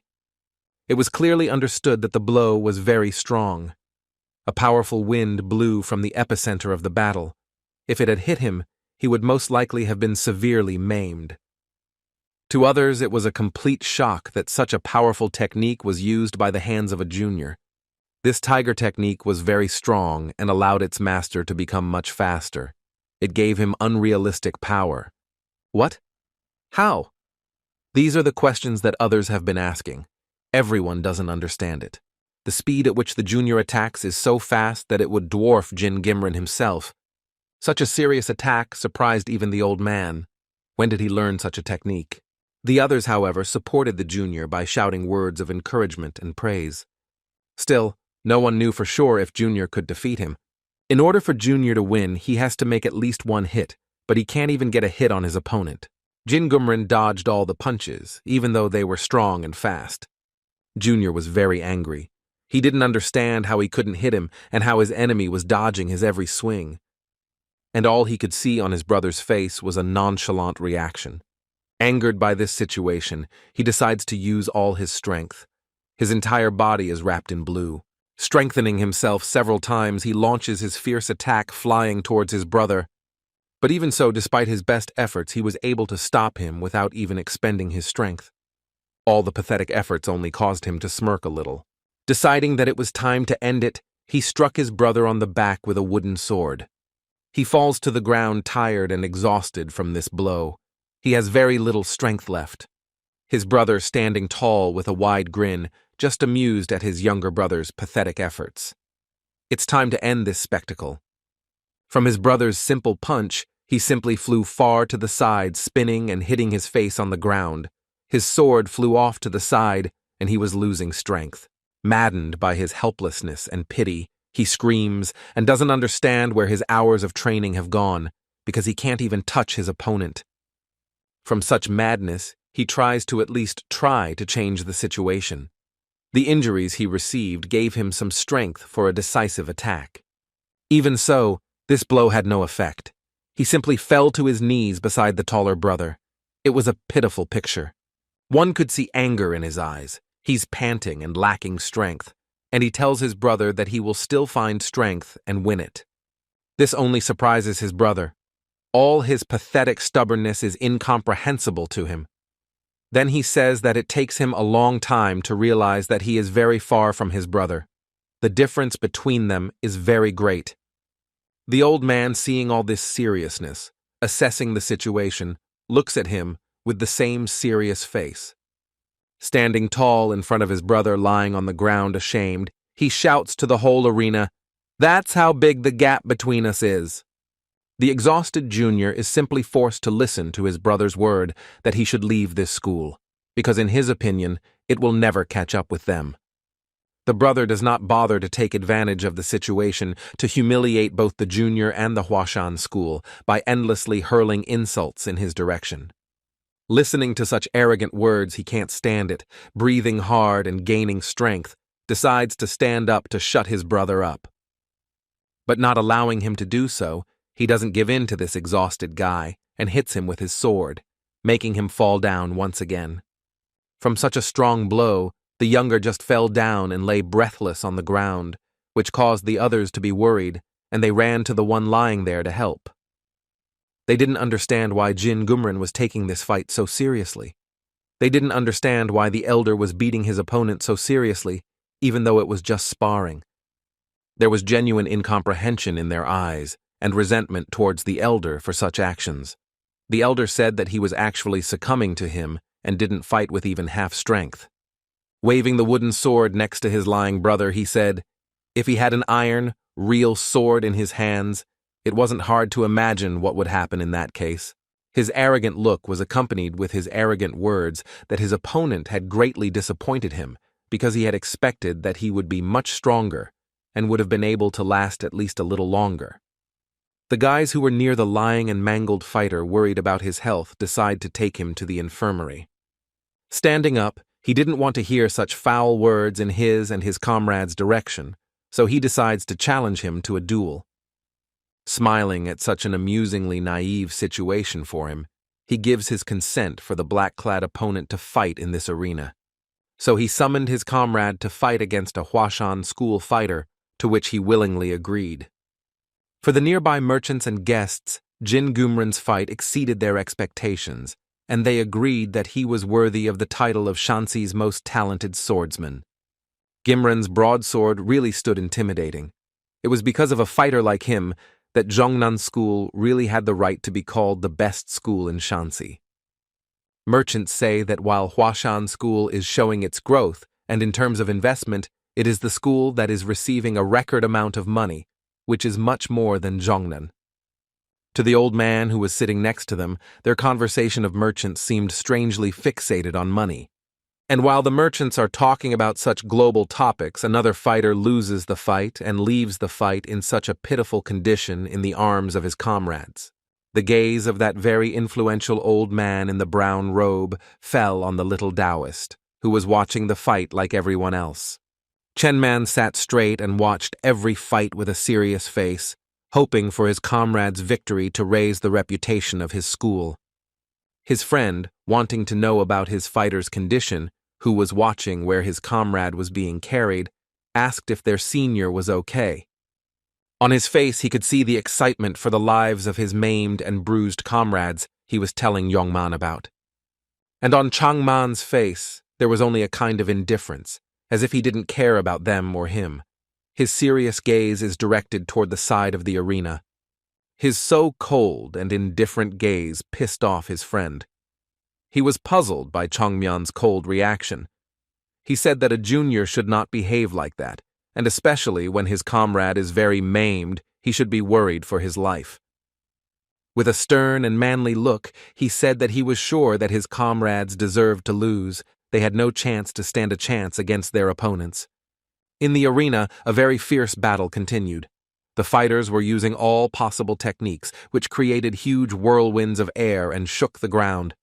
It was clearly understood that the blow was very strong. A powerful wind blew from the epicenter of the battle. If it had hit him, he would most likely have been severely maimed. To others, it was a complete shock that such a powerful technique was used by the hands of a junior. This tiger technique was very strong and allowed its master to become much faster. It gave him unrealistic power. What? How? These are the questions that others have been asking. Everyone doesn't understand it. The speed at which the junior attacks is so fast that it would dwarf Jin Gumren himself. Such a serious attack surprised even the old man. When did he learn such a technique? The others, however, supported the junior by shouting words of encouragement and praise. Still, no one knew for sure if Junior could defeat him. In order for Junior to win, he has to make at least one hit, but he can't even get a hit on his opponent. Jin Gumren dodged all the punches, even though they were strong and fast. Junior was very angry. He didn't understand how he couldn't hit him and how his enemy was dodging his every swing. And all he could see on his brother's face was a nonchalant reaction. Angered by this situation, he decides to use all his strength. His entire body is wrapped in blue. Strengthening himself several times, he launches his fierce attack flying towards his brother. But even so, despite his best efforts, he was able to stop him without even expending his strength. All the pathetic efforts only caused him to smirk a little. Deciding that it was time to end it, he struck his brother on the back with a wooden sword. He falls to the ground tired and exhausted from this blow. He has very little strength left. His brother standing tall with a wide grin, just amused at his younger brother's pathetic efforts. It's time to end this spectacle. From his brother's simple punch, he simply flew far to the side, spinning and hitting his face on the ground. His sword flew off to the side, and he was losing strength. Maddened by his helplessness and pity, he screams and doesn't understand where his hours of training have gone, because he can't even touch his opponent. From such madness, he tries to at least try to change the situation. The injuries he received gave him some strength for a decisive attack. Even so, this blow had no effect. He simply fell to his knees beside the taller brother. It was a pitiful picture. One could see anger in his eyes. He's panting and lacking strength, and he tells his brother that he will still find strength and win it. This only surprises his brother. All his pathetic stubbornness is incomprehensible to him. Then he says that it takes him a long time to realize that he is very far from his brother. The difference between them is very great. The old man, seeing all this seriousness, assessing the situation, looks at him with the same serious face. Standing tall in front of his brother lying on the ground ashamed, he shouts to the whole arena, "That's how big the gap between us is." The exhausted junior is simply forced to listen to his brother's word that he should leave this school, because in his opinion, it will never catch up with them. The brother does not bother to take advantage of the situation to humiliate both the junior and the Hashan school by endlessly hurling insults in his direction. Listening to such arrogant words, he can't stand it, breathing hard and gaining strength, decides to stand up to shut his brother up. But not allowing him to do so, he doesn't give in to this exhausted guy and hits him with his sword, making him fall down once again. From such a strong blow, the younger just fell down and lay breathless on the ground, which caused the others to be worried, and they ran to the one lying there to help. They didn't understand why Jin Gumran was taking this fight so seriously. They didn't understand why the elder was beating his opponent so seriously, even though it was just sparring. There was genuine incomprehension in their eyes, and resentment towards the elder for such actions. The elder said that he was actually succumbing to him and didn't fight with even half strength. Waving the wooden sword next to his lying brother, he said, if he had an iron, real sword in his hands, it wasn't hard to imagine what would happen in that case. His arrogant look was accompanied with his arrogant words that his opponent had greatly disappointed him because he had expected that he would be much stronger and would have been able to last at least a little longer. The guys who were near the lying and mangled fighter, worried about his health, decide to take him to the infirmary. Standing up, he didn't want to hear such foul words in his and his comrade's direction, so he decides to challenge him to a duel. Smiling at such an amusingly naive situation for him, he gives his consent for the black-clad opponent to fight in this arena. So he summoned his comrade to fight against a Hashan school fighter, to which he willingly agreed. For the nearby merchants and guests, Jin Gumran's fight exceeded their expectations, and they agreed that he was worthy of the title of Shanxi's most talented swordsman. Gimran's broadsword really stood intimidating. It was because of a fighter like him that Zhongnan School really had the right to be called the best school in Shanxi. Merchants say that while Hashan School is showing its growth, and in terms of investment, it is the school that is receiving a record amount of money, which is much more than Zhongnan. To the old man who was sitting next to them, their conversation of merchants seemed strangely fixated on money. And while the merchants are talking about such global topics, another fighter loses the fight and leaves the fight in such a pitiful condition in the arms of his comrades. The gaze of that very influential old man in the brown robe fell on the little Taoist, who was watching the fight like everyone else. Chen Man sat straight and watched every fight with a serious face, hoping for his comrade's victory to raise the reputation of his school. His friend, wanting to know about his fighter's condition, who was watching where his comrade was being carried, asked if their senior was okay. On his face he could see the excitement for the lives of his maimed and bruised comrades he was telling Yongman about. And on Changman's face there was only a kind of indifference, as if he didn't care about them or him. His serious gaze is directed toward the side of the arena. His so cold and indifferent gaze pissed off his friend. He was puzzled by Changmyan's cold reaction. He said that a junior should not behave like that, and especially when his comrade is very maimed, he should be worried for his life. With a stern and manly look, he said that he was sure that his comrades deserved to lose. They had no chance to stand a chance against their opponents. In the arena, a very fierce battle continued. The fighters were using all possible techniques, which created huge whirlwinds of air and shook the ground.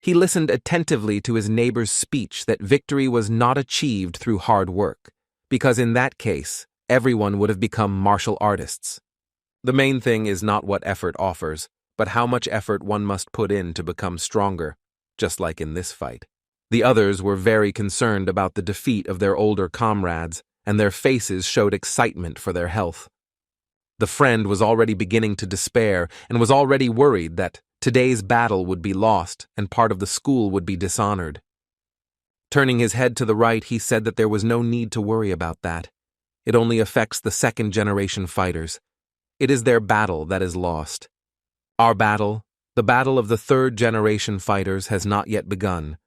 He listened attentively to his neighbor's speech that victory was not achieved through hard work, because in that case, everyone would have become martial artists. The main thing is not what effort offers, but how much effort one must put in to become stronger, just like in this fight. The others were very concerned about the defeat of their older comrades, and their faces showed excitement for their health. The friend was already beginning to despair and was already worried that today's battle would be lost and part of the school would be dishonored. Turning his head to the right, he said that there was no need to worry about that. It only affects the second-generation fighters. It is their battle that is lost. Our battle, the battle of the third-generation fighters, has not yet begun,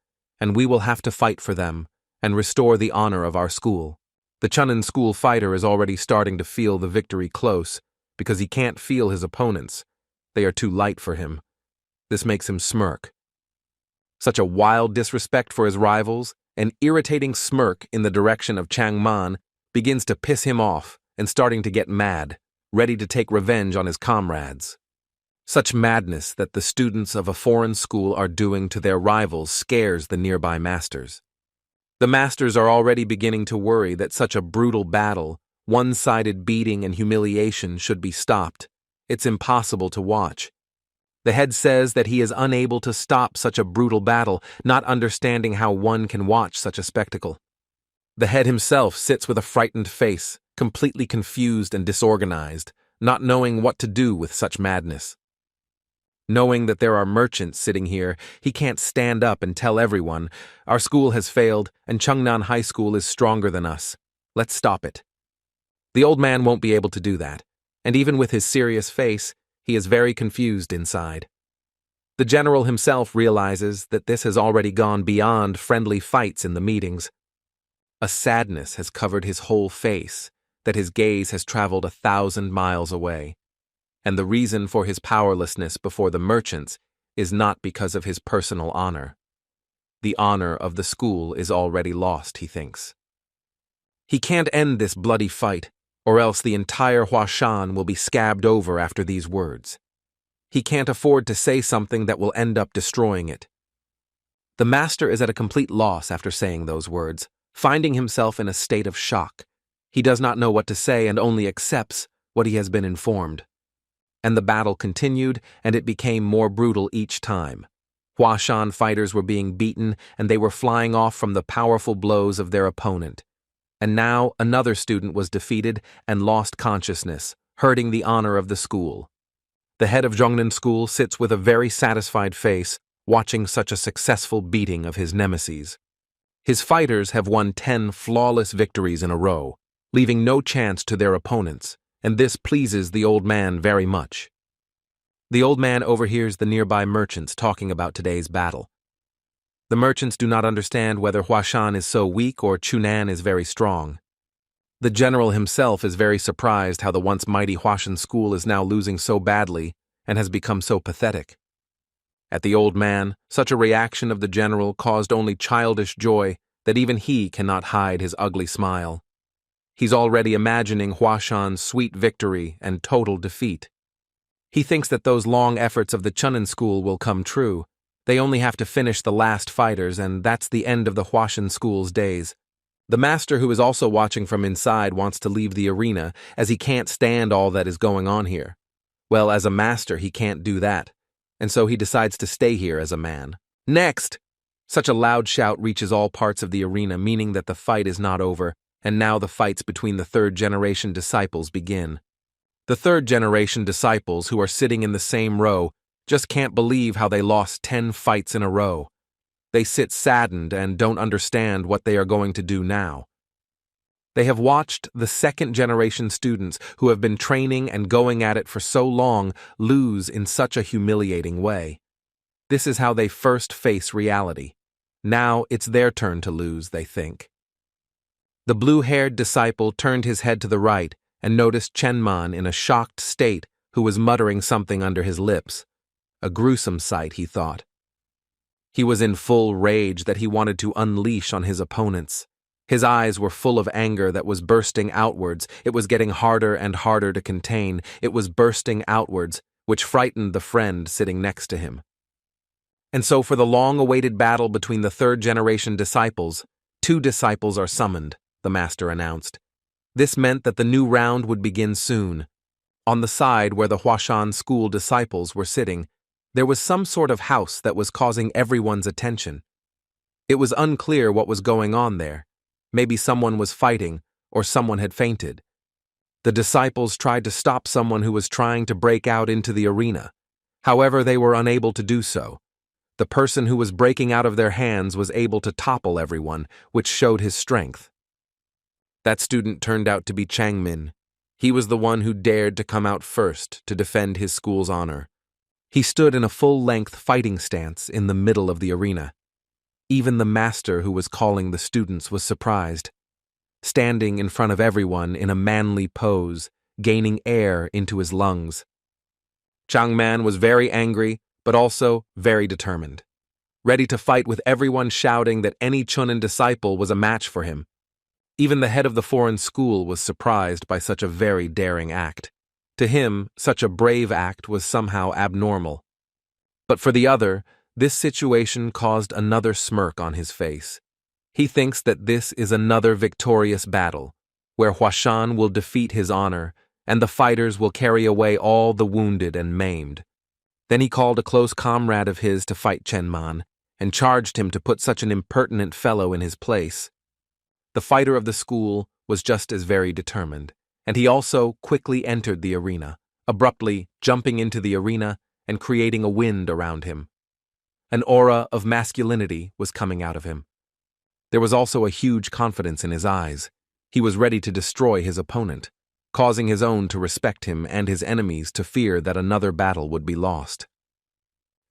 and we will have to fight for them and restore the honor of our school. The Cheonan school fighter is already starting to feel the victory close because he can't feel his opponents. They are too light for him. This makes him smirk. Such a wild disrespect for his rivals, an irritating smirk in the direction of Changman, begins to piss him off and starting to get mad, ready to take revenge on his comrades. Such madness that the students of a foreign school are doing to their rivals scares the nearby masters. The masters are already beginning to worry that such a brutal battle, one-sided beating and humiliation should be stopped. It's impossible to watch. The head says that he is unable to stop such a brutal battle, not understanding how one can watch such a spectacle. The head himself sits with a frightened face, completely confused and disorganized, not knowing what to do with such madness. Knowing that there are merchants sitting here, he can't stand up and tell everyone, "Our school has failed, and Cheongnan High School is stronger than us. Let's stop it." The old man won't be able to do that, and even with his serious face, he is very confused inside. The general himself realizes that this has already gone beyond friendly fights in the meetings. A sadness has covered his whole face, that his gaze has traveled 1,000 miles away. And the reason for his powerlessness before the merchants is not because of his personal honor. The honor of the school is already lost, he thinks. He can't end this bloody fight, or else the entire Hashan will be scabbed over after these words. He can't afford to say something that will end up destroying it. The master is at a complete loss after saying those words, finding himself in a state of shock. He does not know what to say and only accepts what he has been informed. And the battle continued, and it became more brutal each time. Hashan fighters were being beaten, and they were flying off from the powerful blows of their opponent. And now another student was defeated and lost consciousness, hurting the honor of the school. The head of Zhongnan School sits with a very satisfied face, watching such a successful beating of his nemesis. His fighters have won 10 flawless victories in a row, leaving no chance to their opponents, and this pleases the old man very much. The old man overhears the nearby merchants talking about today's battle. The merchants do not understand whether Hashan is so weak or Cheonan is very strong. The general himself is very surprised how the once mighty Hashan school is now losing so badly and has become so pathetic. At the old man, such a reaction of the general caused only childish joy that even he cannot hide his ugly smile. He's already imagining Hashan's sweet victory and total defeat. He thinks that those long efforts of the Cheonan school will come true. They only have to finish the last fighters, and that's the end of the Hashan school's days. The master, who is also watching from inside, wants to leave the arena, as he can't stand all that is going on here. Well, as a master, he can't do that, and so he decides to stay here as a man. Next! Such a loud shout reaches all parts of the arena, meaning that the fight is not over, and now the fights between the third-generation disciples begin. The third-generation disciples, who are sitting in the same row, just can't believe how they lost 10 fights in a row. They sit saddened and don't understand what they are going to do now. They have watched the second-generation students who have been training and going at it for so long lose in such a humiliating way. This is how they first face reality. Now it's their turn to lose, they think. The blue-haired disciple turned his head to the right and noticed Chayonma in a shocked state who was muttering something under his lips. A gruesome sight, he thought. He was in full rage that he wanted to unleash on his opponents. His eyes were full of anger that was bursting outwards. It was getting harder and harder to contain. It was bursting outwards, which frightened the friend sitting next to him. And so for the long-awaited battle between the third-generation disciples, 2 disciples are summoned, the master announced. This meant that the new round would begin soon. On the side where the Hashan school disciples were sitting, there was some sort of house that was causing everyone's attention. It was unclear what was going on there. Maybe someone was fighting, or someone had fainted. The disciples tried to stop someone who was trying to break out into the arena. However, they were unable to do so. The person who was breaking out of their hands was able to topple everyone, which showed his strength. That student turned out to be Chaon Min. He was the one who dared to come out first to defend his school's honor. He stood in a full-length fighting stance in the middle of the arena. Even the master who was calling the students was surprised. Standing in front of everyone in a manly pose, gaining air into his lungs. Chaon Min was very angry, but also very determined. Ready to fight with everyone shouting that any Chunin disciple was a match for him. Even the head of the foreign school was surprised by such a very daring act. To him, such a brave act was somehow abnormal. But for the other, this situation caused another smirk on his face. He thinks that this is another victorious battle, where Hashan will defeat his honor, and the fighters will carry away all the wounded and maimed. Then he called a close comrade of his to fight Chayonma, and charged him to put such an impertinent fellow in his place. The fighter of the school was just as very determined, and he also quickly entered the arena, abruptly jumping into the arena and creating a wind around him. An aura of masculinity was coming out of him. There was also a huge confidence in his eyes. He was ready to destroy his opponent, causing his own to respect him and his enemies to fear that another battle would be lost.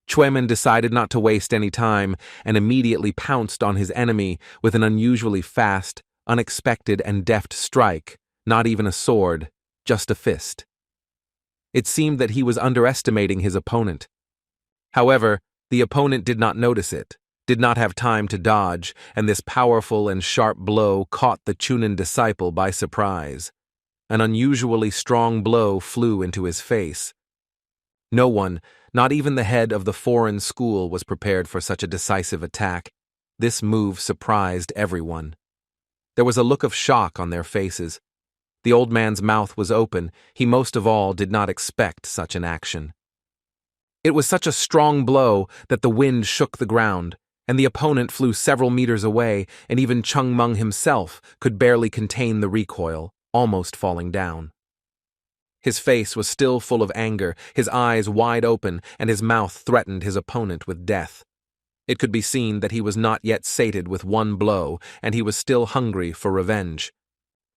Chaon Min decided not to waste any time and immediately pounced on his enemy with an unusually fast, unexpected and deft strike, not even a sword, just a fist. It seemed that he was underestimating his opponent. However, the opponent did not notice it, did not have time to dodge, and this powerful and sharp blow caught the Chunin disciple by surprise. An unusually strong blow flew into his face. No one, not even the head of the foreign school, was prepared for such a decisive attack. This move surprised everyone. There was a look of shock on their faces. The old man's mouth was open. He most of all did not expect such an action. It was such a strong blow that the wind shook the ground, and the opponent flew several meters away, and even Chayonma himself could barely contain the recoil, almost falling down. His face was still full of anger, his eyes wide open, and his mouth threatened his opponent with death. It could be seen that he was not yet sated with one blow, and he was still hungry for revenge.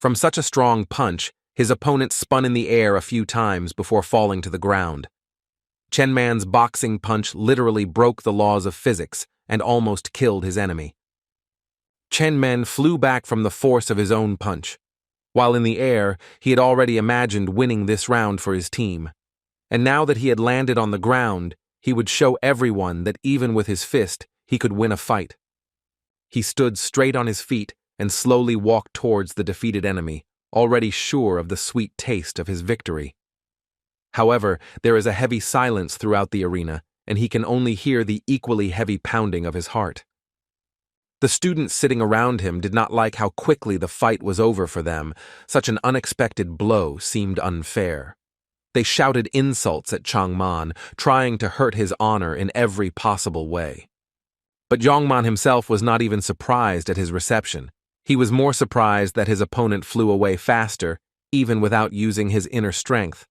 From such a strong punch, his opponent spun in the air a few times before falling to the ground. Chayonma's boxing punch literally broke the laws of physics and almost killed his enemy. Chayonma flew back from the force of his own punch. While in the air, he had already imagined winning this round for his team. And now that he had landed on the ground, he would show everyone that even with his fist, he could win a fight. He stood straight on his feet and slowly walked towards the defeated enemy, already sure of the sweet taste of his victory. However, there is a heavy silence throughout the arena, and he can only hear the equally heavy pounding of his heart. The students sitting around him did not like how quickly the fight was over for them. Such an unexpected blow seemed unfair. They shouted insults at Chayonma, trying to hurt his honor in every possible way. But Chayonma himself was not even surprised at his reception. He was more surprised that his opponent flew away faster, even without using his inner strength.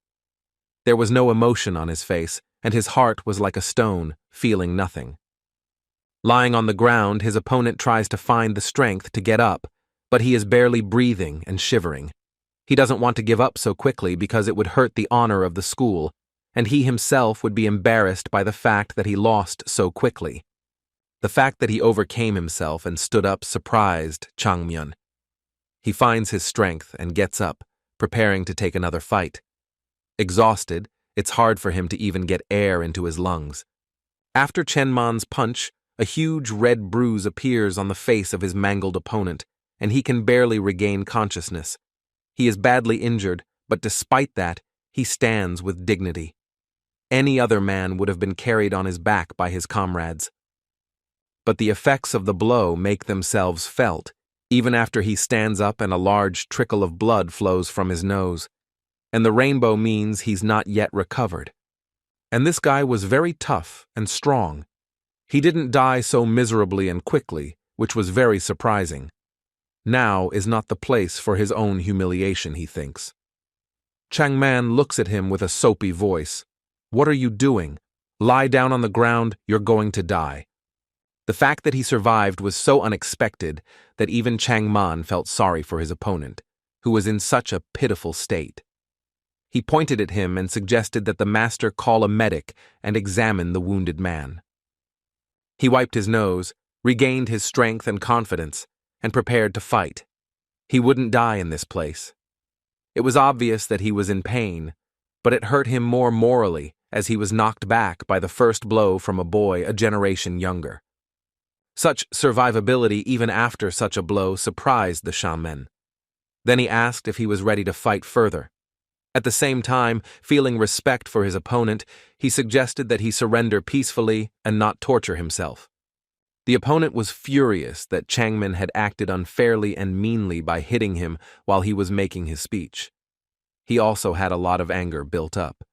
There was no emotion on his face, and his heart was like a stone, feeling nothing. Lying on the ground, his opponent tries to find the strength to get up, but he is barely breathing and shivering. He doesn't want to give up so quickly because it would hurt the honor of the school, and he himself would be embarrassed by the fact that he lost so quickly. The fact that he overcame himself and stood up surprised Chaon Min. He finds his strength and gets up, preparing to take another fight. Exhausted, it's hard for him to even get air into his lungs. After Chayonma's punch, a huge red bruise appears on the face of his mangled opponent, and he can barely regain consciousness. He is badly injured, but despite that, he stands with dignity. Any other man would have been carried on his back by his comrades. But the effects of the blow make themselves felt, even after he stands up and a large trickle of blood flows from his nose. And the rainbow means he's not yet recovered. And this guy was very tough and strong. He didn't die so miserably and quickly, which was very surprising. Now is not the place for his own humiliation, he thinks. Chaon Min looks at him with a soapy voice. What are you doing? Lie down on the ground, you're going to die. The fact that he survived was so unexpected that even Chaon Min felt sorry for his opponent, who was in such a pitiful state. He pointed at him and suggested that the master call a medic and examine the wounded man. He wiped his nose, regained his strength and confidence, and prepared to fight. He wouldn't die in this place. It was obvious that he was in pain, but it hurt him more morally as he was knocked back by the first blow from a boy a generation younger. Such survivability even after such a blow surprised the shaman. Then he asked if he was ready to fight further. At the same time, feeling respect for his opponent, he suggested that he surrender peacefully and not torture himself. The opponent was furious that Chaon Min had acted unfairly and meanly by hitting him while he was making his speech. He also had a lot of anger built up.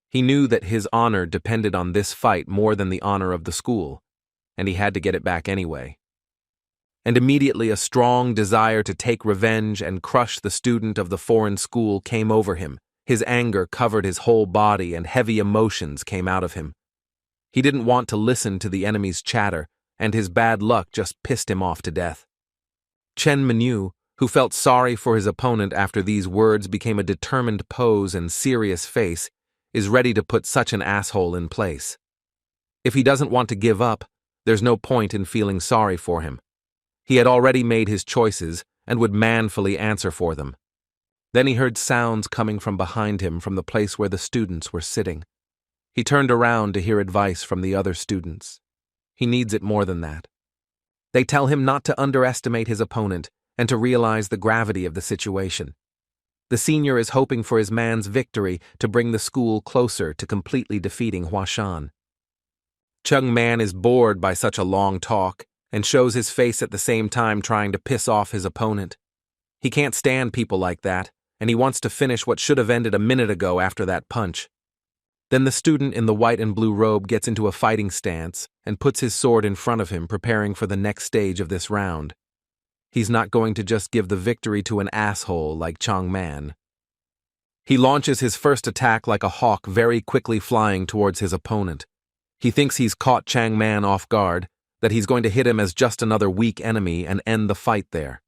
He knew that his honor depended on this fight more than the honor of the school, and he had to get it back anyway. And immediately a strong desire to take revenge and crush the student of the foreign school came over him. His anger covered his whole body and heavy emotions came out of him. He didn't want to listen to the enemy's chatter, and his bad luck just pissed him off to death. Chaon Min, who felt sorry for his opponent after these words became a determined pose and serious face, is ready to put such an asshole in place. If he doesn't want to give up, there's no point in feeling sorry for him. He had already made his choices and would manfully answer for them. Then he heard sounds coming from behind him from the place where the students were sitting. He turned around to hear advice from the other students. He needs it more than that. They tell him not to underestimate his opponent and to realize the gravity of the situation. The senior is hoping for his man's victory to bring the school closer to completely defeating Hashan. Chaon Min is bored by such a long talk and shows his face at the same time trying to piss off his opponent. He can't stand people like that, and he wants to finish what should have ended a minute ago after that punch. Then the student in the white and blue robe gets into a fighting stance and puts his sword in front of him, preparing for the next stage of this round. He's not going to just give the victory to an asshole like Chaon Min. He launches his first attack like a hawk, very quickly flying towards his opponent. He thinks he's caught Chaon Min off guard, that he's going to hit him as just another weak enemy and end the fight there.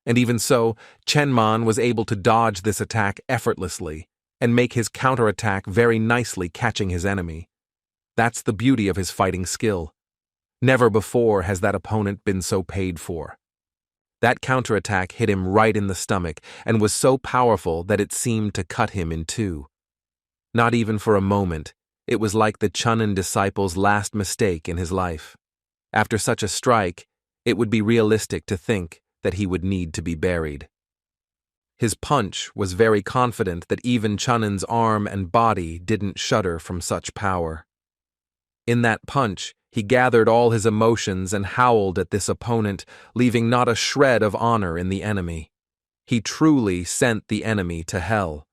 And even so, Chaon Min was able to dodge this attack effortlessly and make his counterattack very nicely, catching his enemy. That's the beauty of his fighting skill. Never before has that opponent been so paid for. That counterattack hit him right in the stomach and was so powerful that it seemed to cut him in two. Not even for a moment, it was like the Chunin disciple's last mistake in his life. After such a strike, it would be realistic to think that he would need to be buried. His punch was very confident that even Chunin's arm and body didn't shudder from such power. In that punch, he gathered all his emotions and howled at this opponent, leaving not a shred of honor in the enemy. He truly sent the enemy to hell.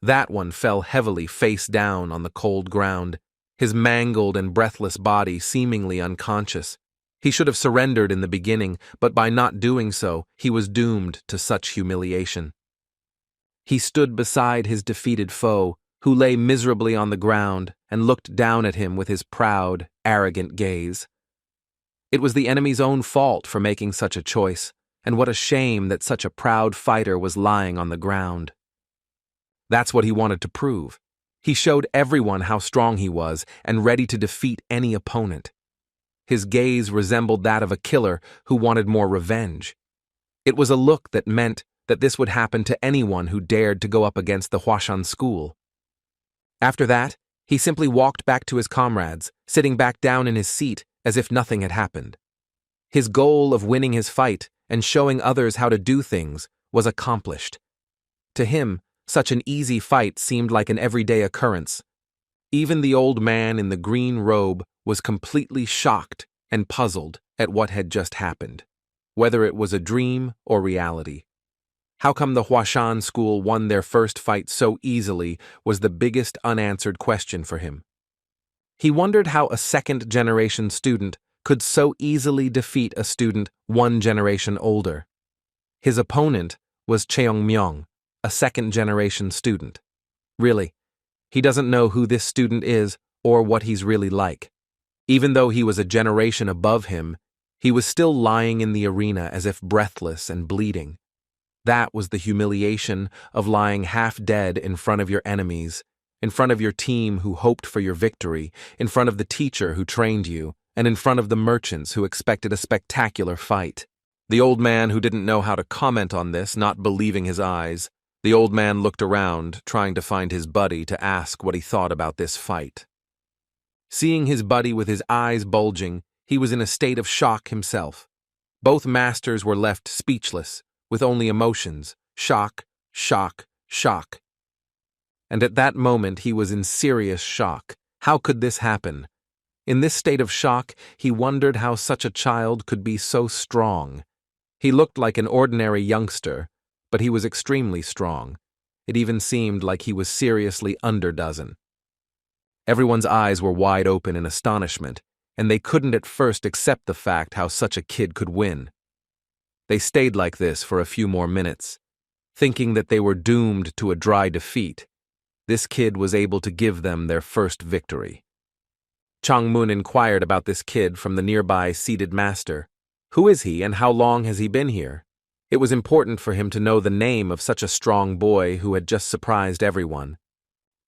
That one fell heavily face down on the cold ground, his mangled and breathless body seemingly unconscious. He should have surrendered in the beginning, but by not doing so, he was doomed to such humiliation. He stood beside his defeated foe, who lay miserably on the ground and looked down at him with his proud, arrogant gaze. It was the enemy's own fault for making such a choice, and what a shame that such a proud fighter was lying on the ground. That's what he wanted to prove. He showed everyone how strong he was and ready to defeat any opponent. His gaze resembled that of a killer who wanted more revenge. It was a look that meant that this would happen to anyone who dared to go up against the Hashan school. After that, he simply walked back to his comrades, sitting back down in his seat as if nothing had happened. His goal of winning his fight and showing others how to do things was accomplished. To him, such an easy fight seemed like an everyday occurrence. Even the old man in the green robe was completely shocked and puzzled at what had just happened, whether it was a dream or reality. How come the Hashan school won their first fight so easily was the biggest unanswered question for him. He wondered how a second-generation student could so easily defeat a student one generation older. His opponent was Chaon Min, a second-generation student. Really, he doesn't know who this student is or what he's really like. Even though he was a generation above him, he was still lying in the arena as if breathless and bleeding. That was the humiliation of lying half-dead in front of your enemies, in front of your team who hoped for your victory, in front of the teacher who trained you, and in front of the merchants who expected a spectacular fight. The old man who didn't know how to comment on this, not believing his eyes, the old man looked around, trying to find his buddy to ask what he thought about this fight. Seeing his buddy with his eyes bulging, he was in a state of shock himself. Both masters were left speechless, with only emotions, shock, shock, shock. And at that moment he was in serious shock. How could this happen? In this state of shock, he wondered how such a child could be so strong. He looked like an ordinary youngster, but he was extremely strong. It even seemed like he was seriously underdozen. Everyone's eyes were wide open in astonishment, and they couldn't at first accept the fact how such a kid could win. They stayed like this for a few more minutes, thinking that they were doomed to a dry defeat. This kid was able to give them their first victory. Chaon Min inquired about this kid from the nearby seated master. Who is he and how long has he been here? It was important for him to know the name of such a strong boy who had just surprised everyone.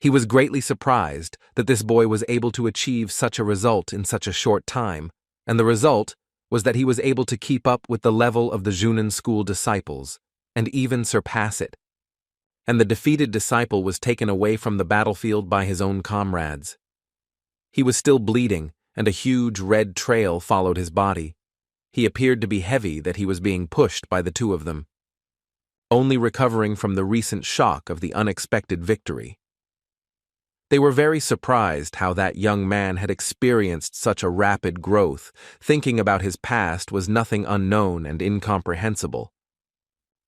He was greatly surprised that this boy was able to achieve such a result in such a short time, and the result was that he was able to keep up with the level of the Junin school disciples, and even surpass it. And the defeated disciple was taken away from the battlefield by his own comrades. He was still bleeding, and a huge red trail followed his body. He appeared to be heavy that he was being pushed by the two of them, only recovering from the recent shock of the unexpected victory. They were very surprised how that young man had experienced such a rapid growth. Thinking about his past was nothing unknown and incomprehensible.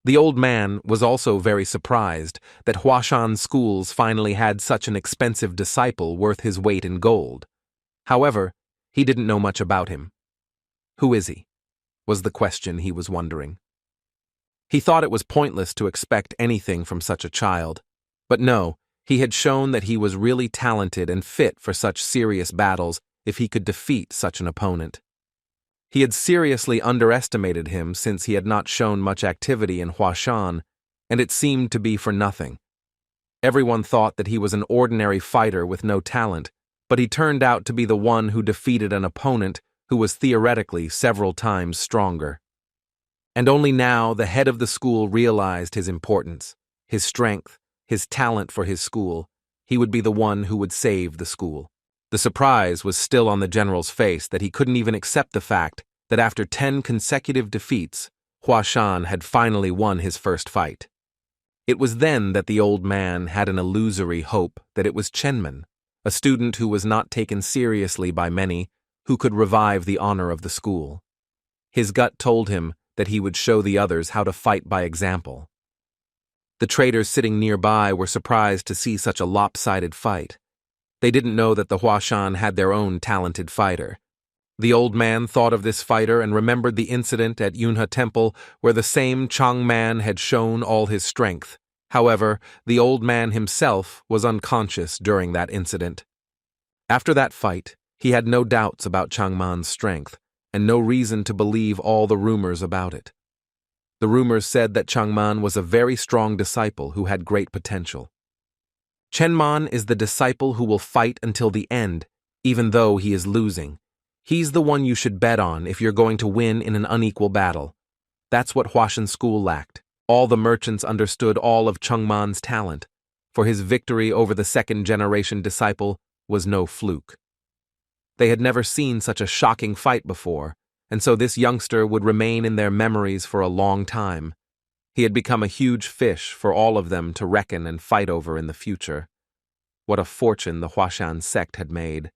The old man was also very surprised that Hashan schools finally had such an expensive disciple worth his weight in gold. However, he didn't know much about him. Who is he? Was the question he was wondering. He thought it was pointless to expect anything from such a child, but no, he had shown that he was really talented and fit for such serious battles if he could defeat such an opponent. He had seriously underestimated him since he had not shown much activity in Hashan, and it seemed to be for nothing. Everyone thought that he was an ordinary fighter with no talent, but he turned out to be the one who defeated an opponent who was theoretically several times stronger. And only now the head of the school realized his importance, his strength, his talent for his school. He would be the one who would save the school. The surprise was still on the general's face that he couldn't even accept the fact that after 10 consecutive defeats, Hashan had finally won his first fight. It was then that the old man had an illusory hope that it was Chaon, a student who was not taken seriously by many, who could revive the honor of the school. His gut told him that he would show the others how to fight by example. The traitors sitting nearby were surprised to see such a lopsided fight. They didn't know that the Hashan had their own talented fighter. The old man thought of this fighter and remembered the incident at Yunha Temple where the same Chaon Man had shown all his strength. However, the old man himself was unconscious during that incident. After that fight, he had no doubts about Chaon Man's strength, and no reason to believe all the rumors about it. The rumors said that Changman was a very strong disciple who had great potential. Chenman is the disciple who will fight until the end, even though he is losing. He's the one you should bet on if you're going to win in an unequal battle. That's what Hashan school lacked. All the merchants understood all of Changman's talent, for his victory over the second-generation disciple was no fluke. They had never seen such a shocking fight before, and so this youngster would remain in their memories for a long time. He had become a huge fish for all of them to reckon and fight over in the future. What a fortune the Hashan sect had made.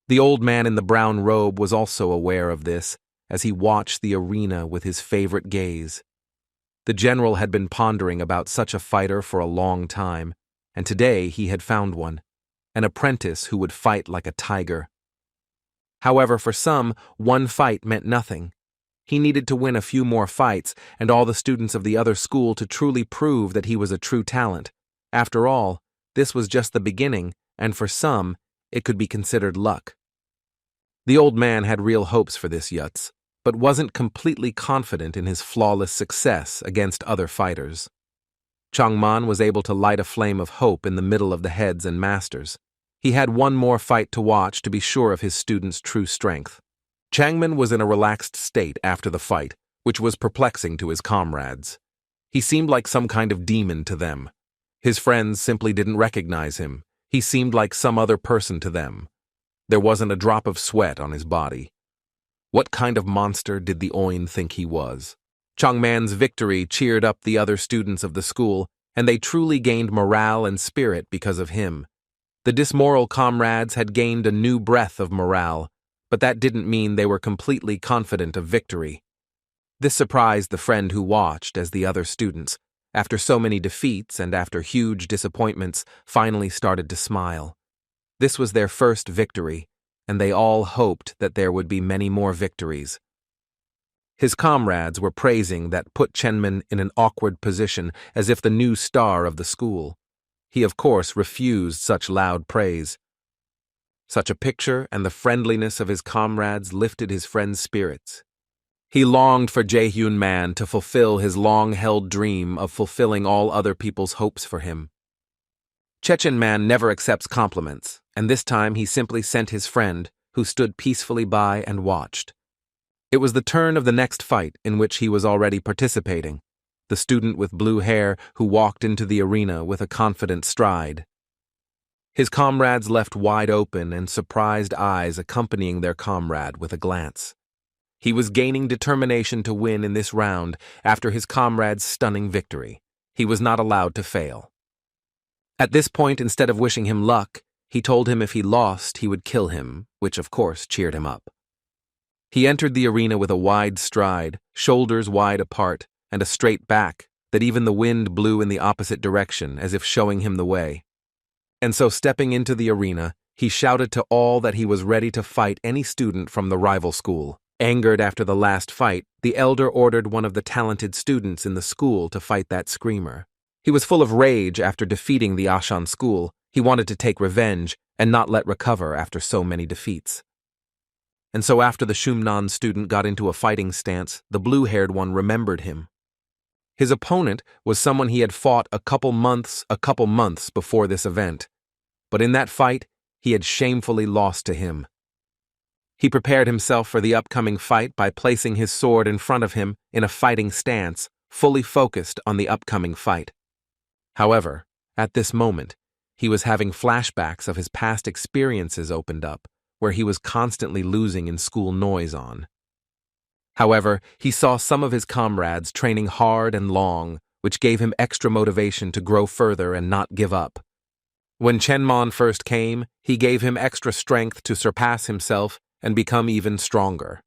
The old man in the brown robe was also aware of this, as he watched the arena with his favorite gaze. The general had been pondering about such a fighter for a long time, and today he had found one, an apprentice who would fight like a tiger. However, for some, one fight meant nothing. He needed to win a few more fights and all the students of the other school to truly prove that he was a true talent. After all, this was just the beginning, and for some, it could be considered luck. The old man had real hopes for this Yutz, but wasn't completely confident in his flawless success against other fighters. Changman was able to light a flame of hope in the middle of the heads and masters. He had one more fight to watch to be sure of his students' true strength. Changman was in a relaxed state after the fight, which was perplexing to his comrades. He seemed like some kind of demon to them. His friends simply didn't recognize him. He seemed like some other person to them. There wasn't a drop of sweat on his body. What kind of monster did the Oin think he was? Changman's victory cheered up the other students of the school, and they truly gained morale and spirit because of him. The dismoral comrades had gained a new breath of morale, but that didn't mean they were completely confident of victory. This surprised the friend who watched as the other students, after so many defeats and after huge disappointments, finally started to smile. This was their first victory, and they all hoped that there would be many more victories. His comrades were praising that put Chenman in an awkward position as if the new star of the school. He, of course, refused such loud praise. Such a picture and the friendliness of his comrades lifted his friend's spirits. He longed for Jaehyun Man to fulfill his long-held dream of fulfilling all other people's hopes for him. Chechen Man never accepts compliments, and this time he simply sent his friend, who stood peacefully by and watched. It was the turn of the next fight in which he was already participating, the student with blue hair who walked into the arena with a confident stride. His comrades left wide open and surprised eyes accompanying their comrade with a glance. He was gaining determination to win in this round after his comrade's stunning victory. He was not allowed to fail. At this point, instead of wishing him luck, he told him if he lost, he would kill him, which of course cheered him up. He entered the arena with a wide stride, shoulders wide apart, and a straight back that even the wind blew in the opposite direction as if showing him the way. And so stepping into the arena, he shouted to all that he was ready to fight any student from the rival school. Angered after the last fight, the elder ordered one of the talented students in the school to fight that screamer. He was full of rage after defeating the Ashan school. He wanted to take revenge and not let recover after so many defeats. And so after the Shumnan student got into a fighting stance, the blue-haired one remembered him. His opponent was someone he had fought a couple months before this event. But in that fight, he had shamefully lost to him. He prepared himself for the upcoming fight by placing his sword in front of him in a fighting stance, fully focused on the upcoming fight. However, at this moment, he was having flashbacks of his past experiences opened up, where he was constantly losing in school noise on. However, he saw some of his comrades training hard and long, which gave him extra motivation to grow further and not give up. When Chenman first came, he gave him extra strength to surpass himself and become even stronger.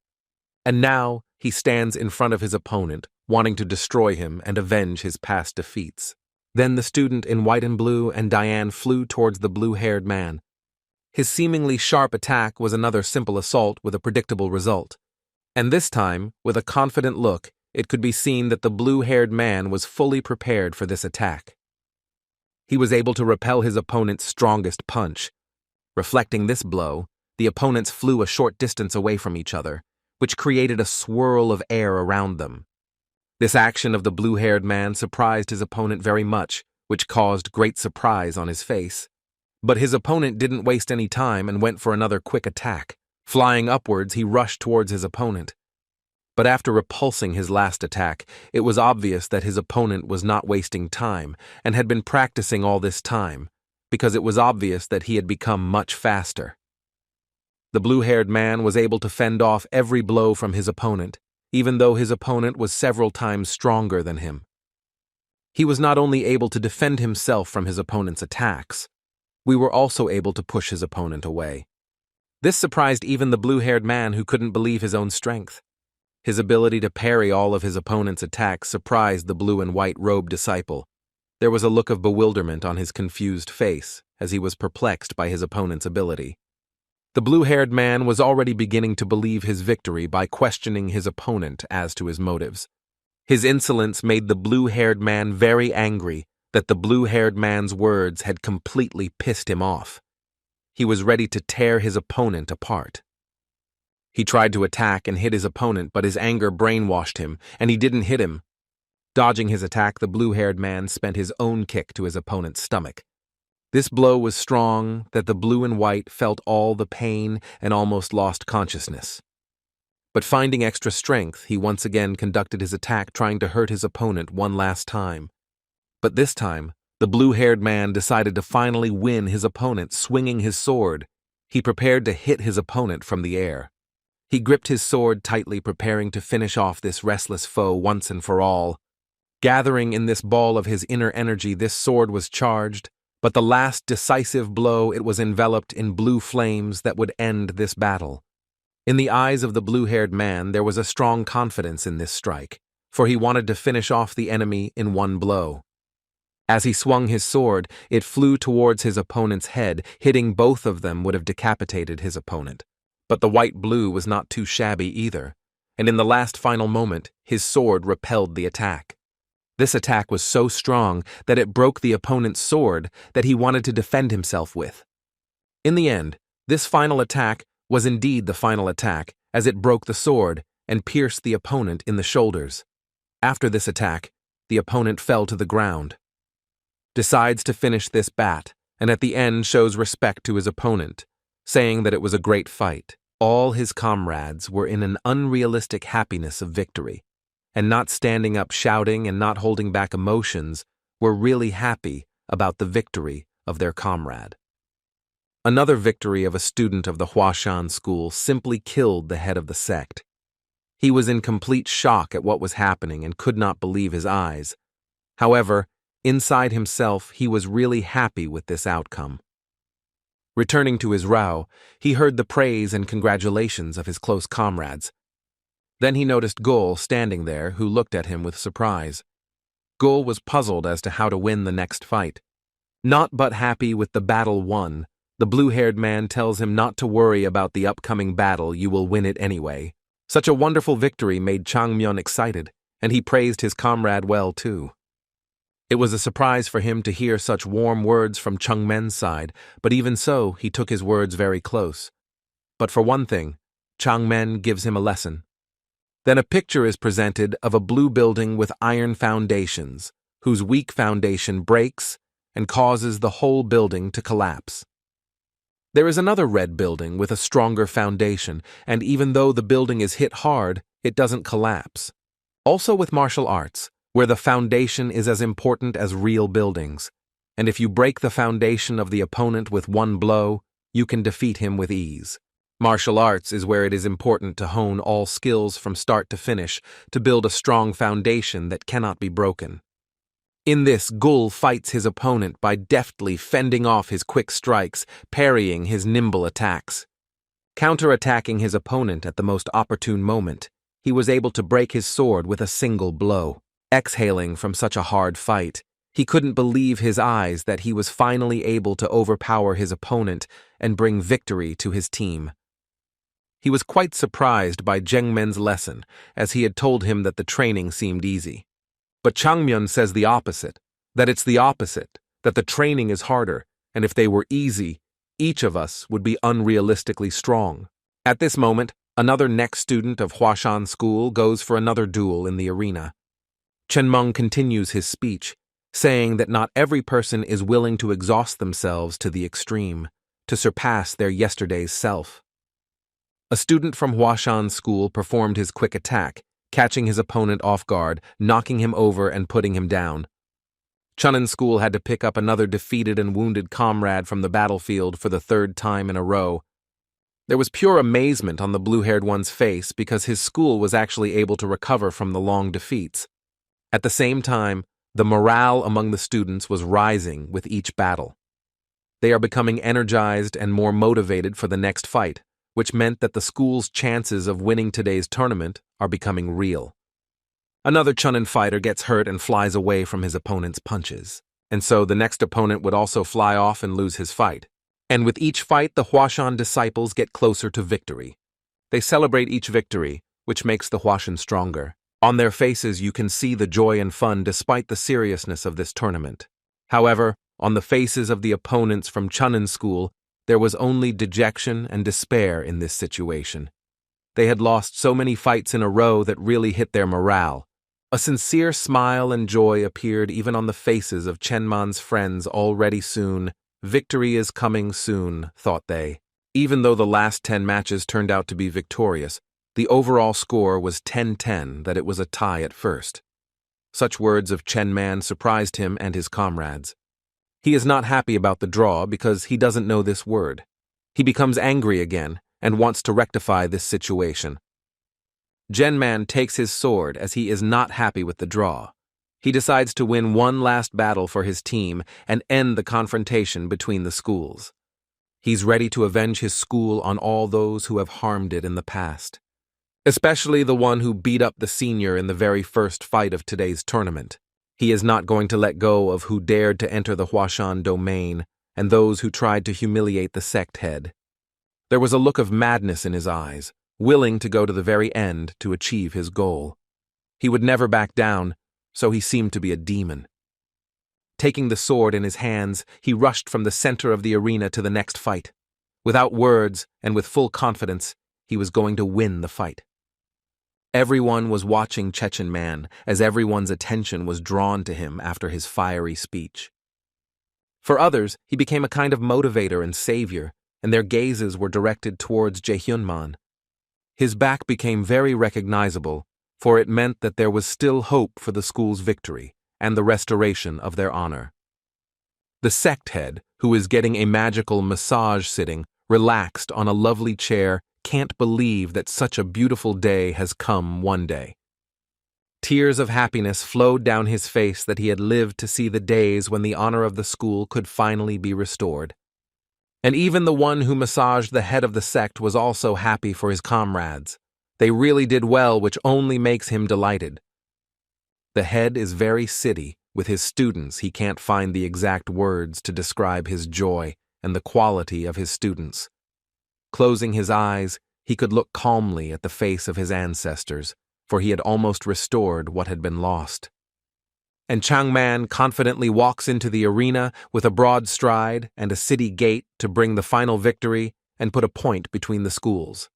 And now, he stands in front of his opponent, wanting to destroy him and avenge his past defeats. Then the student in white and blue and Diane flew towards the blue-haired man. His seemingly sharp attack was another simple assault with a predictable result. And this time, with a confident look, it could be seen that the blue-haired man was fully prepared for this attack. He was able to repel his opponent's strongest punch. Reflecting this blow, the opponents flew a short distance away from each other, which created a swirl of air around them. This action of the blue-haired man surprised his opponent very much, which caused great surprise on his face. But his opponent didn't waste any time and went for another quick attack. Flying upwards, he rushed towards his opponent. But after repulsing his last attack, it was obvious that his opponent was not wasting time and had been practicing all this time, because it was obvious that he had become much faster. The blue-haired man was able to fend off every blow from his opponent, even though his opponent was several times stronger than him. He was not only able to defend himself from his opponent's attacks, we were also able to push his opponent away. This surprised even the blue-haired man, who couldn't believe his own strength. His ability to parry all of his opponent's attacks surprised the blue and white robed disciple. There was a look of bewilderment on his confused face as he was perplexed by his opponent's ability. The blue-haired man was already beginning to believe his victory by questioning his opponent as to his motives. His insolence made the blue-haired man very angry that the blue-haired man's words had completely pissed him off. He was ready to tear his opponent apart. He tried to attack and hit his opponent, but his anger brainwashed him, and he didn't hit him. Dodging his attack, the blue-haired man spent his own kick to his opponent's stomach. This blow was strong that the blue and white felt all the pain and almost lost consciousness. But finding extra strength, he once again conducted his attack, trying to hurt his opponent one last time. But this time, the blue-haired man decided to finally win his opponent, swinging his sword. He prepared to hit his opponent from the air. He gripped his sword tightly, preparing to finish off this restless foe once and for all. Gathering in this ball of his inner energy, this sword was charged, but the last decisive blow, it was enveloped in blue flames that would end this battle. In the eyes of the blue-haired man, there was a strong confidence in this strike, for he wanted to finish off the enemy in one blow. As he swung his sword, it flew towards his opponent's head. Hitting both of them would have decapitated his opponent. But the white-blue was not too shabby either, and in the last final moment, his sword repelled the attack. This attack was so strong that it broke the opponent's sword that he wanted to defend himself with. In the end, this final attack was indeed the final attack, as it broke the sword and pierced the opponent in the shoulders. After this attack, the opponent fell to the ground. Decides to finish this bat, and at the end shows respect to his opponent, saying that it was a great fight. All his comrades were in an unrealistic happiness of victory, and not standing up shouting and not holding back emotions, were really happy about the victory of their comrade. Another victory of a student of the Hashan school simply killed the head of the sect. He was in complete shock at what was happening and could not believe his eyes. However, inside himself, he was really happy with this outcome. Returning to his row, he heard the praise and congratulations of his close comrades. Then he noticed Gul standing there, who looked at him with surprise. Gul was puzzled as to how to win the next fight. Not but happy with the battle won, the blue-haired man tells him not to worry about the upcoming battle, you will win it anyway. Such a wonderful victory made Chaon Min excited, and he praised his comrade well too. It was a surprise for him to hear such warm words from Chaon Min's side, but even so, he took his words very close. But for one thing, Chaon Min gives him a lesson. Then a picture is presented of a blue building with iron foundations, whose weak foundation breaks and causes the whole building to collapse. There is another red building with a stronger foundation, and even though the building is hit hard, it doesn't collapse. Also with martial arts, where the foundation is as important as real buildings, and if you break the foundation of the opponent with one blow, you can defeat him with ease. Martial arts is where it is important to hone all skills from start to finish to build a strong foundation that cannot be broken. In this, Gul fights his opponent by deftly fending off his quick strikes, parrying his nimble attacks. Counter-attacking his opponent at the most opportune moment, he was able to break his sword with a single blow. Exhaling from such a hard fight, he couldn't believe his eyes that he was finally able to overpower his opponent and bring victory to his team. He was quite surprised by Chaon Min's lesson, as he had told him that the training seemed easy. But Chaon Min says the opposite, that it's the opposite, that the training is harder, and if they were easy, each of us would be unrealistically strong. At this moment, another next student of Hashan school goes for another duel in the arena. Chayonma continues his speech, saying that not every person is willing to exhaust themselves to the extreme, to surpass their yesterday's self. A student from Hashan's school performed his quick attack, catching his opponent off guard, knocking him over and putting him down. Chayonma's school had to pick up another defeated and wounded comrade from the battlefield for the third time in a row. There was pure amazement on the blue-haired one's face because his school was actually able to recover from the long defeats. At the same time, the morale among the students was rising with each battle. They are becoming energized and more motivated for the next fight, which meant that the school's chances of winning today's tournament are becoming real. Another Chayonma fighter gets hurt and flies away from his opponent's punches, and so the next opponent would also fly off and lose his fight. And with each fight, the Hashan disciples get closer to victory. They celebrate each victory, which makes the Hashan stronger. On their faces, you can see the joy and fun despite the seriousness of this tournament. However, on the faces of the opponents from Chayonma's school, there was only dejection and despair in this situation. They had lost so many fights in a row that really hit their morale. A sincere smile and joy appeared even on the faces of Chayonma's friends already soon. Victory is coming soon, thought they. Even though the last 10 matches turned out to be victorious, the overall score was 10-10 that it was a tie at first. Such words of Chayonma surprised him and his comrades. He is not happy about the draw because he doesn't know this word. He becomes angry again and wants to rectify this situation. Chayonma takes his sword as he is not happy with the draw. He decides to win one last battle for his team and end the confrontation between the schools. He's ready to avenge his school on all those who have harmed it in the past, especially the one who beat up the senior in the very first fight of today's tournament. He is not going to let go of who dared to enter the Hashan domain and those who tried to humiliate the Sect head. There was a look of madness in his eyes, willing to go to the very end to achieve his goal. He would never back down, so he seemed to be a demon. Taking the sword in his hands, he rushed from the center of the arena to the next fight. Without words and with full confidence, he was going to win the fight. Everyone was watching Chayonma as everyone's attention was drawn to him after his fiery speech. For others, he became a kind of motivator and savior, and their gazes were directed towards Chayonma. His back became very recognizable, for it meant that there was still hope for the school's victory and the restoration of their honor. The Sect head, who is getting a magical massage sitting, relaxed on a lovely chair, can't believe that such a beautiful day has come one day. Tears of happiness flowed down his face that he had lived to see the days when the honor of the school could finally be restored. And even the one who massaged the head of the Sect was also happy for his comrades. They really did well, which only makes him delighted. The head is very city. With his students, he can't find the exact words to describe his joy and the quality of his students. Closing his eyes, he could look calmly at the face of his ancestors, for he had almost restored what had been lost. And Chayonma confidently walks into the arena with a broad stride and a city gate to bring the final victory and put a point between the schools.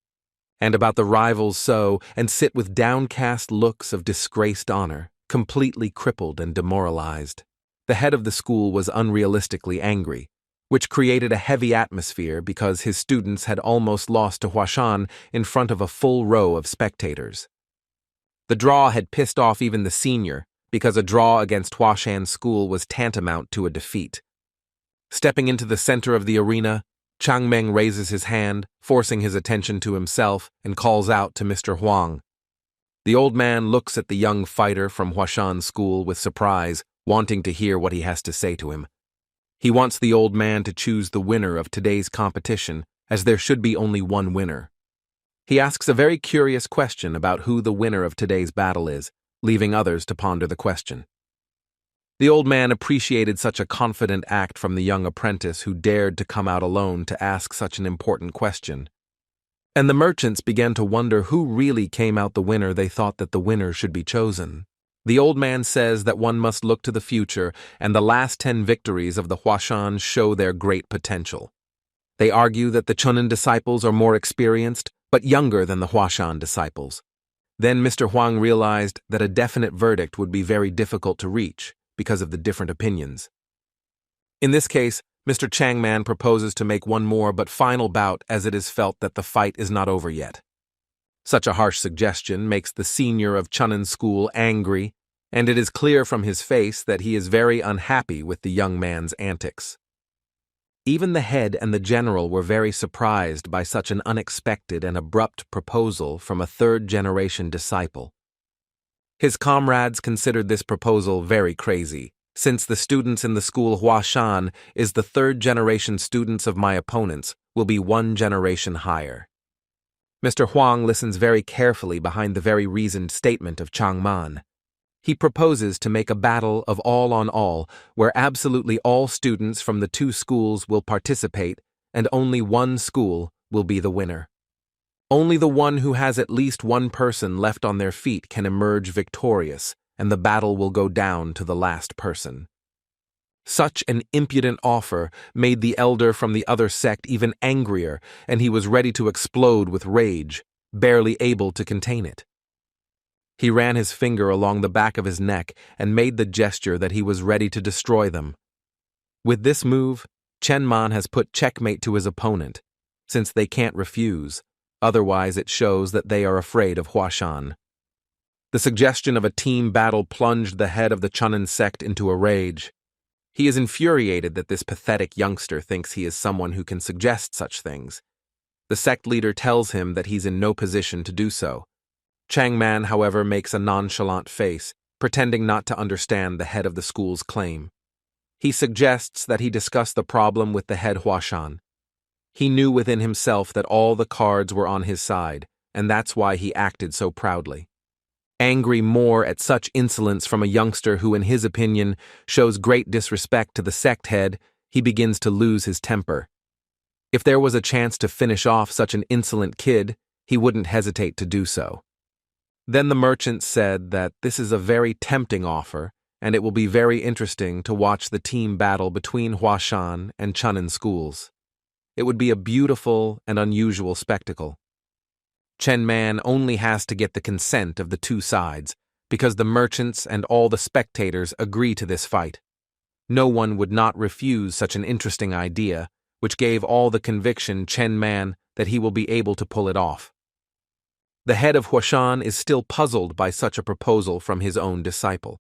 And about the rivals so, and sit with downcast looks of disgraced honor, completely crippled and demoralized. The head of the school was unrealistically angry, which created a heavy atmosphere because his students had almost lost to Hashan in front of a full row of spectators. The draw had pissed off even the senior, because a draw against Hashan's school was tantamount to a defeat. Stepping into the center of the arena, Chayonma raises his hand, forcing his attention to himself, and calls out to Mr. Huang. The old man looks at the young fighter from Hashan's school with surprise, wanting to hear what he has to say to him. He wants the old man to choose the winner of today's competition, as there should be only one winner. He asks a very curious question about who the winner of today's battle is, leaving others to ponder the question. The old man appreciated such a confident act from the young apprentice who dared to come out alone to ask such an important question. And the merchants began to wonder who really came out the winner. They thought that the winner should be chosen. The old man says that one must look to the future, and the last 10 victories of the Hashan show their great potential. They argue that the Chayonma disciples are more experienced, but younger than the Hashan disciples. Then Mr. Huang realized that a definite verdict would be very difficult to reach because of the different opinions. In this case, Mr. Changman proposes to make one more but final bout as it is felt that the fight is not over yet. Such a harsh suggestion makes the senior of Chunan's school angry, and it is clear from his face that he is very unhappy with the young man's antics. Even the head and the general were very surprised by such an unexpected and abrupt proposal from a third-generation disciple. His comrades considered this proposal very crazy, since the students in the school Hashan is the third-generation students of my opponents will be one generation higher. Mr. Huang listens very carefully behind the very reasoned statement of Chaon Min. He proposes to make a battle of all on all, where absolutely all students from the two schools will participate and only one school will be the winner. Only the one who has at least one person left on their feet can emerge victorious, and the battle will go down to the last person. Such an impudent offer made the elder from the other sect even angrier, and he was ready to explode with rage, barely able to contain it. He ran his finger along the back of his neck and made the gesture that he was ready to destroy them. With this move, Chayonma has put checkmate to his opponent, since they can't refuse, otherwise it shows that they are afraid of Hashan. The suggestion of a team battle plunged the head of the Chunin sect into a rage. He is infuriated that this pathetic youngster thinks he is someone who can suggest such things. The sect leader tells him that he's in no position to do so. Changman, however, makes a nonchalant face, pretending not to understand the head of the school's claim. He suggests that he discuss the problem with the head Hashan. He knew within himself that all the cards were on his side, and that's why he acted so proudly. Angry more at such insolence from a youngster who, in his opinion, shows great disrespect to the sect head, he begins to lose his temper. If there was a chance to finish off such an insolent kid, he wouldn't hesitate to do so. Then the merchant said that this is a very tempting offer, and it will be very interesting to watch the team battle between Hashan and Chunin schools. It would be a beautiful and unusual spectacle. Chayonma only has to get the consent of the two sides, because the merchants and all the spectators agree to this fight. No one would not refuse such an interesting idea, which gave all the conviction Chayonma that he will be able to pull it off. The head of Hashan is still puzzled by such a proposal from his own disciple.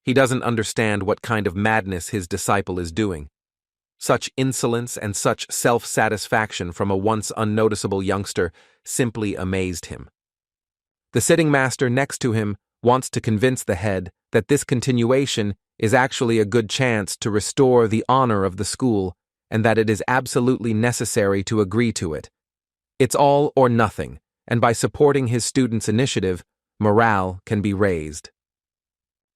He doesn't understand what kind of madness his disciple is doing. Such insolence and such self-satisfaction from a once unnoticeable youngster simply amazed him. The sitting master next to him wants to convince the head that this continuation is actually a good chance to restore the honor of the school and that it is absolutely necessary to agree to it. It's all or nothing, and by supporting his students' initiative, morale can be raised.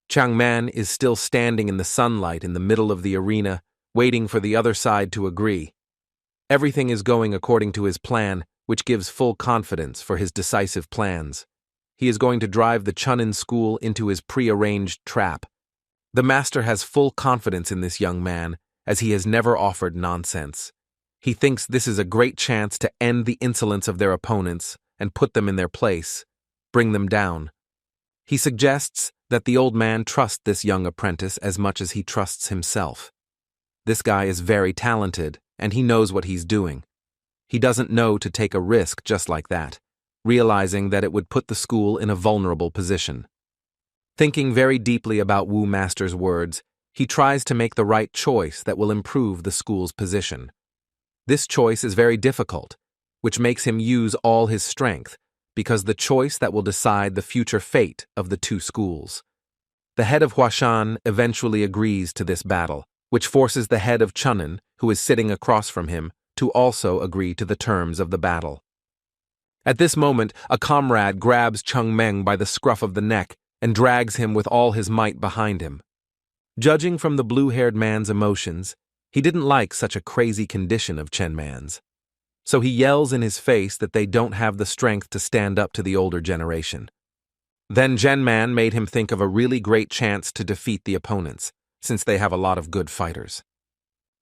Changman is still standing in the sunlight in the middle of the arena, waiting for the other side to agree. Everything is going according to his plan, which gives full confidence for his decisive plans. He is going to drive the Chunin school into his pre-arranged trap. The master has full confidence in this young man, as he has never offered nonsense. He thinks this is a great chance to end the insolence of their opponents and put them in their place, bring them down. He suggests that the old man trust this young apprentice as much as he trusts himself. This guy is very talented, and he knows what he's doing. He doesn't know to take a risk just like that, realizing that it would put the school in a vulnerable position. Thinking very deeply about Wu Master's words, he tries to make the right choice that will improve the school's position. This choice is very difficult, which makes him use all his strength, because the choice that will decide the future fate of the two schools. The head of Hashan eventually agrees to this battle, which forces the head of Chunin, who is sitting across from him, to also agree to the terms of the battle. At this moment, a comrade grabs Changmen by the scruff of the neck and drags him with all his might behind him. Judging from the blue-haired man's emotions, he didn't like such a crazy condition of Chayonma's. So he yells in his face that they don't have the strength to stand up to the older generation. Then Chayonma made him think of a really great chance to defeat the opponents, since they have a lot of good fighters.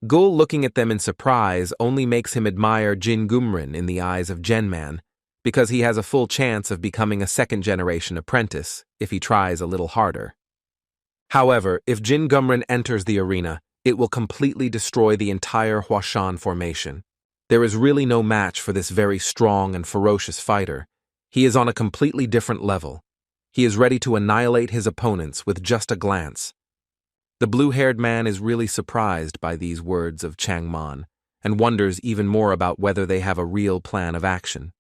Gul looking at them in surprise only makes him admire Jin Gumrin in the eyes of Chayonma, because he has a full chance of becoming a second-generation apprentice if he tries a little harder. However, if Jin Gumren enters the arena, it will completely destroy the entire Hashan formation. There is really no match for this very strong and ferocious fighter. He is on a completely different level. He is ready to annihilate his opponents with just a glance. The blue-haired man is really surprised by these words of Changman and wonders even more about whether they have a real plan of action.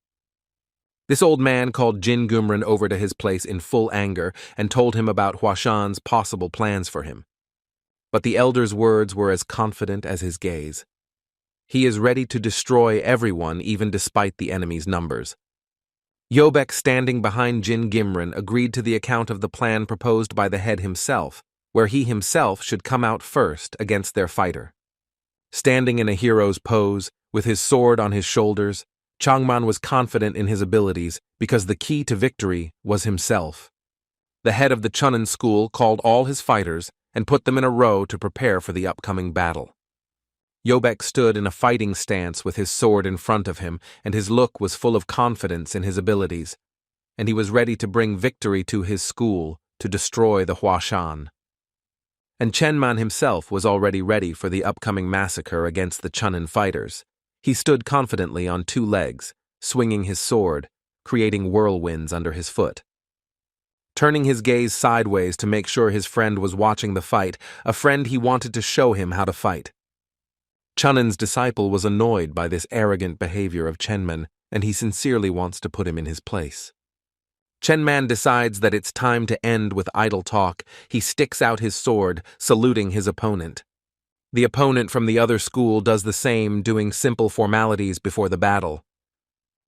This old man called Jin Gumren over to his place in full anger and told him about Hashan's possible plans for him. But the elder's words were as confident as his gaze. He is ready to destroy everyone even despite the enemy's numbers. Yobek, standing behind Jin Gumren, agreed to the account of the plan proposed by the head himself, where he himself should come out first against their fighter. Standing in a hero's pose, with his sword on his shoulders, Changman was confident in his abilities because the key to victory was himself. The head of the Chunin school called all his fighters and put them in a row to prepare for the upcoming battle. Yobek stood in a fighting stance with his sword in front of him, and his look was full of confidence in his abilities, and he was ready to bring victory to his school to destroy the Hashan. And Chenman himself was already ready for the upcoming massacre against the Chunin fighters. He stood confidently on two legs, swinging his sword, creating whirlwinds under his foot. Turning his gaze sideways to make sure his friend was watching the fight, a friend he wanted to show him how to fight. Chunin's disciple was annoyed by this arrogant behavior of Chenman, and he sincerely wants to put him in his place. Chenman decides that it's time to end with idle talk. He sticks out his sword, saluting his opponent. The opponent from the other school does the same, doing simple formalities before the battle.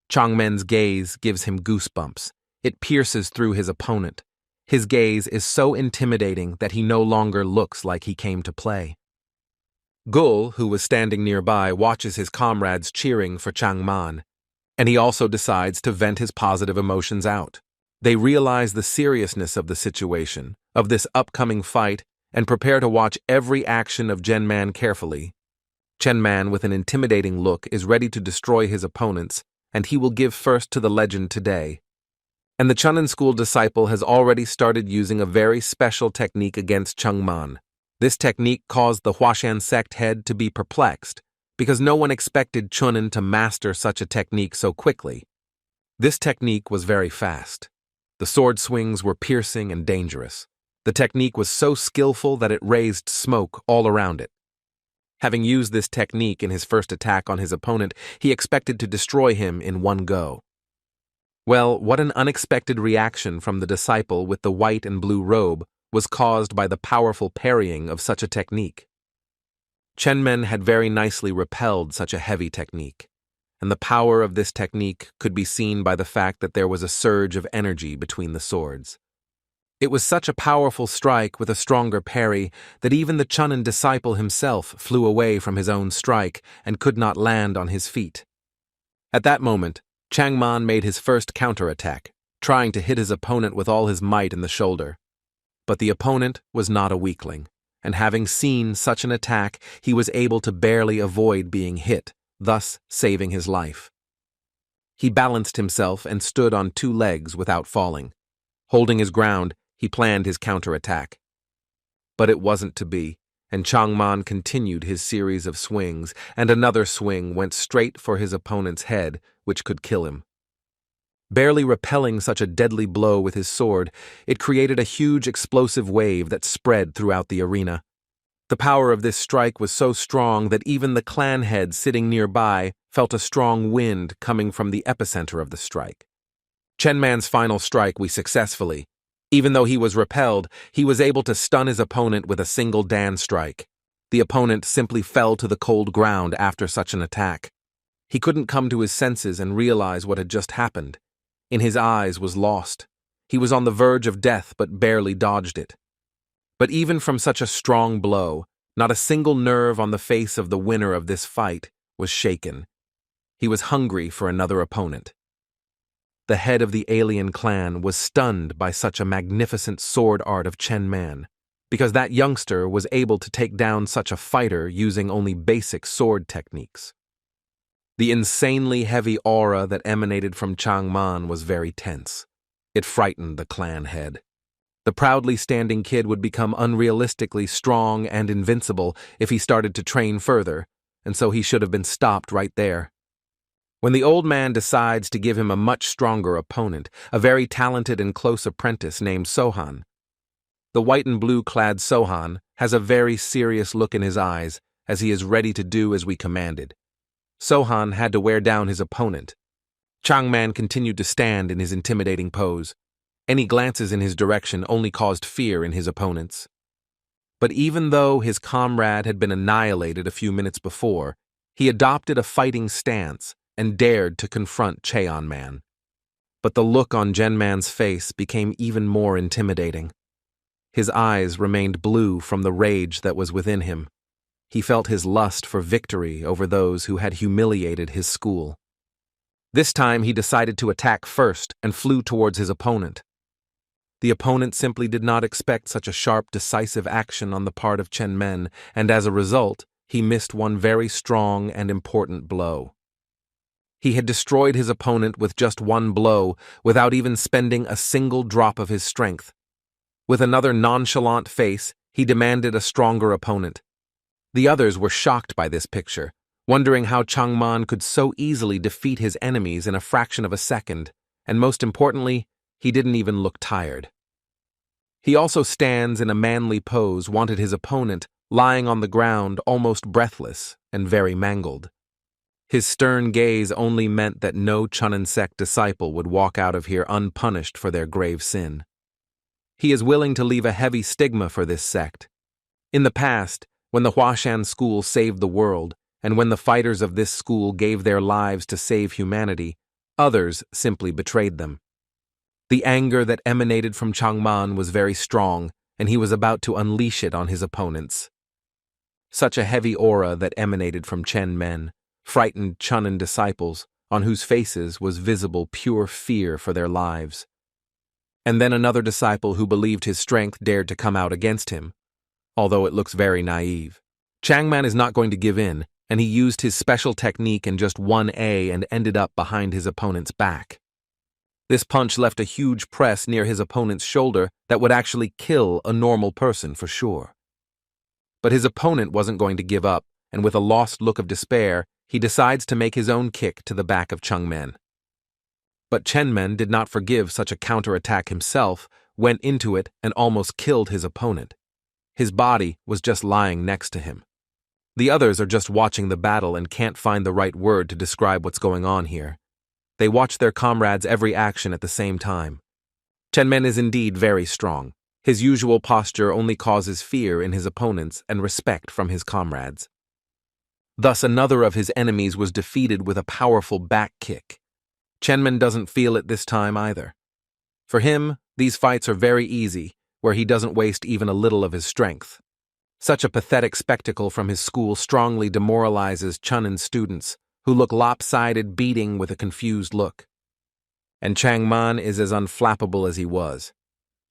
Changmen's gaze gives him goosebumps. It pierces through his opponent. His gaze is so intimidating that he no longer looks like he came to play. Gul, who was standing nearby, watches his comrades cheering for Changman, and he also decides to vent his positive emotions out. They realize the seriousness of the situation, of this upcoming fight, and prepare to watch every action of Chenman carefully. Chenman, with an intimidating look, is ready to destroy his opponents, and he will give first to the legend today. And the Chunin school disciple has already started using a very special technique against Changman. This technique caused the Hashan sect head to be perplexed, because no one expected Chunin to master such a technique so quickly. This technique was very fast. The sword swings were piercing and dangerous. The technique was so skillful that it raised smoke all around it. Having used this technique in his first attack on his opponent, he expected to destroy him in one go. Well, what an unexpected reaction from the disciple with the white and blue robe was caused by the powerful parrying of such a technique. Chenmen had very nicely repelled such a heavy technique, and the power of this technique could be seen by the fact that there was a surge of energy between the swords. It was such a powerful strike with a stronger parry that even the Chunin disciple himself flew away from his own strike and could not land on his feet. At that moment, Changman made his first counterattack, trying to hit his opponent with all his might in the shoulder. But the opponent was not a weakling, and having seen such an attack, he was able to barely avoid being hit, thus saving his life. He balanced himself and stood on two legs without falling. Holding his ground, he planned his counterattack. But it wasn't to be, and Changman continued his series of swings, and another swing went straight for his opponent's head, which could kill him. Barely repelling such a deadly blow with his sword, it created a huge explosive wave that spread throughout the arena. The power of this strike was so strong that even the clan head sitting nearby felt a strong wind coming from the epicenter of the strike. Chenman's final strike we successfully. Even though he was repelled, he was able to stun his opponent with a single Dan strike. The opponent simply fell to the cold ground after such an attack. He couldn't come to his senses and realize what had just happened. In his eyes was lost. He was on the verge of death but barely dodged it. But even from such a strong blow, not a single nerve on the face of the winner of this fight was shaken. He was hungry for another opponent. The head of the alien clan was stunned by such a magnificent sword art of Chenman, because that youngster was able to take down such a fighter using only basic sword techniques. The insanely heavy aura that emanated from Chaon Min was very tense. It frightened the clan head. The proudly standing kid would become unrealistically strong and invincible if he started to train further, and so he should have been stopped right there. When the old man decides to give him a much stronger opponent, a very talented and close apprentice named Sohan. The white and blue-clad Sohan has a very serious look in his eyes as he is ready to do as we commanded. Sohan had to wear down his opponent. Chaon Min continued to stand in his intimidating pose. Any glances in his direction only caused fear in his opponents. But even though his comrade had been annihilated a few minutes before, he adopted a fighting stance and dared to confront Chaon Min. But the look on Genman's face became even more intimidating. His eyes remained blue from the rage that was within him. He felt his lust for victory over those who had humiliated his school. This time he decided to attack first and flew towards his opponent. The opponent simply did not expect such a sharp, decisive action on the part of Chaon Min, and as a result, he missed one very strong and important blow. He had destroyed his opponent with just one blow, without even spending a single drop of his strength. With another nonchalant face, he demanded a stronger opponent. The others were shocked by this picture, wondering how Chaon Min could so easily defeat his enemies in a fraction of a second, and most importantly, he didn't even look tired. He also stands in a manly pose, wanted his opponent, lying on the ground almost breathless and very mangled. His stern gaze only meant that no Cheonan Sect disciple would walk out of here unpunished for their grave sin. He is willing to leave a heavy stigma for this sect. In the past, when the Hashan school saved the world, and when the fighters of this school gave their lives to save humanity, others simply betrayed them. The anger that emanated from Chaon Min was very strong, and he was about to unleash it on his opponents. Such a heavy aura that emanated from Chaon Min frightened Cheonan disciples, on whose faces was visible pure fear for their lives. And then another disciple who believed his strength dared to come out against him, although it looks very naive. Chaon Min is not going to give in, and he used his special technique in just one A and ended up behind his opponent's back. This punch left a huge press near his opponent's shoulder that would actually kill a normal person for sure. But his opponent wasn't going to give up, and with a lost look of despair, he decides to make his own kick to the back of Chaon Min. But Chaon Min did not forgive such a counterattack himself, went into it, and almost killed his opponent. His body was just lying next to him. The others are just watching the battle and can't find the right word to describe what's going on here. They watch their comrades' every action at the same time. Chaon Min is indeed very strong. His usual posture only causes fear in his opponents and respect from his comrades. Thus another of his enemies was defeated with a powerful back kick. Chaon Min doesn't feel it this time either. For him, these fights are very easy, where he doesn't waste even a little of his strength. Such a pathetic spectacle from his school strongly demoralizes Cheonan students, who look lopsided, beating with a confused look. And Chaon Min is as unflappable as he was.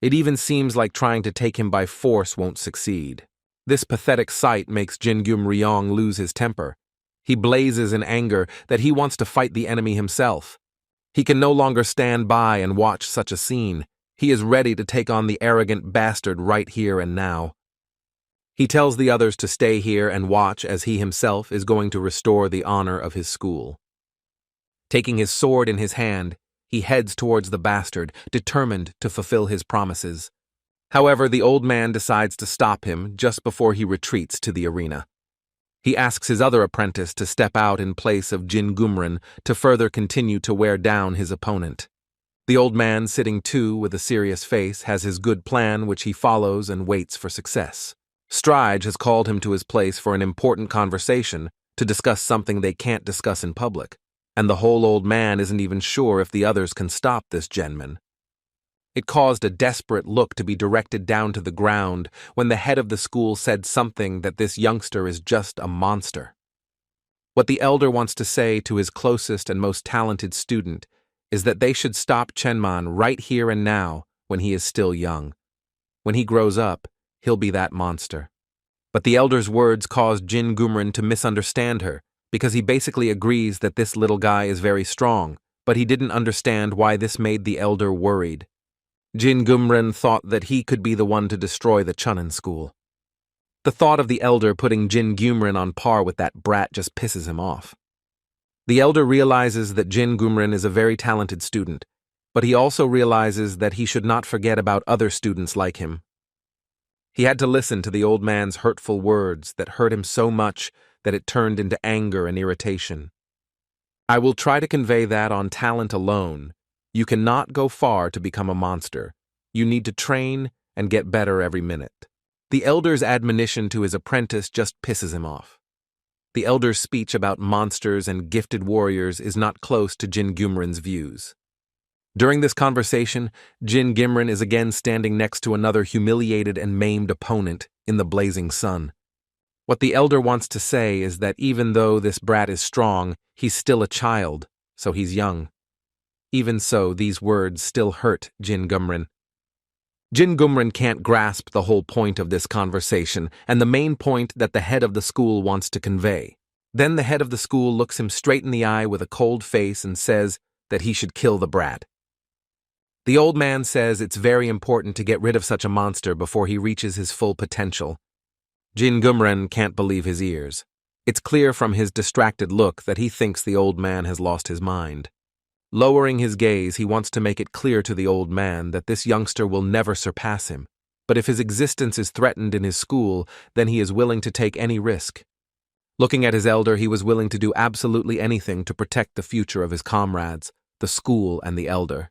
It even seems like trying to take him by force won't succeed. This pathetic sight makes Jingum Ryong lose his temper. He blazes in anger that he wants to fight the enemy himself. He can no longer stand by and watch such a scene. He is ready to take on the arrogant bastard right here and now. He tells the others to stay here and watch as he himself is going to restore the honor of his school. Taking his sword in his hand, he heads towards the bastard, determined to fulfill his promises. However, the old man decides to stop him just before he retreats to the arena. He asks his other apprentice to step out in place of Jin Gumran to further continue to wear down his opponent. The old man, sitting too with a serious face, has his good plan which he follows and waits for success. Strige has called him to his place for an important conversation to discuss something they can't discuss in public, and the whole old man isn't even sure if the others can stop this Genman. It caused a desperate look to be directed down to the ground when the head of the school said something that this youngster is just a monster. What the elder wants to say to his closest and most talented student is that they should stop Chenman right here and now when he is still young. When he grows up, he'll be that monster. But the elder's words caused Jin Gumran to misunderstand her, because he basically agrees that this little guy is very strong, but he didn't understand why this made the elder worried. Jin Gumren thought that he could be the one to destroy the Chunin school. The thought of the elder putting Jin Gumren on par with that brat just pisses him off. The elder realizes that Jin Gumren is a very talented student, but he also realizes that he should not forget about other students like him. He had to listen to the old man's hurtful words that hurt him so much that it turned into anger and irritation. I will try to convey that on talent alone, you cannot go far to become a monster. You need to train and get better every minute. The elder's admonition to his apprentice just pisses him off. The elder's speech about monsters and gifted warriors is not close to Jin Gumren's views. During this conversation, Jin Gumren is again standing next to another humiliated and maimed opponent in the blazing sun. What the elder wants to say is that even though this brat is strong, he's still a child, so he's young. Even so, these words still hurt Jin Gumren. Jin Gumren can't grasp the whole point of this conversation and the main point that the head of the school wants to convey. Then the head of the school looks him straight in the eye with a cold face and says that he should kill the brat. The old man says it's very important to get rid of such a monster before he reaches his full potential. Jin Gumren can't believe his ears. It's clear from his distracted look that he thinks the old man has lost his mind. Lowering his gaze, he wants to make it clear to the old man that this youngster will never surpass him, but if his existence is threatened in his school, then he is willing to take any risk. Looking at his elder, he was willing to do absolutely anything to protect the future of his comrades, the school, and the elder.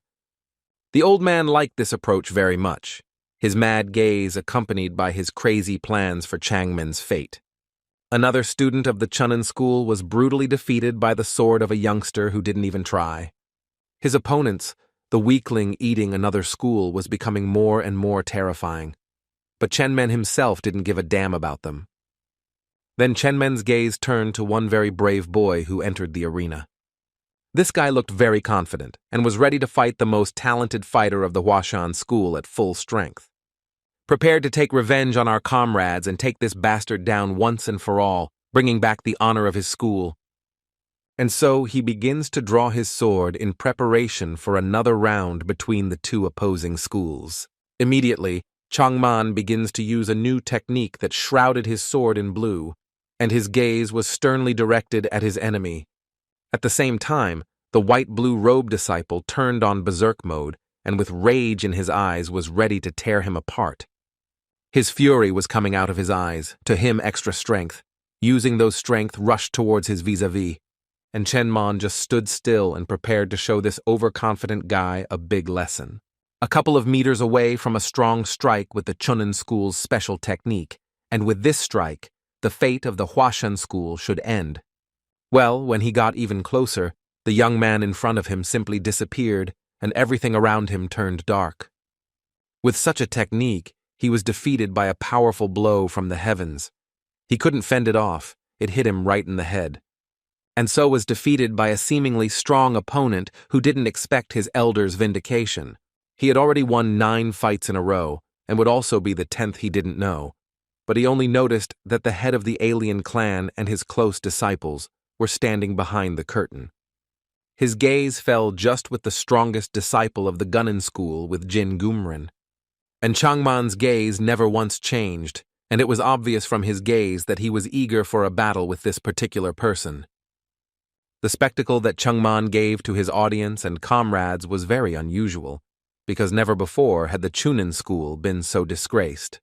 The old man liked this approach very much, his mad gaze accompanied by his crazy plans for Chaon Min's fate. Another student of the Chunin school was brutally defeated by the sword of a youngster who didn't even try. His opponents, the weakling eating another school, was becoming more and more terrifying. But Chaon Min himself didn't give a damn about them. Then Chaon Min's gaze turned to one very brave boy who entered the arena. This guy looked very confident and was ready to fight the most talented fighter of the Hashan school at full strength. Prepared to take revenge on our comrades and take this bastard down once and for all, bringing back the honor of his school. And so he begins to draw his sword in preparation for another round between the two opposing schools. Immediately, Changman begins to use a new technique that shrouded his sword in blue, and his gaze was sternly directed at his enemy. At the same time, the white-blue robe disciple turned on berserk mode and with rage in his eyes was ready to tear him apart. His fury was coming out of his eyes, to him extra strength. Using those strength rushed towards his vis-a-vis. And Changman just stood still and prepared to show this overconfident guy a big lesson. A couple of meters away from a strong strike with the Chunin school's special technique, and with this strike, the fate of the Hashan school should end. Well, when he got even closer, the young man in front of him simply disappeared, and everything around him turned dark. With such a technique, he was defeated by a powerful blow from the heavens. He couldn't fend it off, it hit him right in the head. And so was defeated by a seemingly strong opponent who didn't expect his elder's vindication. He had already won 9 fights in a row, and would also be the 10th he didn't know. But he only noticed that the head of the alien clan and his close disciples were standing behind the curtain. His gaze fell just with the strongest disciple of the Gunnin school with Jin Gumren. And Changman's gaze never once changed, and it was obvious from his gaze that he was eager for a battle with this particular person. The spectacle that Changman gave to his audience and comrades was very unusual, because never before had the Chunin school been so disgraced.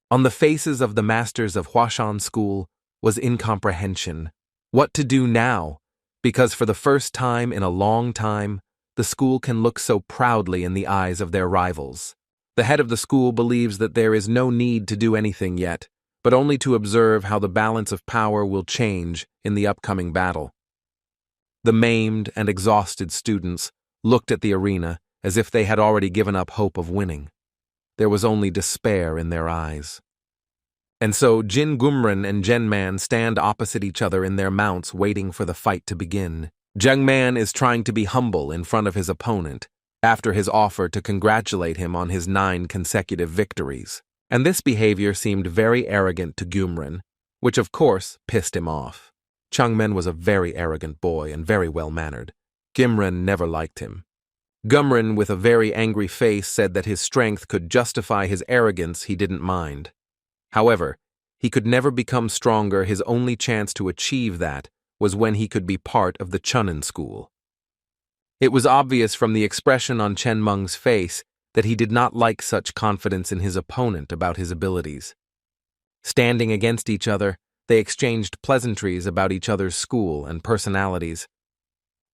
On the faces of the masters of Hashan school was incomprehension. What to do now? Because for the first time in a long time, the school can look so proudly in the eyes of their rivals. The head of the school believes that there is no need to do anything yet, but only to observe how the balance of power will change in the upcoming battle. The maimed and exhausted students looked at the arena as if they had already given up hope of winning. There was only despair in their eyes. And so Jin Gumren and Changman stand opposite each other in their mounts waiting for the fight to begin. Changman is trying to be humble in front of his opponent after his offer to congratulate him on his 9 consecutive victories. And this behavior seemed very arrogant to Gumren, which of course pissed him off. Chaon Min was a very arrogant boy and very well-mannered. Gimren never liked him. Gumren, with a very angry face, said that his strength could justify his arrogance. He didn't mind. However, he could never become stronger. His only chance to achieve that was when he could be part of the Chunin school. It was obvious from the expression on Chen Meng's face that he did not like such confidence in his opponent about his abilities. Standing against each other, they exchanged pleasantries about each other's school and personalities.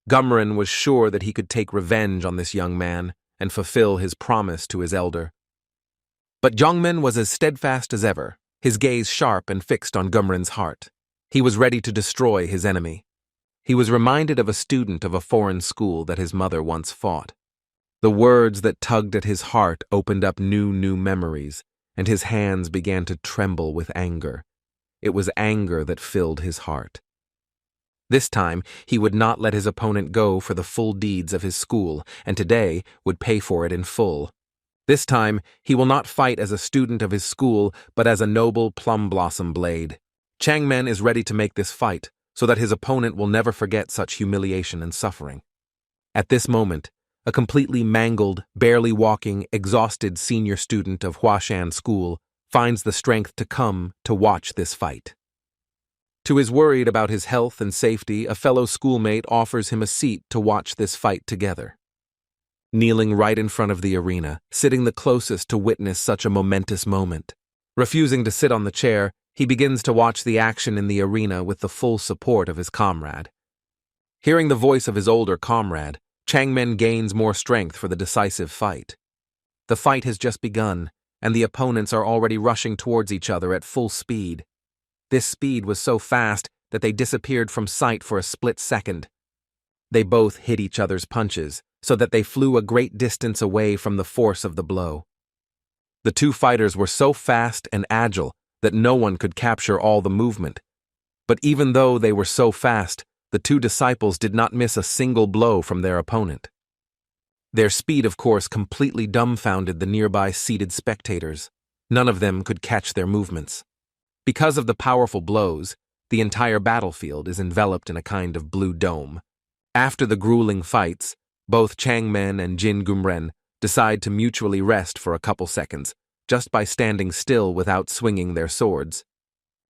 Gumren was sure that he could take revenge on this young man and fulfill his promise to his elder. But Chaon Min was as steadfast as ever, his gaze sharp and fixed on Gumren's heart. He was ready to destroy his enemy. He was reminded of a student of a foreign school that his mother once fought. The words that tugged at his heart opened up new memories, and his hands began to tremble with anger. It was anger that filled his heart. This time, he would not let his opponent go for the full deeds of his school, and today would pay for it in full. This time, he will not fight as a student of his school, but as a noble plum blossom blade. Chaon Min is ready to make this fight, so that his opponent will never forget such humiliation and suffering. At this moment, a completely mangled, barely walking, exhausted senior student of Hashan school finds the strength to come to watch this fight. To his worried about his health and safety, a fellow schoolmate offers him a seat to watch this fight together. Kneeling right in front of the arena, sitting the closest to witness such a momentous moment. Refusing to sit on the chair, he begins to watch the action in the arena with the full support of his comrade. Hearing the voice of his older comrade, Chaon Min gains more strength for the decisive fight. The fight has just begun, and the opponents are already rushing towards each other at full speed. This speed was so fast that they disappeared from sight for a split second. They both hit each other's punches, so that they flew a great distance away from the force of the blow. The two fighters were so fast and agile that no one could capture all the movement. But even though they were so fast, the two disciples did not miss a single blow from their opponent. Their speed, of course, completely dumbfounded the nearby seated spectators. None of them could catch their movements. Because of the powerful blows, the entire battlefield is enveloped in a kind of blue dome. After the grueling fights, both Chaon Min and Jin Gumren decide to mutually rest for a couple seconds, just by standing still without swinging their swords.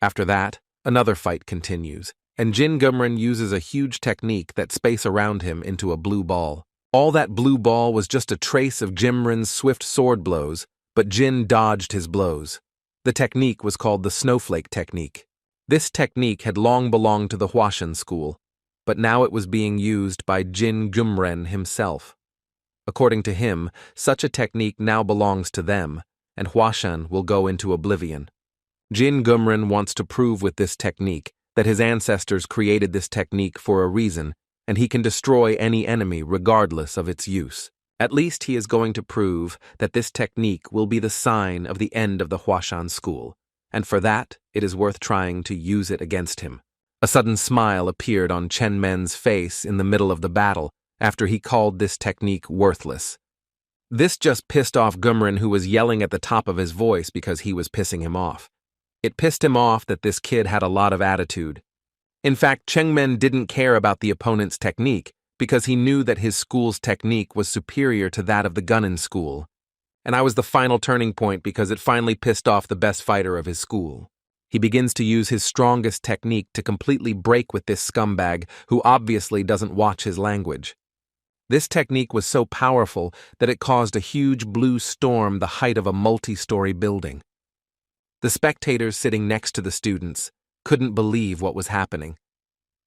After that, another fight continues, and Jin Gumren uses a huge technique that space around him into a blue ball. All that blue ball was just a trace of Gumren's swift sword blows, but Jin dodged his blows. The technique was called the snowflake technique. This technique had long belonged to the Hashan school, but now it was being used by Jin Gumren himself. According to him, such a technique now belongs to them, and Hashan will go into oblivion. Jin Gumren wants to prove with this technique that his ancestors created this technique for a reason, and he can destroy any enemy regardless of its use. At least he is going to prove that this technique will be the sign of the end of the Hashan school, and for that it is worth trying to use it against him. A sudden smile appeared on Chaon Min's face in the middle of the battle after he called this technique worthless. This just pissed off Gumren, who was yelling at the top of his voice because he was pissing him off. It pissed him off that this kid had a lot of attitude. In fact, Chaon Min didn't care about the opponent's technique because he knew that his school's technique was superior to that of the Gunnin school. And I was the final turning point because it finally pissed off the best fighter of his school. He begins to use his strongest technique to completely break with this scumbag who obviously doesn't watch his language. This technique was so powerful that it caused a huge blue storm the height of a multi-story building. The spectators sitting next to the students couldn't believe what was happening.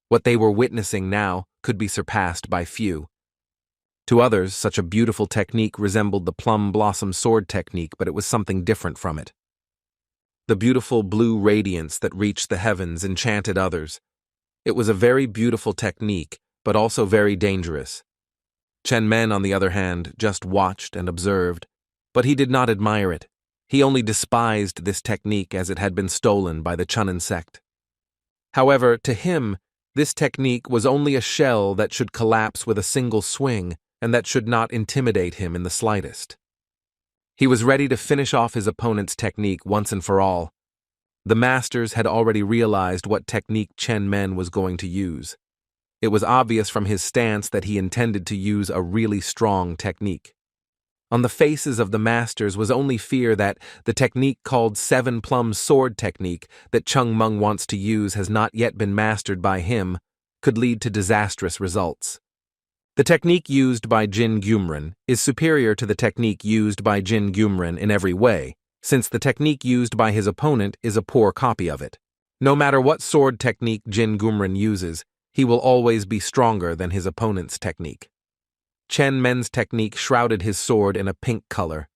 What they were witnessing now could be surpassed by few. To others, such a beautiful technique resembled the plum blossom sword technique, but it was something different from it. The beautiful blue radiance that reached the heavens enchanted others. It was a very beautiful technique, but also very dangerous. Chaon Min, on the other hand, just watched and observed, but he did not admire it. He only despised this technique as it had been stolen by the Chunin sect. However, to him, this technique was only a shell that should collapse with a single swing and that should not intimidate him in the slightest. He was ready to finish off his opponent's technique once and for all. The masters had already realized what technique Chaon Min was going to use. It was obvious from his stance that he intended to use a really strong technique. On the faces of the masters was only fear that the technique called Seven Plum Sword Technique that Chaon Min wants to use has not yet been mastered by him, could lead to disastrous results. The technique used by Jin Gyumrin is superior to the technique used by Jin Gyumrin in every way, since the technique used by his opponent is a poor copy of it. No matter what sword technique Jin Gyumrin uses, he will always be stronger than his opponent's technique. Chaon Min's technique shrouded his sword in a pink color.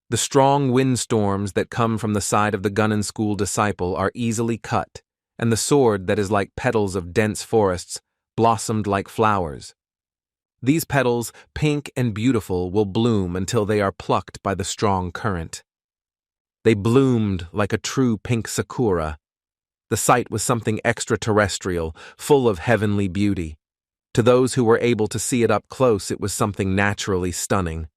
The strong windstorms that come from the side of the Gunnin School disciple are easily cut, and the sword that is like petals of dense forests blossomed like flowers. These petals, pink and beautiful, will bloom until they are plucked by the strong current. They bloomed like a true pink sakura. The sight was something extraterrestrial, full of heavenly beauty. To those who were able to see it up close, it was something naturally stunning.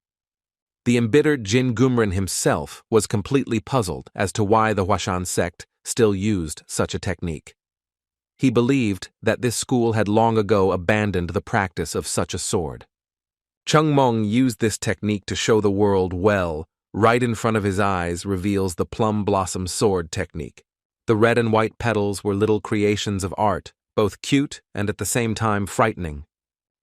The embittered Jin Gyumrin himself was completely puzzled as to why the Hashan sect still used such a technique. He believed that this school had long ago abandoned the practice of such a sword. Chaon Min used this technique to show the world well, right in front of his eyes reveals the plum blossom sword technique. The red and white petals were little creations of art, both cute and at the same time frightening.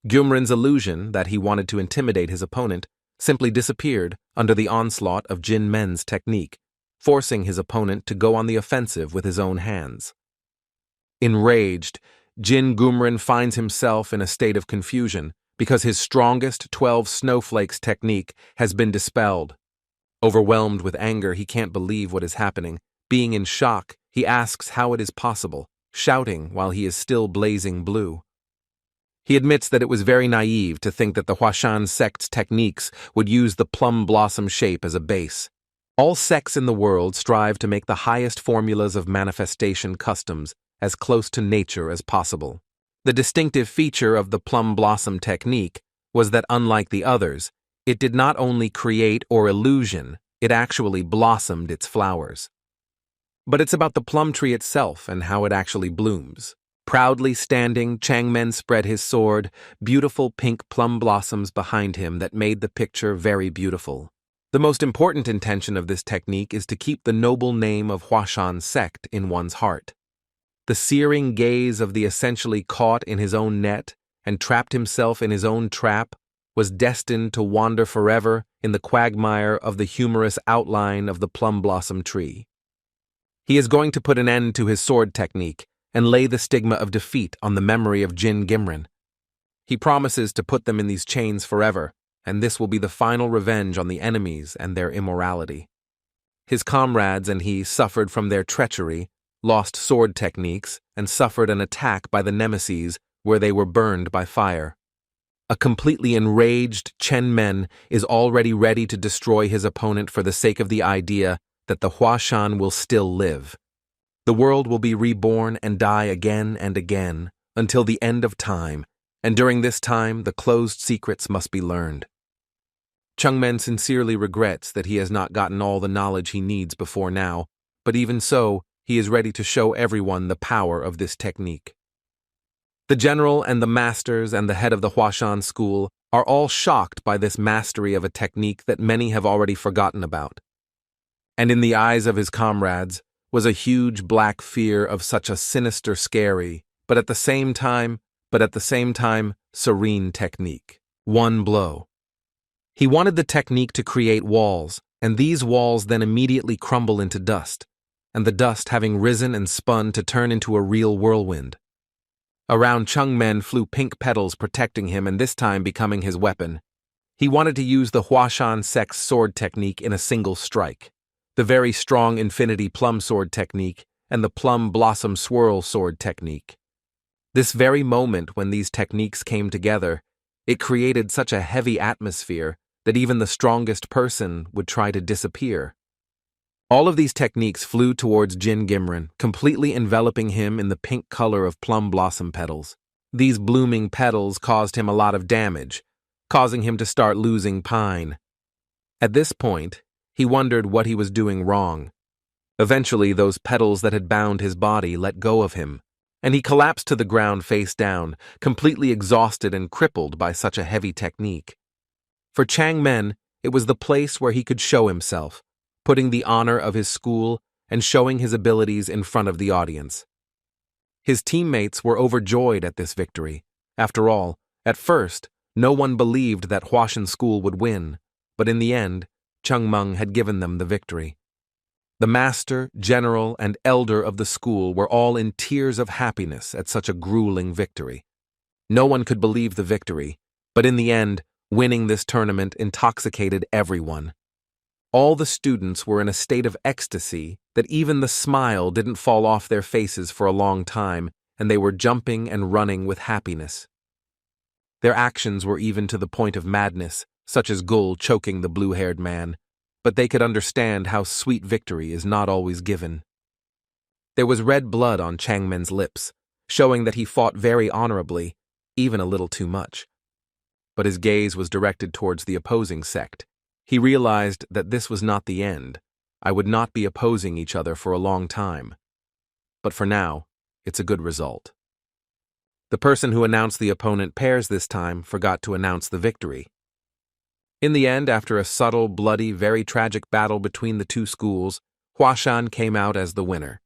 Gyumrin's illusion that he wanted to intimidate his opponent simply disappeared under the onslaught of Chaon Min's technique, forcing his opponent to go on the offensive with his own hands. Enraged, Jin Gyumrin finds himself in a state of confusion because his strongest 12 snowflakes technique has been dispelled. Overwhelmed with anger, he can't believe what is happening. Being in shock, he asks how it is possible, shouting while he is still blazing blue. He admits that it was very naive to think that the Hashan sect's techniques would use the plum blossom shape as a base. All sects in the world strive to make the highest formulas of manifestation customs as close to nature as possible. The distinctive feature of the plum blossom technique was that, unlike the others, it did not only create or illusion, it actually blossomed its flowers. But it's about the plum tree itself and how it actually blooms. Proudly standing, Chaon Min spread his sword, beautiful pink plum blossoms behind him that made the picture very beautiful. The most important intention of this technique is to keep the noble name of Hashan sect in one's heart. The searing gaze of the essentially caught in his own net and trapped himself in his own trap was destined to wander forever in the quagmire of the humorous outline of the plum blossom tree. He is going to put an end to his sword technique and lay the stigma of defeat on the memory of Jin Gyumrin. He promises to put them in these chains forever, and this will be the final revenge on the enemies and their immorality. His comrades and he suffered from their treachery, lost sword techniques, and suffered an attack by the nemeses where they were burned by fire. A completely enraged Chaon Min is already ready to destroy his opponent for the sake of the idea that the Hashan will still live. The world will be reborn and die again and again until the end of time, and during this time the closed secrets must be learned. Chaon Min sincerely regrets that he has not gotten all the knowledge he needs before now, but even so, he is ready to show everyone the power of this technique. The general and the masters and the head of the Hashan school are all shocked by this mastery of a technique that many have already forgotten about. And in the eyes of his comrades was a huge black fear of such a sinister, scary, but at the same time, serene technique. One blow. He wanted the technique to create walls, and these walls then immediately crumble into dust, and the dust having risen and spun to turn into a real whirlwind. Around Chaon Min flew pink petals protecting him and this time becoming his weapon. He wanted to use the Hashan sect's sword technique in a single strike. The very strong infinity plum sword technique and the plum blossom swirl sword technique. This very moment when these techniques came together, it created such a heavy atmosphere that even the strongest person would try to disappear. All of these techniques flew towards Jin Gyumrin, completely enveloping him in the pink color of plum blossom petals. These blooming petals caused him a lot of damage, causing him to start losing pine. At this point, he wondered what he was doing wrong. Eventually, those petals that had bound his body let go of him, and he collapsed to the ground face down, completely exhausted and crippled by such a heavy technique. For Chaon Min, it was the place where he could show himself, putting the honor of his school and showing his abilities in front of the audience. His teammates were overjoyed at this victory. After all, at first, no one believed that Hashan school would win, but in the end, Changmeng had given them the victory. The master, general, and elder of the school were all in tears of happiness at such a grueling victory. No one could believe the victory, but in the end, winning this tournament intoxicated everyone. All the students were in a state of ecstasy that even the smile didn't fall off their faces for a long time, and they were jumping and running with happiness. Their actions were even to the point of madness, such as Gul choking the blue-haired man, but they could understand how sweet victory is not always given. There was red blood on Chaon Min's lips, showing that he fought very honorably, even a little too much. But his gaze was directed towards the opposing sect. He realized that this was not the end. I would not be opposing each other for a long time. But for now, it's a good result. The person who announced the opponent pairs this time forgot to announce the victory. In the end, after a subtle, bloody, very tragic battle between the two schools, Hashan came out as the winner.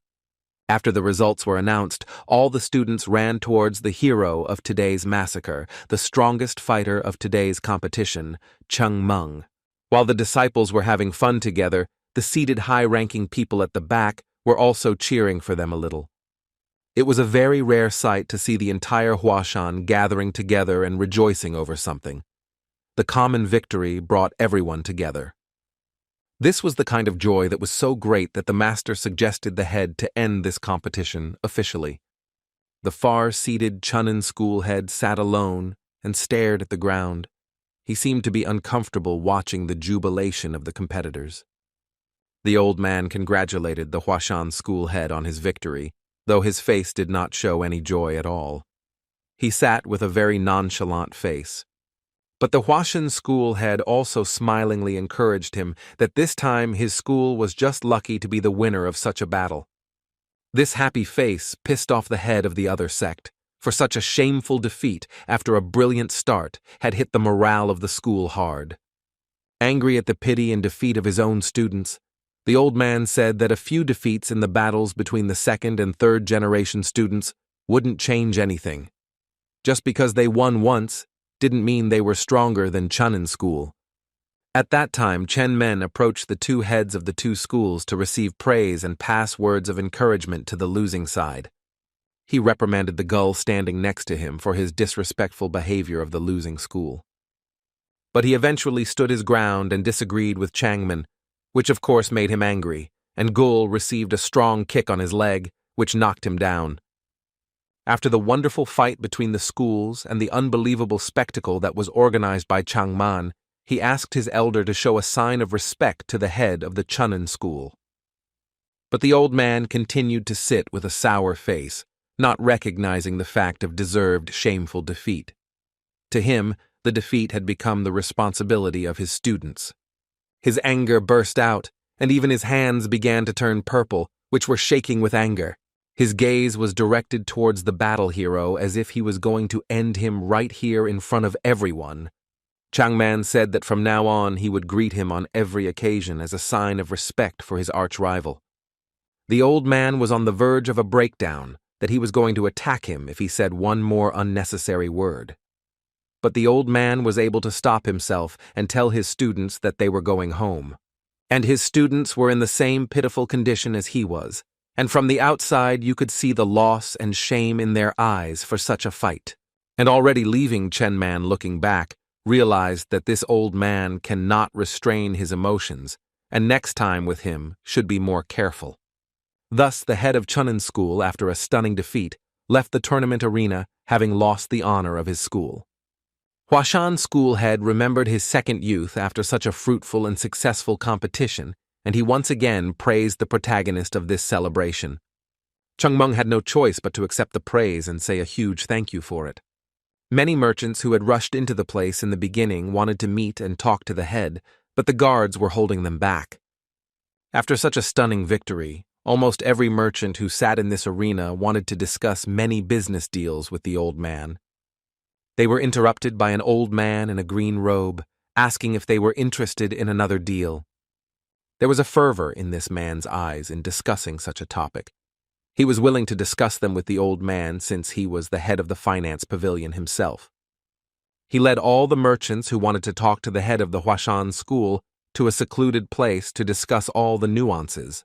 After the results were announced, all the students ran towards the hero of today's massacre, the strongest fighter of today's competition, Changmeng. While the disciples were having fun together, the seated high-ranking people at the back were also cheering for them a little. It was a very rare sight to see the entire Hashan gathering together and rejoicing over something. The common victory brought everyone together. This was the kind of joy that was so great that the master suggested the head to end this competition officially. The far-seated Chunin school head sat alone and stared at the ground. He seemed to be uncomfortable watching the jubilation of the competitors. The old man congratulated the Hashan school head on his victory, though his face did not show any joy at all. He sat with a very nonchalant face. But the Hashan school head also smilingly encouraged him that this time his school was just lucky to be the winner of such a battle. This happy face pissed off the head of the other sect, for such a shameful defeat after a brilliant start had hit the morale of the school hard. Angry at the pity and defeat of his own students, the old man said that a few defeats in the battles between the second and third generation students wouldn't change anything. Just because they won once didn't mean they were stronger than Chunin school. At that time, Chaon Min approached the two heads of the two schools to receive praise and pass words of encouragement to the losing side. He reprimanded the gull standing next to him for his disrespectful behavior of the losing school. But he eventually stood his ground and disagreed with Chaon Min, which of course made him angry, and Gul received a strong kick on his leg, which knocked him down. After the wonderful fight between the schools and the unbelievable spectacle that was organized by Chaon Min, he asked his elder to show a sign of respect to the head of the Chunin school. But the old man continued to sit with a sour face, not recognizing the fact of deserved shameful defeat. To him, the defeat had become the responsibility of his students. His anger burst out, and even his hands began to turn purple, which were shaking with anger. His gaze was directed towards the battle hero as if he was going to end him right here in front of everyone. Chaon Min said that from now on he would greet him on every occasion as a sign of respect for his arch-rival. The old man was on the verge of a breakdown, that he was going to attack him if he said one more unnecessary word. But the old man was able to stop himself and tell his students that they were going home. And his students were in the same pitiful condition as he was, and from the outside you could see the loss and shame in their eyes for such a fight. And already leaving Chaon Min looking back, realized that this old man cannot restrain his emotions, and next time with him should be more careful. Thus the head of Chunin school, after a stunning defeat, left the tournament arena having lost the honor of his school. Hashan school head remembered his second youth after such a fruitful and successful competition, and he once again praised the protagonist of this celebration. Changmeng had no choice but to accept the praise and say a huge thank you for it. Many merchants who had rushed into the place in the beginning wanted to meet and talk to the head, but the guards were holding them back. After such a stunning victory, almost every merchant who sat in this arena wanted to discuss many business deals with the old man. They were interrupted by an old man in a green robe, asking if they were interested in another deal. There was a fervor in this man's eyes in discussing such a topic. He was willing to discuss them with the old man since he was the head of the finance pavilion himself. He led all the merchants who wanted to talk to the head of the Hashan school to a secluded place to discuss all the nuances.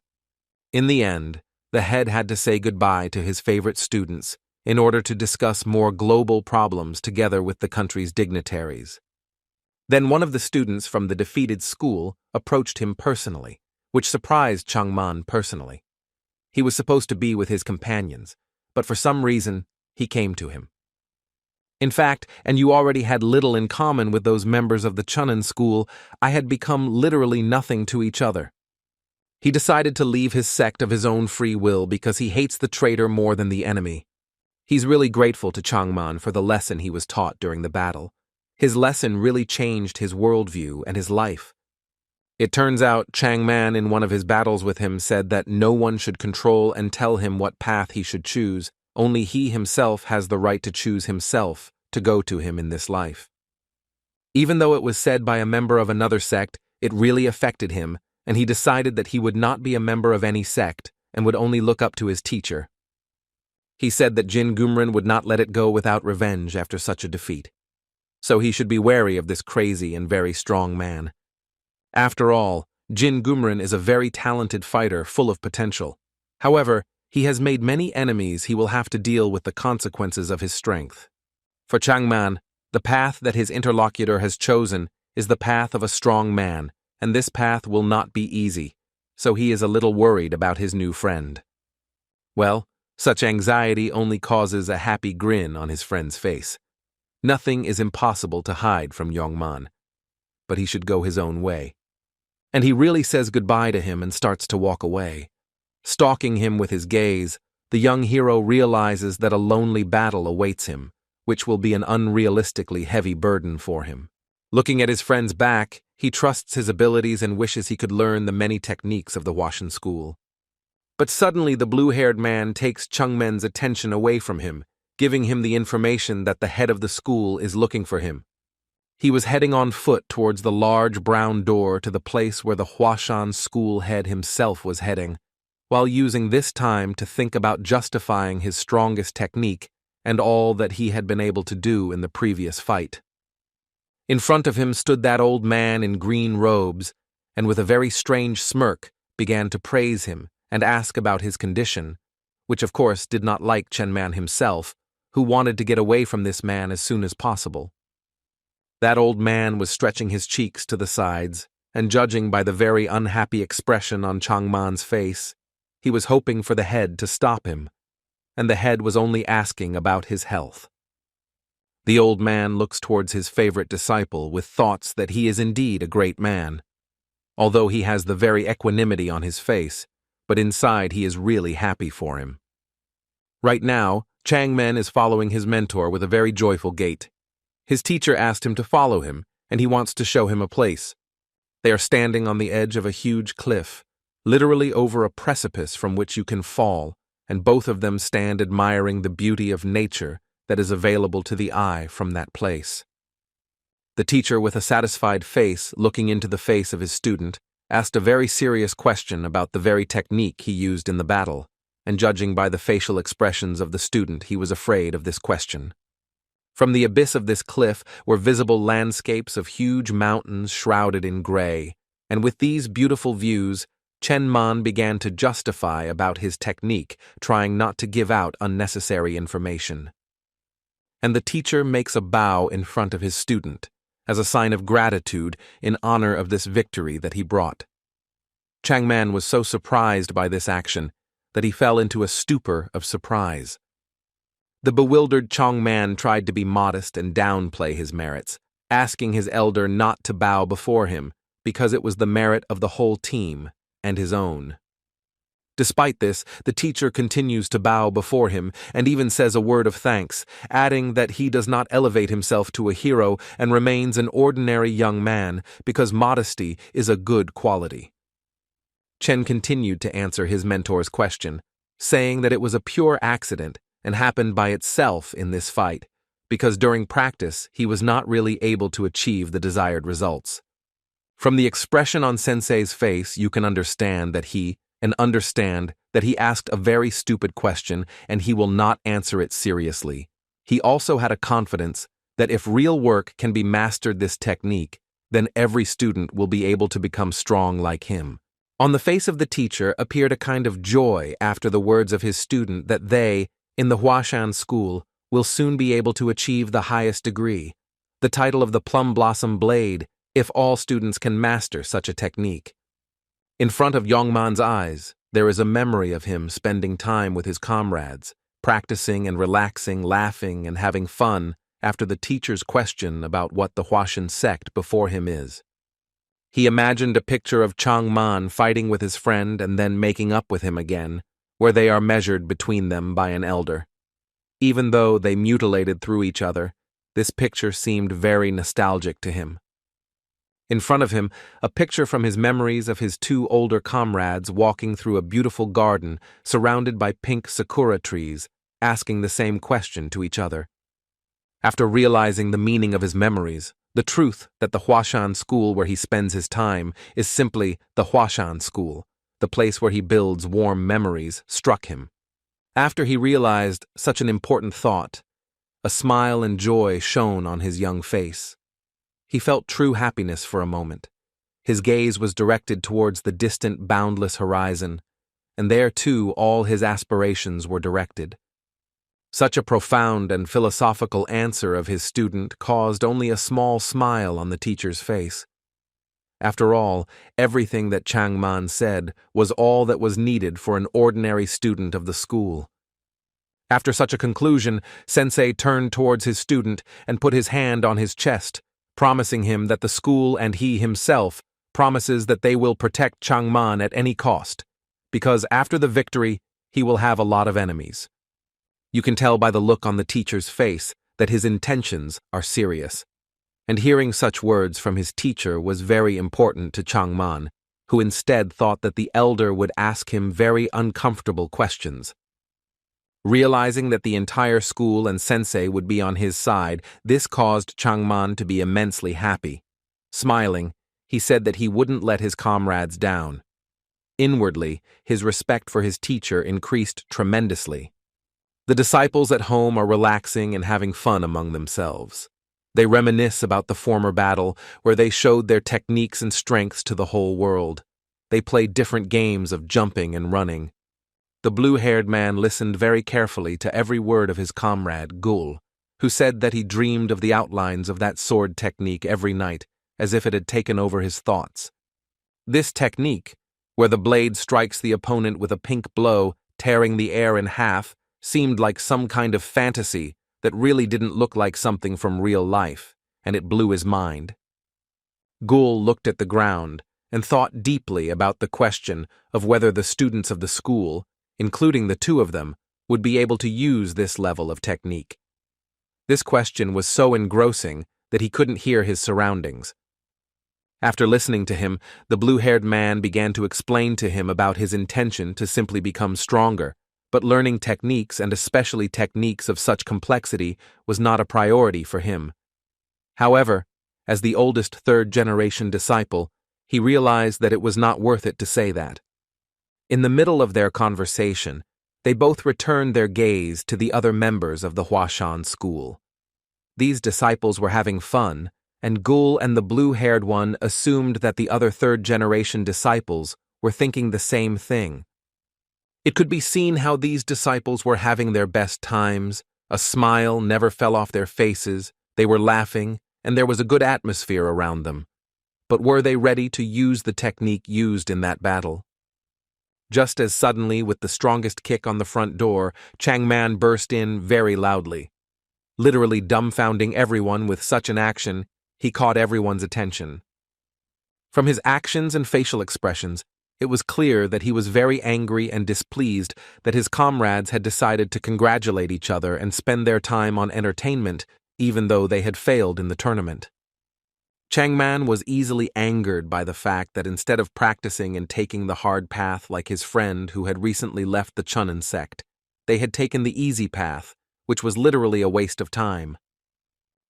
In the end, the head had to say goodbye to his favorite students in order to discuss more global problems together with the country's dignitaries. Then one of the students from the defeated school approached him personally, which surprised Chaon Min personally. He was supposed to be with his companions, but for some reason, he came to him. In fact, and you already had little in common with those members of the Chaon school, I had become literally nothing to each other. He decided to leave his sect of his own free will because he hates the traitor more than the enemy. He's really grateful to Chaon Min for the lesson he was taught during the battle. His lesson really changed his worldview and his life. It turns out Chaon Min, in one of his battles with him, said that no one should control and tell him what path he should choose. Only he himself has the right to choose himself to go to him in this life. Even though it was said by a member of another sect, it really affected him, and he decided that he would not be a member of any sect and would only look up to his teacher. He said that Jin Gumren would not let it go without revenge after such a defeat. So he should be wary of this crazy and very strong man. After all, Jin Gumren is a very talented fighter full of potential. However, he has made many enemies he will have to deal with the consequences of his strength. For Chaon Min, the path that his interlocutor has chosen is the path of a strong man, and this path will not be easy, so he is a little worried about his new friend. Well, such anxiety only causes a happy grin on his friend's face. Nothing is impossible to hide from Chaon Min, but he should go his own way. And he really says goodbye to him and starts to walk away. Stalking him with his gaze, the young hero realizes that a lonely battle awaits him, which will be an unrealistically heavy burden for him. Looking at his friend's back, he trusts his abilities and wishes he could learn the many techniques of the Hashan school. But suddenly the blue-haired man takes Chaon Min's attention away from him, giving him the information that the head of the school is looking for him. He was heading on foot towards the large brown door to the place where the Hashan school head himself was heading, while using this time to think about justifying his strongest technique and all that he had been able to do in the previous fight. In front of him stood that old man in green robes, and with a very strange smirk began to praise him and ask about his condition, which of course did not like Chaon Min himself, who wanted to get away from this man as soon as possible. That old man was stretching his cheeks to the sides, and judging by the very unhappy expression on Chaon Min's face, he was hoping for the head to stop him, and the head was only asking about his health. The old man looks towards his favorite disciple with thoughts that he is indeed a great man, although he has the very equanimity on his face, but inside he is really happy for him. Right now, Chaon Min is following his mentor with a very joyful gait. His teacher asked him to follow him, and he wants to show him a place. They are standing on the edge of a huge cliff, literally over a precipice from which you can fall, and both of them stand admiring the beauty of nature that is available to the eye from that place. The teacher, with a satisfied face looking into the face of his student, asked a very serious question about the very technique he used in the battle, and judging by the facial expressions of the student, he was afraid of this question. From the abyss of this cliff were visible landscapes of huge mountains shrouded in gray, and with these beautiful views, Chaon Min began to justify about his technique, trying not to give out unnecessary information. And the teacher makes a bow in front of his student, as a sign of gratitude in honor of this victory that he brought. Chaon Min was so surprised by this action that he fell into a stupor of surprise. The bewildered Chaon Min tried to be modest and downplay his merits, asking his elder not to bow before him because it was the merit of the whole team and his own. Despite this, the teacher continues to bow before him and even says a word of thanks, adding that he does not elevate himself to a hero and remains an ordinary young man because modesty is a good quality. Chen continued to answer his mentor's question, saying that it was a pure accident and happened by itself in this fight, because during practice he was not really able to achieve the desired results. From the expression on Sensei's face, you can understand that he asked a very stupid question and he will not answer it seriously. He also had a confidence that if real work can be mastered this technique, then every student will be able to become strong like him. On the face of the teacher appeared a kind of joy after the words of his student that they, in the Hashan school, will soon be able to achieve the highest degree, the title of the Plum Blossom Blade, if all students can master such a technique. In front of Yongman's eyes, there is a memory of him spending time with his comrades, practicing and relaxing, laughing and having fun after the teacher's question about what the Hashan sect before him is. He imagined a picture of Chaon Min fighting with his friend and then making up with him again, where they are measured between them by an elder. Even though they mutilated through each other, this picture seemed very nostalgic to him. In front of him, a picture from his memories of his two older comrades walking through a beautiful garden surrounded by pink sakura trees, asking the same question to each other. After realizing the meaning of his memories, the truth that the Hashan school where he spends his time is simply the Hashan school, the place where he builds warm memories, struck him. After he realized such an important thought, a smile and joy shone on his young face. He felt true happiness for a moment. His gaze was directed towards the distant, boundless horizon, and there too all his aspirations were directed. Such a profound and philosophical answer of his student caused only a small smile on the teacher's face. After all, everything that Changman said was all that was needed for an ordinary student of the school. After such a conclusion, Sensei turned towards his student and put his hand on his chest, promising him that the school and he himself promises that they will protect Changman at any cost, because after the victory, he will have a lot of enemies. You can tell by the look on the teacher's face that his intentions are serious. And hearing such words from his teacher was very important to Changman, who instead thought that the elder would ask him very uncomfortable questions. Realizing that the entire school and sensei would be on his side, this caused Changman to be immensely happy. Smiling, he said that he wouldn't let his comrades down. Inwardly, his respect for his teacher increased tremendously. The disciples at home are relaxing and having fun among themselves. They reminisce about the former battle where they showed their techniques and strengths to the whole world. They play different games of jumping and running. The blue-haired man listened very carefully to every word of his comrade, Gul, who said that he dreamed of the outlines of that sword technique every night, as if it had taken over his thoughts. This technique, where the blade strikes the opponent with a pink blow, tearing the air in half, seemed like some kind of fantasy that really didn't look like something from real life, and it blew his mind. Gul looked at the ground and thought deeply about the question of whether the students of the school, including the two of them, would be able to use this level of technique. This question was so engrossing that he couldn't hear his surroundings. After listening to him, the blue-haired man began to explain to him about his intention to simply become stronger, but learning techniques and especially techniques of such complexity was not a priority for him. However, as the oldest third-generation disciple, he realized that it was not worth it to say that. In the middle of their conversation, they both returned their gaze to the other members of the Hashan school. These disciples were having fun, and Gul and the blue-haired one assumed that the other third-generation disciples were thinking the same thing. It could be seen how these disciples were having their best times. A smile never fell off their faces, they were laughing, and there was a good atmosphere around them. But were they ready to use the technique used in that battle? Just as suddenly, with the strongest kick on the front door, Changman burst in very loudly. Literally dumbfounding everyone with such an action, he caught everyone's attention. From his actions and facial expressions, it was clear that he was very angry and displeased that his comrades had decided to congratulate each other and spend their time on entertainment, even though they had failed in the tournament. Changman was easily angered by the fact that instead of practicing and taking the hard path like his friend who had recently left the Chaon sect, they had taken the easy path, which was literally a waste of time.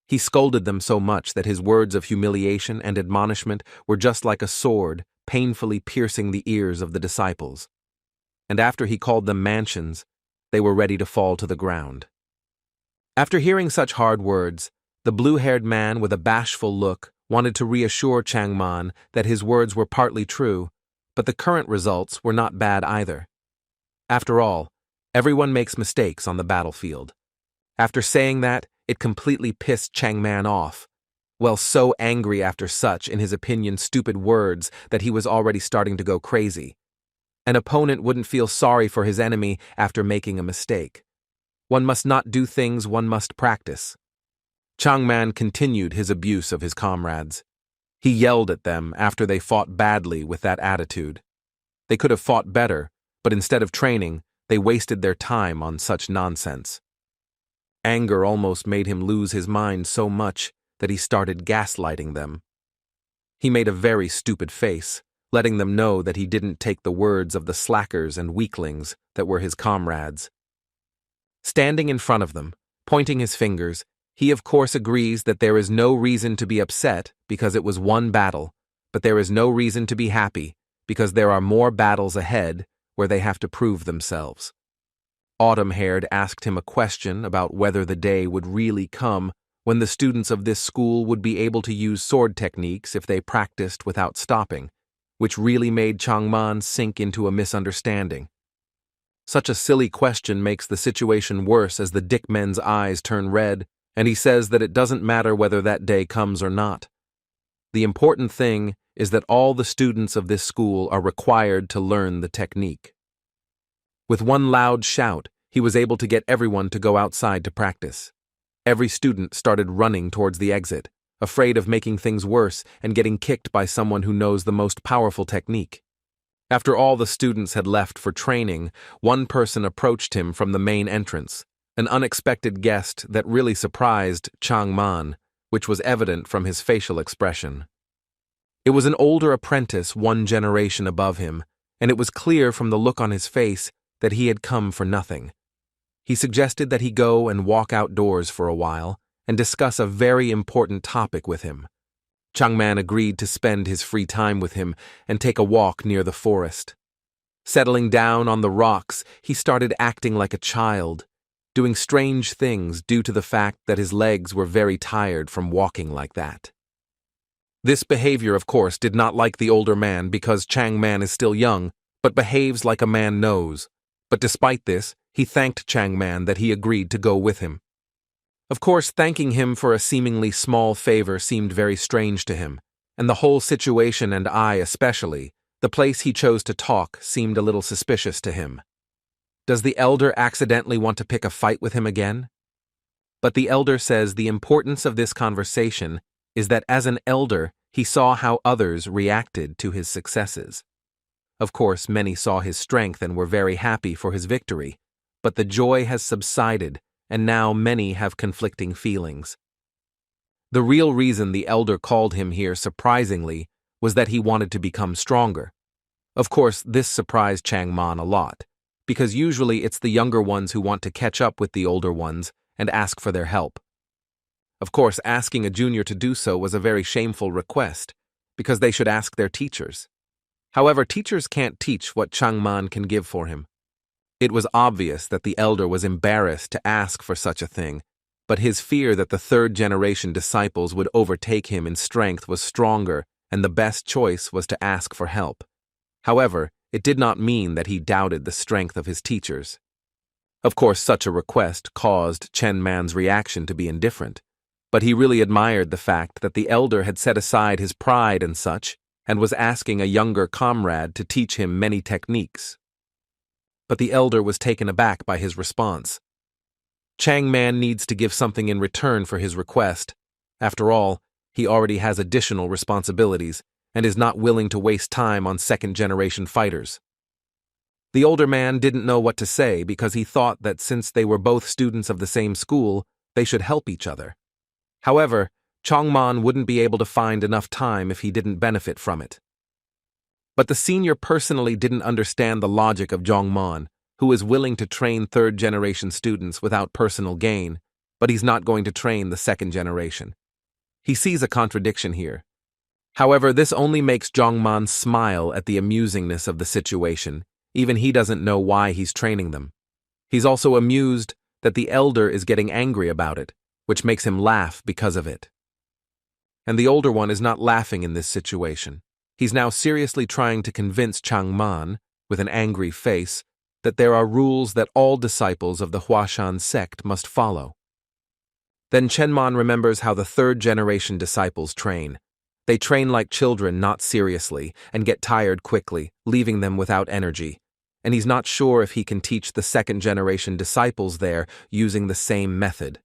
He scolded them so much that his words of humiliation and admonishment were just like a sword, painfully piercing the ears of the disciples. And after he called them mansions, they were ready to fall to the ground. After hearing such hard words, the blue-haired man with a bashful look wanted to reassure Changman that his words were partly true, but the current results were not bad either. After all, everyone makes mistakes on the battlefield. After saying that, it completely pissed Changman off. Well, so angry after such, in his opinion, stupid words that he was already starting to go crazy. An opponent wouldn't feel sorry for his enemy after making a mistake. One must not do things one must practice. Changman continued his abuse of his comrades. He yelled at them after they fought badly with that attitude. They could have fought better, but instead of training, they wasted their time on such nonsense. Anger almost made him lose his mind so much that he started gaslighting them. He made a very stupid face, letting them know that he didn't take the words of the slackers and weaklings that were his comrades. Standing in front of them, pointing his fingers, he of course agrees that there is no reason to be upset because it was one battle, but there is no reason to be happy because there are more battles ahead where they have to prove themselves. Autumn-haired asked him a question about whether the day would really come when the students of this school would be able to use sword techniques if they practiced without stopping, which really made Changman sink into a misunderstanding. Such a silly question makes the situation worse as the dickman's eyes turn red, and he says that it doesn't matter whether that day comes or not. The important thing is that all the students of this school are required to learn the technique. With one loud shout, he was able to get everyone to go outside to practice. Every student started running towards the exit, afraid of making things worse and getting kicked by someone who knows the most powerful technique. After all the students had left for training, one person approached him from the main entrance, an unexpected guest that really surprised Changman, which was evident from his facial expression. It was an older apprentice 1 generation above him, and it was clear from the look on his face that he had come for nothing. He suggested that he go and walk outdoors for a while and discuss a very important topic with him. Changman agreed to spend his free time with him and take a walk near the forest. Settling down on the rocks, he started acting like a child, doing strange things due to the fact that his legs were very tired from walking like that. This behavior, of course, did not like the older man because Changman is still young, but behaves like a man knows. But despite this, he thanked Changman that he agreed to go with him. Of course, thanking him for a seemingly small favor seemed very strange to him, and the whole situation, and I especially, the place he chose to talk, seemed a little suspicious to him. Does the elder accidentally want to pick a fight with him again? But the elder says the importance of this conversation is that as an elder, he saw how others reacted to his successes. Of course, many saw his strength and were very happy for his victory, but the joy has subsided, and now many have conflicting feelings. The real reason the elder called him here, surprisingly, was that he wanted to become stronger. Of course, this surprised Changman a lot, because usually it's the younger ones who want to catch up with the older ones and ask for their help. Of course, asking a junior to do so was a very shameful request, because they should ask their teachers. However, teachers can't teach what Changman can give for him. It was obvious that the elder was embarrassed to ask for such a thing, but his fear that the 3rd-generation disciples would overtake him in strength was stronger, and the best choice was to ask for help. However, it did not mean that he doubted the strength of his teachers. Of course, such a request caused Changman's reaction to be indifferent, but he really admired the fact that the elder had set aside his pride and such, and was asking a younger comrade to teach him many techniques. But the elder was taken aback by his response. Changman needs to give something in return for his request. After all, he already has additional responsibilities and is not willing to waste time on 2nd-generation fighters. The older man didn't know what to say because he thought that since they were both students of the same school, they should help each other. However, Chaon Min wouldn't be able to find enough time if he didn't benefit from it. But the senior personally didn't understand the logic of Chaon Min, who is willing to train third-generation students without personal gain, but he's not going to train the second generation. He sees a contradiction here. However, this only makes Chaon Min smile at the amusingness of the situation. Even he doesn't know why he's training them. He's also amused that the elder is getting angry about it, which makes him laugh because of it. And the older one is not laughing in this situation. He's now seriously trying to convince Chaon Min, with an angry face, that there are rules that all disciples of the Hashan sect must follow. Then Chayonma remembers how the third-generation disciples train. They train like children, not seriously, and get tired quickly, leaving them without energy. And he's not sure if he can teach the second-generation disciples there using the same method.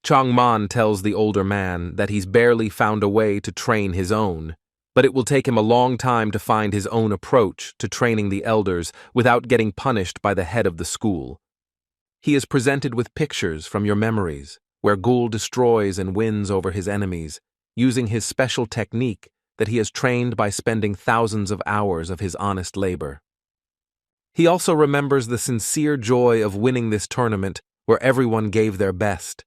Chaon Min tells the older man that he's barely found a way to train his own, but it will take him a long time to find his own approach to training the elders without getting punished by the head of the school. He is presented with pictures from your memories, where Ghoul destroys and wins over his enemies, using his special technique that he has trained by spending thousands of hours of his honest labor. He also remembers the sincere joy of winning this tournament where everyone gave their best.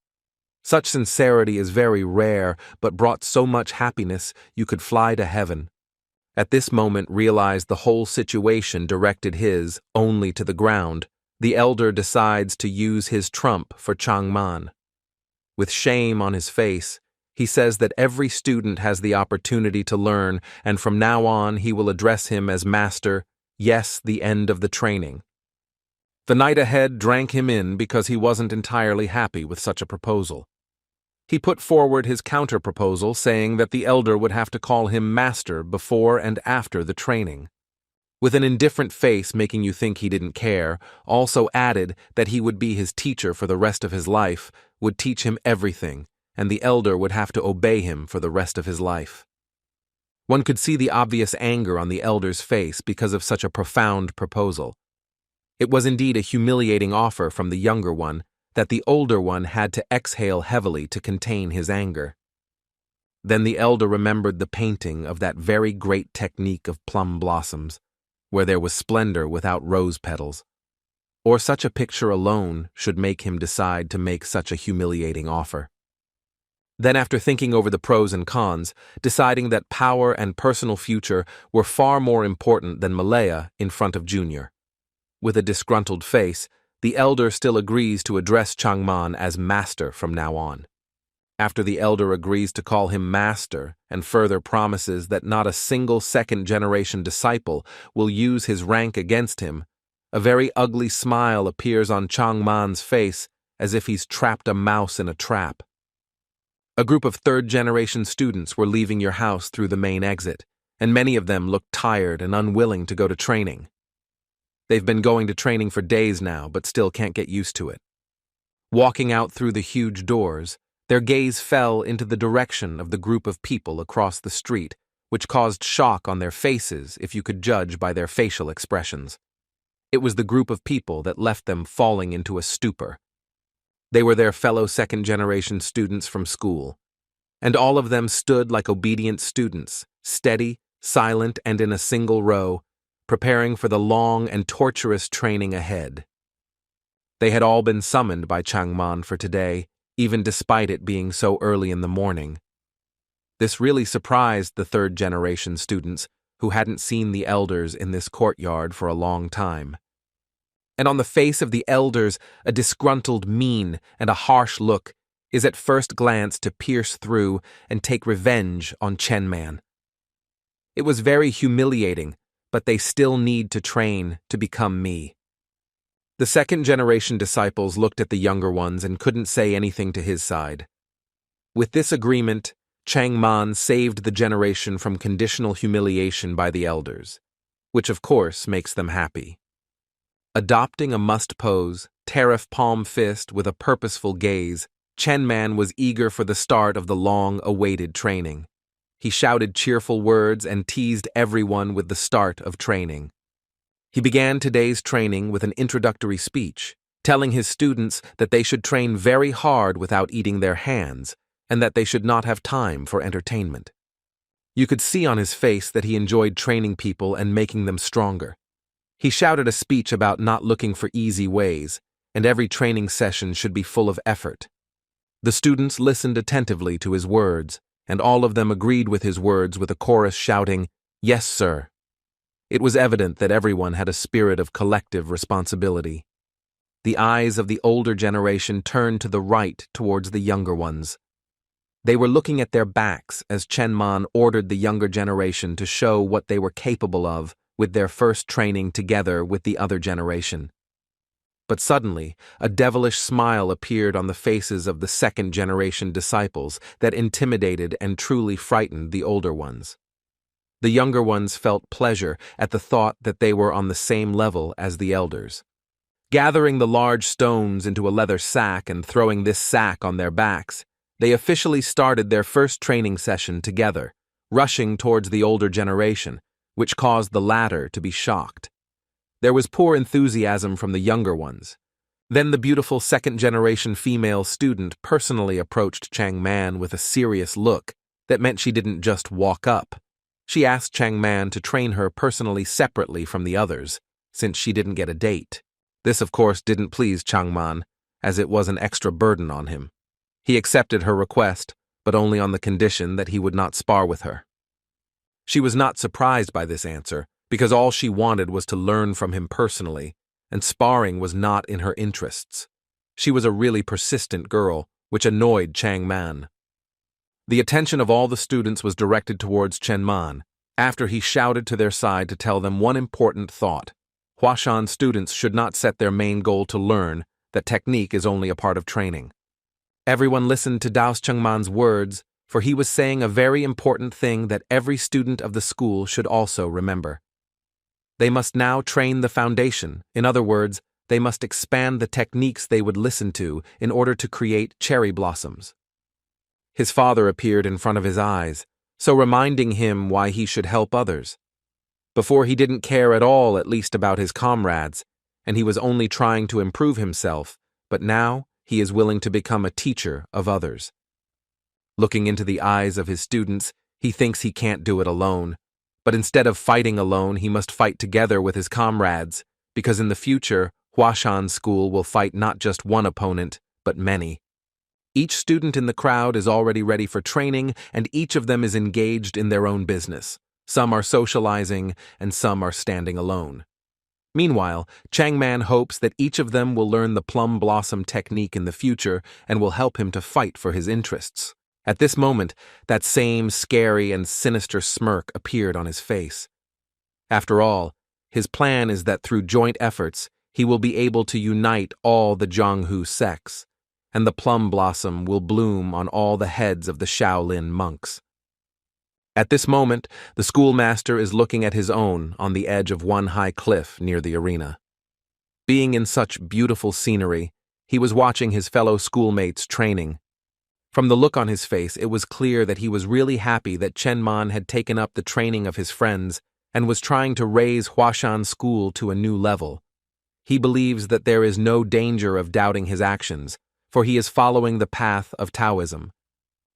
Such sincerity is very rare, but brought so much happiness you could fly to heaven. At this moment realized the whole situation directed his only to the ground, the elder decides to use his trump for Chaon Min. With shame on his face, he says that every student has the opportunity to learn, and from now on he will address him as master, yes, the end of the training. The night ahead drank him in because he wasn't entirely happy with such a proposal. He put forward his counter-proposal saying that the elder would have to call him master before and after the training. With an indifferent face making you think he didn't care, also added that he would be his teacher for the rest of his life, would teach him everything, and the elder would have to obey him for the rest of his life. One could see the obvious anger on the elder's face because of such a profound proposal. It was indeed a humiliating offer from the younger one that the older one had to exhale heavily to contain his anger. Then the elder remembered the painting of that very great technique of plum blossoms, where there was splendor without rose petals. Or such a picture alone should make him decide to make such a humiliating offer. Then, after thinking over the pros and cons, deciding that power and personal future were far more important than Malaya in front of Junior. With a disgruntled face, the elder still agrees to address Chaon Min as master from now on. After the elder agrees to call him master and further promises that not a single second-generation disciple will use his rank against him, a very ugly smile appears on Chaon Min's face as if he's trapped a mouse in a trap. A group of third-generation students were leaving your house through the main exit, and many of them looked tired and unwilling to go to training. They've been going to training for days now, but still can't get used to it. Walking out through the huge doors, their gaze fell into the direction of the group of people across the street, which caused shock on their faces if you could judge by their facial expressions. It was the group of people that left them falling into a stupor. They were their fellow second-generation students from school, and all of them stood like obedient students, steady, silent, and in a single row, preparing for the long and torturous training ahead. They had all been summoned by Chaon Min for today, even despite it being so early in the morning. This really surprised the third-generation students, who hadn't seen the elders in this courtyard for a long time. And on the face of the elders, a disgruntled mien and a harsh look is at first glance to pierce through and take revenge on Chayonma. It was very humiliating, but they still need to train to become me. The second-generation disciples looked at the younger ones and couldn't say anything to his side. With this agreement, Chaon Min saved the generation from conditional humiliation by the elders, which of course makes them happy. Adopting a must pose, tariff palm fist with a purposeful gaze, Chayonma was eager for the start of the long-awaited training. He shouted cheerful words and teased everyone with the start of training. He began today's training with an introductory speech, telling his students that they should train very hard without eating their hands, and that they should not have time for entertainment. You could see on his face that he enjoyed training people and making them stronger. He shouted a speech about not looking for easy ways, and every training session should be full of effort. The students listened attentively to his words, and all of them agreed with his words with a chorus shouting, "Yes, sir." It was evident that everyone had a spirit of collective responsibility. The eyes of the older generation turned to the right towards the younger ones. They were looking at their backs as Chayonma ordered the younger generation to show what they were capable of with their first training together with the other generation. But suddenly, a devilish smile appeared on the faces of the second-generation disciples that intimidated and truly frightened the older ones. The younger ones felt pleasure at the thought that they were on the same level as the elders. Gathering the large stones into a leather sack and throwing this sack on their backs, they officially started their first training session together, rushing towards the older generation, which caused the latter to be shocked. There was poor enthusiasm from the younger ones. Then the beautiful second-generation female student personally approached Chayonma with a serious look that meant she didn't just walk up. She asked Chayonma to train her personally separately from the others, since she didn't get a date. This, of course, didn't please Chayonma, as it was an extra burden on him. He accepted her request, but only on the condition that he would not spar with her. She was not surprised by this answer, because all she wanted was to learn from him personally, and sparring was not in her interests. She was a really persistent girl, which annoyed Chayonma. The attention of all the students was directed towards Chayonma, after he shouted to their side to tell them one important thought. Hashan students should not set their main goal to learn, that technique is only a part of training. Everyone listened to Chayonma's words, for he was saying a very important thing that every student of the school should also remember. They must now train the foundation. In other words, they must expand the techniques they would listen to in order to create cherry blossoms. His father appeared in front of his eyes, so reminding him why he should help others. Before he didn't care at all, at least about his comrades, and he was only trying to improve himself, but now he is willing to become a teacher of others. Looking into the eyes of his students, he thinks he can't do it alone. But instead of fighting alone, he must fight together with his comrades, because in the future, Hashan school will fight not just one opponent, but many. Each student in the crowd is already ready for training, and each of them is engaged in their own business. Some are socializing, and some are standing alone. Meanwhile, Chayonma hopes that each of them will learn the plum blossom technique in the future and will help him to fight for his interests. At this moment, that same scary and sinister smirk appeared on his face. After all, his plan is that through joint efforts, he will be able to unite all the Zhonghu sects, and the plum blossom will bloom on all the heads of the Shaolin monks. At this moment, the schoolmaster is looking at his own on the edge of one high cliff near the arena. Being in such beautiful scenery, he was watching his fellow schoolmates training. From the look on his face, it was clear that he was really happy that Chayonma had taken up the training of his friends and was trying to raise Hashan school to a new level. He believes that there is no danger of doubting his actions, for he is following the path of Taoism.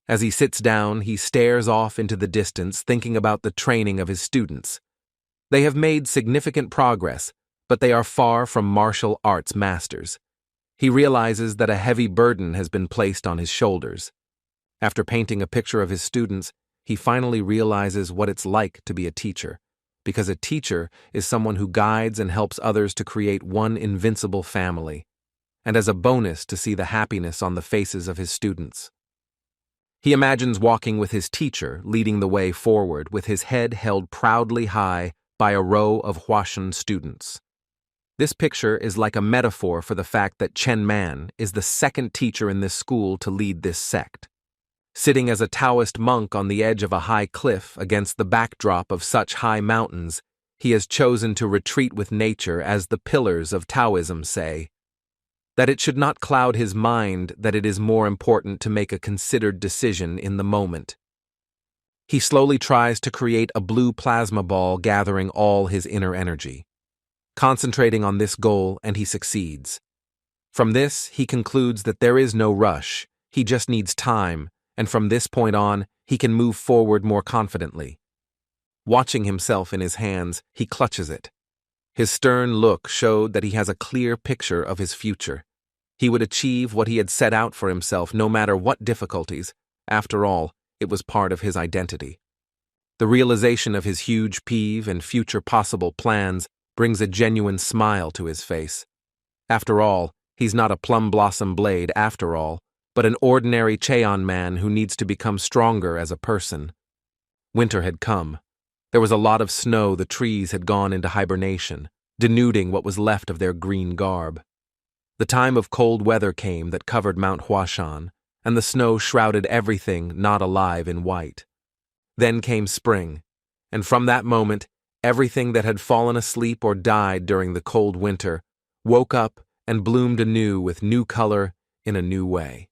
As he sits down, he stares off into the distance, thinking about the training of his students. They have made significant progress, but they are far from martial arts masters. He realizes that a heavy burden has been placed on his shoulders. After painting a picture of his students, he finally realizes what it's like to be a teacher, because a teacher is someone who guides and helps others to create one invincible family, and as a bonus to see the happiness on the faces of his students. He imagines walking with his teacher, leading the way forward with his head held proudly high by a row of Hashan students. This picture is like a metaphor for the fact that Chayonma is the second teacher in this school to lead this sect. Sitting as a Taoist monk on the edge of a high cliff against the backdrop of such high mountains, he has chosen to retreat with nature, as the pillars of Taoism say. That it should not cloud his mind, that it is more important to make a considered decision in the moment. He slowly tries to create a blue plasma ball, gathering all his inner energy. Concentrating on this goal, and he succeeds. From this, he concludes that there is no rush, he just needs time, and from this point on, he can move forward more confidently. Watching himself in his hands, he clutches it. His stern look showed that he has a clear picture of his future. He would achieve what he had set out for himself no matter what difficulties. After all, it was part of his identity. The realization of his huge peeve and future possible plans brings a genuine smile to his face. After all, he's not a plum blossom blade after all, but an ordinary Chaon man who needs to become stronger as a person. Winter had come. There was a lot of snow. The trees had gone into hibernation, denuding what was left of their green garb. The time of cold weather came that covered Mount Hashan, and the snow shrouded everything not alive in white. Then came spring, and from that moment, everything that had fallen asleep or died during the cold winter woke up and bloomed anew with new color in a new way.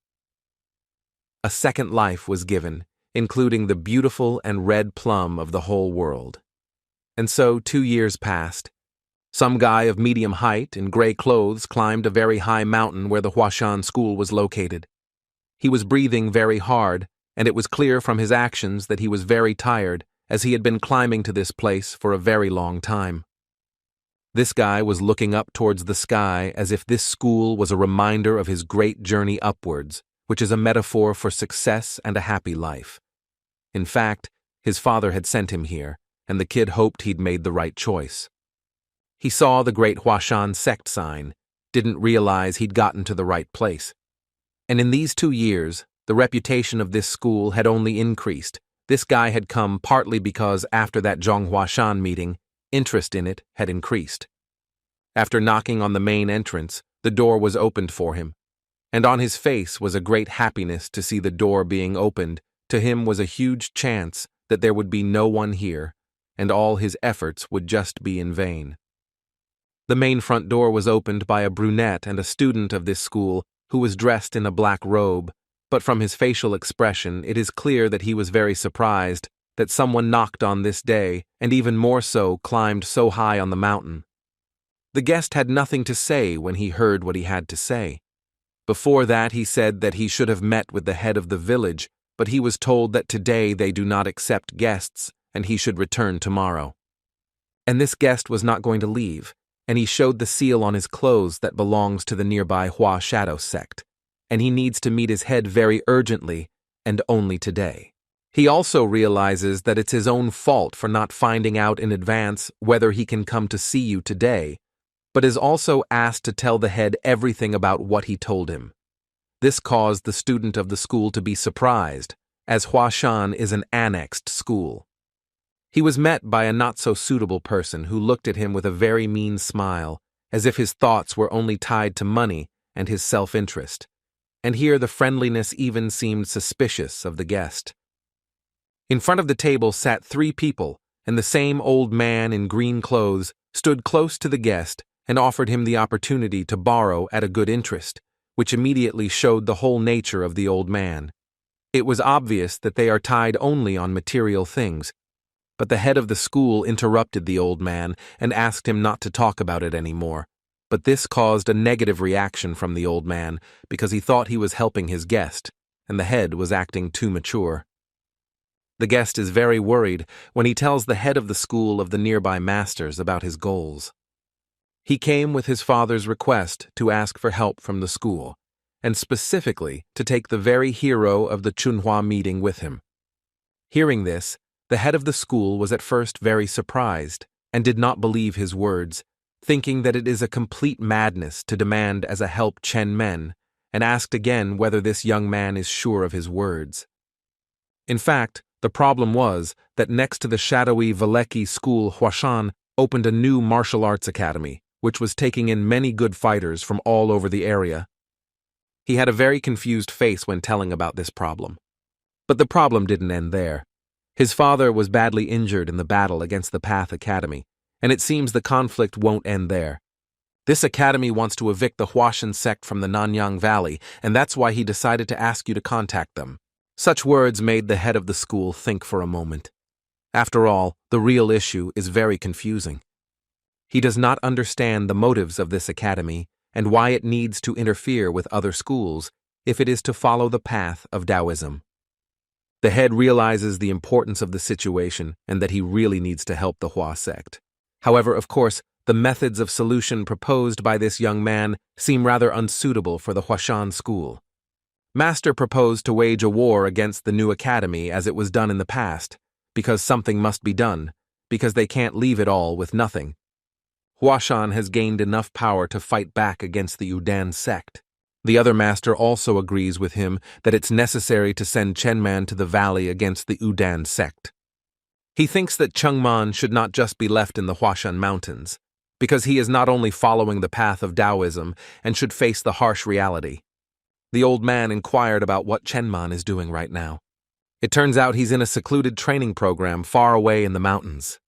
A second life was given, including the beautiful and red plum of the whole world. And so 2 years passed. Some guy of medium height in gray clothes climbed a very high mountain where the Hashan school was located. He was breathing very hard, and it was clear from his actions that he was very tired, as he had been climbing to this place for a very long time. This guy was looking up towards the sky as if this school was a reminder of his great journey upwards, which is a metaphor for success and a happy life. In fact, his father had sent him here, and the kid hoped he'd made the right choice. He saw the great Hashan Sect sign, didn't realize he'd gotten to the right place. And in these 2 years, the reputation of this school had only increased. This guy had come partly because after that Zhonghua meeting, interest in it had increased. After knocking on the main entrance, the door was opened for him, and on his face was a great happiness to see the door being opened. To him was a huge chance that there would be no one here, and all his efforts would just be in vain. The main front door was opened by a brunette and a student of this school who was dressed in a black robe, but from his facial expression it is clear that he was very surprised that someone knocked on this day, and even more so climbed so high on the mountain. The guest had nothing to say when he heard what he had to say. Before that he said that he should have met with the head of the village, but he was told that today they do not accept guests, and he should return tomorrow. And this guest was not going to leave, and he showed the seal on his clothes that belongs to the nearby Hua Shadow sect, and he needs to meet his head very urgently, and only today. He also realizes that it's his own fault for not finding out in advance whether he can come to see you today, but is also asked to tell the head everything about what he told him. This caused the student of the school to be surprised, as Hashan is an annexed school. He was met by a not-so-suitable person who looked at him with a very mean smile, as if his thoughts were only tied to money and his self-interest, and here the friendliness even seemed suspicious of the guest. In front of the table sat 3 people, and the same old man in green clothes stood close to the guest and offered him the opportunity to borrow at a good interest, which immediately showed the whole nature of the old man. It was obvious that they are tied only on material things, but the head of the school interrupted the old man and asked him not to talk about it anymore. But this caused a negative reaction from the old man because he thought he was helping his guest, and the head was acting too mature. The guest is very worried when he tells the head of the school of the nearby masters about his goals. He came with his father's request to ask for help from the school, and specifically to take the very hero of the Chunhua meeting with him. Hearing this, the head of the school was at first very surprised and did not believe his words, thinking that it is a complete madness to demand as a help Chaon Min, and asked again whether this young man is sure of his words. In fact, the problem was that next to the shadowy Valeki school, Hashan opened a new martial arts academy, which was taking in many good fighters from all over the area. He had a very confused face when telling about this problem. But the problem didn't end there. His father was badly injured in the battle against the Path Academy, and it seems the conflict won't end there. This academy wants to evict the Huashan sect from the Nanyang Valley, and that's why he decided to ask you to contact them. Such words made the head of the school think for a moment. After all, the real issue is very confusing. He does not understand the motives of this academy and why it needs to interfere with other schools if it is to follow the path of Taoism. The head realizes the importance of the situation and that he really needs to help the Hua sect. However, of course, the methods of solution proposed by this young man seem rather unsuitable for the Hashan school. Master proposed to wage a war against the new academy as it was done in the past, because something must be done, because they can't leave it all with nothing. Hashan has gained enough power to fight back against the Udan sect. The other master also agrees with him that it's necessary to send Chenman to the valley against the Udan sect. He thinks that Changman should not just be left in the Hashan mountains, because he is not only following the path of Taoism and should face the harsh reality. The old man inquired about what Chenman is doing right now. It turns out he's in a secluded training program far away in the mountains.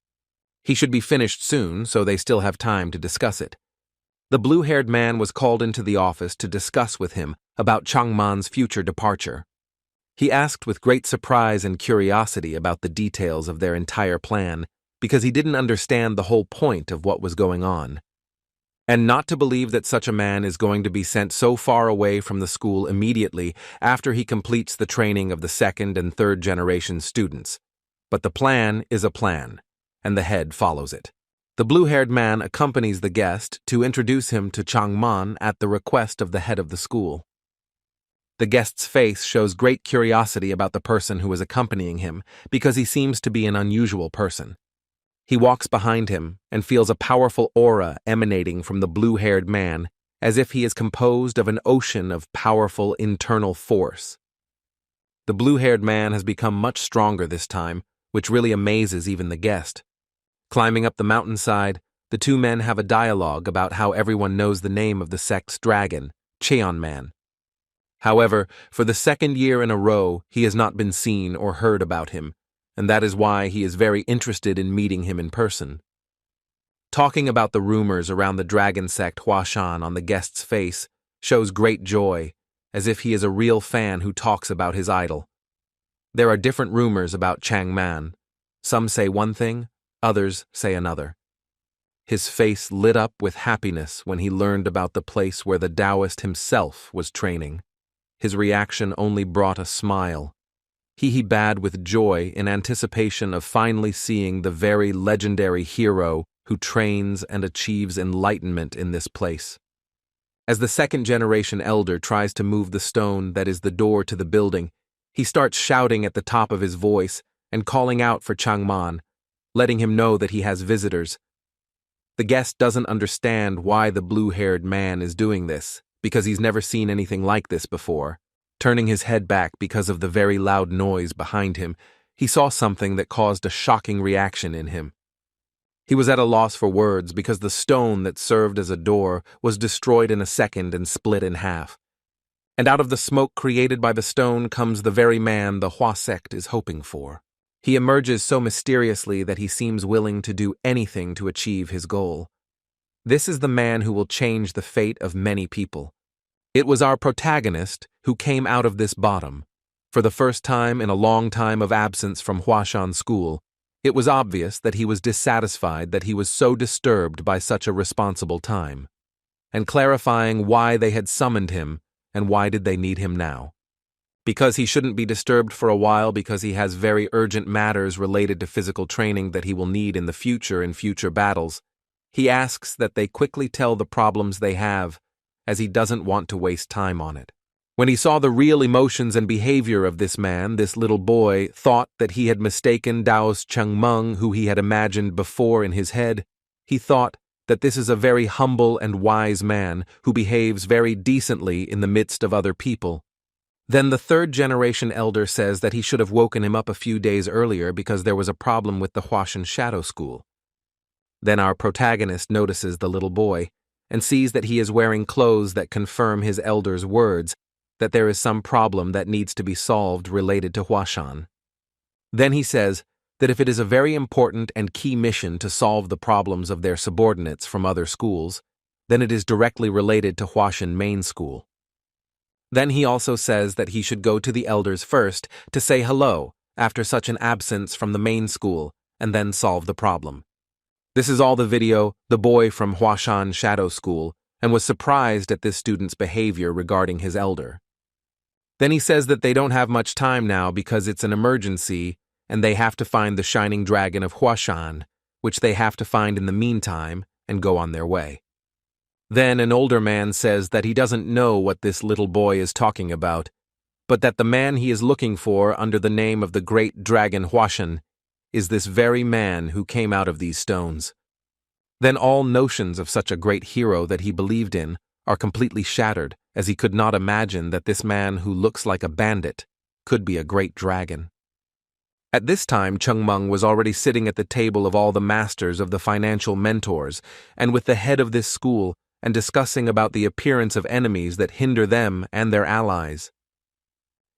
He should be finished soon, so they still have time to discuss it. The blue-haired man was called into the office to discuss with him about Changman's future departure. He asked with great surprise and curiosity about the details of their entire plan, because he didn't understand the whole point of what was going on. And not to believe that such a man is going to be sent so far away from the school immediately after he completes the training of the second and third generation students. But the plan is a plan, and the head follows it. The blue-haired man accompanies the guest to introduce him to Changman at the request of the head of the school. The guest's face shows great curiosity about the person who is accompanying him because he seems to be an unusual person. He walks behind him and feels a powerful aura emanating from the blue-haired man, as if he is composed of an ocean of powerful internal force. The blue-haired man has become much stronger this time, which really amazes even the guest. Climbing up the mountainside, the two men have a dialogue about how everyone knows the name of the sect's dragon, Chaon Min. However, for the second year in a row, he has not been seen or heard about him, and that is why he is very interested in meeting him in person. Talking about the rumors around the dragon sect Hashan on the guest's face shows great joy, as if he is a real fan who talks about his idol. There are different rumors about Changman. Some say one thing, others say another. His face lit up with happiness when he learned about the place where the Taoist himself was training. His reaction only brought a smile. He bowed with joy in anticipation of finally seeing the very legendary hero who trains and achieves enlightenment in this place. As the second-generation elder tries to move the stone that is the door to the building, he starts shouting at the top of his voice and calling out for Changman, letting him know that he has visitors. The guest doesn't understand why the blue-haired man is doing this, because he's never seen anything like this before. Turning his head back because of the very loud noise behind him, he saw something that caused a shocking reaction in him. He was at a loss for words because the stone that served as a door was destroyed in a second and split in half. And out of the smoke created by the stone comes the very man the Hua sect is hoping for. He emerges so mysteriously that he seems willing to do anything to achieve his goal. This is the man who will change the fate of many people. It was our protagonist who came out of this bottom. For the first time in a long time of absence from Hashan school, it was obvious that he was dissatisfied that he was so disturbed by such a responsible time, and clarifying why they had summoned him and why did they need him now. Because he shouldn't be disturbed for a while because he has very urgent matters related to physical training that he will need in the future in future battles, he asks that they quickly tell the problems they have, as he doesn't want to waste time on it. When he saw the real emotions and behavior of this man, this little boy thought that he had mistaken Dao's Changmeng, who he had imagined before in his head. He thought that this is a very humble and wise man who behaves very decently in the midst of other people. Then the third-generation elder says that he should have woken him up a few days earlier because there was a problem with the Huashan Shadow School. Then our protagonist notices the little boy and sees that he is wearing clothes that confirm his elder's words, that there is some problem that needs to be solved related to Hashan. Then he says that if it is a very important and key mission to solve the problems of their subordinates from other schools, then it is directly related to Hashan main school. Then he also says that he should go to the elders first to say hello after such an absence from the main school and then solve the problem. This is all the video the boy from Hashan Shadow School and was surprised at this student's behavior regarding his elder. Then he says that they don't have much time now because it's an emergency and they have to find the shining dragon of Hashan, which they have to find in the meantime and go on their way. Then an older man says that he doesn't know what this little boy is talking about, but that the man he is looking for under the name of the great dragon Hashan is this very man who came out of these stones. Then all notions of such a great hero that he believed in are completely shattered, as he could not imagine that this man who looks like a bandit could be a great dragon. At this time, Chayonma was already sitting at the table of all the masters of the financial mentors and with the head of this school and discussing about the appearance of enemies that hinder them and their allies.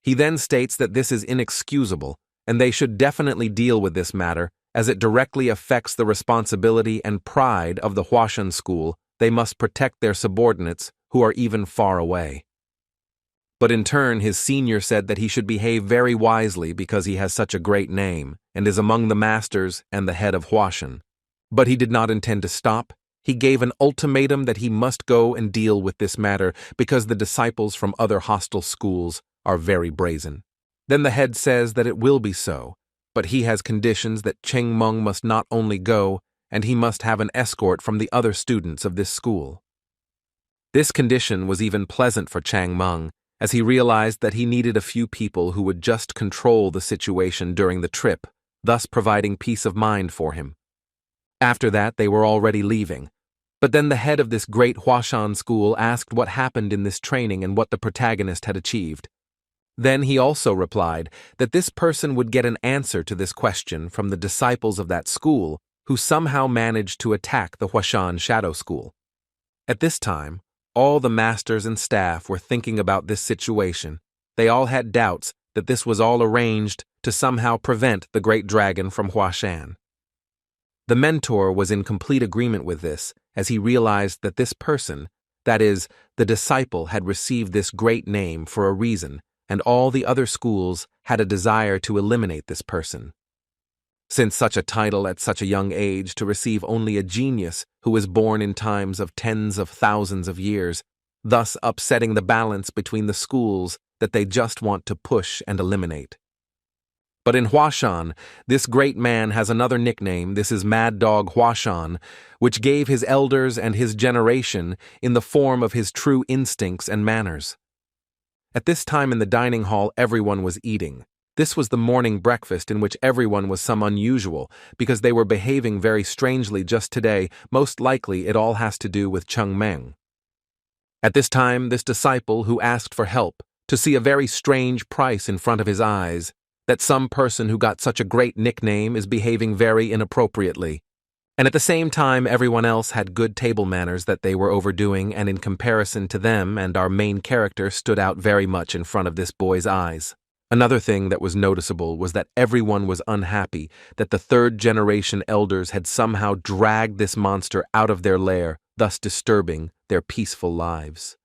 He then states that this is inexcusable and they should definitely deal with this matter as it directly affects the responsibility and pride of the Hashan school. They must protect their subordinates who are even far away. But in turn, his senior said that he should behave very wisely because he has such a great name and is among the masters and the head of Hashan. But he did not intend to stop. He gave an ultimatum that he must go and deal with this matter because the disciples from other hostile schools are very brazen. Then the head says that it will be so, but he has conditions that Chayonma must not only go, and he must have an escort from the other students of this school. This condition was even pleasant for Chayonma, as he realized that he needed a few people who would just control the situation during the trip, thus providing peace of mind for him. After that, they were already leaving. But then the head of this great Hashan school asked what happened in this training and what the protagonist had achieved. Then he also replied that this person would get an answer to this question from the disciples of that school who somehow managed to attack the Hashan Shadow School. At this time, all the masters and staff were thinking about this situation. They all had doubts that this was all arranged to somehow prevent the great dragon from Hashan. The mentor was in complete agreement with this, as he realized that this person, that is, the disciple, had received this great name for a reason, and all the other schools had a desire to eliminate this person. Since such a title at such a young age to receive only a genius who was born in times of tens of thousands of years, thus upsetting the balance between the schools that they just want to push and eliminate. But in Hashan, this great man has another nickname. This is Mad Dog Hashan, which gave his elders and his generation in the form of his true instincts and manners. At this time in the dining hall, everyone was eating. This was the morning breakfast in which everyone was some unusual because they were behaving very strangely just today. Most likely it all has to do with Chayonma. At this time, this disciple who asked for help to see a very strange price in front of his eyes, that some person who got such a great nickname is behaving very inappropriately. And at the same time, everyone else had good table manners that they were overdoing, and in comparison to them and our main character stood out very much in front of this boy's eyes. Another thing that was noticeable was that everyone was unhappy that the third-generation elders had somehow dragged this monster out of their lair, thus disturbing their peaceful lives.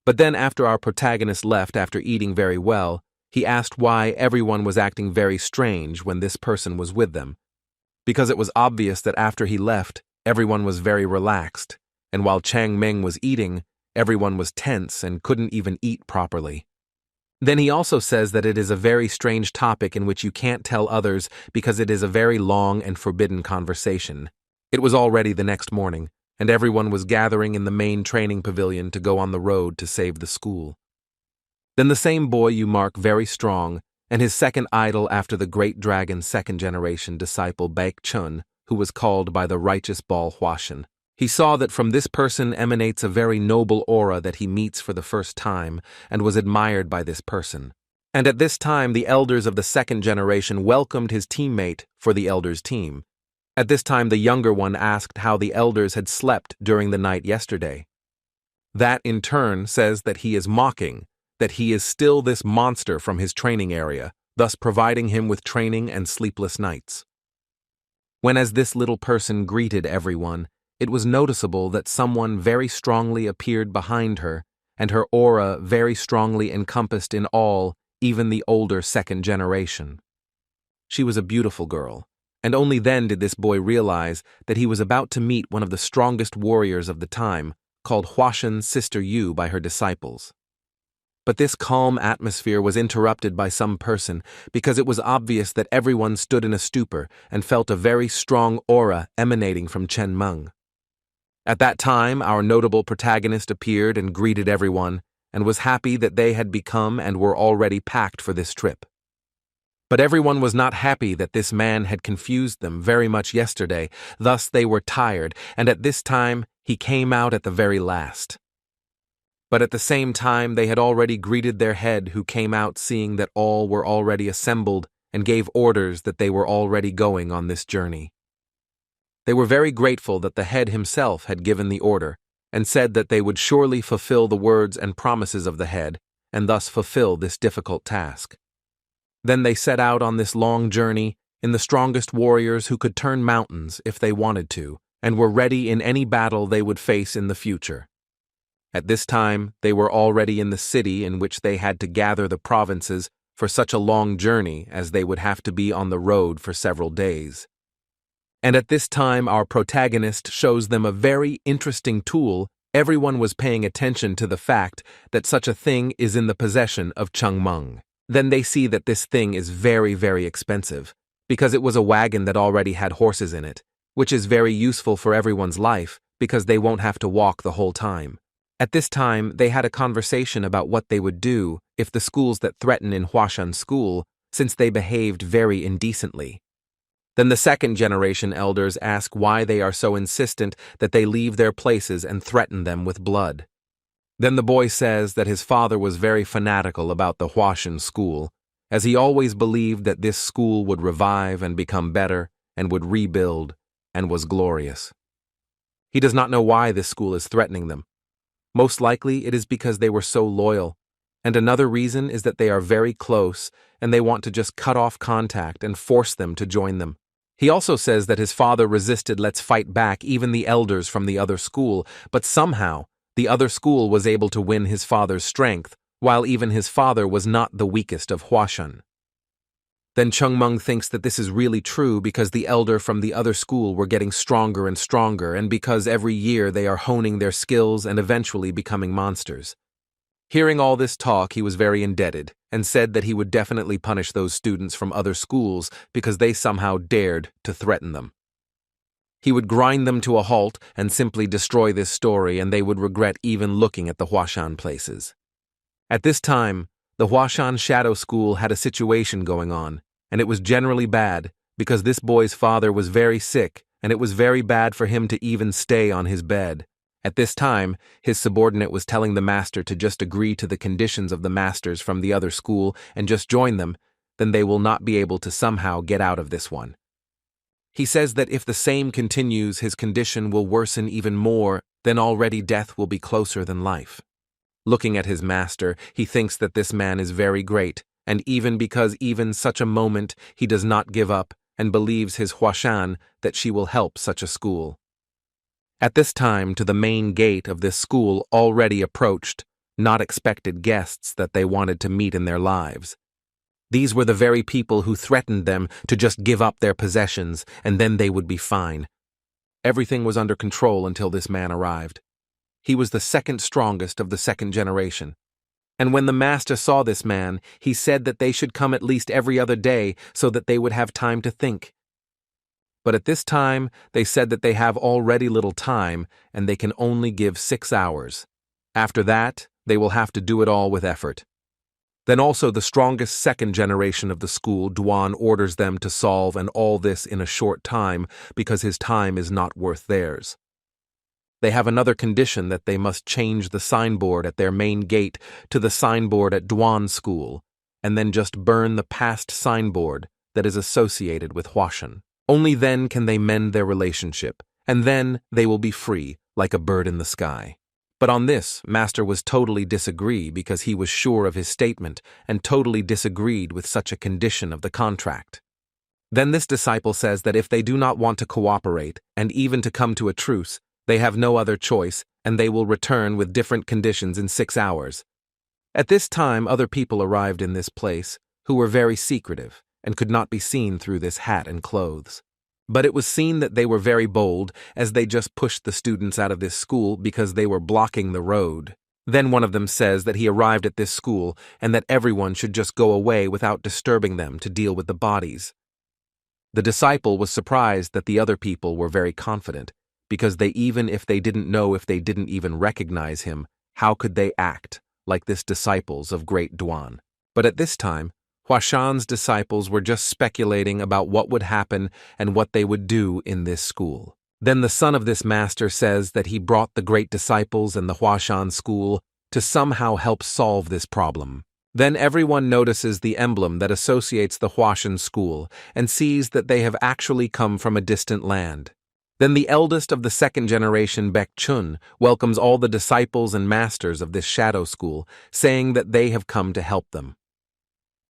But then after our protagonist left after eating very well, he asked why everyone was acting very strange when this person was with them, because it was obvious that after he left, everyone was very relaxed, and while Chayonma was eating, everyone was tense and couldn't even eat properly. Then he also says that it is a very strange topic in which you can't tell others because it is a very long and forbidden conversation. It was already the next morning, and everyone was gathering in the main training pavilion to go on the road to save the school. Then the same boy you mark very strong, and his second idol after the great dragon's second-generation disciple Baek-chun, who was called by the righteous Bal Hwashan. He saw that from this person emanates a very noble aura that he meets for the first time, and was admired by this person. And at this time the elders of the second generation welcomed his teammate for the elders' team. At this time the younger one asked how the elders had slept during the night yesterday. That in turn says that he is mocking, that he is still this monster from his training area, thus providing him with training and sleepless nights. When as this little person greeted everyone, it was noticeable that someone very strongly appeared behind her, and her aura very strongly encompassed in all, even the older second generation. She was a beautiful girl, and only then did this boy realize that he was about to meet one of the strongest warriors of the time, called Hwashan's sister Yu by her disciples. But this calm atmosphere was interrupted by some person because it was obvious that everyone stood in a stupor and felt a very strong aura emanating from Chayonma. At that time, our notable protagonist appeared and greeted everyone and was happy that they had become and were already packed for this trip. But everyone was not happy that this man had confused them very much yesterday, thus they were tired, and at this time he came out at the very last. But at the same time they had already greeted their head, who came out seeing that all were already assembled and gave orders that they were already going on this journey. They were very grateful that the head himself had given the order, and said that they would surely fulfill the words and promises of the head, and thus fulfill this difficult task. Then they set out on this long journey in the strongest warriors who could turn mountains if they wanted to, and were ready in any battle they would face in the future. At this time, they were already in the city in which they had to gather the provinces for such a long journey, as they would have to be on the road for several days. And at this time, our protagonist shows them a very interesting tool. Everyone was paying attention to the fact that such a thing is in the possession of Chayonma. Then they see that this thing is very, very expensive, because it was a wagon that already had horses in it, which is very useful for everyone's life because they won't have to walk the whole time. At this time, they had a conversation about what they would do if the schools that threaten in Hashan school, since they behaved very indecently. Then the second generation elders ask why they are so insistent that they leave their places and threaten them with blood. Then the boy says that his father was very fanatical about the Hashan school, as he always believed that this school would revive and become better and would rebuild and was glorious. He does not know why this school is threatening them. Most likely it is because they were so loyal, and another reason is that they are very close and they want to just cut off contact and force them to join them. He also says that his father resisted let's fight back even the elders from the other school, but somehow the other school was able to win his father's strength, while even his father was not the weakest of Hashan. Then Chayonma thinks that this is really true because the elder from the other school were getting stronger and stronger, and because every year they are honing their skills and eventually becoming monsters. Hearing all this talk, he was very indebted, and said that he would definitely punish those students from other schools because they somehow dared to threaten them. He would grind them to a halt and simply destroy this story, and they would regret even looking at the Hashan places. At this time, the Hashan Shadow School had a situation going on, and it was generally bad because this boy's father was very sick, and it was very bad for him to even stay on his bed. At this time, his subordinate was telling the master to just agree to the conditions of the masters from the other school and just join them, then they will not be able to somehow get out of this one. He says that if the same continues, his condition will worsen even more, then already death will be closer than life. Looking at his master, he thinks that this man is very great, and even because even such a moment he does not give up and believes his Hashan that she will help such a school. At this time, to the main gate of this school already approached not expected guests that they wanted to meet in their lives. These were the very people who threatened them to just give up their possessions and then they would be fine. Everything was under control until this man arrived. He was the second strongest of the second generation. And when the master saw this man, he said that they should come at least every other day so that they would have time to think. But at this time, they said that they have already little time and they can only give 6 hours. After that, they will have to do it all with effort. Then also the strongest second generation of the school, Duan, orders them to solve and all this in a short time because his time is not worth theirs. They have another condition that they must change the signboard at their main gate to the signboard at Duan school, and then just burn the past signboard that is associated with Hashan. Only then can they mend their relationship, and then they will be free, like a bird in the sky. But on this, Master was totally disagree because he was sure of his statement and totally disagreed with such a condition of the contract. Then this disciple says that if they do not want to cooperate and even to come to a truce, they have no other choice and they will return with different conditions in 6 hours. At this time, other people arrived in this place who were very secretive and could not be seen through this hat and clothes. But it was seen that they were very bold as they just pushed the students out of this school because they were blocking the road. Then one of them says that he arrived at this school and that everyone should just go away without disturbing them to deal with the bodies. The disciple was surprised that the other people were very confident, because even if they didn't know if they didn't even recognize him, how could they act like this disciples of great Duan? But at this time, Hashan's disciples were just speculating about what would happen and what they would do in this school. Then the son of this master says that he brought the great disciples and the Hashan school to somehow help solve this problem. Then everyone notices the emblem that associates the Hashan school and sees that they have actually come from a distant land. Then the eldest of the second generation, Baek-chun, welcomes all the disciples and masters of this shadow school, saying that they have come to help them.